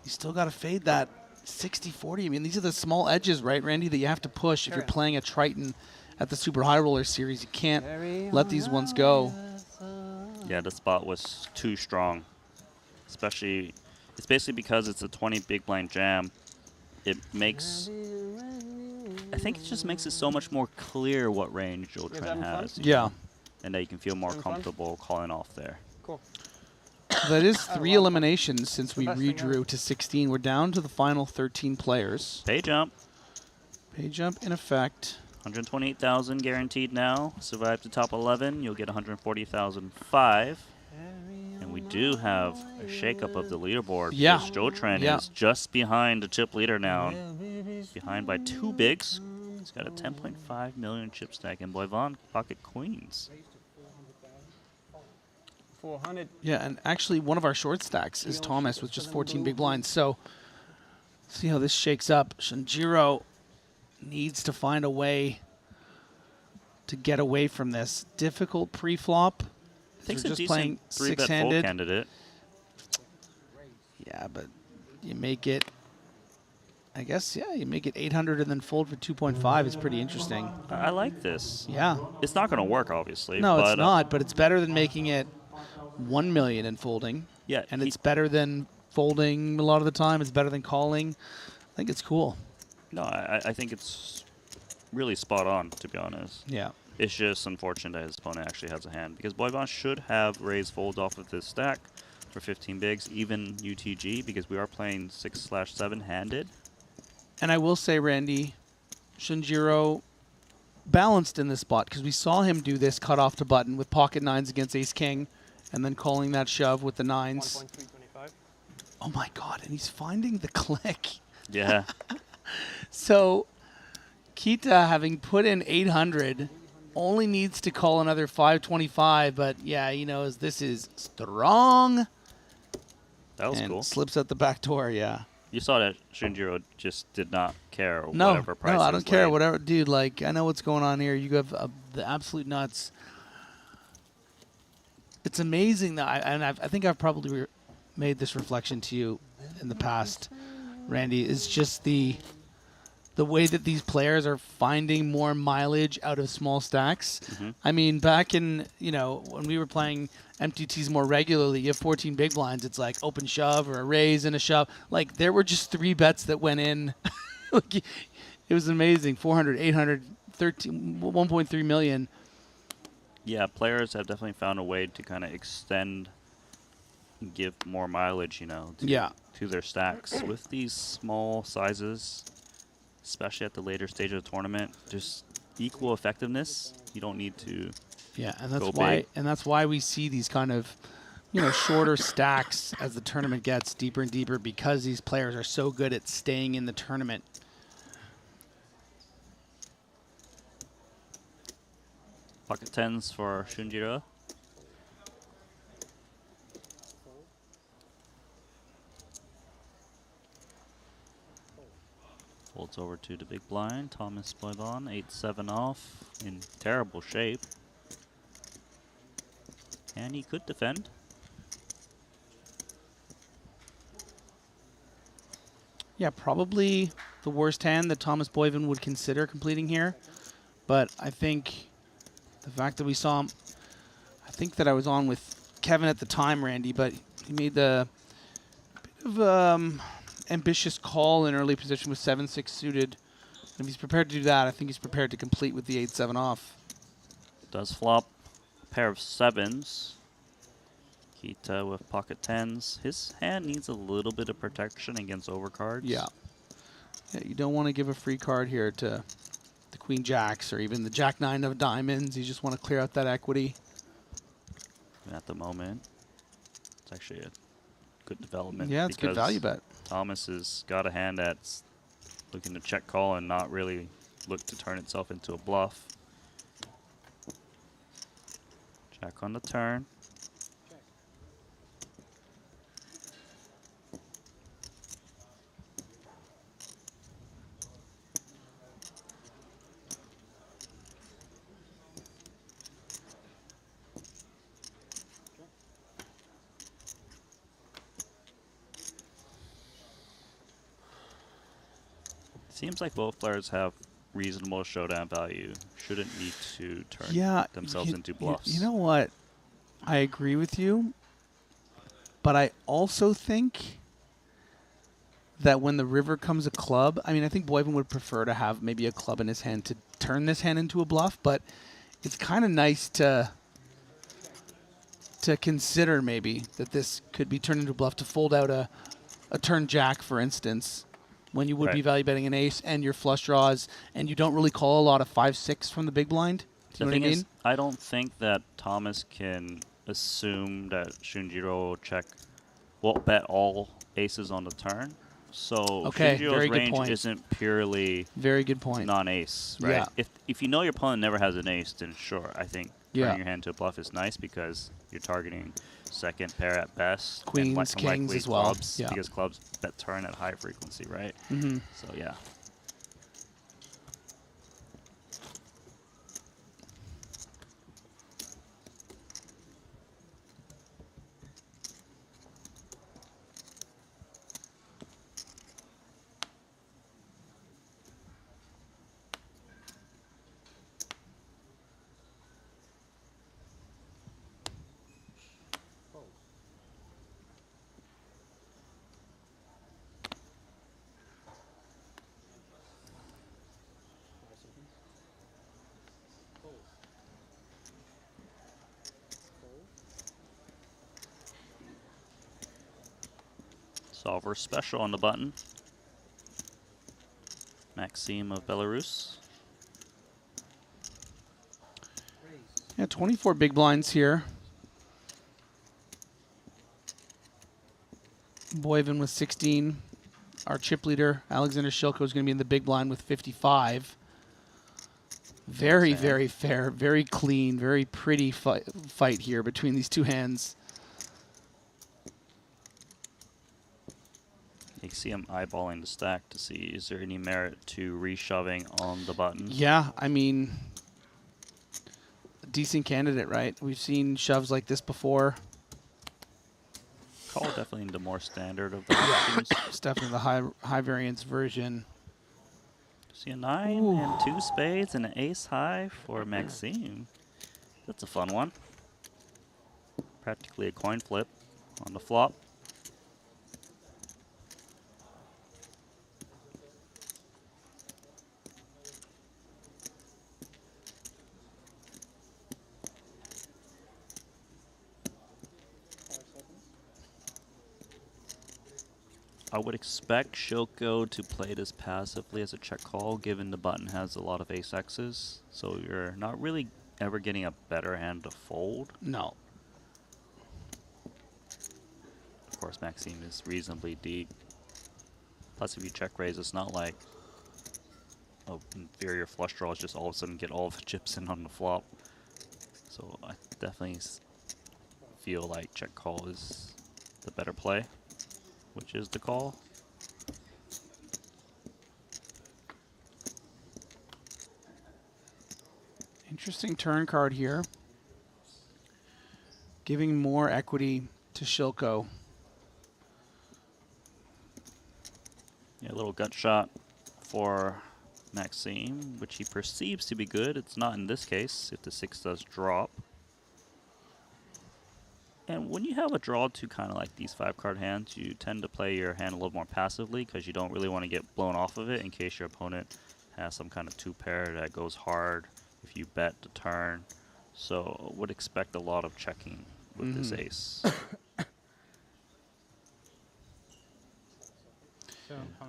You you still got to fade that 60-40. I mean, these are the small edges, right, Randy, that you have to push if you're playing a Triton at the Super High Roller Series. You can't let these ones go. Yeah, the spot was too strong. Especially, it's basically because it's a 20 big blind jam. It makes, I think it just makes it so much more clear what range Joe Trent has. Yeah. And that you can feel more comfortable calling off there. Cool. That is 3 eliminations since we redrew to 16. We're down to the final 13 players. Pay jump. Pay jump in effect. 128,000 guaranteed now. Survive to top 11, you'll get 140,005. And we do have a shakeup of the leaderboard. Yeah. Because Joe Trent is just behind the chip leader now. Behind by 2 bigs. He's got a 10.5 million chip stack. And Boyvon pocket queens. 400. Yeah, and actually one of our short stacks is Thomas with just 14 big blinds. So see how this shakes up. Shinjiro needs to find a way to get away from this. Difficult pre-flop. I think They're it's a just playing decent 3-bet fold six-handed. candidate. Yeah, but you make it, I guess, yeah, you make it 800 and then fold for 2.5 is pretty interesting. I like this. Yeah. It's not going to work, obviously. No, but, it's not, but it's better than making it 1 million and folding. Yeah, and it's better than folding a lot of the time. It's better than calling. I think it's cool. No, I think it's really spot on, to be honest. Yeah. It's just unfortunate that his opponent actually has a hand, because Boyvon should have raised fold off of this stack for 15 bigs, even UTG, because we are playing 6/7 handed. And I will say, Randy, Shinjiro balanced in this spot, because we saw him do this cut off to button with pocket nines against ace king, and then calling that shove with the nines. 1.325. Oh my god, and he's finding the click. Yeah. So Kita, having put in 800, only needs to call another 525, but yeah, he knows this is strong. That was and cool. Slips out the back door, yeah. You saw that Shinjiro just did not care No, whatever price no, I was don't care. laid. Whatever, dude. Like, I know what's going on here. You have the absolute nuts. It's amazing that I think I've probably made this reflection to you in the past, Randy. Is just the way that these players are finding more mileage out of small stacks. I mean, back in, when we were playing MTTs more regularly, you have 14 big blinds. It's like open shove or a raise and a shove. Like, there were just 3 bets that went in. Like, it was amazing. 400, 800, 13, 1.3 million. Yeah, players have definitely found a way to kind of extend and give more mileage, to their stacks. With these small sizes, especially at the later stage of the tournament, just equal effectiveness. You don't need to and that's why we see these kind of shorter stacks as the tournament gets deeper and deeper, because these players are so good at staying in the tournament. Pocket tens for Shinjiro. Folds over to the big blind. Thomas Boyvon, 8-7 off, in terrible shape. And he could defend. Yeah, probably the worst hand that Thomas Boyvon would consider completing here. But I think the fact that we saw him, I think that I was on with Kevin at the time, Randy, but he made the bit of ambitious call in early position with 7-6 suited. If he's prepared to do that, I think he's prepared to complete with the 8-7 off. Does flop a pair of 7s. Kita with pocket 10s. His hand needs a little bit of protection against overcards. Yeah. Yeah, you don't want to give a free card here to the Queen Jacks or even the Jack 9 of diamonds. You just want to clear out that equity. And at the moment, it's actually a good development. Yeah, it's a good value bet. Thomas has got a hand that's looking to check call and not really look to turn itself into a bluff. Jack on the turn. Seems like both players have reasonable showdown value. Shouldn't need to turn themselves into bluffs. You know what? I agree with you, but I also think that when the river comes a club, I mean, I think Boyven would prefer to have maybe a club in his hand to turn this hand into a bluff, but it's kind of nice to consider maybe that this could be turned into a bluff, to fold out a turn jack, for instance, when you would be value betting an ace and your flush draws, and you don't really call a lot of 5-6 from the big blind. Do you know what I mean? I don't think that Thomas can assume that Shunjiro will bet all aces on the turn. So Shunjiro's range isn't purely non-ace, right? Yeah. If you know your opponent never has an ace, then sure, I think turning your hand to a bluff is nice because you're targeting second pair at best. Queens, kings as well. Clubs, because clubs bet turn at high frequency, right? So yeah. Solver special on the button. Maxime of Belarus. Yeah, 24 big blinds here. Boyven with 16. Our chip leader, Alexander Shilko, is going to be in the big blind with 55. Very, very fair, very clean, very pretty fight here between these two hands. You can see him eyeballing the stack to see is there any merit to reshoving on the button. Yeah, I mean, a decent candidate, right? We've seen shoves like this before. Call definitely the more standard of the options. It's definitely the high variance version. See a 9 and 2 spades and an ace high for Maxime. That's a fun one. Practically a coin flip on the flop. I would expect Shilko to play this passively as a check call, given the button has a lot of ace X's. So you're not really ever getting a better hand to fold. No. Of course, Maxime is reasonably deep. Plus, if you check raise, it's not like inferior flush draws just all of a sudden get all the chips in on the flop. So I definitely feel like check call is the better play, which is the call. Interesting turn card here. Giving more equity to Shilko. Yeah, a little gut shot for Maxime, which he perceives to be good. It's not in this case if the 6 does drop. And when you have a draw to kind of like these 5-card hands, you tend to play your hand a little more passively because you don't really want to get blown off of it in case your opponent has some kind of 2-pair that goes hard if you bet the turn. So would expect a lot of checking with this ace.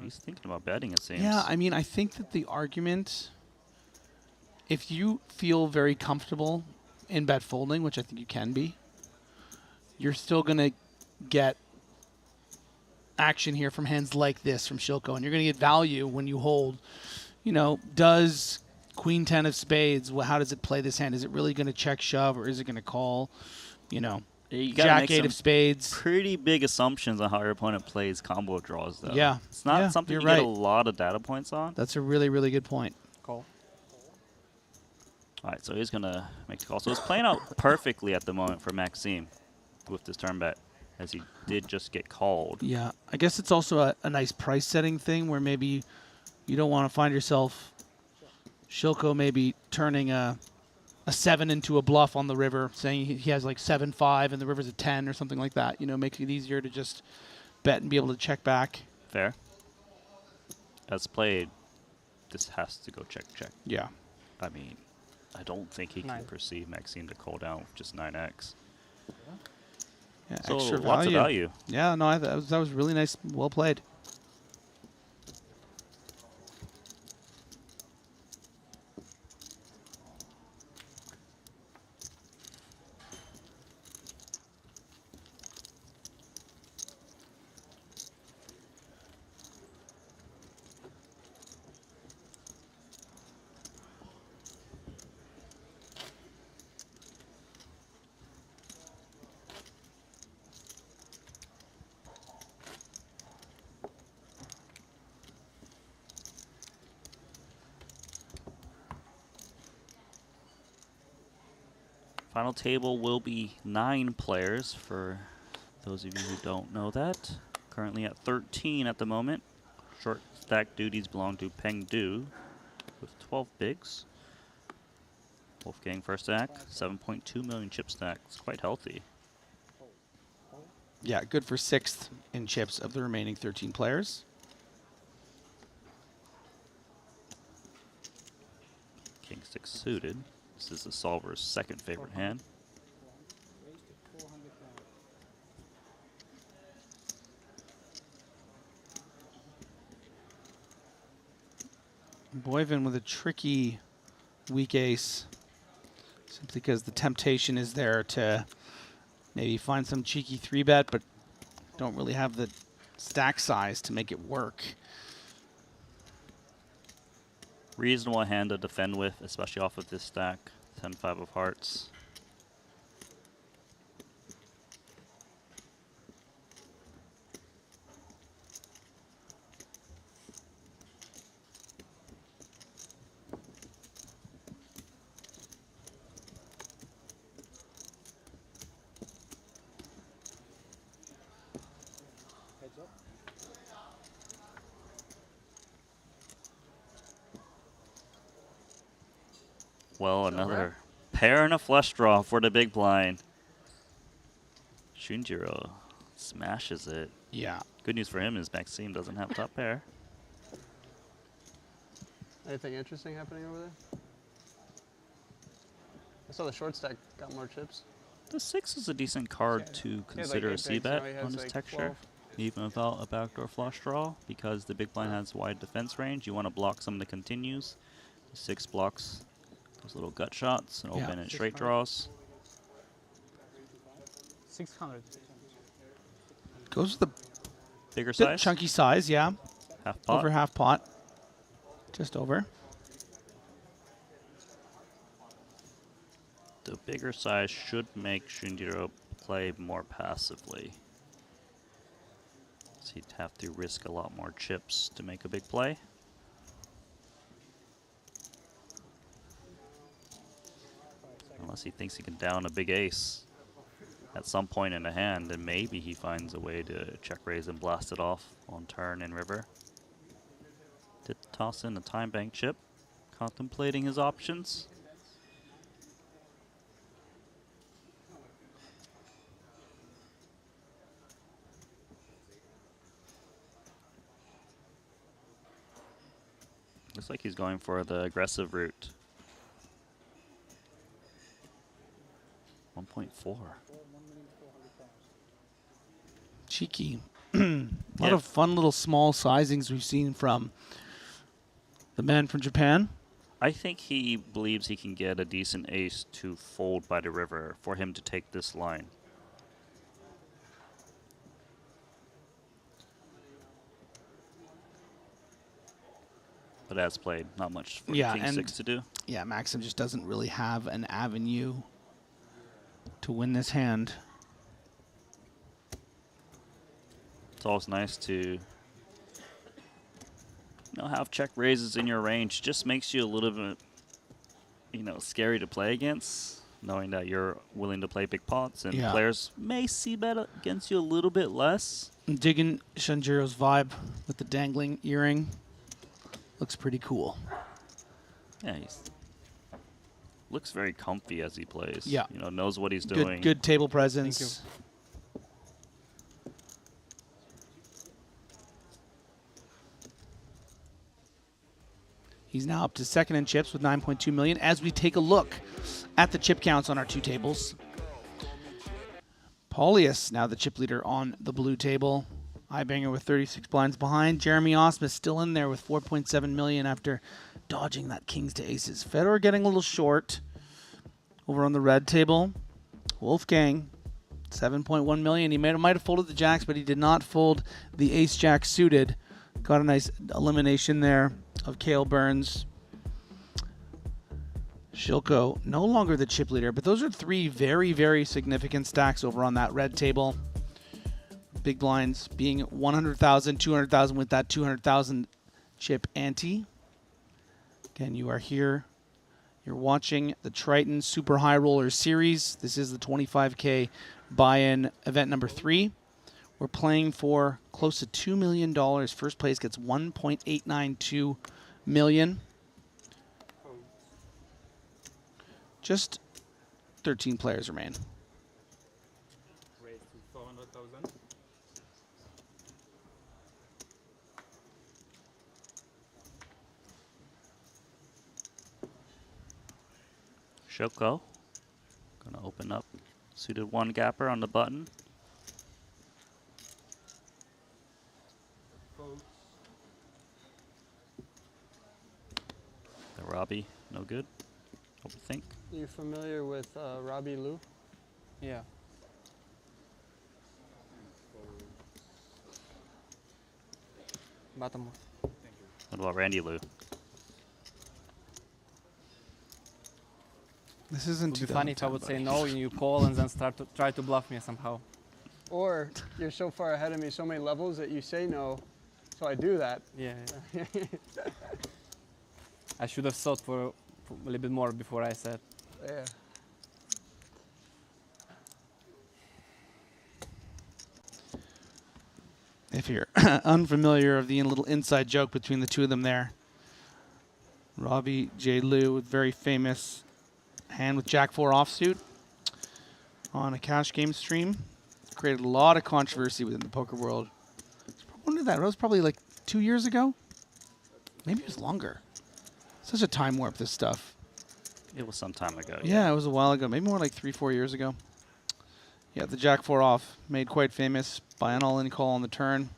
He's thinking about betting, it seems. Yeah, I mean, I think that the argument, if you feel very comfortable in bet folding, which I think you can be, you're still going to get action here from hands like this from Shilko, and you're going to get value when you hold. You know, does Queen 10 of spades, well, how does it play this hand? Is it really going to check shove, or is it going to call? You know, you Jack 8 of spades. Pretty big assumptions on how your opponent plays combo draws, though. Yeah. It's not something you get a lot of data points on. That's a really, really good point. Call. All right, so he's going to make the call. So it's playing out perfectly at the moment for Maxime with this turn bet, as he did just get called. Yeah, I guess it's also a nice price setting thing where maybe, You don't want to find yourself Shilko maybe turning a 7 into a bluff on the river, saying he has like 7-5 and the river's a 10 or something like that. You know, makes it easier to just bet and be able to check back. Fair. As played, this has to go check. Yeah. I mean, I don't think he can perceive Maxime to call down with just 9x. Yeah, So extra lots of value. Yeah, no, that was really nice. Well played. Final table will be 9 players for those of you who don't know that. Currently at 13 at the moment. Short stack duties belong to Peng Du with 12 bigs. Wolfgang first stack, 7.2 million chip stack. It's quite healthy. Yeah, good for 6th in chips of the remaining 13 players. King 6 suited. This is the solver's second favorite hand. Boyvin with a tricky weak ace, simply because the temptation is there to maybe find some cheeky 3-bet, but don't really have the stack size to make it work. Reasonable hand to defend with, especially off of this stack. 10-5 of hearts. Well, another pair and a flush draw for the big blind. Shunjiro smashes it. Yeah. Good news for him is Maxime doesn't have top pair. Anything interesting happening over there? I saw the short stack got more chips. The 6 is a decent card to consider a C-bet on his texture, even without a backdoor flush draw, because the big blind has wide defense range. You want to block some of the continues. The 6 blocks those little gut shots and open and straight draws. 600. Goes with the bigger bit size? chunky size, yeah. Half pot? Over half pot. Just over. The bigger size should make Shunjiro play more passively. So he'd have to risk a lot more chips to make a big play. Unless he thinks he can down a big ace at some point in the hand, and maybe he finds a way to check raise and blast it off on turn and river. Did toss in a time bank chip, contemplating his options. Looks like he's going for the aggressive route. 1.4. Cheeky. A lot of fun little small sizings we've seen from the man from Japan. I think he believes he can get a decent ace to fold by the river for him to take this line. But as played, not much for King 6 to do. Yeah, Maxim just doesn't really have an avenue to win this hand. It's always nice to have check raises in your range. Just makes you a little bit, scary to play against, knowing that you're willing to play big pots and players may see bet against you a little bit less. I'm digging Shinjiro's vibe with the dangling earring. looks pretty cool. Yeah, he's looks very comfy as he plays. Yeah. You know, knows what he's doing. Good table presence. He's now up to second in chips with 9.2 million. As we take a look at the chip counts on our two tables, Paulius now the chip leader on the blue table. Eyebanger with 36 blinds behind. Jeremy Osmus still in there with 4.7 million after dodging that kings to aces. Federer getting a little short over on the red table. Wolfgang, 7.1 million. He might have folded the jacks, but he did not fold the ace-jack suited. Got a nice elimination there of Cale Burns. Shilko, no longer the chip leader, but those are three very, very significant stacks over on that red table. Big blinds being 100,000, 200,000 with that 200,000 chip ante. Again, you are here. You're watching the Triton Super High Roller Series. This is the 25K buy-in event number 3. We're playing for close to $2 million. First place gets 1.892 million. Just 13 players remain. Raise to 400,000. Shoko. Gonna open up. Suited one gapper on the button. The Robbie, no good. Overthink. You familiar with Robbie Liu? Yeah. Bottom. What about Randy Liu? This isn't It would be funny if I would say no and you call and then start to try to bluff me somehow. Or you're so far ahead of me, so many levels that you say no, so I do that. Yeah. I should have thought for a little bit more before I said. Yeah. If you're unfamiliar of the little inside joke between the two of them there, Robbie J. Liu with very famous hand with Jack 4 offsuit on a cash game stream. Created a lot of controversy within the poker world. When did that? That was probably like 2 years ago? Maybe it was longer. Such a time warp, this stuff. It was some time ago. Yeah, it was a while ago. Maybe more like 3-4 years ago. Yeah, the Jack 4 off, made quite famous by an all-in call on the turn.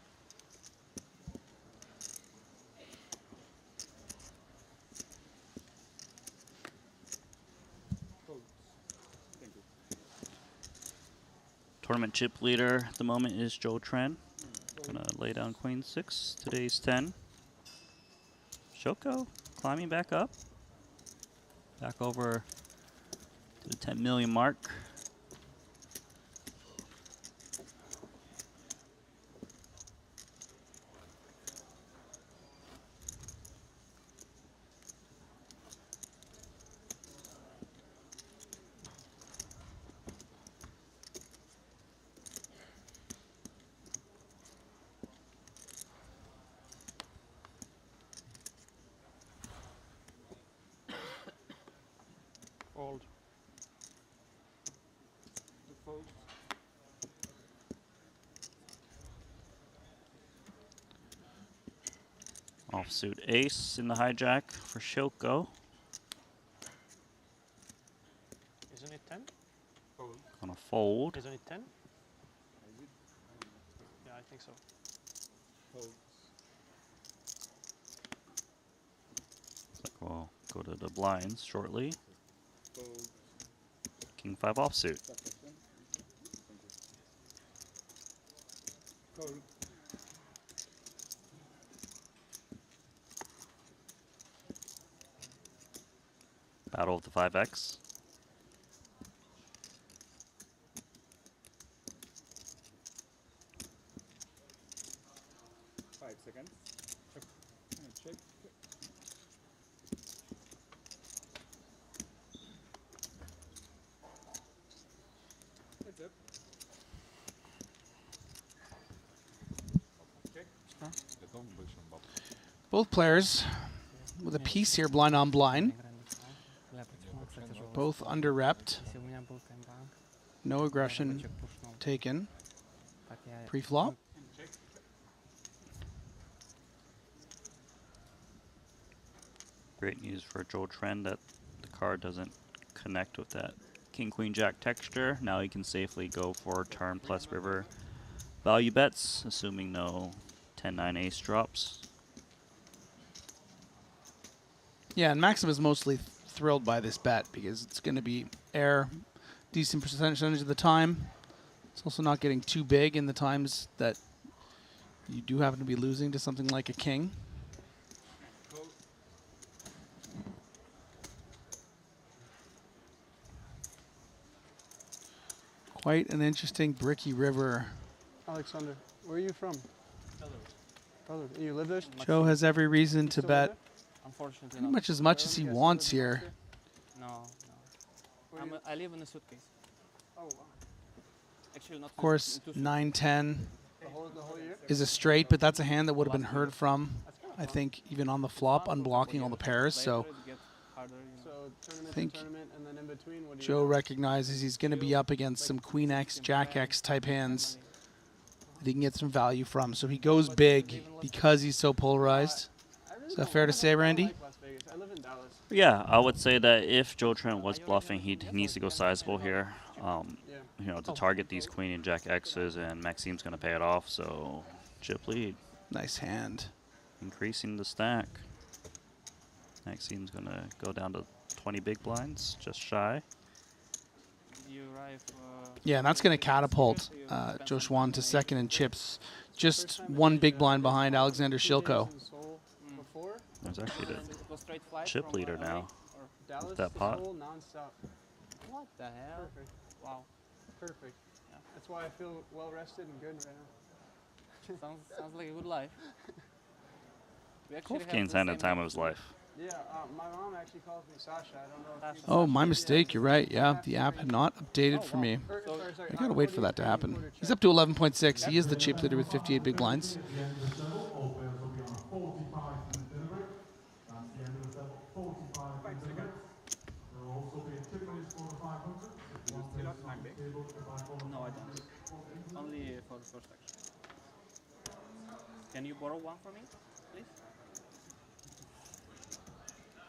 Tournament chip leader at the moment is Joe Tren. Gonna lay down queen 6. Today's 10. Shoko climbing back up. Back over to the 10 million mark. Fold. Fold. Offsuit ace in the hijack for Shoko. Isn't it 10? Gonna fold. Isn't it 10? Yeah, I think so. Looks like we'll go to the blinds shortly. King 5 offsuit. Battle of the 5X. Check. Heads up. Both players with a piece here, blind on blind. Both under-repped. No aggression taken. Pre-flop. Great news for Joe Trend that the card doesn't connect with that King Queen Jack texture. Now he can safely go for turn plus river value bets, assuming no 10-9 ace drops. Yeah, and Maxim is mostly thrilled by this bet because it's going to be air decent percentage of the time. It's also not getting too big in the times that you do happen to be losing to something like a king. Quite an interesting bricky river. Alexander, where are you from? Brother, you live there? Joe has every reason to bet Unfortunately, pretty much as he wants here. No. I live in a suitcase. Oh, wow. Actually, not Of course, 9-10 The whole year? is a straight, but that's a hand that would have been heard from, I think, even on the flop, unblocking all the pairs. So I think Joe recognizes he's going to be up against some Queen X, Jack X type hands that he can get some value from. So he goes big because he's so polarized. Is that fair to say, Randy? Yeah, I would say that if Joe Trent was bluffing, he needs to go sizable here. You know, to target these Queen and Jack X's, and Maxime's going to pay it off. So chip lead. Nice hand. Increasing the stack. Maxime's going to go down to 20 big blinds, just shy. Yeah, and that's going to catapult Joe Schwan to second in chips. Just one big blind behind Alexander Shilko. There's actually the chip leader now with that pot. What the hell? Perfect. Wow. Perfect. Yeah. That's why I feel well rested and good right now. sounds like a good life. Wolfgang's had a time of his life. Yeah, my mom actually calls me Sasha. I don't know if Oh, my mistake. You're right. Yeah, the app had not updated for me. I got to wait for that to happen. He's up to 11.6. He is the chip leader with 58 big blinds. No, I don't. Only for the first action. Can you borrow one from me, please?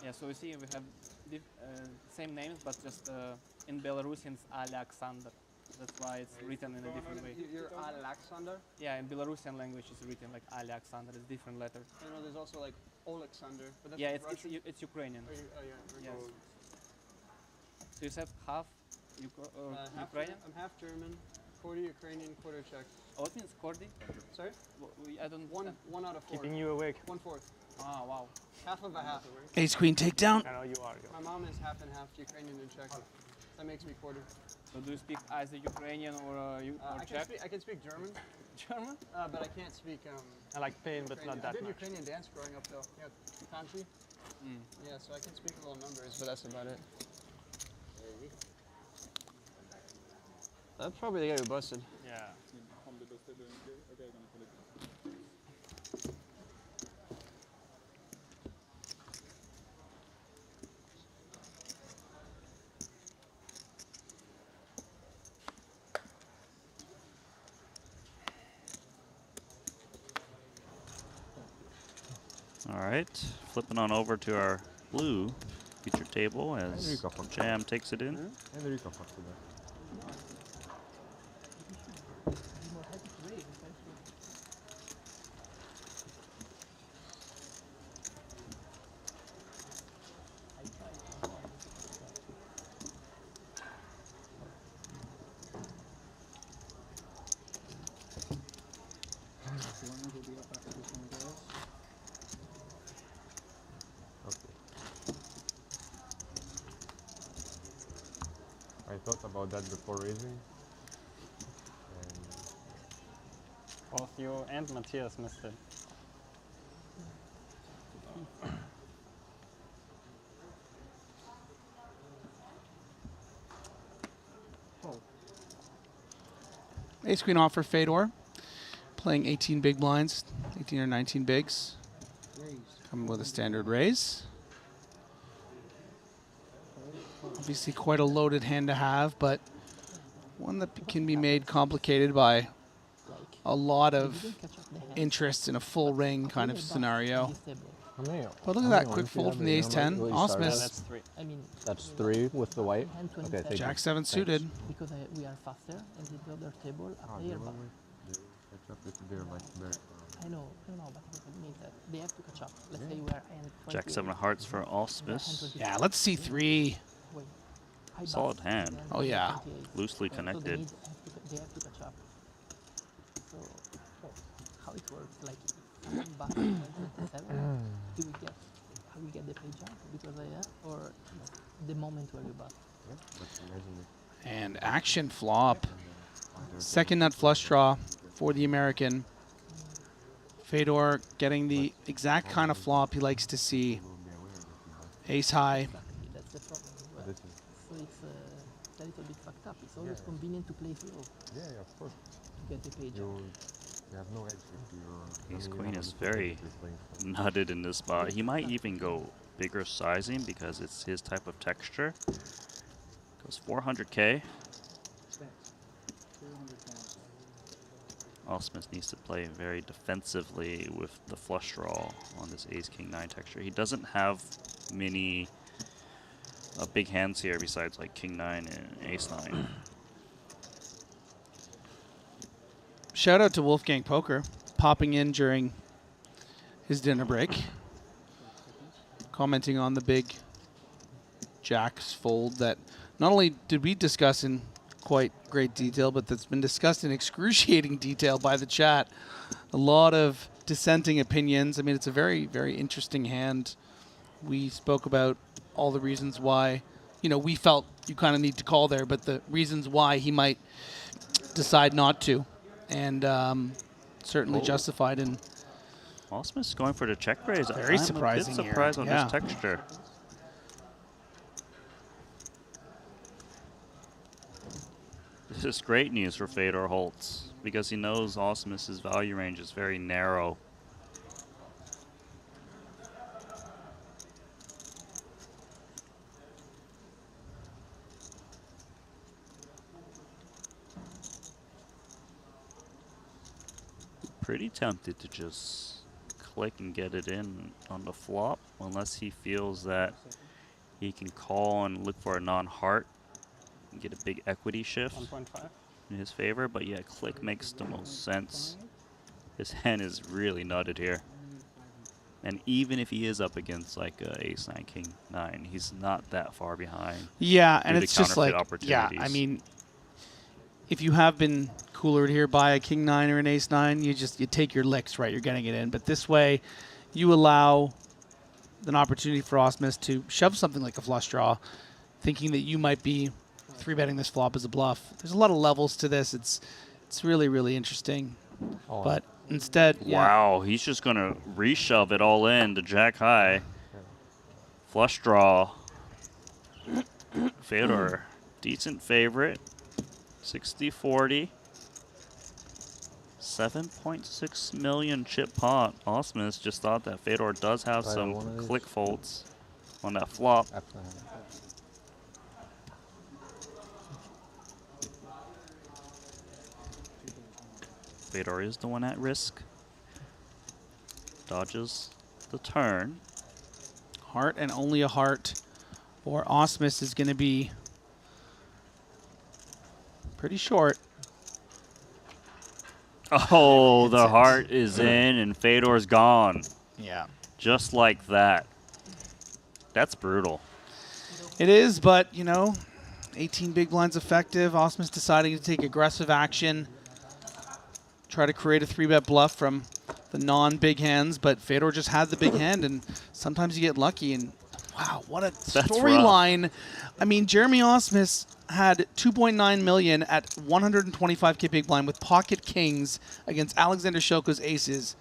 Yeah, so you see we have same names, but just in Belarusian it's Alexander. That's why it's written in a different way. You're Alexander? Yeah, in Belarusian language it's written like Alexander. It's different letter. I know there's also like Alexander, but that's yeah, like it's Ukrainian. Oh, yeah. Yes. So you said half Ukrainian? I'm half German, quarter Ukrainian, quarter Czech. Oh, it means Kordi? Sorry? I don't. One out of 4. Keeping you awake. 1/4. Ah, wow. Half of a half. Ace Queen takedown. I know you are. My mom is half and half Ukrainian and Czech. That makes me quarter. So do you speak either Ukrainian or Czech? I can speak German. German? But I can't speak. I like pain, but Ukrainian. not that I did much. Ukrainian dance growing up though. Yeah, kanji. Yeah, so I can speak a little numbers, but that's about it. That's probably the guy who busted. Yeah. All right, flipping on over to our blue feature table as Jam takes it in. I thought about that before raising. Both you and Matthias missed it. Ace Queen off for Fedor. Playing 18 big blinds, 18 or 19 bigs. Coming with a standard raise. Obviously quite a loaded hand to have, but one that can be made complicated by a lot of interest in a full ring kind of scenario. But look at that quick fold from the ace-10. Osmus. That's 3. I mean, that's 3 with the white. Okay, thank you. Jack-7 suited. Because we are faster, and the other table are player back. I know, but it means that they have to catch up. Let's say we are Jack-7 of hearts for Osmus. Yeah, let's see 3. Solid hand. Oh, yeah. Loosely connected. They have to catch up. So, how it works, like, back in 27, how we get the pay jump because or the moment where you bust. And action flop. Second nut flush draw for the American. Fedor getting the exact kind of flop he likes to see. Ace high. That's the problem. So it's a little bit fucked up. It's always convenient to play slow. Yeah, of course. To get the pay jump. You have no edge if Ace Queen is very nutted in this spot. He might even go bigger sizing because it's his type of texture. Goes 400k. Osmus needs to play very defensively with the flush draw on this Ace-King-9 texture. He doesn't have many big hands here besides like King-9 and Ace-9. Shout out to Wolfgang Poker, popping in during his dinner break, commenting on the big Jacks fold that not only did we discuss in quite great detail, but that's been discussed in excruciating detail by the chat. A lot of dissenting opinions. I mean, it's a very, very interesting hand. We spoke about all the reasons why, we felt you kind of need to call there, but the reasons why he might decide not to. And certainly justified in. Osmus is going for the check raise. Very surprising I'm a bit surprised on yeah. this texture. This is great news for Fedor Holtz because he knows Osmus's value range is very narrow. Pretty tempted to just click and get it in on the flop unless he feels that he can call and look for a non-heart and get a big equity shift 1.5 in his favor. But yeah, click makes the most sense. His hand is really nutted here. And even if he is up against like Ace-9, King-9, he's not that far behind. Yeah, and it's just like, yeah, I mean, if you have been coolered here by a King-9 or an Ace-9, you take your licks, right? You're getting it in. But this way, you allow an opportunity for Osmus to shove something like a flush draw, thinking that you might be 3-betting this flop as a bluff. There's a lot of levels to this. It's really, really interesting. But instead, wow, he's just going to reshove it all in to jack high. Flush draw. Fedor, decent favorite. 60-40. 7.6 million chip pot. Osmus just thought that Fedor does have some click folds on that flop. Fedor is the one at risk. Dodges the turn. Heart and only a heart for Osmus is going to be pretty short. Oh, the heart is in and Fedor's gone. Yeah. Just like that. That's brutal. It is, but, 18 big blinds effective. Osmus deciding to take aggressive action. Try to create a 3-bet bluff from the non-big hands, but Fedor just had the big hand, and sometimes you get lucky. And wow, what a storyline. I mean, Jeremy Osmus had 2.9 million at 125k big blind with pocket kings against Alexander Shoko's aces.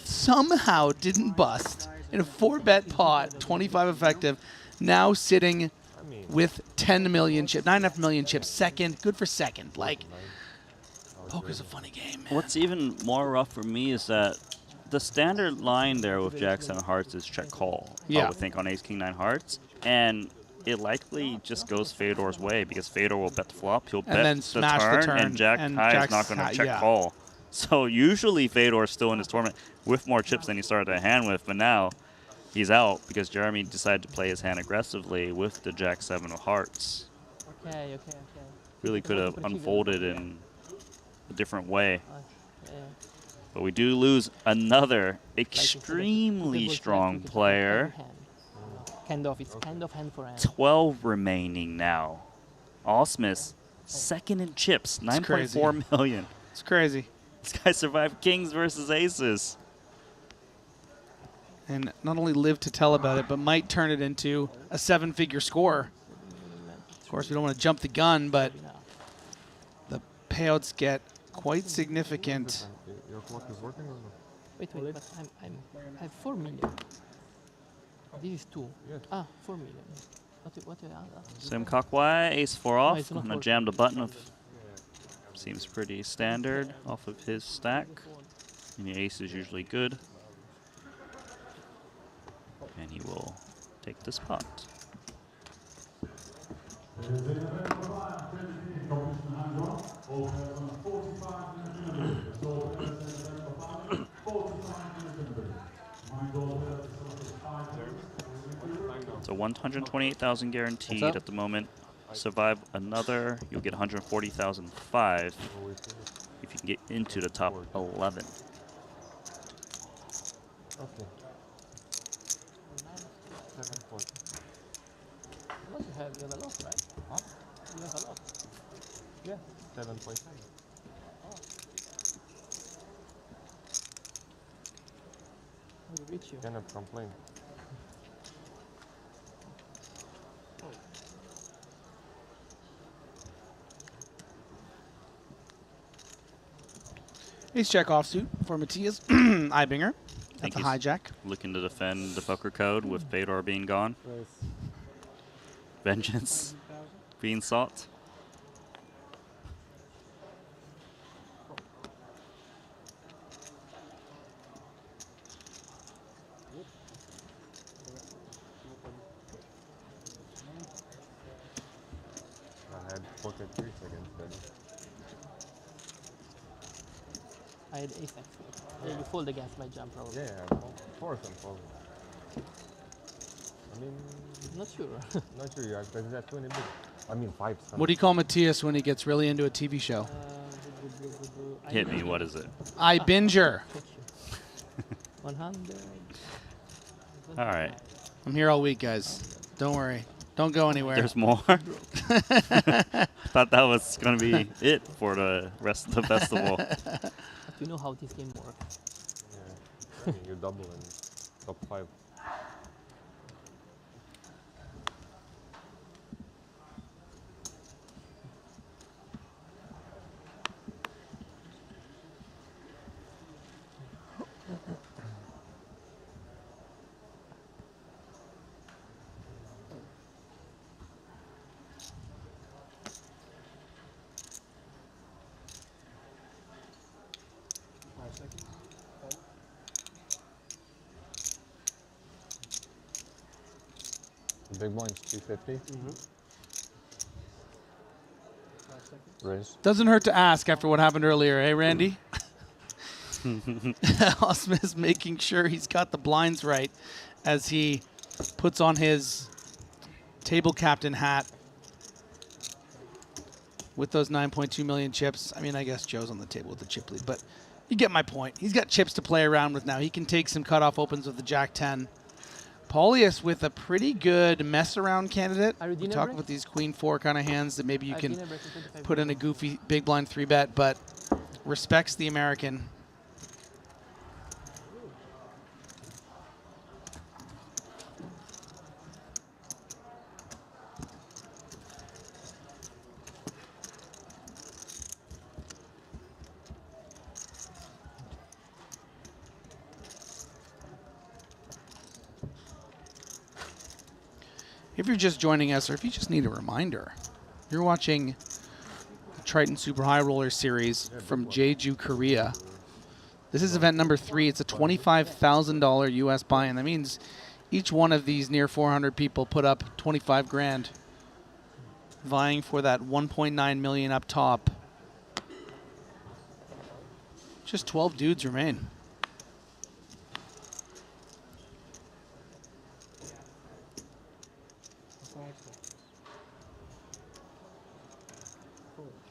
Somehow didn't bust in a 4-bet pot, 25 effective. Now sitting with 10 million chips, 9.5 million chips. Second, good for second. Like, poker's a funny game, man. What's even more rough for me is that The standard line there with Jack 7 hearts is check call. I would think on Ace King 9 hearts, and it likely just goes Fedor's way because Fedor will bet the flop, he'll bet then smash the turn, and Jack high is not going to check call. So usually Fedor's still in his tournament with more chips than he started the hand with, but now he's out because Jeremy decided to play his hand aggressively with the Jack 7 of hearts. Okay. Really could have unfolded in a different way. But we do lose another extremely strong player. It's kind of hand for hand. 12 remaining now. Osmus, second in chips, 9.4 million. It's crazy. This guy survived kings versus aces. And not only live to tell about it, but might turn it into a 7-figure score. Of course, we don't want to jump the gun, but the payouts get quite significant. Your clock is working or no? Wait, but I have 4 million. This is 2. 4 million. What Sim Kakwai, ace 4 off. it's not I'm going to working. jam the button. Seems pretty standard off of his stack. And the ace is usually good. And he will take the spot. So 128,000 guaranteed at the moment. Survive another, you'll get 140,005 if you can get into the top 11. Okay. What you have? You have a lot, right? Huh? You have a lot. Yeah, 7.7. How do you reach you? Cannot complain. Ace check offsuit for Matthias Ibinger. That's a hijack. Looking to defend the poker code with Fedor being gone. Vengeance being sought. I had pocket 3 seconds then. I had ace actually. Yeah, you fold against my jump probably. Yeah, of course I'm folding. I mean, not sure. Not sure, yeah, because that's 20 big. I mean, 5. What do you call Matthias when he gets really into a TV show? Hit me, what is it? Ibinger. 100. All right. I'm here all week, guys. Don't worry. Don't go anywhere. There's more? Thought that was going to be it for the rest of the festival. Do you know how this game works? Yeah, you double in top 5. Big blind's 250. Raise. Doesn't hurt to ask after what happened earlier, hey, Randy? Osmus making sure he's got the blinds right as he puts on his table captain hat with those 9.2 million chips. I mean, I guess Joe's on the table with the chip lead, but you get my point. He's got chips to play around with now. He can take some cutoff opens with the Jack 10. Paulius with a pretty good mess around candidate. We talk about these Queen 4 kind of hands that maybe you can put in a goofy big blind 3-bet, but respects the American. If you're just joining us, or if you just need a reminder, you're watching the Triton Super High Roller Series from Jeju, Korea. This is event number 3. It's a $25,000 US buy-in. That means each one of these near 400 people put up 25 grand, vying for that 1.9 million up top. Just 12 dudes remain.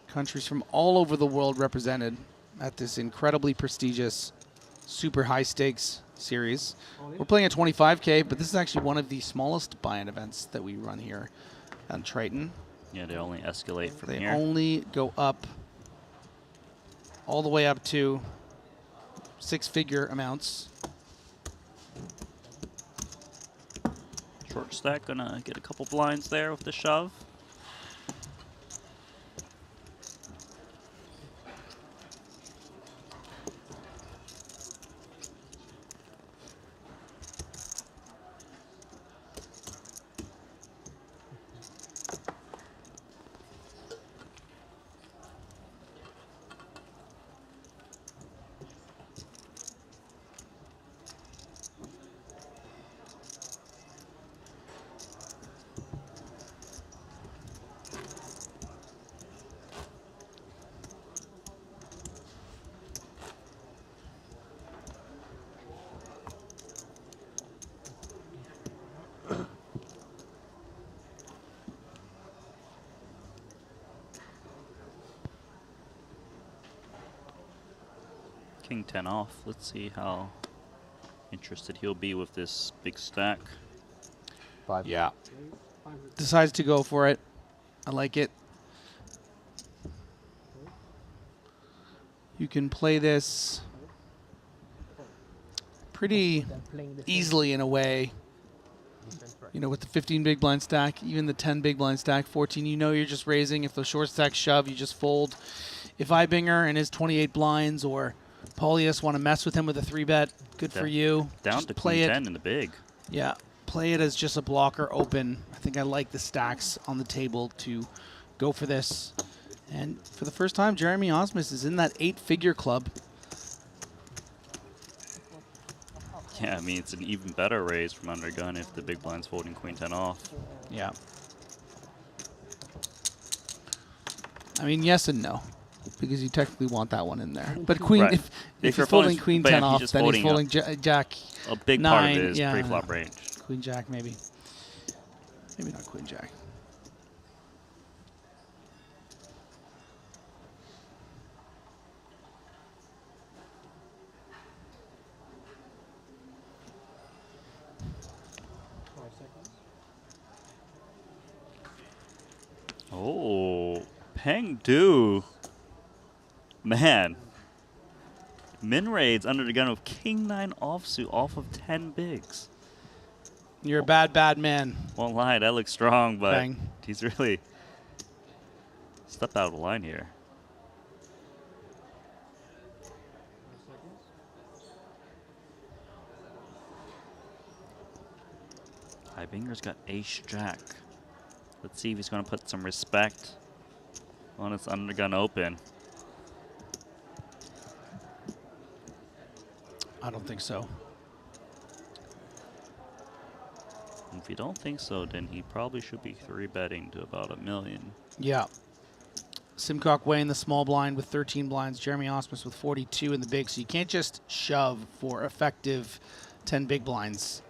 Countries from all over the world represented at this incredibly prestigious, super high stakes series. We're playing at 25K, but this is actually one of the smallest buy-in events that we run here on Triton. Yeah, they only escalate from They here. only go up all the way up to 6-figure amounts. Short stack gonna get a couple blinds there with the shove. King 10 off. Let's see how interested he'll be with this big stack. 5. Yeah. Decides to go for it. I like it. You can play this pretty easily in a way. You know, with the 15 big blind stack, even the 10 big blind stack, 14, you know you're just raising. If the short stack shove, you just fold. If Ibinger and his 28 blinds or Paulius want to mess with him with a 3-bet, good for you. Down Just to play Queen it. 10 in the big. Yeah, play it as just a blocker open. I think I like the stacks on the table to go for this. And for the first time, Jeremy Osmus is in that 8-figure club. Yeah, I mean, it's an even better raise from undergun if the big blind's folding Queen 10 off. Yeah. I mean, yes and no, because you technically want that one in there. But Queen, Right. if you're he's folding Queen but 10 if off, just then he's folding Jack a big 9. part of it is yeah, pre-flop range. Queen Jack, maybe. Maybe not Queen Jack. Oh, Peng Du. Man. Min raids under the gun with King 9 offsuit off of 10 bigs. You're a bad, bad man. Won't lie, that looks strong, but Bang. he's really stepped out of the line here. Ibinger's got ace jack. Let's see if he's going to put some respect on his undergun open. I don't think so. If you don't think so, then he probably should be 3-betting to about $1 million. Yeah. Simcock Way in the small blind with 13 blinds. Jeremy Osmus with 42 in the big. So you can't just shove for effective 10 big blinds.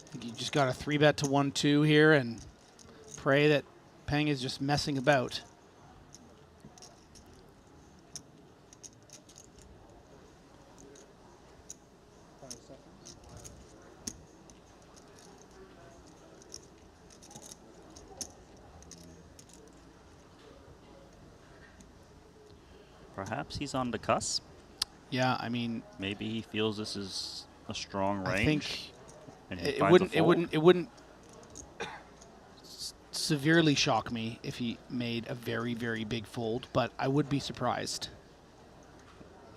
I think you just got a 3-bet to 1-2 here and pray that Peng is just messing about. Perhaps he's on the cusp. Yeah, I mean, maybe he feels this is a strong range. I think and he it finds a wouldn't severely shock me if he made a very, very big fold, but I would be surprised.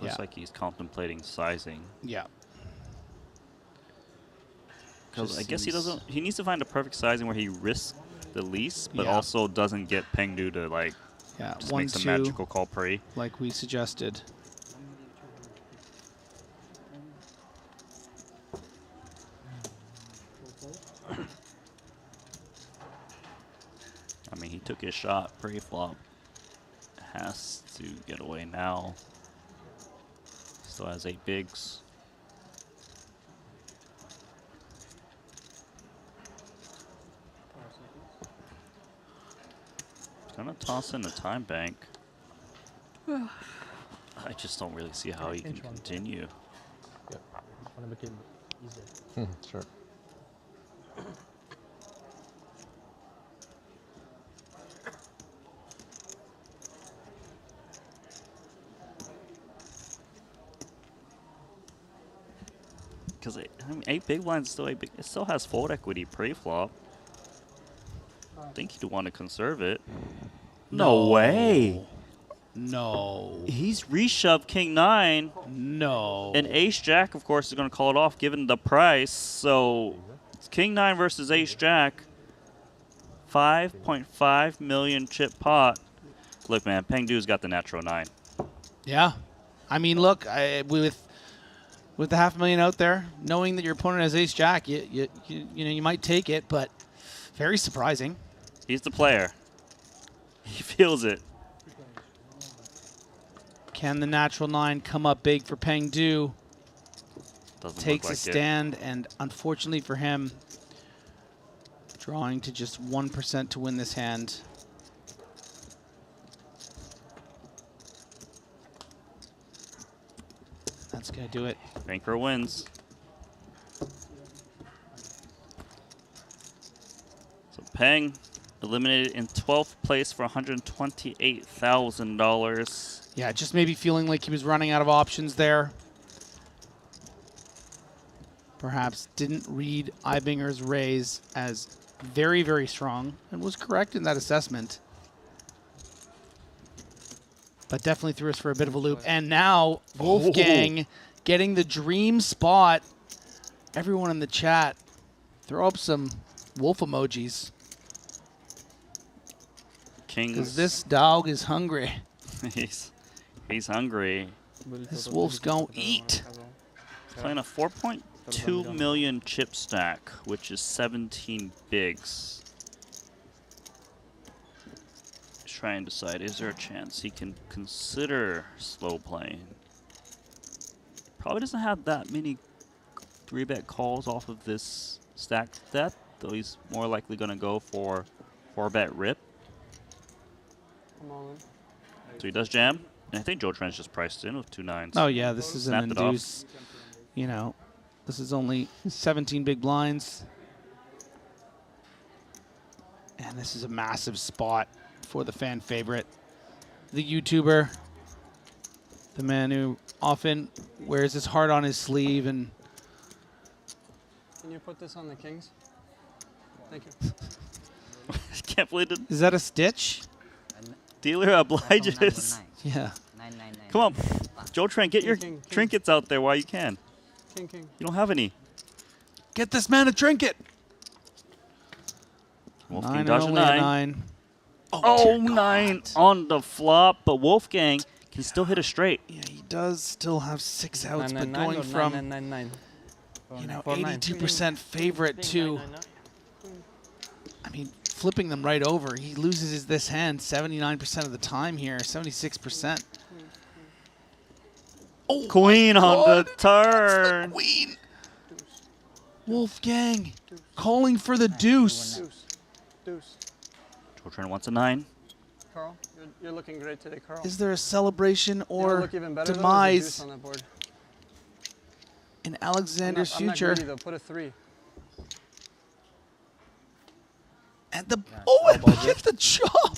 Looks like he's contemplating sizing. Yeah. Because I guess he needs to find a perfect sizing where he risks the least, but Yeah. also doesn't get Pengdu to like just make some magical call pre. like we suggested. I mean, he took his shot pre-flop. Has to get away now. Still has 8 bigs. He's gonna toss in a time bank. I just don't really see how he can continue. Wanna make it easier. Sure. Because I mean, 8 big blinds still 8 big. It still has fold equity pre-flop. I think he'd want to conserve it. No way. No. He's reshoved King 9. No. And Ace Jack, of course, is going to call it off given the price. So it's King 9 versus Ace Jack. 5.5 million chip pot. Look, man, Pengdu's got the natural 9. Yeah. I mean, look, with the $500,000 out there, knowing that your opponent has Ace Jack, you know you might take it, but very surprising. He's the player. He feels it. Can the natural 9 come up big for Pengdu? Doesn't Takes look like a stand, and unfortunately for him, drawing to just 1% to win this hand. That's going to do it. Banker wins. So Peng eliminated in 12th place for $128,000. Yeah, just maybe feeling like he was running out of options there. Perhaps didn't read Eibinger's raise as very, very strong and was correct in that assessment. But definitely threw us for a bit of a loop. And now Wolfgang getting the dream spot. Everyone in the chat, throw up some wolf emojis. Because this dog is hungry. He's hungry. This wolf's gonna eat. He's playing a 4.2 million chip stack, which is 17 bigs. He's trying to decide, is there a chance he can consider slow playing? Probably doesn't have that many 3-bet calls off of this stack depth, though he's more likely going to go for 4-bet rip. So he does jam. And I think Joe Trent's just priced in with 2 9s. Oh yeah, this is an Snapped it off. induce. You know, this is only 17 big blinds. And this is a massive spot for the fan favorite. The YouTuber. The man who often wears his heart on his sleeve and Can you put this on the kings? Thank you. I can't believe it. Is that a stitch? Dealer obliges. Yeah. Come on, Joe Trent, get your King. trinkets out there while you can. King. You don't have any. Get this man a trinket. Wolfgang Nine, dodged a only a 9. nine. Oh, 9 on the flop, but Wolfgang can still hit a straight. Yeah, he does still have 6 outs, but 999 going or from 999? you know 49. 82% favorite to, I mean, flipping them right over. He loses this hand 79% of the time here, 76%. Oh, Queen my on God, the turn. the queen. Wolfgang calling for the deuce. Deuce. Joe Trent wants a 9. Carl, you're looking great today, Carl. Is there a celebration You know, or look even better, though, there's a demise deuce on that board. in Alexander's I'm not future? greedy, though. Put a 3. And the look at the chop.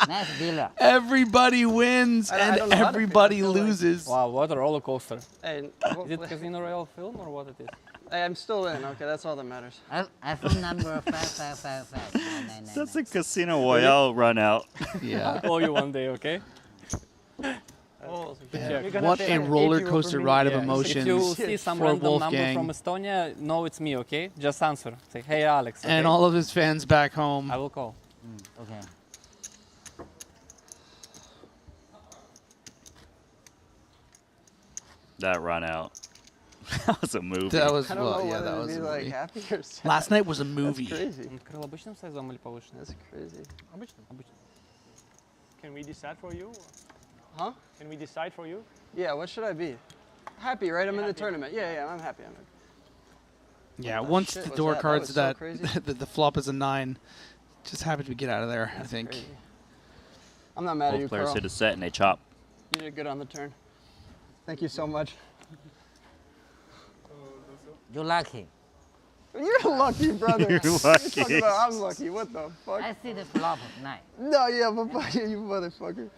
Nice dealer. Everybody wins I and don't know how to everybody feel. I feel like- loses. Wow, what a roller coaster. Hey, Is it Casino Royale film or what it is? hey, I'm still in. Okay, that's all that matters. iPhone number 5555. That's a Casino Royale run out. I'll call you one day, okay? Oh, What a roller coaster ride of If emotions you see some for random number Wolfgang. from Estonia, know it's me, okay? Just answer. Say, hey, Alex. Okay? And all of his fans back home. I will call. Okay. That run out. That was a movie. That was, I don't know well, yeah, whether that to was be a like movie. happy or sad. Last night was a movie. That's crazy. Крыло обычным сайзом или повышенным? That's crazy. Обычным. Can we decide for you? Huh? Can we decide for you? Yeah, what should I be? Happy, right? I'm in the tournament. Yeah, I'm happy. I'm happy. Yeah, What once shit the was door that? cards That that, was so crazy. the flop is a 9, just happy to get out of there, I think. Crazy. I'm not mad at you, Both players Carl. hit a set and they chop. You did good on the turn. Thank you so much. You're lucky. You're lucky, brother. You're You're lucky. talking about I'm lucky. What the fuck? I see the flop of 9. No, yeah, but fuck you, you motherfucker.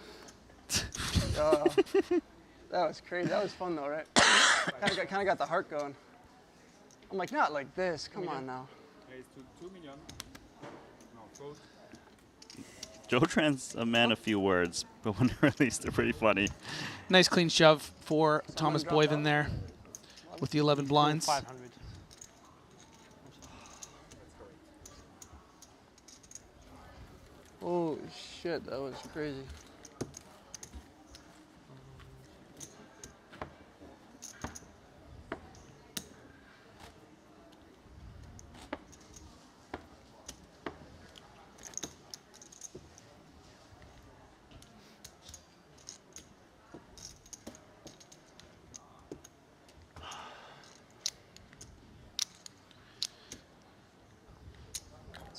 That was crazy. That was fun though, right? kind of got the heart going. I'm like, not like this. Come on now. Raise to 2 million. No, fold. Joe Tran's a man of few words, but when released, they're pretty funny. Nice clean shove for Thomas Boyven there with the 11 blinds. 500. Oh shit, that was crazy.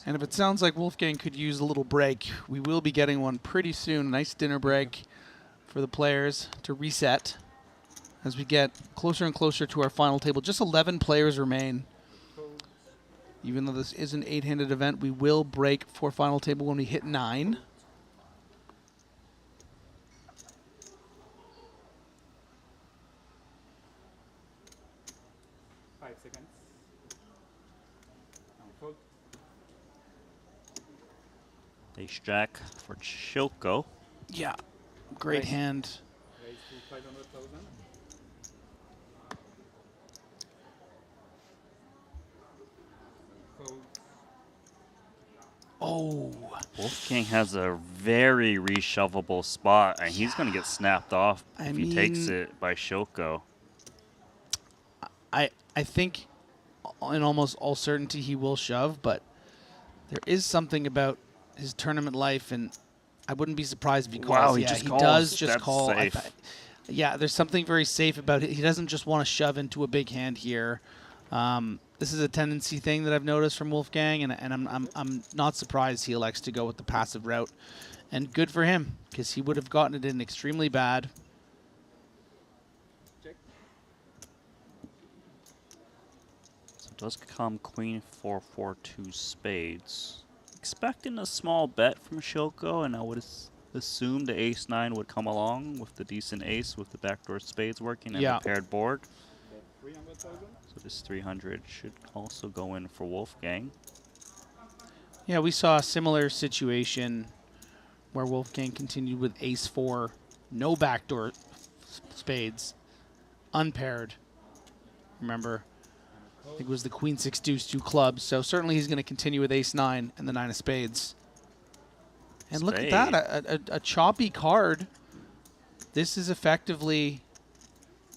And if it sounds like Wolfgang could use a little break, we will be getting one pretty soon. A nice dinner break for the players to reset as we get closer and closer to our final table. Just 11 players remain. Even though this is an 8-handed event, we will break for final table when we hit 9. Ace Jack for Shilko. Yeah, great hand. Raise to 500,000. Fold. Oh. Wolfgang has a very reshovable spot, and he's going to get snapped off if he takes it by Shilko. I think in almost all certainty he will shove, but there is something about his tournament life, and I wouldn't be surprised if he calls. Wow, he yeah, just he calls. does just That's call. safe. Yeah, there's something very safe about it. He doesn't just want to shove into a big hand here. This is a tendency thing that I've noticed from Wolfgang, and I'm not surprised he elects to go with the passive route. And good for him, because he would have gotten it in extremely bad. So it does come Queen 4-4-2 spades. Expecting a small bet from Shilko, and I would assume the ace-9 would come along with the decent ace with the backdoor spades working and Yeah. the paired board. 300,000. So this 300 should also go in for Wolfgang. Yeah, we saw a similar situation where Wolfgang continued with ace-4, no backdoor spades, unpaired. Remember, I think it was the queen-6 deuce 2 clubs. So certainly he's going to continue with ace-9 and the 9 of spades. And look at that, a choppy card. This is effectively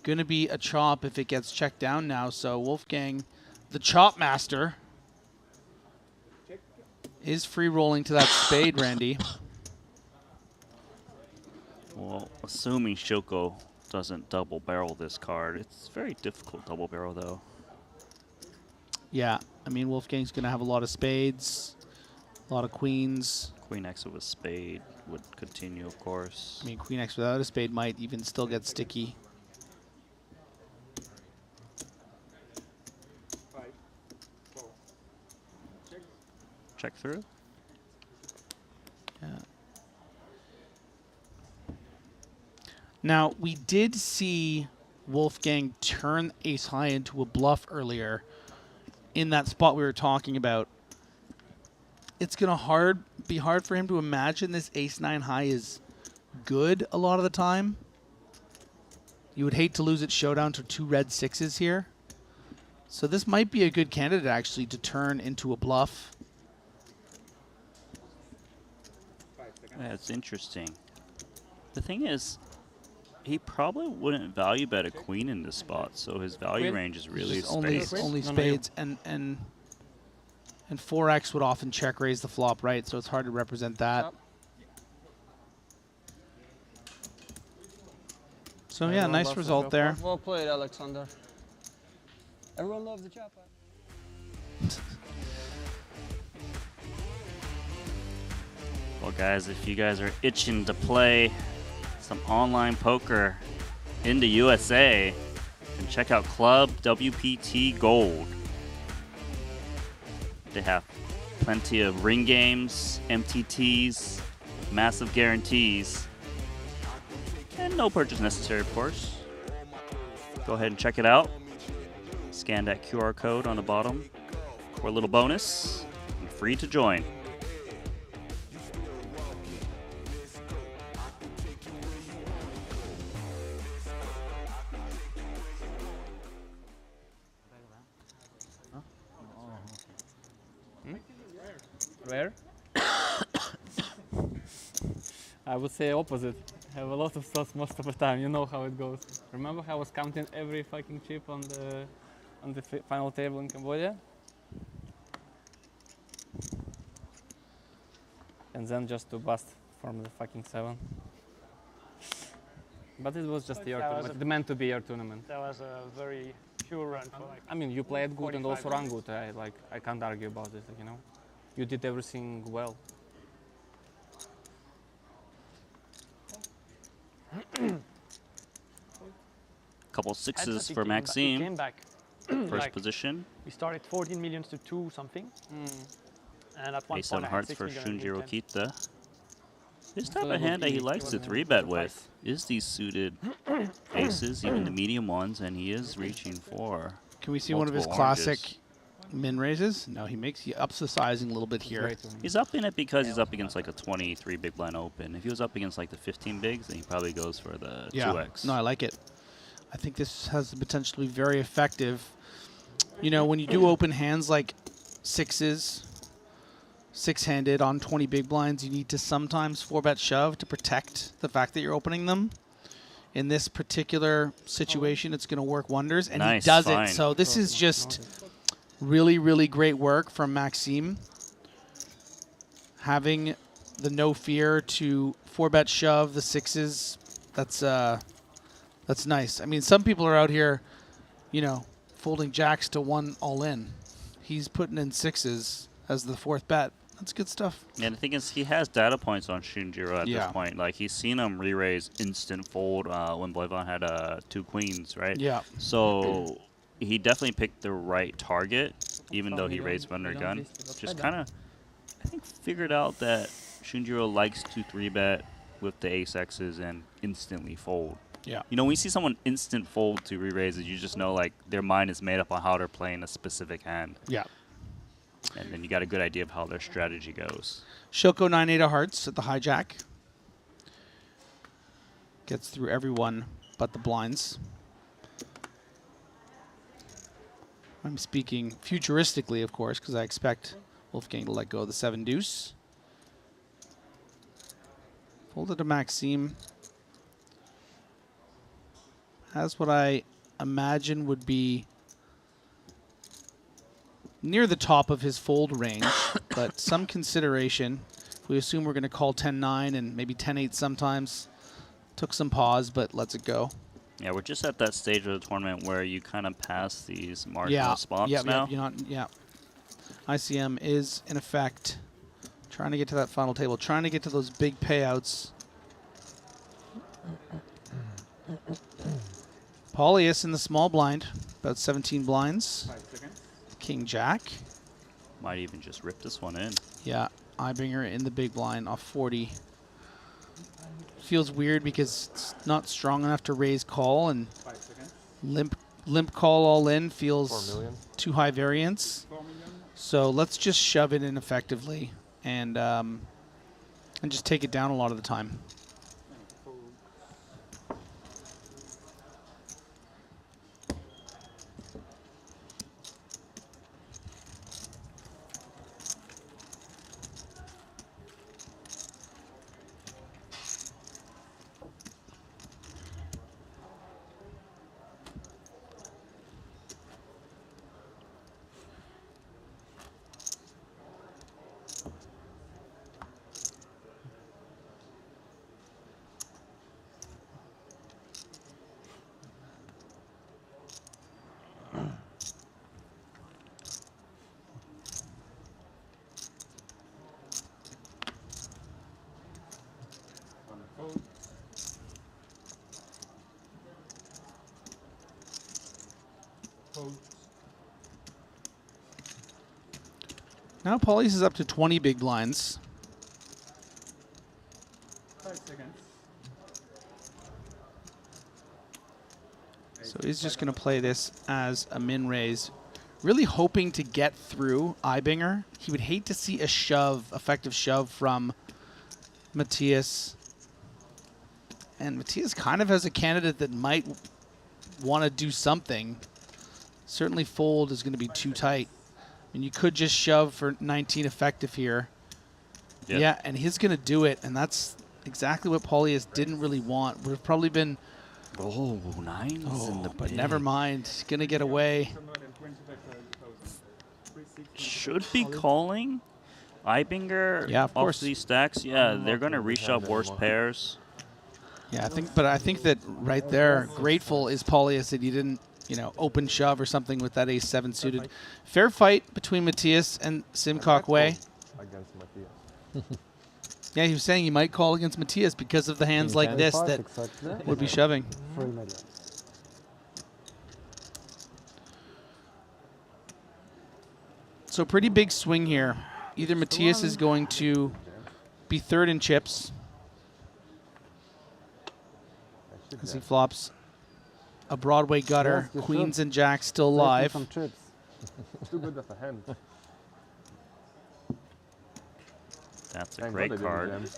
going to be a chop if it gets checked down now. So Wolfgang, the chop master, is free rolling to that spade, Randy. Well, assuming Shilko doesn't double barrel this card, it's very difficult double barrel though. Yeah, I mean, Wolfgang's going to have a lot of spades, a lot of queens. Queen X with a spade would continue, of course. I mean, Queen X without a spade might even still get sticky. 5, 4. Check. Check through. Yeah. Now, we did see Wolfgang turn ace high into a bluff earlier in that spot we were talking about. It's going to be hard for him to imagine this ace-9 high is good a lot of the time. You would hate to lose its showdown to 2 red 6s here. So this might be a good candidate, actually, to turn into a bluff. That's interesting. The thing is, he probably wouldn't value bet a queen in this spot, so his value range is really spades. Only spades, and 4x would often check raise the flop, right? So it's hard to represent that. So yeah, nice result there. Well played, Alexander. Everyone loves the chat. Well, guys, if you guys are itching to play some online poker in the USA, then check out Club WPT Gold. They have plenty of ring games, MTTs, massive guarantees, and no purchase necessary, of course. Go ahead and check it out. Scan that QR code on the bottom for a little bonus, and free to join. Rare? I would say opposite. I have a lot of slots most of the time. You know how it goes. Remember how I was counting every fucking chip on the final table in Cambodia? And then just to bust from the fucking 7. But it was just your tournament. It meant to be your tournament. That was a very pure run for like. I mean, you played good and also 45 ran good. I can't argue about it. You know, you did everything well. Couple sixes He for came Maxime. He came back. First Like, position. We started 14 millions to 2 something. And at one Ace point seven I had hearts 6 for million and Shunjiro he had 10. Kita. This type of hand that he likes to 3-bet with is these suited aces, even the medium ones, and he is reaching for. Can we see one of his multiple oranges. classic min raises? No, he ups the sizing a little bit here. He's upping it because he's up against like a 23 big blind open. If he was up against like the 15 bigs, then he probably goes for the 2x. No, I like it. I think this has the potential to be very effective. You know, when you do open hands like sixes, 6-handed on 20 big blinds, you need to sometimes 4-bet shove to protect the fact that you're opening them. In this particular situation, it's going to work wonders, and Nice, he does fine. it. So this is just really, really great work from Maxime. Having the no fear to 4-bet shove the sixes, that's nice. I mean, some people are out here, you know, folding jacks to 1 all in. He's putting in sixes as the 4th bet. That's good stuff. And the thing is, he has data points on Shunjiro at Yeah. this point. Like, he's seen him re-raise instant fold when Boyvon had 2 queens, right? Yeah. So he definitely picked the right target, even though he raised under gun. Just kind of, I think, figured out that Shunjiro likes to 3-bet with the ace-x's and instantly fold. Yeah. You know, when you see someone instant fold to re-raises, you just know, like, their mind is made up on how they're playing a specific hand. Yeah. And then you got a good idea of how their strategy goes. Shoko 9-8 of hearts at the hijack. Gets through everyone but the blinds. I'm speaking futuristically, of course, because I expect Wolfgang to let go of the 7 deuce. Folded to Maxime. Has what I imagine would be near the top of his fold range, but some consideration. If we assume we're going to call 10-9 and maybe 10-8 sometimes, took some pause, but lets it go. Yeah, we're just at that stage of the tournament where you kind of pass these marginal spots now. ICM is, in effect, trying to get to that final table, trying to get to those big payouts. Paulius in the small blind, about 17 blinds. King Jack. Might even just rip this one in. Yeah, Eyebringer in the big blind off 40. Feels weird because it's not strong enough to raise call, and limp call all in feels too high variance. So let's just shove it in effectively and just take it down a lot of the time. Now Paulius is up to 20 big blinds. 5 seconds. So he's just going to play this as a min raise, really hoping to get through Ibinger. He would hate to see a shove, effective shove from Matthias. And Matthias kind of has a candidate that might want to do something. Certainly fold is going to be too tight. And you could just shove for 19 effective here. Yep. Yeah, and he's going to do it, and that's exactly what Paulius didn't really want. Would have probably been... Oh, nines in the but big. never mind. He's going to get away. Should be calling. Ibinger Yeah, of course. off these stacks. Yeah, they're going to reshove worse pairs. Yeah, I think that right there, grateful is Paulius that he didn't, open shove or something with that ace-7 suited. Fair fight between Matthias and Simcock Way. Against Matthias. Yeah, he was saying he might call against Matthias because of the hands like this that would be shoving. So pretty big swing here. Either Matthias is going to be third in chips as he flops a Broadway gutter, queens and jacks still live. Too good of a hand. That's a great card.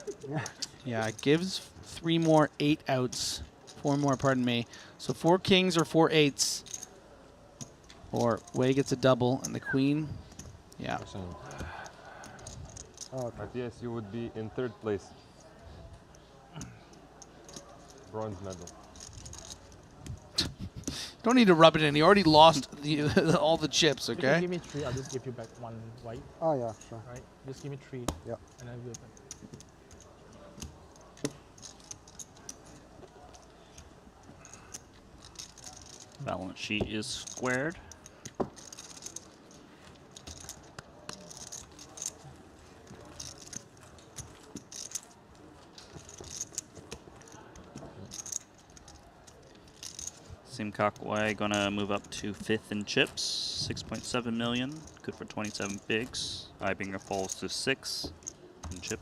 Yeah, it gives 3 more 8 outs. 4 more, pardon me. So 4 kings or 4 8s. Or Way gets a double and the queen. Yeah. Matthias, you would be in 3rd place. Bronze medal. Don't need to rub it in. He already lost all the chips, If okay? you give me 3, I'll just give you back 1 white. Oh, yeah, sure. Right? Just give me 3. Yeah. And I'll do it back. Balance sheet is squared. Simcock Way gonna move up to 5th in chips, 6.7 million, good for 27 bigs. Ibinger falls to 6 in chip,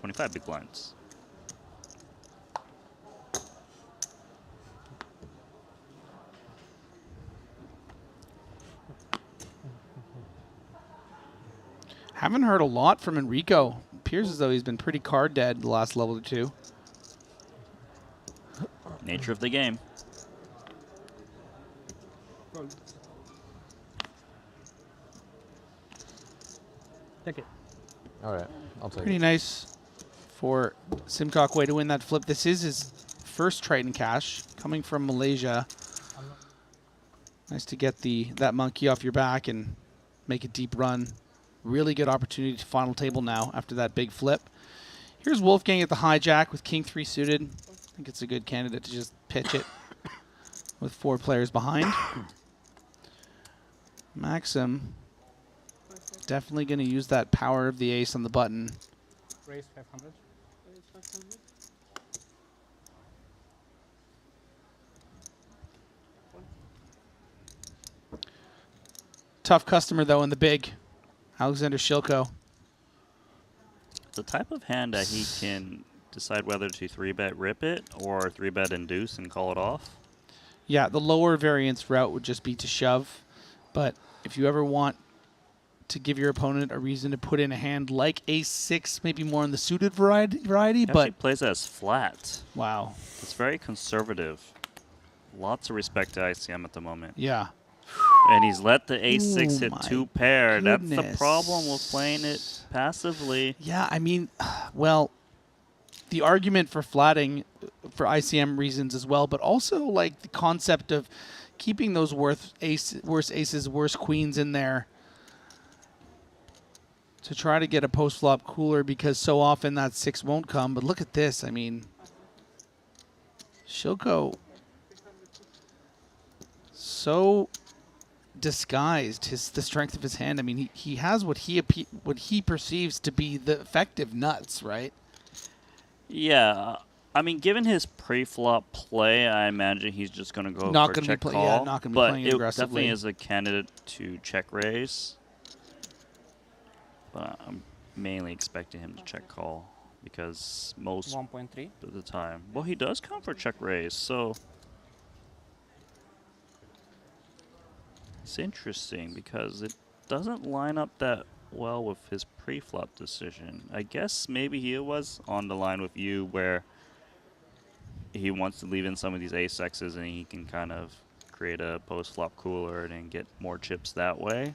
25 big blinds. Haven't heard a lot from Enrico. Appears as though he's been pretty card dead the last level or two. Nature of the game. Take it. All right, I'll take Pretty it. nice for Simcock Way to win that flip. This is his first Triton cash coming from Malaysia. Nice to get that monkey off your back and make a deep run. Really good opportunity to final table now after that big flip. Here's Wolfgang at the hijack with king 3 suited. I think it's a good candidate to just pitch it with 4 players behind. Maxim definitely going to use that power of the ace on the button. Raise 500. Tough customer, though, in the big. Alexander Shilko. It's a type of hand that he can decide whether to 3-bet rip it or 3-bet induce and call it off. Yeah, the lower variance route would just be to shove. But if you ever want to give your opponent a reason to put in a hand like ace-6, maybe more in the suited variety He but actually plays as flat. Wow. It's very conservative. Lots of respect to ICM at the moment. Yeah. And he's let the ace-6 hit my 2 pair. That's the goodness. problem with playing it passively. Yeah, I mean, well, the argument for flatting for ICM reasons as well, but also like the concept of keeping those worse aces, worse queens in there to try to get a post-flop cooler because so often that 6 won't come. But look at this. I mean, Shilko so disguised the strength of his hand. I mean, he has what he perceives to be the effective nuts, right? Yeah, I mean, given his pre-flop play, I imagine he's just going to go Not for gonna be check play- call. yeah, not gonna be but playing it aggressively. definitely is a candidate to check raise. But I'm mainly expecting him to check call because most 1.3. of the time. Well, he does come for check raise, so it's interesting because it doesn't line up that well with his pre-flop decision. I guess maybe he was on the line with you where he wants to leave in some of these ace-X's and he can kind of create a post-flop cooler and then get more chips that way.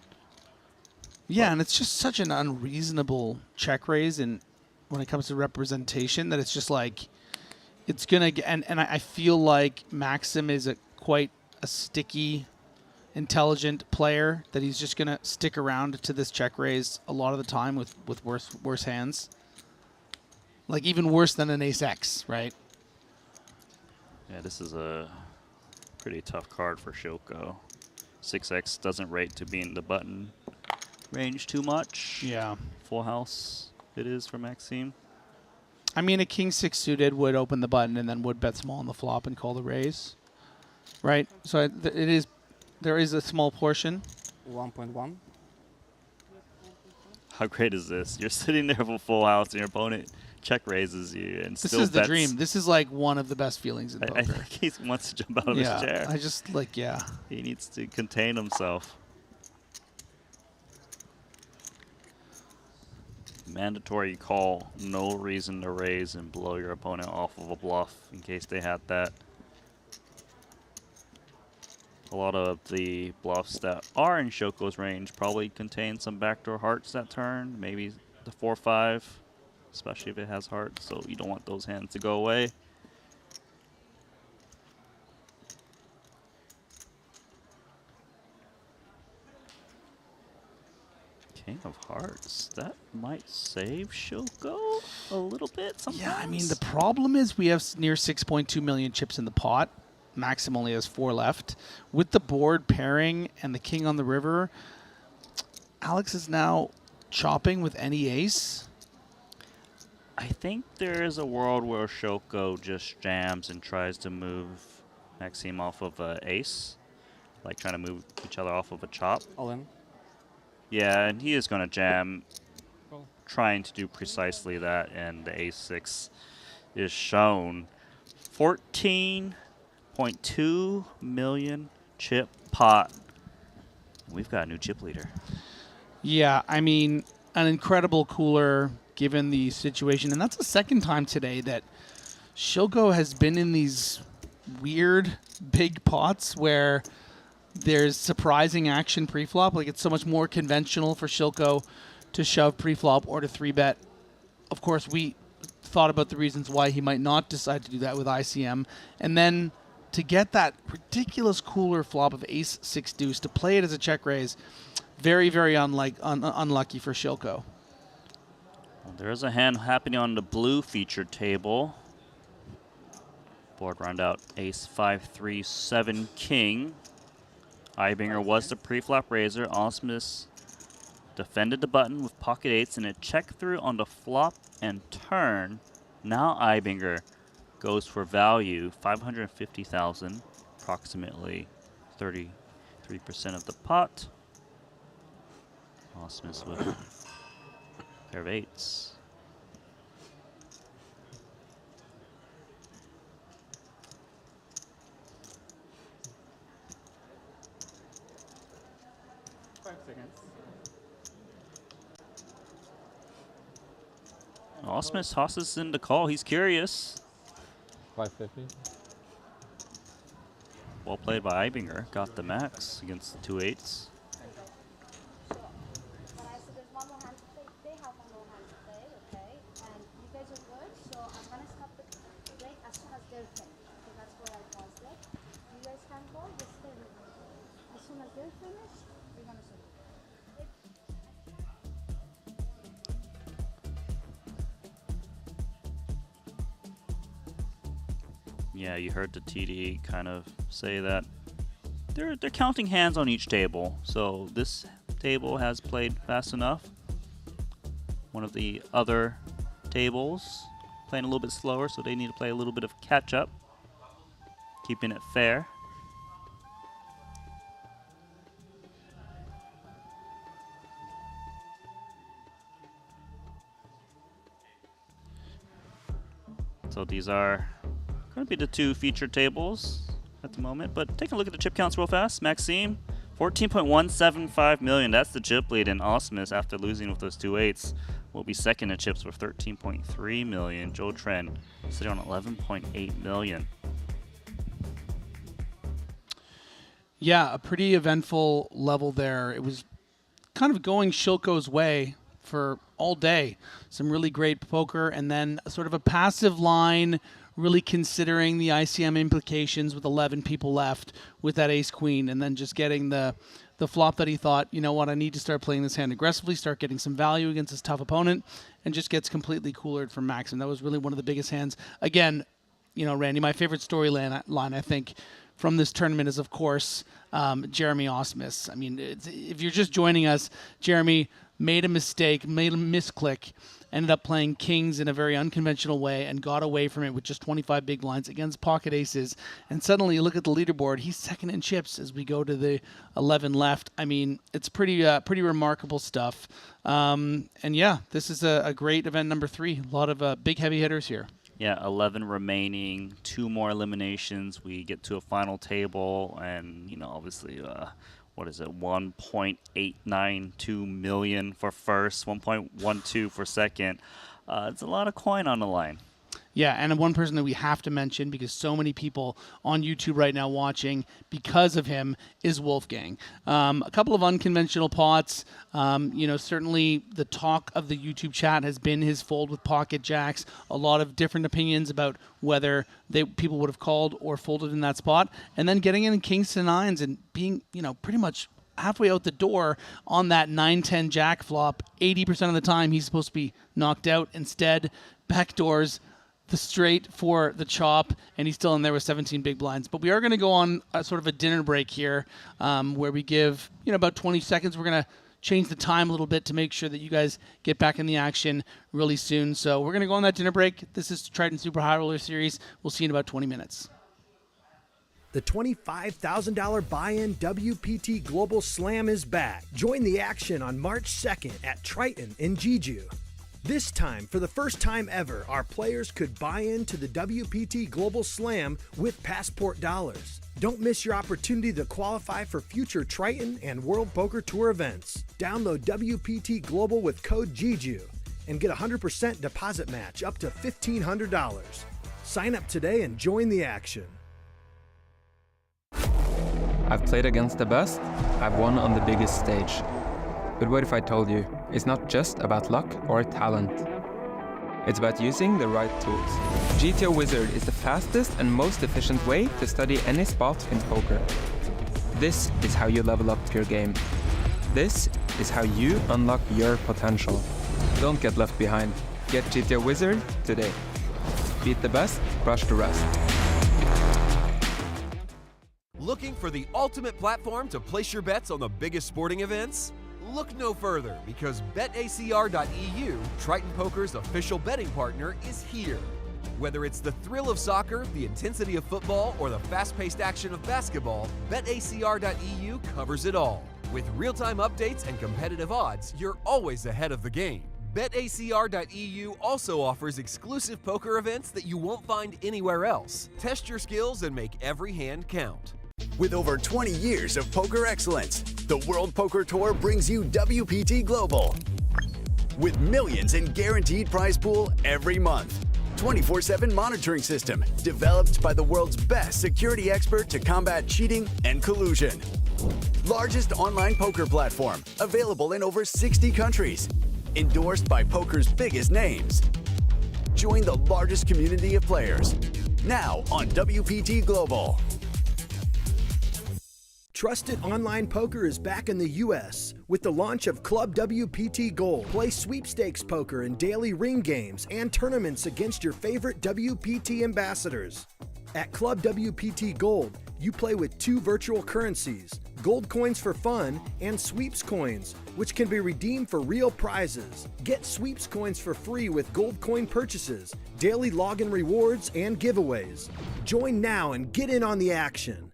Yeah, and it's just such an unreasonable check raise, and when it comes to representation, that it's just like it's gonna. And I feel like Maxim is quite a sticky, intelligent player that he's just gonna stick around to this check raise a lot of the time with worse hands, like even worse than an ace X, right? Yeah, this is a pretty tough card for Shoko. 6x doesn't rate to be in the button range too much. Yeah. Full house it is for Maxime. I mean, a king six suited would open the button and then would bet small on the flop and call the raise, right? So there is a small portion. 1.1. How great is this? You're sitting there with a full house and your opponent check raises you and This still is the bets. dream. This is like one of the best feelings in poker. I think he wants to jump out of Yeah, his chair. I just yeah. He needs to contain himself. Mandatory call, no reason to raise and blow your opponent off of a bluff in case they had that. A lot of the bluffs that are in Shoko's range probably contain some backdoor hearts that turn, maybe the 4-5, especially if it has hearts, so you don't want those hands to go away. King of Hearts, that might save Shoko a little bit sometimes. Yeah, I mean, the problem is we have near 6.2 million chips in the pot. Maxim only has 4 left. With the board pairing and the king on the river, Alex is now chopping with any ace. I think there is a world where Shoko just jams and tries to move Maxime off of an ace, like trying to move each other off of a chop. All in. Yeah, and he is going to jam, trying to do precisely that, and the ace-6 is shown. 14.2 million chip pot. We've got a new chip leader. Yeah, I mean, an incredible cooler given the situation. And that's the second time today that Shoko has been in these weird big pots where there's surprising action pre-flop. Like, it's so much more conventional for Shoko to shove pre-flop or to 3-bet. Of course, we thought about the reasons why he might not decide to do that with ICM. And then to get that ridiculous cooler flop of ace-6 deuce, to play it as a check raise, very, very unlucky for Shoko. Well, there's a hand happening on the blue featured table. Board round out ace-5-3-7 king. Eibinger was the pre-flop raiser. Osmus defended the button with pocket eights and a check through on the flop and turn. Now Eibinger goes for value, 550,000, approximately 33% of the pot. Osmus with a pair of eights. Osmus tosses in the call. He's curious. 550. Well played by Eibinger. Got the max against the 2 8s. Yeah, you heard the TD kind of say that they're counting hands on each table. So this table has played fast enough. One of the other tables playing a little bit slower, so they need to play a little bit of catch up, keeping it fair. So these are going to be the two featured tables at the moment, but take a look at the chip counts real fast. Maxime, 14.175 million. That's the chip lead, and Osmus, after losing with those 2 8s, will be second in chips with 13.3 million. Joe Tren sitting on 11.8 million. Yeah, a pretty eventful level there. It was kind of going Shilko's way for all day. Some really great poker, and then sort of a passive line, really considering the ICM implications with 11 people left with that ace-queen, and then just getting the flop that he thought, you know what, I need to start playing this hand aggressively, start getting some value against this tough opponent, and just gets completely coolered from Maxim. That was really one of the biggest hands. Again, you know, Randy, my favorite storyline, I think, from this tournament is, of course, Jeremy Osmus. I mean, if you're just joining us, Jeremy made a mistake, made a misclick, ended up playing kings in a very unconventional way and got away from it with just 25 big blinds against pocket aces. And suddenly you look at the leaderboard, he's second in chips as we go to the 11 left. I mean, it's pretty remarkable stuff. And yeah, this is a great event number 3. A lot of big heavy hitters here. Yeah, 11 remaining, 2 more eliminations. We get to a final table, and, you know, obviously, what is it, 1.892 million for first, 1.12 for second. It's a lot of coin on the line. Yeah, and one person that we have to mention, because so many people on YouTube right now watching because of him, is Wolfgang. A couple of unconventional pots. You know, certainly the talk of the YouTube chat has been his fold with pocket jacks. A lot of different opinions about whether people would have called or folded in that spot. And then getting in kings to nines and being, you know, pretty much halfway out the door on that 9-10 jack flop. 80% of the time he's supposed to be knocked out. Instead, backdoors the straight for the chop, and he's still in there with 17 big blinds. But we are going to go on a sort of a dinner break here, where we give, you know, about 20 seconds. We're going to change the time a little bit to make sure that you guys get back in the action really soon. So we're going to go on that dinner break. This is Triton Super High Roller Series. We'll see you in about 20 minutes. The $25,000 buy-in WPT Global Slam is back. Join the action on March 2nd at Triton in Jeju. This time, for the first time ever, our players could buy into the WPT Global Slam with Passport dollars. Don't miss your opportunity to qualify for future Triton and World Poker Tour events. Download WPT Global with code Jeju and get a 100% deposit match up to $1,500. Sign up today and join the action. I've played against the best, I've won on the biggest stage. But what if I told you, it's not just about luck or talent. It's about using the right tools. GTO Wizard is the fastest and most efficient way to study any spot in poker. This is how you level up your game. This is how you unlock your potential. Don't get left behind. Get GTO Wizard today. Beat the best, crush the rest. Looking for the ultimate platform to place your bets on the biggest sporting events? Look no further, because BetACR.eu, Triton Poker's official betting partner, is here. Whether it's the thrill of soccer, the intensity of football, or the fast-paced action of basketball, BetACR.eu covers it all. With real-time updates and competitive odds, you're always ahead of the game. BetACR.eu also offers exclusive poker events that you won't find anywhere else. Test your skills and make every hand count. With over 20 years of poker excellence, the World Poker Tour brings you WPT Global. With millions in guaranteed prize pool every month. 24/7 monitoring system developed by the world's best security expert to combat cheating and collusion. Largest online poker platform available in over 60 countries. Endorsed by poker's biggest names. Join the largest community of players. Now on WPT Global. Trusted online poker is back in the U.S. with the launch of Club WPT Gold. Play sweepstakes poker in daily ring games and tournaments against your favorite WPT ambassadors. At Club WPT Gold, you play with 2 virtual currencies, gold coins for fun, and sweeps coins, which can be redeemed for real prizes. Get sweeps coins for free with gold coin purchases, daily login rewards, and giveaways. Join now and get in on the action.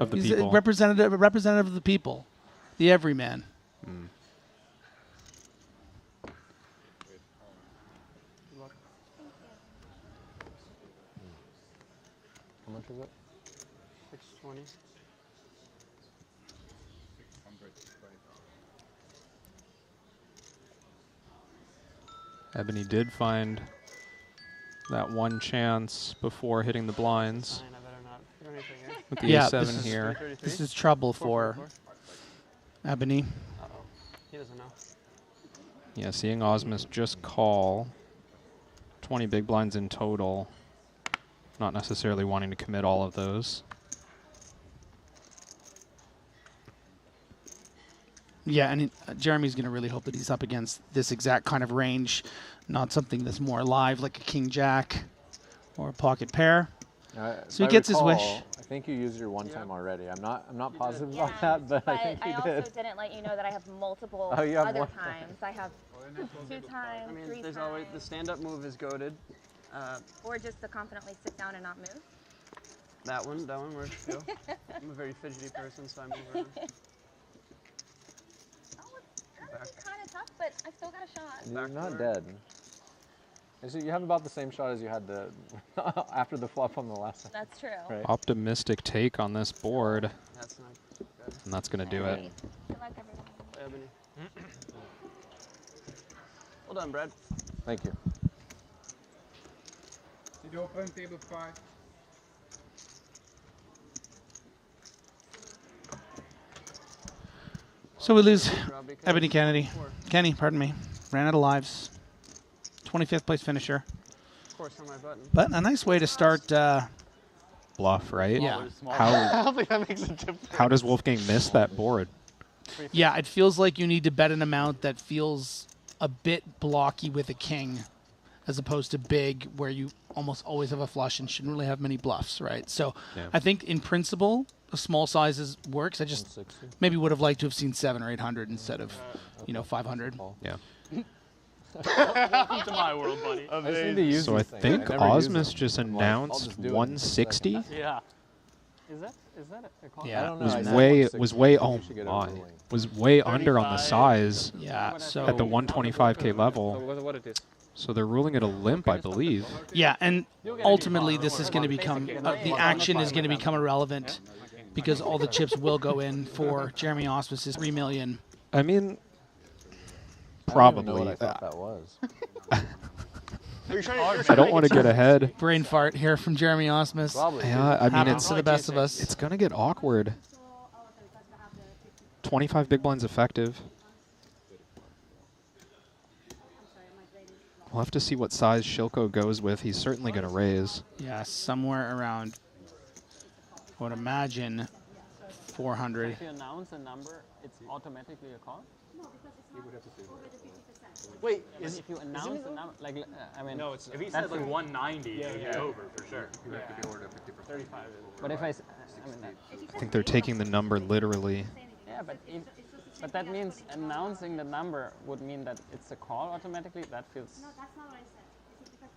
Of the He's people. a representative of the people, the everyman. How much is it? 620. Ebony did find that one chance before hitting the blinds. Fine, I better not do anything here. With the Yeah, A7 here. This is trouble for Ebony. Uh-oh. He doesn't know. Yeah, seeing Osmus just call 20 big blinds in total, not necessarily wanting to commit all of those. Yeah, and Jeremy's going to really hope that he's up against this exact kind of range, not something that's more live like a king-jack or a pocket pair. So he gets his wish. I think you used your one time already. I'm not positive about that, but I think you I did. also didn't let you know that I have multiple Oh, you have other one. times. I have 2 times, I mean, 3 there's times. always the stand-up move is goaded. Or just to confidently sit down and not move. That one works too. I'm a very fidgety person, so I move around. Kind of tough, but I still got a shot. You're not dead. You have about the same shot as you had the after the flop on the last time. That's true. Right. Optimistic take on this board. That's not good. And that's going to do it. Good luck, everyone. Ebony. Well done, Brad. Thank you. Did you open table 5? So we lose Ebony Kenny, pardon me. Ran out of lives. 25th place finisher. Of course, on my button. But a nice way to start. Bluff, right? Yeah. I don't think that makes a difference. How does Wolfgang miss that board? Yeah, it feels like you need to bet an amount that feels a bit blocky with a king, as opposed to big, where you almost always have a flush and shouldn't really have many bluffs, right? So Yeah. I think in principle, the small sizes works. I just maybe would have liked to have seen 700 or 800 instead of, 500. Yeah. Welcome to my world, buddy. So I think Osmus just announced 160. Yeah. Is that a call? Yeah. I don't know. Was way oh my was way under on the size. Yeah. So at the 125K level. So what it is? So they're ruling it a limp, I believe. Yeah, and ultimately this is going to become the action is going to become irrelevant because all the chips will go in for Jeremy Osmus's 3 million. I mean, I probably. don't even know what I thought that was. I don't want to get ahead. Brain fart here from Jeremy Osmus. Yeah, I mean, Happens to the best of us. It's going to get awkward. 25 big blinds effective. We'll have to see what size Shilko goes with. He's certainly going to raise. Yeah, somewhere around, I would imagine, 400. If you announce a number, it's automatically a call? You would have to say Wait, if you announce a number, like, I mean, no, it's if he said like 190, it would be over for sure. You have to be over 50%. 35. But if I I think they're taking the number literally. Yeah, but that means announcing the number would mean that it's a call automatically. That feels. No, that's not what I said.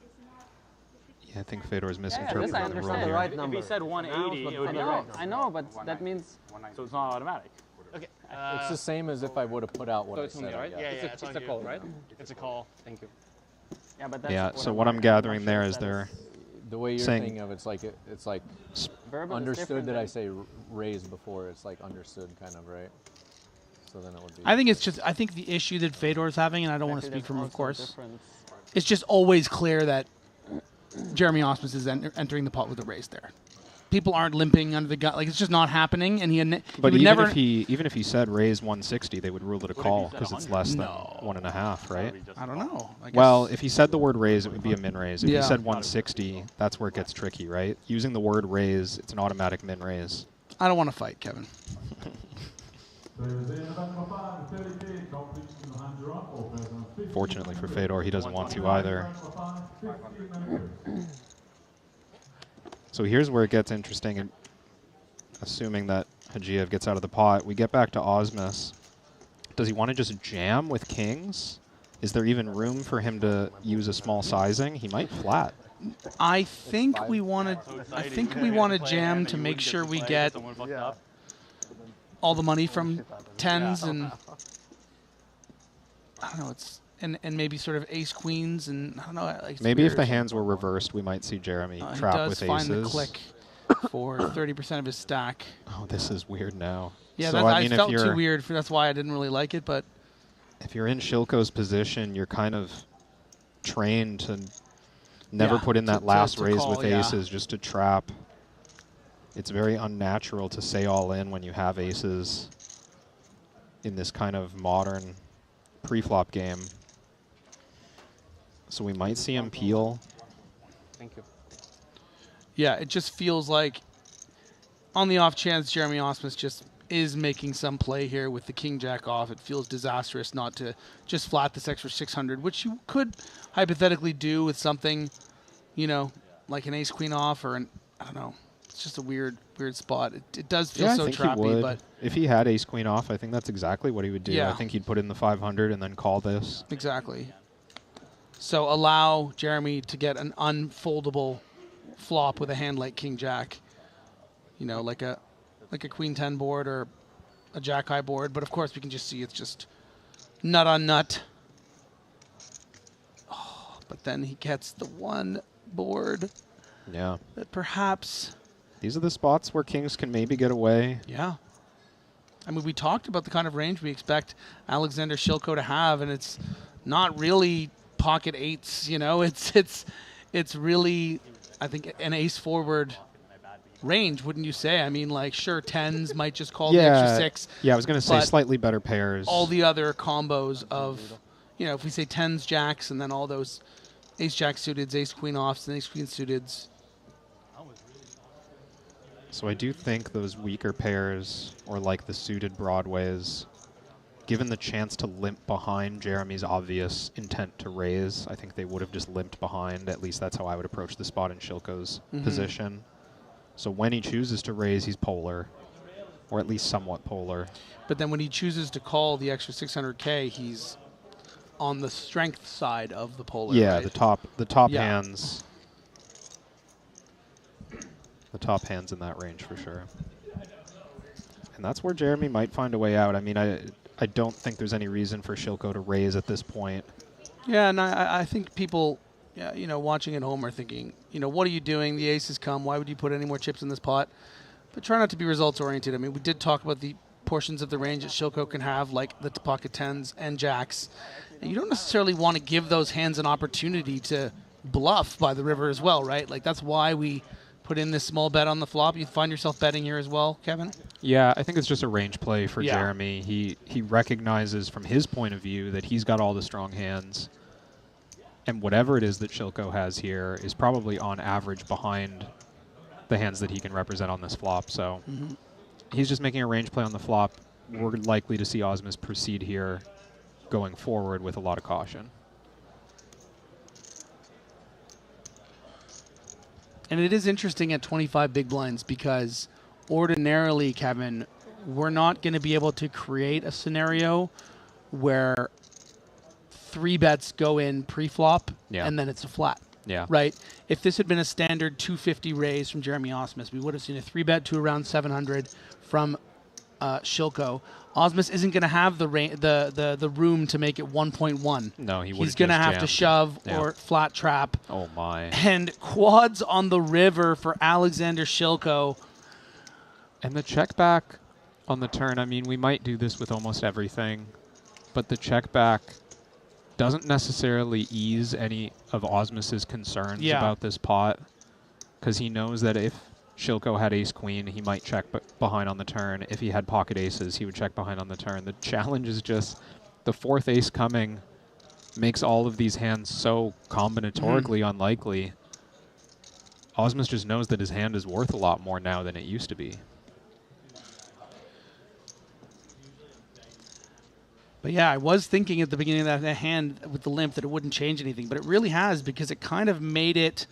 Yeah, I think Fedor's this I misinterpreting the rule understand. here. If he said 180, it would be I right. know, but that means. So it's not automatic. Okay. It's the same as if I would have put out what So I it's on said. me, right? I guess. Yeah, it's a call, right? It's a call. Thank you. Yeah, but that's Yeah, so what I'm gathering there is they're The way you're saying thinking of it's like Verbal is understood different that I than- say raise before. It's like understood kind of, right? So then it would be. I think it's just. I think the issue that Fedor's having, and I don't want to Actually, speak for him, of that's course. also different. It's just always clear that Jeremy Osmus is entering the pot with a raise there. People aren't limping under the gun. Like, it's just not happening, and he But would even never. if he said raise 160, they would rule it a call because it's less than 1.5, right? I don't know. I guess. Well, if he said the word raise, it would be a min raise. If Yeah. he said 160, that's where it gets tricky, right? Using the word raise, it's an automatic min raise. I don't want to fight, Kevin. Fortunately for Fedor, he doesn't want to either. So here's where it gets interesting, and assuming that Hajiev gets out of the pot, we get back to Osmus. Does he want to just jam with kings? Is there even room for him to use a small sizing? He might flat. I think we want to. I think we want to jam to make sure we get all the money from tens and I don't know. It's and maybe sort of ace queens and I don't know. Like Maybe if the hands were reversed, we might see Jeremy trap with he does aces. find the click for 30% of his stack. Oh, this is weird now. Yeah, so, that, I mean, felt if too you're, weird. That's why I didn't really like it. But if you're in Shilko's position, you're kind of trained to never put in that last raise call, with aces just to trap. It's very unnatural to say all in when you have aces in this kind of modern pre-flop game. So we might see him peel. Thank you. yeah, it just feels like on the off chance Jeremy Osmus just is making some play here with the king jack off, it feels disastrous not to just flat this extra 600, which you could hypothetically do with something, you know, like an ace queen off or an, I don't know. It's just a weird spot. It does feel Yeah, so I think trappy, he would. but If he had ace queen off, I think that's exactly what he would do. Yeah. I think he'd put in the 500 and then call this. exactly. So allow Jeremy to get an unfoldable flop with a hand like king jack, you know, like a queen 10 board or a jack high board. But of course we can just see it's just nut on nut. Oh, but then he gets the one board Yeah. that perhaps. These are the spots where kings can maybe get away. Yeah. I mean, we talked about the kind of range we expect Alexander Shilko to have, and it's not really pocket eights, you know. It's really, I think, an ace forward range, wouldn't you say? I mean, like, sure, tens might just call the extra six. Yeah, I was going to say but slightly better pairs. all the other combos of, you know, if we say tens, jacks, and then all those ace jack suiteds, ace queen offs, and ace queen suiteds. So I do think those weaker pairs, or like the suited broadways, given the chance to limp behind Jeremy's obvious intent to raise, I think they would have just limped behind. At least that's how I would approach the spot in Shilko's position. So when he chooses to raise, he's polar, or at least somewhat polar. But then when he chooses to call the extra 600K, he's on the strength side of the polar. Yeah, right? the top Yeah. hands. The top hands in that range for sure. And that's where Jeremy might find a way out. I mean, I don't think there's any reason for Shilko to raise at this point. Yeah, and I think people, yeah, you know, watching at home are thinking, you know, what are you doing? The aces come. Why would you put any more chips in this pot? But try not to be results oriented. I mean, we did talk about the portions of the range that Shilko can have, like the pocket tens and jacks. And you don't necessarily want to give those hands an opportunity to bluff by the river as well, right? Like, that's why we put in this small bet on the flop. You find yourself betting here as well, Kevin? Yeah, I think it's just a range play for Yeah. Jeremy. He recognizes from his point of view that he's got all the strong hands. And whatever it is that Shilko has here is probably on average behind the hands that he can represent on this flop. So he's just making a range play on the flop. We're likely to see Osmus proceed here going forward with a lot of caution. And it is interesting at 25 big blinds because ordinarily, Kevin, we're not going to be able to create a scenario where 3 bets go in pre-flop and then it's a flat. Yeah. Right? If this had been a standard 250 raise from Jeremy Osmus, we would have seen a 3-bet to around 700 from Shilko, Osmus isn't going to have the room to make it 1.1. No, he would. He's going to have to shove or flat trap. Oh my! And quads on the river for Alexander Shilko. And the check back on the turn. I mean, we might do this with almost everything, but the check back doesn't necessarily ease any of Osmus's concerns about this pot, because he knows that if Shilko had ace-queen, he might check behind on the turn. If he had pocket aces, he would check behind on the turn. The challenge is just the fourth ace coming makes all of these hands so combinatorically unlikely. Osmus just knows that his hand is worth a lot more now than it used to be. But yeah, I was thinking at the beginning of that hand with the limp that it wouldn't change anything, but it really has, because it kind of made it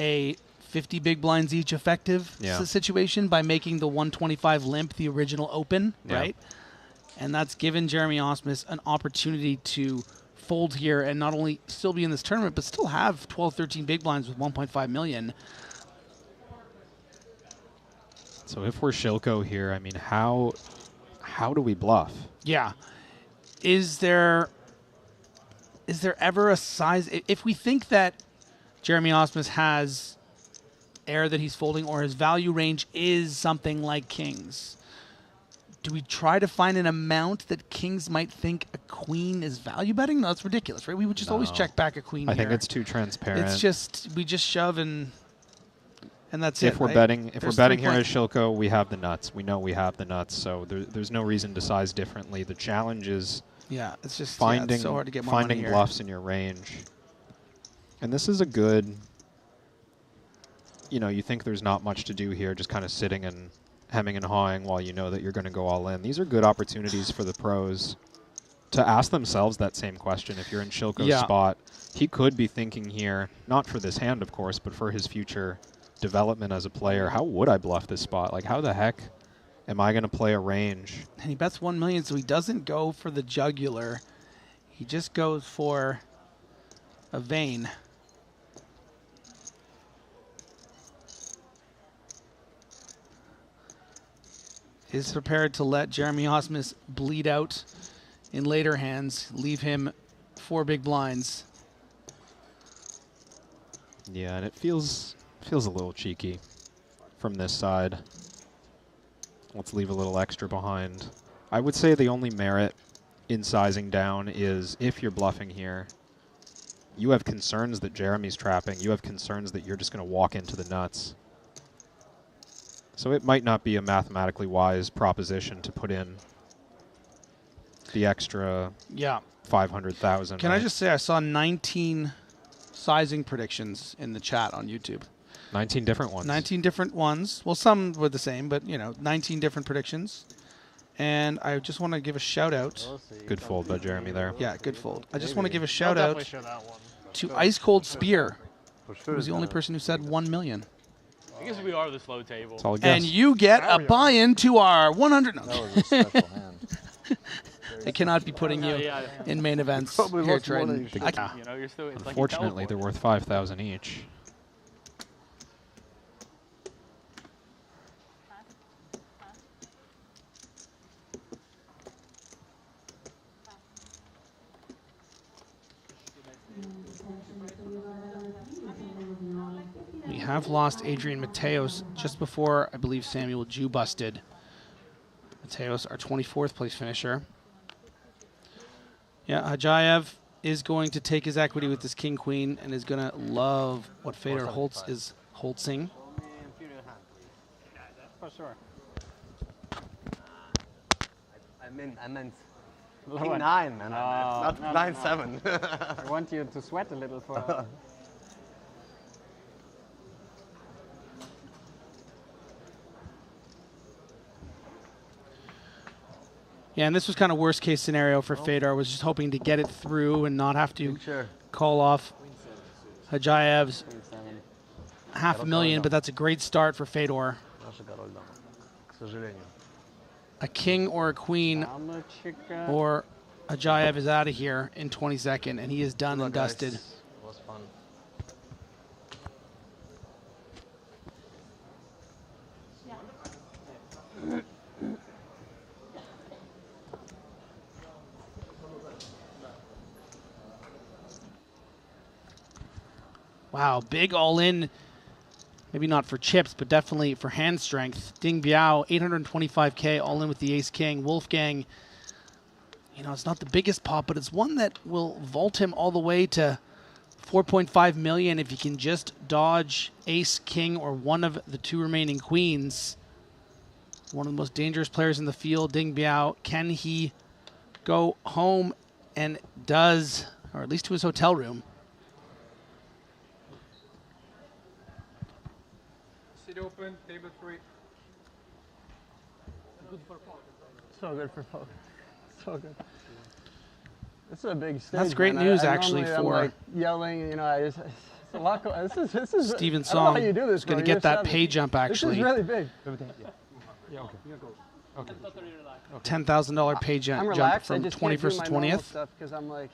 a 50 big blinds each effective situation by making the 125 limp the original open, right? And that's given Jeremy Osmus an opportunity to fold here and not only still be in this tournament, but still have 12, 13 big blinds with 1.5 million. So if we're Shilko here, I mean, how do we bluff? Yeah. Is there ever a size? If we think that Jeremy Osmus has air that he's folding, or his value range is something like kings, do we try to find an amount that kings might think a queen is value betting? No, that's ridiculous, right? We would just always check back a queen. I think it's too transparent. It's just we just shove and that's it. If we're betting, if we're betting here as Shilko, we have the nuts. We know we have the nuts, so there's no reason to size differently. The challenge is it's just finding it's so hard to get more money finding here. bluffs in your range. And this is a good, you know, you think there's not much to do here, just kind of sitting and hemming and hawing while you know that you're going to go all in. These are good opportunities for the pros to ask themselves that same question. If you're in Shilko's spot, he could be thinking here, not for this hand, of course, but for his future development as a player. How would I bluff this spot? Like, how the heck am I going to play a range? And he bets 1 million, so he doesn't go for the jugular. He just goes for a vein. Is prepared to let Jeremy Osmus bleed out in later hands, leave him 4 big blinds. Yeah, and it feels a little cheeky from this side. Let's leave a little extra behind. I would say the only merit in sizing down is if you're bluffing here, you have concerns that Jeremy's trapping. You have concerns that you're just going to walk into the nuts. So it might not be a mathematically wise proposition to put in the extra 500,000. Can I just say I saw 19 sizing predictions in the chat on YouTube. 19 different ones. 19 different ones. Well, some were the same, but, you know, 19 different predictions. And I just want to give a shout out. Good fold by Jeremy there. Yeah, good fold. I just want to give a shout out to Ice Cold Spear, who was the only person who said 1 million. I guess we are the slow table. And you get a buy-in to our 100. No. That was a special hand. I cannot be putting you in main events here, Triton. You know, you're still, Unfortunately, they're worth 5,000 each. We have lost Adrian Mateos just before, I believe, Samuel Jew busted. Mateos, our 24th place finisher. Yeah, Hajayev is going to take his equity with this king-queen and is going to love what Fedor Holtz is holtzing. For sure. I meant Low king one. 9, man. Not no, 9-7. I want you to sweat a little for. Yeah, and this was kind of worst case scenario for Fedor. Was just hoping to get it through and not have to call off Hajayev's $500,000, but that's a great start for Fedor. A king or a queen or Hajayev is out of here in 22nd, and he is done and dusted. It was fun. Wow, big all-in. Maybe not for chips, but definitely for hand strength. Ding Biao, 825K all-in with the ace-king. Wolfgang, you know, it's not the biggest pot, but it's one that will vault him all the way to 4.5 million if he can just dodge ace-king or one of the 2 remaining queens. One of the most dangerous players in the field, Ding Biao. Can he go home? And does, or at least to his hotel room. Sit open, table 3. So good for poker. So good. This is a big stage. That's great man. news, I actually, normally I'm for like yelling. You know, it's a lot. This is. Steven I don't know how Song you do this, is going to bro. get that You're pay jump, actually. This is really big. Yeah, okay. Okay. $10,000 pay I'm jump relaxed. from I just can't 21st do to my normal 20th. stuff because I'm like,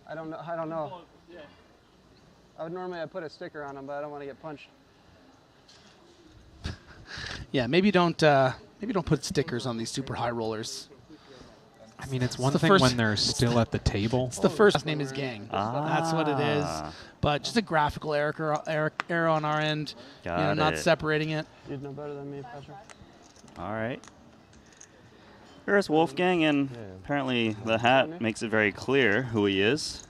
I don't know. I don't know. I would normally put a sticker on them, but I don't want to get punched. Yeah, maybe don't put stickers on these super high rollers. I mean, it's one the thing first- when they're still at the table. It's the first name is Gang. That's what it is. But just a graphical error on our end. Got not it. separating it. You'd know better than me, Patrick. All right. Here's Wolfgang, and apparently the hat makes it very clear who he is.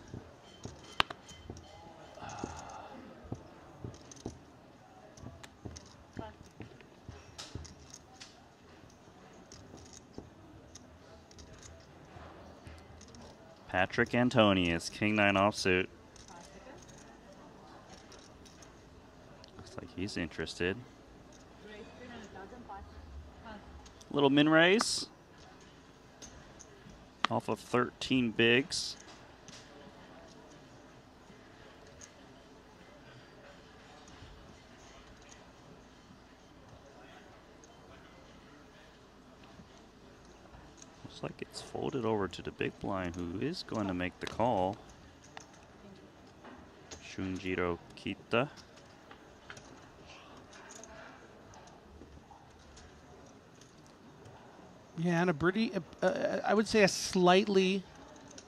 Patrick Antonius, King 9 offsuit. Looks like he's interested. Little min raise off of 13 bigs. Looks like it's folded over to the big blind, who is going to make the call. Shunjiro Kita. Yeah, and a pretty, I would say a slightly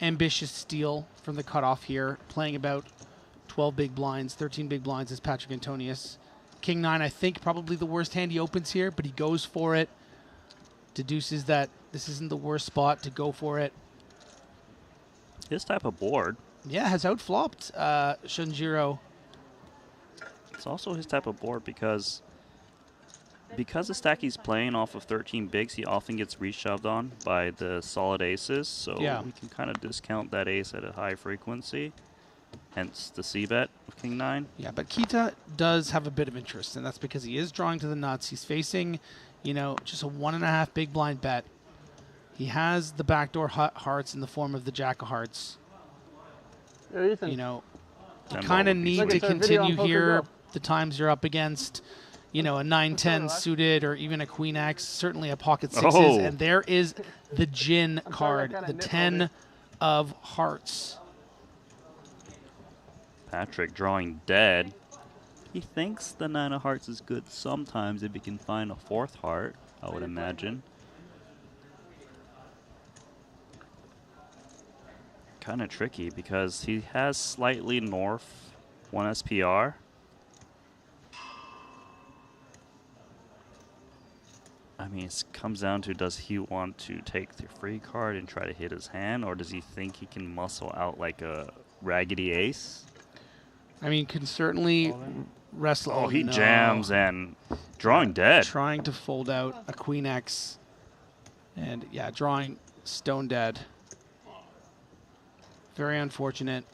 ambitious steal from the cutoff here, playing about 12 big blinds, 13 big blinds is Patrick Antonius. King 9, I think, probably the worst hand he opens here, but he goes for it. Deduces that this isn't the worst spot to go for it. His type of board. Yeah, has outflopped Shunjiro. It's also his type of board because the stack he's playing off of 13 bigs, he often gets reshoved on by the solid aces, so we can kind of discount that ace at a high frequency, hence the c-bet of King 9. Yeah, but Kita does have a bit of interest, and that's because he is drawing to the nuts. He's facing, you know, just a 1.5 big blind bet. He has the backdoor hearts in the form of the jack of hearts. Yeah, Ethan. You know, you Ten kind of ball would be need to It's like it's a video on continue Poker here Go. the times you're up against, you know, a 9-10 suited or even a queen x, certainly a pocket sixes, Oh. and there is the gin I'm sorry, card, I kinda the nipped 10 of hearts. Patrick drawing dead. He thinks the 9 of hearts is good sometimes if he can find a 4th heart, I would imagine. Kind of tricky because he has slightly north 1 SPR. I mean, it comes down to, does he want to take the free card and try to hit his hand, or does he think he can muscle out like a raggedy ace? I mean, can certainly wrestle. Oh, he no. jams and drawing dead. Trying to fold out a queen x. And yeah, drawing stone dead. Very unfortunate.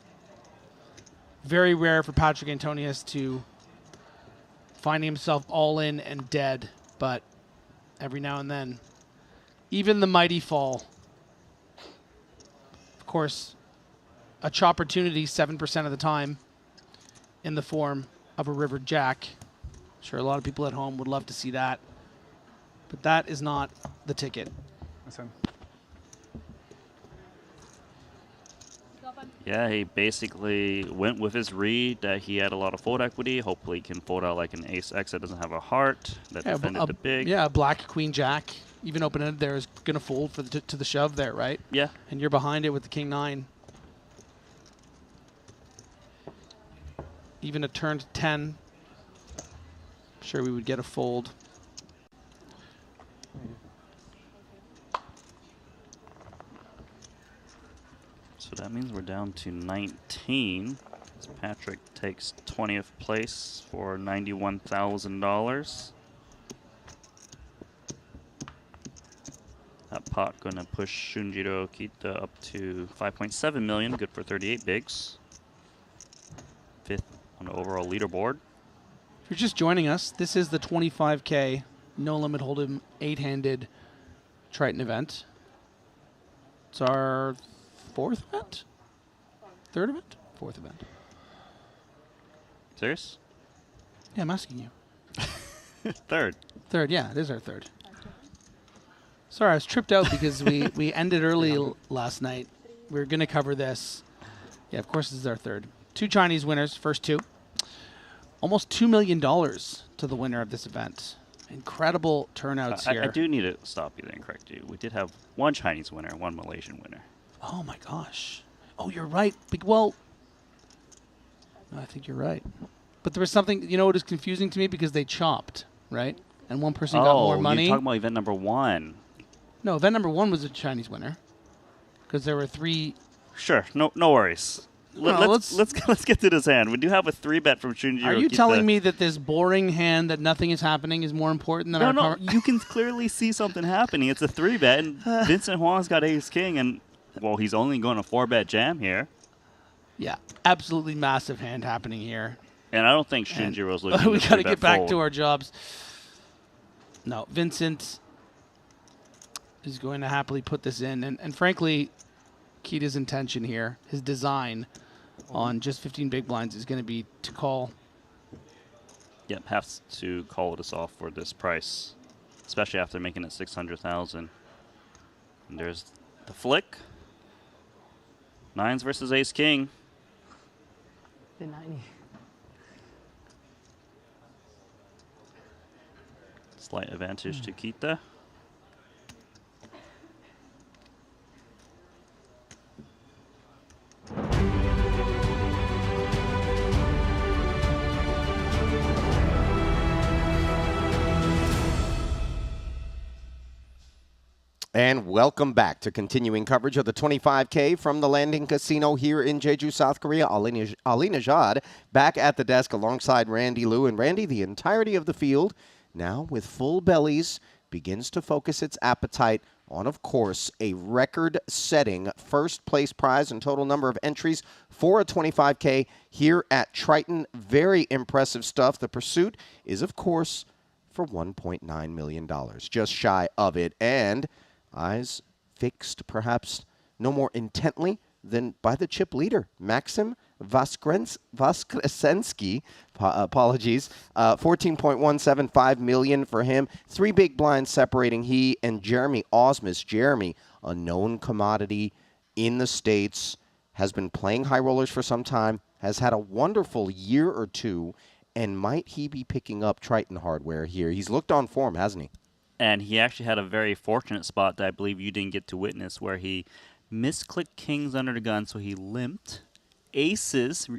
Very rare for Patrick Antonius to find himself all in and dead, but every now and then, even the mighty fall. Of course, a chopportunity 7% of the time in the form of a river jack. I'm sure a lot of people at home would love to see that, but that is not the ticket. Listen. Yeah, he basically went with his read that he had a lot of fold equity. Hopefully he can fold out like an ace X that doesn't have a heart, that defended the big. Yeah, a black queen jack, even open-ended there, is going to fold for to the shove there, right? Yeah. And you're behind it with the king 9. even a turn to 10. Sure, we would get a fold. So that means we're down to 19. As Patrick takes 20th place for $91,000. That pot going to push Shunjiro Okita up to 5.7 million, good for 38 bigs. 5th on the overall leaderboard. If you're just joining us, this is the 25K No Limit Hold'em 8-handed Triton event. It's our 4th event? 3rd event? 4th event. Serious? Yeah, I'm asking you. 3rd. 3rd, yeah, it is our 3rd. Sorry, I was tripped out because we ended early last night. We were going to cover this. Yeah, of course, this is our 3rd. 2 Chinese winners, first 2. Almost $2 million to the winner of this event. Incredible turnouts here. I do need to stop you there and correct you. We did have 1 Chinese winner and 1 Malaysian winner. Oh, my gosh. Oh, you're right. Well, I think you're right. But there was something, you know what is confusing to me? Because they chopped, right? And one person got more money. Oh, you're talking about event number 1. No, event number 1 was a Chinese winner. Because there were 3. Sure, no worries. Let's get to this hand. We do have a 3-bet from Shunjiro. Are you telling me that this boring hand that nothing is happening is more important than No, you can clearly see something happening. It's a 3-bet, and Vincent Huang's got ace-king, and, well, he's only going to 4-bet jam here. Yeah, absolutely massive hand happening here. And I don't think Shinjiro's looking we got to get back to our jobs. No, Vincent is going to happily put this in. And frankly, Kita's intention here, his design on just 15 big blinds is going to be to call. Yep, has to call this off for this price, especially after making it 600,000. And there's the flick. 9s versus ace-king. The 90. Slight advantage to Kita. And welcome back to continuing coverage of the 25K from the Landing Casino here in Jeju, South Korea. Ali Najad back at the desk alongside Randy Liu. And Randy, the entirety of the field, now with full bellies, begins to focus its appetite on, of course, a record-setting first-place prize and total number of entries for a 25K here at Triton. Very impressive stuff. The pursuit is, of course, for $1.9 million, just shy of it. And eyes fixed perhaps no more intently than by the chip leader, Maxim Voskresensky. Apologies. 14.175 million for him. 3 big blinds separating he and Jeremy Osmus. Jeremy, a known commodity in the States, has been playing high rollers for some time, has had a wonderful year or two, and might he be picking up Triton hardware here? He's looked on form, hasn't he? And he actually had a very fortunate spot that I believe you didn't get to witness, where he misclicked kings under the gun, so he limped. Aces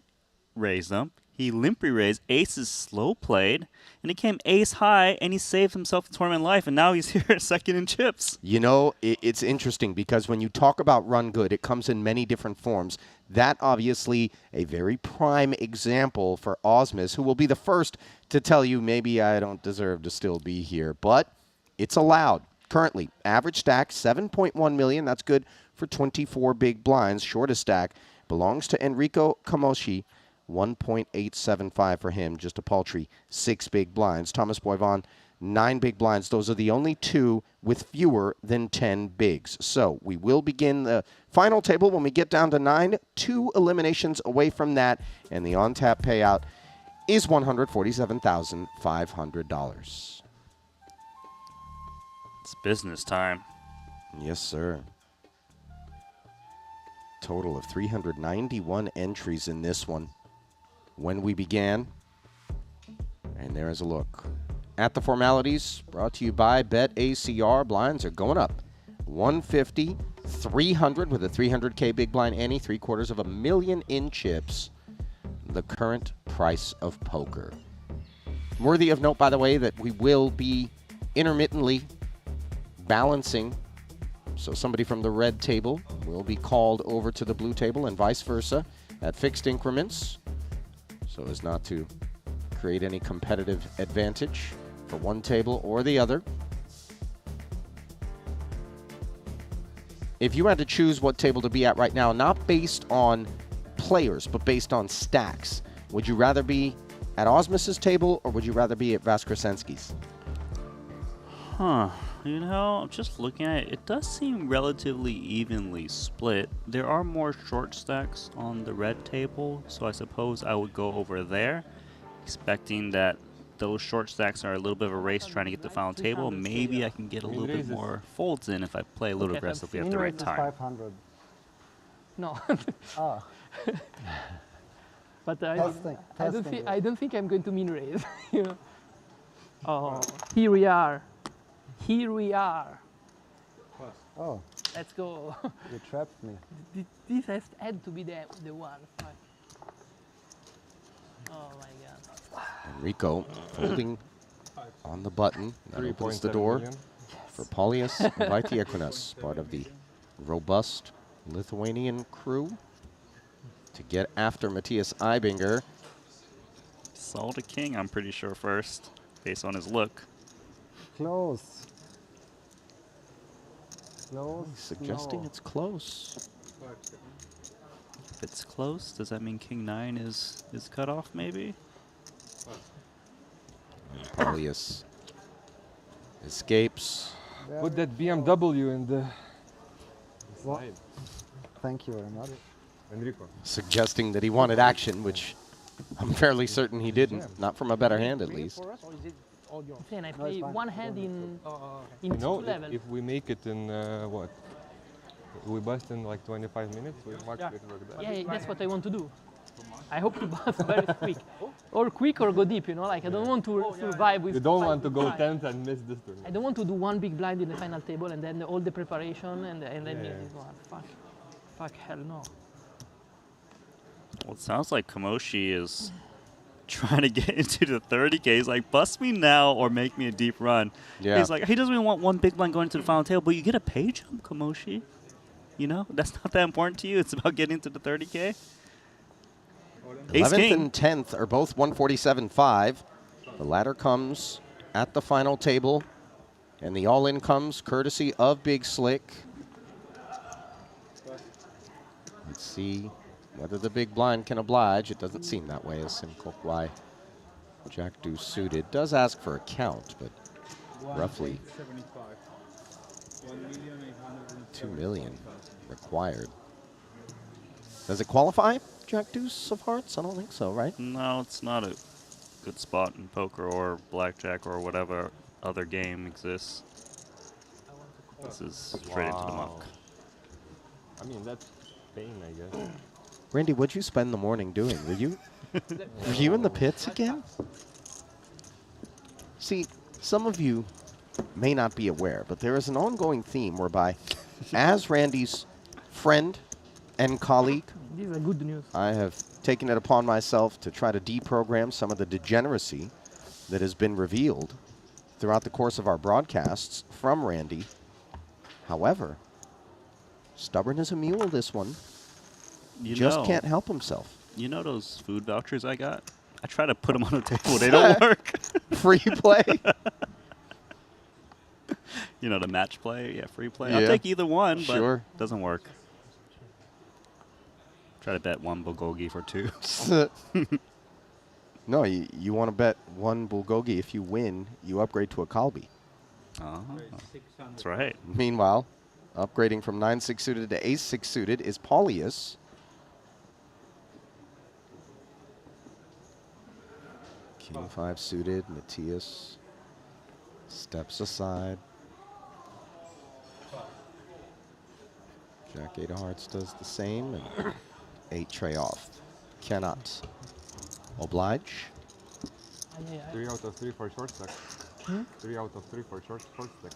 raised them. He limp re-raised. Aces slow played, and he came ace high, and he saved himself the tournament life, and now he's here second in chips. You know, it's interesting because when you talk about run good, it comes in many different forms. That obviously a very prime example for Osmus, who will be the first to tell you maybe I don't deserve to still be here, but it's allowed. Currently, average stack, 7.1 million. That's good for 24 big blinds. Shortest stack belongs to Enrico Kamoshi, 1.875 for him. Just a paltry 6 big blinds. Thomas Boivon, 9 big blinds. Those are the only 2 with fewer than 10 bigs. So we will begin the final table when we get down to 9. 2 eliminations away from that, and the on-tap payout is $147,500. It's business time. Yes, sir. Total of 391 entries in this one when we began. And there is a look at the formalities, brought to you by BetACR. Blinds are going up. 150, 300 with a 300K big blind ante, 750,000 in chips. the current price of poker. Worthy of note, by the way, that we will be intermittently balancing. So somebody from the red table will be called over to the blue table and vice versa at fixed increments, so as not to create any competitive advantage for one table or the other. If you had to choose what table to be at right now, not based on players, but based on stacks, would you rather be at Osmus's table or would you rather be at Vaskresenski's? Huh. You know, I'm just looking at it. It does seem relatively evenly split. There are more short stacks on the red table, so I suppose I would go over there, expecting that those short stacks are a little bit of a race trying to get the final table. Maybe I can get a little bit more folds in if I play a little aggressively at the right time. 500. No. Oh. But Testing, I don't think I'm going to min raise. You know? Oh, here we are. Here we are. Oh. Let's go. You trapped me. This had to be the one. Fuck. Oh my god. Enrico holding on the button. That opens the door for Paulius Vaitiekūnas, part of the robust Lithuanian crew, to get after Matthias Eibinger. Saw the king, I'm pretty sure, first, based on his look. Close. Close. Suggesting it's close. If it's close, does that mean king 9 is cut off, maybe? Paulius escapes. Put that BMW in the slide. Thank you very much. Enrico. Suggesting that he wanted action, which I'm fairly certain he didn't. Not from a better hand, at least. Then I play one hand in You know, two level. if we make it in what? We bust in like 25 minutes. We mark it like that. Yeah, that's what I want to do. I hope to bust very quick, or quick or go deep. You know, like I don't want to survive with. You don't want to go blinds. 10th and miss this turn. I don't want to do one big blind in the final table and then all the preparation and then miss this one. Fuck, hell no. Well, it sounds like Kamoshi is trying to get into the 30K. He's like, bust me now or make me a deep run. Yeah. He's like, he doesn't even want one big blind going into the final table, but you get a pay jump, Kamoshi. You know, that's not that important to you. It's about getting to the 30K. Ace 11th king. and 10th are both 147.5. The latter comes at the final table, and the all-in comes courtesy of Big Slick. Let's see whether the big blind can oblige. It doesn't seem that way, as Simkokwai Jack Deuce suited. Does ask for a count, but roughly 2 million required. Does it qualify, Jack Deuce of Hearts? I don't think so, right? No, it's not a good spot in poker or blackjack or whatever other game exists. This is straight into the muck. I mean, that's pain, I guess. Randy, what'd you spend the morning doing? Were you in the pits again? See, some of you may not be aware, but there is an ongoing theme whereby, as Randy's friend and colleague, This is good news. I have taken it upon myself to try to deprogram some of the degeneracy that has been revealed throughout the course of our broadcasts from Randy. However, stubborn as a mule, this one. Just can't help himself. You know those food vouchers I got? I try to put them on the table. They don't work. Free play? You know, the match play? Yeah, free play. Yeah. I'll take either one, but Sure. it doesn't work. Try to bet one bulgogi for 2. No, you want to bet one bulgogi. If you win, you upgrade to a Kalbi. That's right. Meanwhile, upgrading from 9-6 suited to ace-6 suited is Paulius. King 5 suited, Matthias steps aside. Jack 8 of hearts does the same, and 8 tray off. Cannot oblige. 3 out of 3 for short stack. 3 out of 3 for short stack.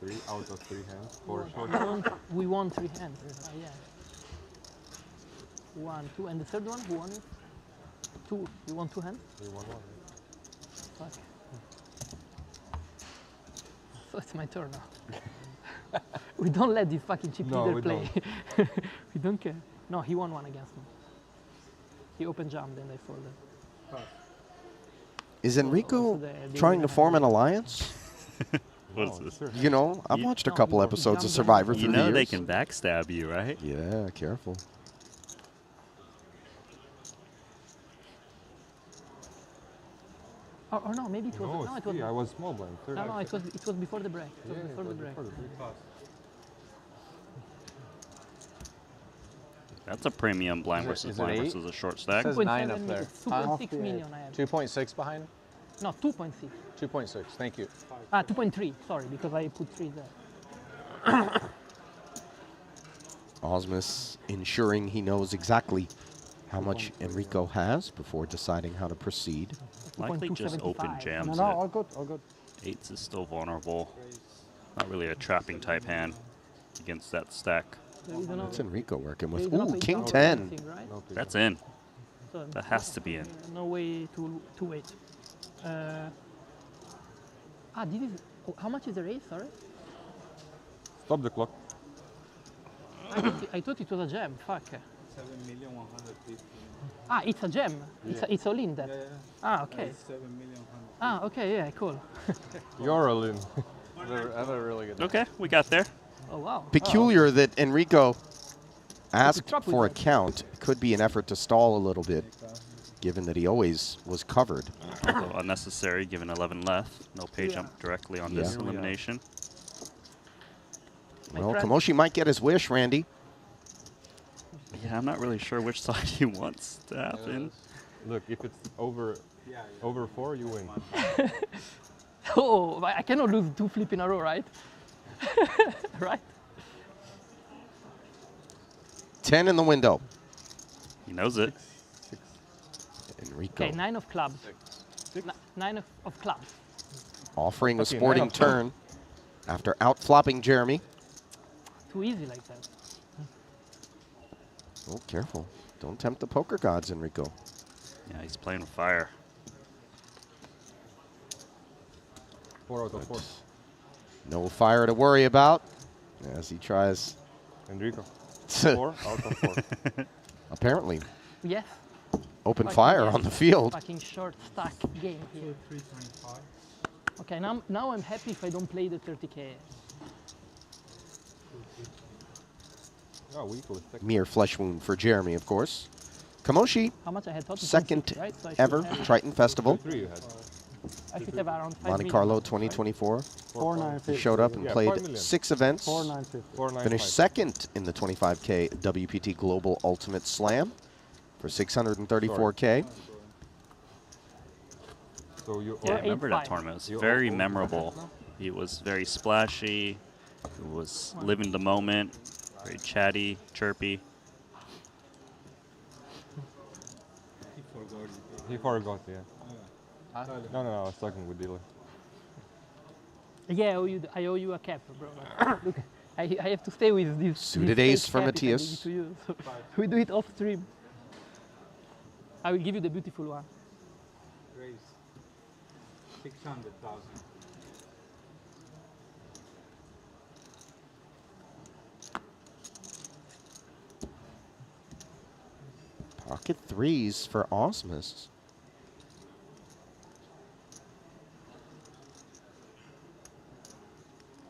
3 out of 3 hands for short stack. We won 3 hands. Yeah. 1, 2, and the third one, who won it? 2. You won 2 hands? We won one. Fuck. So it's my turn now. We don't let this fucking chip No, leader we play. We don't care. No, he won one against me. He open jumped and I folded. Is Enrico they trying to form an alliance? What is this? You know, I've watched a No, couple he episodes of jumped Survivor in. through You know the they years. can backstab you, right? Yeah, careful. Or no, maybe it was. No, No, it was. I was small blind. Third. No, it was before the break. It was Yeah, before the break. That's a premium blind Is it versus blind 8? versus a short It stack. says 9 up there. It's 2.6 million I have. 2.6 behind? No, 2.6. 2.6, thank you. 2.3, sorry, because I put 3 there. Osmus ensuring he knows exactly how much Enrico has before deciding how to proceed. Likely just open jams. No, all good, all good. 8s is still vulnerable. Not really a trapping type hand against that stack. What's Enrico working with? There is no Ooh, page King down or 10. anything, right? That's in. So That has to be in. No way to wait. This is. How much is the raise? Sorry. Stop the clock. I thought it was a gem. Fuck. 7,150,000. It's a gem. It's all in there. Okay. 7,100,000. Okay. Yeah. Cool. You're all in. I have a really good. Okay, we got there. Oh wow. Peculiar that Enrico asked trap with for a that. count. Could be an effort to stall a little bit, given that he always was covered. Although unnecessary given 11 left. No pay jump directly on this Yeah. elimination. Well, Kamoshi might get his wish, Randy. Yeah, I'm not really sure which side he wants to happen. Look, if it's over 4, you win. Oh, I cannot lose 2 flip in a row, right? Right. 10 in the window. He knows it. Enrico Okay, 9 of clubs. 9 of clubs. offering a Okay, sporting 9 of 10. turn after outflopping Jeremy. Too easy like that. Oh, careful. Don't tempt the poker gods, Enrico. Yeah, he's playing with fire. 4 out of 4. No fire to worry about as he tries. Enrico. 4 out of 4. Apparently, Yes. open Fucking fire yes. on the field. Fucking short stack game here. Okay, now I'm happy if I don't play the 30k. Oh, we equal. Mere flesh wound for Jeremy, of course. Kamoshi, How much I had thought? second 2.6, right? So I should ever have- Triton Festival. 3 you had. I should have around 5 Monte million. Carlo 2024. 4,950. He showed up and Yeah, played 5 million. 6 events. 4,950. 495. Finished second in the 25K WPT Global Ultimate Slam for 634K. So you Yeah, I Or remember 8-5. that tournament. It was You very all- memorable. It was very splashy. It was living the moment. Very chatty, chirpy. He forgot, yeah. No, I was talking with dealer. Yeah, I owe you a cap, bro. Look, I have to stay with this. Suited this ace fake for cap if I give Matthias. it to you. So we do it off stream. I will give you the beautiful one. Raise 600,000. Pocket threes for Osmus.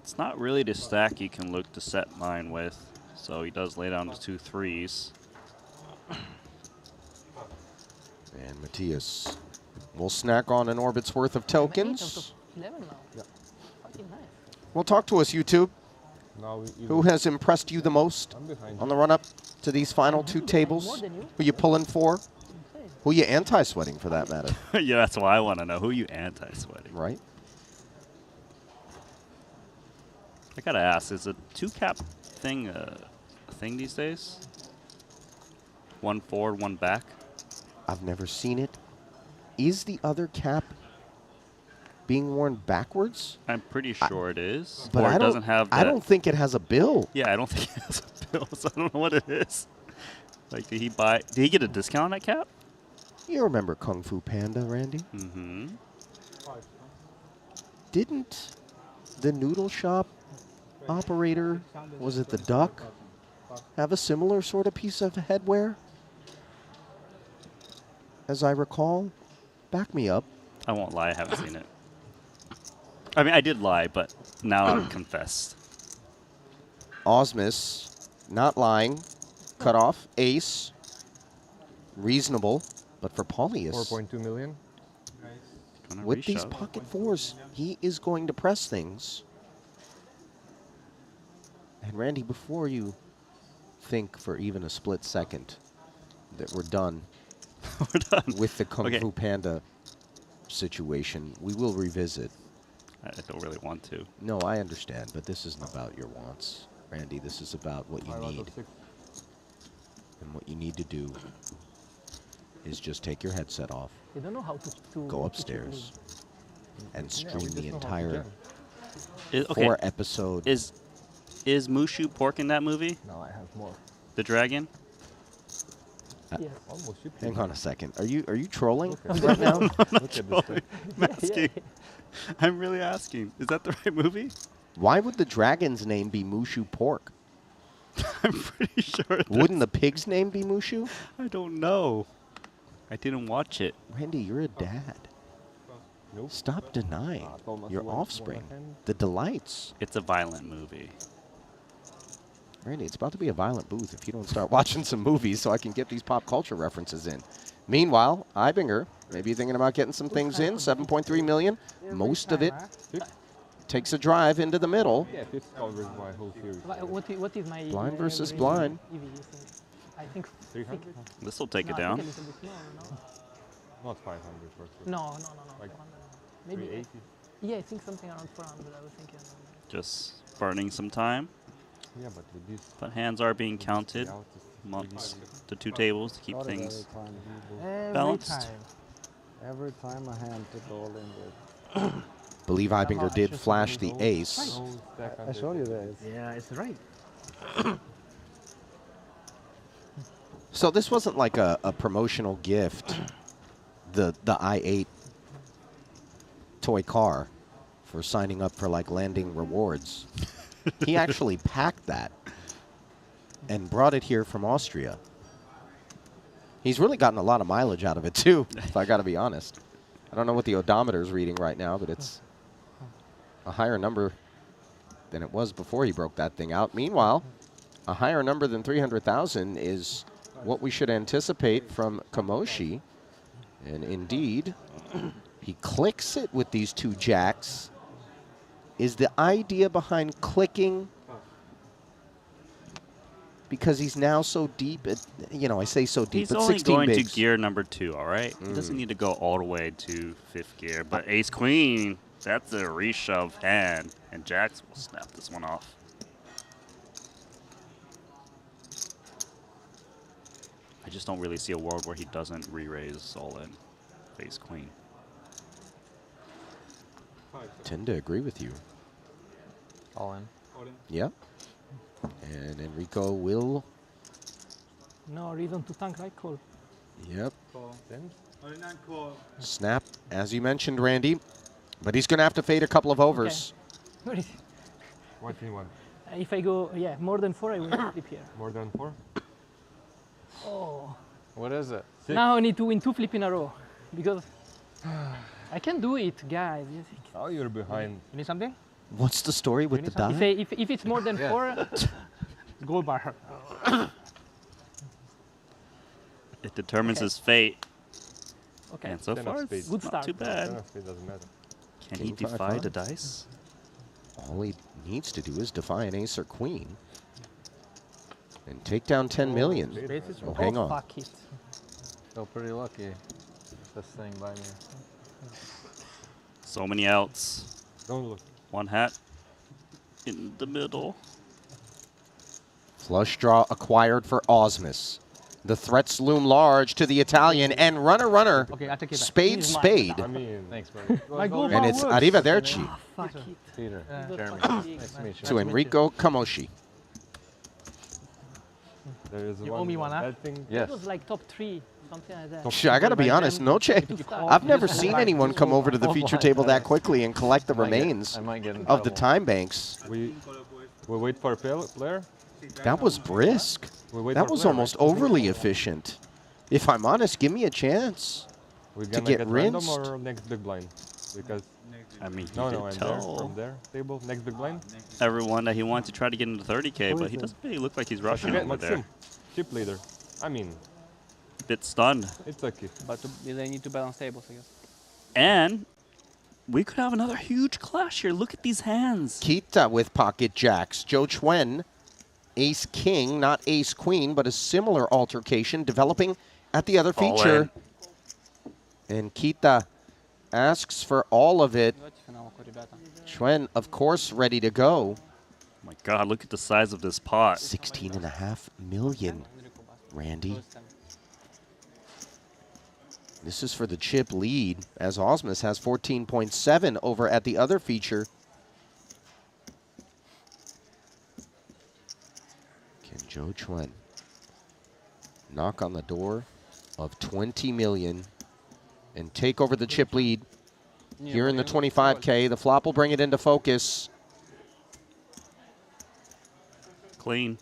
It's not really the stack you can look to set mine with. So he does lay down the 2 3s. And Matthias will snack on an orbit's worth of tokens. 11 now. Yeah. Fucking nice. Well, talk to us, YouTube. Now Who has impressed you the most I'm behind on the run-up to these final 2 tables? More than you. Who you pulling for? Who you anti-sweating, for that matter? Yeah, that's what I want to know. Who you anti-sweating? Right? I gotta ask, is a 2-cap thing a thing these days? 1 forward, 1 back? I've never seen it. Is the other cap being worn backwards? I'm pretty sure it is. But or I it don't, doesn't have I that- don't think it has a bill. Yeah, I don't think it has a bill, so I don't know what it is. Like, did he get a discount at cap? You remember Kung Fu Panda, Randy? Mm-hmm. Didn't the noodle shop operator, was it the Duck, have a similar sort of piece of headwear? As I recall. Back me up. I won't lie, I haven't seen it. I mean, I did lie, but now I'm confessed. Osmus, not lying. Cut off. Ace. Reasonable. But for Paulius, 4.2 million. with these pocket fours, he is going to press things. And Randy, before you think for even a split second that we're done, with the Kung Fu Panda situation, we will revisit. I don't really want to. No, I understand, but this isn't about your wants, Randy. This is about what you need. And what you need to do is just take your headset off, They don't know how to go upstairs, and stream the entire Okay. 4-episode. Is Mushu pork in that movie? No, I have more. The dragon? Yes. Hang on a second. Are you trolling Okay. right now? I'm not trolling. I'm asking. I'm really asking. Is that the right movie? Why would the dragon's name be Mushu Pork? I'm pretty sure. Wouldn't the pig's name be Mushu? I don't know. I didn't watch it. Randy, you're a dad. Nope. Stop denying Thomas your went offspring beforehand. the delights. It's a violent movie. Randy, it's about to be a violent booth if you don't start watching some movies so I can get these pop culture references in. Meanwhile, Ibinger, maybe you're thinking about getting some things in. 7.3 million. Most of it takes a drive into the middle. Yeah, fifth covers my whole series. What is my Blind versus range blind. EV, you think? I think 300? This will take no, it I down. think a little bit more, no? Not 500 for sure. No. Like 400. Maybe. 380? Yeah, I think something around 400. I was thinking. Just burning some time. Yeah, but with this. But hands are being counted amongst the two tables to keep things balanced. Every time a hand took all in with. Believe Ibinger did flash the ace. I showed you that. Yeah, it's right. So this wasn't like a promotional gift, the i8 toy car for signing up for like landing rewards. He actually packed that and brought it here from Austria. He's really gotten a lot of mileage out of it too, if I got to be honest. I don't know what the odometer is reading right now, but it's a higher number than it was before he broke that thing out. Meanwhile, a higher number than 300,000 is what we should anticipate from Kamoshi. And indeed, he clicks it with these two jacks. Is the idea behind clicking because he's now so deep? I say so deep, He's but only 16 going bigs. to gear number 2, all right? He doesn't need to go all the way to 5th gear. But Ace Queen, that's a reshove hand, and Jacks will snap this one off. I just don't really see a world where he doesn't re-raise all in Ace Queen. Tend to agree with you. All in. Yep. And Enrico will. No reason to tank, right? Call. Yep. Only 9 call. Snap, as you mentioned, Randy. But he's going to have to fade a couple of overs. What is What do you want? If I go, more than 4, I will flip here. More than 4? Oh. What is it? Now I need to win 2 flip in a row because I can do it, guys. Oh, you're behind. You need something? What's the story with the die? If it's more than 4, gold bar. It determines his fate. Okay. And so far, it's good not start. too bad. Doesn't matter. Can he King, defy 5, the 5. dice? All he needs to do is defy an ace or queen. And take down 10 million. Oh, hang on. Fuck it. Feel pretty lucky. This thing by me. So many outs. Don't look. One hat in the middle. Flush draw acquired for Osmus. The threats loom large to the Italian, and runner, Okay, I take it back. spade, He's mine. spade. I mean, thanks, buddy. My gold And bar it's works. arrivederci Fuck it. Peter. Yeah. Jeremy. Fuck it. Nice to meet you. to Enrico Kamoshi. There is You one owe me one, huh? bad thing. Yes. It was like top 3, something like that. I gotta be honest, Noche, I've never seen anyone come over to the feature table that quickly and collect the remains of the time banks. We wait for a player. That was brisk. That was almost overly efficient. If I'm honest, give me a chance We're to gonna get get random rinsed. or next big blind? Because I mean, he no, did I'm there, tell from there, table, next big blind. everyone that he wanted to try to get into 30K, but he doesn't really look like he's rushing over there. Chip leader. I mean, Bit stunned. it's okay. But they need to balance tables, I guess. And we could have another huge clash here. Look at these hands. Kita with pocket jacks. Joe Chuen, ace king, not ace queen, but a similar altercation developing at the other All feature. And Kita asks for all of it. Chuen, of course, ready to go. My God, look at the size of this pot. 16.5 million, Randy. This is for the chip lead, as Osmus has 14.7 over at the other feature. Can Joe Chuen knock on the door of 20 million and take over the chip lead here in the 25K? The flop will bring it into focus. Clean.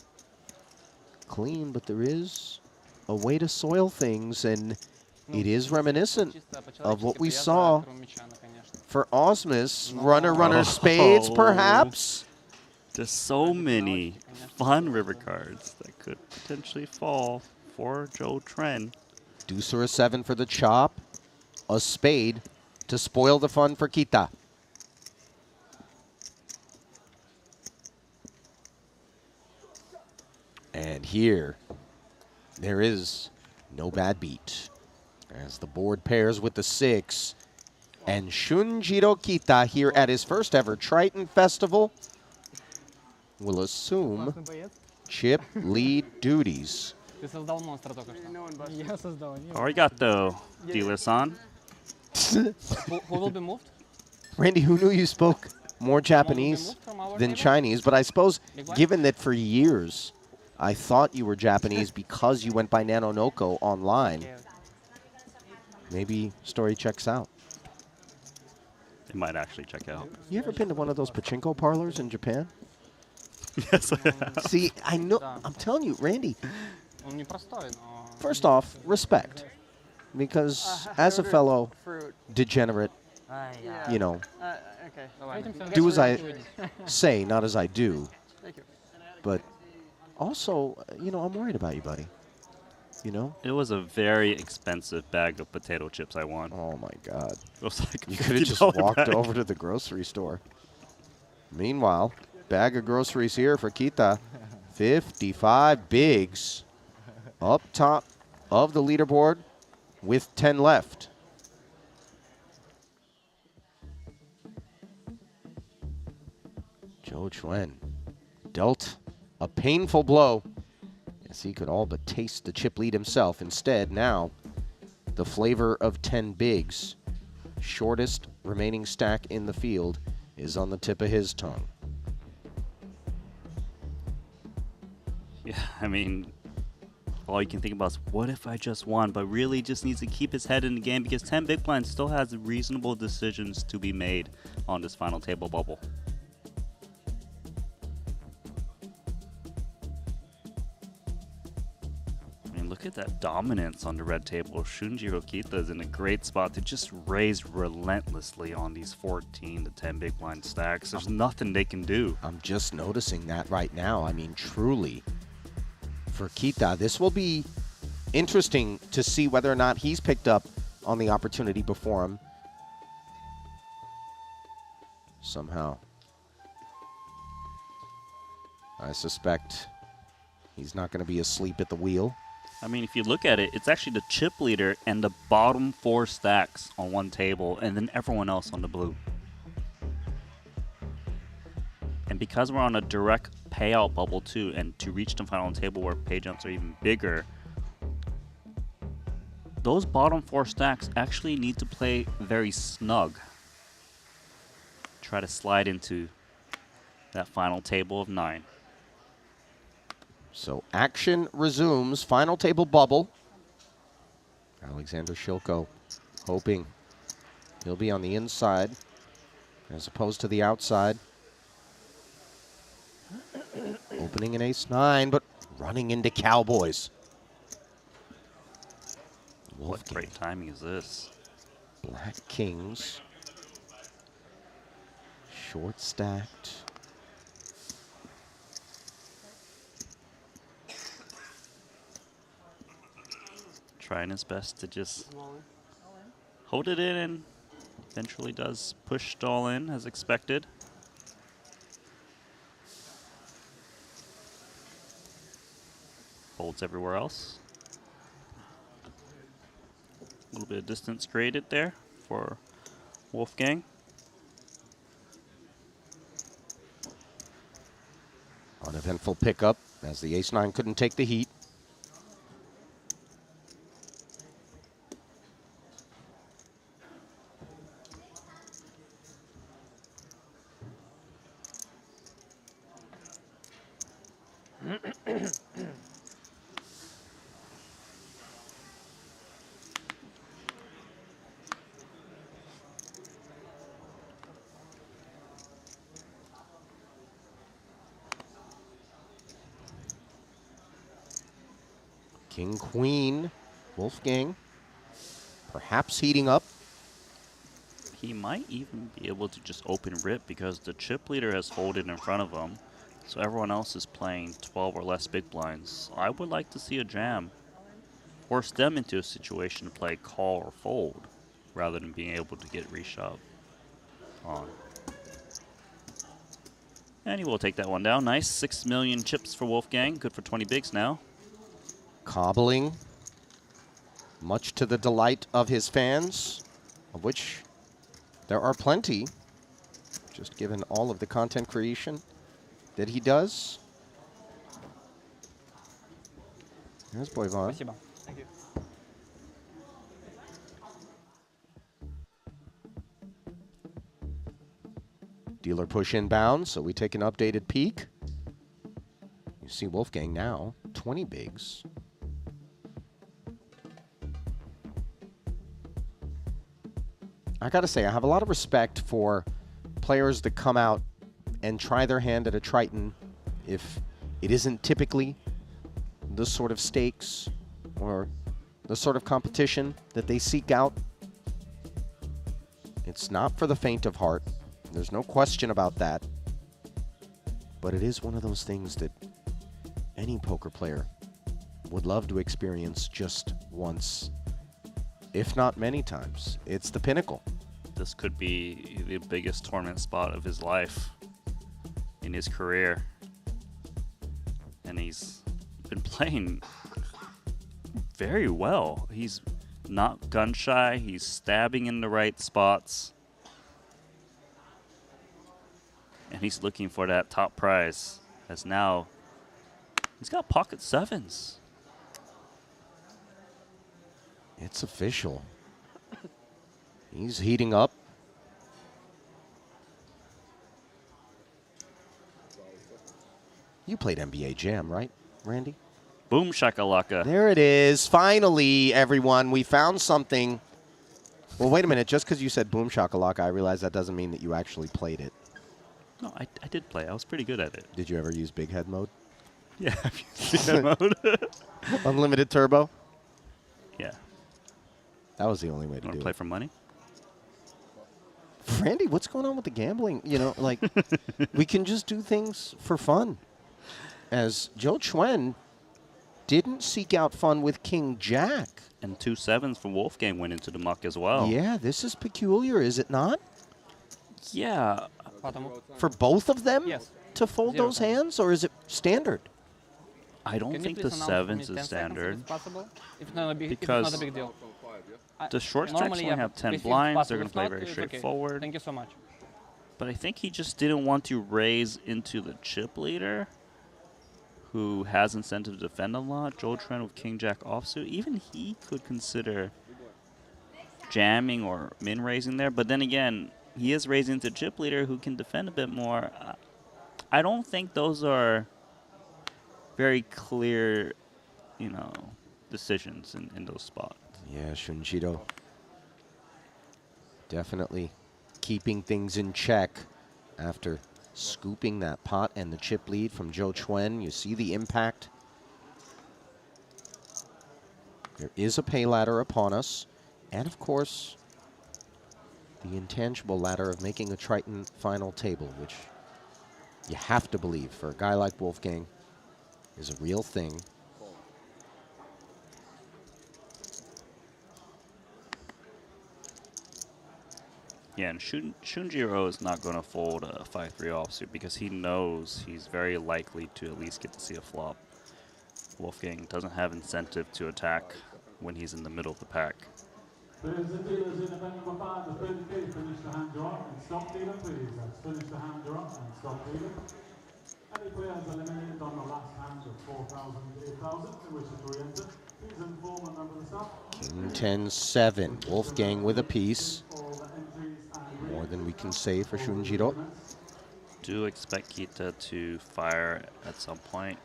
Clean, but there is a way to soil things, and it is reminiscent of what we saw for Osmus. Runner, spades, perhaps? There's so many fun river cards that could potentially fall for Joe Chuen. Deuce or a 7 for the chop. A spade to spoil the fun for Kita. And here, there is no bad beat. As the board pairs with the 6. And Shunjiro Kita here at his first ever Triton Festival will assume chip lead duties. Ты создал монстра только что. Я создал. Arigato, dealer-san. Who will be moved? Randy, who knew you spoke more Japanese than Chinese? But I suppose, given that for years I thought you were Japanese because you went by Nanonoko online, maybe story checks out. It might actually check out. You ever been to one of those pachinko parlors in Japan? Yes, I have. See, I know. I'm telling you, Randy. Он непростой, но... First off, respect, because as a fellow degenerate, you know, do as I say, not as I do. Thank you. But also, you know, I'm worried about you, buddy. You know? It was a very expensive bag of potato chips I won. Oh, my God. It was like You could have just $50 walked bag. over to the grocery store. Meanwhile, bag of groceries here for Kita. 55 bigs up top of the leaderboard with 10 left. Joe Chuen dealt a painful blow as he could all but taste the chip lead himself. Instead, now the flavor of 10 bigs, shortest remaining stack in the field, is on the tip of his tongue. Yeah, I mean, all you can think about is, what if I just won? But really just needs to keep his head in the game because 10 big blinds still has reasonable decisions to be made on this final table bubble. I mean, look at that dominance on the red table. Shunjiro Kita is in a great spot to just raise relentlessly on these 14 to 10 big blind stacks. There's nothing they can do. I'm just noticing that right now. I mean, truly, for Kita, this will be interesting to see whether or not he's picked up on the opportunity before him. Somehow. I suspect he's not going to be asleep at the wheel. I mean, if you look at it, it's actually the chip leader and the bottom 4 stacks on one table, and then everyone else on the blue. And because we're on a direct payout bubble too, and to reach the final table where pay jumps are even bigger, those bottom 4 stacks actually need to play very snug. Try to slide into that final table of 9. So action resumes. Final table bubble. Alexander Shilko hoping he'll be on the inside as opposed to the outside. Opening an ace-9, but running into Cowboys. What great timing is this? Black Kings. Short stacked. Trying his best to just hold it in, and eventually does push all in as expected. Folds everywhere else. A little bit of distance created there for Wolfgang. Uneventful pickup as the ace-9 couldn't take the heat. King, queen, Wolfgang, perhaps heating up. He might even be able to just open rip because the chip leader has folded in front of him. So everyone else is playing 12 or less big blinds. I would like to see a jam. Force them into a situation to play call or fold rather than being able to get reshoved on. And he will take that one down. Nice. 6 million chips for Wolfgang. Good for 20 bigs now. Cobbling, much to the delight of his fans, of which there are plenty, just given all of the content creation that he does. There's Boyvon. Спасибо. Thank you. Dealer push inbound, so we take an updated peek. You see Wolfgang now, 20 bigs. I gotta say, I have a lot of respect for players that come out and try their hand at a Triton if it isn't typically the sort of stakes or the sort of competition that they seek out. It's not for the faint of heart. There's no question about that. But it is one of those things that any poker player would love to experience just once, if not many times. It's the pinnacle. This could be the biggest tournament spot of his life in his career. And he's been playing very well. He's not gun shy. He's stabbing in the right spots. And he's looking for that top prize. As now, he's got pocket sevens. It's official. He's heating up. You played NBA Jam, right, Randy? Boom shakalaka. There it is. Finally, everyone, we found something. Well, wait a minute. Just because you said boom shakalaka, I realize that doesn't mean that you actually played it. No, I did play. I was pretty good at it. Did you ever use big head mode? Yeah, I've used big head mode. Unlimited turbo? Yeah. That was the only way to do it. Play for money? Randy, what's going on with the gambling? You know, like, we can just do things for fun. As Joe Chuen didn't seek out fun with King Jack. And 2 sevens from Wolfgang went into the muck as well. Yeah, this is peculiar, is it not? Yeah. For both of them Yes. to fold those hands, or is it standard? I don't think the sevens is standard. If it's not a big, Because if it's not a big deal. the short stacks Normally, only yeah, have 10 if it's blinds. They're possible. going to If play not, very it's okay. straightforward. Thank you so much. But I think he just didn't want to raise into the chip leader, who has incentive to defend a lot. Joe Trent with King Jack offsuit. Even he could consider jamming or min raising there. But then again, he is raising to chip leader who can defend a bit more. I don't think those are very clear, decisions in those spots. Yeah, Shunjiro definitely keeping things in check after scooping that pot and the chip lead from Zhou Chuen. You see the impact. There is a pay ladder upon us, and of course, the intangible ladder of making a Triton final table, which you have to believe for a guy like Wolfgang is a real thing. Yeah, and Shunjiro is not going to fold a 5-3 offsuit because he knows he's very likely to at least get to see a flop. Wolfgang doesn't have incentive to attack when he's in the middle of the pack. Players and dealers in event number 5, the 30K, finish the hand draw and stop dealer, please. That's finish the hand draw and stop dealer. Any players eliminated on the last hand of 4,000, 8,000 who wish to re-enter, please inform a member of the staff. King 10-7. Wolfgang with a piece. More than we can say for Shunjiro. Do expect Kita to fire at some point,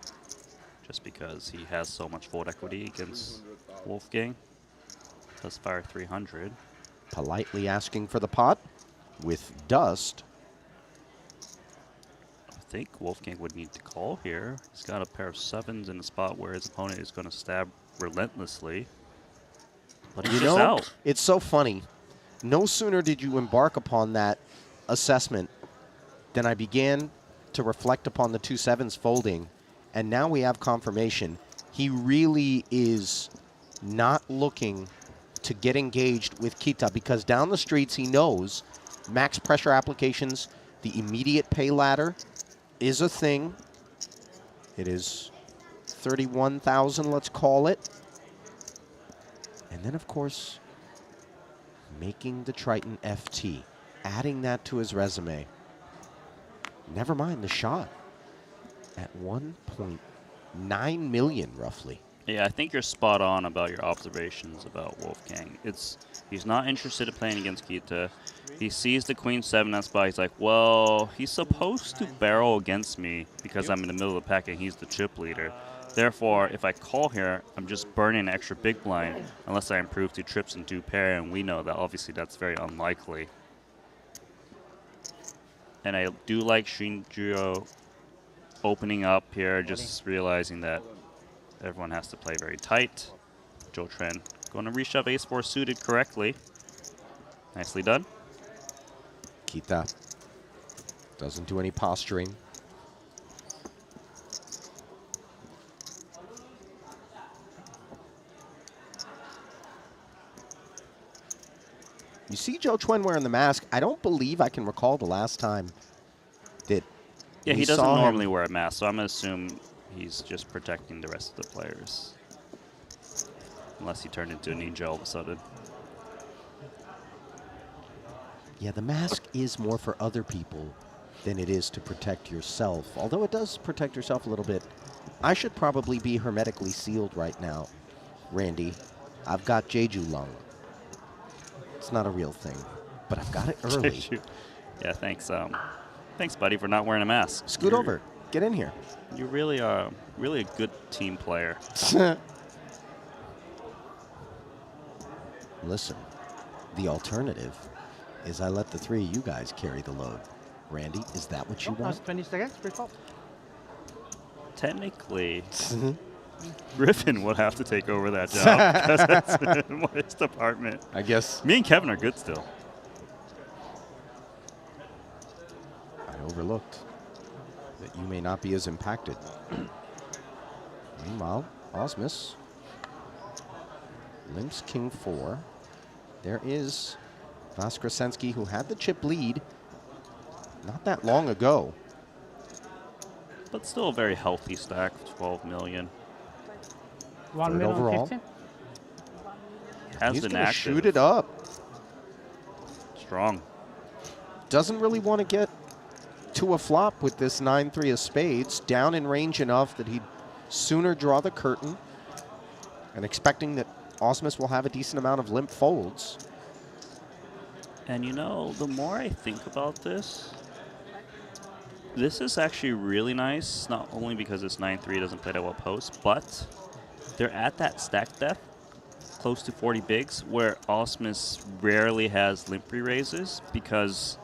just because he has so much fold equity against Wolfgang. Does fire 300. Politely asking for the pot with dust. I think Wolfgang would need to call here. He's got a pair of 7s in a spot where his opponent is going to stab relentlessly. But he's just out. It's so funny. No sooner did you embark upon that assessment than I began to reflect upon the 2 7s folding, and now we have confirmation. He really is not looking to get engaged with Kita, because down the streets he knows max pressure applications, the immediate pay ladder is a thing. It is 31,000, let's call it. And then, of course, making the Triton FT, adding that to his resume. Never mind the shot at 1.9 million, roughly. Yeah, I think you're spot on about your observations about Wolfgang. He's not interested in playing against Kita. He sees the Queen 7 that spot. He's like, well, he's supposed to barrel against me because I'm in the middle of the pack and he's the chip leader. Therefore, if I call here, I'm just burning an extra big blind unless I improve 2 trips and 2 pair, and we know that obviously that's very unlikely. And I do like Shinjiro opening up here, just realizing that everyone has to play very tight. Zhou Chuen going to reshove ace-4 suited correctly. Nicely done. Kita doesn't do any posturing. You see Zhou Chuen wearing the mask. I don't believe I can recall the last time that Yeah, we he doesn't saw him. normally wear a mask, so I'm going to assume he's just protecting the rest of the players. Unless he turned into a ninja all of a sudden. Yeah, the mask is more for other people than it is to protect yourself, although it does protect yourself a little bit. I should probably be hermetically sealed right now, Randy. I've got Jeju lung. It's not a real thing, but I've got it early. Yeah, thanks. Thanks, buddy, for not wearing a mask. Scoot over. Get in here. You really are really a good team player. Listen, the alternative is I let the 3 of you guys carry the load. Randy, is that what you want? 20 seconds, pre-flop. Technically, Griffin would have to take over that job because that's in his department. I guess. Me and Kevin are good still. I overlooked that you may not be as impacted. Meanwhile, Osmus limps King 4. There is Voskresensky, who had the chip lead not that long ago. But still a very healthy stack of 12 million. 1 Third million overall. 15. Has He's been gonna active. shoot it up. Strong. Doesn't really want to get to a flop with this 9-3 of spades. Down in range enough that he'd sooner draw the curtain. And expecting that Osmus will have a decent amount of limp folds. And you know, the more I think about this, This is actually really nice, not only because it's 9-3, doesn't play that well post, but they're at that stack depth, close to 40 bigs, where Osmus rarely has limp re-raises because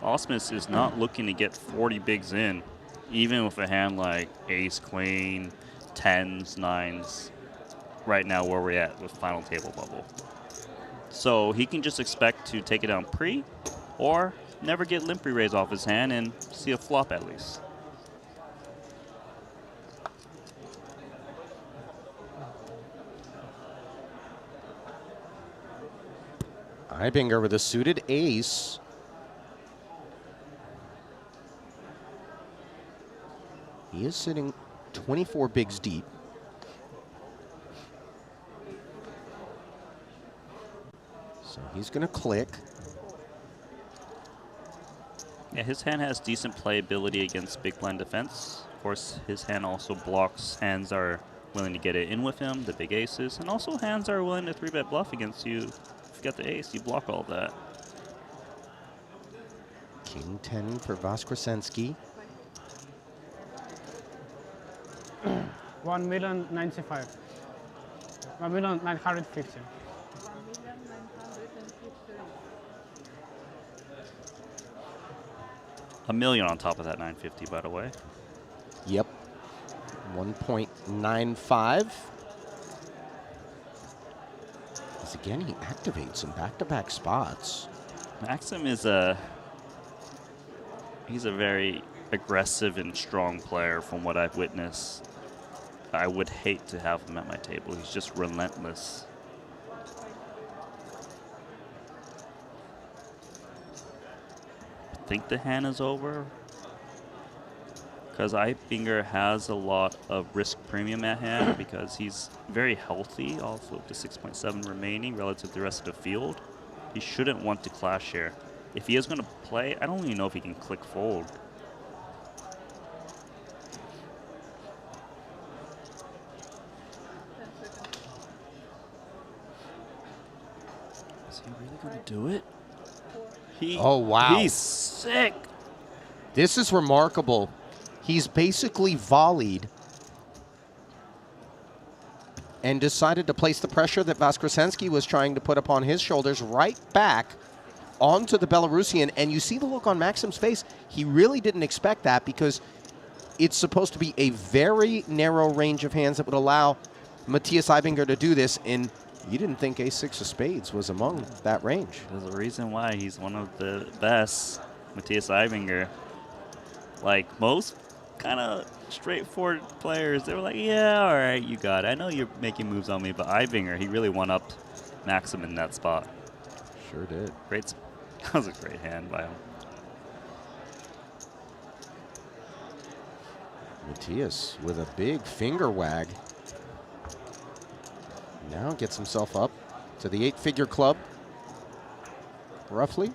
Osmus is not looking to get 40 bigs in, even with a hand like ace, queen, 10s, 9s, right now where we're at with final table bubble. So he can just expect to take it down pre, or never get limp re-raise off his hand and see a flop at least. Ibinger with a suited ace. He is sitting 24 bigs deep. So he's going to click. Yeah, his hand has decent playability against big blind defense. Of course, his hand also blocks hands that are willing to get it in with him, the big aces, and also hands that are willing to 3-bet bluff against you. If you got the ace, you block all that. King 10 for Voskresensky. 1,095,000. 1,950,000. $1 million on top of that 950, by the way. Yep. 1.95. As again, he activates in back-to-back spots. Maxim is he's a very aggressive and strong player from what I've witnessed. I would hate to have him at my table. He's just relentless. I think the hand is over because Ibinger has a lot of risk premium at hand because he's very healthy, also with the 6.7 remaining relative to the rest of the field. He shouldn't want to clash here. If he is going to play, I don't even know if he can click fold. Is he really going to do it? Oh, wow. He's sick. This is remarkable. He's basically volleyed and decided to place the pressure that Voskresensky was trying to put upon his shoulders right back onto the Belarusian. And you see the look on Maxim's face. He really didn't expect that because it's supposed to be a very narrow range of hands that would allow Matthias Ibinger to do this. And you didn't think ace-6 of spades was among that range. There's a reason why he's one of the best, Matthias Ibinger. Like most kind of straightforward players, they were like, yeah, all right, you got it. I know you're making moves on me, but Ibinger, he really one-upped Maxim in that spot. Sure did. Great. That was a great hand by him. Matthias with a big finger wag. Now gets himself up to the 8-figure club, roughly.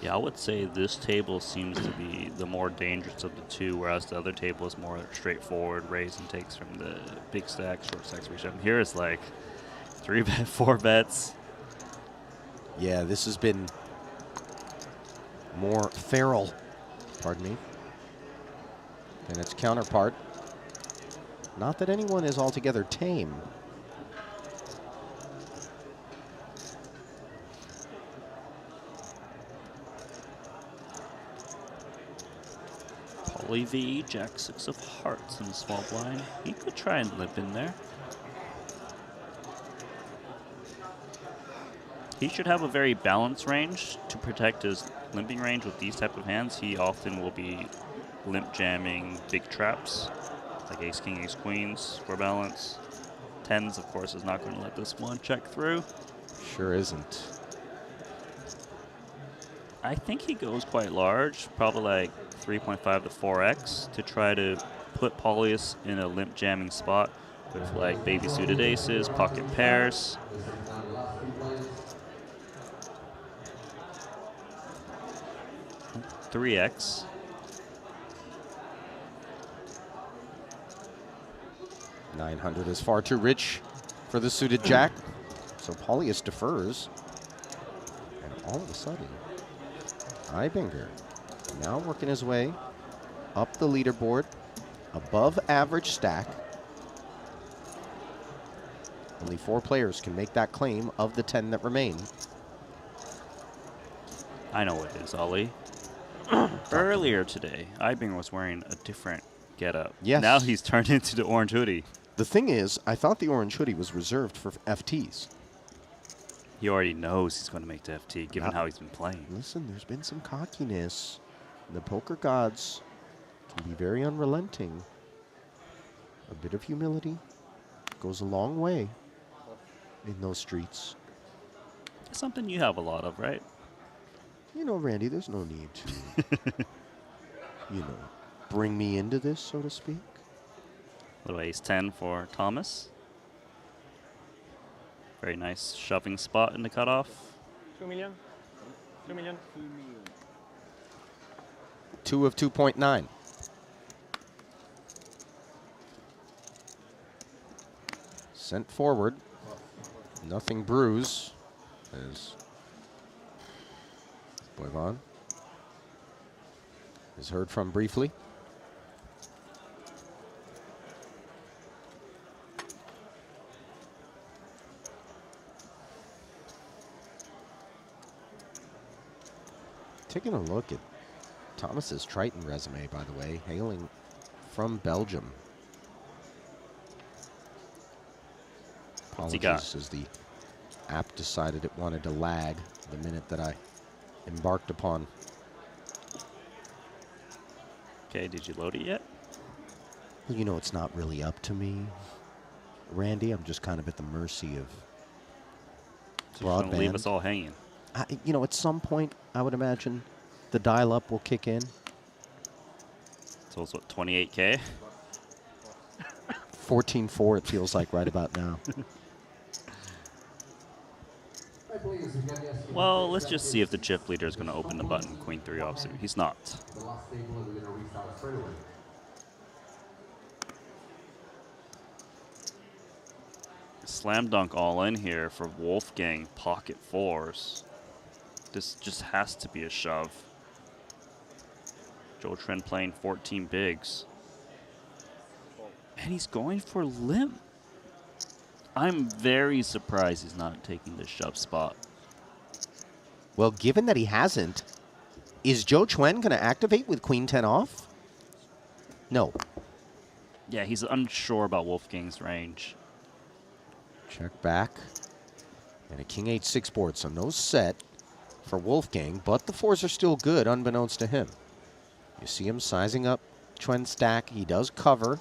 Yeah, I would say this table seems to be the more dangerous of the two, whereas the other table is more straightforward, raise and takes from the big stack, short stacks, reshove. Here it's like 3-bet, 4-bets. Yeah, this has been more feral, pardon me, than its counterpart. Not that anyone is altogether tame. Poly V, Jack-6 of hearts in the small blind. He could try and limp in there. He should have a very balanced range to protect his limping range with these type of hands. He often will be limp jamming big traps, like ace king, ace queens for balance. 10s, of course, is not going to let this one check through. Sure isn't. I think he goes quite large, probably like 3.5 to 4x to try to put Paulius in a limp jamming spot with like baby suited aces, pocket pairs. $3x. $900 is far too rich for the suited jack, so Paulius defers. all of a sudden, Ibinger now working his way up the leaderboard, above average stack. Only 4 players can make that claim of the 10 that remain. I know what it is, Ollie. Earlier today, Ibinger was wearing a different getup. Yes. Now he's turned into the orange hoodie. The thing is, I thought the orange hoodie was reserved for FTs. He already knows he's going to make the FT, given how he's been playing. Listen, there's been some cockiness. The poker gods can be very unrelenting. A bit of humility goes a long way in those streets. It's something you have a lot of, right? You know, Randy, there's no need to, bring me into this, so to speak. Little ace 10 for Thomas. Very nice shoving spot in the cutoff. 2 million. 2 million. 2 of 2.9. Sent forward. Nothing bruise. As Boivon is heard from briefly. Taking a look at Thomas's Triton resume, by the way, hailing from Belgium. What's he got? Apologies as the app decided it wanted to lag the minute that I embarked upon. Okay, did you load it yet? Well, you know, it's not really up to me, Randy. I'm just kind of at the mercy of So you're gonna broadband. leave us all hanging. You know, at some point, I would imagine the dial-up will kick in. So it's what, 28K? 14.4, it feels like right about now. Well, let's just see if the chip leader is going to open the button. Queen 3 offsuit. He's not. Slam dunk all in here for Wolfgang. Pocket 4s. This just has to be a shove. Joe Trent playing 14 bigs. And he's going for limp. I'm very surprised he's not taking the shove spot. Well, given that he hasn't, is Joe Chuen going to activate with Queen 10 off? No. Yeah, he's unsure about Wolfgang's range. Check back. And a King 8-6 board, so no set for Wolfgang, but the 4s are still good, unbeknownst to him. You see him sizing up Chuen's stack. He does cover.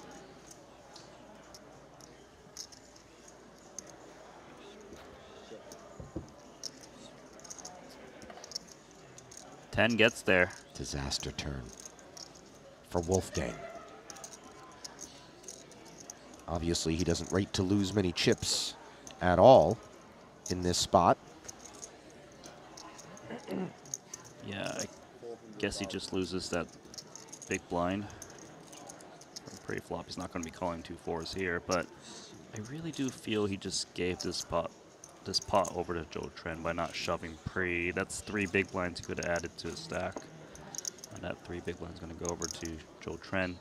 Ten gets there. Disaster turn for Wolfgang. Obviously, he doesn't rate to lose many chips at all in this spot. Yeah, I guess he just loses that big blind. From pre-flop, he's not going to be calling 2 4s here, but I really do feel he just gave this pot over to Joe Trent by not shoving pre. That's 3 big blinds he could have added to his stack. And that 3 big blinds going to go over to Joe Trent.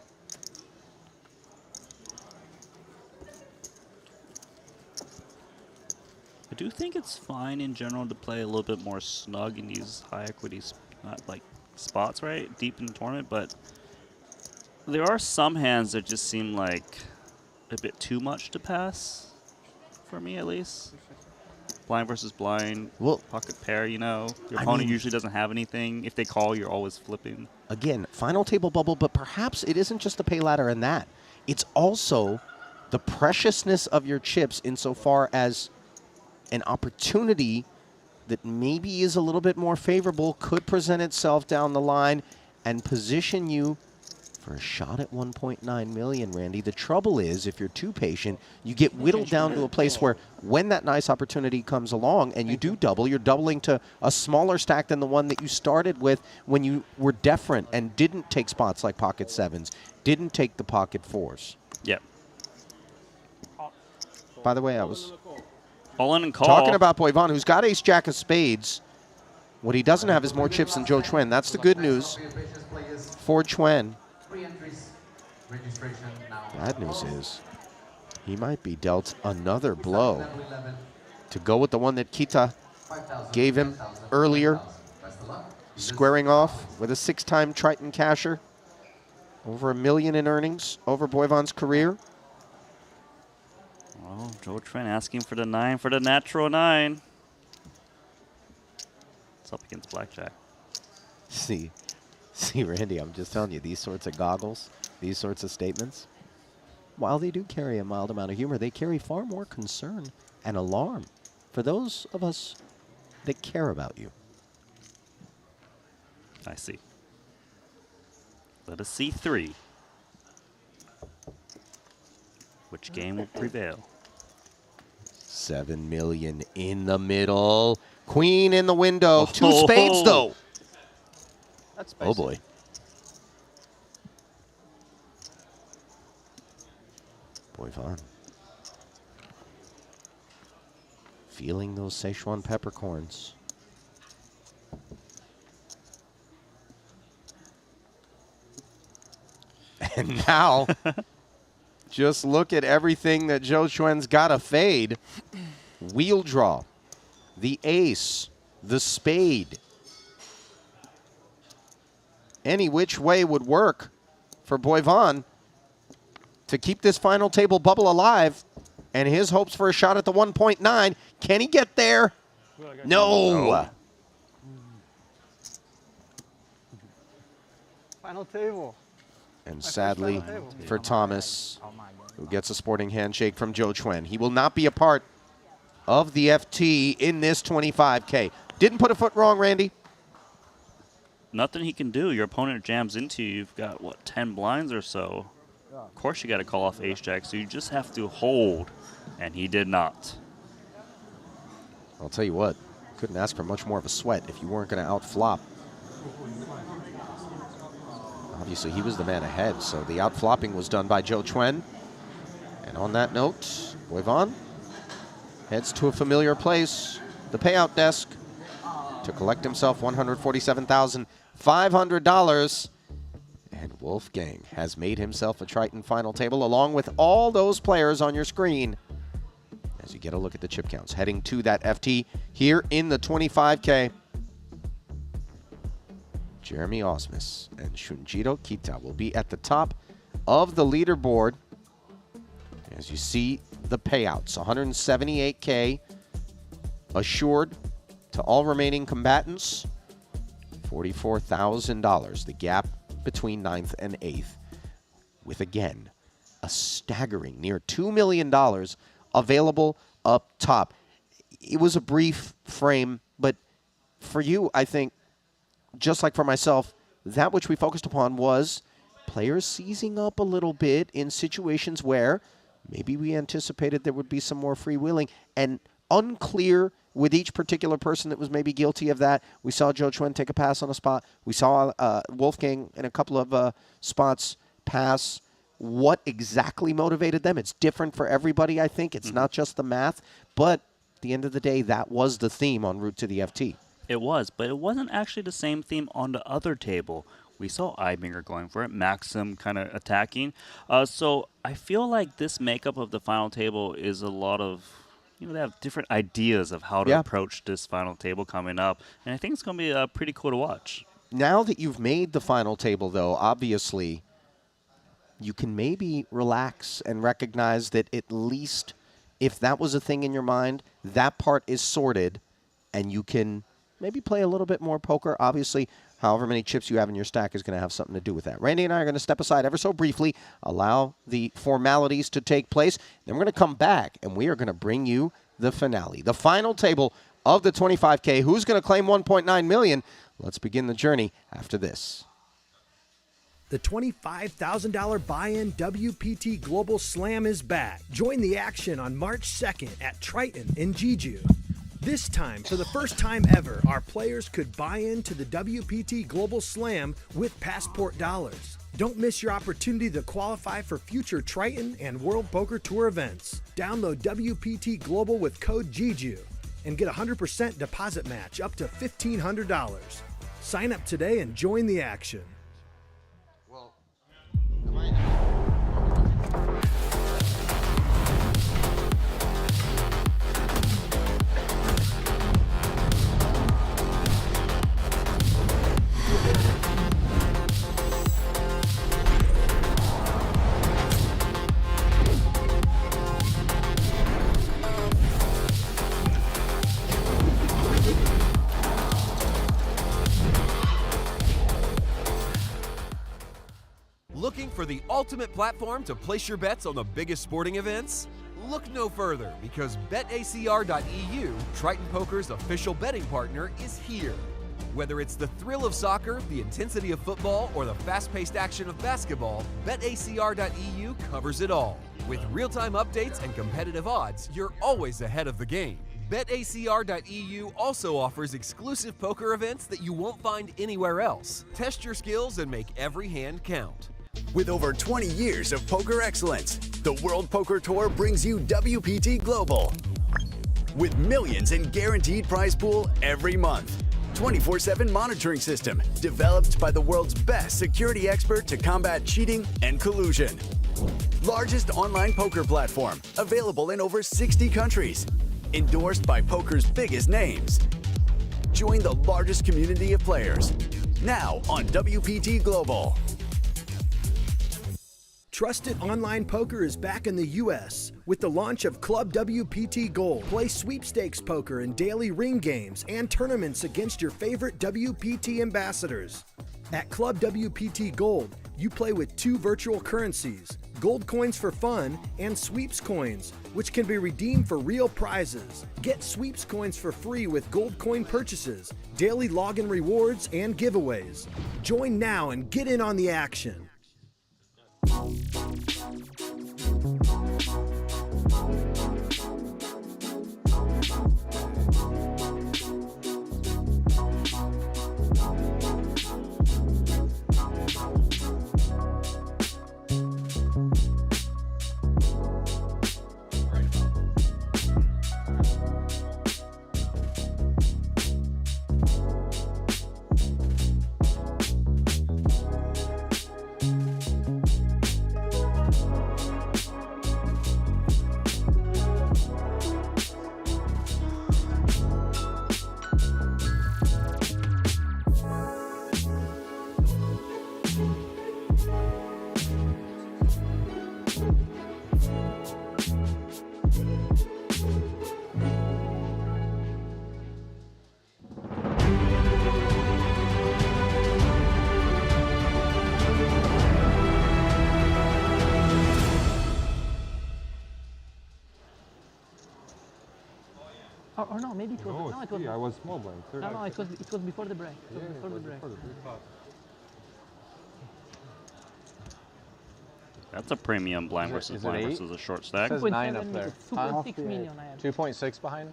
I do think it's fine in general to play a little bit more snug in these high equity spots, right? Deep in the tournament, but there are some hands that just seem like a bit too much to pass, for me at least. Blind versus blind, pocket pair, you know. Your opponent usually doesn't have anything. If they call, you're always flipping. Again, final table bubble, but perhaps it isn't just the pay ladder and that. It's also the preciousness of your chips insofar as an opportunity that maybe is a little bit more favorable could present itself down the line and position you for a shot at 1.9 million, Randy. The trouble is, if you're too patient, you get whittled down to a place where when that nice opportunity comes along and you do double, you're doubling to a smaller stack than the one that you started with when you were deferent and didn't take spots like pocket 7s, didn't take the pocket 4s. Yep. By the way, I was all in and call. talking about Boivon, who's got ace-jack of spades. What he doesn't have is more chips than Zhou Chuan. That's the good news for Chuan. Bad news is he might be dealt another blow to go with the one that Kita gave him earlier, squaring off with a 6-time Triton casher. Over $1 million in earnings over Boivon's career. Oh, Zhou Chuan asking for the 9 for the natural 9. It's up against blackjack. See, Randy, I'm just telling you, these sorts of goggles, these sorts of statements, while they do carry a mild amount of humor, they carry far more concern and alarm for those of us that care about you. I see. Let us see 3. Which game will prevail? $7 million in the middle. Queen in the window. 2 spades, though. That's spicy. Oh, boy. Boivon. Feeling those Szechuan peppercorns. And now, just look at everything that Zhou Chuan's got to fade. Wheel draw, the ace, the spade. Any which way would work for Boivon to keep this final table bubble alive. And his hopes for a shot at the 1.9. Can he get there? No. Final table. And sadly for Thomas, who gets a sporting handshake from Zhou Chuan, he will not be a part of the FT in this 25K. Didn't put a foot wrong, Randy. Nothing he can do. Your opponent jams into you. You've got, what, 10 blinds or so? Of course you got to call off ace-jack, so you just have to hold. And he did not. I'll tell you what, couldn't ask for much more of a sweat if you weren't going to outflop. Obviously, he was the man ahead, so the outflopping was done by Zhou Chuan. And on that note, Boivon heads to a familiar place, the payout desk, to collect himself $147,500. And Wolfgang has made himself a Triton final table, along with all those players on your screen, as you get a look at the chip counts. Heading to that FT here in the 25K. Jeremy Osmus and Shunjiro Kita will be at the top of the leaderboard. As you see the payouts, $178K assured to all remaining combatants, $44,000, the gap between 9th and 8th, with again a staggering near $2 million available up top. It was a brief frame, but for you, I think, just like for myself, that which we focused upon was players seizing up a little bit in situations where maybe we anticipated there would be some more freewheeling, and unclear with each particular person that was maybe guilty of that. We saw Zhou Chuan take a pass on a spot. We saw Wolfgang in a couple of spots pass. What exactly motivated them? It's different for everybody, I think. It's not just the math. But at the end of the day, that was the theme en route to the FT. It was, but it wasn't actually the same theme on the other table. We saw Eibinger going for it, Maxim kind of attacking. So I feel like this makeup of the final table is a lot of, they have different ideas of how to approach this final table coming up. And I think it's going to be pretty cool to watch. Now that you've made the final table, though, obviously you can maybe relax and recognize that at least if that was a thing in your mind, that part is sorted, and you can maybe play a little bit more poker. Obviously, however many chips you have in your stack is going to have something to do with that. Randy and I are going to step aside ever so briefly, allow the formalities to take place. Then we're going to come back, and we are going to bring you the finale, the final table of the 25K. Who's going to claim $1.9 million? Let's begin the journey after this. The $25,000 buy-in WPT Global Slam is back. Join the action on March 2nd at Triton in Jeju. This time, for the first time ever, our players could buy into the WPT Global Slam with Passport dollars. Don't miss your opportunity to qualify for future Triton and World Poker Tour events. Download WPT Global with code Jeju and get a 100% deposit match up to $1,500. Sign up today and join the action. Looking for the ultimate platform to place your bets on the biggest sporting events? Look no further because BetACR.eu, Triton Poker's official betting partner, is here. Whether it's the thrill of soccer, the intensity of football, or the fast-paced action of basketball, BetACR.eu covers it all. With real-time updates and competitive odds, you're always ahead of the game. BetACR.eu also offers exclusive poker events that you won't find anywhere else. Test your skills and make every hand count. With over 20 years of poker excellence, the World Poker Tour brings you WPT Global. With millions in guaranteed prize pool every month. 24/7 monitoring system developed by the world's best security expert to combat cheating and collusion. Largest online poker platform available in over 60 countries. Endorsed by poker's biggest names. Join the largest community of players. Now on WPT Global. Trusted online poker is back in the U.S. with the launch of Club WPT Gold. Play sweepstakes poker and daily ring games and tournaments against your favorite WPT ambassadors. At Club WPT Gold, you play with 2 virtual currencies, gold coins for fun and sweeps coins, which can be redeemed for real prizes. Get sweeps coins for free with gold coin purchases, daily login rewards, and giveaways. Join now and get in on the action. Or no, maybe it was. No, No, it was. I was small blind. No, it was before the break. It was Yeah, before the break. That's a premium blind versus blind versus a short stack. It says 9 up there. 2.6 million I have. 2.6 behind?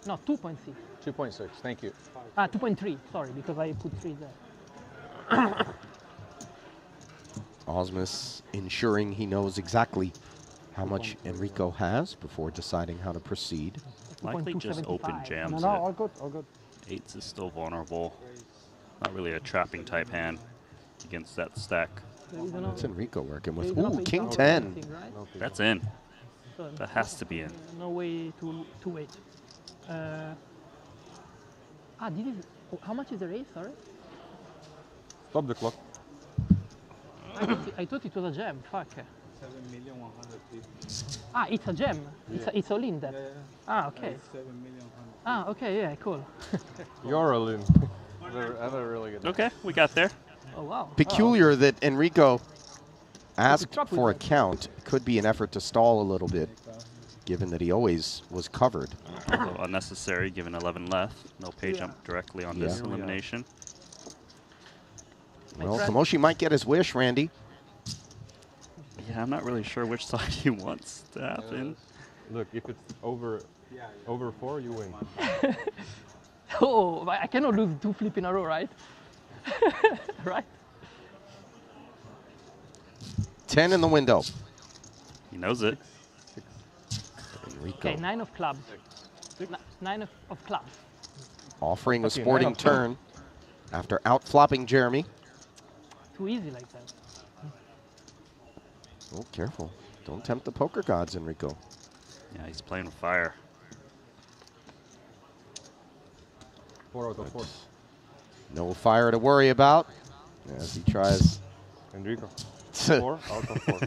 No, 2.6. 2.6, thank you. 2.3, sorry, because I put 3 there. Osmus ensuring he knows exactly how much Enrico has before deciding how to proceed. Likely just open jams No, it. all good, all good. 8s is still vulnerable. Not really a trapping type hand against that stack. What's Enrico working with? There is no Ooh, King pay 10. anything, right? That's in. So That has to be in. No way to wait. This is. How much is the raise? Sorry. Stop the clock. I thought it was a gem. Fuck. 7,150,000. It's a gem. It's all in that. Okay. 7,100,000. Okay. Yeah. Cool. You're a lin. I have a really good. Okay, we got there. Oh wow. Peculiar that Enrico asked for a count. Could be an effort to stall a little bit, given that he always was covered. Although unnecessary given 11 left. No pay jump directly on this elimination. Well, Tomoshi might get his wish, Randy. Yeah, I'm not really sure which side he wants to happen. Look, if it's over 4, you win. Oh, I cannot lose 2 flip in a row, right? Right? 10 in the window. He knows it. Enrico. Okay, 9 of clubs. Nine of clubs. Offering a Okay, sporting 9 of clubs. turn after outflopping Jeremy. Too easy like that. Oh, careful. Don't tempt the poker gods, Enrico. Yeah, he's playing with fire. 4 out of 4. No fire to worry about as he tries. Enrico. 4 out of 4.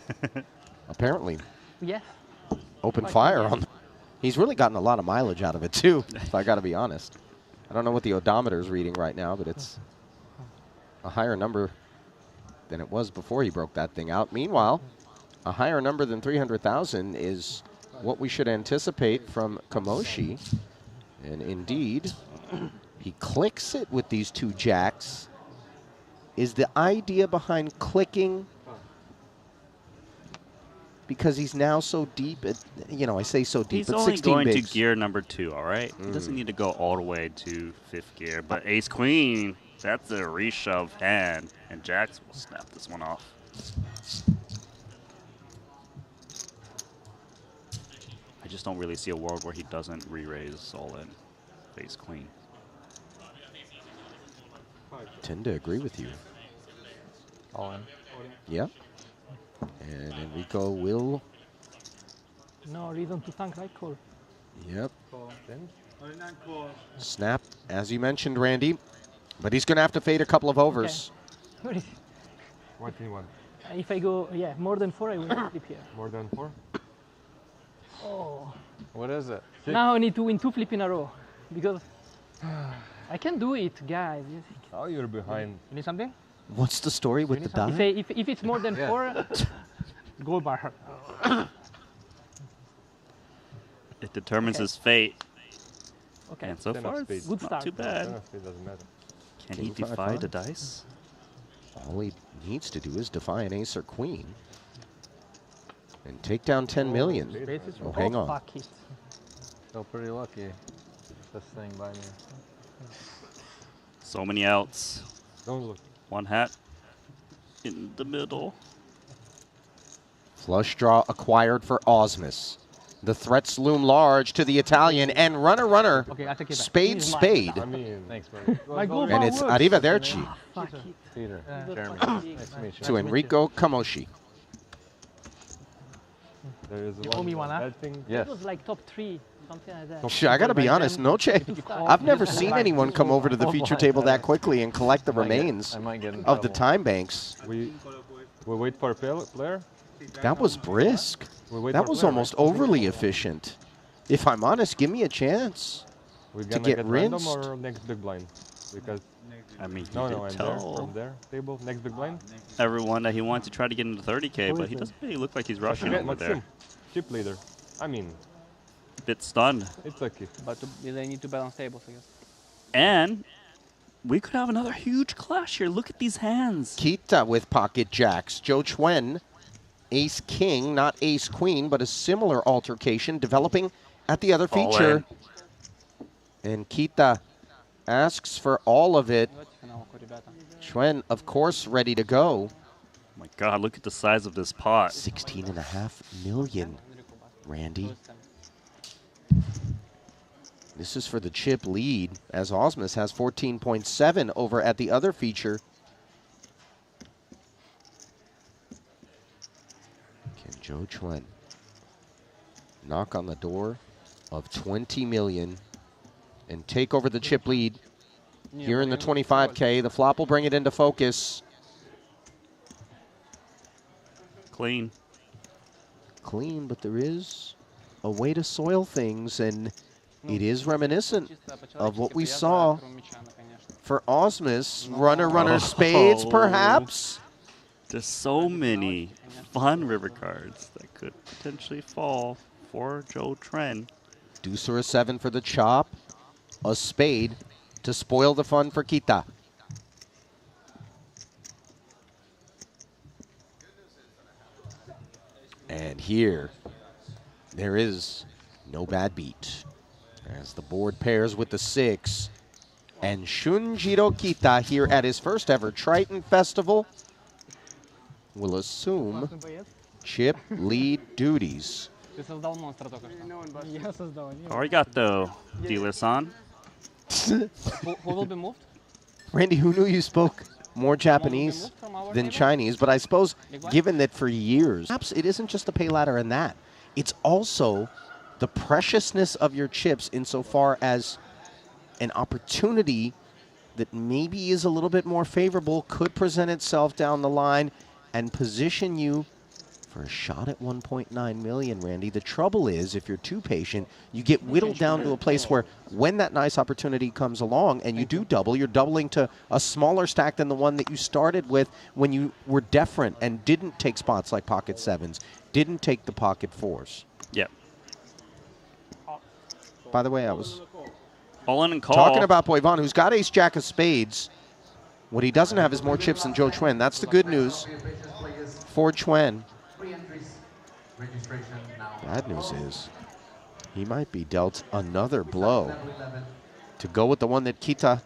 Apparently. Yes. Open Quite fire yes. on. He's really gotten a lot of mileage out of it too, if I got to be honest. I don't know what the odometer is reading right now, but it's a higher number than it was before he broke that thing out. Meanwhile, a higher number than 300,000 is what we should anticipate from Kamoshi. And indeed, he clicks it with these 2 jacks. Is the idea behind clicking because he's now so deep? I say so deep, He's but only 16 going to bigs. gear number 2, all right? He doesn't need to go all the way to 5th gear. But ace-queen, that's a reshove hand, and jacks will snap this one off. I just don't really see a world where he doesn't re-raise all in ace-queen. Tend to agree with you. All in. Yep. And Enrico will. No reason to thank right call. Yep. Then? Snap, as you mentioned, Randy. But he's going to have to fade a couple of overs. What is What do you want? if I go, more than 4, I will flip here. More than 4? Oh. What is it? Now I need to win 2 flip in a row because I can do it, guys. Oh, you're behind. You need something? What's the story with the die? If it's more than 4, gold bar. It determines his fate. Okay. And so Ten of far, spades. it's Good not start. too bad. 10 of spades doesn't matter. Can he King, five, defy five. the dice? All he needs to do is defy an ace or queen. And take down 10 million. Oh, hang on. Fuck it. Feel pretty lucky. This thing by me. So many outs. Don't look. 1 hat in the middle. Flush draw acquired for Osmus. The threats loom large to the Italian, and runner, Okay, I'll take it back. spade, He's mine. spade. I mean, Thanks, buddy. My gold And bar it's works. arrivederci Fuck it. Peter. Yeah. Jeremy. Nice to meet you. to Enrico Kamoshi. there is You owe me one, huh? bad thing. Yes. It was like top 3, something like that. I got to be honest, Noche. I've never seen anyone come over to the feature table that quickly and collect the remains I might get in of the trouble. time banks. We wait for a player. That was brisk. We wait That for was player, almost right? overly efficient. If I'm honest, give me a chance We're to gonna get random rinsed. or next big blind? Because I mean, he no, did I'm there tell from there table next big blind. everyone that he wanted to try to get into 30K, Who but is he it? doesn't really look like he's rushing Forget over there. Maxim, chip leader. I mean, Bit stunned. it's okay. But they need to balance tables, I guess. And we could have another huge clash here. Look at these hands. Kita with pocket jacks. Joe Chuen, ace king, not ace queen, but a similar altercation developing at the other All feature. And Kita asks for all of it. Chuen, of course, ready to go. My God, look at the size of this pot. 16.5 million, Randy. This is for the chip lead, as Osmus has 14.7 over at the other feature. Can Joe Chuen knock on the door of 20 million and take over the chip lead here in the 25K? The flop will bring it into focus. Clean. Clean, but there is a way to soil things, and it is reminiscent of what we saw for Osmus. Runner, spades, perhaps? There's so many fun river cards that could potentially fall for Joe Tren. Deuce or a 7 for the chop. A spade to spoil the fun for Kita. And here, there is no bad beat. As the board pairs with the 6. And Shunjiro Kita here at his first ever Triton Festival will assume chip lead duties. Ты создал монстра только что. Я создал. Arigato, dealer-san. Who will be moved? Randy, who knew you spoke more Japanese than Chinese? But I suppose, given that for years, perhaps it isn't just the pay ladder and that. It's also the preciousness of your chips insofar as an opportunity that maybe is a little bit more favorable could present itself down the line and position you for a shot at 1.9 million, Randy. The trouble is, if you're too patient, you get whittled down to a place where when that nice opportunity comes along and you do double, you're doubling to a smaller stack than the one that you started with when you were deferent and didn't take spots like pocket sevens, didn't take the pocket fours. Yep. By the way, I was all in and call. Talking about Boivon, who's got ace-jack of spades. What he doesn't have is more chips than Joe Chuen. That's the good news for Chuen. Bad news is he might be dealt another blow to go with the one that Kita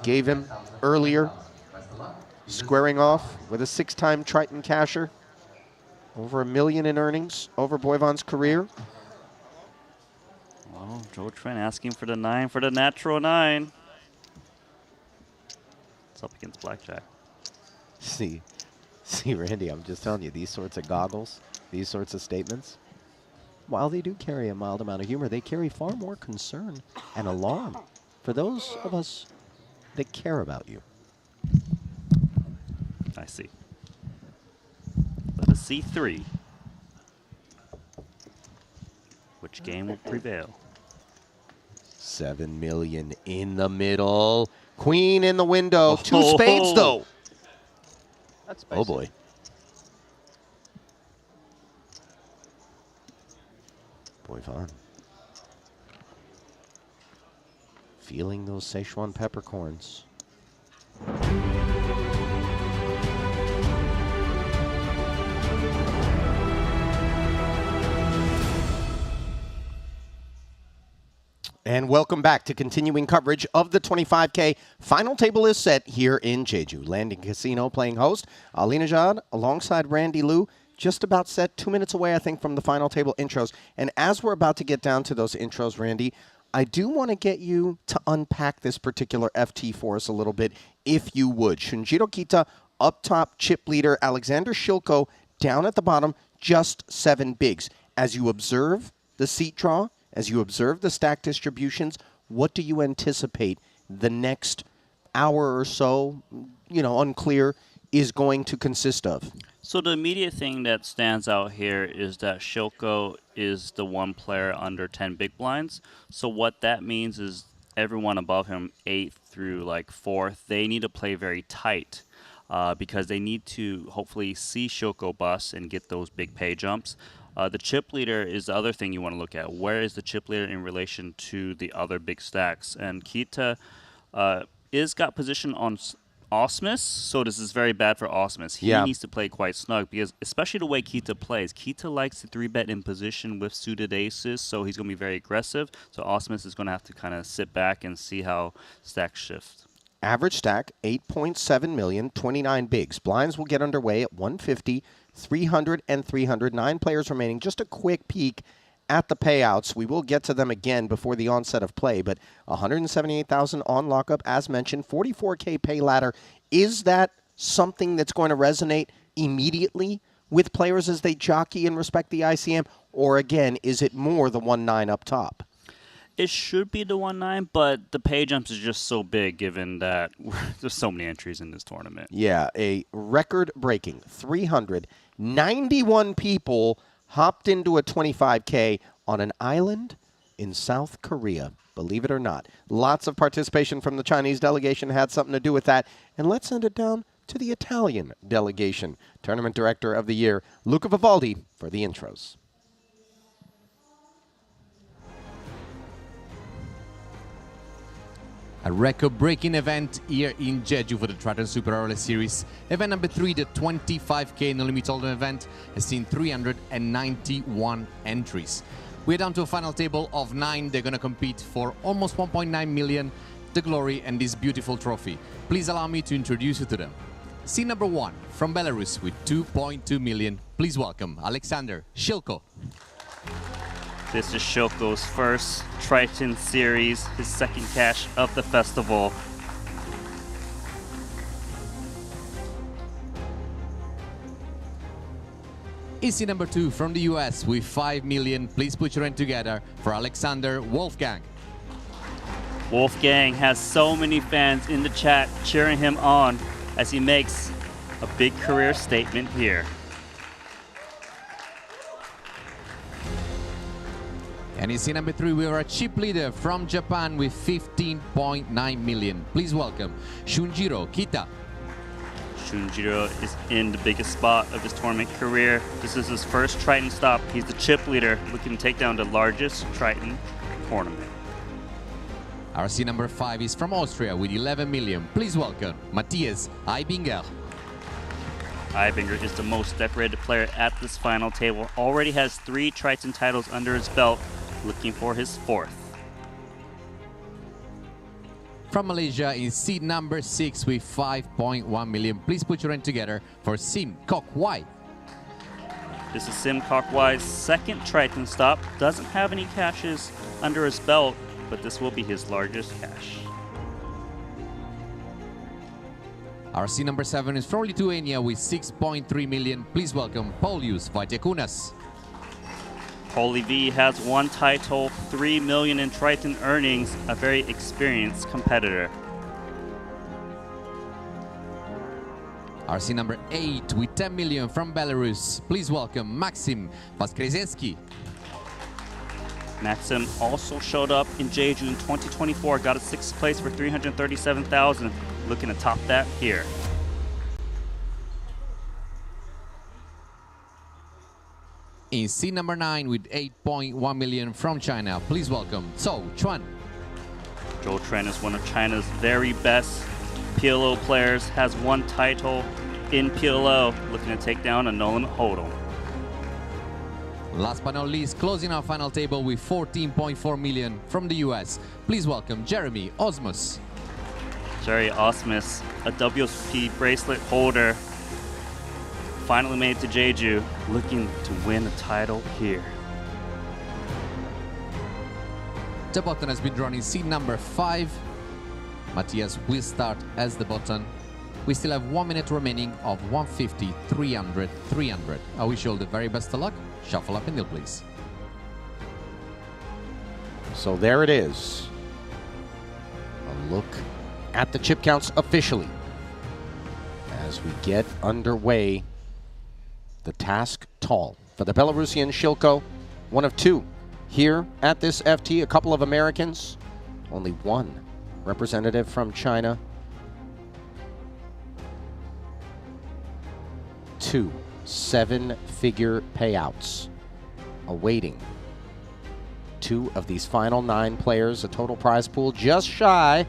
gave him earlier, squaring off with a 6-time Triton casher. Over $1 million in earnings over Boivon's career. Well, Joe Trent asking for the 9 for the natural 9. It's up against blackjack. See, Randy, I'm just telling you, these sorts of goggles, these sorts of statements, while they do carry a mild amount of humor, they carry far more concern and alarm for those of us that care about you. I see. Let us see 3. Which game will prevail? 7 million in the middle. Queen in the window. 2 spades, though. That's spicy. Oh, boy. Boivon. Feeling those Szechuan peppercorns. And welcome back to continuing coverage of the 25K. Final table is set here in Jeju. Landing Casino playing host. Eliminations alongside Randy Liu. Just about set, 2 minutes away, I think, from the final table intros. And as we're about to get down to those intros, Randy, I do want to get you to unpack this particular FT for us a little bit, if you would. Shunjiro Kita up top, chip leader. Alexander Shilko down at the bottom, just 7 bigs. As you observe the seat draw, as you observe the stack distributions, what do you anticipate the next hour or so, unclear, is going to consist of? So the immediate thing that stands out here is that Shilko is the one player under 10 big blinds. So what that means is everyone above him, 8th through 4th, they need to play very tight because they need to hopefully see Shilko bust and get those big pay jumps. The chip leader is the other thing you want to look at. Where is the chip leader in relation to the other big stacks? And Kita is got position on Osmus, so this is very bad for Osmus. He needs to play quite snug because, especially the way Kita plays, Kita likes to 3-bet in position with suited aces, so he's going to be very aggressive. So Osmus is going to have to kind of sit back and see how stacks shift. Average stack, 8.7 million, 29 bigs. Blinds will get underway at 150, 300, and 300. 9 players remaining. Just a quick peek at the payouts. We will get to them again before the onset of play, but 178,000 on lockup, as mentioned. 44K pay ladder. Is that something that's going to resonate immediately with players as they jockey and respect the ICM? Or again, is it more the 1-9 up top? It should be the 1-9, but the pay jumps is just so big given that there's so many entries in this tournament. Yeah, a record-breaking 391 people hopped into a 25K on an island in South Korea, believe it or not. Lots of participation from the Chinese delegation had something to do with that. And let's send it down to the Italian delegation. Tournament Director of the Year, Luca Vivaldi, for the intros. A record-breaking event here in Jeju for the Triton Super Early Series. Event number 3, the 25K No Limit Hold'em event, has seen 391 entries. We're down to a final table of 9. They're going to compete for almost 1.9 million, the glory and this beautiful trophy. Please allow me to introduce you to them. Seat number 1, from Belarus with 2.2 million. Please welcome Alexander Shilko. This is Shoko's first Triton series, his second cash of the festival. Easy number 2 from the US with 5 million. Please put your hand together for Alexander Wolfgang. Wolfgang has so many fans in the chat cheering him on as he makes a big career statement here. And easy number 3, we are a chip leader from Japan with 15.9 million. Please welcome Shunjiro Kita. Shunjiro is in the biggest spot of his tournament career. This is his first Triton stop. He's the chip leader, looking to take down the largest Triton tournament. RC number 5 is from Austria with 11 million. Please welcome Matthias Eibinger. Eibinger is the most decorated player at this final table. Already has 3 Triton titles under his belt, looking for his 4th. From Malaysia is seed number 6 with 5.1 million. Please put your hand together for Sim Kok Wai. This is Sim Kok Wai's second Triton stop. Doesn't have any cashes under his belt, but this will be his largest cash. RC number 7 is from Lithuania with 6.3 million. Please welcome Paulius Vaitiekūnas. Paulie V has 1 title, 3 million in Triton earnings, a very experienced competitor. RC number 8 with 10 million from Belarus. Please welcome Maxim Vaskrezensky. Maxim also showed up in Jeju in 2024, got a 6th place for 337,000, looking to top that here. In seed number 9 with 8.1 million from China, please welcome Zhou Chuan. Zhou Chuan is one of China's very best PLO players, has 1 title in PLO, looking to take down a no limit hold'em. Last but not least, closing our final table with 14.4 million from the US. Please welcome Jeremy Osmus. Jerry Osmus, a WSP bracelet holder, finally made it to Jeju, looking to win a title here. The button has been drawn in seed number 5. Matthias will start as the button. We still have 1 minute remaining of 150, 300, 300. I wish you all the very best of luck. Shuffle up and deal, please. So there it is. A look at the chip counts officially as we get underway. The task tall for the Belarusian Shilko, one of 2 here at this FT. A couple of Americans, only 1 representative from China. 2 7-figure payouts awaiting 2 of these final 9 players. A total prize pool just shy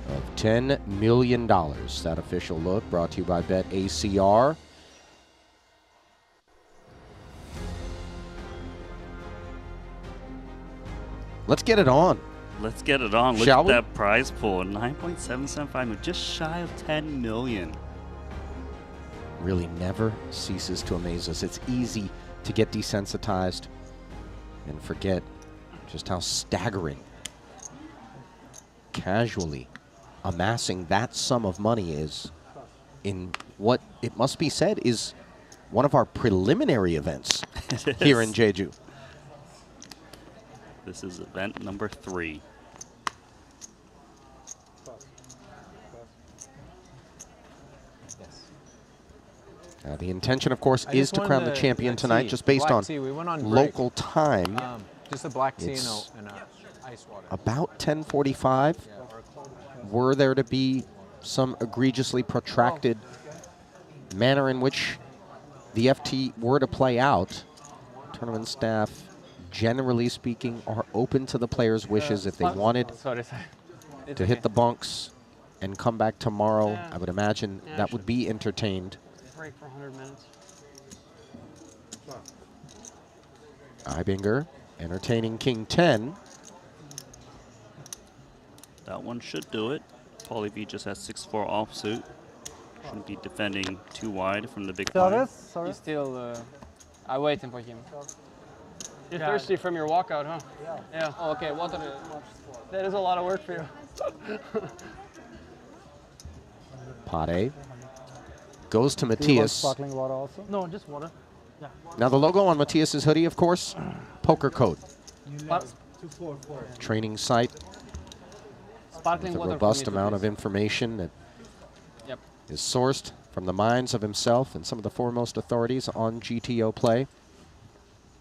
of $10 million. That official look brought to you by BetACR. Let's get it on. Let's get it on. Look Shall at we? that prize pool, 9.775 million, just shy of 10 million. Really never ceases to amaze us. It's easy to get desensitized and forget just how staggering casually amassing that sum of money is in what it must be said is one of our preliminary events here in Jeju. This is event number 3. The intention, of course, is to crown the champion tonight, just based on local time. Just a black tea It's and ice water. about 10:45. Were there to be some egregiously protracted manner in which the FT were to play out, tournament staff, generally speaking, are open to the players' wishes. If they wanted to hit the bunks and come back tomorrow, I would imagine that would be entertained. Break for 100 minutes. Eibinger entertaining King 10. That one should do it. Paulie V just has 6-4 offsuit. Shouldn't be defending too wide from the big blind. He's still... I'm waiting for him. You're thirsty from your walkout, huh? Yeah. Oh, okay, water. That is a lot of work for you. Pate goes to Do you want Matthias. sparkling water also? No, just water. Yeah. Now the logo on Matthias's hoodie, of course, poker code. But Training site sparkling with a water. robust amount of information that Yep. is sourced from the minds of himself and some of the foremost authorities on GTO play,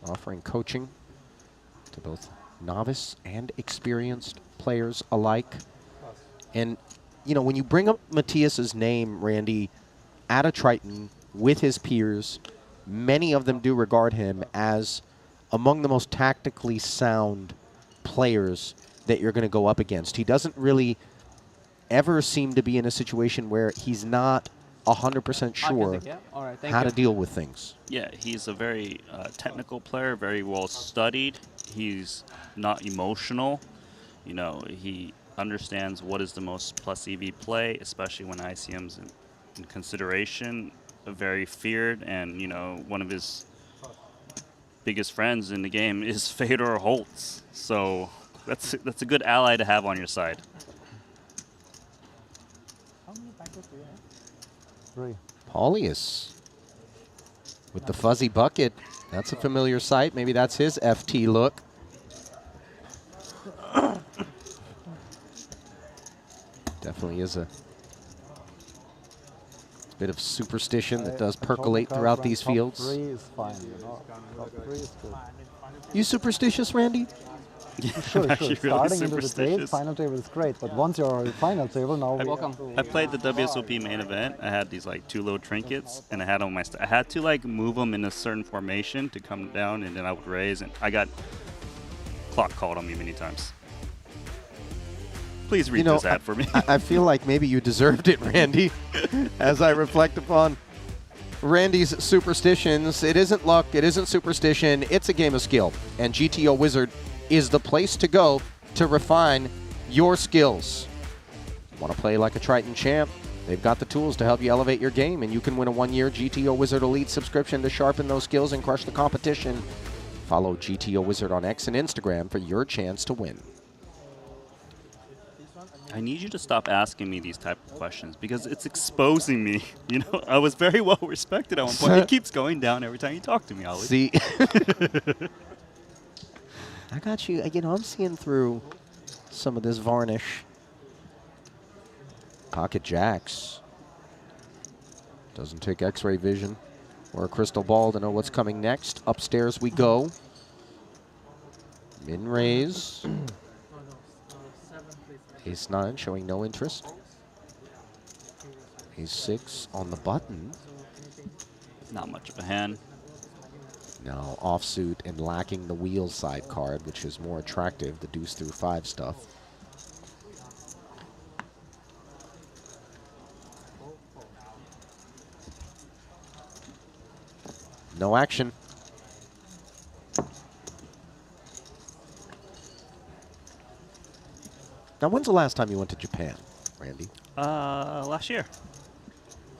offering coaching to both novice and experienced players alike. And, you know, when you bring up Matthias's name, Randy, at a Triton with his peers, many of them do regard him as among the most tactically sound players that you're going to go up against. He doesn't really ever seem to be in a situation where he's not 100% sure All right, how to deal with things. Yeah, he's a very technical player, very well studied. He's not emotional. You know, he understands what is the most plus EV play, especially when ICM's in consideration. Very feared, and you know, one of his biggest friends in the game is Fedor Holtz. So that's a good ally to have on your side. How many packets do you have? 3. Paulius with the fuzzy bucket. That's a familiar sight. Maybe that's his FT look. Definitely is a bit of superstition that does percolate throughout these fields. Top 3 is fine, you know. Top 3 is good. You superstitious, Randy? Sure. Really Starting into the table, final table is great, but once you're on the final table, now I played the WSOP main event. I had these like 2 low trinkets, and I had on my. I had to like move them in a certain formation to come down, and then I would raise, and I got clock called on me many times. Please read this ad for me. I feel like maybe you deserved it, Randy, as I reflect upon Randy's superstitions. It isn't luck, it isn't superstition, it's a game of skill. And GTO Wizard is the place to go to refine your skills. Want to play like a Triton champ? They've got the tools to help you elevate your game, and you can win a 1-year GTO Wizard Elite subscription to sharpen those skills and crush the competition. Follow GTO Wizard on X and Instagram for your chance to win. I need you to stop asking me these type of questions because it's exposing me. You know, I was very well respected at one point. It keeps going down every time you talk to me, Ollie. See, I got you. You know, I'm seeing through some of this varnish. Pocket jacks. Doesn't take X-ray vision or a crystal ball to know what's coming next. Upstairs we go. Min raise. Ace-9 showing no interest. Ace-6 on the button. Not much of a hand. Now offsuit and lacking the wheel side card, which is more attractive, the deuce through 5 stuff. No action. Now, when's the last time you went to Japan, Randy? Last year.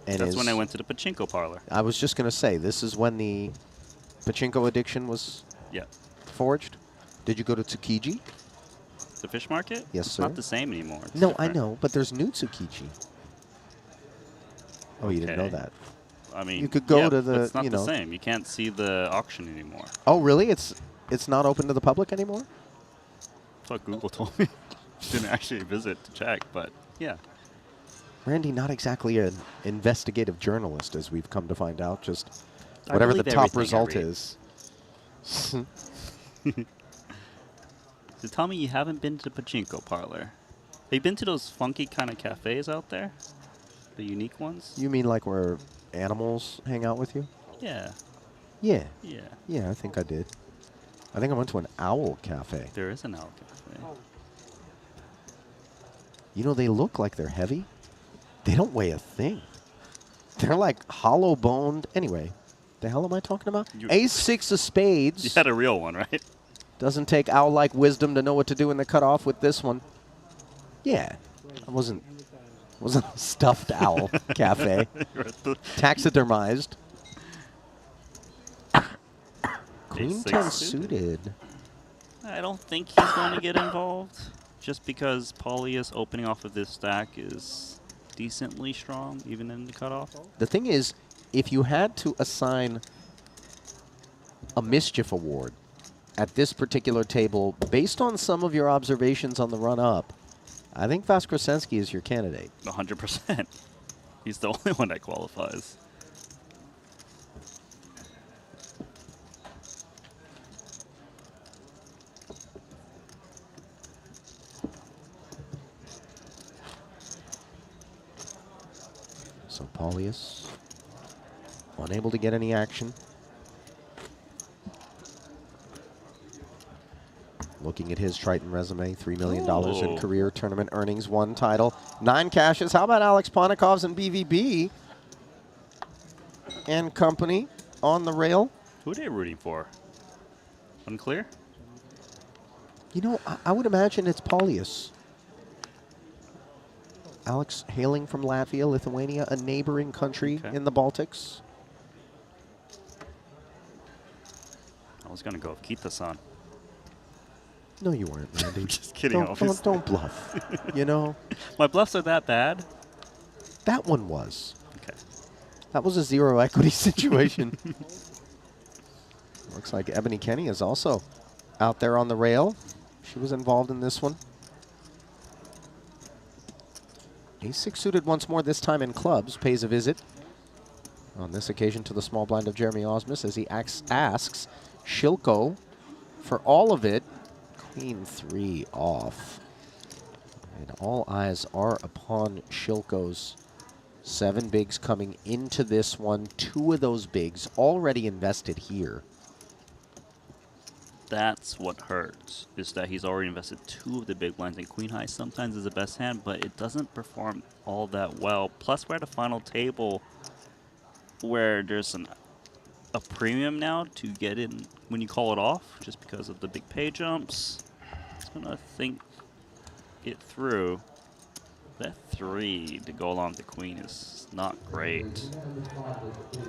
And that's when I went to the pachinko parlor. I was just going to say, this is when the pachinko addiction was forged. Did you go to Tsukiji? The fish market? Yes, It's sir. not the same anymore. It's No, different. I know, but there's new Tsukiji. Oh, you didn't know Okay. that? I mean, you could go yeah, to but the, it's not you the know. same. You can't see the auction anymore. Oh, really? It's not open to the public anymore? That's what Google told me. Didn't actually visit to check, but yeah. Randy, not exactly an investigative journalist, as we've come to find out. Just I whatever the believe top everything I result read. is. So tell me you haven't been to the pachinko parlor. Have you been to those funky kind of cafes out there? The unique ones? You mean like where animals hang out with you? Yeah. Yeah. Yeah. Yeah, I think I did. I think I went to an owl cafe. There is an owl cafe. You know, they look like they're heavy. They don't weigh a thing. They're like hollow boned. Anyway, the hell am I talking about? Ace-6 of spades. You had a real one, right? Doesn't take owl-like wisdom to know what to do in the cutoff with this one. Yeah. I wasn't a stuffed owl cafe. You're at the- Taxidermized. Queen Ace 10 6 suited. I don't think he's going to get involved, just because Paulius opening off of this stack is decently strong, even in the cutoff. The thing is, if you had to assign a mischief award at this particular table, based on some of your observations on the run-up, I think Voskresensky is your candidate. 100%. He's the only one that qualifies. So Paulius, unable to get any action. Looking at his Triton resume, $3 million in career tournament earnings, 1 title, 9 cashes. How about Alex Ponikov's and BVB and company on the rail? Who are they rooting for? Unclear? You know, I would imagine it's Paulius. Alex hailing from Latvia, Lithuania, a neighboring country in the Baltics. I was going to go with Kita-san. No, you weren't, Randy. Just kidding. Don't bluff. You know? My bluffs are that bad? That one was. Okay. That was a zero equity situation. Looks like Ebony Kenny is also out there on the rail. She was involved in this one. Ace-6 suited once more, this time in clubs, pays a visit. On this occasion to the small blind of Jeremy Osmus as he asks Shilko for all of it. Queen 3 off. And all eyes are upon Shilko's 7 bigs coming into this one. 2 of those bigs already invested here. That's what hurts, is that he's already invested 2 of the big blinds, and Queen High sometimes is the best hand, but it doesn't perform all that well. Plus, we're at a final table where there's a premium now to get in when you call it off, just because of the big pay jumps. It's going to think it through. That 3 to go along with the Queen is not great,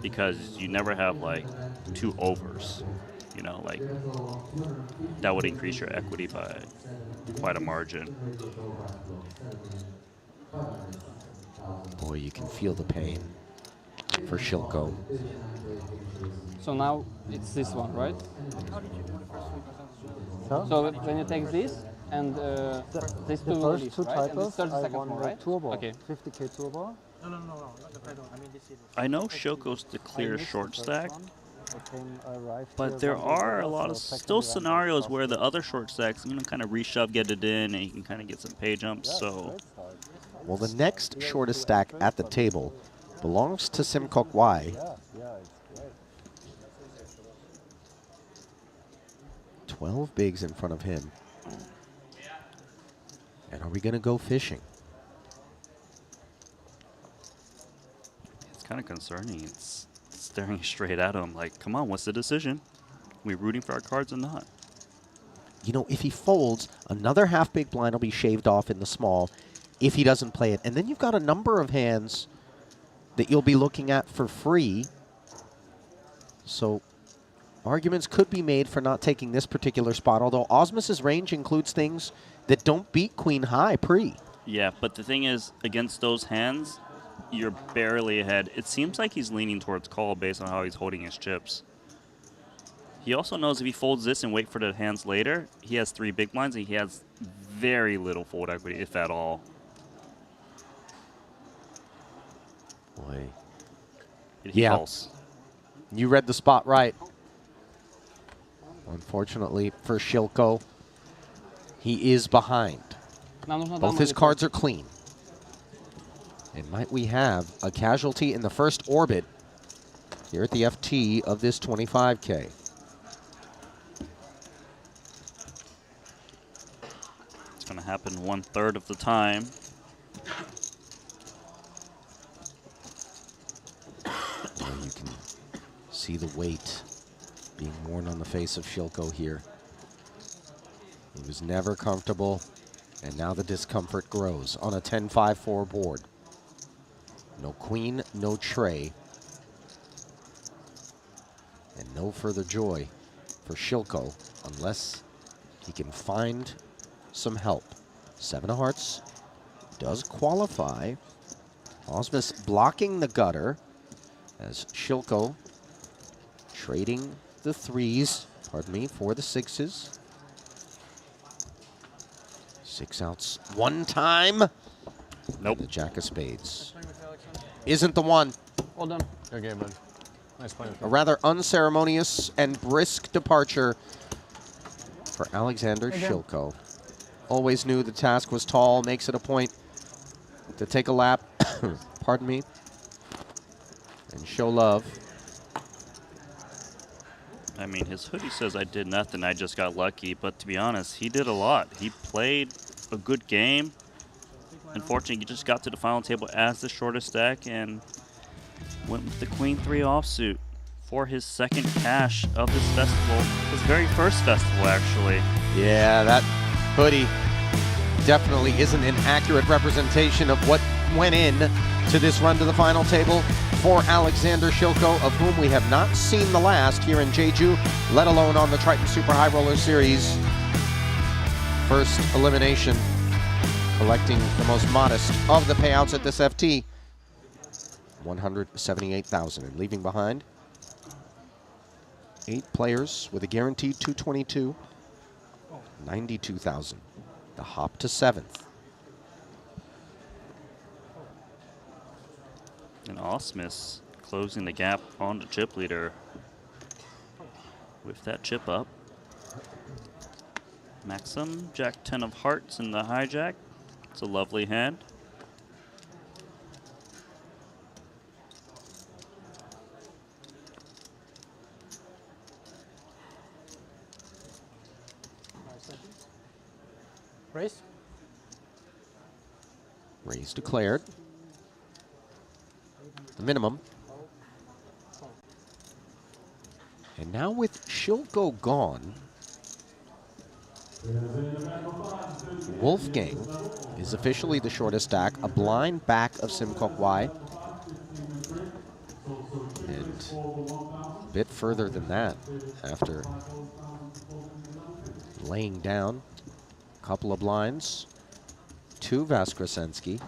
because you never have, like, 2 overs. You know, like, that would increase your equity by quite a margin. Boy, you can feel the pain for Shilko. So now it's this one, right? Huh? So when you take this and these The two first leaves, 2 right? And titles, this 30 I seconds won more, the right? turbo. Okay. 50k turbo. No, not the title. I mean this series. I know Shilko's the clear missed the short first stack, one. Arrived but here there by are a April, lot so of second still event I scenarios lost where the it. other short stacks, you know, kind of reshove, get it in, and you can kind of get some pay jumps. So Well, the next shortest stack at the table belongs to Simcock Y. Yeah, it's great. 12 bigs in front of him. And are we going to go fishing? it's kind of concerning. It's staring straight at him like, come on, what's the decision? We rooting for our cards or not? You know, if he folds, another half big blind will be shaved off in the small if he doesn't play it. And then you've got a number of hands that you'll be looking at for free. So arguments could be made for not taking this particular spot, although Osmus's range includes things that don't beat Queen High pre. Yeah, but the thing is, against those hands, you're barely ahead. It seems like he's leaning towards call based on how he's holding his chips. He also knows if he folds this and wait for the hands later, he has 3 big blinds and he has very little fold equity, if at all. Boy. He calls. You read the spot right. Unfortunately for Shilko, he is behind. Both his cards are clean. And might we have a casualty in the first orbit here at the FT of this 25K. It's going to happen 1/3 of the time. Well, you can see the weight being worn on the face of Shilko here. He was never comfortable, and now the discomfort grows on a 10-5-4 board. No queen, no tray, and no further joy for Shilko unless he can find some help. 7 of hearts does qualify. Osmus blocking the gutter as Shilko trading the 3s, pardon me, for the 6s. 6 outs one time. Nope. And the Jack of Spades isn't the one. Well done. Good game, bud. Nice play. A rather unceremonious and brisk departure for Alexander Shilko. Always knew the task was tall, makes it a point to take a lap, pardon me, and show love. I mean, his hoodie says I did nothing, I just got lucky, but to be honest, he did a lot. He played a good game. Unfortunately, he just got to the final table as the shortest stack and went with the Queen 3 offsuit for his second cash of this festival. His very first festival, actually. Yeah, that hoodie definitely isn't an accurate representation of what went in to this run to the final table for Alexander Shilko, of whom we have not seen the last here in Jeju, let alone on the Triton Super High Roller Series. First elimination, collecting the most modest of the payouts at this FT, $178,000, and leaving behind 8 players with a guaranteed 222, $92,000. The hop to 7th. And Osmus closing the gap on the chip leader with that chip up. Maxim, Jack 10 of hearts in the hijack. It's a lovely hand. Raise. Raise declared. The minimum. And now with Shilko gone, Wolfgang is officially the shortest stack, a blind back of Sim Kok Wai. And a bit further than that after laying down a couple of blinds to Vaskrasensky.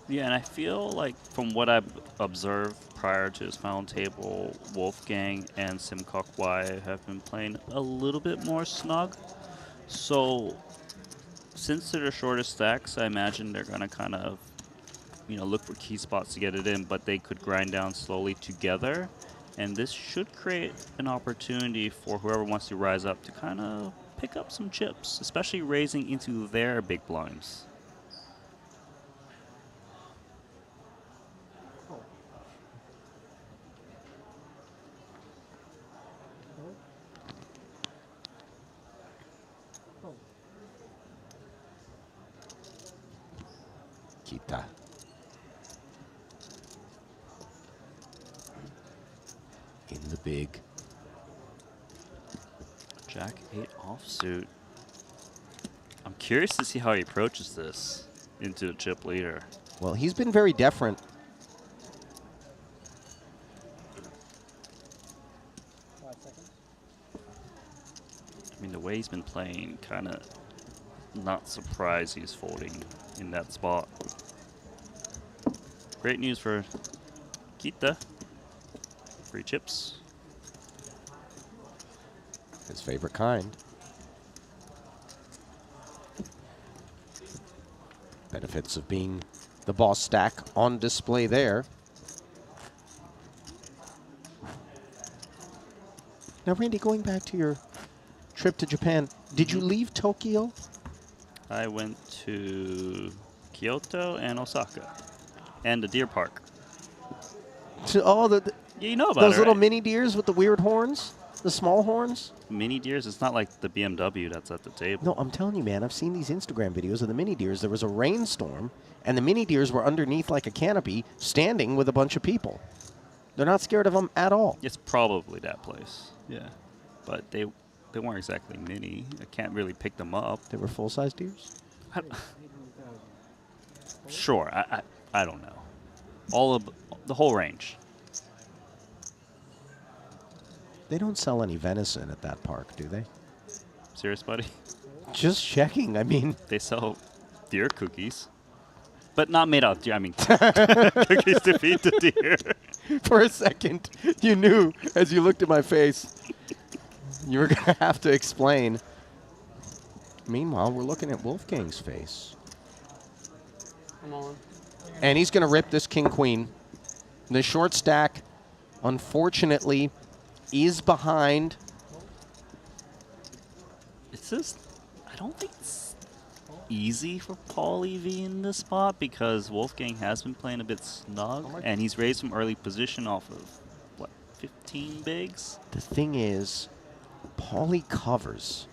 Yeah, and I feel like from what I've observed prior to his final table, Wolfgang and Sim Kok Wai have been playing a little bit more snug. So since they're the shortest stacks, I imagine they're going to kind of, you know, look for key spots to get it in, but they could grind down slowly together. And this should create an opportunity for whoever wants to rise up to kind of pick up some chips, especially raising into their big blinds. Kita. In the big. Jack 8 offsuit. I'm curious to see how he approaches this into the chip leader. Well, he's been very different. I mean, the way he's been playing, kind of not surprised he's folding in that spot. Great news for Kita. Free chips. His favorite kind. Benefits of being the boss stack on display there. Now, Randy, going back to your trip to Japan, did you leave Tokyo? I went to Kyoto and Osaka and the deer park. To all the Yeah, you know about those it, little right? mini deers with the weird horns, the small horns. Mini deers? It's not like the BMW that's at the table. No, I'm telling you, man, I've seen these Instagram videos of the mini deers. There was a rainstorm, and the mini deers were underneath like a canopy, standing with a bunch of people. They're not scared of them at all. It's probably that place. Yeah, but they weren't exactly mini. I can't really pick them up. They were full-size deers? Sure, I don't know. all of the whole range. They don't sell any venison at that park, do they? Serious, buddy? Just checking. I mean, they sell deer cookies, but not made out of deer. I mean, cookies to feed the deer. For a second, you knew as you looked at my face, you were going to have to explain. Meanwhile, we're looking at Wolfgang's face. I'm on. And he's going to rip this king-queen. The short stack, unfortunately, is behind. It's just, I don't think it's easy for Paulie V in this spot because Wolfgang has been playing a bit snug, and he's raised from early position off of, what, 15 bigs? The thing is, Paulie covers.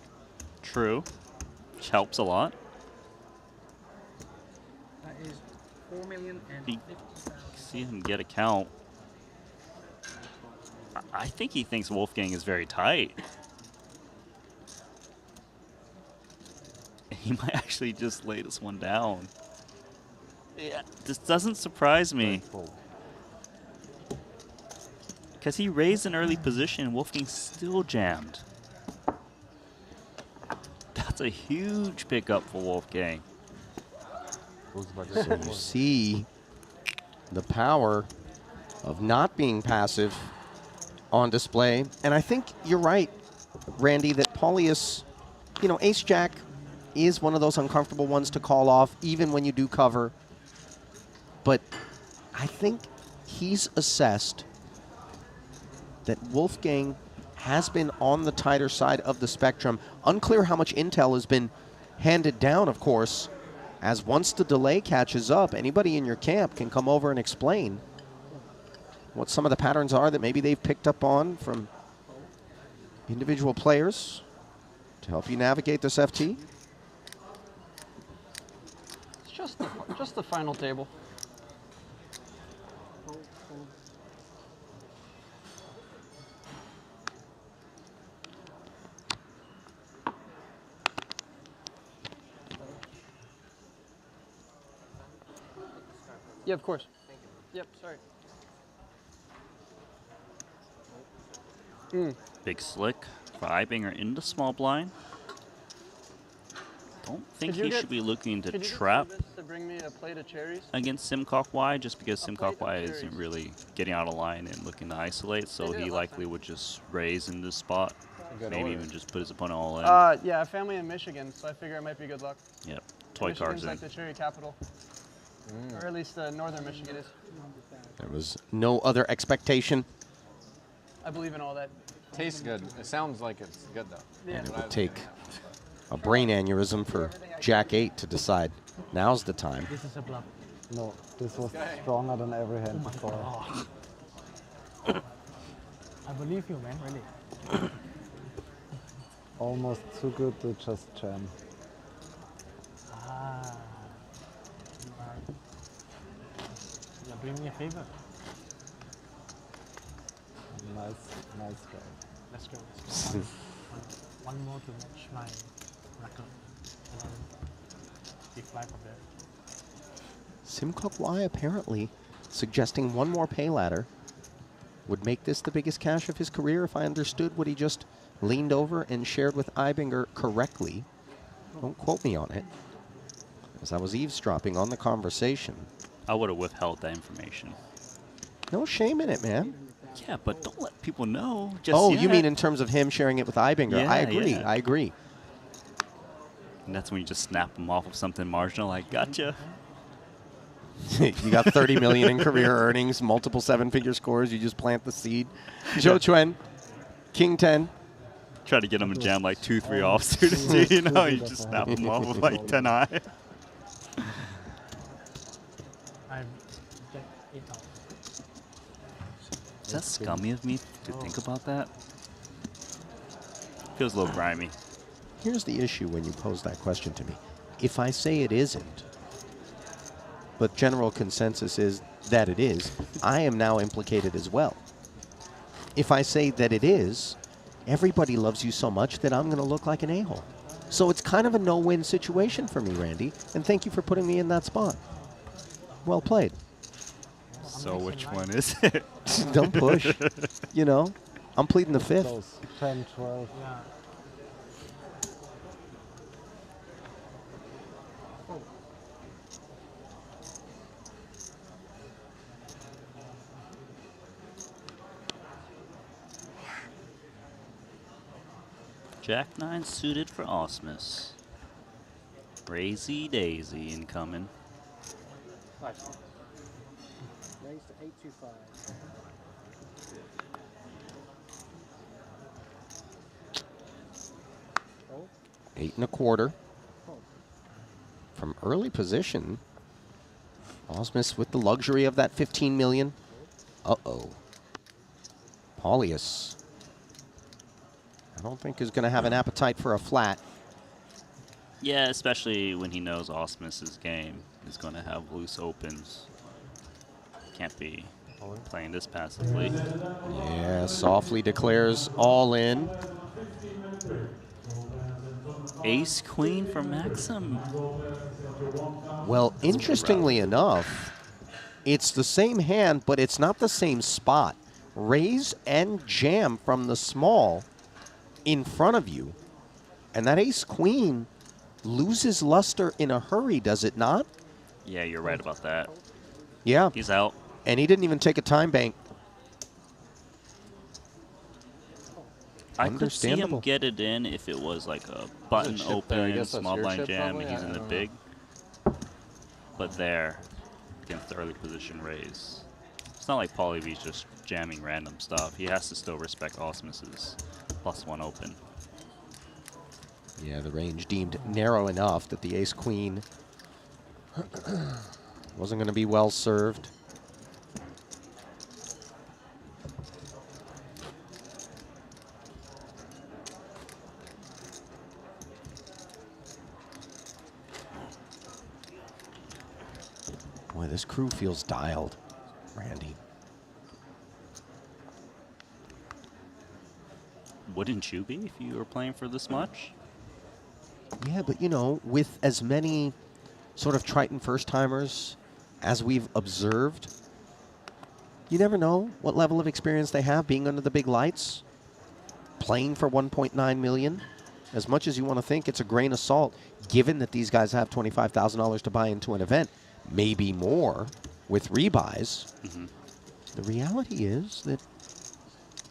True, which helps a lot. That is 4,050,000. See him get a count. I think he thinks Wolfgang is very tight. He might actually just lay this one down. Yeah, this doesn't surprise me. Because he raised an early position and Wolfgang still jammed. That's a huge pickup for Wolfgang. So you see the power of not being passive on display. And I think you're right, Randy, that Paulie is, you know, ace-jack is one of those uncomfortable ones to call off, even when you do cover. But I think he's assessed that Wolfgang has been on the tighter side of the spectrum. Unclear how much intel has been handed down, of course, as once the delay catches up, anybody in your camp can come over and explain what some of the patterns are that maybe they've picked up on from individual players to help you navigate this FT. It's just the final table. Yeah, of course. Yep, sorry. Big slick for Ibinger into small blind. Don't think he should be looking to trap To bring me a plate of cherries? against Simcock Y, just because Simcock Y isn't really getting out of line and looking to isolate, so he likely would just raise in this spot. Maybe even just put his opponent all in. Yeah, I have family in Michigan, so I figure it might be good luck. Yep, toy Michigan's cards in. like the cherry capital. Or at least northern Michigan is. There was no other expectation. I believe in all that. Tastes good. It sounds like it's good though. Yeah. And it would take a brain aneurysm for Jack 8 to decide now's the time. This is a bluff. No, this was stronger than every hand before. I believe you, man, really. Almost too good to just jam. Ah. Yeah, bring me a favor. Nice guy. Let's go. One more to match my record. And then big fly from there. Simcock Y apparently suggesting one more pay ladder would make this the biggest cash of his career if I understood what he just leaned over and shared with Ibinger correctly. Don't quote me on it, as I was eavesdropping on the conversation. I would have withheld that information. No shame in it, man. Yeah, but don't let people know. Just Oh, yet. you mean in terms of him sharing it with Ibinger? Yeah, I agree. yeah. I agree. And that's when you just snap them off of something marginal, like, gotcha. You got 30 million in career earnings, multiple seven-figure scores. You just plant the seed. Joe Chuen, King 10. Try to get them to jam like 2-3 offsuit. You know, you just snap them off with like 10 eye. I'm get it out. Is that scummy of me to think about that? Feels a little grimy. Here's the issue when you pose that question to me. If I say it isn't, but general consensus is that it is, I am now implicated as well. If I say that it is, everybody loves you so much that I'm going to look like an a-hole. So it's kind of a no-win situation for me, Randy, and thank you for putting me in that spot. Well played. So which one is it? Don't push. You know, I'm pleading the fifth. Those 10, 12. Yeah. Jack 9 suited for Osmus. Crazy Daisy incoming. Raise to 825. Oh. 8 1/4. From early position, Osmus with the luxury of that 15 million. Uh-oh. Paulius, I don't think is going to have an appetite for a flat. Yeah, especially when he knows Osmus's game is going to have loose opens. Can't be playing this passively. Yeah, softly declares all in. Ace Queen for Maxim. Well, interestingly enough, it's the same hand, but it's not the same spot. Raise and jam from the small in front of you. And that ace queen loses luster in a hurry, does it not? Yeah, you're right about that. Yeah. He's out. And he didn't even take a time bank. I could see him get it in if it was like a button open, small blind jam, and he's in the big. But there, against the early position raise. It's not like Pauly V's just jamming random stuff. He has to still respect Osmus's +1 open. Yeah, the range deemed narrow enough that the ace-queen wasn't going to be well served. Boy, this crew feels dialed, Randy. Wouldn't you be if you were playing for this much? Yeah, but you know, with as many sort of Triton first-timers as we've observed, you never know what level of experience they have being under the big lights, playing for 1.9 million. As much as you want to think it's a grain of salt, given that these guys have $25,000 to buy into an event, maybe more with rebuys. Mm-hmm. The reality is that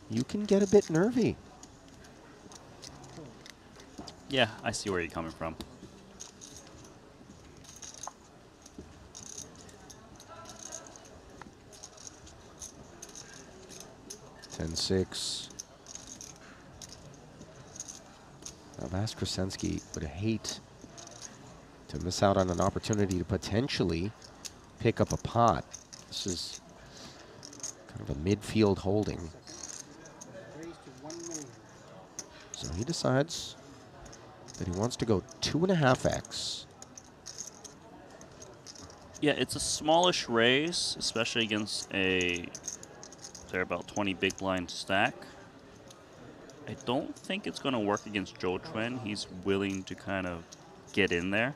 you can get a bit nervy. Yeah, I see where you're coming from. (10-6). Now, Vaskrasensky would hate to miss out on an opportunity to potentially pick up a pot. This is kind of a midfield holding. So he decides that he wants to go 2.5x. Yeah, it's a smallish raise, especially against they're about 20 big blind stack. I don't think it's going to work against Joe Chuen. He's willing to kind of get in there.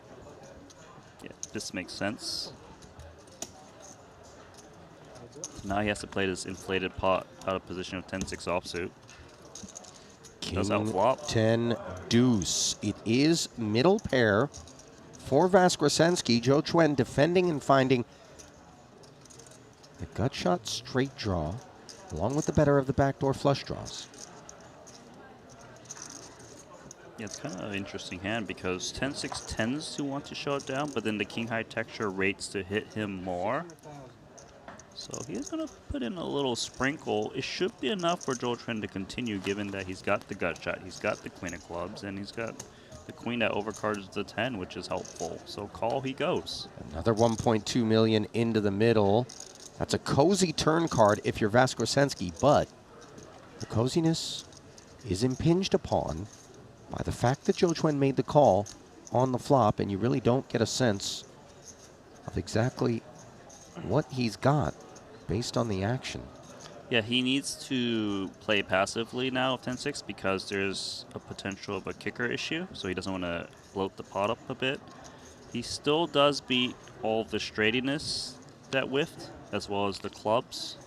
Yeah, this makes sense. Now he has to play this inflated pot out of position of 10-6 offsuit. Does outflop. 10 deuce. It is middle pair for Vaskrasensky. Joe Chuen defending and finding the gut shot straight draw, along with the better of the backdoor flush draws. Yeah, it's kind of an interesting hand because 10-6 tends to want to shut down, but then the king high texture rates to hit him more. So he's going to put in a little sprinkle. It should be enough for Joe Chuen to continue, given that he's got the gut shot, he's got the queen of clubs, and he's got the queen that overcards the 10, which is helpful. So call he goes. Another 1.2 million into the middle. That's a cozy turn card if you're Vaskrasensky, but the coziness is impinged upon by the fact that Joe Chuen made the call on the flop, and you really don't get a sense of exactly what he's got based on the action. Yeah, he needs to play passively now of 10-6 because there's a potential of a kicker issue, so he doesn't want to bloat the pot up a bit. He still does beat all of the straightiness that whiffed. as well as the clubs.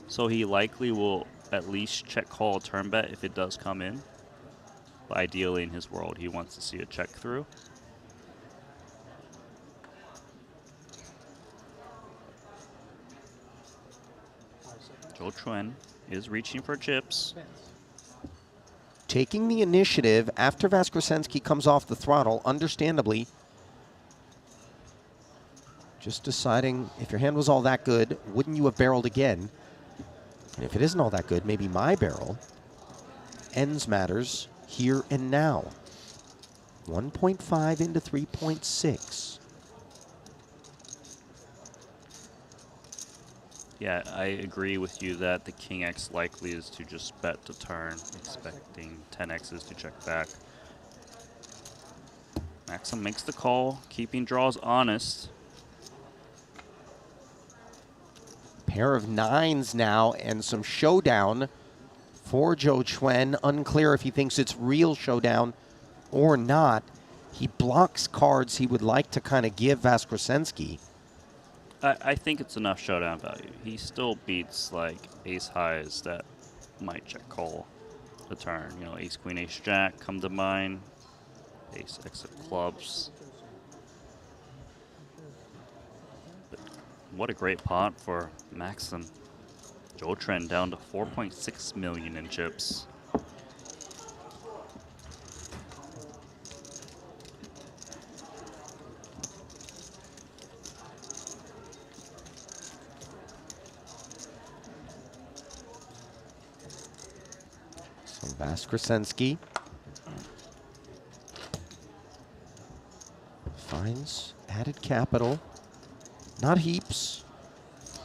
So he likely will at least check call a turn bet if it does come in. But ideally in his world, he wants to see a check through. Jeju is reaching for chips. Taking the initiative after Vaskresensky comes off the throttle, understandably. Just deciding if your hand was all that good, wouldn't you have barreled again? And if it isn't all that good, maybe my barrel ends matters here and now. 1.5 into 3.6. Yeah, I agree with you that the King X likely is to just bet to turn, expecting 10Xs to check back. Maxim makes the call, keeping draws honest. Pair of nines now and some showdown for Jeju. Unclear if he thinks it's real showdown or not. He blocks cards he would like to kind of give Vaskresensky. I think it's enough showdown value. He still beats like ace highs that might check call the turn. You know, ace queen, ace jack come to mind. Ace x of clubs. But what a great pot for Maxim. Jeju down to 4.6 million in chips. Vaskresensky finds added capital. Not heaps,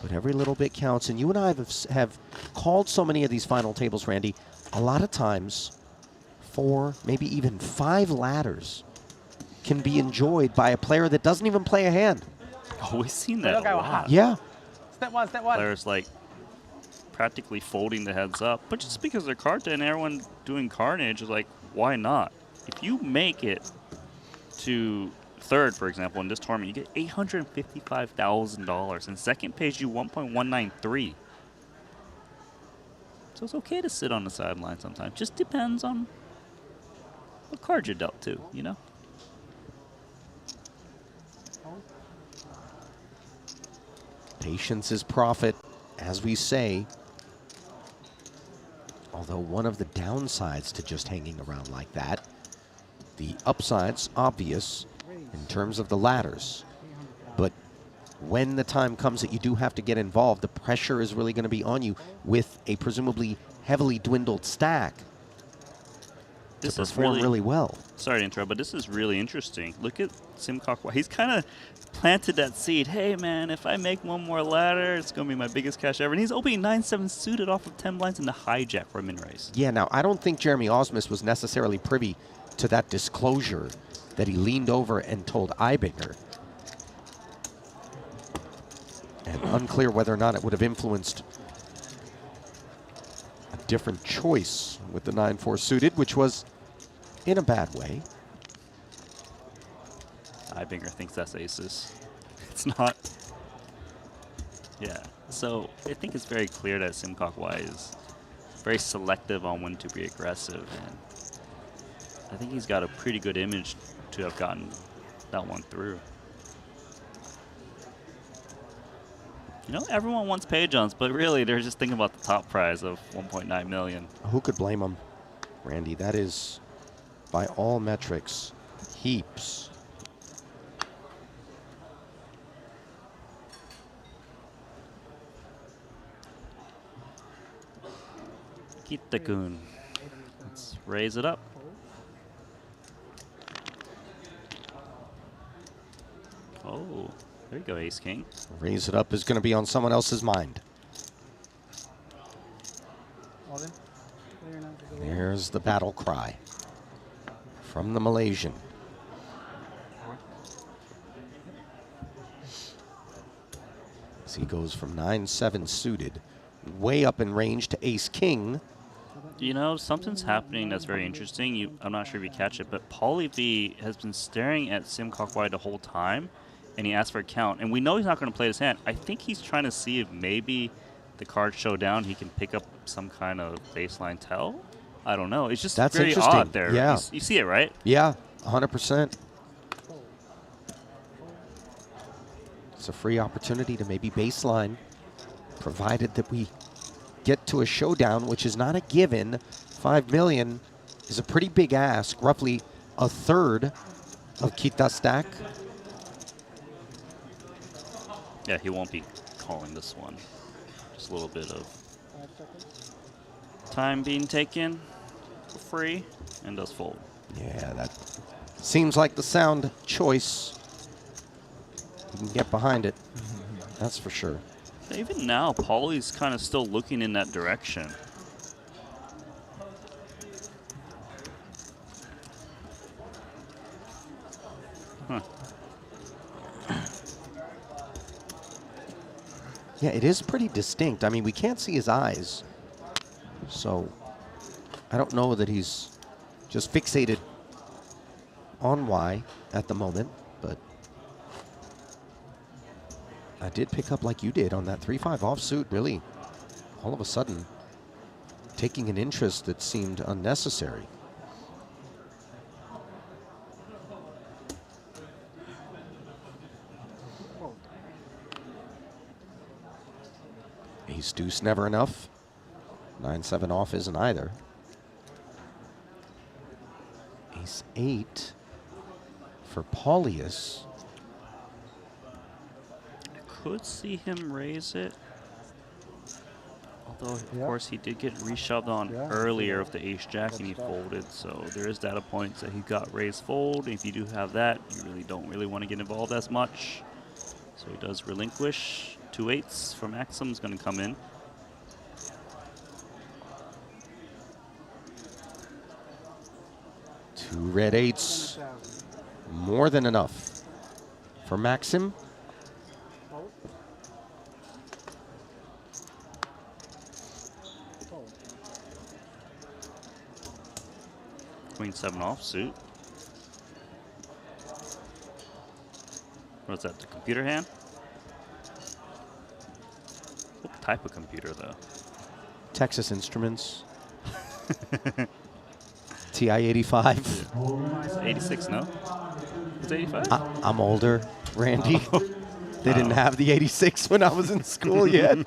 but every little bit counts. And you and I have called so many of these final tables, Randy. A lot of times, 4, maybe even 5 ladders can be enjoyed by a player that doesn't even play a hand. Oh, we've seen that a lot. Yeah. Step one, step one. Players like practically folding the heads up, but just because they're card and everyone doing carnage is like, why not? If you make it to third, for example, in this tournament, you get $855,000, and second pays you 1.193. So it's okay to sit on the sideline sometimes. Just depends on what card you're dealt to, you know? Patience is profit, as we say. Although one of the downsides to just hanging around like that, the upside's obvious in terms of the ladders. But when the time comes that you do have to get involved, the pressure is really going to be on you with a presumably heavily dwindled stack to perform really well. Sorry to interrupt, but this is really interesting. Look at Simcock. He's kind of planted that seed. Hey, man, if I make one more ladder, it's going to be my biggest cash ever. And he's opening 9-7 suited off of 10 blinds in the hijack for a min raise. Yeah, now, I don't think Jeremy Osmus was necessarily privy to that disclosure that he leaned over and told Ibinger. And unclear whether or not it would have influenced a different choice with the 9-4 suited, which was in a bad way. Ibinger thinks that's aces. It's not. Yeah. So I think it's very clear that Simcock Y is very selective on when to be aggressive, and I think he's got a pretty good image to have gotten that one through. You know, everyone wants pay-jumps, but really they're just thinking about the top prize of 1.9 million. Who could blame him, Randy? That is, by all metrics, heaps. Kitakun. Let's raise it up. Oh, there you go, Ace King. Raise it up is going to be on someone else's mind. There's the battle cry from the Malaysian. As he goes from 9-7 suited, way up in range to Ace King. You know, something's happening that's very interesting. I'm not sure if you catch it, but Pauly V has been staring at Simcock Y the whole time, and he asks for a count. And we know he's not going to play his hand. I think he's trying to see if maybe the cards show down, he can pick up some kind of baseline tell. I don't know. It's just That's very interesting. odd there. Yeah. You see it, right? Yeah, 100%. It's a free opportunity to maybe baseline, provided that we get to a showdown, which is not a given. 5 million is a pretty big ask, roughly a third of Kita stack. Yeah, he won't be calling this one. Just a little bit of time being taken for free, and does fold. Yeah, that seems like the sound choice. You can get behind it. That's for sure. Even now, Paulie's kind of still looking in that direction. Huh. Yeah, it is pretty distinct. I mean, we can't see his eyes. So I don't know that he's just fixated on Y at the moment, but I did pick up like you did on that 3-5 offsuit, really, all of a sudden, taking an interest that seemed unnecessary. Ace deuce never enough. 9-7 off isn't either. Ace 8 for Paulius. Could see him raise it. Although, of course, he did get reshoved on earlier with the ace-jack and he folded. So there is data points that he got raised fold. If you do have that, you really don't want to get involved as much. So he does relinquish. 2 8s for Maxim is going to come in. Two red 8s. More than enough for Maxim. Queen 7 offsuit. What's that, the computer hand? What type of computer, though? Texas Instruments. TI-85. It's 86, no? It's 85? I'm older, Randy. Oh. They didn't have the 86 when I was in school yet.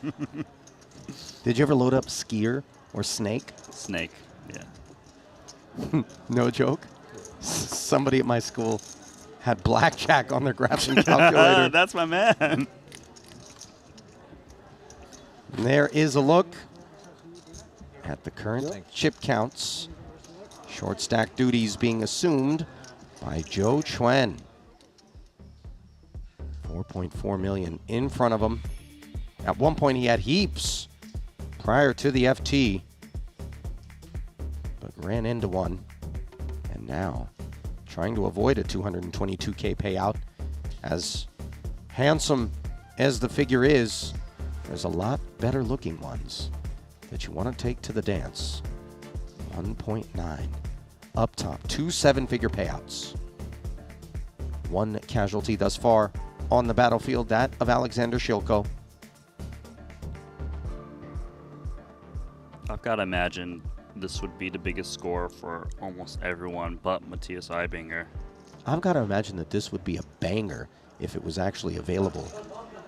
Did you ever load up Skier or Snake? Snake, yeah. No joke. Somebody at my school had blackjack on their graphing calculator. That's my man. And there is a look at the current chip counts. Short stack duties being assumed by Joe Chuen. 4.4 million in front of him. At one point he had heaps prior to the FT, but ran into one. And now trying to avoid a 222K payout. As handsome as the figure is, there's a lot better looking ones that you want to take to the dance. 1.9 up top, 2 7-figure payouts. One casualty thus far on the battlefield, that of Alexander Shilko. I've got to imagine this would be the biggest score for almost everyone but Matthias Eibinger. I've got to imagine that this would be a banger if it was actually available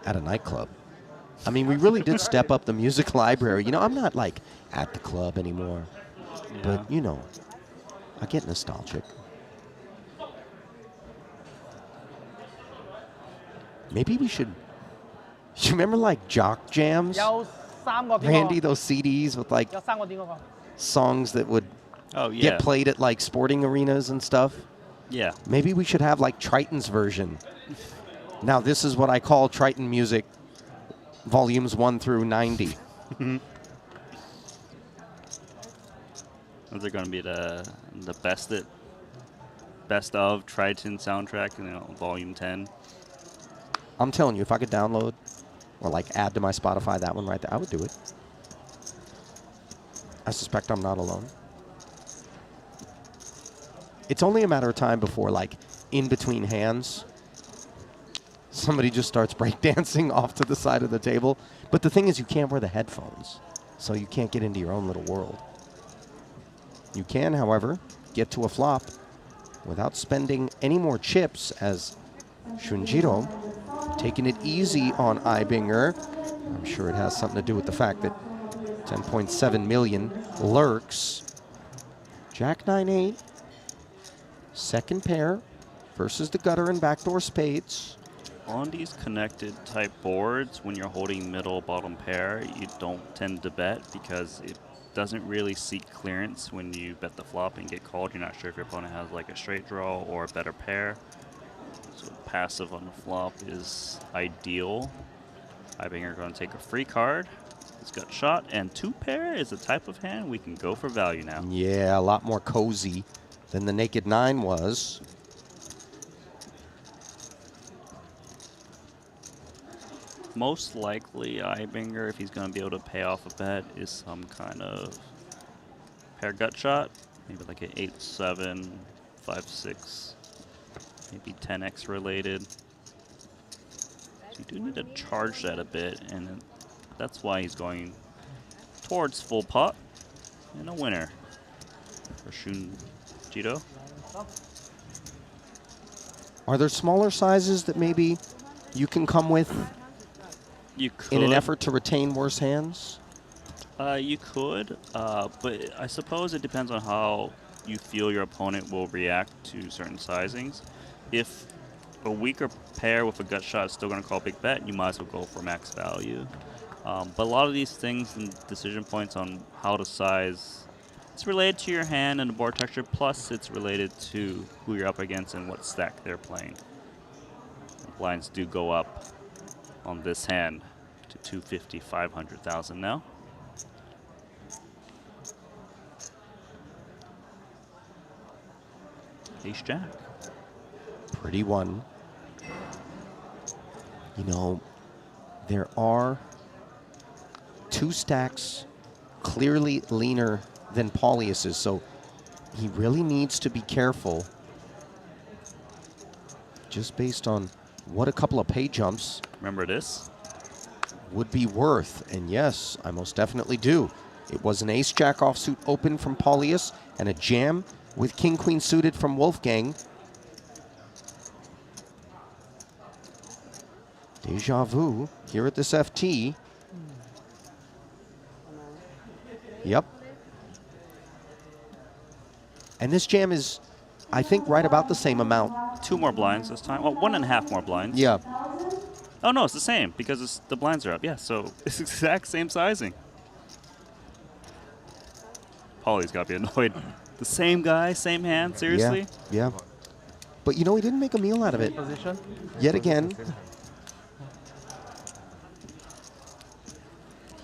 at a nightclub. I mean, we really did step up the music library. You know, I'm not like at the club anymore, but you know, I get nostalgic. Maybe we should. You remember like Jock Jams? Randy, those CDs with like songs that would get played at like sporting arenas and stuff? Yeah. Maybe we should have like Triton's version. Now, this is what I call Triton music, volumes 1 through 90. Is there going to be the best of Triton soundtrack, you know, volume 10? I'm telling you, if I could download or like add to my Spotify that one right there, I would do it. I suspect I'm not alone. It's only a matter of time before, like, in between hands, Somebody just starts breakdancing off to the side of the table. But the thing is, you can't wear the headphones, so you can't get into your own little world. You can, however, get to a flop without spending any more chips, as Shunjiro taking it easy on Ibinger. I'm sure it has something to do with the fact that 10.7 million lurks. Jack 9-8, second pair versus the gutter and backdoor spades. On these connected type boards, when you're holding middle bottom pair, you don't tend to bet because it doesn't really seek clearance when you bet the flop and get called. You're not sure if your opponent has like a straight draw or a better pair. So passive on the flop is ideal. Ibinger going to take a free card. It's got shot, and 2-pair is a type of hand we can go for value now. Yeah, a lot more cozy than the naked 9 was. Most likely, Ibinger, if he's going to be able to pay off a bet, is some kind of pair gut shot. Maybe like an 8-7, 5-6, maybe 10x related. So you do need to charge that a bit, and that's why he's going towards full pot and a winner for Shunjiro. Are there smaller sizes that maybe you can come with You could. in an effort to retain worse hands? You could, but I suppose it depends on how you feel your opponent will react to certain sizings. If a weaker pair with a gut shot is still going to call big bet, you might as well go for max value. But a lot of these things and decision points on how to size, it's related to your hand and the board texture, plus it's related to who you're up against and what stack they're playing. The blinds do go up on this hand to 250, 500,000 now. Ace Jack. Pretty one. You know, there are 2 stacks clearly leaner than Paulius's, so he really needs to be careful just based on what a couple of pay jumps Remember this? would be worth. And yes, I most definitely do. It was an ace-jack offsuit open from Paulius and a jam with king-queen suited from Wolfgang. Deja vu here at this FT. Yep. And this jam is, I think, right about the same amount. 2 more blinds this time. Well, 1.5 more blinds. Yeah. Oh, no, it's the same because the blinds are up. Yeah, so it's exact same sizing. Paulie's got to be annoyed. The same guy, same hand, seriously? Yeah. But, you know, he didn't make a meal out of it. Position? Yet again.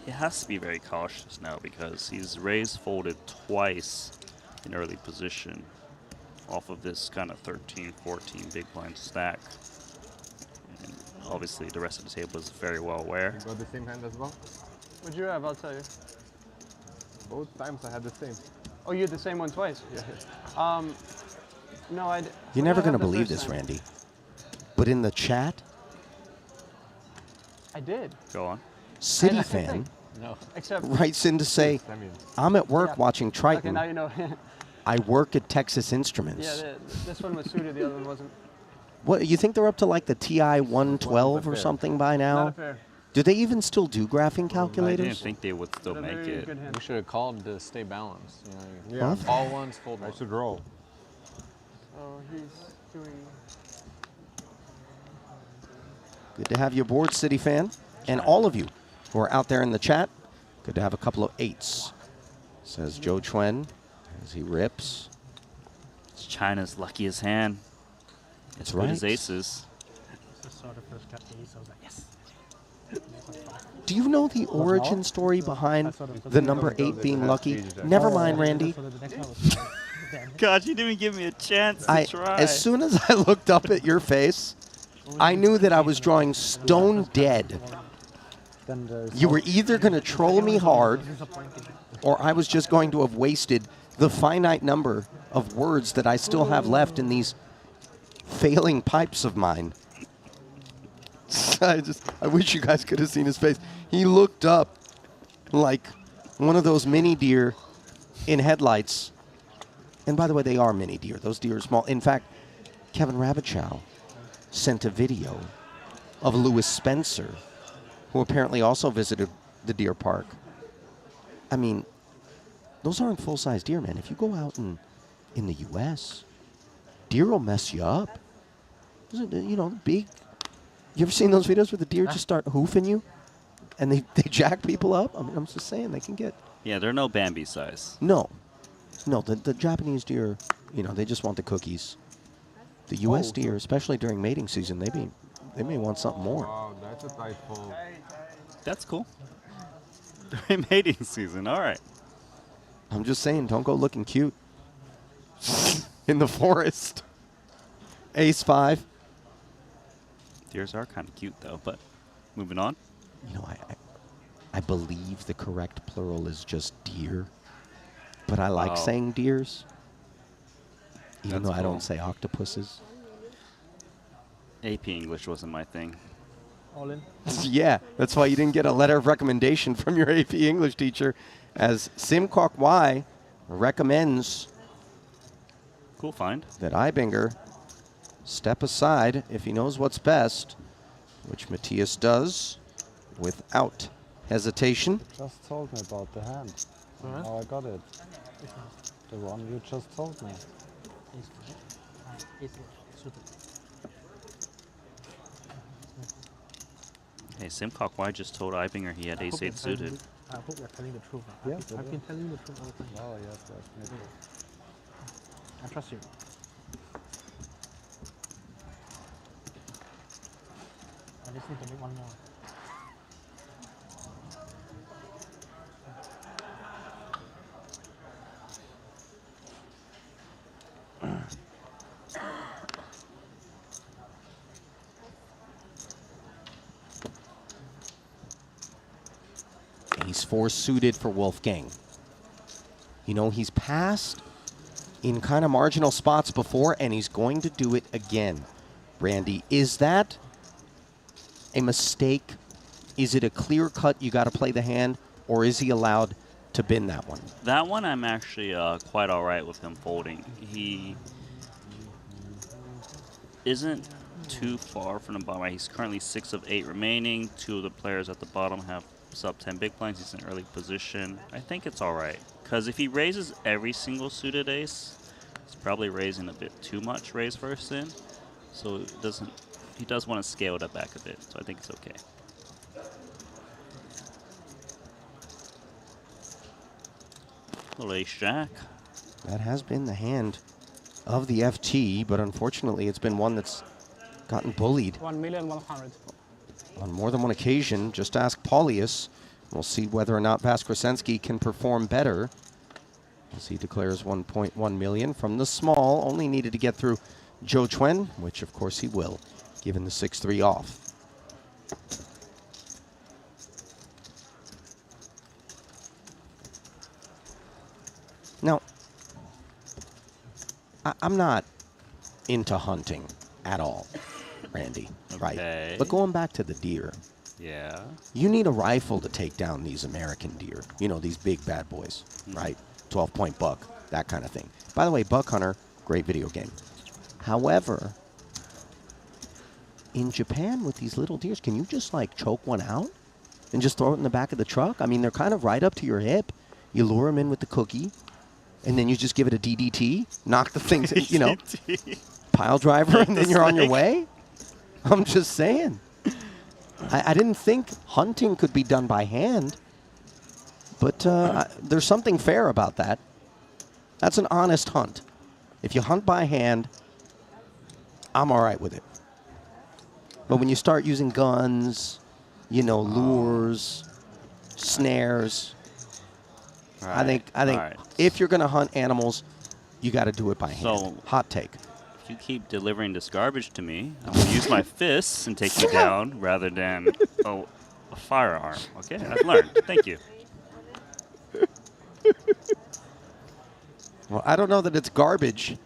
He has to be very cautious now because he's raised folded twice in early position off of this kind of 13, 14 big blind stack. And obviously the rest of the table is very well aware. You got the same hand as well? What'd you have? I'll tell you. Both times I had the same. Oh, you had the same one twice? No, I. You're never going to believe this, Randy. But in the chat, I did. Go on. City I fan think. No. Except writes in to say, I'm at work watching Okay, Triton. now you know. I work at Texas Instruments. Yeah, this one was suited, the other one wasn't. What, you think they're up to like the TI 112 or something by now? Not a pair. Do they even still do graphing I calculators? didn't think they would still make it. We should have called to stay balanced. You know, Yeah. all ones, fold I one. should roll. Oh, he's doing. Good to have you aboard, City fan. And all of you who are out there in the chat, good to have a couple of 8s, says Joe Chuen as he rips. It's China's luckiest hand. That's As good as right. aces. I saw the first cut ace, I was like, yes. Do you know the origin story behind the number 8 being lucky? Never mind, Randy. God, you didn't even give me a chance to try. As soon as I looked up at your face, I knew that I was drawing stone dead. You were either going to troll me hard, or I was just going to have wasted the finite number of words that I still have left in these failing pipes of mine. I wish you guys could have seen his face. He looked up like one of those mini deer in headlights. And by the way, they are mini deer. Those deer are small. In fact, Kevin Rabichow sent a video of Lewis Spencer, who apparently also visited the deer park. I mean, those aren't full-size deer, man. If you go out in the U.S., deer will mess you up. You know, big. You ever seen those videos where the deer just start hoofing you, and they jack people up? I mean, I'm just saying they can get. Yeah, they're no Bambi size. No, the Japanese deer, you know, they just want the cookies. The U.S. deer, especially during mating season, they may want something more. Wow, that's a tight pull. That's cool. During mating season, all right. I'm just saying, don't go looking cute in the forest. Ace 5. Deers are kind of cute, though, but moving on. You know, I believe the correct plural is just deer, but I like saying deers, even though I don't say octopuses. AP English wasn't my thing. All in. Yeah, that's why you didn't get a letter of recommendation from your AP English teacher, as Simcock Y recommends Cool find. that Ibinger step aside if he knows what's best, which Matthias does without hesitation. Just told me about the hand. Now I got it. The one you just told me. Hey, Simcock Y just told Ibinger he had ace-8 suited. I hope you're telling the truth. Yeah, I've been telling you the truth all the time. Oh, yes, definitely. I trust you. I just need to make one more. Ace 4 suited for Wolfgang. You know, he's passed in kind of marginal spots before, and he's going to do it again. Randy, is that a mistake? Is it a clear cut, you got to play the hand, or is he allowed to bin that one? That one I'm actually quite all right with him folding. He isn't too far from the bottom. He's currently 6 of 8 remaining. 2 of the players at the bottom have sub 10 big blinds. He's in early position. I think it's all right. Because if he raises every single suited ace, he's probably raising a bit too much raise first in. So he does want to scale that back a bit. So I think it's okay. Little ace jack. That has been the hand of the FT, but unfortunately it's been one that's gotten bullied 1,100,000. on more than one occasion. Just ask Paulius. We'll see whether or not Vaskresensky can perform better. As he declares 1.1 million from the small. Only needed to get through Joe Chuen, which of course he will, given the 6-3 off. Now, I'm not into hunting at all, Randy, right? But going back to the deer, yeah, you need a rifle to take down these American deer. You know, these big bad boys, right? 12-point buck, that kind of thing. By the way, Buck Hunter, great video game. However, in Japan with these little deers, can you just like choke one out and just throw it in the back of the truck? I mean, they're kind of right up to your hip. You lure them in with the cookie, and then you just give it a DDT, knock the things, you know, pile driver, and then you're on your way. I'm just saying. I didn't think hunting could be done by hand, but there's something fair about that. That's an honest hunt. If you hunt by hand, I'm all right with it. But when you start using guns, you know, lures, snares, I think if you're going to hunt animals, you got to do it by hand. So, hot take. If you keep delivering this garbage to me, I'm going to use my fists and take you down rather than a firearm. Okay, I've learned. Thank you. Well, I don't know that it's garbage,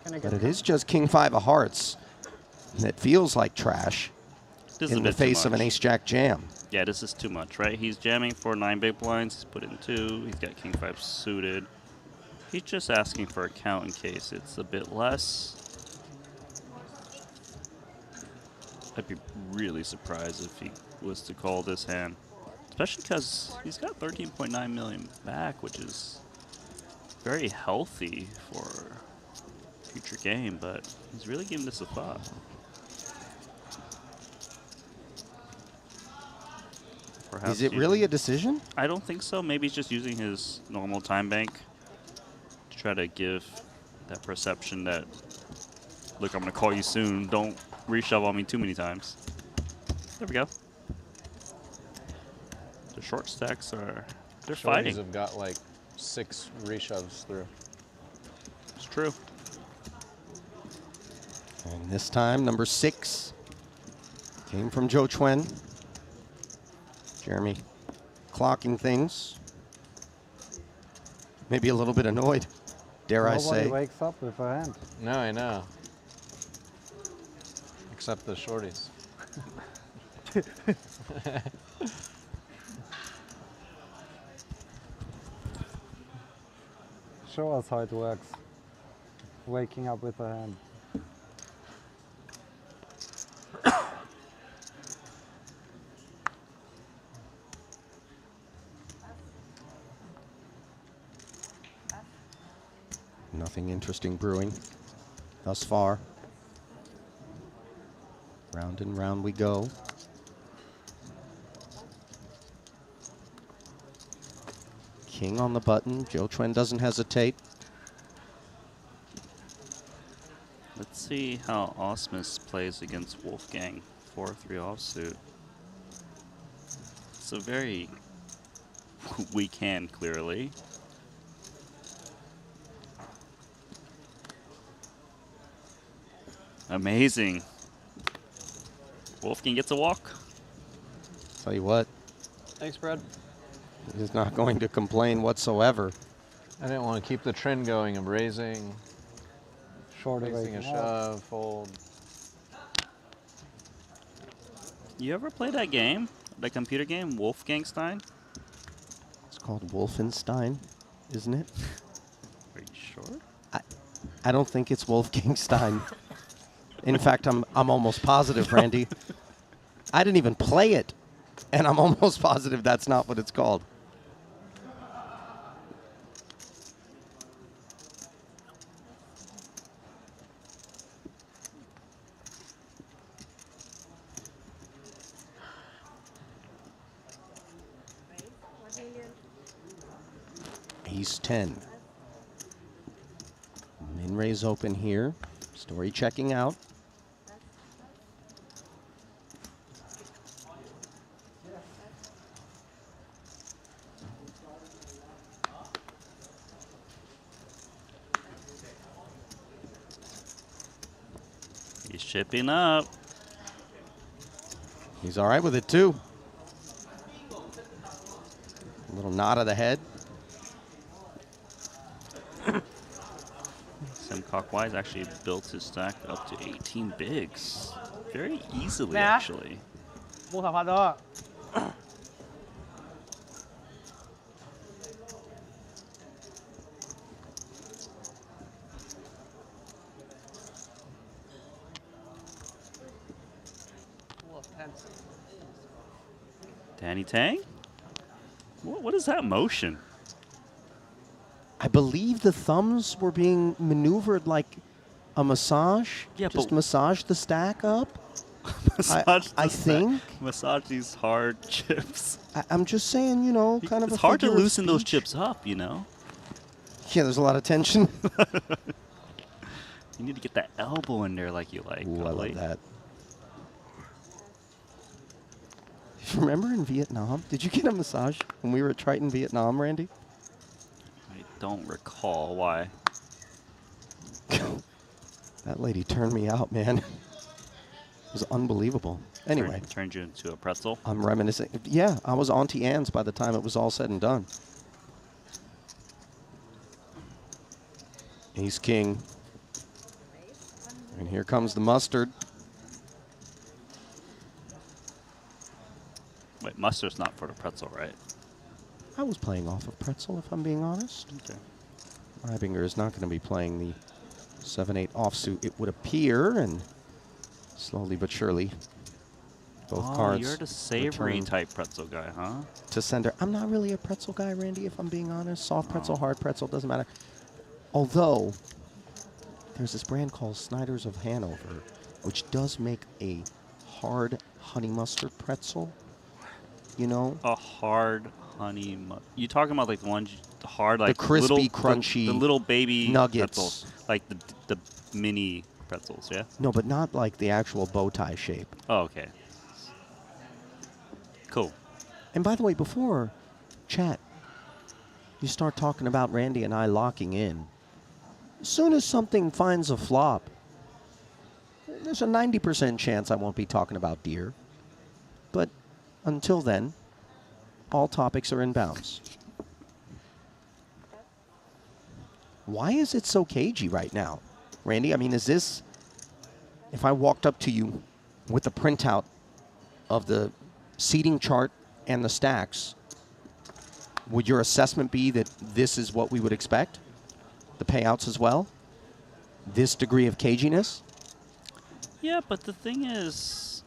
but it is just King 5 of Hearts. And it feels like trash. This is a in the bit too face of an much. ace-jack jam. Yeah, this is too much, right? He's jamming for 9 big blinds. He's put in 2. He's got king 5 suited. He's just asking for a count in case it's a bit less. I'd be really surprised if he was to call this hand. Especially because he's got 13.9 million back, which is very healthy for future game, but he's really giving this a thought. Is it really a decision? I don't think so. Maybe he's just using his normal time bank to try to give that perception that, look, I'm going to call you soon. Don't reshove on me too many times. There we go. The short stacks are, they're Shorties fighting. have got like 6 reshoves through. It's true. And this time, number 6 came from Joe Chuen. Jeremy clocking things. Maybe a little bit annoyed, dare I Nobody say. wakes up with a hand. No, I know. Except the shorties. Show us how it works. Waking up with a hand. Nothing interesting brewing thus far. Round and round we go. King on the button. Joe Chuen doesn't hesitate. Let's see how Osmus plays against Wolfgang. 4-3 offsuit. It's a very weak hand, clearly. Amazing. Wolfgang gets a walk. Tell you what, Thanks, Brad. he's not going to complain whatsoever. I didn't want to keep the trend going of raising, Shorter raising a waking up. shove, fold. You ever play that game? The computer game, Wolfgangstein? It's called Wolfenstein, isn't it? Are you sure? I don't think it's Wolfgang Stein. In fact, I'm almost positive, Randy. I didn't even play it, and I'm almost positive that's not what it's called. Ace 10. Min raise open here. Story checking out. He's chipping up. He's all right with it, too. A little nod of the head. Simcock Wise actually built his stack up to 18 bigs. Very easily, Nah. actually. 冇頭髮咗。Danny Tang? What is that motion? I believe the thumbs were being maneuvered like a massage. Yeah, just but- massage the stack up. Massage I the stack. think. Massage these hard chips. I'm just saying, you know, kind of. It's a hard to figure of loosen those speech. chips up, you know? Yeah, there's a lot of tension. You need to get that elbow in there like you like. Ooh, I Ollie. love that. Remember in Vietnam? Did you get a massage when we were at Triton, Vietnam, Randy? I don't recall why. That lady turned me out, man. It was unbelievable. Anyway. Turned you into a pretzel. I'm reminiscing. Yeah, I was Auntie Anne's by the time it was all said and done. Ace King. And here comes the mustard. Wait, mustard's not for the pretzel, right? I was playing off of pretzel, if I'm being honest. Okay. Reibinger is not going to be playing the 7-8 offsuit, it would appear, and slowly but surely, both cards. You're the savory return type pretzel guy, huh? to sender. I'm not really a pretzel guy, Randy, if I'm being honest. Soft pretzel, hard pretzel, doesn't matter. Although, there's this brand called Snyder's of Hanover, which does make a hard honey mustard pretzel. You know? A hard honey you talking about like the ones, the hard, like the crispy, little, crunchy the little baby nuggets. pretzels, like the mini pretzels, yeah? No, but not like the actual bow tie shape. Oh, okay. Cool. And by the way, before chat, you start talking about Randy and I locking in. As soon as something finds a flop, there's a 90% chance I won't be talking about deer. But until then, all topics are in bounds. Why is it so cagey right now? Randy, I mean, is this, if I walked up to you with a printout of the seating chart and the stacks, would your assessment be that this is what we would expect? The payouts as well? This degree of caginess? Yeah, but the thing is,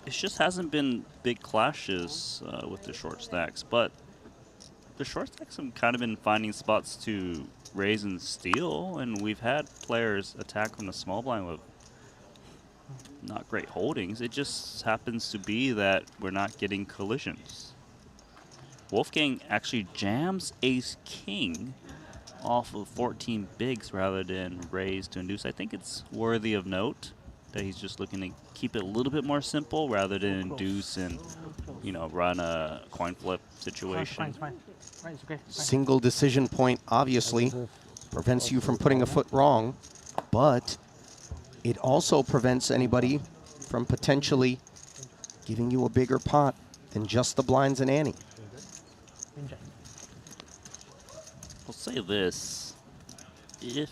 it just hasn't been big clashes with the short stacks, but the short stacks have kind of been finding spots to raise and steal, and we've had players attack from the small blind with not great holdings. It just happens to be that we're not getting collisions. Wolfgang actually jams ace-king off of 14 bigs rather than raise to induce. I think it's worthy of note that he's just looking to keep it a little bit more simple rather than induce and, you know, run a coin flip situation. It's fine. It's okay. Single decision point obviously prevents you from putting a foot wrong, but it also prevents anybody from potentially giving you a bigger pot than just the blinds and ante. I'll say this. If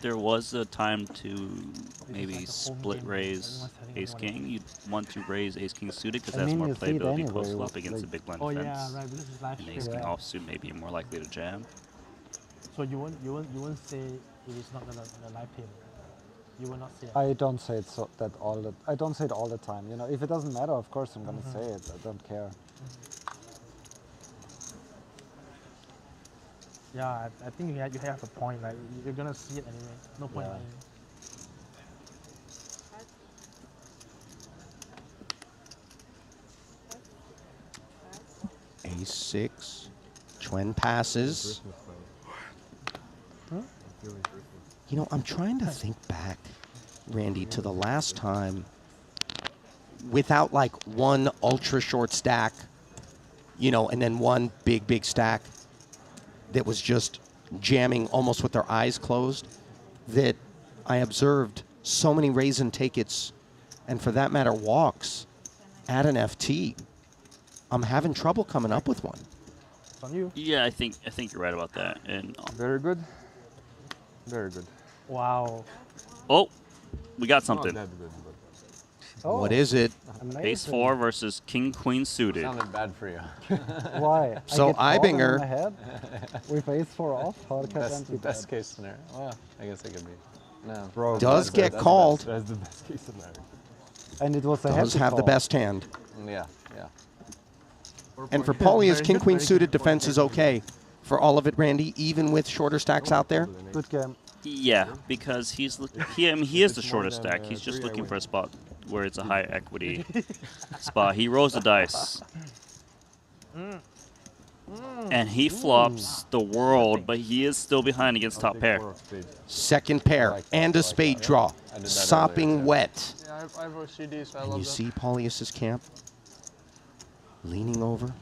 there was a time to maybe split raise ace-king, you'd want to raise ace-king suited because that's more playability close up against the big blind defense. Yeah, right, because it's live And stream. ace-king offsuit may be more likely to jam. So you won't say it is not the live table. You will not say it. I don't say it I don't say it all the time. You know, if it doesn't matter, of course I'm gonna say it. I don't care. Yeah, I think you have a point. Like you're gonna see it anyway. No point lying. Ace-6, Chuen passes. You know, I'm trying to think back, Randy, to the last time without like one ultra short stack, you know, and then one big stack that was just jamming almost with their eyes closed, that I observed so many raise and take it's, and for that matter, walks at an FT. I'm having trouble coming up with one. It's on you. Yeah, I think you're right about that. And very good. Very good. Wow. Oh, we got something. Not that good, Oh, what is it? Ace 4 versus king queen suited. Sounded bad for you. Why? So I get Ibinger- in my head with ace 4 off. How can That's the best case scenario. Well, I guess it could be. No. Bro, Does get called. That's the best case scenario. And it was a Does hefty have the call. best hand. Yeah. And for Paulie, his king queen suited defense is okay. For all of it, Randy, even with shorter stacks out there. Good game. Yeah, because he is the shortest stack. He's just looking for a spot where it's a high equity spot. He rolls the dice. And he flops the world, but he is still behind against top pair. Second pair and a spade draw. Sopping wet. Yeah, I have OCD, so I And love you that. see Paulius's camp leaning over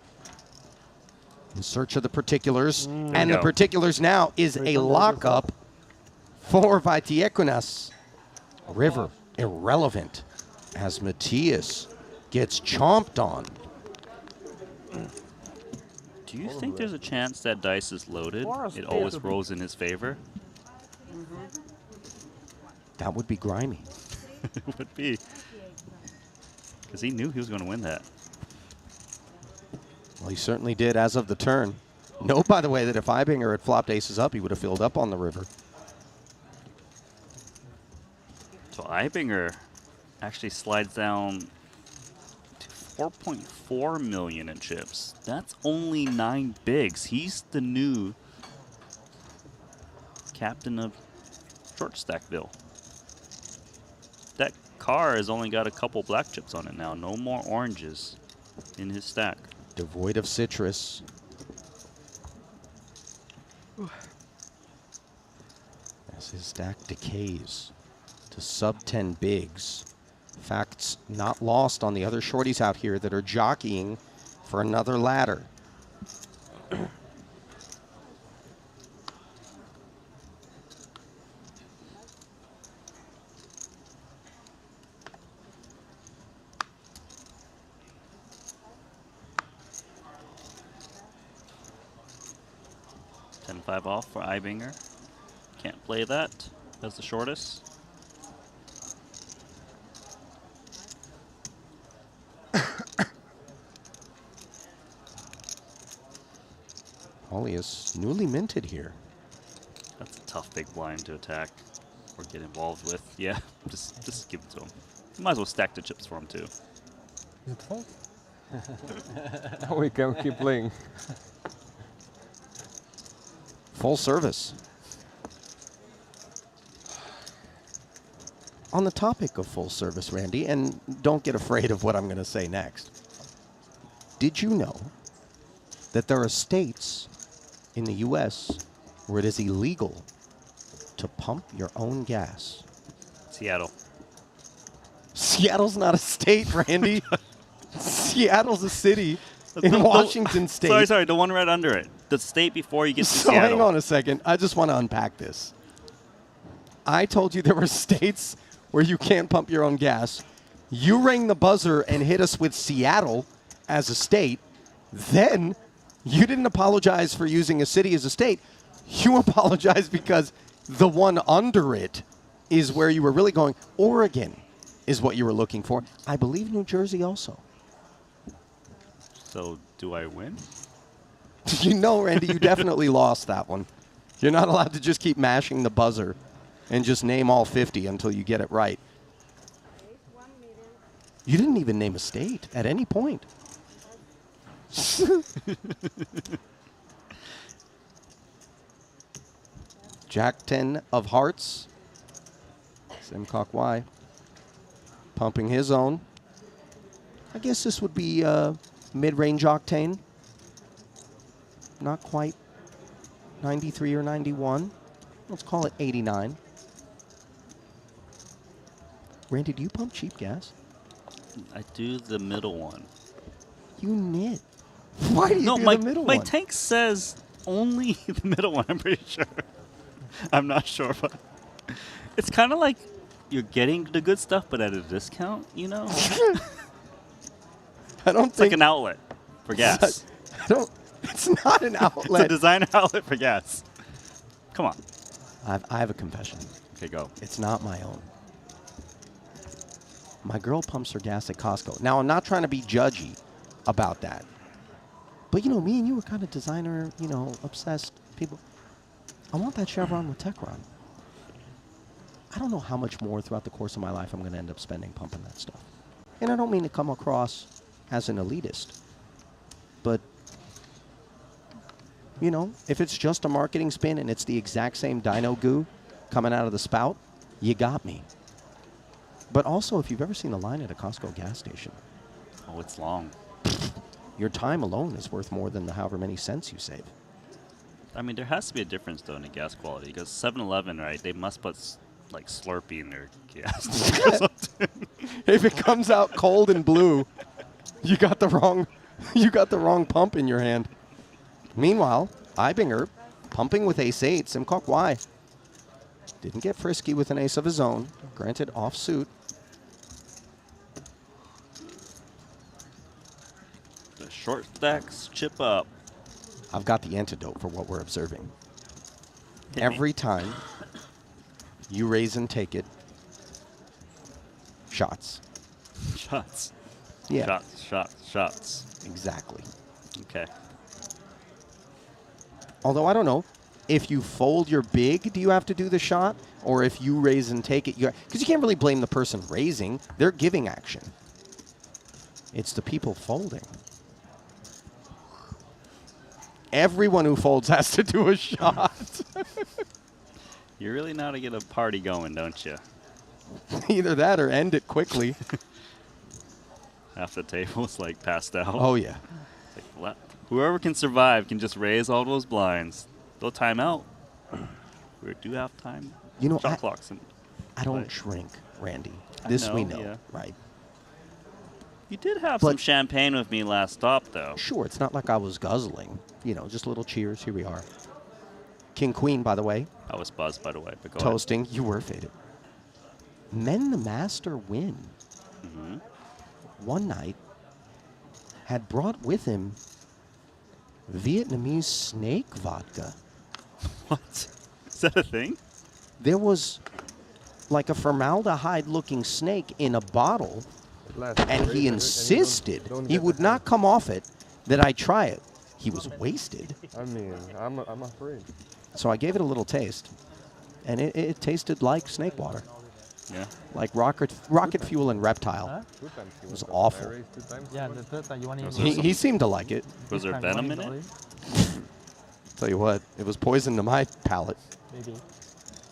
in search of the particulars. And the particulars now is a lockup for Vaitiecunas. River irrelevant as Matthias gets chomped on. Do you think there's a chance that dice is loaded? It always rolls in his favor. That would be grimy. It would be. Because he knew he was going to win that. Well, he certainly did as of the turn. Note, by the way, that if Ibinger had flopped aces up, he would have filled up on the river. So Ibinger actually slides down to 4.4 million in chips. That's only 9 bigs. He's the new captain of Short Stackville. That car has only got a couple black chips on it now. No more oranges in his stack. Devoid of citrus. As his stack decays to sub 10 bigs. Facts not lost on the other shorties out here that are jockeying for another ladder. 10-5 off for Ibinger. Can't play that as the shortest. Holly is newly minted here. That's a tough big blind to attack or get involved with. Yeah, just give it to him. You might as well stack the chips for him too. Is it fault? We can keep playing. Full service. On the topic of full service, Randy, and don't get afraid of what I'm going to say next. Did you know that there are states in the U.S. where it is illegal to pump your own gas? Seattle. Seattle's not a state, Randy. Seattle's a city in Washington State. Sorry, the one right under it. The state before you get to So Seattle. hang on a second. I just want to unpack this. I told you there were states where you can't pump your own gas. You rang the buzzer and hit us with Seattle as a state. Then you didn't apologize for using a city as a state. You apologized because the one under it is where you were really going. Oregon is what you were looking for. I believe New Jersey also. So do I win? You know, Randy, you definitely lost that one. You're not allowed to just keep mashing the buzzer and just name all 50 until you get it right. You didn't even name a state at any point. Jack 10 of hearts. Simcock Y pumping his own. I guess this would be mid-range octane. Not quite 93 or 91. Let's call it 89. Randy, do you pump cheap gas? I do the middle one. You knit. Why do you do the middle my one? tank says only the middle one, I'm pretty sure. I'm not sure, but it's kind of like you're getting the good stuff, but at a discount, you know? I don't It's like an outlet for gas. It's not an outlet. It's a designer outlet for gas. Come on. I have a confession. Okay, go. It's not my own. My girl pumps her gas at Costco. Now, I'm not trying to be judgy about that. But, you know, me and you were kind of designer, you know, obsessed people. I want that Chevron with Techron. I don't know how much more throughout the course of my life I'm going to end up spending pumping that stuff. And I don't mean to come across as an elitist. But, you know, if it's just a marketing spin and it's the exact same dyno goo coming out of the spout, you got me. But also, if you've ever seen the line at a Costco gas station. Oh, it's long. Your time alone is worth more than the however many cents you save. I mean, there has to be a difference, though, in the gas quality. Because 7-Eleven, right, they must put, like, Slurpee in their gas. If it comes out cold and blue, you got the wrong pump in your hand. Meanwhile, Ibinger pumping with ace-8, Simcock Y. Didn't get frisky with an ace of his own. Granted, off suit. The short stacks chip up. I've got the antidote for what we're observing. Hit Every me. time you raise and take it, shots. Shots. Yeah. Shots. Exactly. Okay. Although I don't know, if you fold your big, do you have to do the shot? Or if you raise and take it, because you can't really blame the person raising. They're giving action. It's the people folding. Everyone who folds has to do a shot. You really know how to get a party going, don't you? Either that or end it quickly. Half the table's like passed out. Oh, yeah. Like, whoever can survive can just raise all those blinds. They'll time out. We do have time. You know, Shot clocks and I don't play. drink, Randy. I This know, we know, yeah. right? You did have some champagne with me last stop, though. Sure, it's not like I was guzzling. You know, just a little cheers. Here we are. King, queen, by the way. I was buzzed, by the way. But go Toasting. You were faded. Men the master win. Mm-hmm. One night had brought with him Vietnamese snake vodka. What? Is that a thing? There was like a formaldehyde-looking snake in a bottle, and he insisted he would not come off it that I try it. He was wasted. I mean, I'm afraid. So I gave it a little taste, and it tasted like snake water. Yeah. Like rocket fuel and reptile. It was awful. Yeah, the third time you want to He seemed to like it. Was there venom in it? Tell you what, it was poison to my palate. Maybe.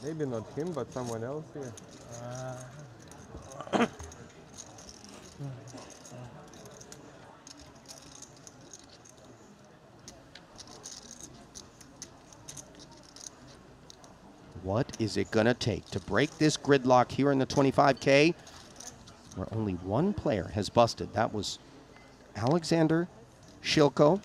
Maybe not him, but someone else here. What is it going to take to break this gridlock here in the 25K, where only one player has busted? That was Alexander Shilko.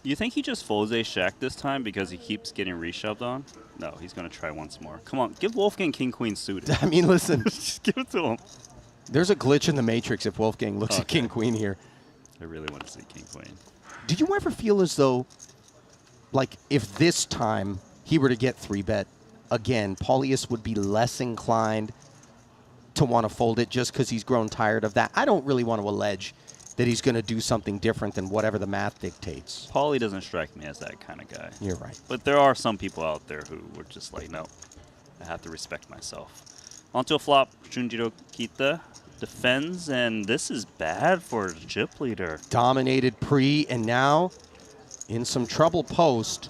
You think he just folds a shack this time because he keeps getting reshoved on? No, he's going to try once more. Come on, give Wolfgang King Queen suited. I mean, listen. Just give it to him. There's a glitch in the Matrix if Wolfgang looks at King Queen here. I really want to see King Queen. Did you ever feel as though, like, if this time he were to get 3-bet again, Paulius would be less inclined to want to fold it just because he's grown tired of that? I don't really want to allege that he's going to do something different than whatever the math dictates. Paulie doesn't strike me as that kind of guy. You're right. But there are some people out there who were just like, no, I have to respect myself. Onto a flop, Junjiro Kita defends, and this is bad for the chip leader. Dominated pre, and now in some trouble post.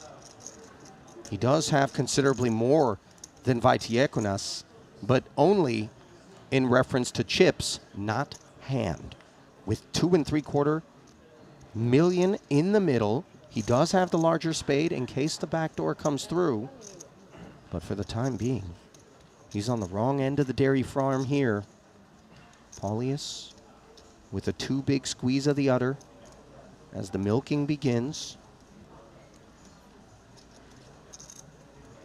He does have considerably more than Vaitiekunas, but only in reference to chips, not hand. With 2 3/4 million in the middle, he does have the larger spade in case the backdoor comes through. But for the time being, he's on the wrong end of the dairy farm here. Paulius with a too big squeeze of the udder as the milking begins.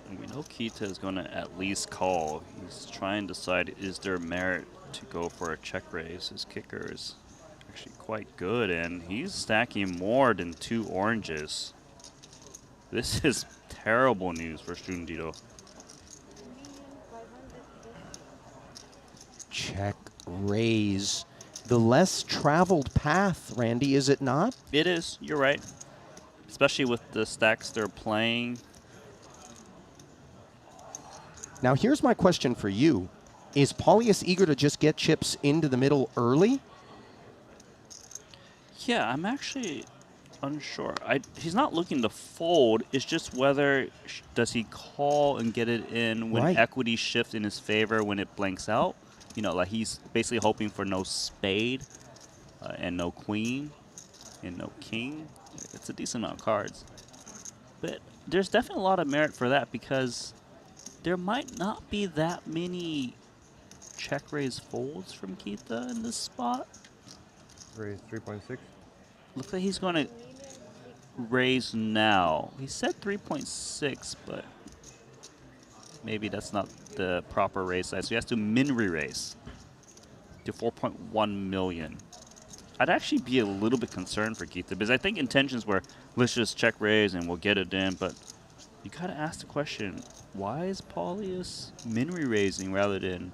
And we know Kita is going to at least call. He's trying to decide, is there merit to go for a check raise? His kicker is actually quite good, and he's stacking more than 2 oranges. This is terrible news for Junjiro. Check raise. The less traveled path, Randy, is it not? It is, you're right. Especially with the stacks they're playing. Now here's my question for you. Is Paulius eager to just get chips into the middle early? Yeah, I'm actually unsure. He's not looking to fold. It's just whether does he call and get it in when equity shift in his favor when it blanks out. You know, like he's basically hoping for no spade and no queen and no king. It's a decent amount of cards. But there's definitely a lot of merit for that because there might not be that many check raise folds from Kita in this spot. Raise 3.6. Looks like he's going to raise now. He said 3.6, but maybe that's not the proper raise size. So he has to min re-raise to 4.1 million. I'd actually be a little bit concerned for Kita because I think intentions were, let's just check raise and we'll get it in. But you got to ask the question, why is Paulius min re-raising rather than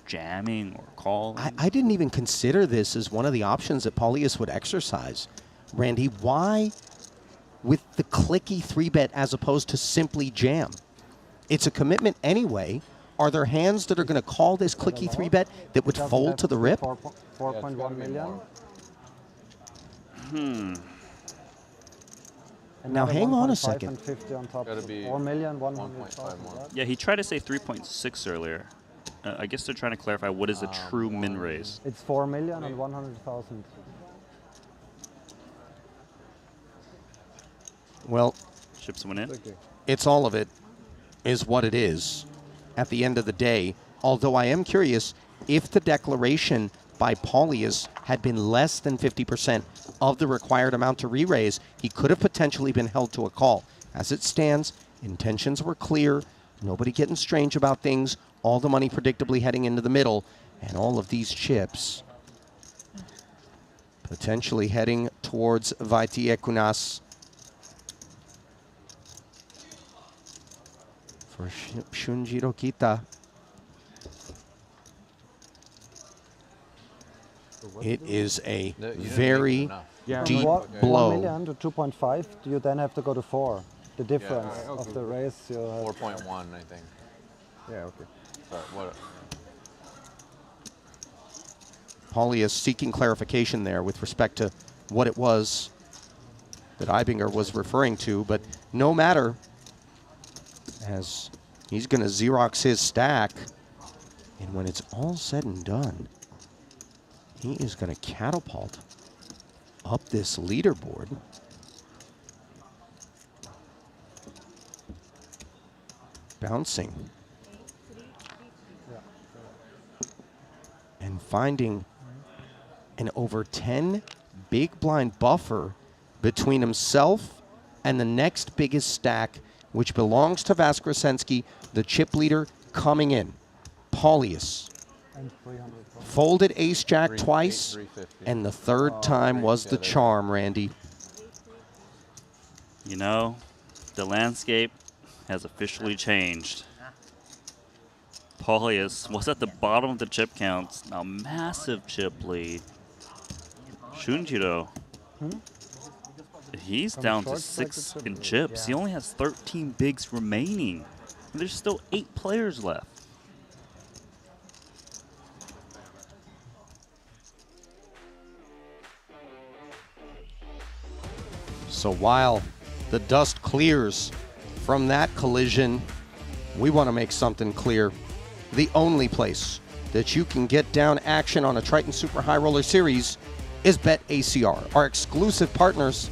jamming or calling. I didn't even consider this as one of the options that Paulius would exercise. Randy, why with the clicky 3-bet as opposed to simply jam? It's a commitment anyway. Are there hands that are going to call this clicky 3-bet that would fold to the rip? 4.1 million. Now hang on a 1.5 second. And 50 on top. Gotta be 4,100,000. right? Yeah, he tried to say 3.6 earlier. I guess they're trying to clarify what is a true min raise. It's 4 million and 100,000. Well, Chips went in. it's all of it is what it is at the end of the day. Although I am curious if the declaration by Paulius had been less than 50% of the required amount to re-raise, he could have potentially been held to a call. As it stands, intentions were clear, nobody getting strange about things, all the money predictably heading into the middle, and all of these chips potentially heading towards Vaitiekunas for Shunjiro Kita. It is a very deep blow. 1 million to 2.5, you then have to go to 4. The difference of the race. 4.1, I think. Yeah, okay. Sorry, what? Paulius seeking clarification there with respect to what it was that Ibinger was referring to, but no matter, as he's going to Xerox his stack, and when it's all said and done, he is going to catapult up this leaderboard. Bouncing. And finding an over 10 big blind buffer between himself and the next biggest stack, which belongs to Vaskresensky, the chip leader coming in. Paulius. Folded ace-jack twice, and the third time was the charm, Randy. You know, the landscape has officially changed. Paulius was at the bottom of the chip counts. Now massive chip lead. Shunjiro, he's down to 6 in chips. He only has 13 bigs remaining. And there's still 8 players left. So while the dust clears from that collision, we want to make something clear. The only place that you can get down action on a Triton Super High Roller Series is BetACR. Our exclusive partners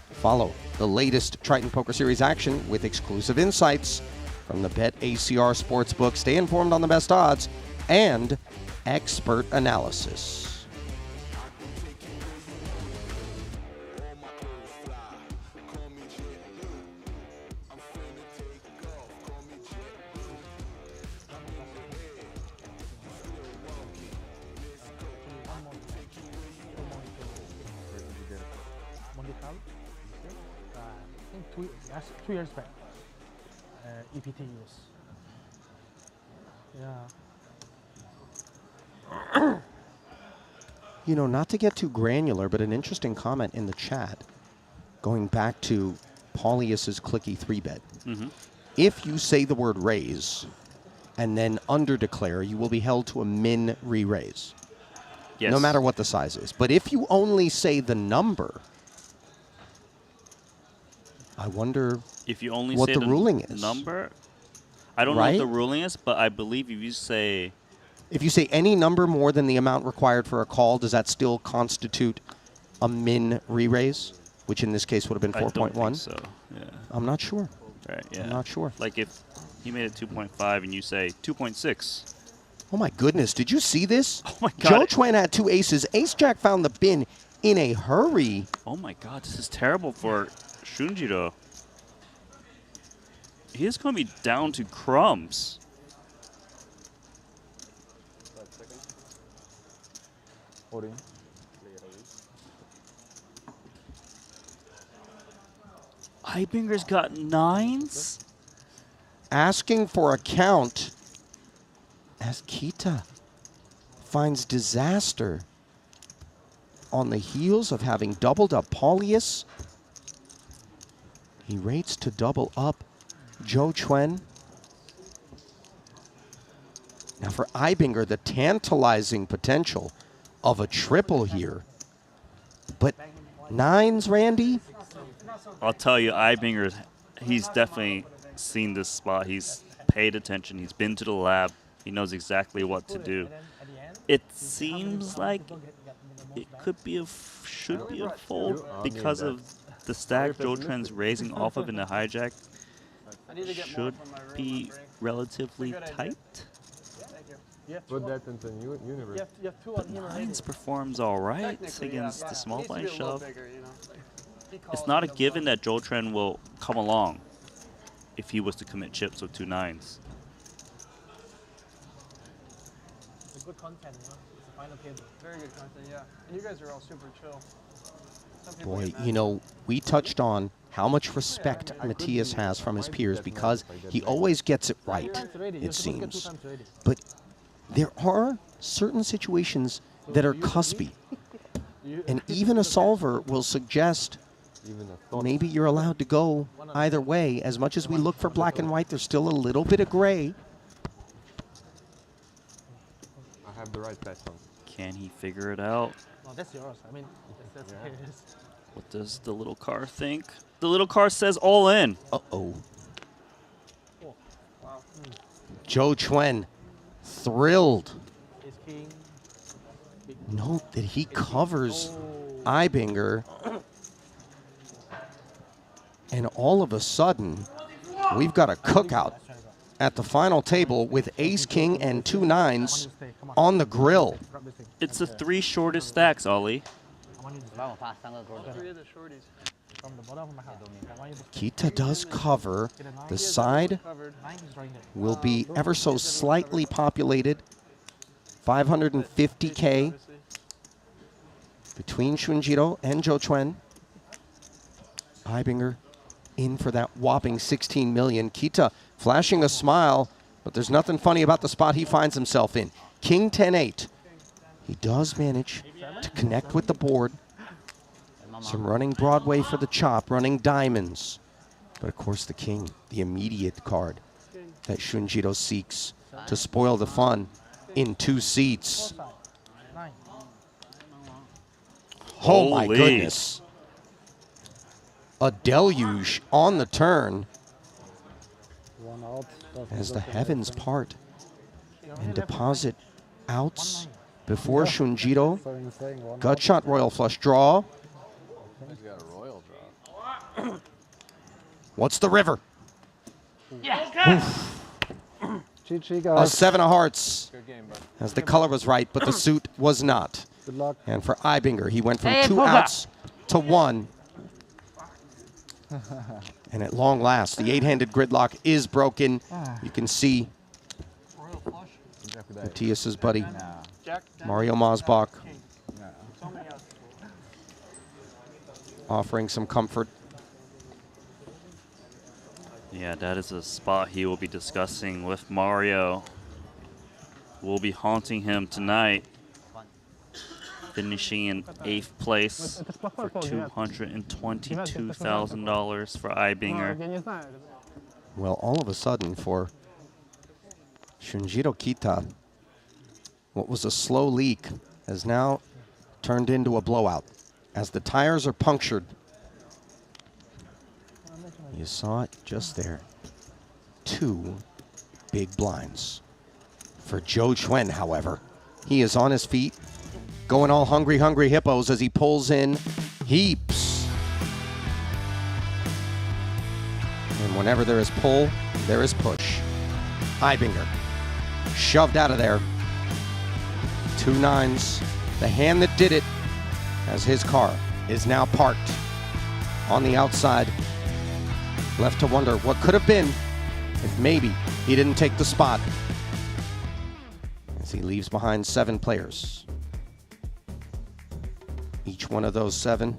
follow the latest Triton Poker Series action with exclusive insights from the BetACR Sportsbook. Stay informed on the best odds and expert analysis. I think 2 years back. EPT use. Yeah. You know, not to get too granular, but an interesting comment in the chat, going back to Paulius's clicky 3-bet. If you say the word raise and then under-declare, you will be held to a min re-raise. Yes. No matter what the size is. But if you only say the number, I wonder if you only what say the ruling is. Number, I don't know what the ruling is, but I believe if you say... If you say any number more than the amount required for a call, does that still constitute a min re-raise? Which in this case would have been 4.1? I don't think so, yeah. I'm not sure. Right, yeah. I'm not sure. Like if he made it 2.5 and you say 2.6. Oh my goodness, did you see this? Oh my God. Joe Chuan had 2 aces. Ace-Jack found the bin in a hurry. Oh my God, this is terrible for Shunjiro. He is going to be down to crumbs. Ibinger's got 9s? Asking for a count as Kita finds disaster on the heels of having doubled up Paulius. He rates to double up Zhou Chuen. Now for Ibinger, the tantalizing potential of a triple here. But nines, Randy? I'll tell you, Ibinger, he's definitely seen this spot. He's paid attention. He's been to the lab. He knows exactly what to do. It seems like it could be should be a fold because of the stack Zhou Chuen's raising off of in the hijack. Should be relatively tight. Put that into universe. But nines performs all right against the small blind shove. It's not a given that Zhou Chuen will come along if he was to commit chips with 2 nines. It's good content, you know? It's a final table. Very good content, yeah. And you guys are all super chill. Boy, you know, we touched on how much respect Matthias has from his peers because he always gets it right, it seems. But there are certain situations that are cuspy. And even a solver will suggest maybe you're allowed to go either way. As much as we look for black and white, there's still a little bit of gray. I have the right best one. Can he figure it out? No, that's yours. I mean, that's his. What does the little car think? The little car says all in. Uh-oh. Zhou Chuen thrilled. Note that he covers Ibinger. And all of a sudden, we've got a cookout at the final table with ace, king, and 2 nines on the grill. It's the 3 shortest stacks, Ollie. Kita does cover. The side will be ever so slightly populated. 550K between Shunjiro and Zhou Chuen. Ibinger in for that whopping 16 million. Kita flashing a smile, but there's nothing funny about the spot he finds himself in. King 10-8. He does manage to connect with the board. Some running Broadway for the chop, running diamonds. But of course the king, the immediate card that Shunjiro seeks to spoil the fun in 2 seats. Oh my goodness. A deluge on the turn as the heavens part and deposit outs before Shunjiro. Gut shot, royal flush draw. He's got a royal draw. What's the river? GG, A guys. 7 of hearts. Good game, bud. As the color was right, but the suit was not. Good luck. And for Ibinger, he went from Hey, 2 Puka. outs to 1. And at long last, the 8-handed gridlock is broken. You can see Matthias's buddy, Mario Mosbach, offering some comfort. Yeah, that is a spot he will be discussing with Mario. We'll be haunting him tonight. Finishing in 8th place for $222,000 for Ibinger. Well, all of a sudden for Shunjiro Kita, what was a slow leak has now turned into a blowout as the tires are punctured. You saw it just there. 2 big blinds. For Zhou Chuen, however, he is on his feet, going all hungry, hungry hippos as he pulls in heaps. And whenever there is pull, there is push. Ibinger shoved out of there. 2 nines. The hand that did it, as his car is now parked on the outside. Left to wonder what could have been if maybe he didn't take the spot. As he leaves behind 7 players. Each one of those 7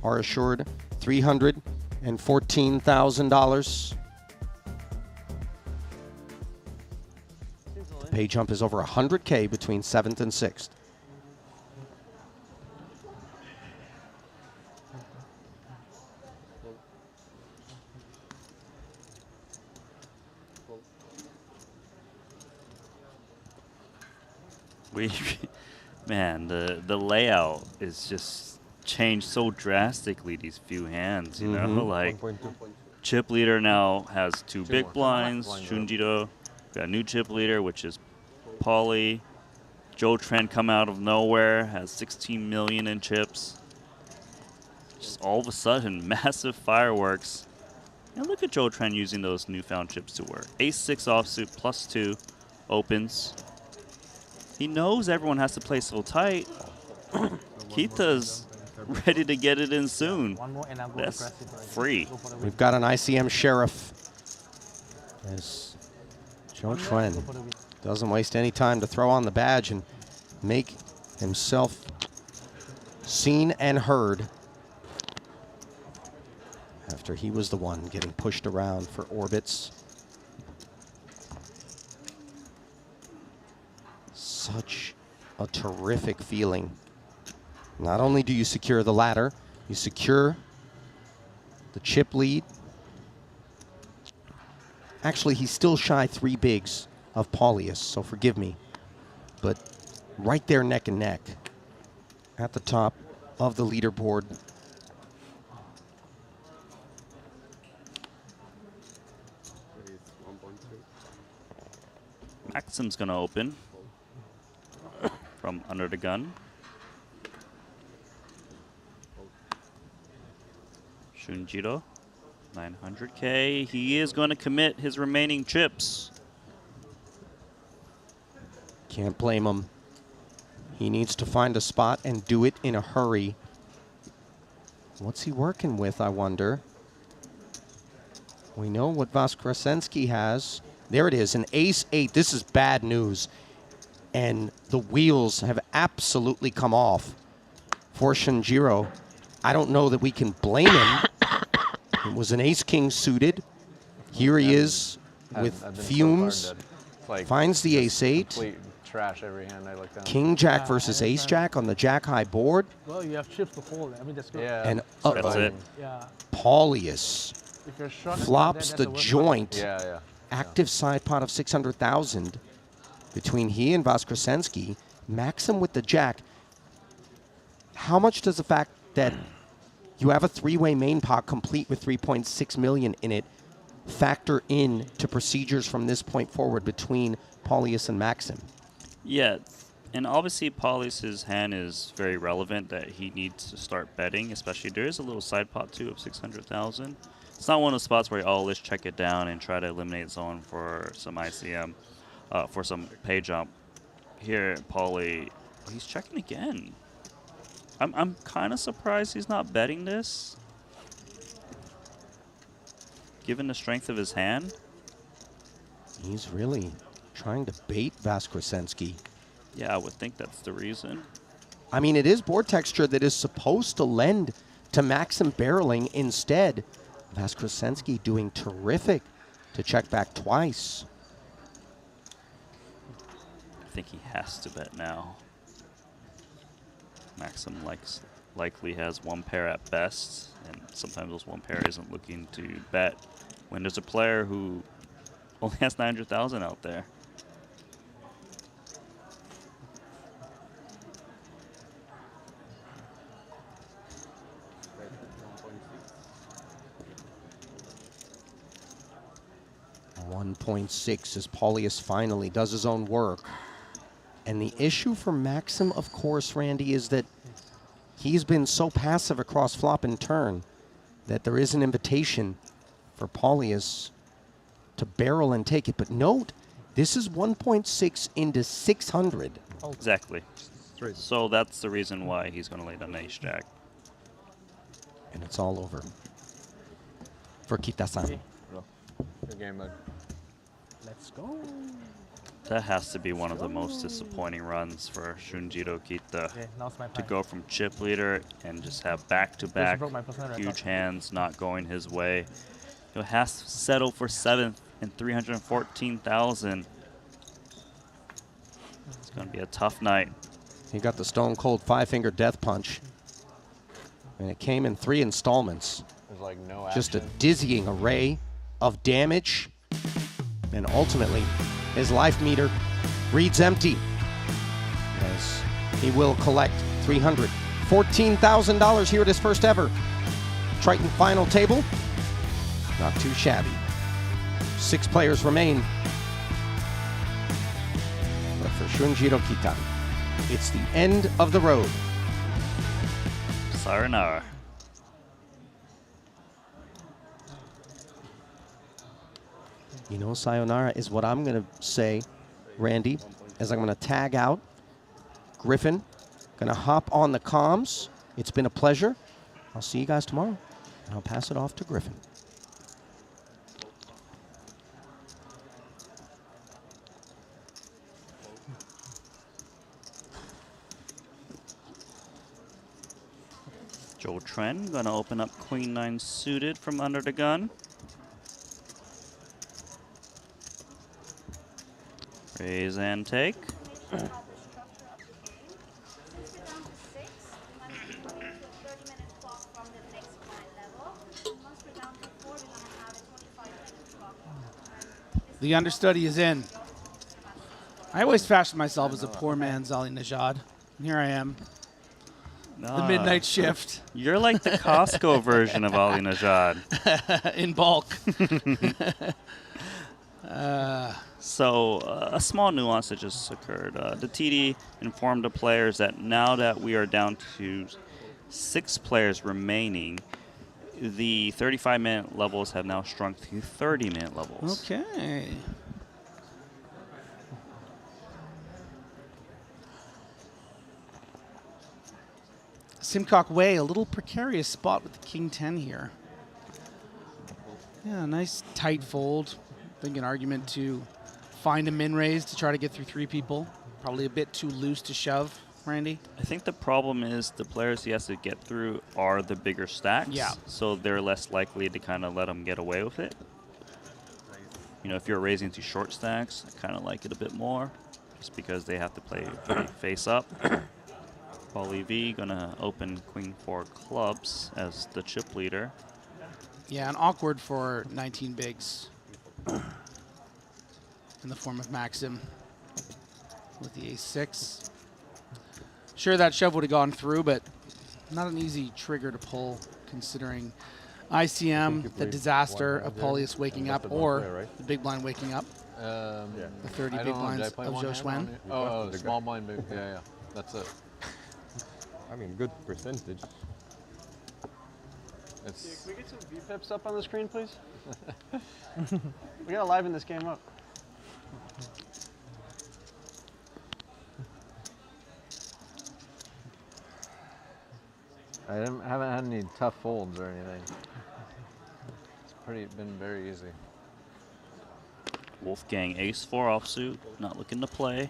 are assured $314,000. The pay jump is over 100K between 7th and 6th. Man, the layout is just changed so drastically these few hands, you know? Like, chip leader now has two big blinds, Shunjiro. Got a new chip leader, which is Pauly. Joe Trent come out of nowhere, has 16 million in chips. Just all of a sudden, massive fireworks. And look at Joe Trent using those newfound chips to work. Ace-6 offsuit, +2, opens. He knows everyone has to play so tight. Keita's ready to get it in soon. That's free. We've got an ICM sheriff. As Joe Trent doesn't waste any time to throw on the badge and make himself seen and heard after he was the one getting pushed around for orbits. Such a terrific feeling. Not only do you secure the ladder, you secure the chip lead. Actually, he's still shy 3 bigs of Paulius, so forgive me. But right there neck and neck at the top of the leaderboard. Maxim's going to open from under the gun. Shunjiro, 900K. He is going to commit his remaining chips. Can't blame him. He needs to find a spot and do it in a hurry. What's he working with, I wonder? We know what Voskresensky has. There it is, an ace-8. This is bad news. And the wheels have absolutely come off for Shunjiro. I don't know that we can blame him. It was an ace-king suited. Here he is with fumes. Like finds the ace-8. Complete trash every hand I look down. King-jack versus ace-jack on the jack-high board. Well, you have chips to fold. I mean, that's good. Yeah. And That's it. Yeah. Paulius If you're short, flops then the that's worst joint. Yeah. Active side pot of 600,000 between he and Voskresensky. Maxim with the jack. How much does the fact that you have a 3-way main pot complete with 3.6 million in it factor in to procedures from this point forward between Paulius and Maxim? Yeah, and obviously Paulius's hand is very relevant that he needs to start betting, especially there is a little side pot too of 600,000. It's not one of the spots where, oh, let's check it down and try to eliminate zone for some ICM, for some pay jump. Here, Pauly, he's checking again. I'm kind of surprised he's not betting this, given the strength of his hand. He's really trying to bait Voskresensky. Yeah, I would think that's the reason. I mean, it is board texture that is supposed to lend to Maxim barreling. Instead, Voskresensky doing terrific to check back twice. I think he has to bet now. Maxim likely has one pair at best, and sometimes those one pair isn't looking to bet when there's a player who only has 900,000 out there. .6 as Paulius finally does his own work. And the issue for Maxim, of course, Randy, is that he's been so passive across flop and turn that there is an invitation for Paulius to barrel and take it. But note, this is 1.6 into 600. Exactly. So that's the reason why he's going to lay down ace-jack. And it's all over for Kita-san. Good game, bud. Let's go. That has to be one of the most disappointing runs for Shunjiro Kita, to go from chip leader and just have back-to-back huge hands not going his way. He has to settle for 7th and 314,000. It's going to be a tough night. He got the stone cold 5-finger death punch. And it came in 3 installments. There's like no Just a action. dizzying array of damage. And ultimately, his life meter reads empty, as he will collect $314,000 here at his first ever Triton final table. Not too shabby. 6 players remain. But for Shunjiro Kitan, it's the end of the road. Sayonara. You know, sayonara is what I'm going to say, Randy, as I'm going to tag out. Griffin, going to hop on the comms. It's been a pleasure. I'll see you guys tomorrow, and I'll pass it off to Griffin. Joe Tren going to open up Queen 9 suited from under the gun. Raise and take. The understudy is in. I always fashioned myself as a poor man's Ali Najad. And here I am. The midnight shift. You're like the Costco version of Ali Najad. In bulk. So a small nuance that just occurred. The TD informed the players that now that we are down to 6 players remaining, the 35-minute levels have now shrunk to 30-minute levels. Okay. Simcock Way, a little precarious spot with the King 10 here. Yeah, nice tight fold. I think an argument to find a min raise to try to get through 3 people. Probably a bit too loose to shove, Randy. I think the problem is the players he has to get through are the bigger stacks. Yeah. So they're less likely to kind of let him get away with it. You know, if you're raising to short stacks, I kind of like it a bit more, just because they have to play face up. Paulie V gonna open Queen 4 clubs as the chip leader. Yeah, and awkward for 19 bigs in the form of Maxim with the ace-6. Sure, that shove would have gone through, but not an easy trigger to pull considering ICM, the disaster of Paulius waking up, or the big blind waking up. The 30 big blinds of Zhou Xuan. Oh, small blind big. Yeah, yeah. That's it. I mean, good percentage. Can we get some VPIPs up on the screen, please? We gotta liven this game up. Haven't had any tough folds or anything. It's been very easy. Wolfgang ace 4 offsuit, not looking to play.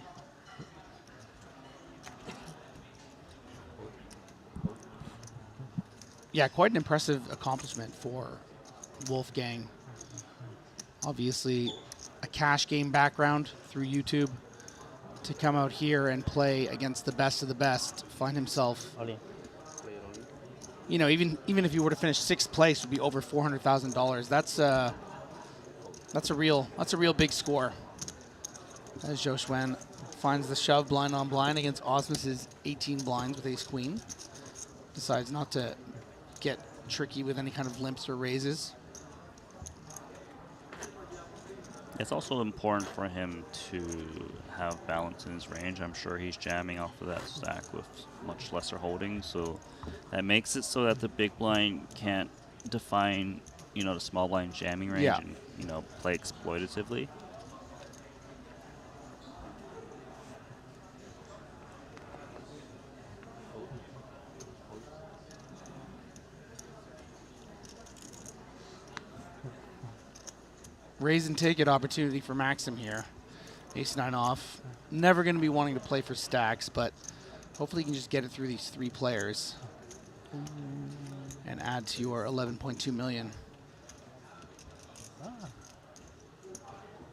Yeah, quite an impressive accomplishment for Wolfgang. Obviously, a cash game background through YouTube. To come out here and play against the best of the best, find himself, you know, even if you were to finish 6th place, would be over $400,000. That's a real big score. As Zhou Xuan finds the shove blind on blind against Osmus's 18 blinds with ace queen. Decides not to get tricky with any kind of limps or raises. It's also important for him to have balance in his range. I'm sure he's jamming off of that stack with much lesser holdings, so that makes it so that the big blind can't define, you know, the small blind jamming range and, you know, play exploitatively. Raise and take it opportunity for Maxim here. Ace-9 off. Never going to be wanting to play for stacks, but hopefully you can just get it through these 3 players and add to your 11.2 million.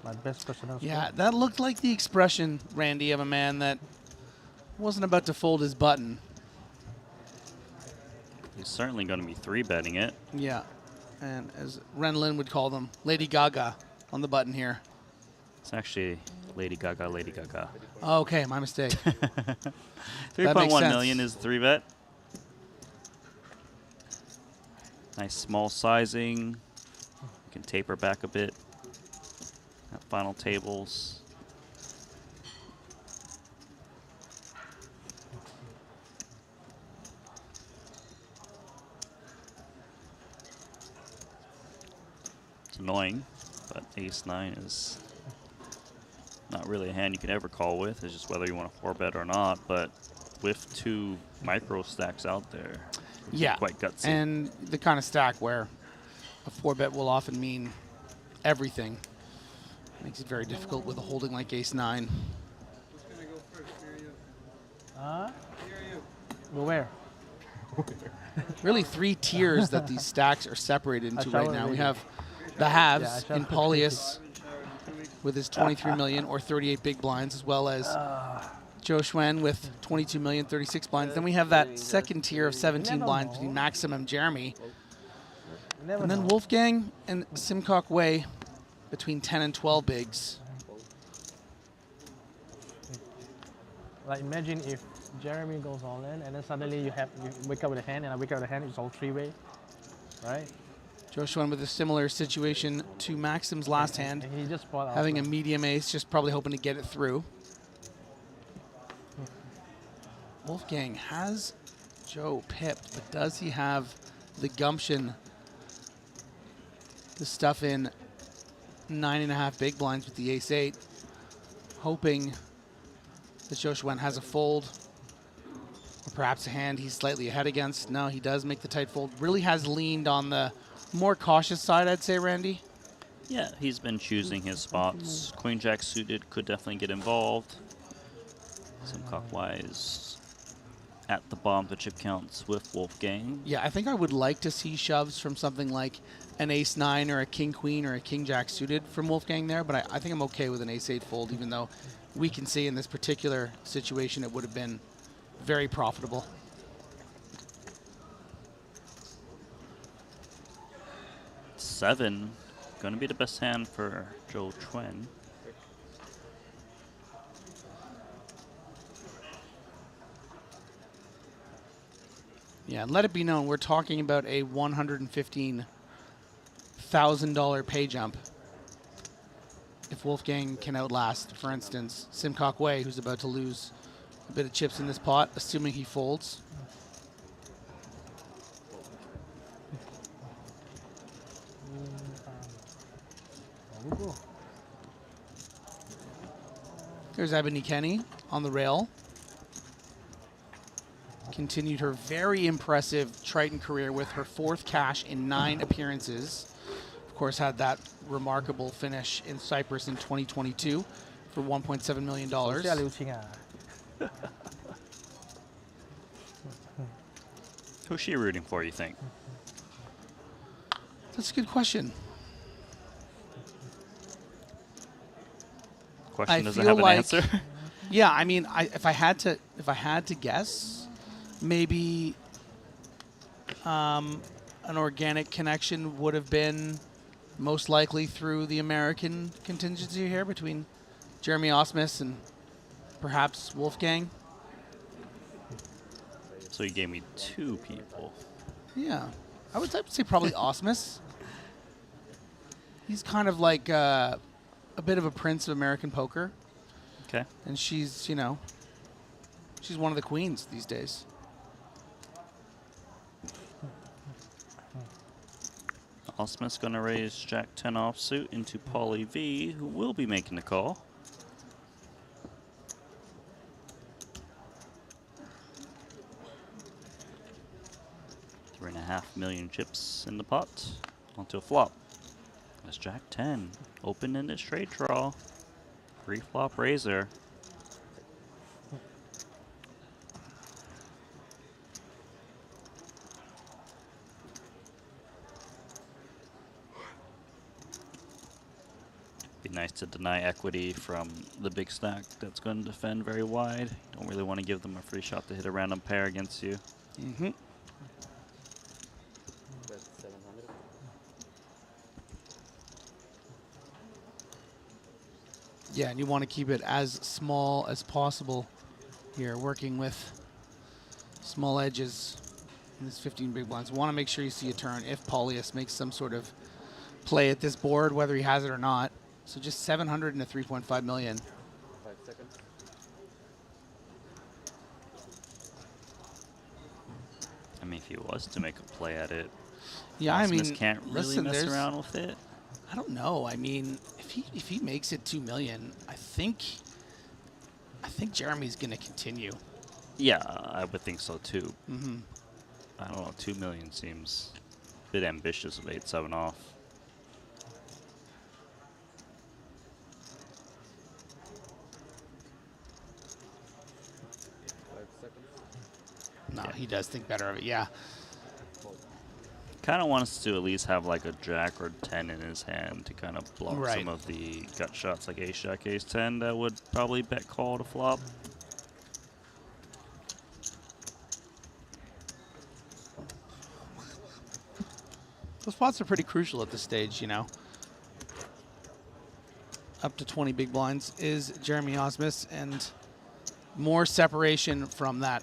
My best personal score. Yeah, that looked like the expression, Randy, of a man that wasn't about to fold his button. He's certainly going to be 3-betting it. Yeah, and as Ren Lin would call them, Lady Gaga on the button here. It's actually Lady Gaga, Lady Gaga. Oh, okay, my mistake. 3.1 million is the 3-bet. Nice small sizing. You can taper back a bit at final tables. It's annoying, but ace-9 is not really a hand you can ever call with. It's just whether you want to 4-bet or not, but with 2 micro stacks out there, Yeah, quite gutsy. and the kind of stack where a 4-bet will often mean everything. Makes it very difficult with a holding like ace-9. Go where? Really 3 tiers that these stacks are separated into right now. We have the halves Yeah, in Paulius with his 23 million or 38 big blinds, as well as Zhou Xuan with 22 million, 36 blinds. Then we have that second tier of 17 blinds between Maxim and Jeremy. And then Wolfgang and Simcock Wei between 10 and 12 bigs. Like imagine if Jeremy goes all in, and then suddenly you wake up with a hand, and I wake up with a hand. It's all 3-way, right? Zhou Xuan with a similar situation to Maxim's last hand, And he just bought having a also. medium ace, just probably hoping to get it through. Wolfgang has Joe pipped, but does he have the gumption to stuff in 9.5 big blinds with the ace-8, hoping that Zhou Xuan has a fold, or perhaps a hand he's slightly ahead against. No, he does make the tight fold. Really has leaned on the more cautious side, I'd say, Randy. Yeah, he's been choosing his spots. Queen Jack suited could definitely get involved. Simcock Wise at the bottom of the chip counts with Wolfgang. Yeah, I think I would like to see shoves from something like an ace-9 or a king-queen or a king-jack suited from Wolfgang there, but I think I'm okay with an ace-8 fold, even though we can see in this particular situation it would have been very profitable. Seven, going to be the best hand for Zhou Xuan. Yeah, and let it be known, we're talking about a $115,000 pay jump. If Wolfgang can outlast, for instance, Simcock Wei, who's about to lose a bit of chips in this pot, assuming he folds. There's Ebony Kenny on the rail. Continued her very impressive Triton career with her 4th cash in 9 appearances. Of course, had that remarkable finish in Cyprus in 2022 for $1.7 million. Who's she rooting for, you think? That's a good question. Question doesn't have an answer. Yeah, I mean, if I had to guess, maybe an organic connection would have been most likely through the American contingency here between Jeremy Osmus and perhaps Wolfgang. So you gave me 2 people. Yeah, I would say probably Osmus. He's kind of like a bit of a prince of American poker. Okay. And she's, you know, she's one of the queens these days. Osmus going to raise Jack 10 offsuit into Paulie V, who will be making the call. $3.5 million chips in the pot onto a flop. That's Jack 10. Open in the straight draw. Pre-flop razor. Be nice to deny equity from the big stack that's going to defend very wide. Don't really want to give them a free shot to hit a random pair against you. Mm-hmm. Yeah, and you want to keep it as small as possible here, working with small edges in this 15 big blinds. Want to make sure you see a turn if Paulius makes some sort of play at this board, whether he has it or not. So just 700 and a 3.5 million. 5 seconds. I mean, if he was to make a play at it, Yeah, I mean, can't really listen, mess around with it. I don't know. I mean, if he makes it 2 million, I think Jeremy's going to continue. Yeah, I would think so too. Mm-hmm. I don't know, 2 million seems a bit ambitious with 8-7 off. No, he does think better of it, yeah. Kind of wants to at least have like a jack or 10 in his hand to kind of block Right. some of the gut shots like ace jack, ace 10 that would probably bet call to flop. Those spots are pretty crucial at this stage, you know. Up to 20 big blinds is Jeremy Osmus, and more separation from that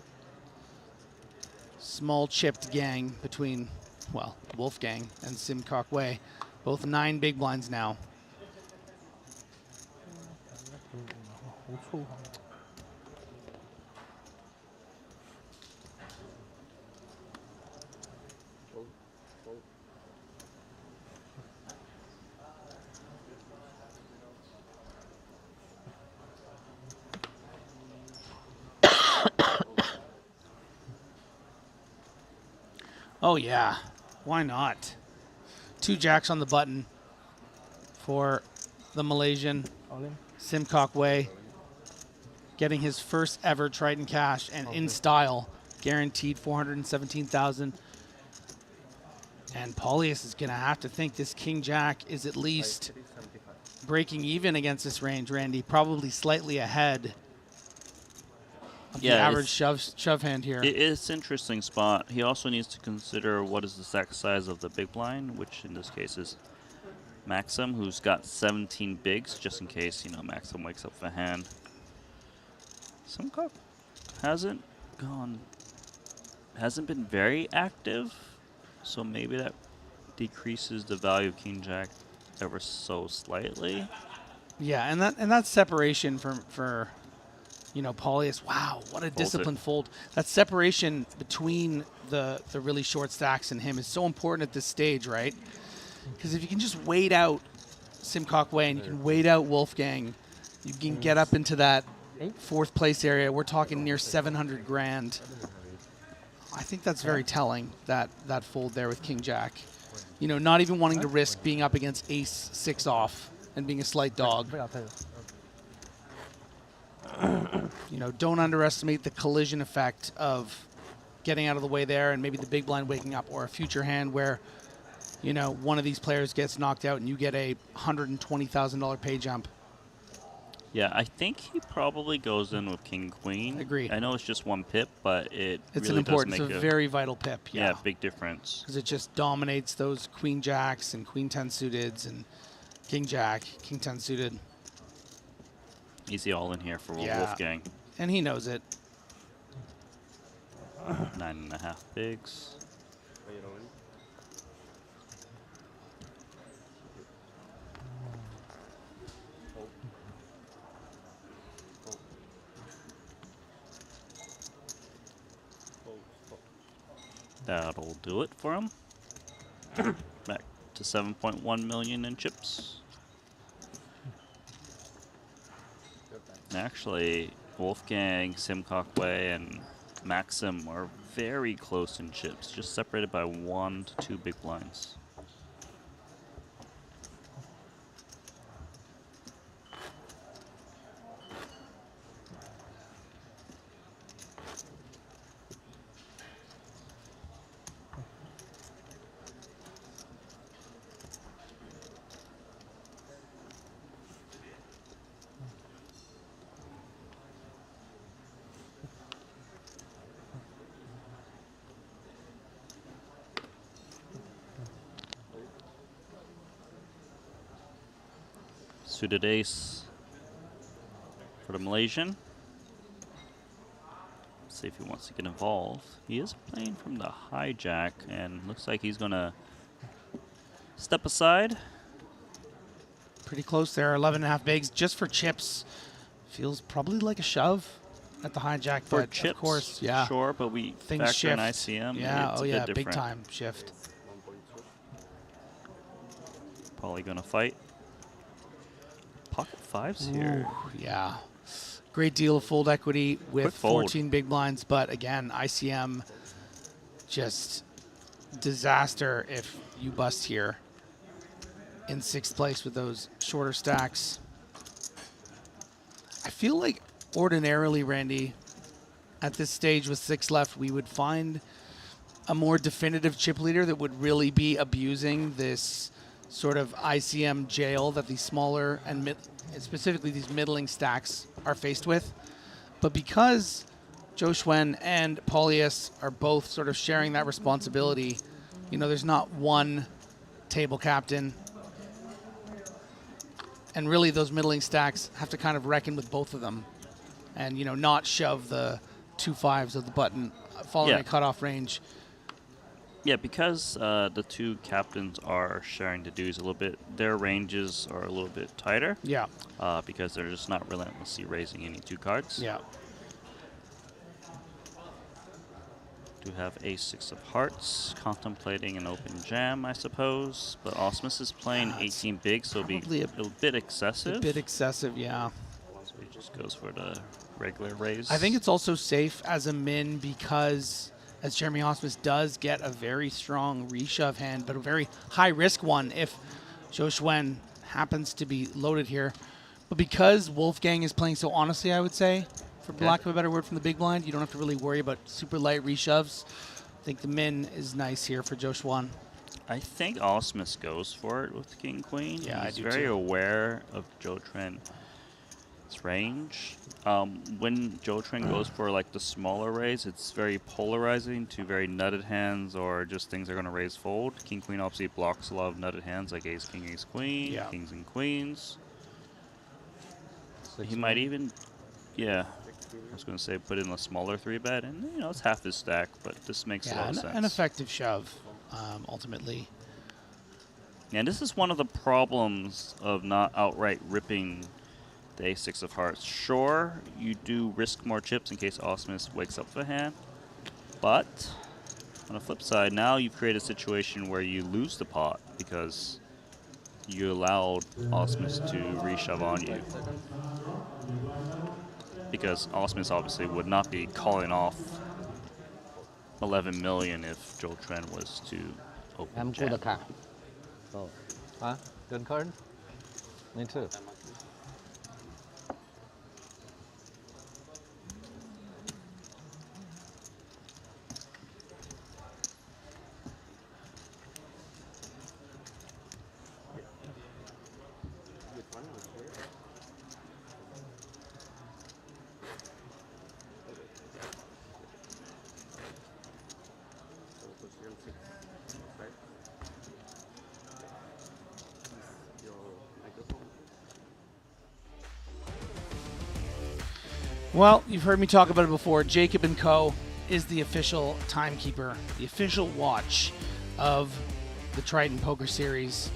small chipped gang between, well, Wolfgang and Simcock Way. Both 9 big blinds now. Oh yeah, why not? 2 jacks on the button for the Malaysian Simcock Way, getting his first ever Triton cash and in style, guaranteed 417,000. And Paulius is gonna have to think this King Jack is at least breaking even against this range, Randy. Probably slightly ahead of the average shove hand here. It's an interesting spot. He also needs to consider what is the stack size of the big blind, which in this case is Maxim, who's got 17 bigs, just in case, you know, Maxim wakes up with a hand. Simcock hasn't been very active, so maybe that decreases the value of King Jack ever so slightly. Yeah, and that separation for you know, Paulius, wow, what a disciplined fold. That separation between the really short stacks and him is so important at this stage, right? Because if you can just wait out Simcock Way and you can wait out Wolfgang, you can get up into that 4th place area. We're talking near 700 grand. I think that's very telling, that fold there with King Jack. You know, not even wanting to risk being up against ace 6 off and being a slight dog. You know, don't underestimate the collision effect of getting out of the way there and maybe the big blind waking up, or a future hand where, you know, one of these players gets knocked out and you get a $120,000 pay jump. Yeah, I think he probably goes in with King Queen. Agreed. I know it's just 1 pip, but it's It's really an important, does make it's a very vital pip. Yeah, big difference. Because it just dominates those Queen Jacks and Queen 10 suiteds and King Jack, King 10 suited. Easy all in here for Wolfgang. And he knows it. 9.5 bigs. That'll do it for him. Back to 7.1 million in chips. And actually, Wolfgang, Simcock Way, and Maxim are very close in chips, just separated by 1 to 2 big blinds. Suited ace for the Malaysian. See if he wants to get involved. He is playing from the hijack, and looks like he's gonna step aside. Pretty close there, 11.5 bigs just for chips. Feels probably like a shove at the hijack, For but chips, of course, yeah. sure, but we Things factor shift. in ICM. Yeah, it's oh a yeah, bit big different. time shift. Probably gonna fight. Pocket fives here. Ooh, yeah. Great deal of fold equity with Quick fold. 14 big blinds, but again, ICM just disaster if you bust here in 6th place with those shorter stacks. I feel like ordinarily, Randy, at this stage with 6 left, we would find a more definitive chip leader that would really be abusing this sort of ICM jail that these smaller and specifically these middling stacks are faced with. But because Zhou Xuan and Paulius are both sort of sharing that responsibility, you know, there's not one table captain. And really those middling stacks have to kind of reckon with both of them and, you know, not shove the 2 5s of the button following a cutoff range. Yeah, because the two captains are sharing the dues a little bit, their ranges are a little bit tighter. Yeah. Because they're just not relentlessly raising any 2 cards. Yeah. Do have ace-6 of hearts, contemplating an open jam, I suppose. But Osmus is playing 18 big, so it'll be a bit excessive. A bit excessive, yeah. So he just goes for the regular raise. I think it's also safe as a min because, as Jeremy Osmus does get a very strong reshove hand, but a very high-risk one if Zhou Xuan happens to be loaded here. But because Wolfgang is playing so honestly, I would say, for lack of a better word from the big blind, you don't have to really worry about super light reshoves. I think the min is nice here for Zhou Xuan. I think Osmus goes for it with the King Queen. Yeah, I He's do very too. aware of Zhou Tren's range. When Zhou Tren goes for like the smaller raise, it's very polarizing to very nutted hands or just things that are going to raise fold. King Queen obviously blocks a lot of nutted hands like Ace King Ace Queen, Kings and Queens. He might even, I was going to say put in a smaller 3-bet, and you know it's half his stack, but this makes a lot of sense. An effective shove, ultimately. And this is one of the problems of not outright ripping the ace-6 of hearts. Sure, you do risk more chips in case Osmus wakes up the hand, but on the flip side, now you've created a situation where you lose the pot because you allowed Osmus to reshove on you. Because Osmus obviously would not be calling off 11 million if Zhou Tren was to open jam. So, good card? Me too. Well, you've heard me talk about it before. Jacob & Co. is the official timekeeper, the official watch of the Triton Poker Series.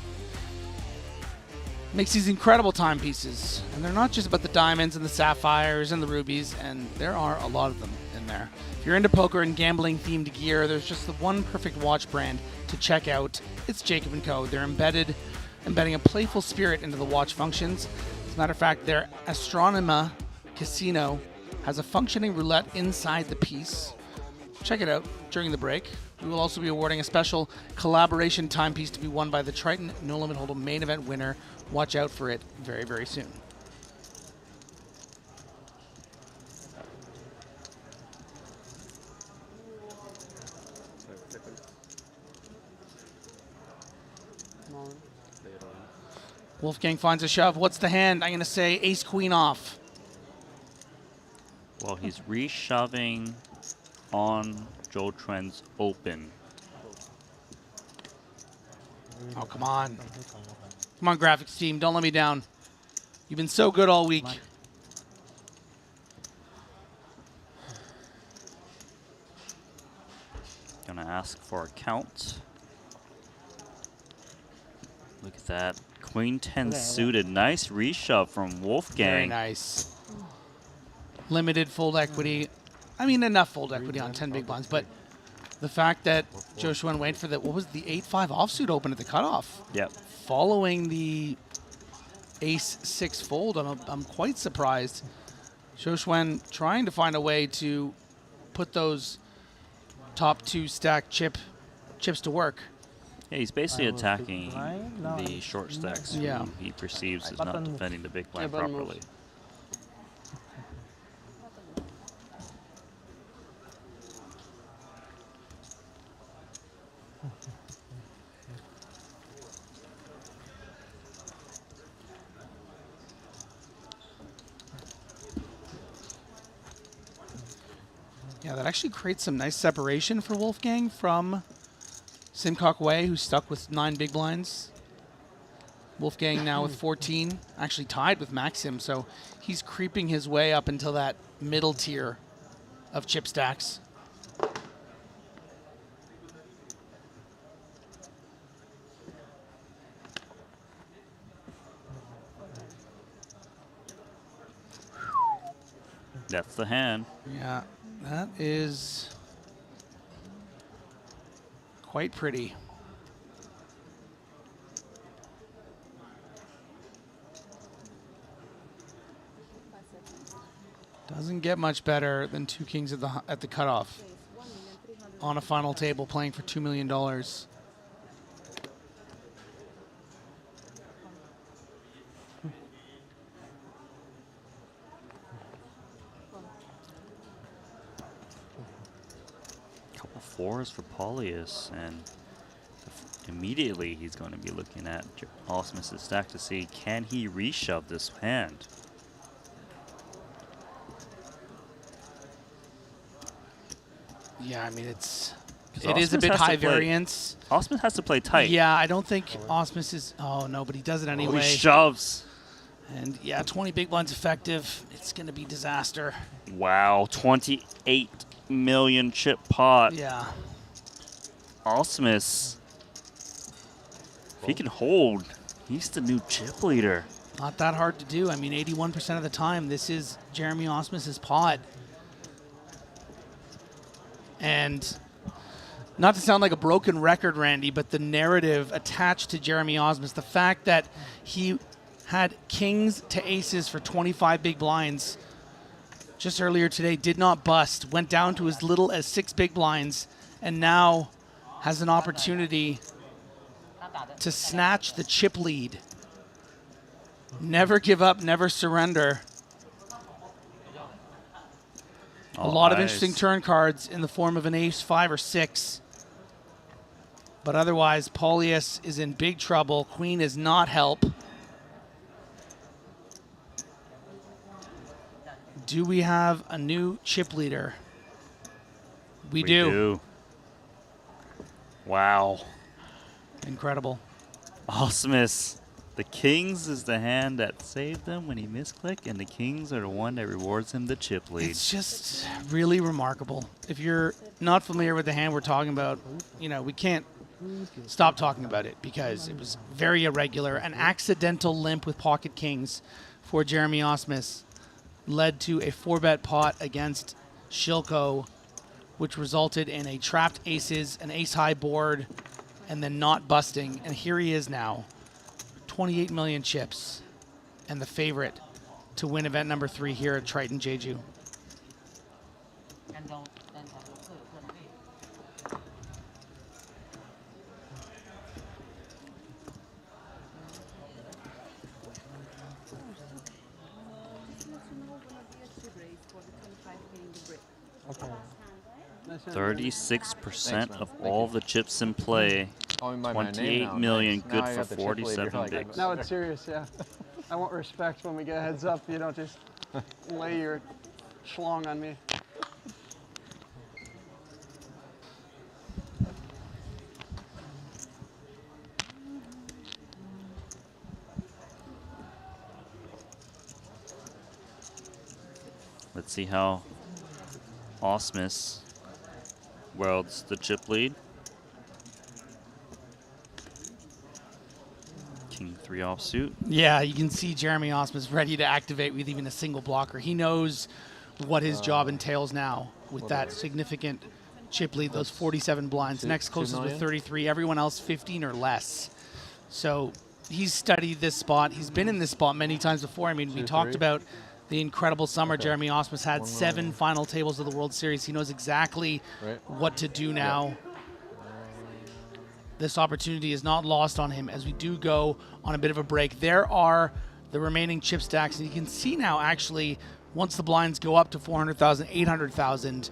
Makes these incredible timepieces, and they're not just about the diamonds and the sapphires and the rubies, and there are a lot of them in there. If you're into poker and gambling-themed gear, there's just the one perfect watch brand to check out. It's Jacob & Co. They're embedding a playful spirit into the watch functions. As a matter of fact, their Astronema Casino has a functioning roulette inside the piece. Check it out during the break. We will also be awarding a special collaboration timepiece to be won by the Triton No Limit Hold'em main event winner. Watch out for it very, very soon. Wolfgang finds a shove. What's the hand? I'm going to say ace queen off. Well, he's reshoving on Zhou Tren's open. Oh, come on. Come on, graphics team. Don't let me down. You've been so good all week. Gonna ask for a count. Look at that. Queen 10 suited. Nice reshove from Wolfgang. Very nice. Limited fold equity. I mean, enough fold equity on 10 big blinds, but the fact that Joshua went for the, what was the 8-5 offsuit open at the cutoff? Yep. Following the ace-6 fold, I'm quite surprised. Joshua trying to find a way to put those top 2 stack chips to work. Yeah, he's basically attacking the short stacks Yeah. who he perceives is not defending the big blind button properly. moves. Yeah, that actually creates some nice separation for Wolfgang from Simcock Wei, who's stuck with 9 big blinds. Wolfgang now with 14, actually tied with Maxim, so he's creeping his way up until that middle tier of chip stacks. That's the hand. Yeah, that is quite pretty. Doesn't get much better than 2 kings at the cutoff on a final table playing for $2 million. Couple 4s for Paulius, and immediately he's going to be looking at Osmus's stack to see, can he reshove this hand? Yeah, I mean, it is Osmus a bit has to high play- variance. Osmus has to play tight. Yeah, I don't think Osmus is. Oh no, but he does it anyway. Oh, he shoves. And yeah, 20 big blinds effective. It's going to be disaster. Wow, 28 million chip pot. Yeah. Osmus, if he can hold, he's the new chip leader. Not that hard to do. I mean, 81% of the time, this is Jeremy Osmus's pot. And not to sound like a broken record, Randy, but the narrative attached to Jeremy Osmus, the fact that he had kings to aces for 25 big blinds just earlier today, did not bust, went down to as little as 6 big blinds, and now has an opportunity to snatch the chip lead. Never give up, never surrender. A lot of interesting turn cards in the form of an ace 5 or 6. But otherwise, Paulius is in big trouble. Queen is not help. Do we have a new chip leader? We do. Wow. Incredible. Osmus. The kings is the hand that saved them when he misclicked, and the kings are the one that rewards him the chip lead. It's just really remarkable. If you're not familiar with the hand we're talking about, you know, we can't stop talking about it because it was very irregular. An accidental limp with pocket kings for Jeremy Osmus led to a 4-bet pot against Shilko, which resulted in a trapped aces, an ace-high board, and then not busting. And here he is now, 28 million chips, and the favorite to win event number 3 here at Triton Jeju. 36% of all the chips in play. 28 million, good for 47 bigs. Now it's serious, yeah. I want respect when we get heads up. You don't just lay your schlong on me. Let's see how Osmus wields the chip lead. King 3 offsuit. Yeah, you can see Jeremy Osmus ready to activate with even a single blocker. He knows what his job entails now with that significant chip lead, those 47 blinds. Next closest with 33, everyone else 15 or less. So he's studied this spot. He's been in this spot many times before. I mean, we talked about the incredible summer Jeremy Osmus had, 7 final tables of the World Series. He knows exactly what to do now. This opportunity is not lost on him as we do go on a bit of a break. There are the remaining chip stacks, and you can see now actually once the blinds go up to 400,000, 800,000,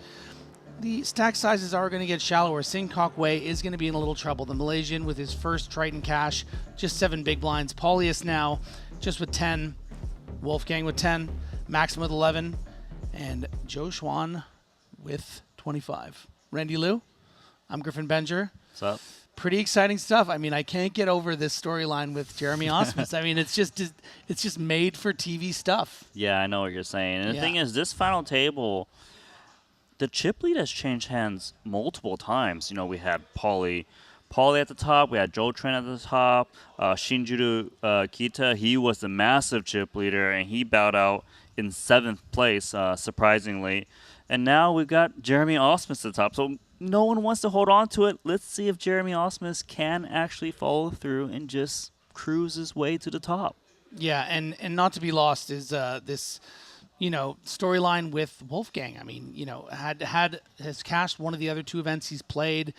the stack sizes are going to get shallower. Singkok Wei is going to be in a little trouble. The Malaysian with his first Triton cash, just 7 big blinds. Paulius now just with 10. Wolfgang with 10. Maxim with 11. And Joe Schwan with 25. Randy Liu, I'm Griffin Benger. What's up? Pretty exciting stuff. I mean, I can't get over this storyline with Jeremy Osmus. I mean, it's just made for TV stuff. Yeah, I know what you're saying. And the thing is, this final table, the chip lead has changed hands multiple times. You know, we had Paulie at the top. We had Joe Trent at the top. Shinjiro Kita, he was the massive chip leader, and he bowed out in 7th place, surprisingly. And now we've got Jeremy Osmus at the top. So no one wants to hold on to it. Let's see if Jeremy Osmus can actually follow through and just cruise his way to the top. Yeah, and not to be lost is this, you know, storyline with Wolfgang. I mean, you know, has cashed one of the other 2 events he's played.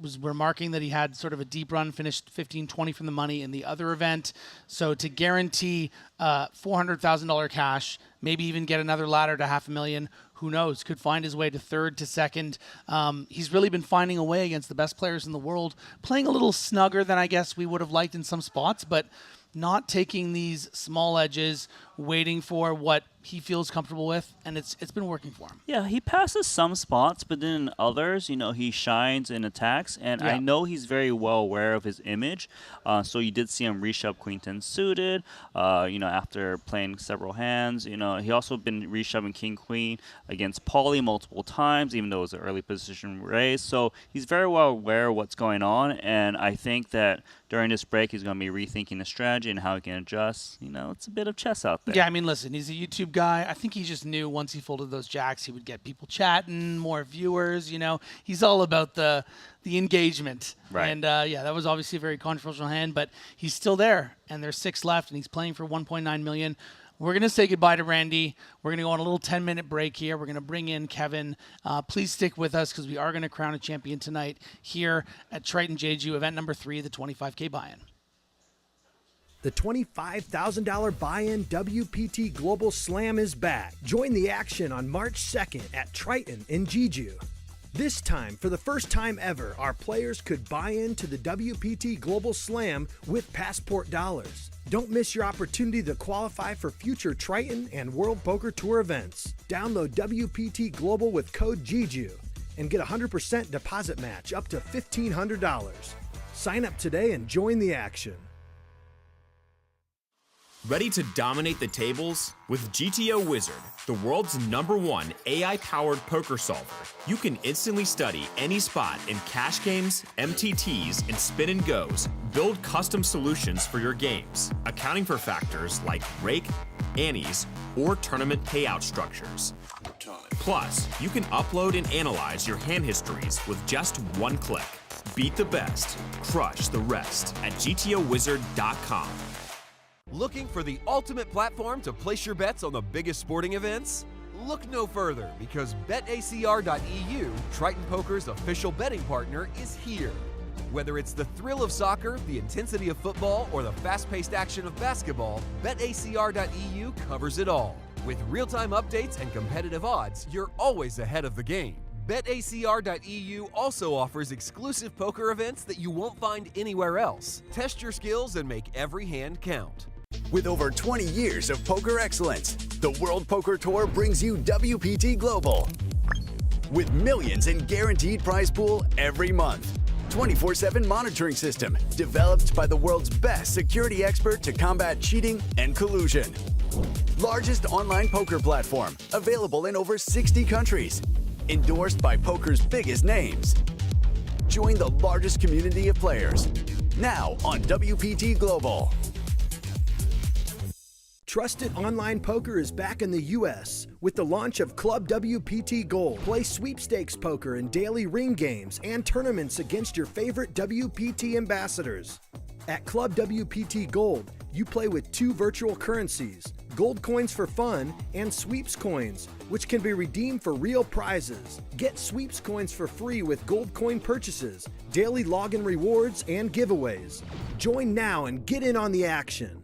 Was remarking that he had sort of a deep run, finished 15-20 from the money in the other event. So to guarantee $400,000 cash, maybe even get another ladder to $500,000, who knows, could find his way to 3rd to 2nd. He's really been finding a way against the best players in the world, playing a little snugger than I guess we would have liked in some spots, but not taking these small edges, waiting for what he feels comfortable with, and it's been working for him. Yeah, he passes some spots, but then in others, you know, he shines and attacks, and I know he's very well aware of his image. So you did see him reshove Queen 10 suited, you know, after playing several hands. You know, he also been reshoving King Queen against Paulie multiple times, even though it was an early position raise. So he's very well aware of what's going on, and I think that during this break, he's going to be rethinking the strategy and how he can adjust. You know, it's a bit of chess out there. Yeah, I mean, listen, he's a YouTube guy. I think he just knew once he folded those jacks, he would get people chatting, more viewers. You know, he's all about the engagement. Right. And yeah, that was obviously a very controversial hand, but he's still there, and there's 6 left, and he's playing for $1.9 million. We're going to say goodbye to Randy. We're going to go on a little 10-minute break here. We're going to bring in Kevin. Please stick with us because we are going to crown a champion tonight here at Triton Jeju, event number 3, the 25K buy-in. The $25,000 buy-in WPT Global Slam is back. Join the action on March 2nd at Triton in Jeju. This time, for the first time ever, our players could buy into the WPT Global Slam with passport dollars. Don't miss your opportunity to qualify for future Triton and World Poker Tour events. Download WPT Global with code Jeju and get a 100% deposit match up to $1,500. Sign up today and join the action. Ready to dominate the tables? With GTO Wizard, the world's #1 AI-powered poker solver, you can instantly study any spot in cash games, MTTs, and spin and goes. Build custom solutions for your games, accounting for factors like rake, annies, or tournament payout structures. Plus, you can upload and analyze your hand histories with just 1 click. Beat the best, crush the rest at GTOWizard.com. Looking for the ultimate platform to place your bets on the biggest sporting events? Look no further because BetACR.eu, Triton Poker's official betting partner, is here. Whether it's the thrill of soccer, the intensity of football, or the fast-paced action of basketball, BetACR.eu covers it all. With real-time updates and competitive odds, you're always ahead of the game. BetACR.eu also offers exclusive poker events that you won't find anywhere else. Test your skills and make every hand count. With over 20 years of poker excellence, the World Poker Tour brings you WPT Global. With millions in guaranteed prize pool every month. 24/7 monitoring system developed by the world's best security expert to combat cheating and collusion. largest online poker platform, available in over 60 countries. Endorsed by poker's biggest names. Join the largest community of players. Now on WPT Global. Trusted online poker is back in the U.S. with the launch of Club WPT Gold. Play sweepstakes poker in daily ring games and tournaments against your favorite WPT ambassadors. At Club WPT Gold, you play with 2 virtual currencies, gold coins for fun and sweeps coins, which can be redeemed for real prizes. Get sweeps coins for free with gold coin purchases, daily login rewards, and giveaways. Join now and get in on the action.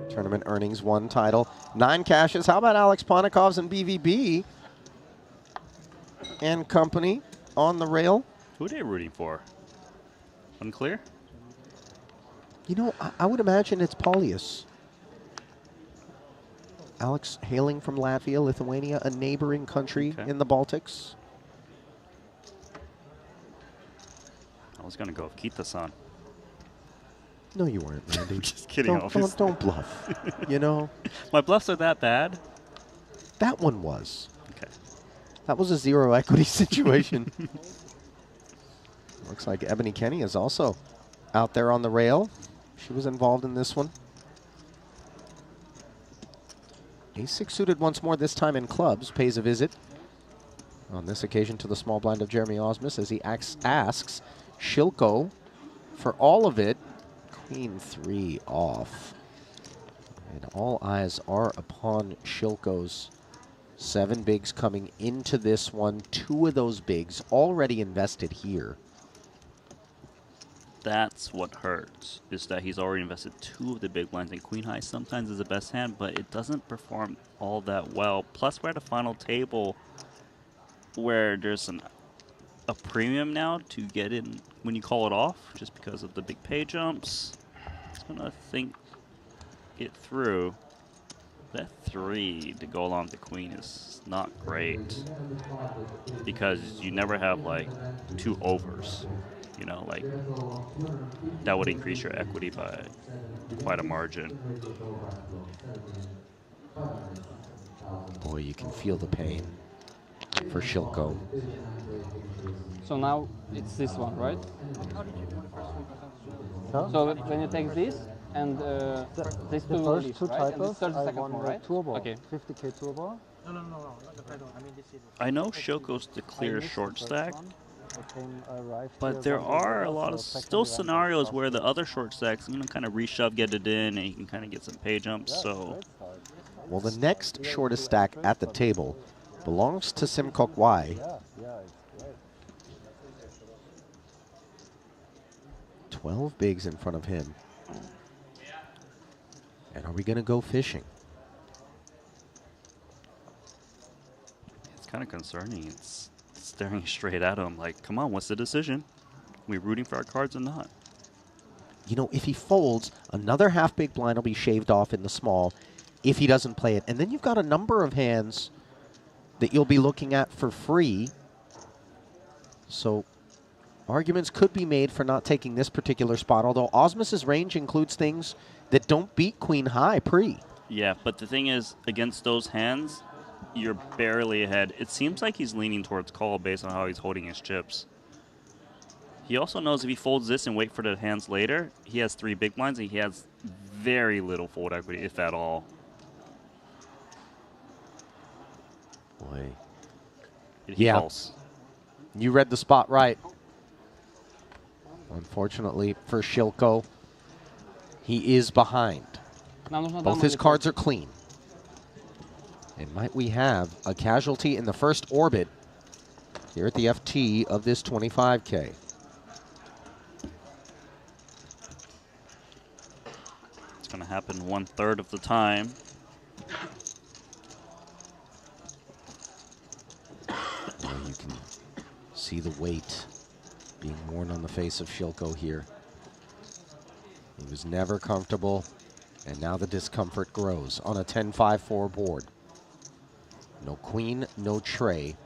Tournament earnings, 1 title, 9 cashes. How about Alex Ponikov's and BVB and company on the rail? Who are they rooting for? Unclear? You know, I would imagine it's Paulius. Alex hailing from Latvia, Lithuania, a neighboring country in the Baltics. I was going to go with Kita-san. No, you weren't, Randy. Just kidding. Don't bluff. You know? My bluffs are that bad? That one was. Okay. That was a 0 equity situation. Looks like Ebony Kenny is also out there on the rail. She was involved in this one. Ace-6 suited once more, this time in clubs, pays a visit. On this occasion to the small blind of Jeremy Osmus as he asks Shilko for all of it. Queen 3 off. And all eyes are upon Shilko's 7 bigs coming into this one. 2 of those bigs already invested here. That's what hurts, is that he's already invested 2 of the big blinds, and Queen High sometimes is the best hand, but it doesn't perform all that well. Plus, we're at a final table where there's a premium now to get in when you call it off, just because of the big pay jumps. It's gonna think it through. That 3 to go along with the queen is not great, because you never have like 2 overs. You know, like that would increase your equity by quite a margin. Boy, you can feel the pain for Shilko. So now it's this one, right? So when you take this and these 2 will leave, right? And this 30 seconds more, right? Okay. 50k turbo. No, not the pedal. I mean, this is. I know Shilko's the clear short stack, but there are a lot of still scenarios where the other short stacks, you know, kind of reshove, get it in, and you can kind of get some pay jumps. So, well, the next shortest stack at the table belongs to Simcock Y. 12 bigs in front of him. And are we going to go fishing? it's kind of concerning. It's staring straight at him like, come on, what's the decision? We rooting for our cards or not? You know, if he folds, another half big blind will be shaved off in the small if he doesn't play it. And then you've got a number of hands that you'll be looking at for free. So arguments could be made for not taking this particular spot, although Osmus's range includes things that don't beat Queen High pre. Yeah, but the thing is, against those hands, you're barely ahead. It seems like he's leaning towards call based on how he's holding his chips. He also knows if he folds this and wait for the hands later, he has 3 big blinds and he has very little fold equity, if at all. Boy. He calls. You read the spot right. Unfortunately for Shilko, he is behind. Both his cards are clean. And might we have a casualty in the first orbit here at the FT of this 25K. It's going to happen 1/3 of the time. You can see the weight being worn on the face of Shilko here. He was never comfortable, and now the discomfort grows on a 10-5-4 board. No queen, no tray,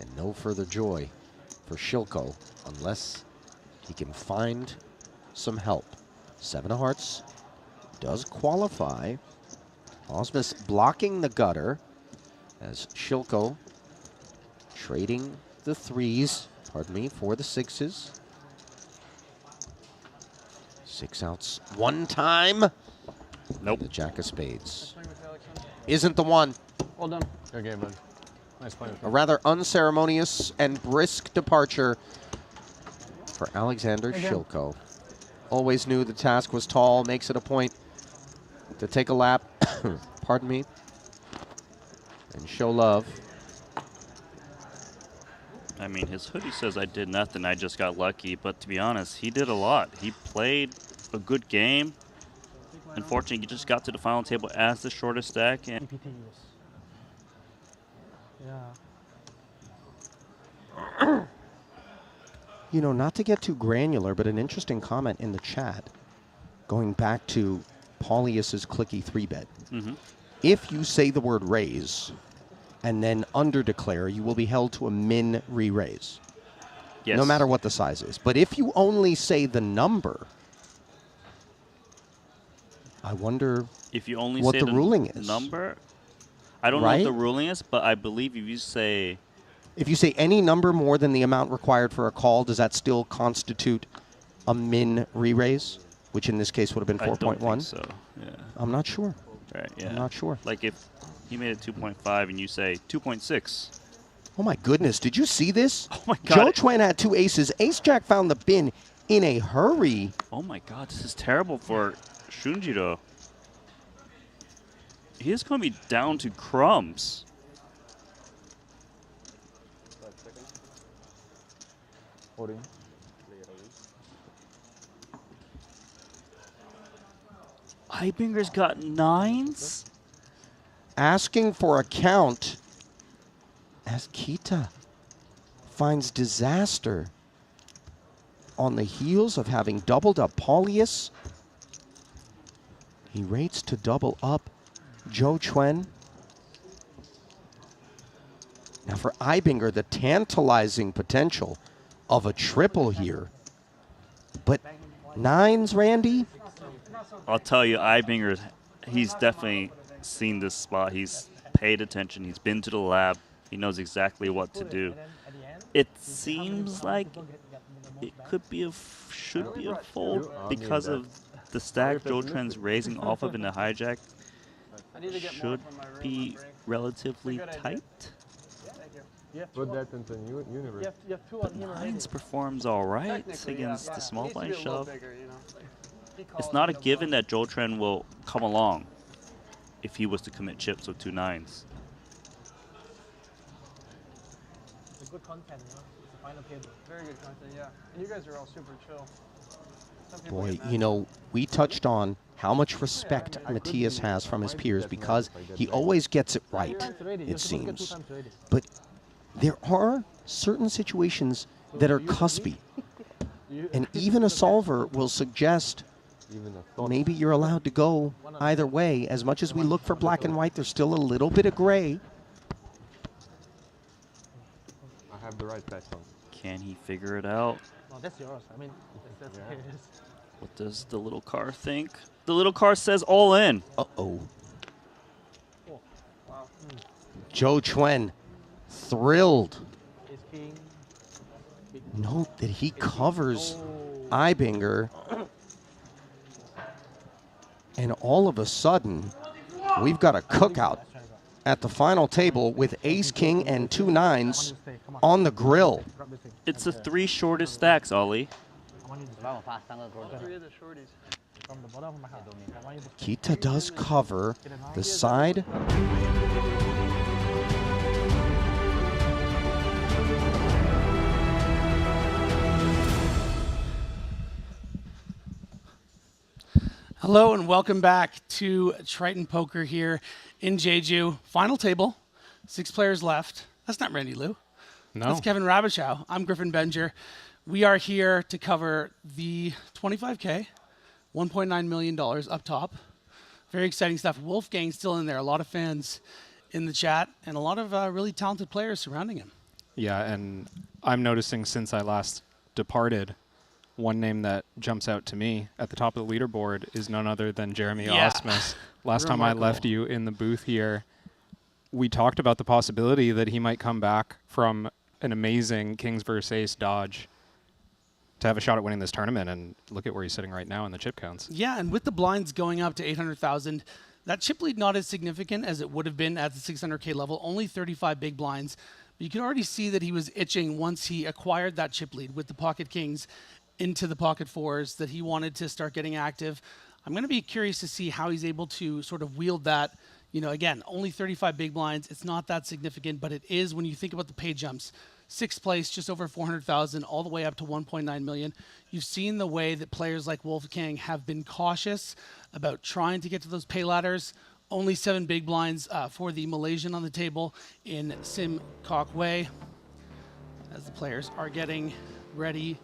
and no further joy for Shilko unless he can find some help. 7 of hearts does qualify. Osmus blocking the gutter as Shilko trading the 3s, for the 6s. 6 outs one time. Nope. The jack of spades isn't the one. Well done. Good game, bud. Nice play. A rather unceremonious and brisk departure for Alexander Shilko. Always knew the task was tall, makes it a point to take a lap, and show love. I mean, his hoodie says I did nothing, I just got lucky, but to be honest, he did a lot. He played a good game. Unfortunately, he just got to the final table as the shortest stack. And You know, not to get too granular, but an interesting comment in the chat, going back to Paulius's clicky 3-bet. If you say the word raise and then under-declare, you will be held to a min re-raise. Yes. No matter what the size is. But if you only say the number, I wonder if you only what say the ruling is. Number, I don't know Right? what the ruling is, but I believe if you say... If you say any number more than the amount required for a call, does that still constitute a min re-raise? Which in this case would have been 4.1? I don't think so, yeah. I'm not sure. Right, yeah. I'm not sure. Like if he made it 2.5 and you say 2.6. Oh my goodness, did you see this? Oh my God. Joe Chuan had 2 aces. Ace-Jack found the bin in a hurry. Oh my God, this is terrible for Shunjiro. He is going to be down to crumbs. Eibinger's got 9s? Asking for a count as Kita finds disaster on the heels of having doubled up Paulius. He rates to double up Joe Chuan. Now for Eibinger, the tantalizing potential of a triple here. But 9s, Randy? I'll tell you, Eibinger, he's definitely seen this spot. He's paid attention. He's been to the lab. He knows exactly what to do. It seems like it could be should be a fold because of the stack Joe Chuan's raising off of in the hijack. Should be relatively tight. Put that into universe. But 9s performs all right against the small blind shove. It's not a given that Joe Chuan will come along if he was to commit chips with 2 9s. It's good content, you know. It's the final table. Very good content, yeah. And you guys are all super chill. Boy, you know, we touched on how much respect Matthias has from his peers because he always gets it right, it seems. But there are certain situations that are cuspy. And even a solver will suggest maybe you're allowed to go either way. As much as we look for black and white, there's still a little bit of gray. I have the right patch on. Can he figure it out? No, that's yours. I mean, that's Yeah. What does the little car think? The little car says all in. Uh-oh. Joe Chuan thrilled. Note that he covers Eibinger. And all of a sudden, we've got a cookout. at the final table with ace, king, and 2 9s on the grill. It's the 3 shortest stacks, Ollie. 3 of the shorties. Kita does cover the side. Hello and welcome back to Triton Poker here in Jeju. Final table, 6 players left. That's not Randy Liu. No. That's Kevin Rabichow. I'm Griffin Benger. We are here to cover the 25K, $1.9 million up top. Very exciting stuff. Wolfgang's still in there. A lot of fans in the chat and a lot of really talented players surrounding him. Yeah, and I'm noticing since I last departed, one name that jumps out to me at the top of the leaderboard is none other than Jeremy Osmus. Last time I left you in the booth here, we talked about the possibility that he might come back from an amazing Kings vs. Ace dodge to have a shot at winning this tournament, and look at where he's sitting right now in the chip counts. Yeah, and with the blinds going up to 800,000, that chip lead not as significant as it would have been at the 600K level, only 35 big blinds. But you can already see that he was itching once he acquired that chip lead with the pocket kings into the pocket fours, that he wanted to start getting active. I'm going to be curious to see how he's able to sort of wield that. You know, again, only 35 big blinds. It's not that significant, but it is when you think about the pay jumps. 6th place, just over 400,000, all the way up to 1.9 million. You've seen the way that players like Wolfgang have been cautious about trying to get to those pay ladders. Only 7 big blinds for the Malaysian on the table in Sim Kok Wei, as the players are getting ready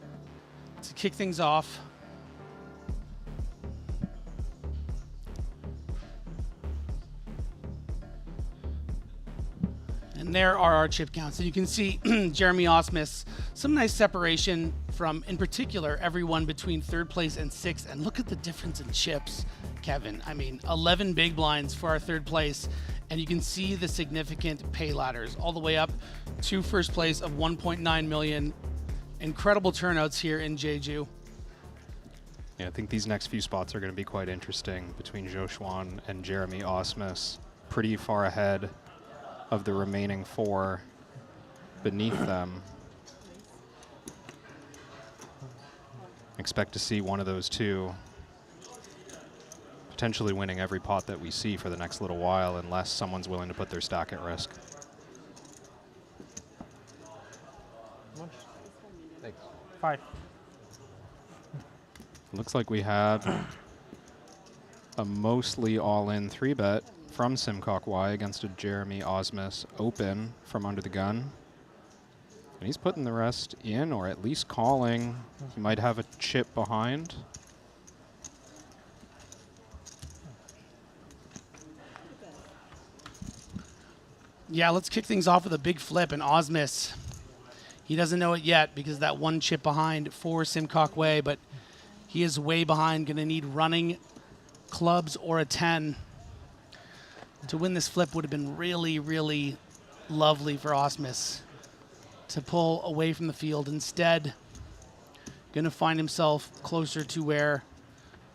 to kick things off. And there are our chip counts. And you can see Jeremy Osmus, some nice separation from, in particular, everyone between 3rd place and 6th. And look at the difference in chips, Kevin. I mean, 11 big blinds for our 3rd place. And you can see the significant pay ladders all the way up to 1st place of 1.9 million. Incredible turnouts here in Jeju. Yeah, I think these next few spots are going to be quite interesting between Zhou Xuan and Jeremy Osmus. Pretty far ahead of the remaining 4 beneath them. Expect to see one of those 2 potentially winning every pot that we see for the next little while, unless someone's willing to put their stack at risk. Thanks. 5. Looks like we have a mostly all-in 3-bet from Sim Kok Wai against a Jeremy Osmus open from under the gun. And he's putting the rest in, or at least calling. He might have a chip behind. Yeah, let's kick things off with a big flip. And Osmus, he doesn't know it yet because that 1 chip behind for Sim Kok Wai, but he is way behind, going to need running clubs or a 10. To win this flip would have been really, really lovely for Osmus to pull away from the field. Instead, going to find himself closer to where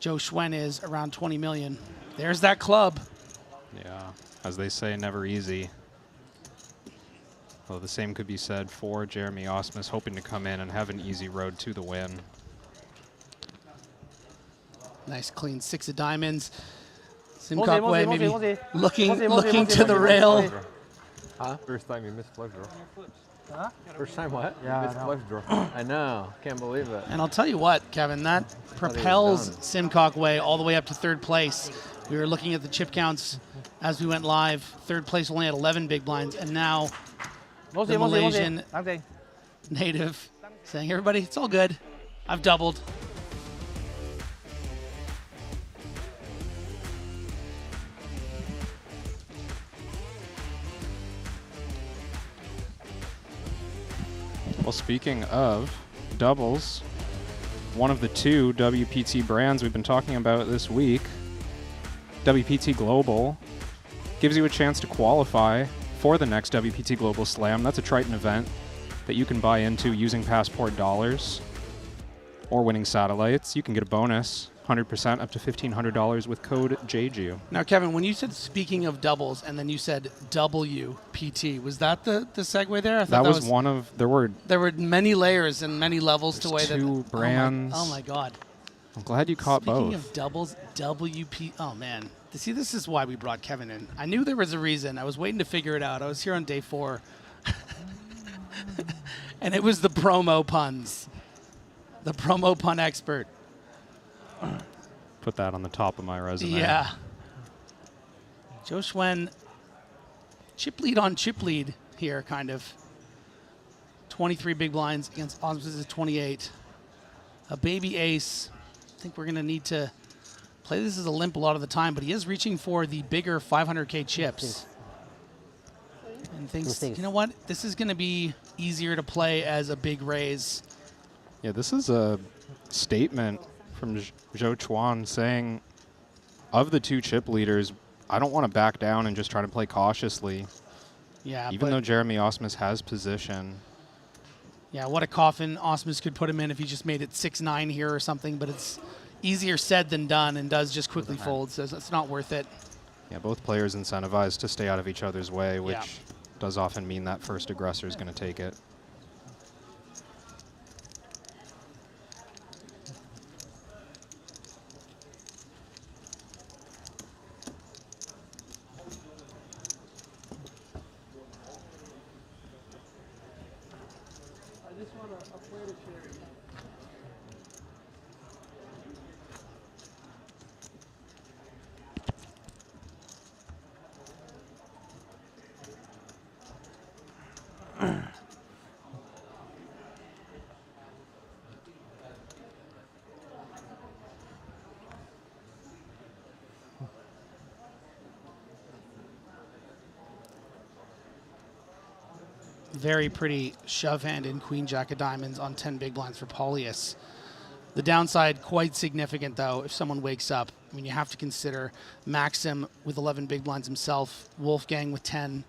Zhou Xuan is, around 20 million. There's that club. Yeah, as they say, never easy. Well, the same could be said for Jeremy Osmus, hoping to come in and have an easy road to the win. Nice clean 6 of diamonds. Sim Kok Wai maybe looking to the rail. Huh? First time you missed flush draw. Huh? First time what? Yeah, you missed flush draw. I know. Can't believe it. And I'll tell you what, Kevin, that propels Sim Kok Wai all the way up to 3rd place. We were looking at the chip counts as we went live. 3rd place only had 11 big blinds, and now the Malaysian native saying, everybody, it's all good. I've doubled. Well, speaking of doubles, one of the 2 WPT brands we've been talking about this week, WPT Global, gives you a chance to qualify for the next WPT Global Slam. That's a Triton event that you can buy into using Passport dollars or winning satellites. You can get a bonus 100% up to $1,500 with code Jeju. Now, Kevin, when you said speaking of doubles and then you said WPT, was that the segue there? I thought That was one of, there were many layers and many levels to way that. Two brands. Oh my God. I'm glad you caught both. Speaking of doubles, WP. Oh man. See, this is why we brought Kevin in. I knew there was a reason. I was waiting to figure it out. I was here on day 4. And it was the promo puns. The promo pun expert. Put that on the top of my resume. Yeah. Joe Schwen, chip lead on chip lead here, kind of. 23 big blinds against Osmos's 28. A baby ace. I think we're going to need to play this as a limp a lot of the time, but he is reaching for the bigger 500K chips. And thinks, you know what? This is going to be easier to play as a big raise. Yeah, this is a statement from Zhou Chuan saying, of the 2 chip leaders, I don't want to back down and just try to play cautiously. Yeah, even though Jeremy Osmus has position. Yeah, what a coffin Osmus could put him in if he just made it 6-9 here or something, but it's easier said than done and does just quickly fold, so it's not worth it. Yeah, both players incentivized to stay out of each other's way, which does often mean that first aggressor is going to take it. Very pretty shove hand in Queen Jack of Diamonds on 10 big blinds for Paulius. The downside quite significant though if someone wakes up. I mean, you have to consider Maxim with 11 big blinds himself, Wolfgang with 10.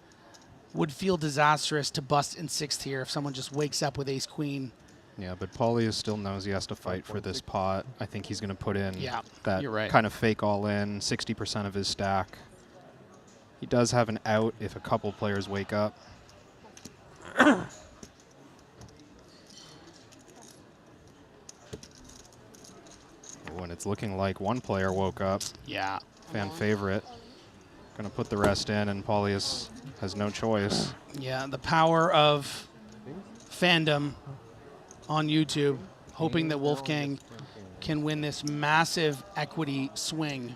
Would feel disastrous to bust in 6th here if someone just wakes up with ace queen. Yeah, but Paulius still knows he has to fight for this pot. I think he's going to put in that you're right. kind of fake all in, 60% of his stack. He does have an out if a couple players wake up. Oh, and it's looking like one player woke up. Yeah. Fan favorite. Going to put the rest in, and Paulius has no choice. Yeah, the power of fandom on YouTube, hoping that Wolfgang can win this massive equity swing.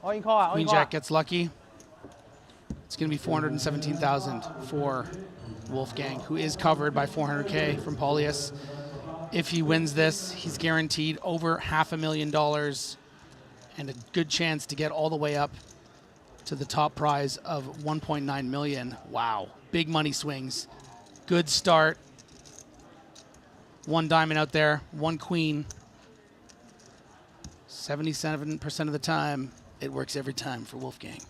Queen Jack gets lucky. It's going to be 417,000 for Wolfgang, who is covered by 400K from Paulius. If he wins this, he's guaranteed over $500,000 and a good chance to get all the way up to the top prize of 1.9 million. Wow, big money swings. Good start. 1 diamond out there, 1 queen. 77% of the time, it works every time for Wolfgang.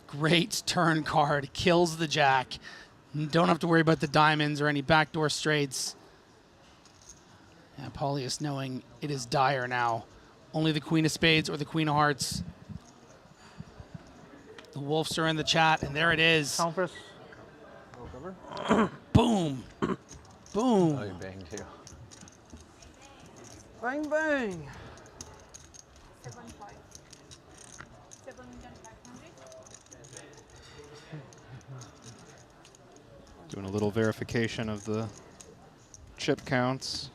Great turn card, kills the jack. Don't have to worry about the diamonds or any backdoor straights. Yeah, Paulius knowing it is dire now. Only the queen of spades or the queen of hearts. The wolves are in the chat, and there it is. Count first. Boom. Boom. Oh, you banged too. Bang, bang. Doing a little verification of the chip counts.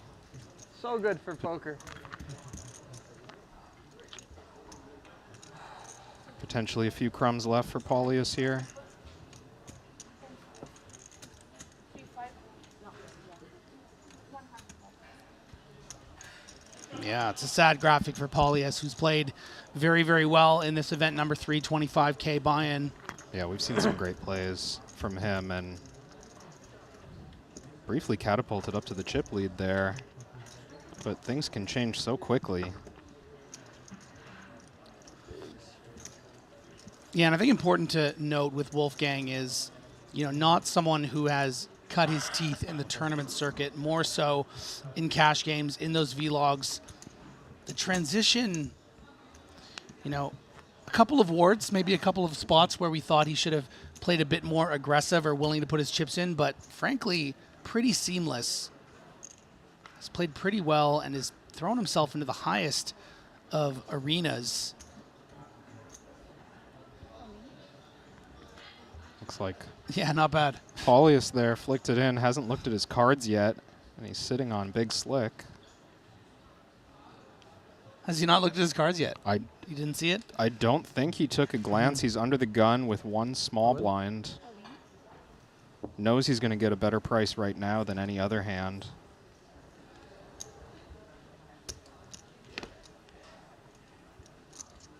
So good for poker. Potentially a few crumbs left for Paulius here. Yeah, it's a sad graphic for Paulius, who's played very, very well in this event number 3, 25K buy-in. Yeah, we've seen some great plays from him and briefly catapulted up to the chip lead there. But things can change so quickly. Yeah, and I think important to note with Wolfgang is, you know, not someone who has cut his teeth in the tournament circuit, more so in cash games, in those vlogs. The transition, you know, a couple of wards, maybe a couple of spots where we thought he should have played a bit more aggressive or willing to put his chips in, but frankly, pretty seamless. He's played pretty well and has thrown himself into the highest of arenas. Looks like. Yeah, not bad. Paulius there flicked it in, hasn't looked at his cards yet, and he's sitting on big slick. Has he not looked at his cards yet? You didn't see it? I don't think he took a glance. He's under the gun with one small blind. Knows he's going to get a better price right now than any other hand.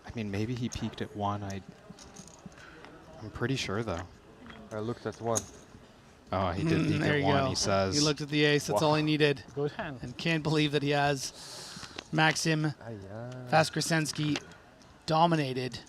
I mean, maybe he peaked at 1. I'm pretty sure, though. I looked at 1. Oh, he did peak There at you 1, go. he says. He looked at the ace. That's all he needed. Good hand. And can't believe that he has Maxim Vaskresensky dominated.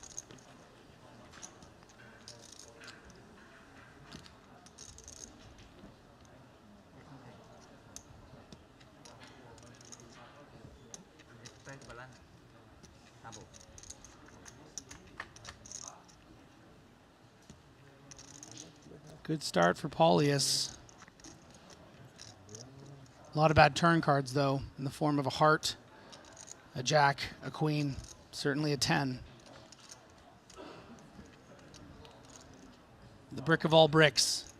Good start for Paulius. A lot of bad turn cards, though, in the form of a heart, a jack, a queen, certainly a 10. The brick of all bricks.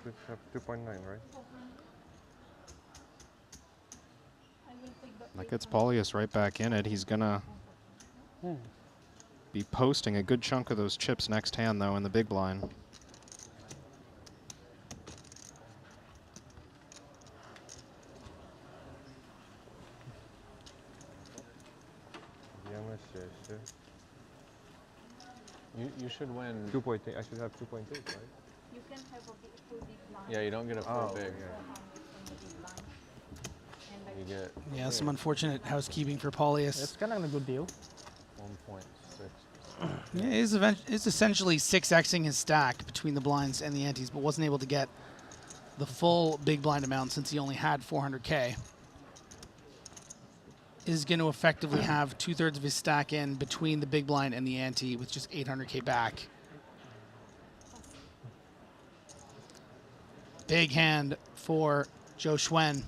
We have 2.9, right? That gets Paulius right back in it. He's going to be posting a good chunk of those chips next hand, though, in the big blind. You should win. 2.8. I should have 2.8, right? You can have a big, full big blind. Yeah, you don't get a full big. You get. Yeah, some unfortunate housekeeping for Paulius. It's kind of a good deal. 1.6. Yeah, he's essentially 6xing his stack between the blinds and the antes, but wasn't able to get the full big blind amount since he only had 400K. Is going to effectively have 2/3 of his stack in between the big blind and the ante with just 800K back. Big hand for Joe Schwen.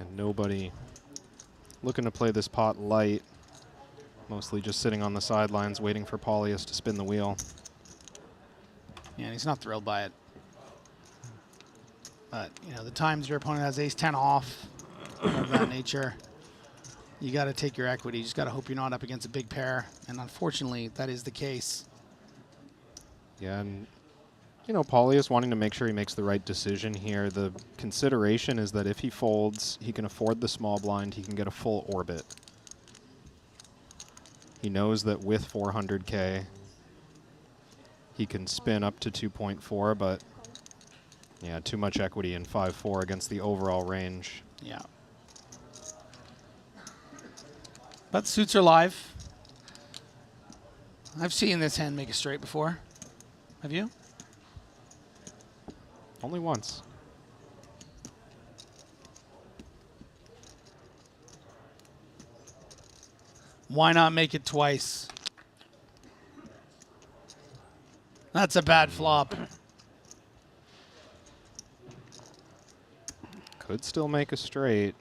And nobody looking to play this pot light. Mostly just sitting on the sidelines waiting for Paulius to spin the wheel. Yeah, and he's not thrilled by it. But, you know, the times your opponent has ace-10 off of that nature, you got to take your equity. You just got to hope you're not up against a big pair. And unfortunately, that is the case. Yeah, and, you know, Paulius wanting to make sure he makes the right decision here. The consideration is that if he folds, he can afford the small blind. He can get a full orbit. He knows that with 400K, he can spin up to 2.4, but yeah, too much equity in 5-4 against the overall range. Yeah. But suits are live. I've seen this hand make a straight before. Have you? Only once. Why not make it twice? That's a bad flop. Could still make a straight,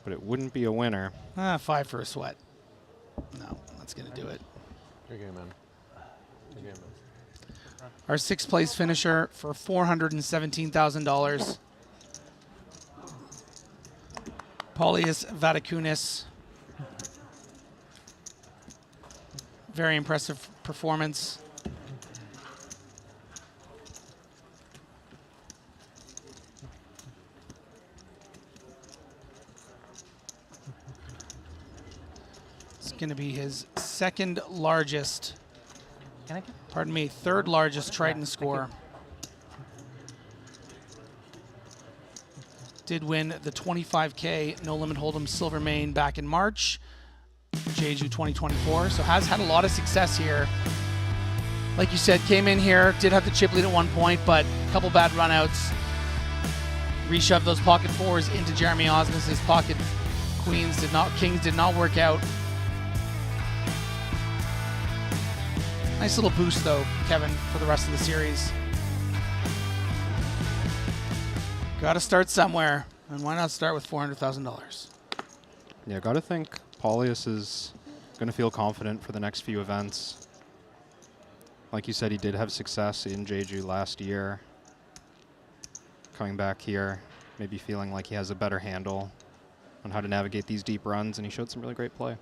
but it wouldn't be a winner. 5 for a sweat. No, that's going to do it. Good game, man. Good game, man. Our 6th place finisher for $417,000. Paulius Vatikounis. Very impressive performance. going to be his second largest, pardon me, third largest Triton score. Did win the 25K No Limit Hold'em Silver Main back in March, Jeju 2024. So has had a lot of success here. Like you said, came in here, did have the chip lead at one point, but a couple bad runouts. Reshoved those pocket fours into Jeremy Osmus's pocket kings did not work out. Nice little boost though, Kevin, for the rest of the series. Got to start somewhere, and why not start with $400,000? Yeah, got to think Paulius is going to feel confident for the next few events. Like you said, he did have success in Jeju last year. Coming back here, maybe feeling like he has a better handle on how to navigate these deep runs, and he showed some really great play.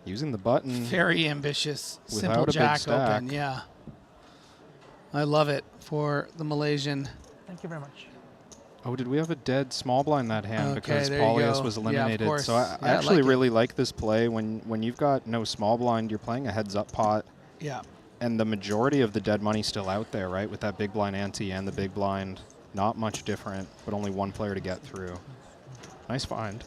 Using the button. Very ambitious. Simple without a jack big stack. open, yeah. I love it for the Malaysian. Thank you very much. Oh, did we have a dead small blind that hand because there you Paulius go. was Yeah, of eliminated? course. So I Yeah, I actually like it. really like this play when you've got no small blind, you're playing a heads up pot. Yeah. And the majority of the dead money's still out there, right? With that big blind ante and the big blind, not much different, but only one player to get through. Nice find.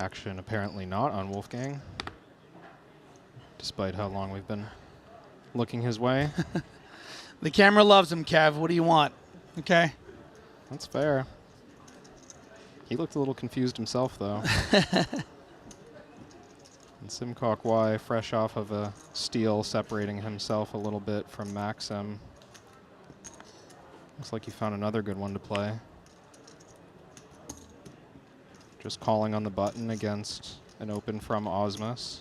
Action apparently not on Wolfgang, despite how long we've been looking his way. The camera loves him, Kev. What do you want? Okay. That's fair. He looked a little confused himself, though. And Simcock Y, fresh off of a steal, separating himself a little bit from Maxim. Looks like he found another good one to play. Just calling on the button against an open from Osmus.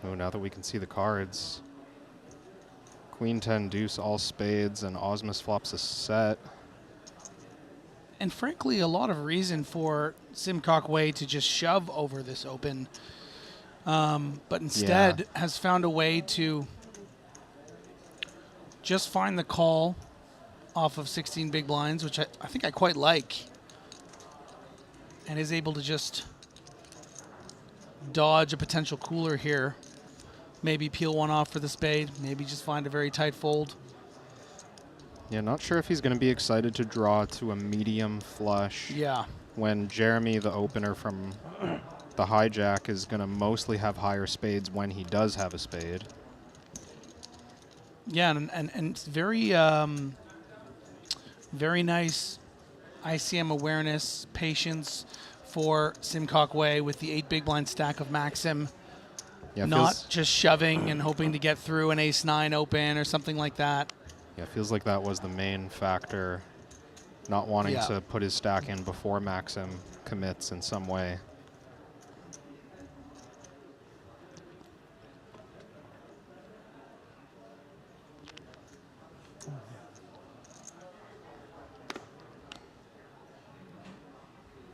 Oh, now that we can see the cards. Queen 10 deuce, all spades, and Osmus flops a set. And frankly, a lot of reason for Simcock Way to just shove over this open. But instead has found a way to just find the call off of 16 big blinds, which I think I quite like. And is able to just dodge a potential cooler here. Maybe peel one off for the spade. Maybe just find a very tight fold. Yeah, not sure if he's going to be excited to draw to a medium flush. Yeah. When Jeremy, the opener from the hijack, is going to mostly have higher spades when he does have a spade. Yeah, and it's very, very nice ICM awareness, patience for Simcock Way with the 8 big blind stack of Maxim. Yeah, not just shoving and hoping to get through an ace-9 open or something like that. Yeah, it feels like that was the main factor, not wanting to put his stack in before Maxim commits in some way.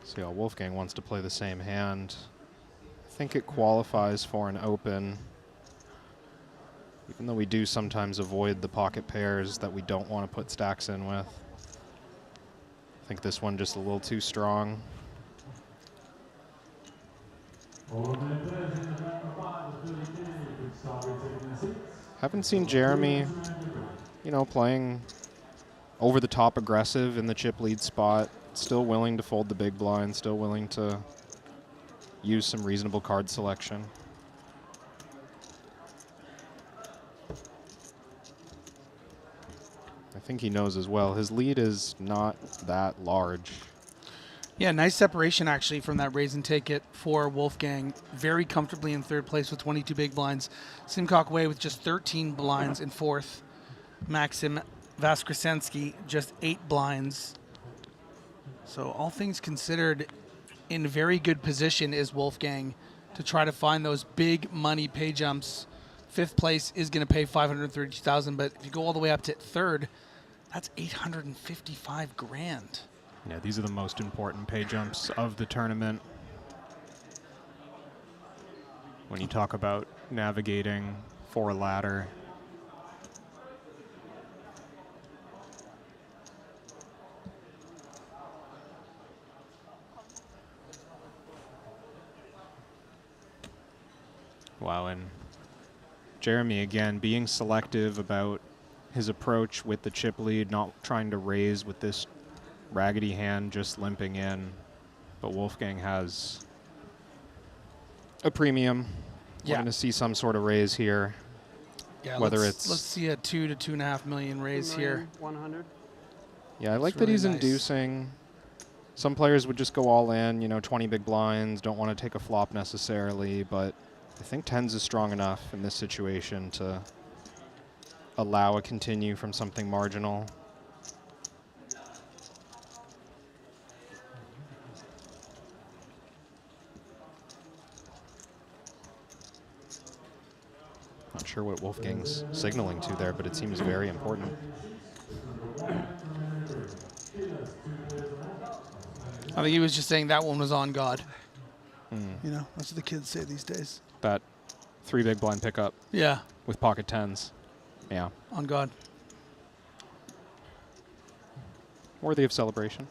So yeah, Wolfgang wants to play the same hand. I think it qualifies for an open, even though we do sometimes avoid the pocket pairs that we don't want to put stacks in with. I think this one just a little too strong. Haven't seen Jeremy, playing over the top aggressive in the chip lead spot. Still willing to fold the big blind, still willing to use some reasonable card selection. I think he knows as well. His lead is not that large. Yeah, nice separation actually from that raise and take it for Wolfgang. Very comfortably in third place with 22 big blinds. Simcock Way with just 13 blinds in fourth. Maxim Vaskresensky just 8 blinds. So all things considered, in very good position is Wolfgang to try to find those big money pay jumps. Fifth place is going to pay $532,000, but if you go all the way up to third, that's $855 grand. Yeah, these are the most important pay jumps of the tournament. When you talk about navigating for a ladder. Wow, and Jeremy again being selective about his approach with the chip lead, not trying to raise with this raggedy hand, just limping in. But Wolfgang has a premium. Yeah. We're going to see some sort of raise here. Yeah, whether let's it's see a 2 to 2.5 million raise here. 100. Yeah, I like It's that really he's nice. inducing. Some players would just go all in, 20 big blinds, don't want to take a flop necessarily, but I think tens is strong enough in this situation to allow a continue from something marginal. Not sure what Wolfgang's signaling to there, but it seems very important. I think he was just saying that one was on God. Hmm. That's what the kids say these days. That 3 big blind pickup. Yeah. With pocket tens. Yeah. On God. Worthy of celebration.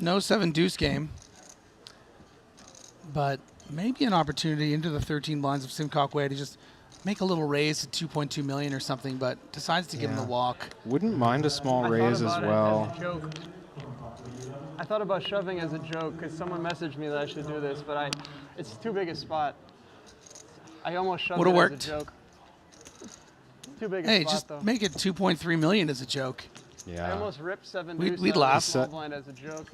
No 7 deuce game, but maybe an opportunity into the 13 blinds of Simcock Way to just make a little raise to 2.2 million or something, but decides to give him the walk. Wouldn't mind a small raise as well. I thought about shoving as a joke because someone messaged me that I should do this, but it's too big a spot. I almost shoved Would've it worked. as a joke. Too big a Hey, spot just though. make it 2.3 million as a joke. Yeah. I almost ripped 7 We'd- deuce we'd out of the laugh. small blind as a joke.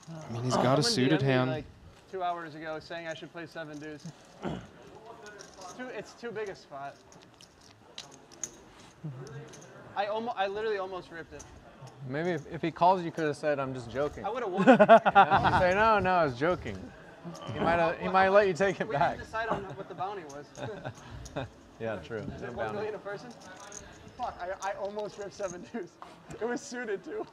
I mean, he's got a Someone suited DM'd me, hand. like 2 hours ago saying I should play 7 deuce. It's too big a spot. I literally almost ripped it. Maybe if he calls, you could have said, "I'm just joking." I would have won. Yeah, you say, "No, I was joking." He might let you take it We back. didn't decide on what the bounty was. Yeah, true. Is No it 1 bounty. million a person? Fuck, I almost ripped 7 deuce. It was suited too.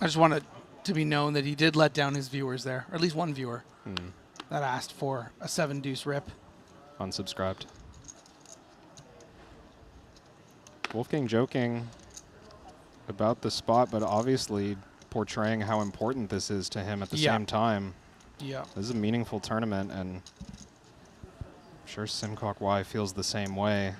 I just wanted to be known that he did let down his viewers there, or at least one viewer Hmm. that asked for a 7 deuce rip. Unsubscribed. Wolfgang joking about the spot, but obviously portraying how important this is to him at the Yeah. same time. Yeah. This is a meaningful tournament, and I'm sure Simcock Y feels the same way.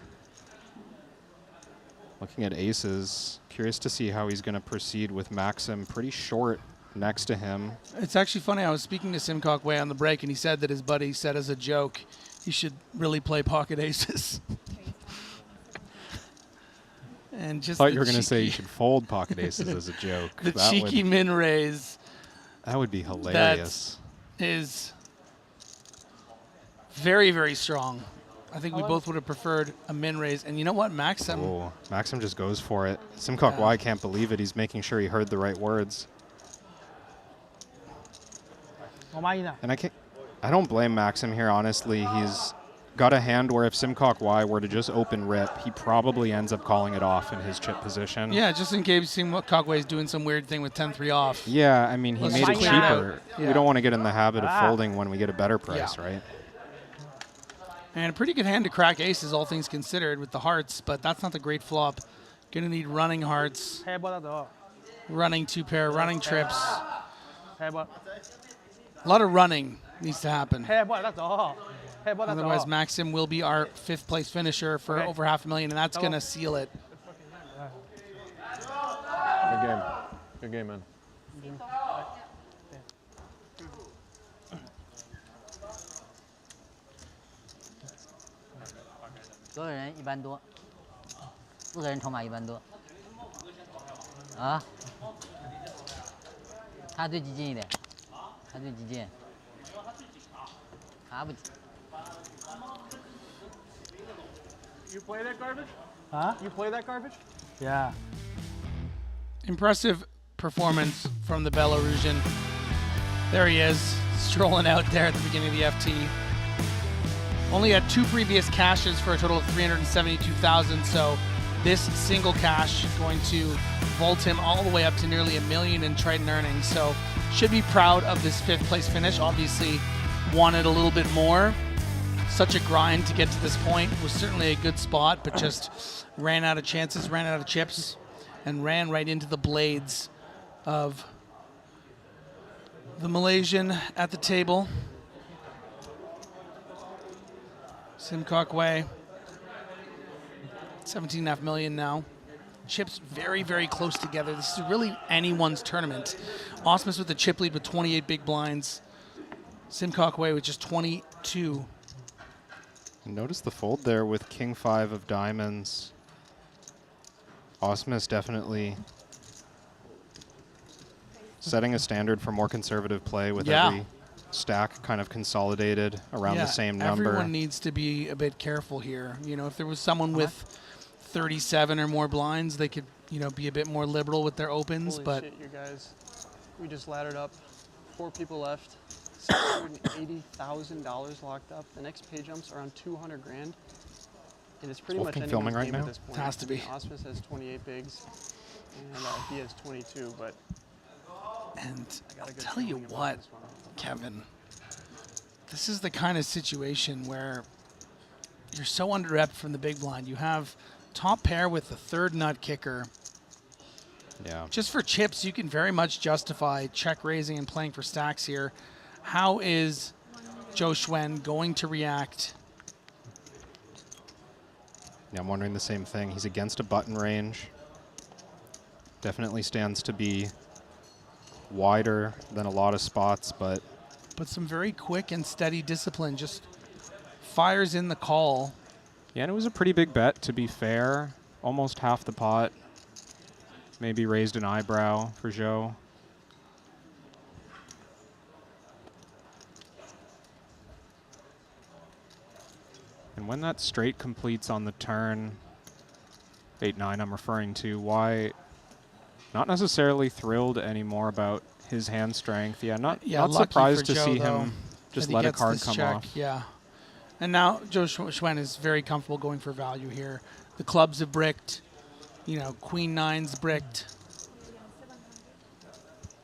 Looking at aces, curious to see how he's going to proceed with Maxim pretty short next to him. It's actually funny. I was speaking to Simcock Way on the break, and he said that his buddy said as a joke he should really play pocket aces. And just Thought the you were going to say you cheeky- should fold pocket aces as a joke. The That cheeky would- min raise. That would be hilarious. That is very, very strong. I think we How both would have preferred a min raise. And you know what, Maxim? Oh, Maxim just goes for it. Simcock Y can't believe it. He's making sure he heard the right words. And I don't blame Maxim here, honestly. He's got a hand where if Simcock Y were to just open rip, he probably ends up calling it off in his chip position. Yeah, just in case Simcock Y is doing some weird thing with 10-3 off. Yeah, I mean, he Let's made it clear cheaper. Yeah. We don't want to get in the habit of folding when we get a better price, right? And a pretty good hand to crack aces, all things considered, with the hearts, but that's not the great flop. Gonna need running hearts, running 2-pair, running trips. A lot of running needs to happen. Otherwise, Maxim will be our 5th place finisher for over $500,000, and that's going to seal it. Good game. Good game, man. 所有人一般多，4个人筹码一般多。啊，他最激进一点，他最激进，他不。You play that garbage? Huh? You play that garbage? Yeah. Impressive performance from the Belarusian. There he is, strolling out there at the beginning of the FT. Only had 2 previous cashes for a total of 372,000, so this single cash going to vault him all the way up to nearly $1 million in Triton earnings. So should be proud of this 5th place finish. Obviously wanted a little bit more. Such a grind to get to this point. Was certainly a good spot, but just ran out of chances, ran out of chips, and ran right into the blades of the Malaysian at the table. Simcock Way, 17.5 million now. Chips very, very close together. This is really anyone's tournament. Osmus with the chip lead with 28 big blinds. Simcock Way with just 22. Notice the fold there with King 5 of diamonds. Osmus definitely setting a standard for more conservative play with every stack kind of consolidated around the same number. Everyone needs to be a bit careful here. You know, if there was someone with 37 or more blinds, they could, you know, be a bit more liberal with their opens. Holy but shit, you guys. We just laddered up. 4 people left. $680,000 locked up. The next pay jumps around 200 grand. And it's pretty much anyone's game at this point. Has to be. Osmus has 28 bigs, and he has 22, but... And I'll tell you what, Kevin, this is the kind of situation where you're so under-repped from the big blind. You have top pair with the 3rd nut kicker. Yeah. Just for chips, you can very much justify check raising and playing for stacks here. How is Zhou Xuan going to react? Yeah, I'm wondering the same thing. He's against a button range. Definitely stands to be wider than a lot of spots, but some very quick and steady discipline. Just fires in the call. Yeah, and it was a pretty big bet, to be fair. Almost half the pot. Maybe raised an eyebrow for Zhou. And when that straight completes on the turn, 8-9 I'm referring to, why not necessarily thrilled anymore about his hand strength. Yeah, not surprised to see him just let a card come off. Yeah. And now Zhou Xuan is very comfortable going for value here. The clubs have bricked. You know, Queen 9's bricked.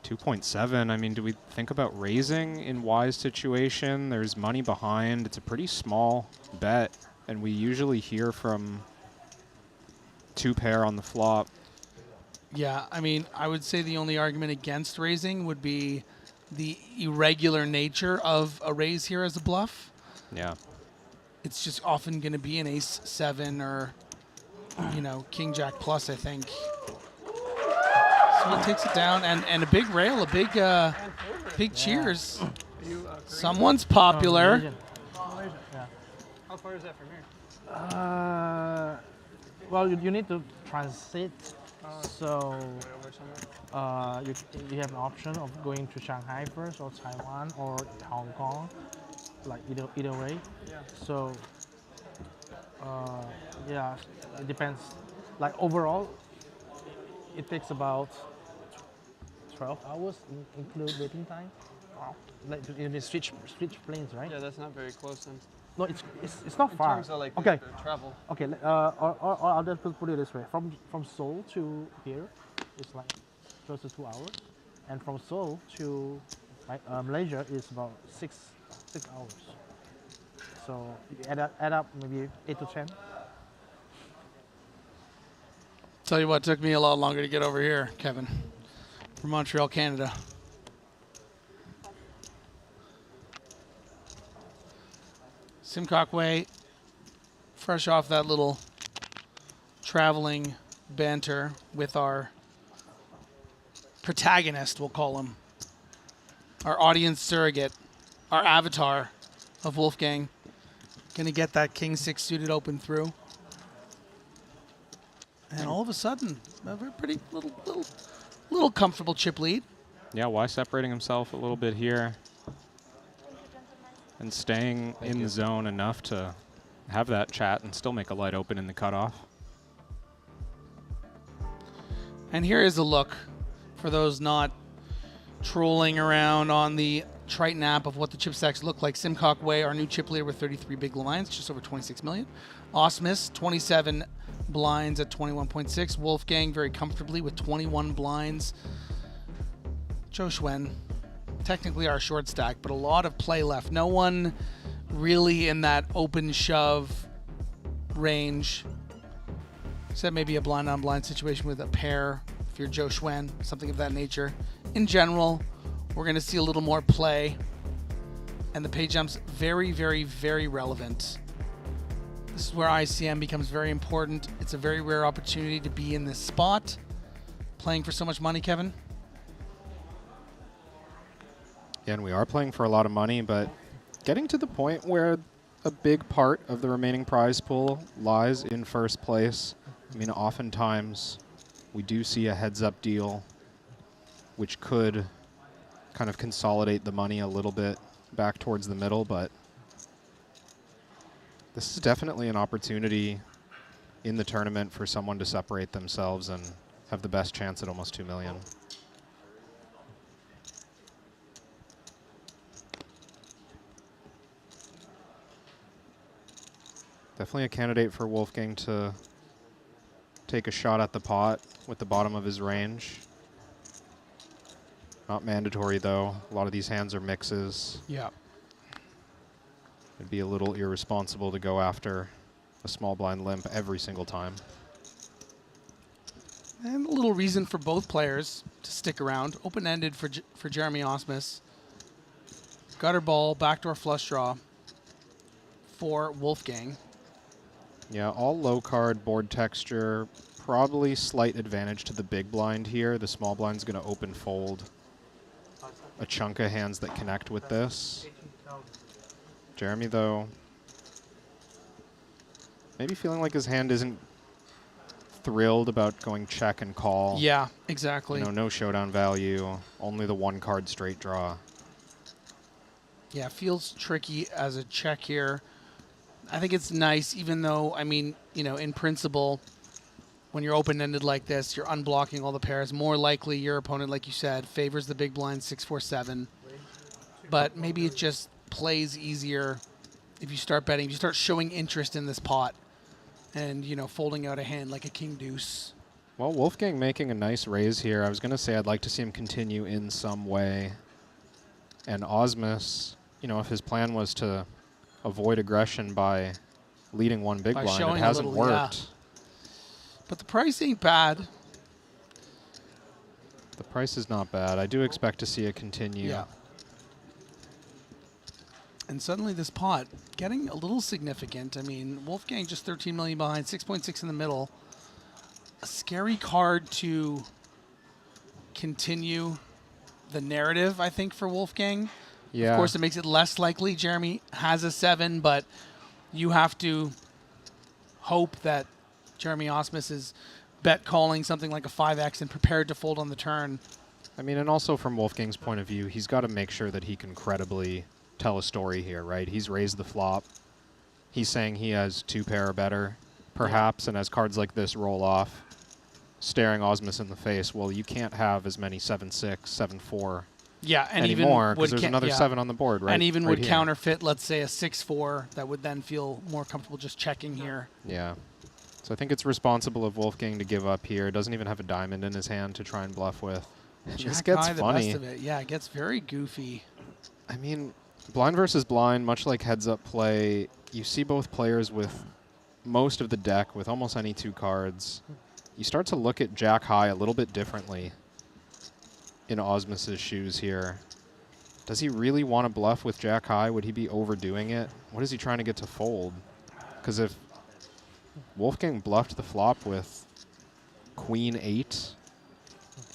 2.7. I mean, do we think about raising in Y's situation? There's money behind. It's a pretty small bet, and we usually hear from 2-pair on the flop. Yeah, I mean, I would say the only argument against raising would be the irregular nature of a raise here as a bluff. Yeah. It's just often going to be an ace-7 or, you know, king-jack plus, I think. So he takes it down, and a big rail, a big cheers. Someone's popular. How far is that from here? Well, you need to transit. So you have an option of going to Shanghai first, or Taiwan, or Hong Kong, like either way. Yeah. So yeah, it depends. Like overall, it takes about 12 hours, include waiting time. Like you mean switch planes, right? Yeah, that's not very close then. No, it's not In far. terms of like okay. the travel. Okay. Or I'll just put it this way: from Seoul to here, it's like close to 2 hours, and from Seoul to Malaysia is about six hours. So you add up maybe 8 to 10. Tell you what, took me a lot longer to get over here, Kevin, from Montreal, Canada. Simcock Way, fresh off that little traveling banter with our protagonist, we'll call him, our audience surrogate, our avatar of Wolfgang. Gonna get that King 6 suited open through. And all of a sudden, a pretty little comfortable chip lead. Yeah, why separating himself a little bit here and staying in the zone enough to have that chat and still make a light open in the cutoff. And here is a look for those not trolling around on the Triton app of what the chip stacks look like. Simcock Way, our new chip leader with 33 big blinds, just over 26 million. Osmus, 27 blinds at 21.6. Wolfgang very comfortably with 21 blinds. Joe Schwen, technically our short stack, but a lot of play left. No one really in that open shove range, except maybe a blind on blind situation with a pair if you're Joe Schwen, something of that nature. In general, we're going to see a little more play, and the pay jump's very, very, very relevant. This is where ICM becomes very important. It's a very rare opportunity to be in this spot, playing for so much money, Kevin. Yeah, and we are playing for a lot of money, but getting to the point where a big part of the remaining prize pool lies in first place. I mean, oftentimes we do see a heads-up deal, which could kind of consolidate the money a little bit back towards the middle, but this is definitely an opportunity in the tournament for someone to separate themselves and have the best chance at almost 2 million. Definitely a candidate for Wolfgang to take a shot at the pot with the bottom of his range. Not mandatory, though. A lot of these hands are mixes. Yeah. It'd be a little irresponsible to go after a small blind limp every single time. And a little reason for both players to stick around. Open-ended for Jeremy Osmus. Gutter ball, backdoor flush draw for Wolfgang. Yeah, all low card board texture. Probably slight advantage to the big blind here. The small blind's going to open fold a chunk of hands that connect with this. Jeremy, though, maybe feeling like his hand isn't thrilled about going check and call. Yeah, exactly. You know, no showdown value, only the one card straight draw. Yeah, feels tricky as a check here. I think it's nice, even though, I mean, you know, in principle, when you're open-ended like this, you're unblocking all the pairs. More likely, your opponent, like you said, favors the big blind 6-4-7. But maybe it just plays easier if you start betting. If you start showing interest in this pot and, you know, folding out a hand like a king deuce. Well, Wolfgang making a nice raise here. I was going to say I'd like to see him continue in some way. And Osmus, you know, if his plan was to avoid aggression by leading one big blind, it hasn't worked. Yeah. But the price ain't bad. The price is not bad. I do expect to see it continue. Yeah. And suddenly this pot getting a little significant. I mean, Wolfgang just 13 million behind, 6.6 in the middle. A scary card to continue the narrative, I think, for Wolfgang. Yeah. Of course, it makes it less likely Jeremy has a 7, but you have to hope that Jeremy Osmus is bet calling something like a 5x and prepared to fold on the turn. I mean, and also from Wolfgang's point of view, he's got to make sure that he can credibly tell a story here, right? He's raised the flop. He's saying he has 2 pair or better, perhaps, and as cards like this roll off, staring Osmus in the face, well, you can't have as many 7-6, 7-4 Yeah, and anymore even because there's another 7 on the board, right? And even right would here. counterfeit, let's say, a 6-4 that would then feel more comfortable just checking here. Yeah. So I think it's responsible of Wolfgang to give up here. Doesn't even have a diamond in his hand to try and bluff with. This gets High, funny. the best of it. Yeah, it gets very goofy. I mean, blind versus blind, much like heads-up play, you see both players with most of the deck with almost any 2 cards. You start to look at Jack High a little bit differently in Osmus's shoes here. Does he really want to bluff with Jack High? Would he be overdoing it? What is he trying to get to fold? Because if Wolfgang bluffed the flop with Queen 8,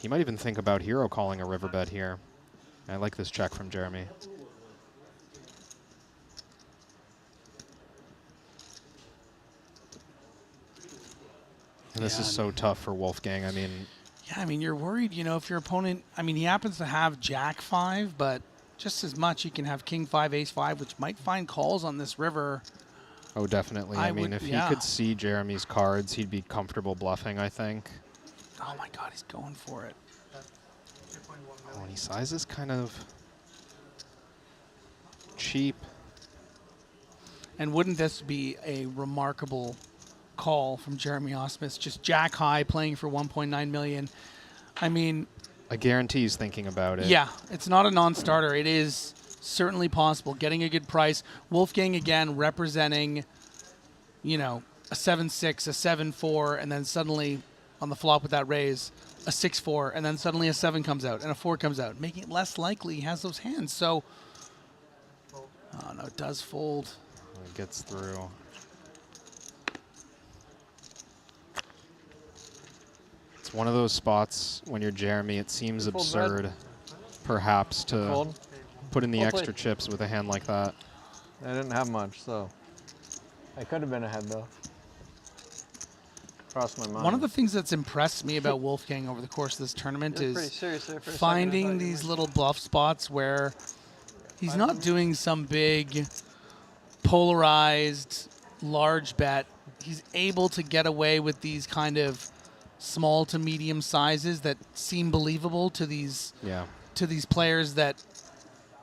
he might even think about hero calling a riverbed here. I like this check from Jeremy. And this is so tough for Wolfgang. I mean, yeah, I mean, you're worried, you know, if your opponent, I mean, he happens to have Jack 5, but just as much he can have King 5, Ace 5, which might find calls on this river. Oh, definitely. I mean, if he could see Jeremy's cards, he'd be comfortable bluffing, I think. Oh my God, he's going for it. Oh, and he sizes kind of cheap. And wouldn't this be a remarkable call from Jeremy Osmus? Just Jack High playing for 1.9 million. I mean, I guarantee he's thinking about it. Yeah, it's not a non-starter. It is certainly possible. Getting a good price. Wolfgang again representing, you know, a 7-6, a 7-4, and then suddenly on the flop with that raise, a 6-4, and then suddenly a 7 comes out and a 4 comes out, making it less likely he has those hands. So, oh no, it does fold. It gets through. It's one of those spots when you're Jeremy, it seems absurd, perhaps, to put in the extra chips with a hand like that. I didn't have much, so I could have been ahead, though. Crossed my mind. One of the things that's impressed me about Wolfgang over the course of this tournament is finding these little bluff spots where he's not doing some big polarized large bet. He's able to get away with these kind of small to medium sizes that seem believable to these players that,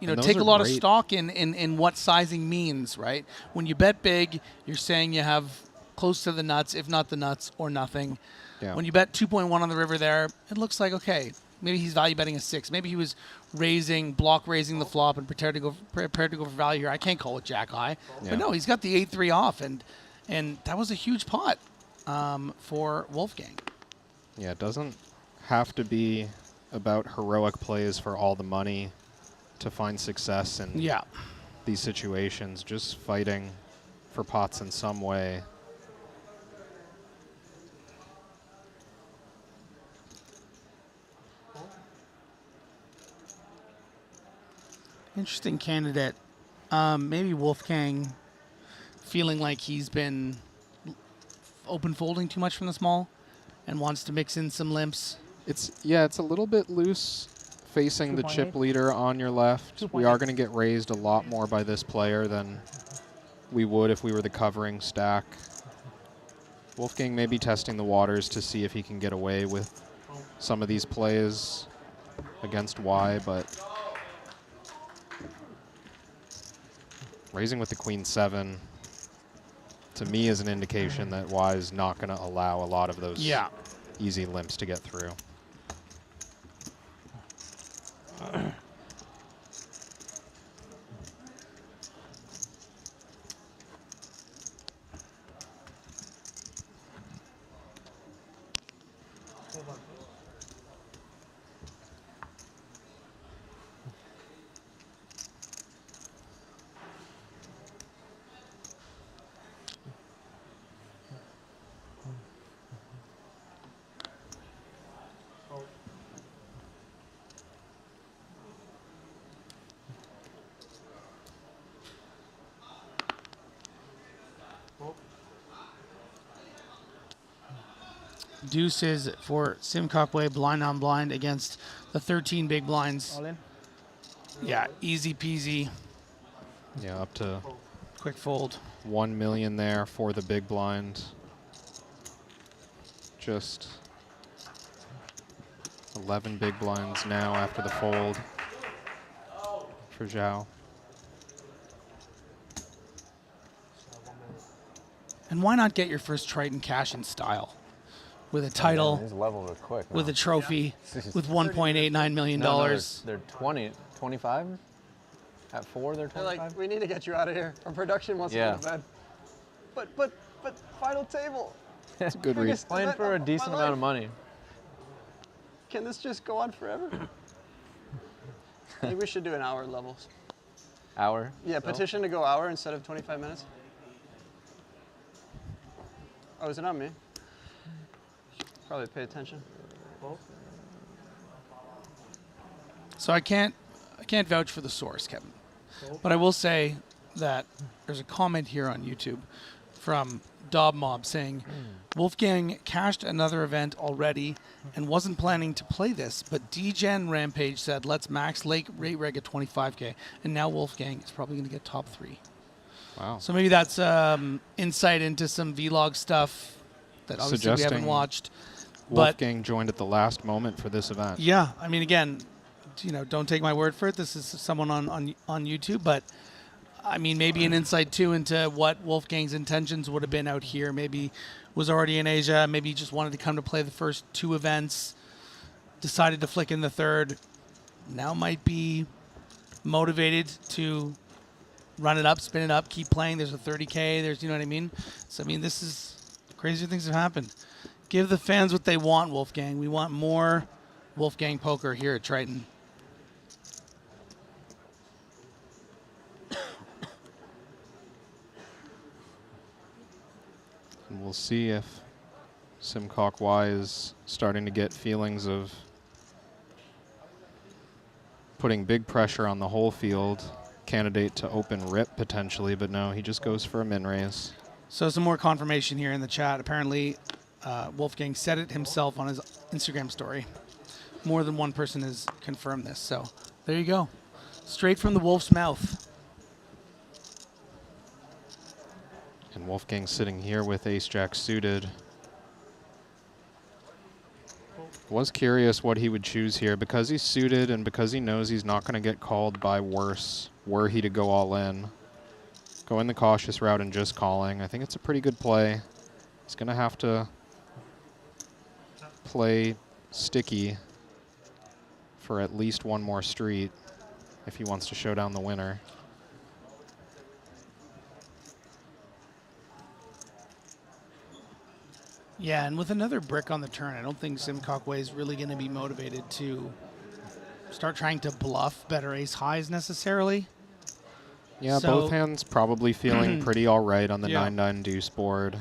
you know, take a lot of stock in what sizing means, right? When you bet big, you're saying you have close to the nuts, if not the nuts, or nothing. Yeah. When you bet 2.1 on the river there, it looks like, okay, maybe he's value betting a 6. Maybe he was block raising the flop and prepared to go for value here. I can't call it Jack High. Yeah. But no, he's got the 8-3 off, and that was a huge pot for Wolfgang. Yeah, it doesn't have to be about heroic plays for all the money to find success in these situations. Just fighting for pots in some way. Interesting candidate. Maybe Wolfgang feeling like he's been open folding too much from the small and wants to mix in some limps. It's a little bit loose facing the chip leader on your left. We are going to get raised a lot more by this player than we would if we were the covering stack. Wolfgang may be testing the waters to see if he can get away with some of these plays against Y, but raising with the Queen 7 to me is an indication that Y is not going to allow a lot of those easy limps to get through. Deuces for Sim Cockway, blind on blind against the 13 big blinds. All in? Yeah, easy peasy. Yeah, up to quick fold. 1 million there for the big blind. Just 11 big blinds now after the fold. for Zhao. And why not get your first Triton cash in style? With a title, These levels are quick. with now. a trophy, with $1.89 million. They're 20, 25? At 4, they're 25? They're like, we need to get you out of here. Our production wants to go to bed. But final table. That's a good read. Biggest Playing event for a of my decent amount of life. money. Can this just go on forever? Maybe we should do an hour levels. Hour? Yeah, petition to go hour instead of 25 minutes. Oh, is it on me? Probably pay attention. So I can't vouch for the source, Kevin. But I will say that there's a comment here on YouTube from Dob Mob saying, Wolfgang cashed another event already and wasn't planning to play this, but DGen Rampage said, let's max rate reg at 25K. And now Wolfgang is probably going to get top 3. Wow. So maybe that's insight into some vlog stuff that obviously we haven't watched. Wolfgang joined at the last moment for this event. Yeah, I mean, again, don't take my word for it. This is someone on YouTube, but I mean, maybe an insight too into what Wolfgang's intentions would have been out here. Maybe was already in Asia. Maybe he just wanted to come to play the first 2 events, decided to flick in the third. Now might be motivated to run it up, spin it up, keep playing. There's a 30K. There's, you know what I mean? So, I mean, this is crazy things have happened. Give the fans what they want, Wolfgang. We want more Wolfgang poker here at Triton. And we'll see if Simcock Y is starting to get feelings of putting big pressure on the whole field. Candidate to open rip potentially, but no, he just goes for a min raise. So some more confirmation here in the chat. Apparently, Wolfgang said it himself on his Instagram story. More than one person has confirmed this. So there you go. Straight from the wolf's mouth. And Wolfgang sitting here with ace-jack suited. Was curious what he would choose here because he's suited and because he knows he's not going to get called by worse were he to go all in. Going the cautious route and just calling. I think it's a pretty good play. He's going to have to play sticky for at least one more street if he wants to show down the winner. Yeah, and with another brick on the turn, I don't think Simcock Way is really going to be motivated to start trying to bluff better ace highs necessarily. Yeah, so both hands probably feeling pretty all right on the 9-9 deuce board.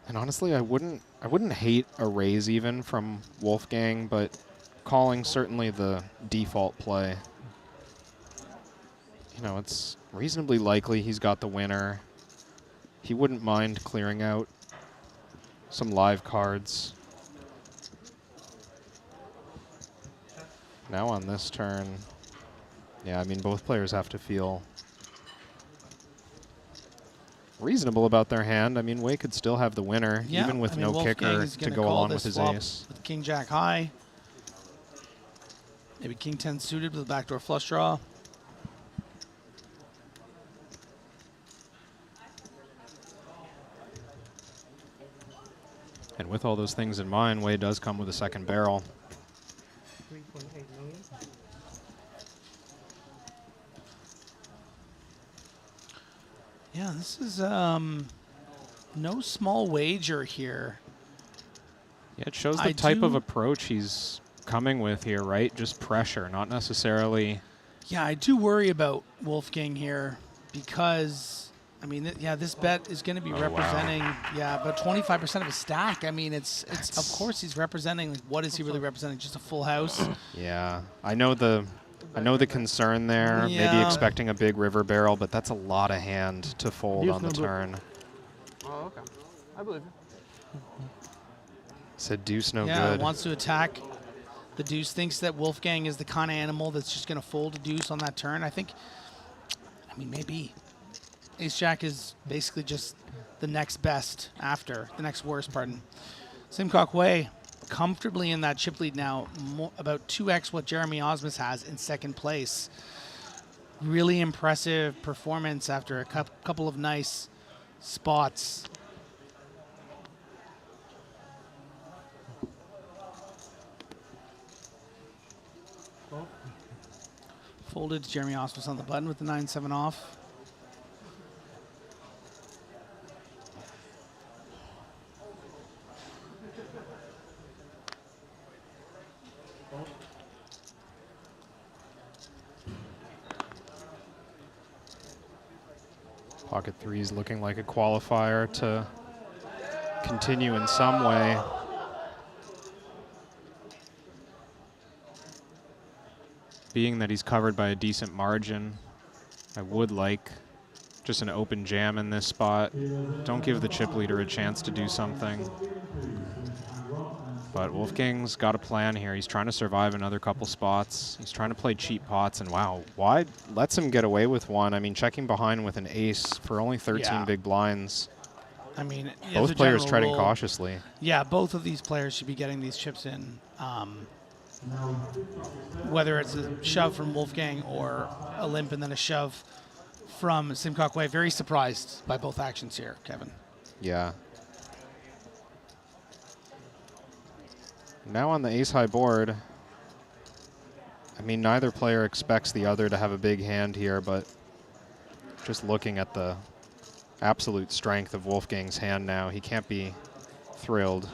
And honestly, I wouldn't hate a raise even from Wolfgang, but calling certainly the default play. You know, it's reasonably likely he's got the winner. He wouldn't mind clearing out some live cards. Now on this turn, yeah, I mean, both players have to feel reasonable about their hand. I mean, Wei could still have the winner, even with no kicker to go along with his ace. With King Jack high. Maybe King 10 suited with a backdoor flush draw. And with all those things in mind, Wei does come with a second barrel. 3.8 million. Yeah, this is no small wager here. Yeah, it shows the type of approach he's coming with here, right? Just pressure, not necessarily. Yeah, I do worry about Wolfgang here because, I mean, yeah, this bet is going to be representing, about 25% of a stack. I mean, it's of course he's representing. Like, what is he really representing? Just a full house? Yeah, I know the concern there. Maybe expecting a big river barrel, but that's a lot of hand to fold on the turn. Oh, okay. I believe you. Said deuce no Yeah, good. wants to attack. The deuce thinks that Wolfgang is the kind of animal that's just going to fold a deuce on that turn. I mean, maybe. Ace-Jack is basically just the next best after, the next worst, pardon. Simcock Way comfortably in that chip lead now, about 2x what Jeremy Osmus has in second place. Really impressive performance after a couple of nice spots. Folded to Jeremy Osmus on the button with the 9-7 off. Pocket threes looking like a qualifier to continue in some way. Being that he's covered by a decent margin, I would like just an open jam in this spot. Don't give the chip leader a chance to do something. But Wolfgang's got a plan here. He's trying to survive another couple spots. He's trying to play cheap pots, and wow, wide lets him get away with one. I mean, checking behind with an ace for only 13 big blinds. I mean, both players treading cautiously. Yeah, both of these players should be getting these chips in. Whether it's a shove from Wolfgang or a limp and then a shove from Sim Kwakwe. Very surprised by both actions here, Kevin. Yeah. Now on the ace-high board, I mean, neither player expects the other to have a big hand here, but just looking at the absolute strength of Wolfgang's hand now, he can't be thrilled.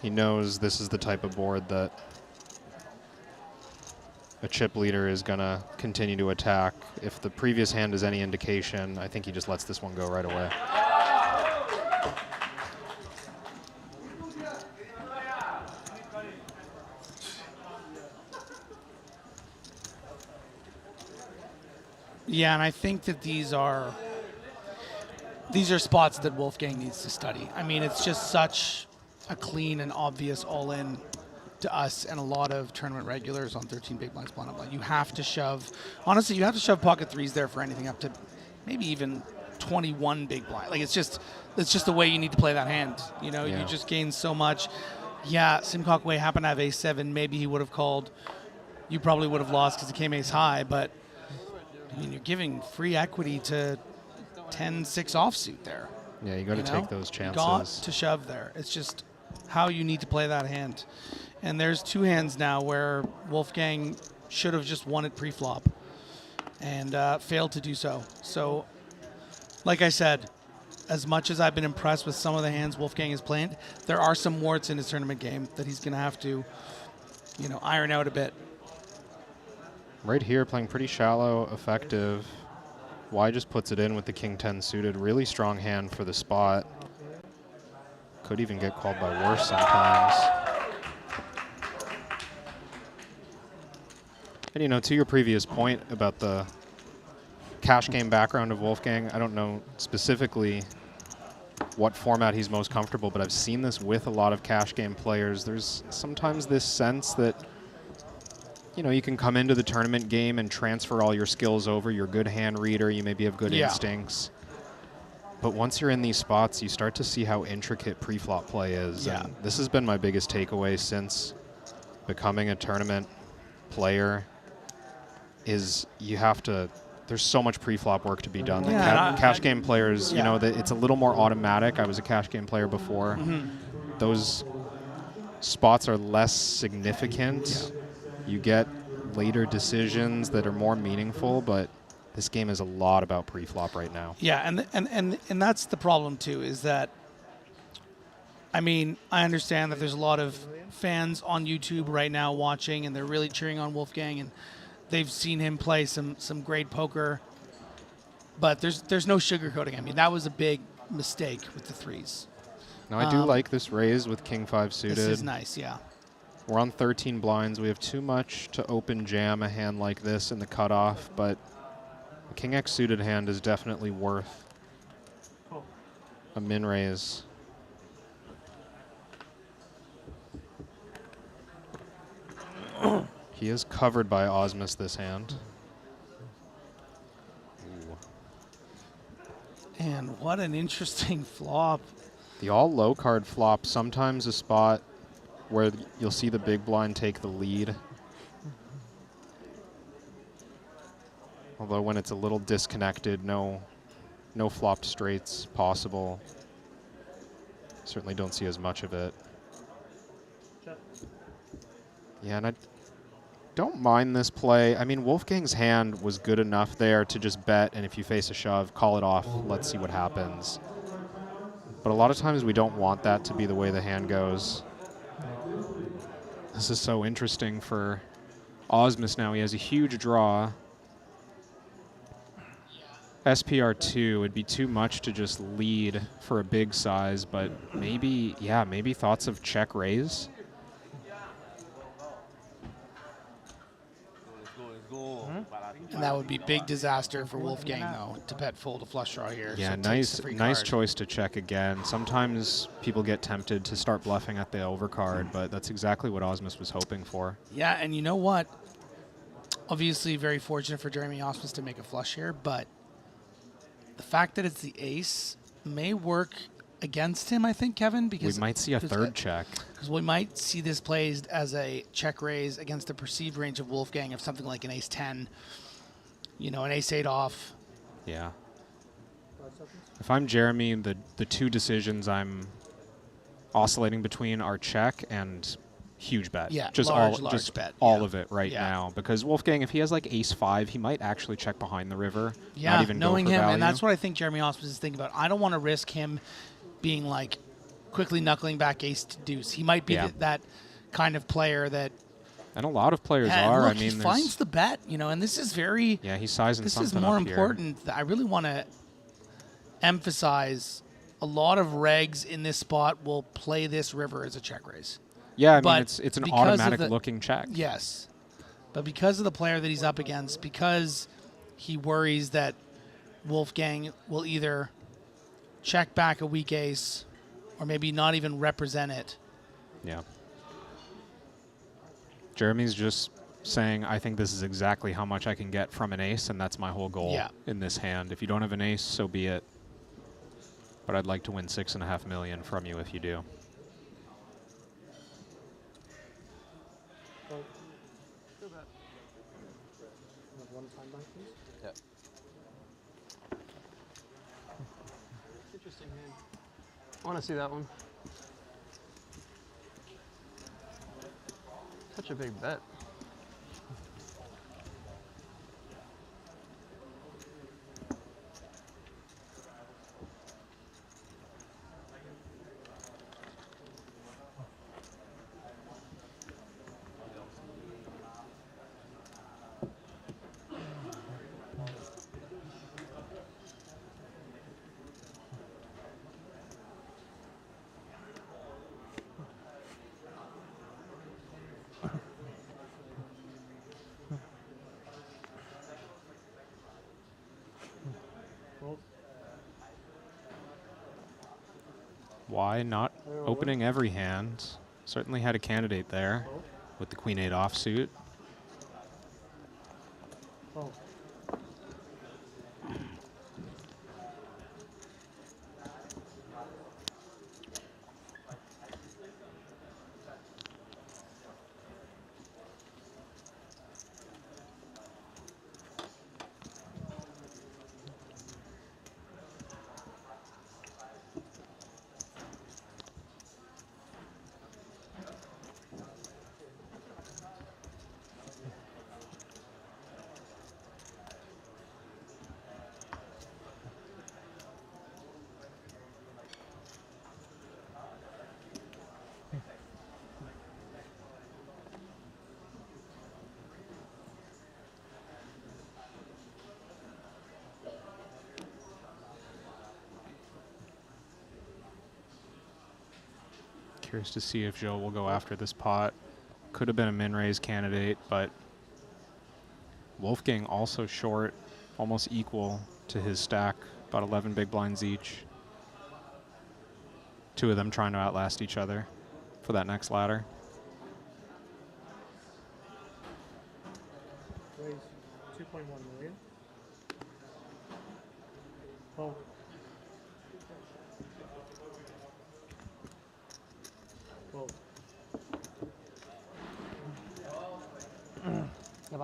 He knows this is the type of board that a chip leader is going to continue to attack. If the previous hand is any indication, I think he just lets this one go right away. Yeah, and I think that these are spots that Wolfgang needs to study. I mean, it's just such a clean and obvious all-in to us and a lot of tournament regulars on 13 big blinds blind up line. You have to shove, honestly, you have to shove pocket threes there for anything up to maybe even 21 big blind. Like, it's just the way you need to play that hand. You know, you just gain so much. Yeah, Sim Kwakwe happened to have ace-7. Maybe he would have called. You probably would have lost because it came ace-high, but I mean, you're giving free equity to 10-6 offsuit there. Yeah, you got to take those chances. You got to shove there. It's just how you need to play that hand. And there's two hands now where Wolfgang should have just won it pre-flop and failed to do so. So, like I said, as much as I've been impressed with some of the hands Wolfgang is playing, there are some warts in his tournament game that he's going to have to, you know, iron out a bit. Right here, playing pretty shallow, effective. Y just puts it in with the king-10 suited. Really strong hand for the spot. Could even get called by worse sometimes. And, you know, to your previous point about the cash game background of Wolfgang, I don't know specifically what format he's most comfortable, but I've seen this with a lot of cash game players. There's sometimes this sense that, you know, you can come into the tournament game and transfer all your skills over. You're a good hand reader. You maybe have good instincts. But once you're in these spots, you start to see how intricate pre-flop play is. Yeah. And this has been my biggest takeaway since becoming a tournament player is you have to, there's so much pre-flop work to be done. Yeah, cash game players, you know, it's a little more automatic. I was a cash game player before. Those spots are less significant. You get later decisions that are more meaningful, but this game is a lot about pre-flop right now. Yeah, and that's the problem too, is that, I mean, I understand that there's a lot of fans on YouTube right now watching, and they're really cheering on Wolfgang, and they've seen him play some great poker, but there's no sugarcoating. I mean, that was a big mistake with the threes. Now, I do like this raise with king-5 suited. This is nice, yeah. We're on 13 blinds. We have too much to open jam a hand like this in the cutoff, but the king X suited hand is definitely worth a min raise. He is covered by Osmus this hand. And what an interesting flop. The all low card flop, sometimes a spot where you'll see the big blind take the lead. Although when it's a little disconnected, no flopped straights possible. Certainly don't see as much of it. Yeah, and I don't mind this play. I mean, Wolfgang's hand was good enough there to just bet, and if you face a shove, call it off, let's see what happens. But a lot of times we don't want that to be the way the hand goes. This is so interesting for Osmus now. He has a huge draw. SPR2 would be too much to just lead for a big size, but maybe, yeah, maybe thoughts of check raise. And that would be big disaster for Wolfgang, though, to bet fold a flush draw here. Yeah, so nice choice to check again. Sometimes people get tempted to start bluffing at the overcard, but that's exactly what Osmus was hoping for. Yeah, and you know what? Obviously, very fortunate for Jeremy Osmus to make a flush here, but the fact that it's the ace may work against him, I think, Kevin, because we might see a third check. Because we might see this played as a check raise against the perceived range of Wolfgang of something like an ace 10, you know, an ace 8 off. Yeah. If I'm Jeremy, the two decisions I'm oscillating between are check and huge bet. Yeah, just large bet. All of it right now. Because Wolfgang, if he has like ace 5, he might actually check behind the river. Yeah, not even knowing go for him, value. and that's what I think Jeremy Osmus is thinking about. I don't want to risk him being like quickly knuckling back ace to deuce. He might be that kind of player that. And a lot of players are. Look, I mean, he finds the bet, you know, and this is very. Yeah, he's sizing something. This is more up important. Here. I really want to emphasize a lot of regs in this spot will play this river as a check raise. Yeah, I mean, it's an automatic looking check. Yes. But because of the player that he's up against, because he worries that Wolfgang will either check back a weak ace or maybe not even represent it. Yeah. Jeremy's just saying, I think this is exactly how much I can get from an ace, and that's my whole goal in this hand. If you don't have an ace, so be it. But I'd like to win $6.5 million from you if you do. Interesting hand. I want to see that one. Such a big bet. Why not opening every hand? Certainly had a candidate there with the Queen 8 offsuit. Curious to see if Joe will go after this pot. Could have been a min-raise candidate, but Wolfgang also short, almost equal to his stack, about 11 big blinds each. Two of them trying to outlast each other for that next ladder. Raise 2.1 million. Oh.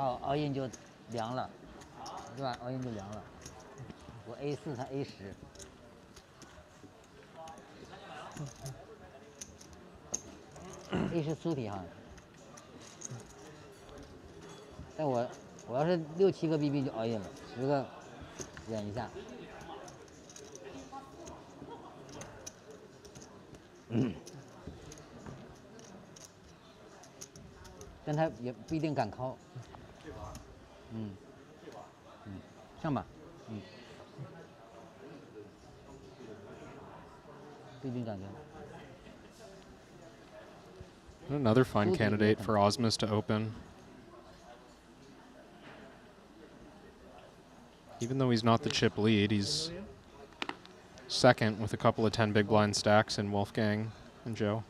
好 all in 就凉了，对吧 ？all in 就凉了。我 A4，他 A10。A10苏体哈，但我要是6、7个 BB 就 all in 了，10个忍一下。但他也不一定敢靠。上吧，不一定敢跟。 Another fine candidate for Osmus to open. Even though he's not the chip lead, he's second with a couple of 10 big blind stacks in Wolfgang and Joe.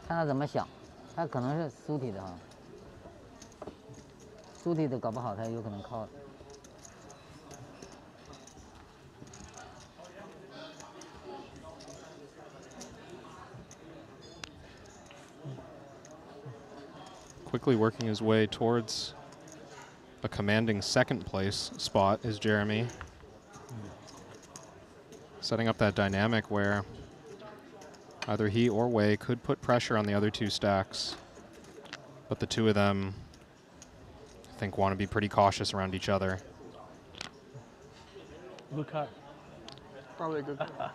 看他怎么想，他可能是苏体的哈，苏体的搞不好他有可能靠。 Quickly working his way towards a commanding second place spot is Jeremy. Setting up that dynamic where either he or Wei could put pressure on the other two stacks. But the two of them, I think, want to be pretty cautious around each other. Good cut. Probably a good cut.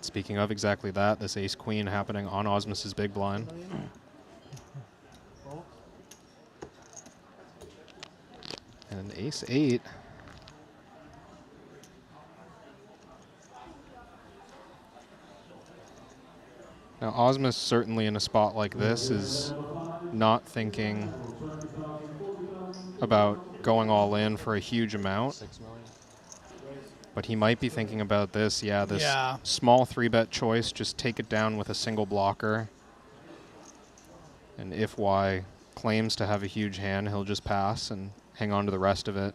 Speaking of exactly that, this ace-queen happening on Osmus's big blind. And an ace-8. Now, Osmus certainly in a spot like this is not thinking about going all in for a huge amount. 6 million. But he might be thinking about this, this small 3-bet choice, just take it down with a single blocker. And if Y claims to have a huge hand, he'll just pass and hang on to the rest of it.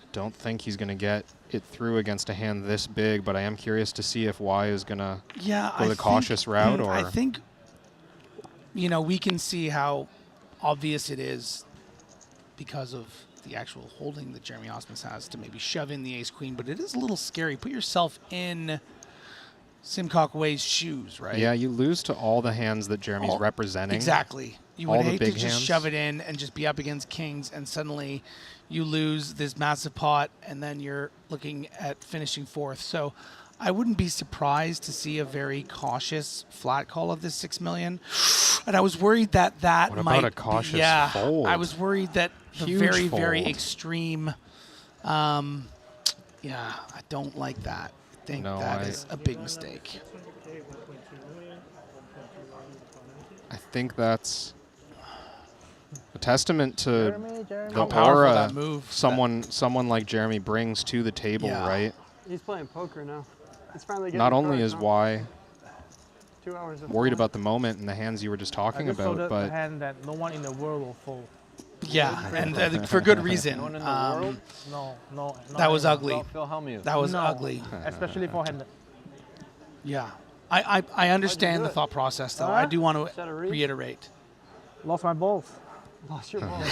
I don't think he's going to get it through against a hand this big, but I am curious to see if Y is going to go the cautious route. Or I think, you know, we can see how obvious it is because of the actual holding that Jeremy Osmus has to maybe shove in the ace-queen, but it is a little scary. Put yourself in Simcock Wei's shoes, right? Yeah, you lose to all the hands that Jeremy's representing. Exactly. You would all hate the to big just hands. shove it in and just be up against kings, and suddenly you lose this massive pot, and then you're looking at finishing fourth. So I wouldn't be surprised to see a very cautious flat call of this 6 million. And I was worried that What might about a cautious fold? I was worried that the Huge very, fold. very extreme, yeah, I don't like that. I think that is a big mistake. I think that's a testament to Jeremy. the How powerful aura that move. someone like Jeremy brings to the table, right? He's playing poker now. He's finally getting Not the only cards is now. Y 2 hours of worried fun. about the moment and the hands you were just talking about, the but hand that no one in the world will fold. Yeah, and for good reason. No one in the world? No. That was ugly. Phil That was No, ugly. especially for-handed. Yeah. I understand the thought process, though. I do want to reiterate. Lost my balls. Lost your balls.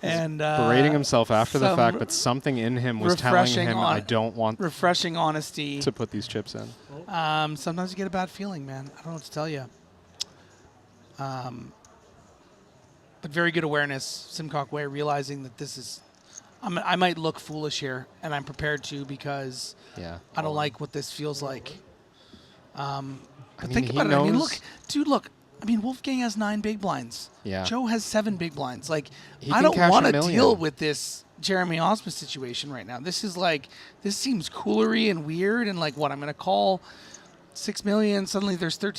And berating himself after the fact, but something in him was telling him, I don't want refreshing honesty to put these chips in. Sometimes you get a bad feeling, man. I don't know what to tell you. But very good awareness, Simcock Wei, realizing that this is, I might look foolish here, and I'm prepared to because I don't like what this feels like. But think about it. I mean, look, dude, look. I mean, Wolfgang has 9 big blinds. Yeah. Joe has 7 big blinds. Like, He I can don't cash want $1 to million. deal with this Jeremy Osmus situation right now. This is like, this seems coolery and weird, and like, what, I'm going to call 6 million, suddenly there's 13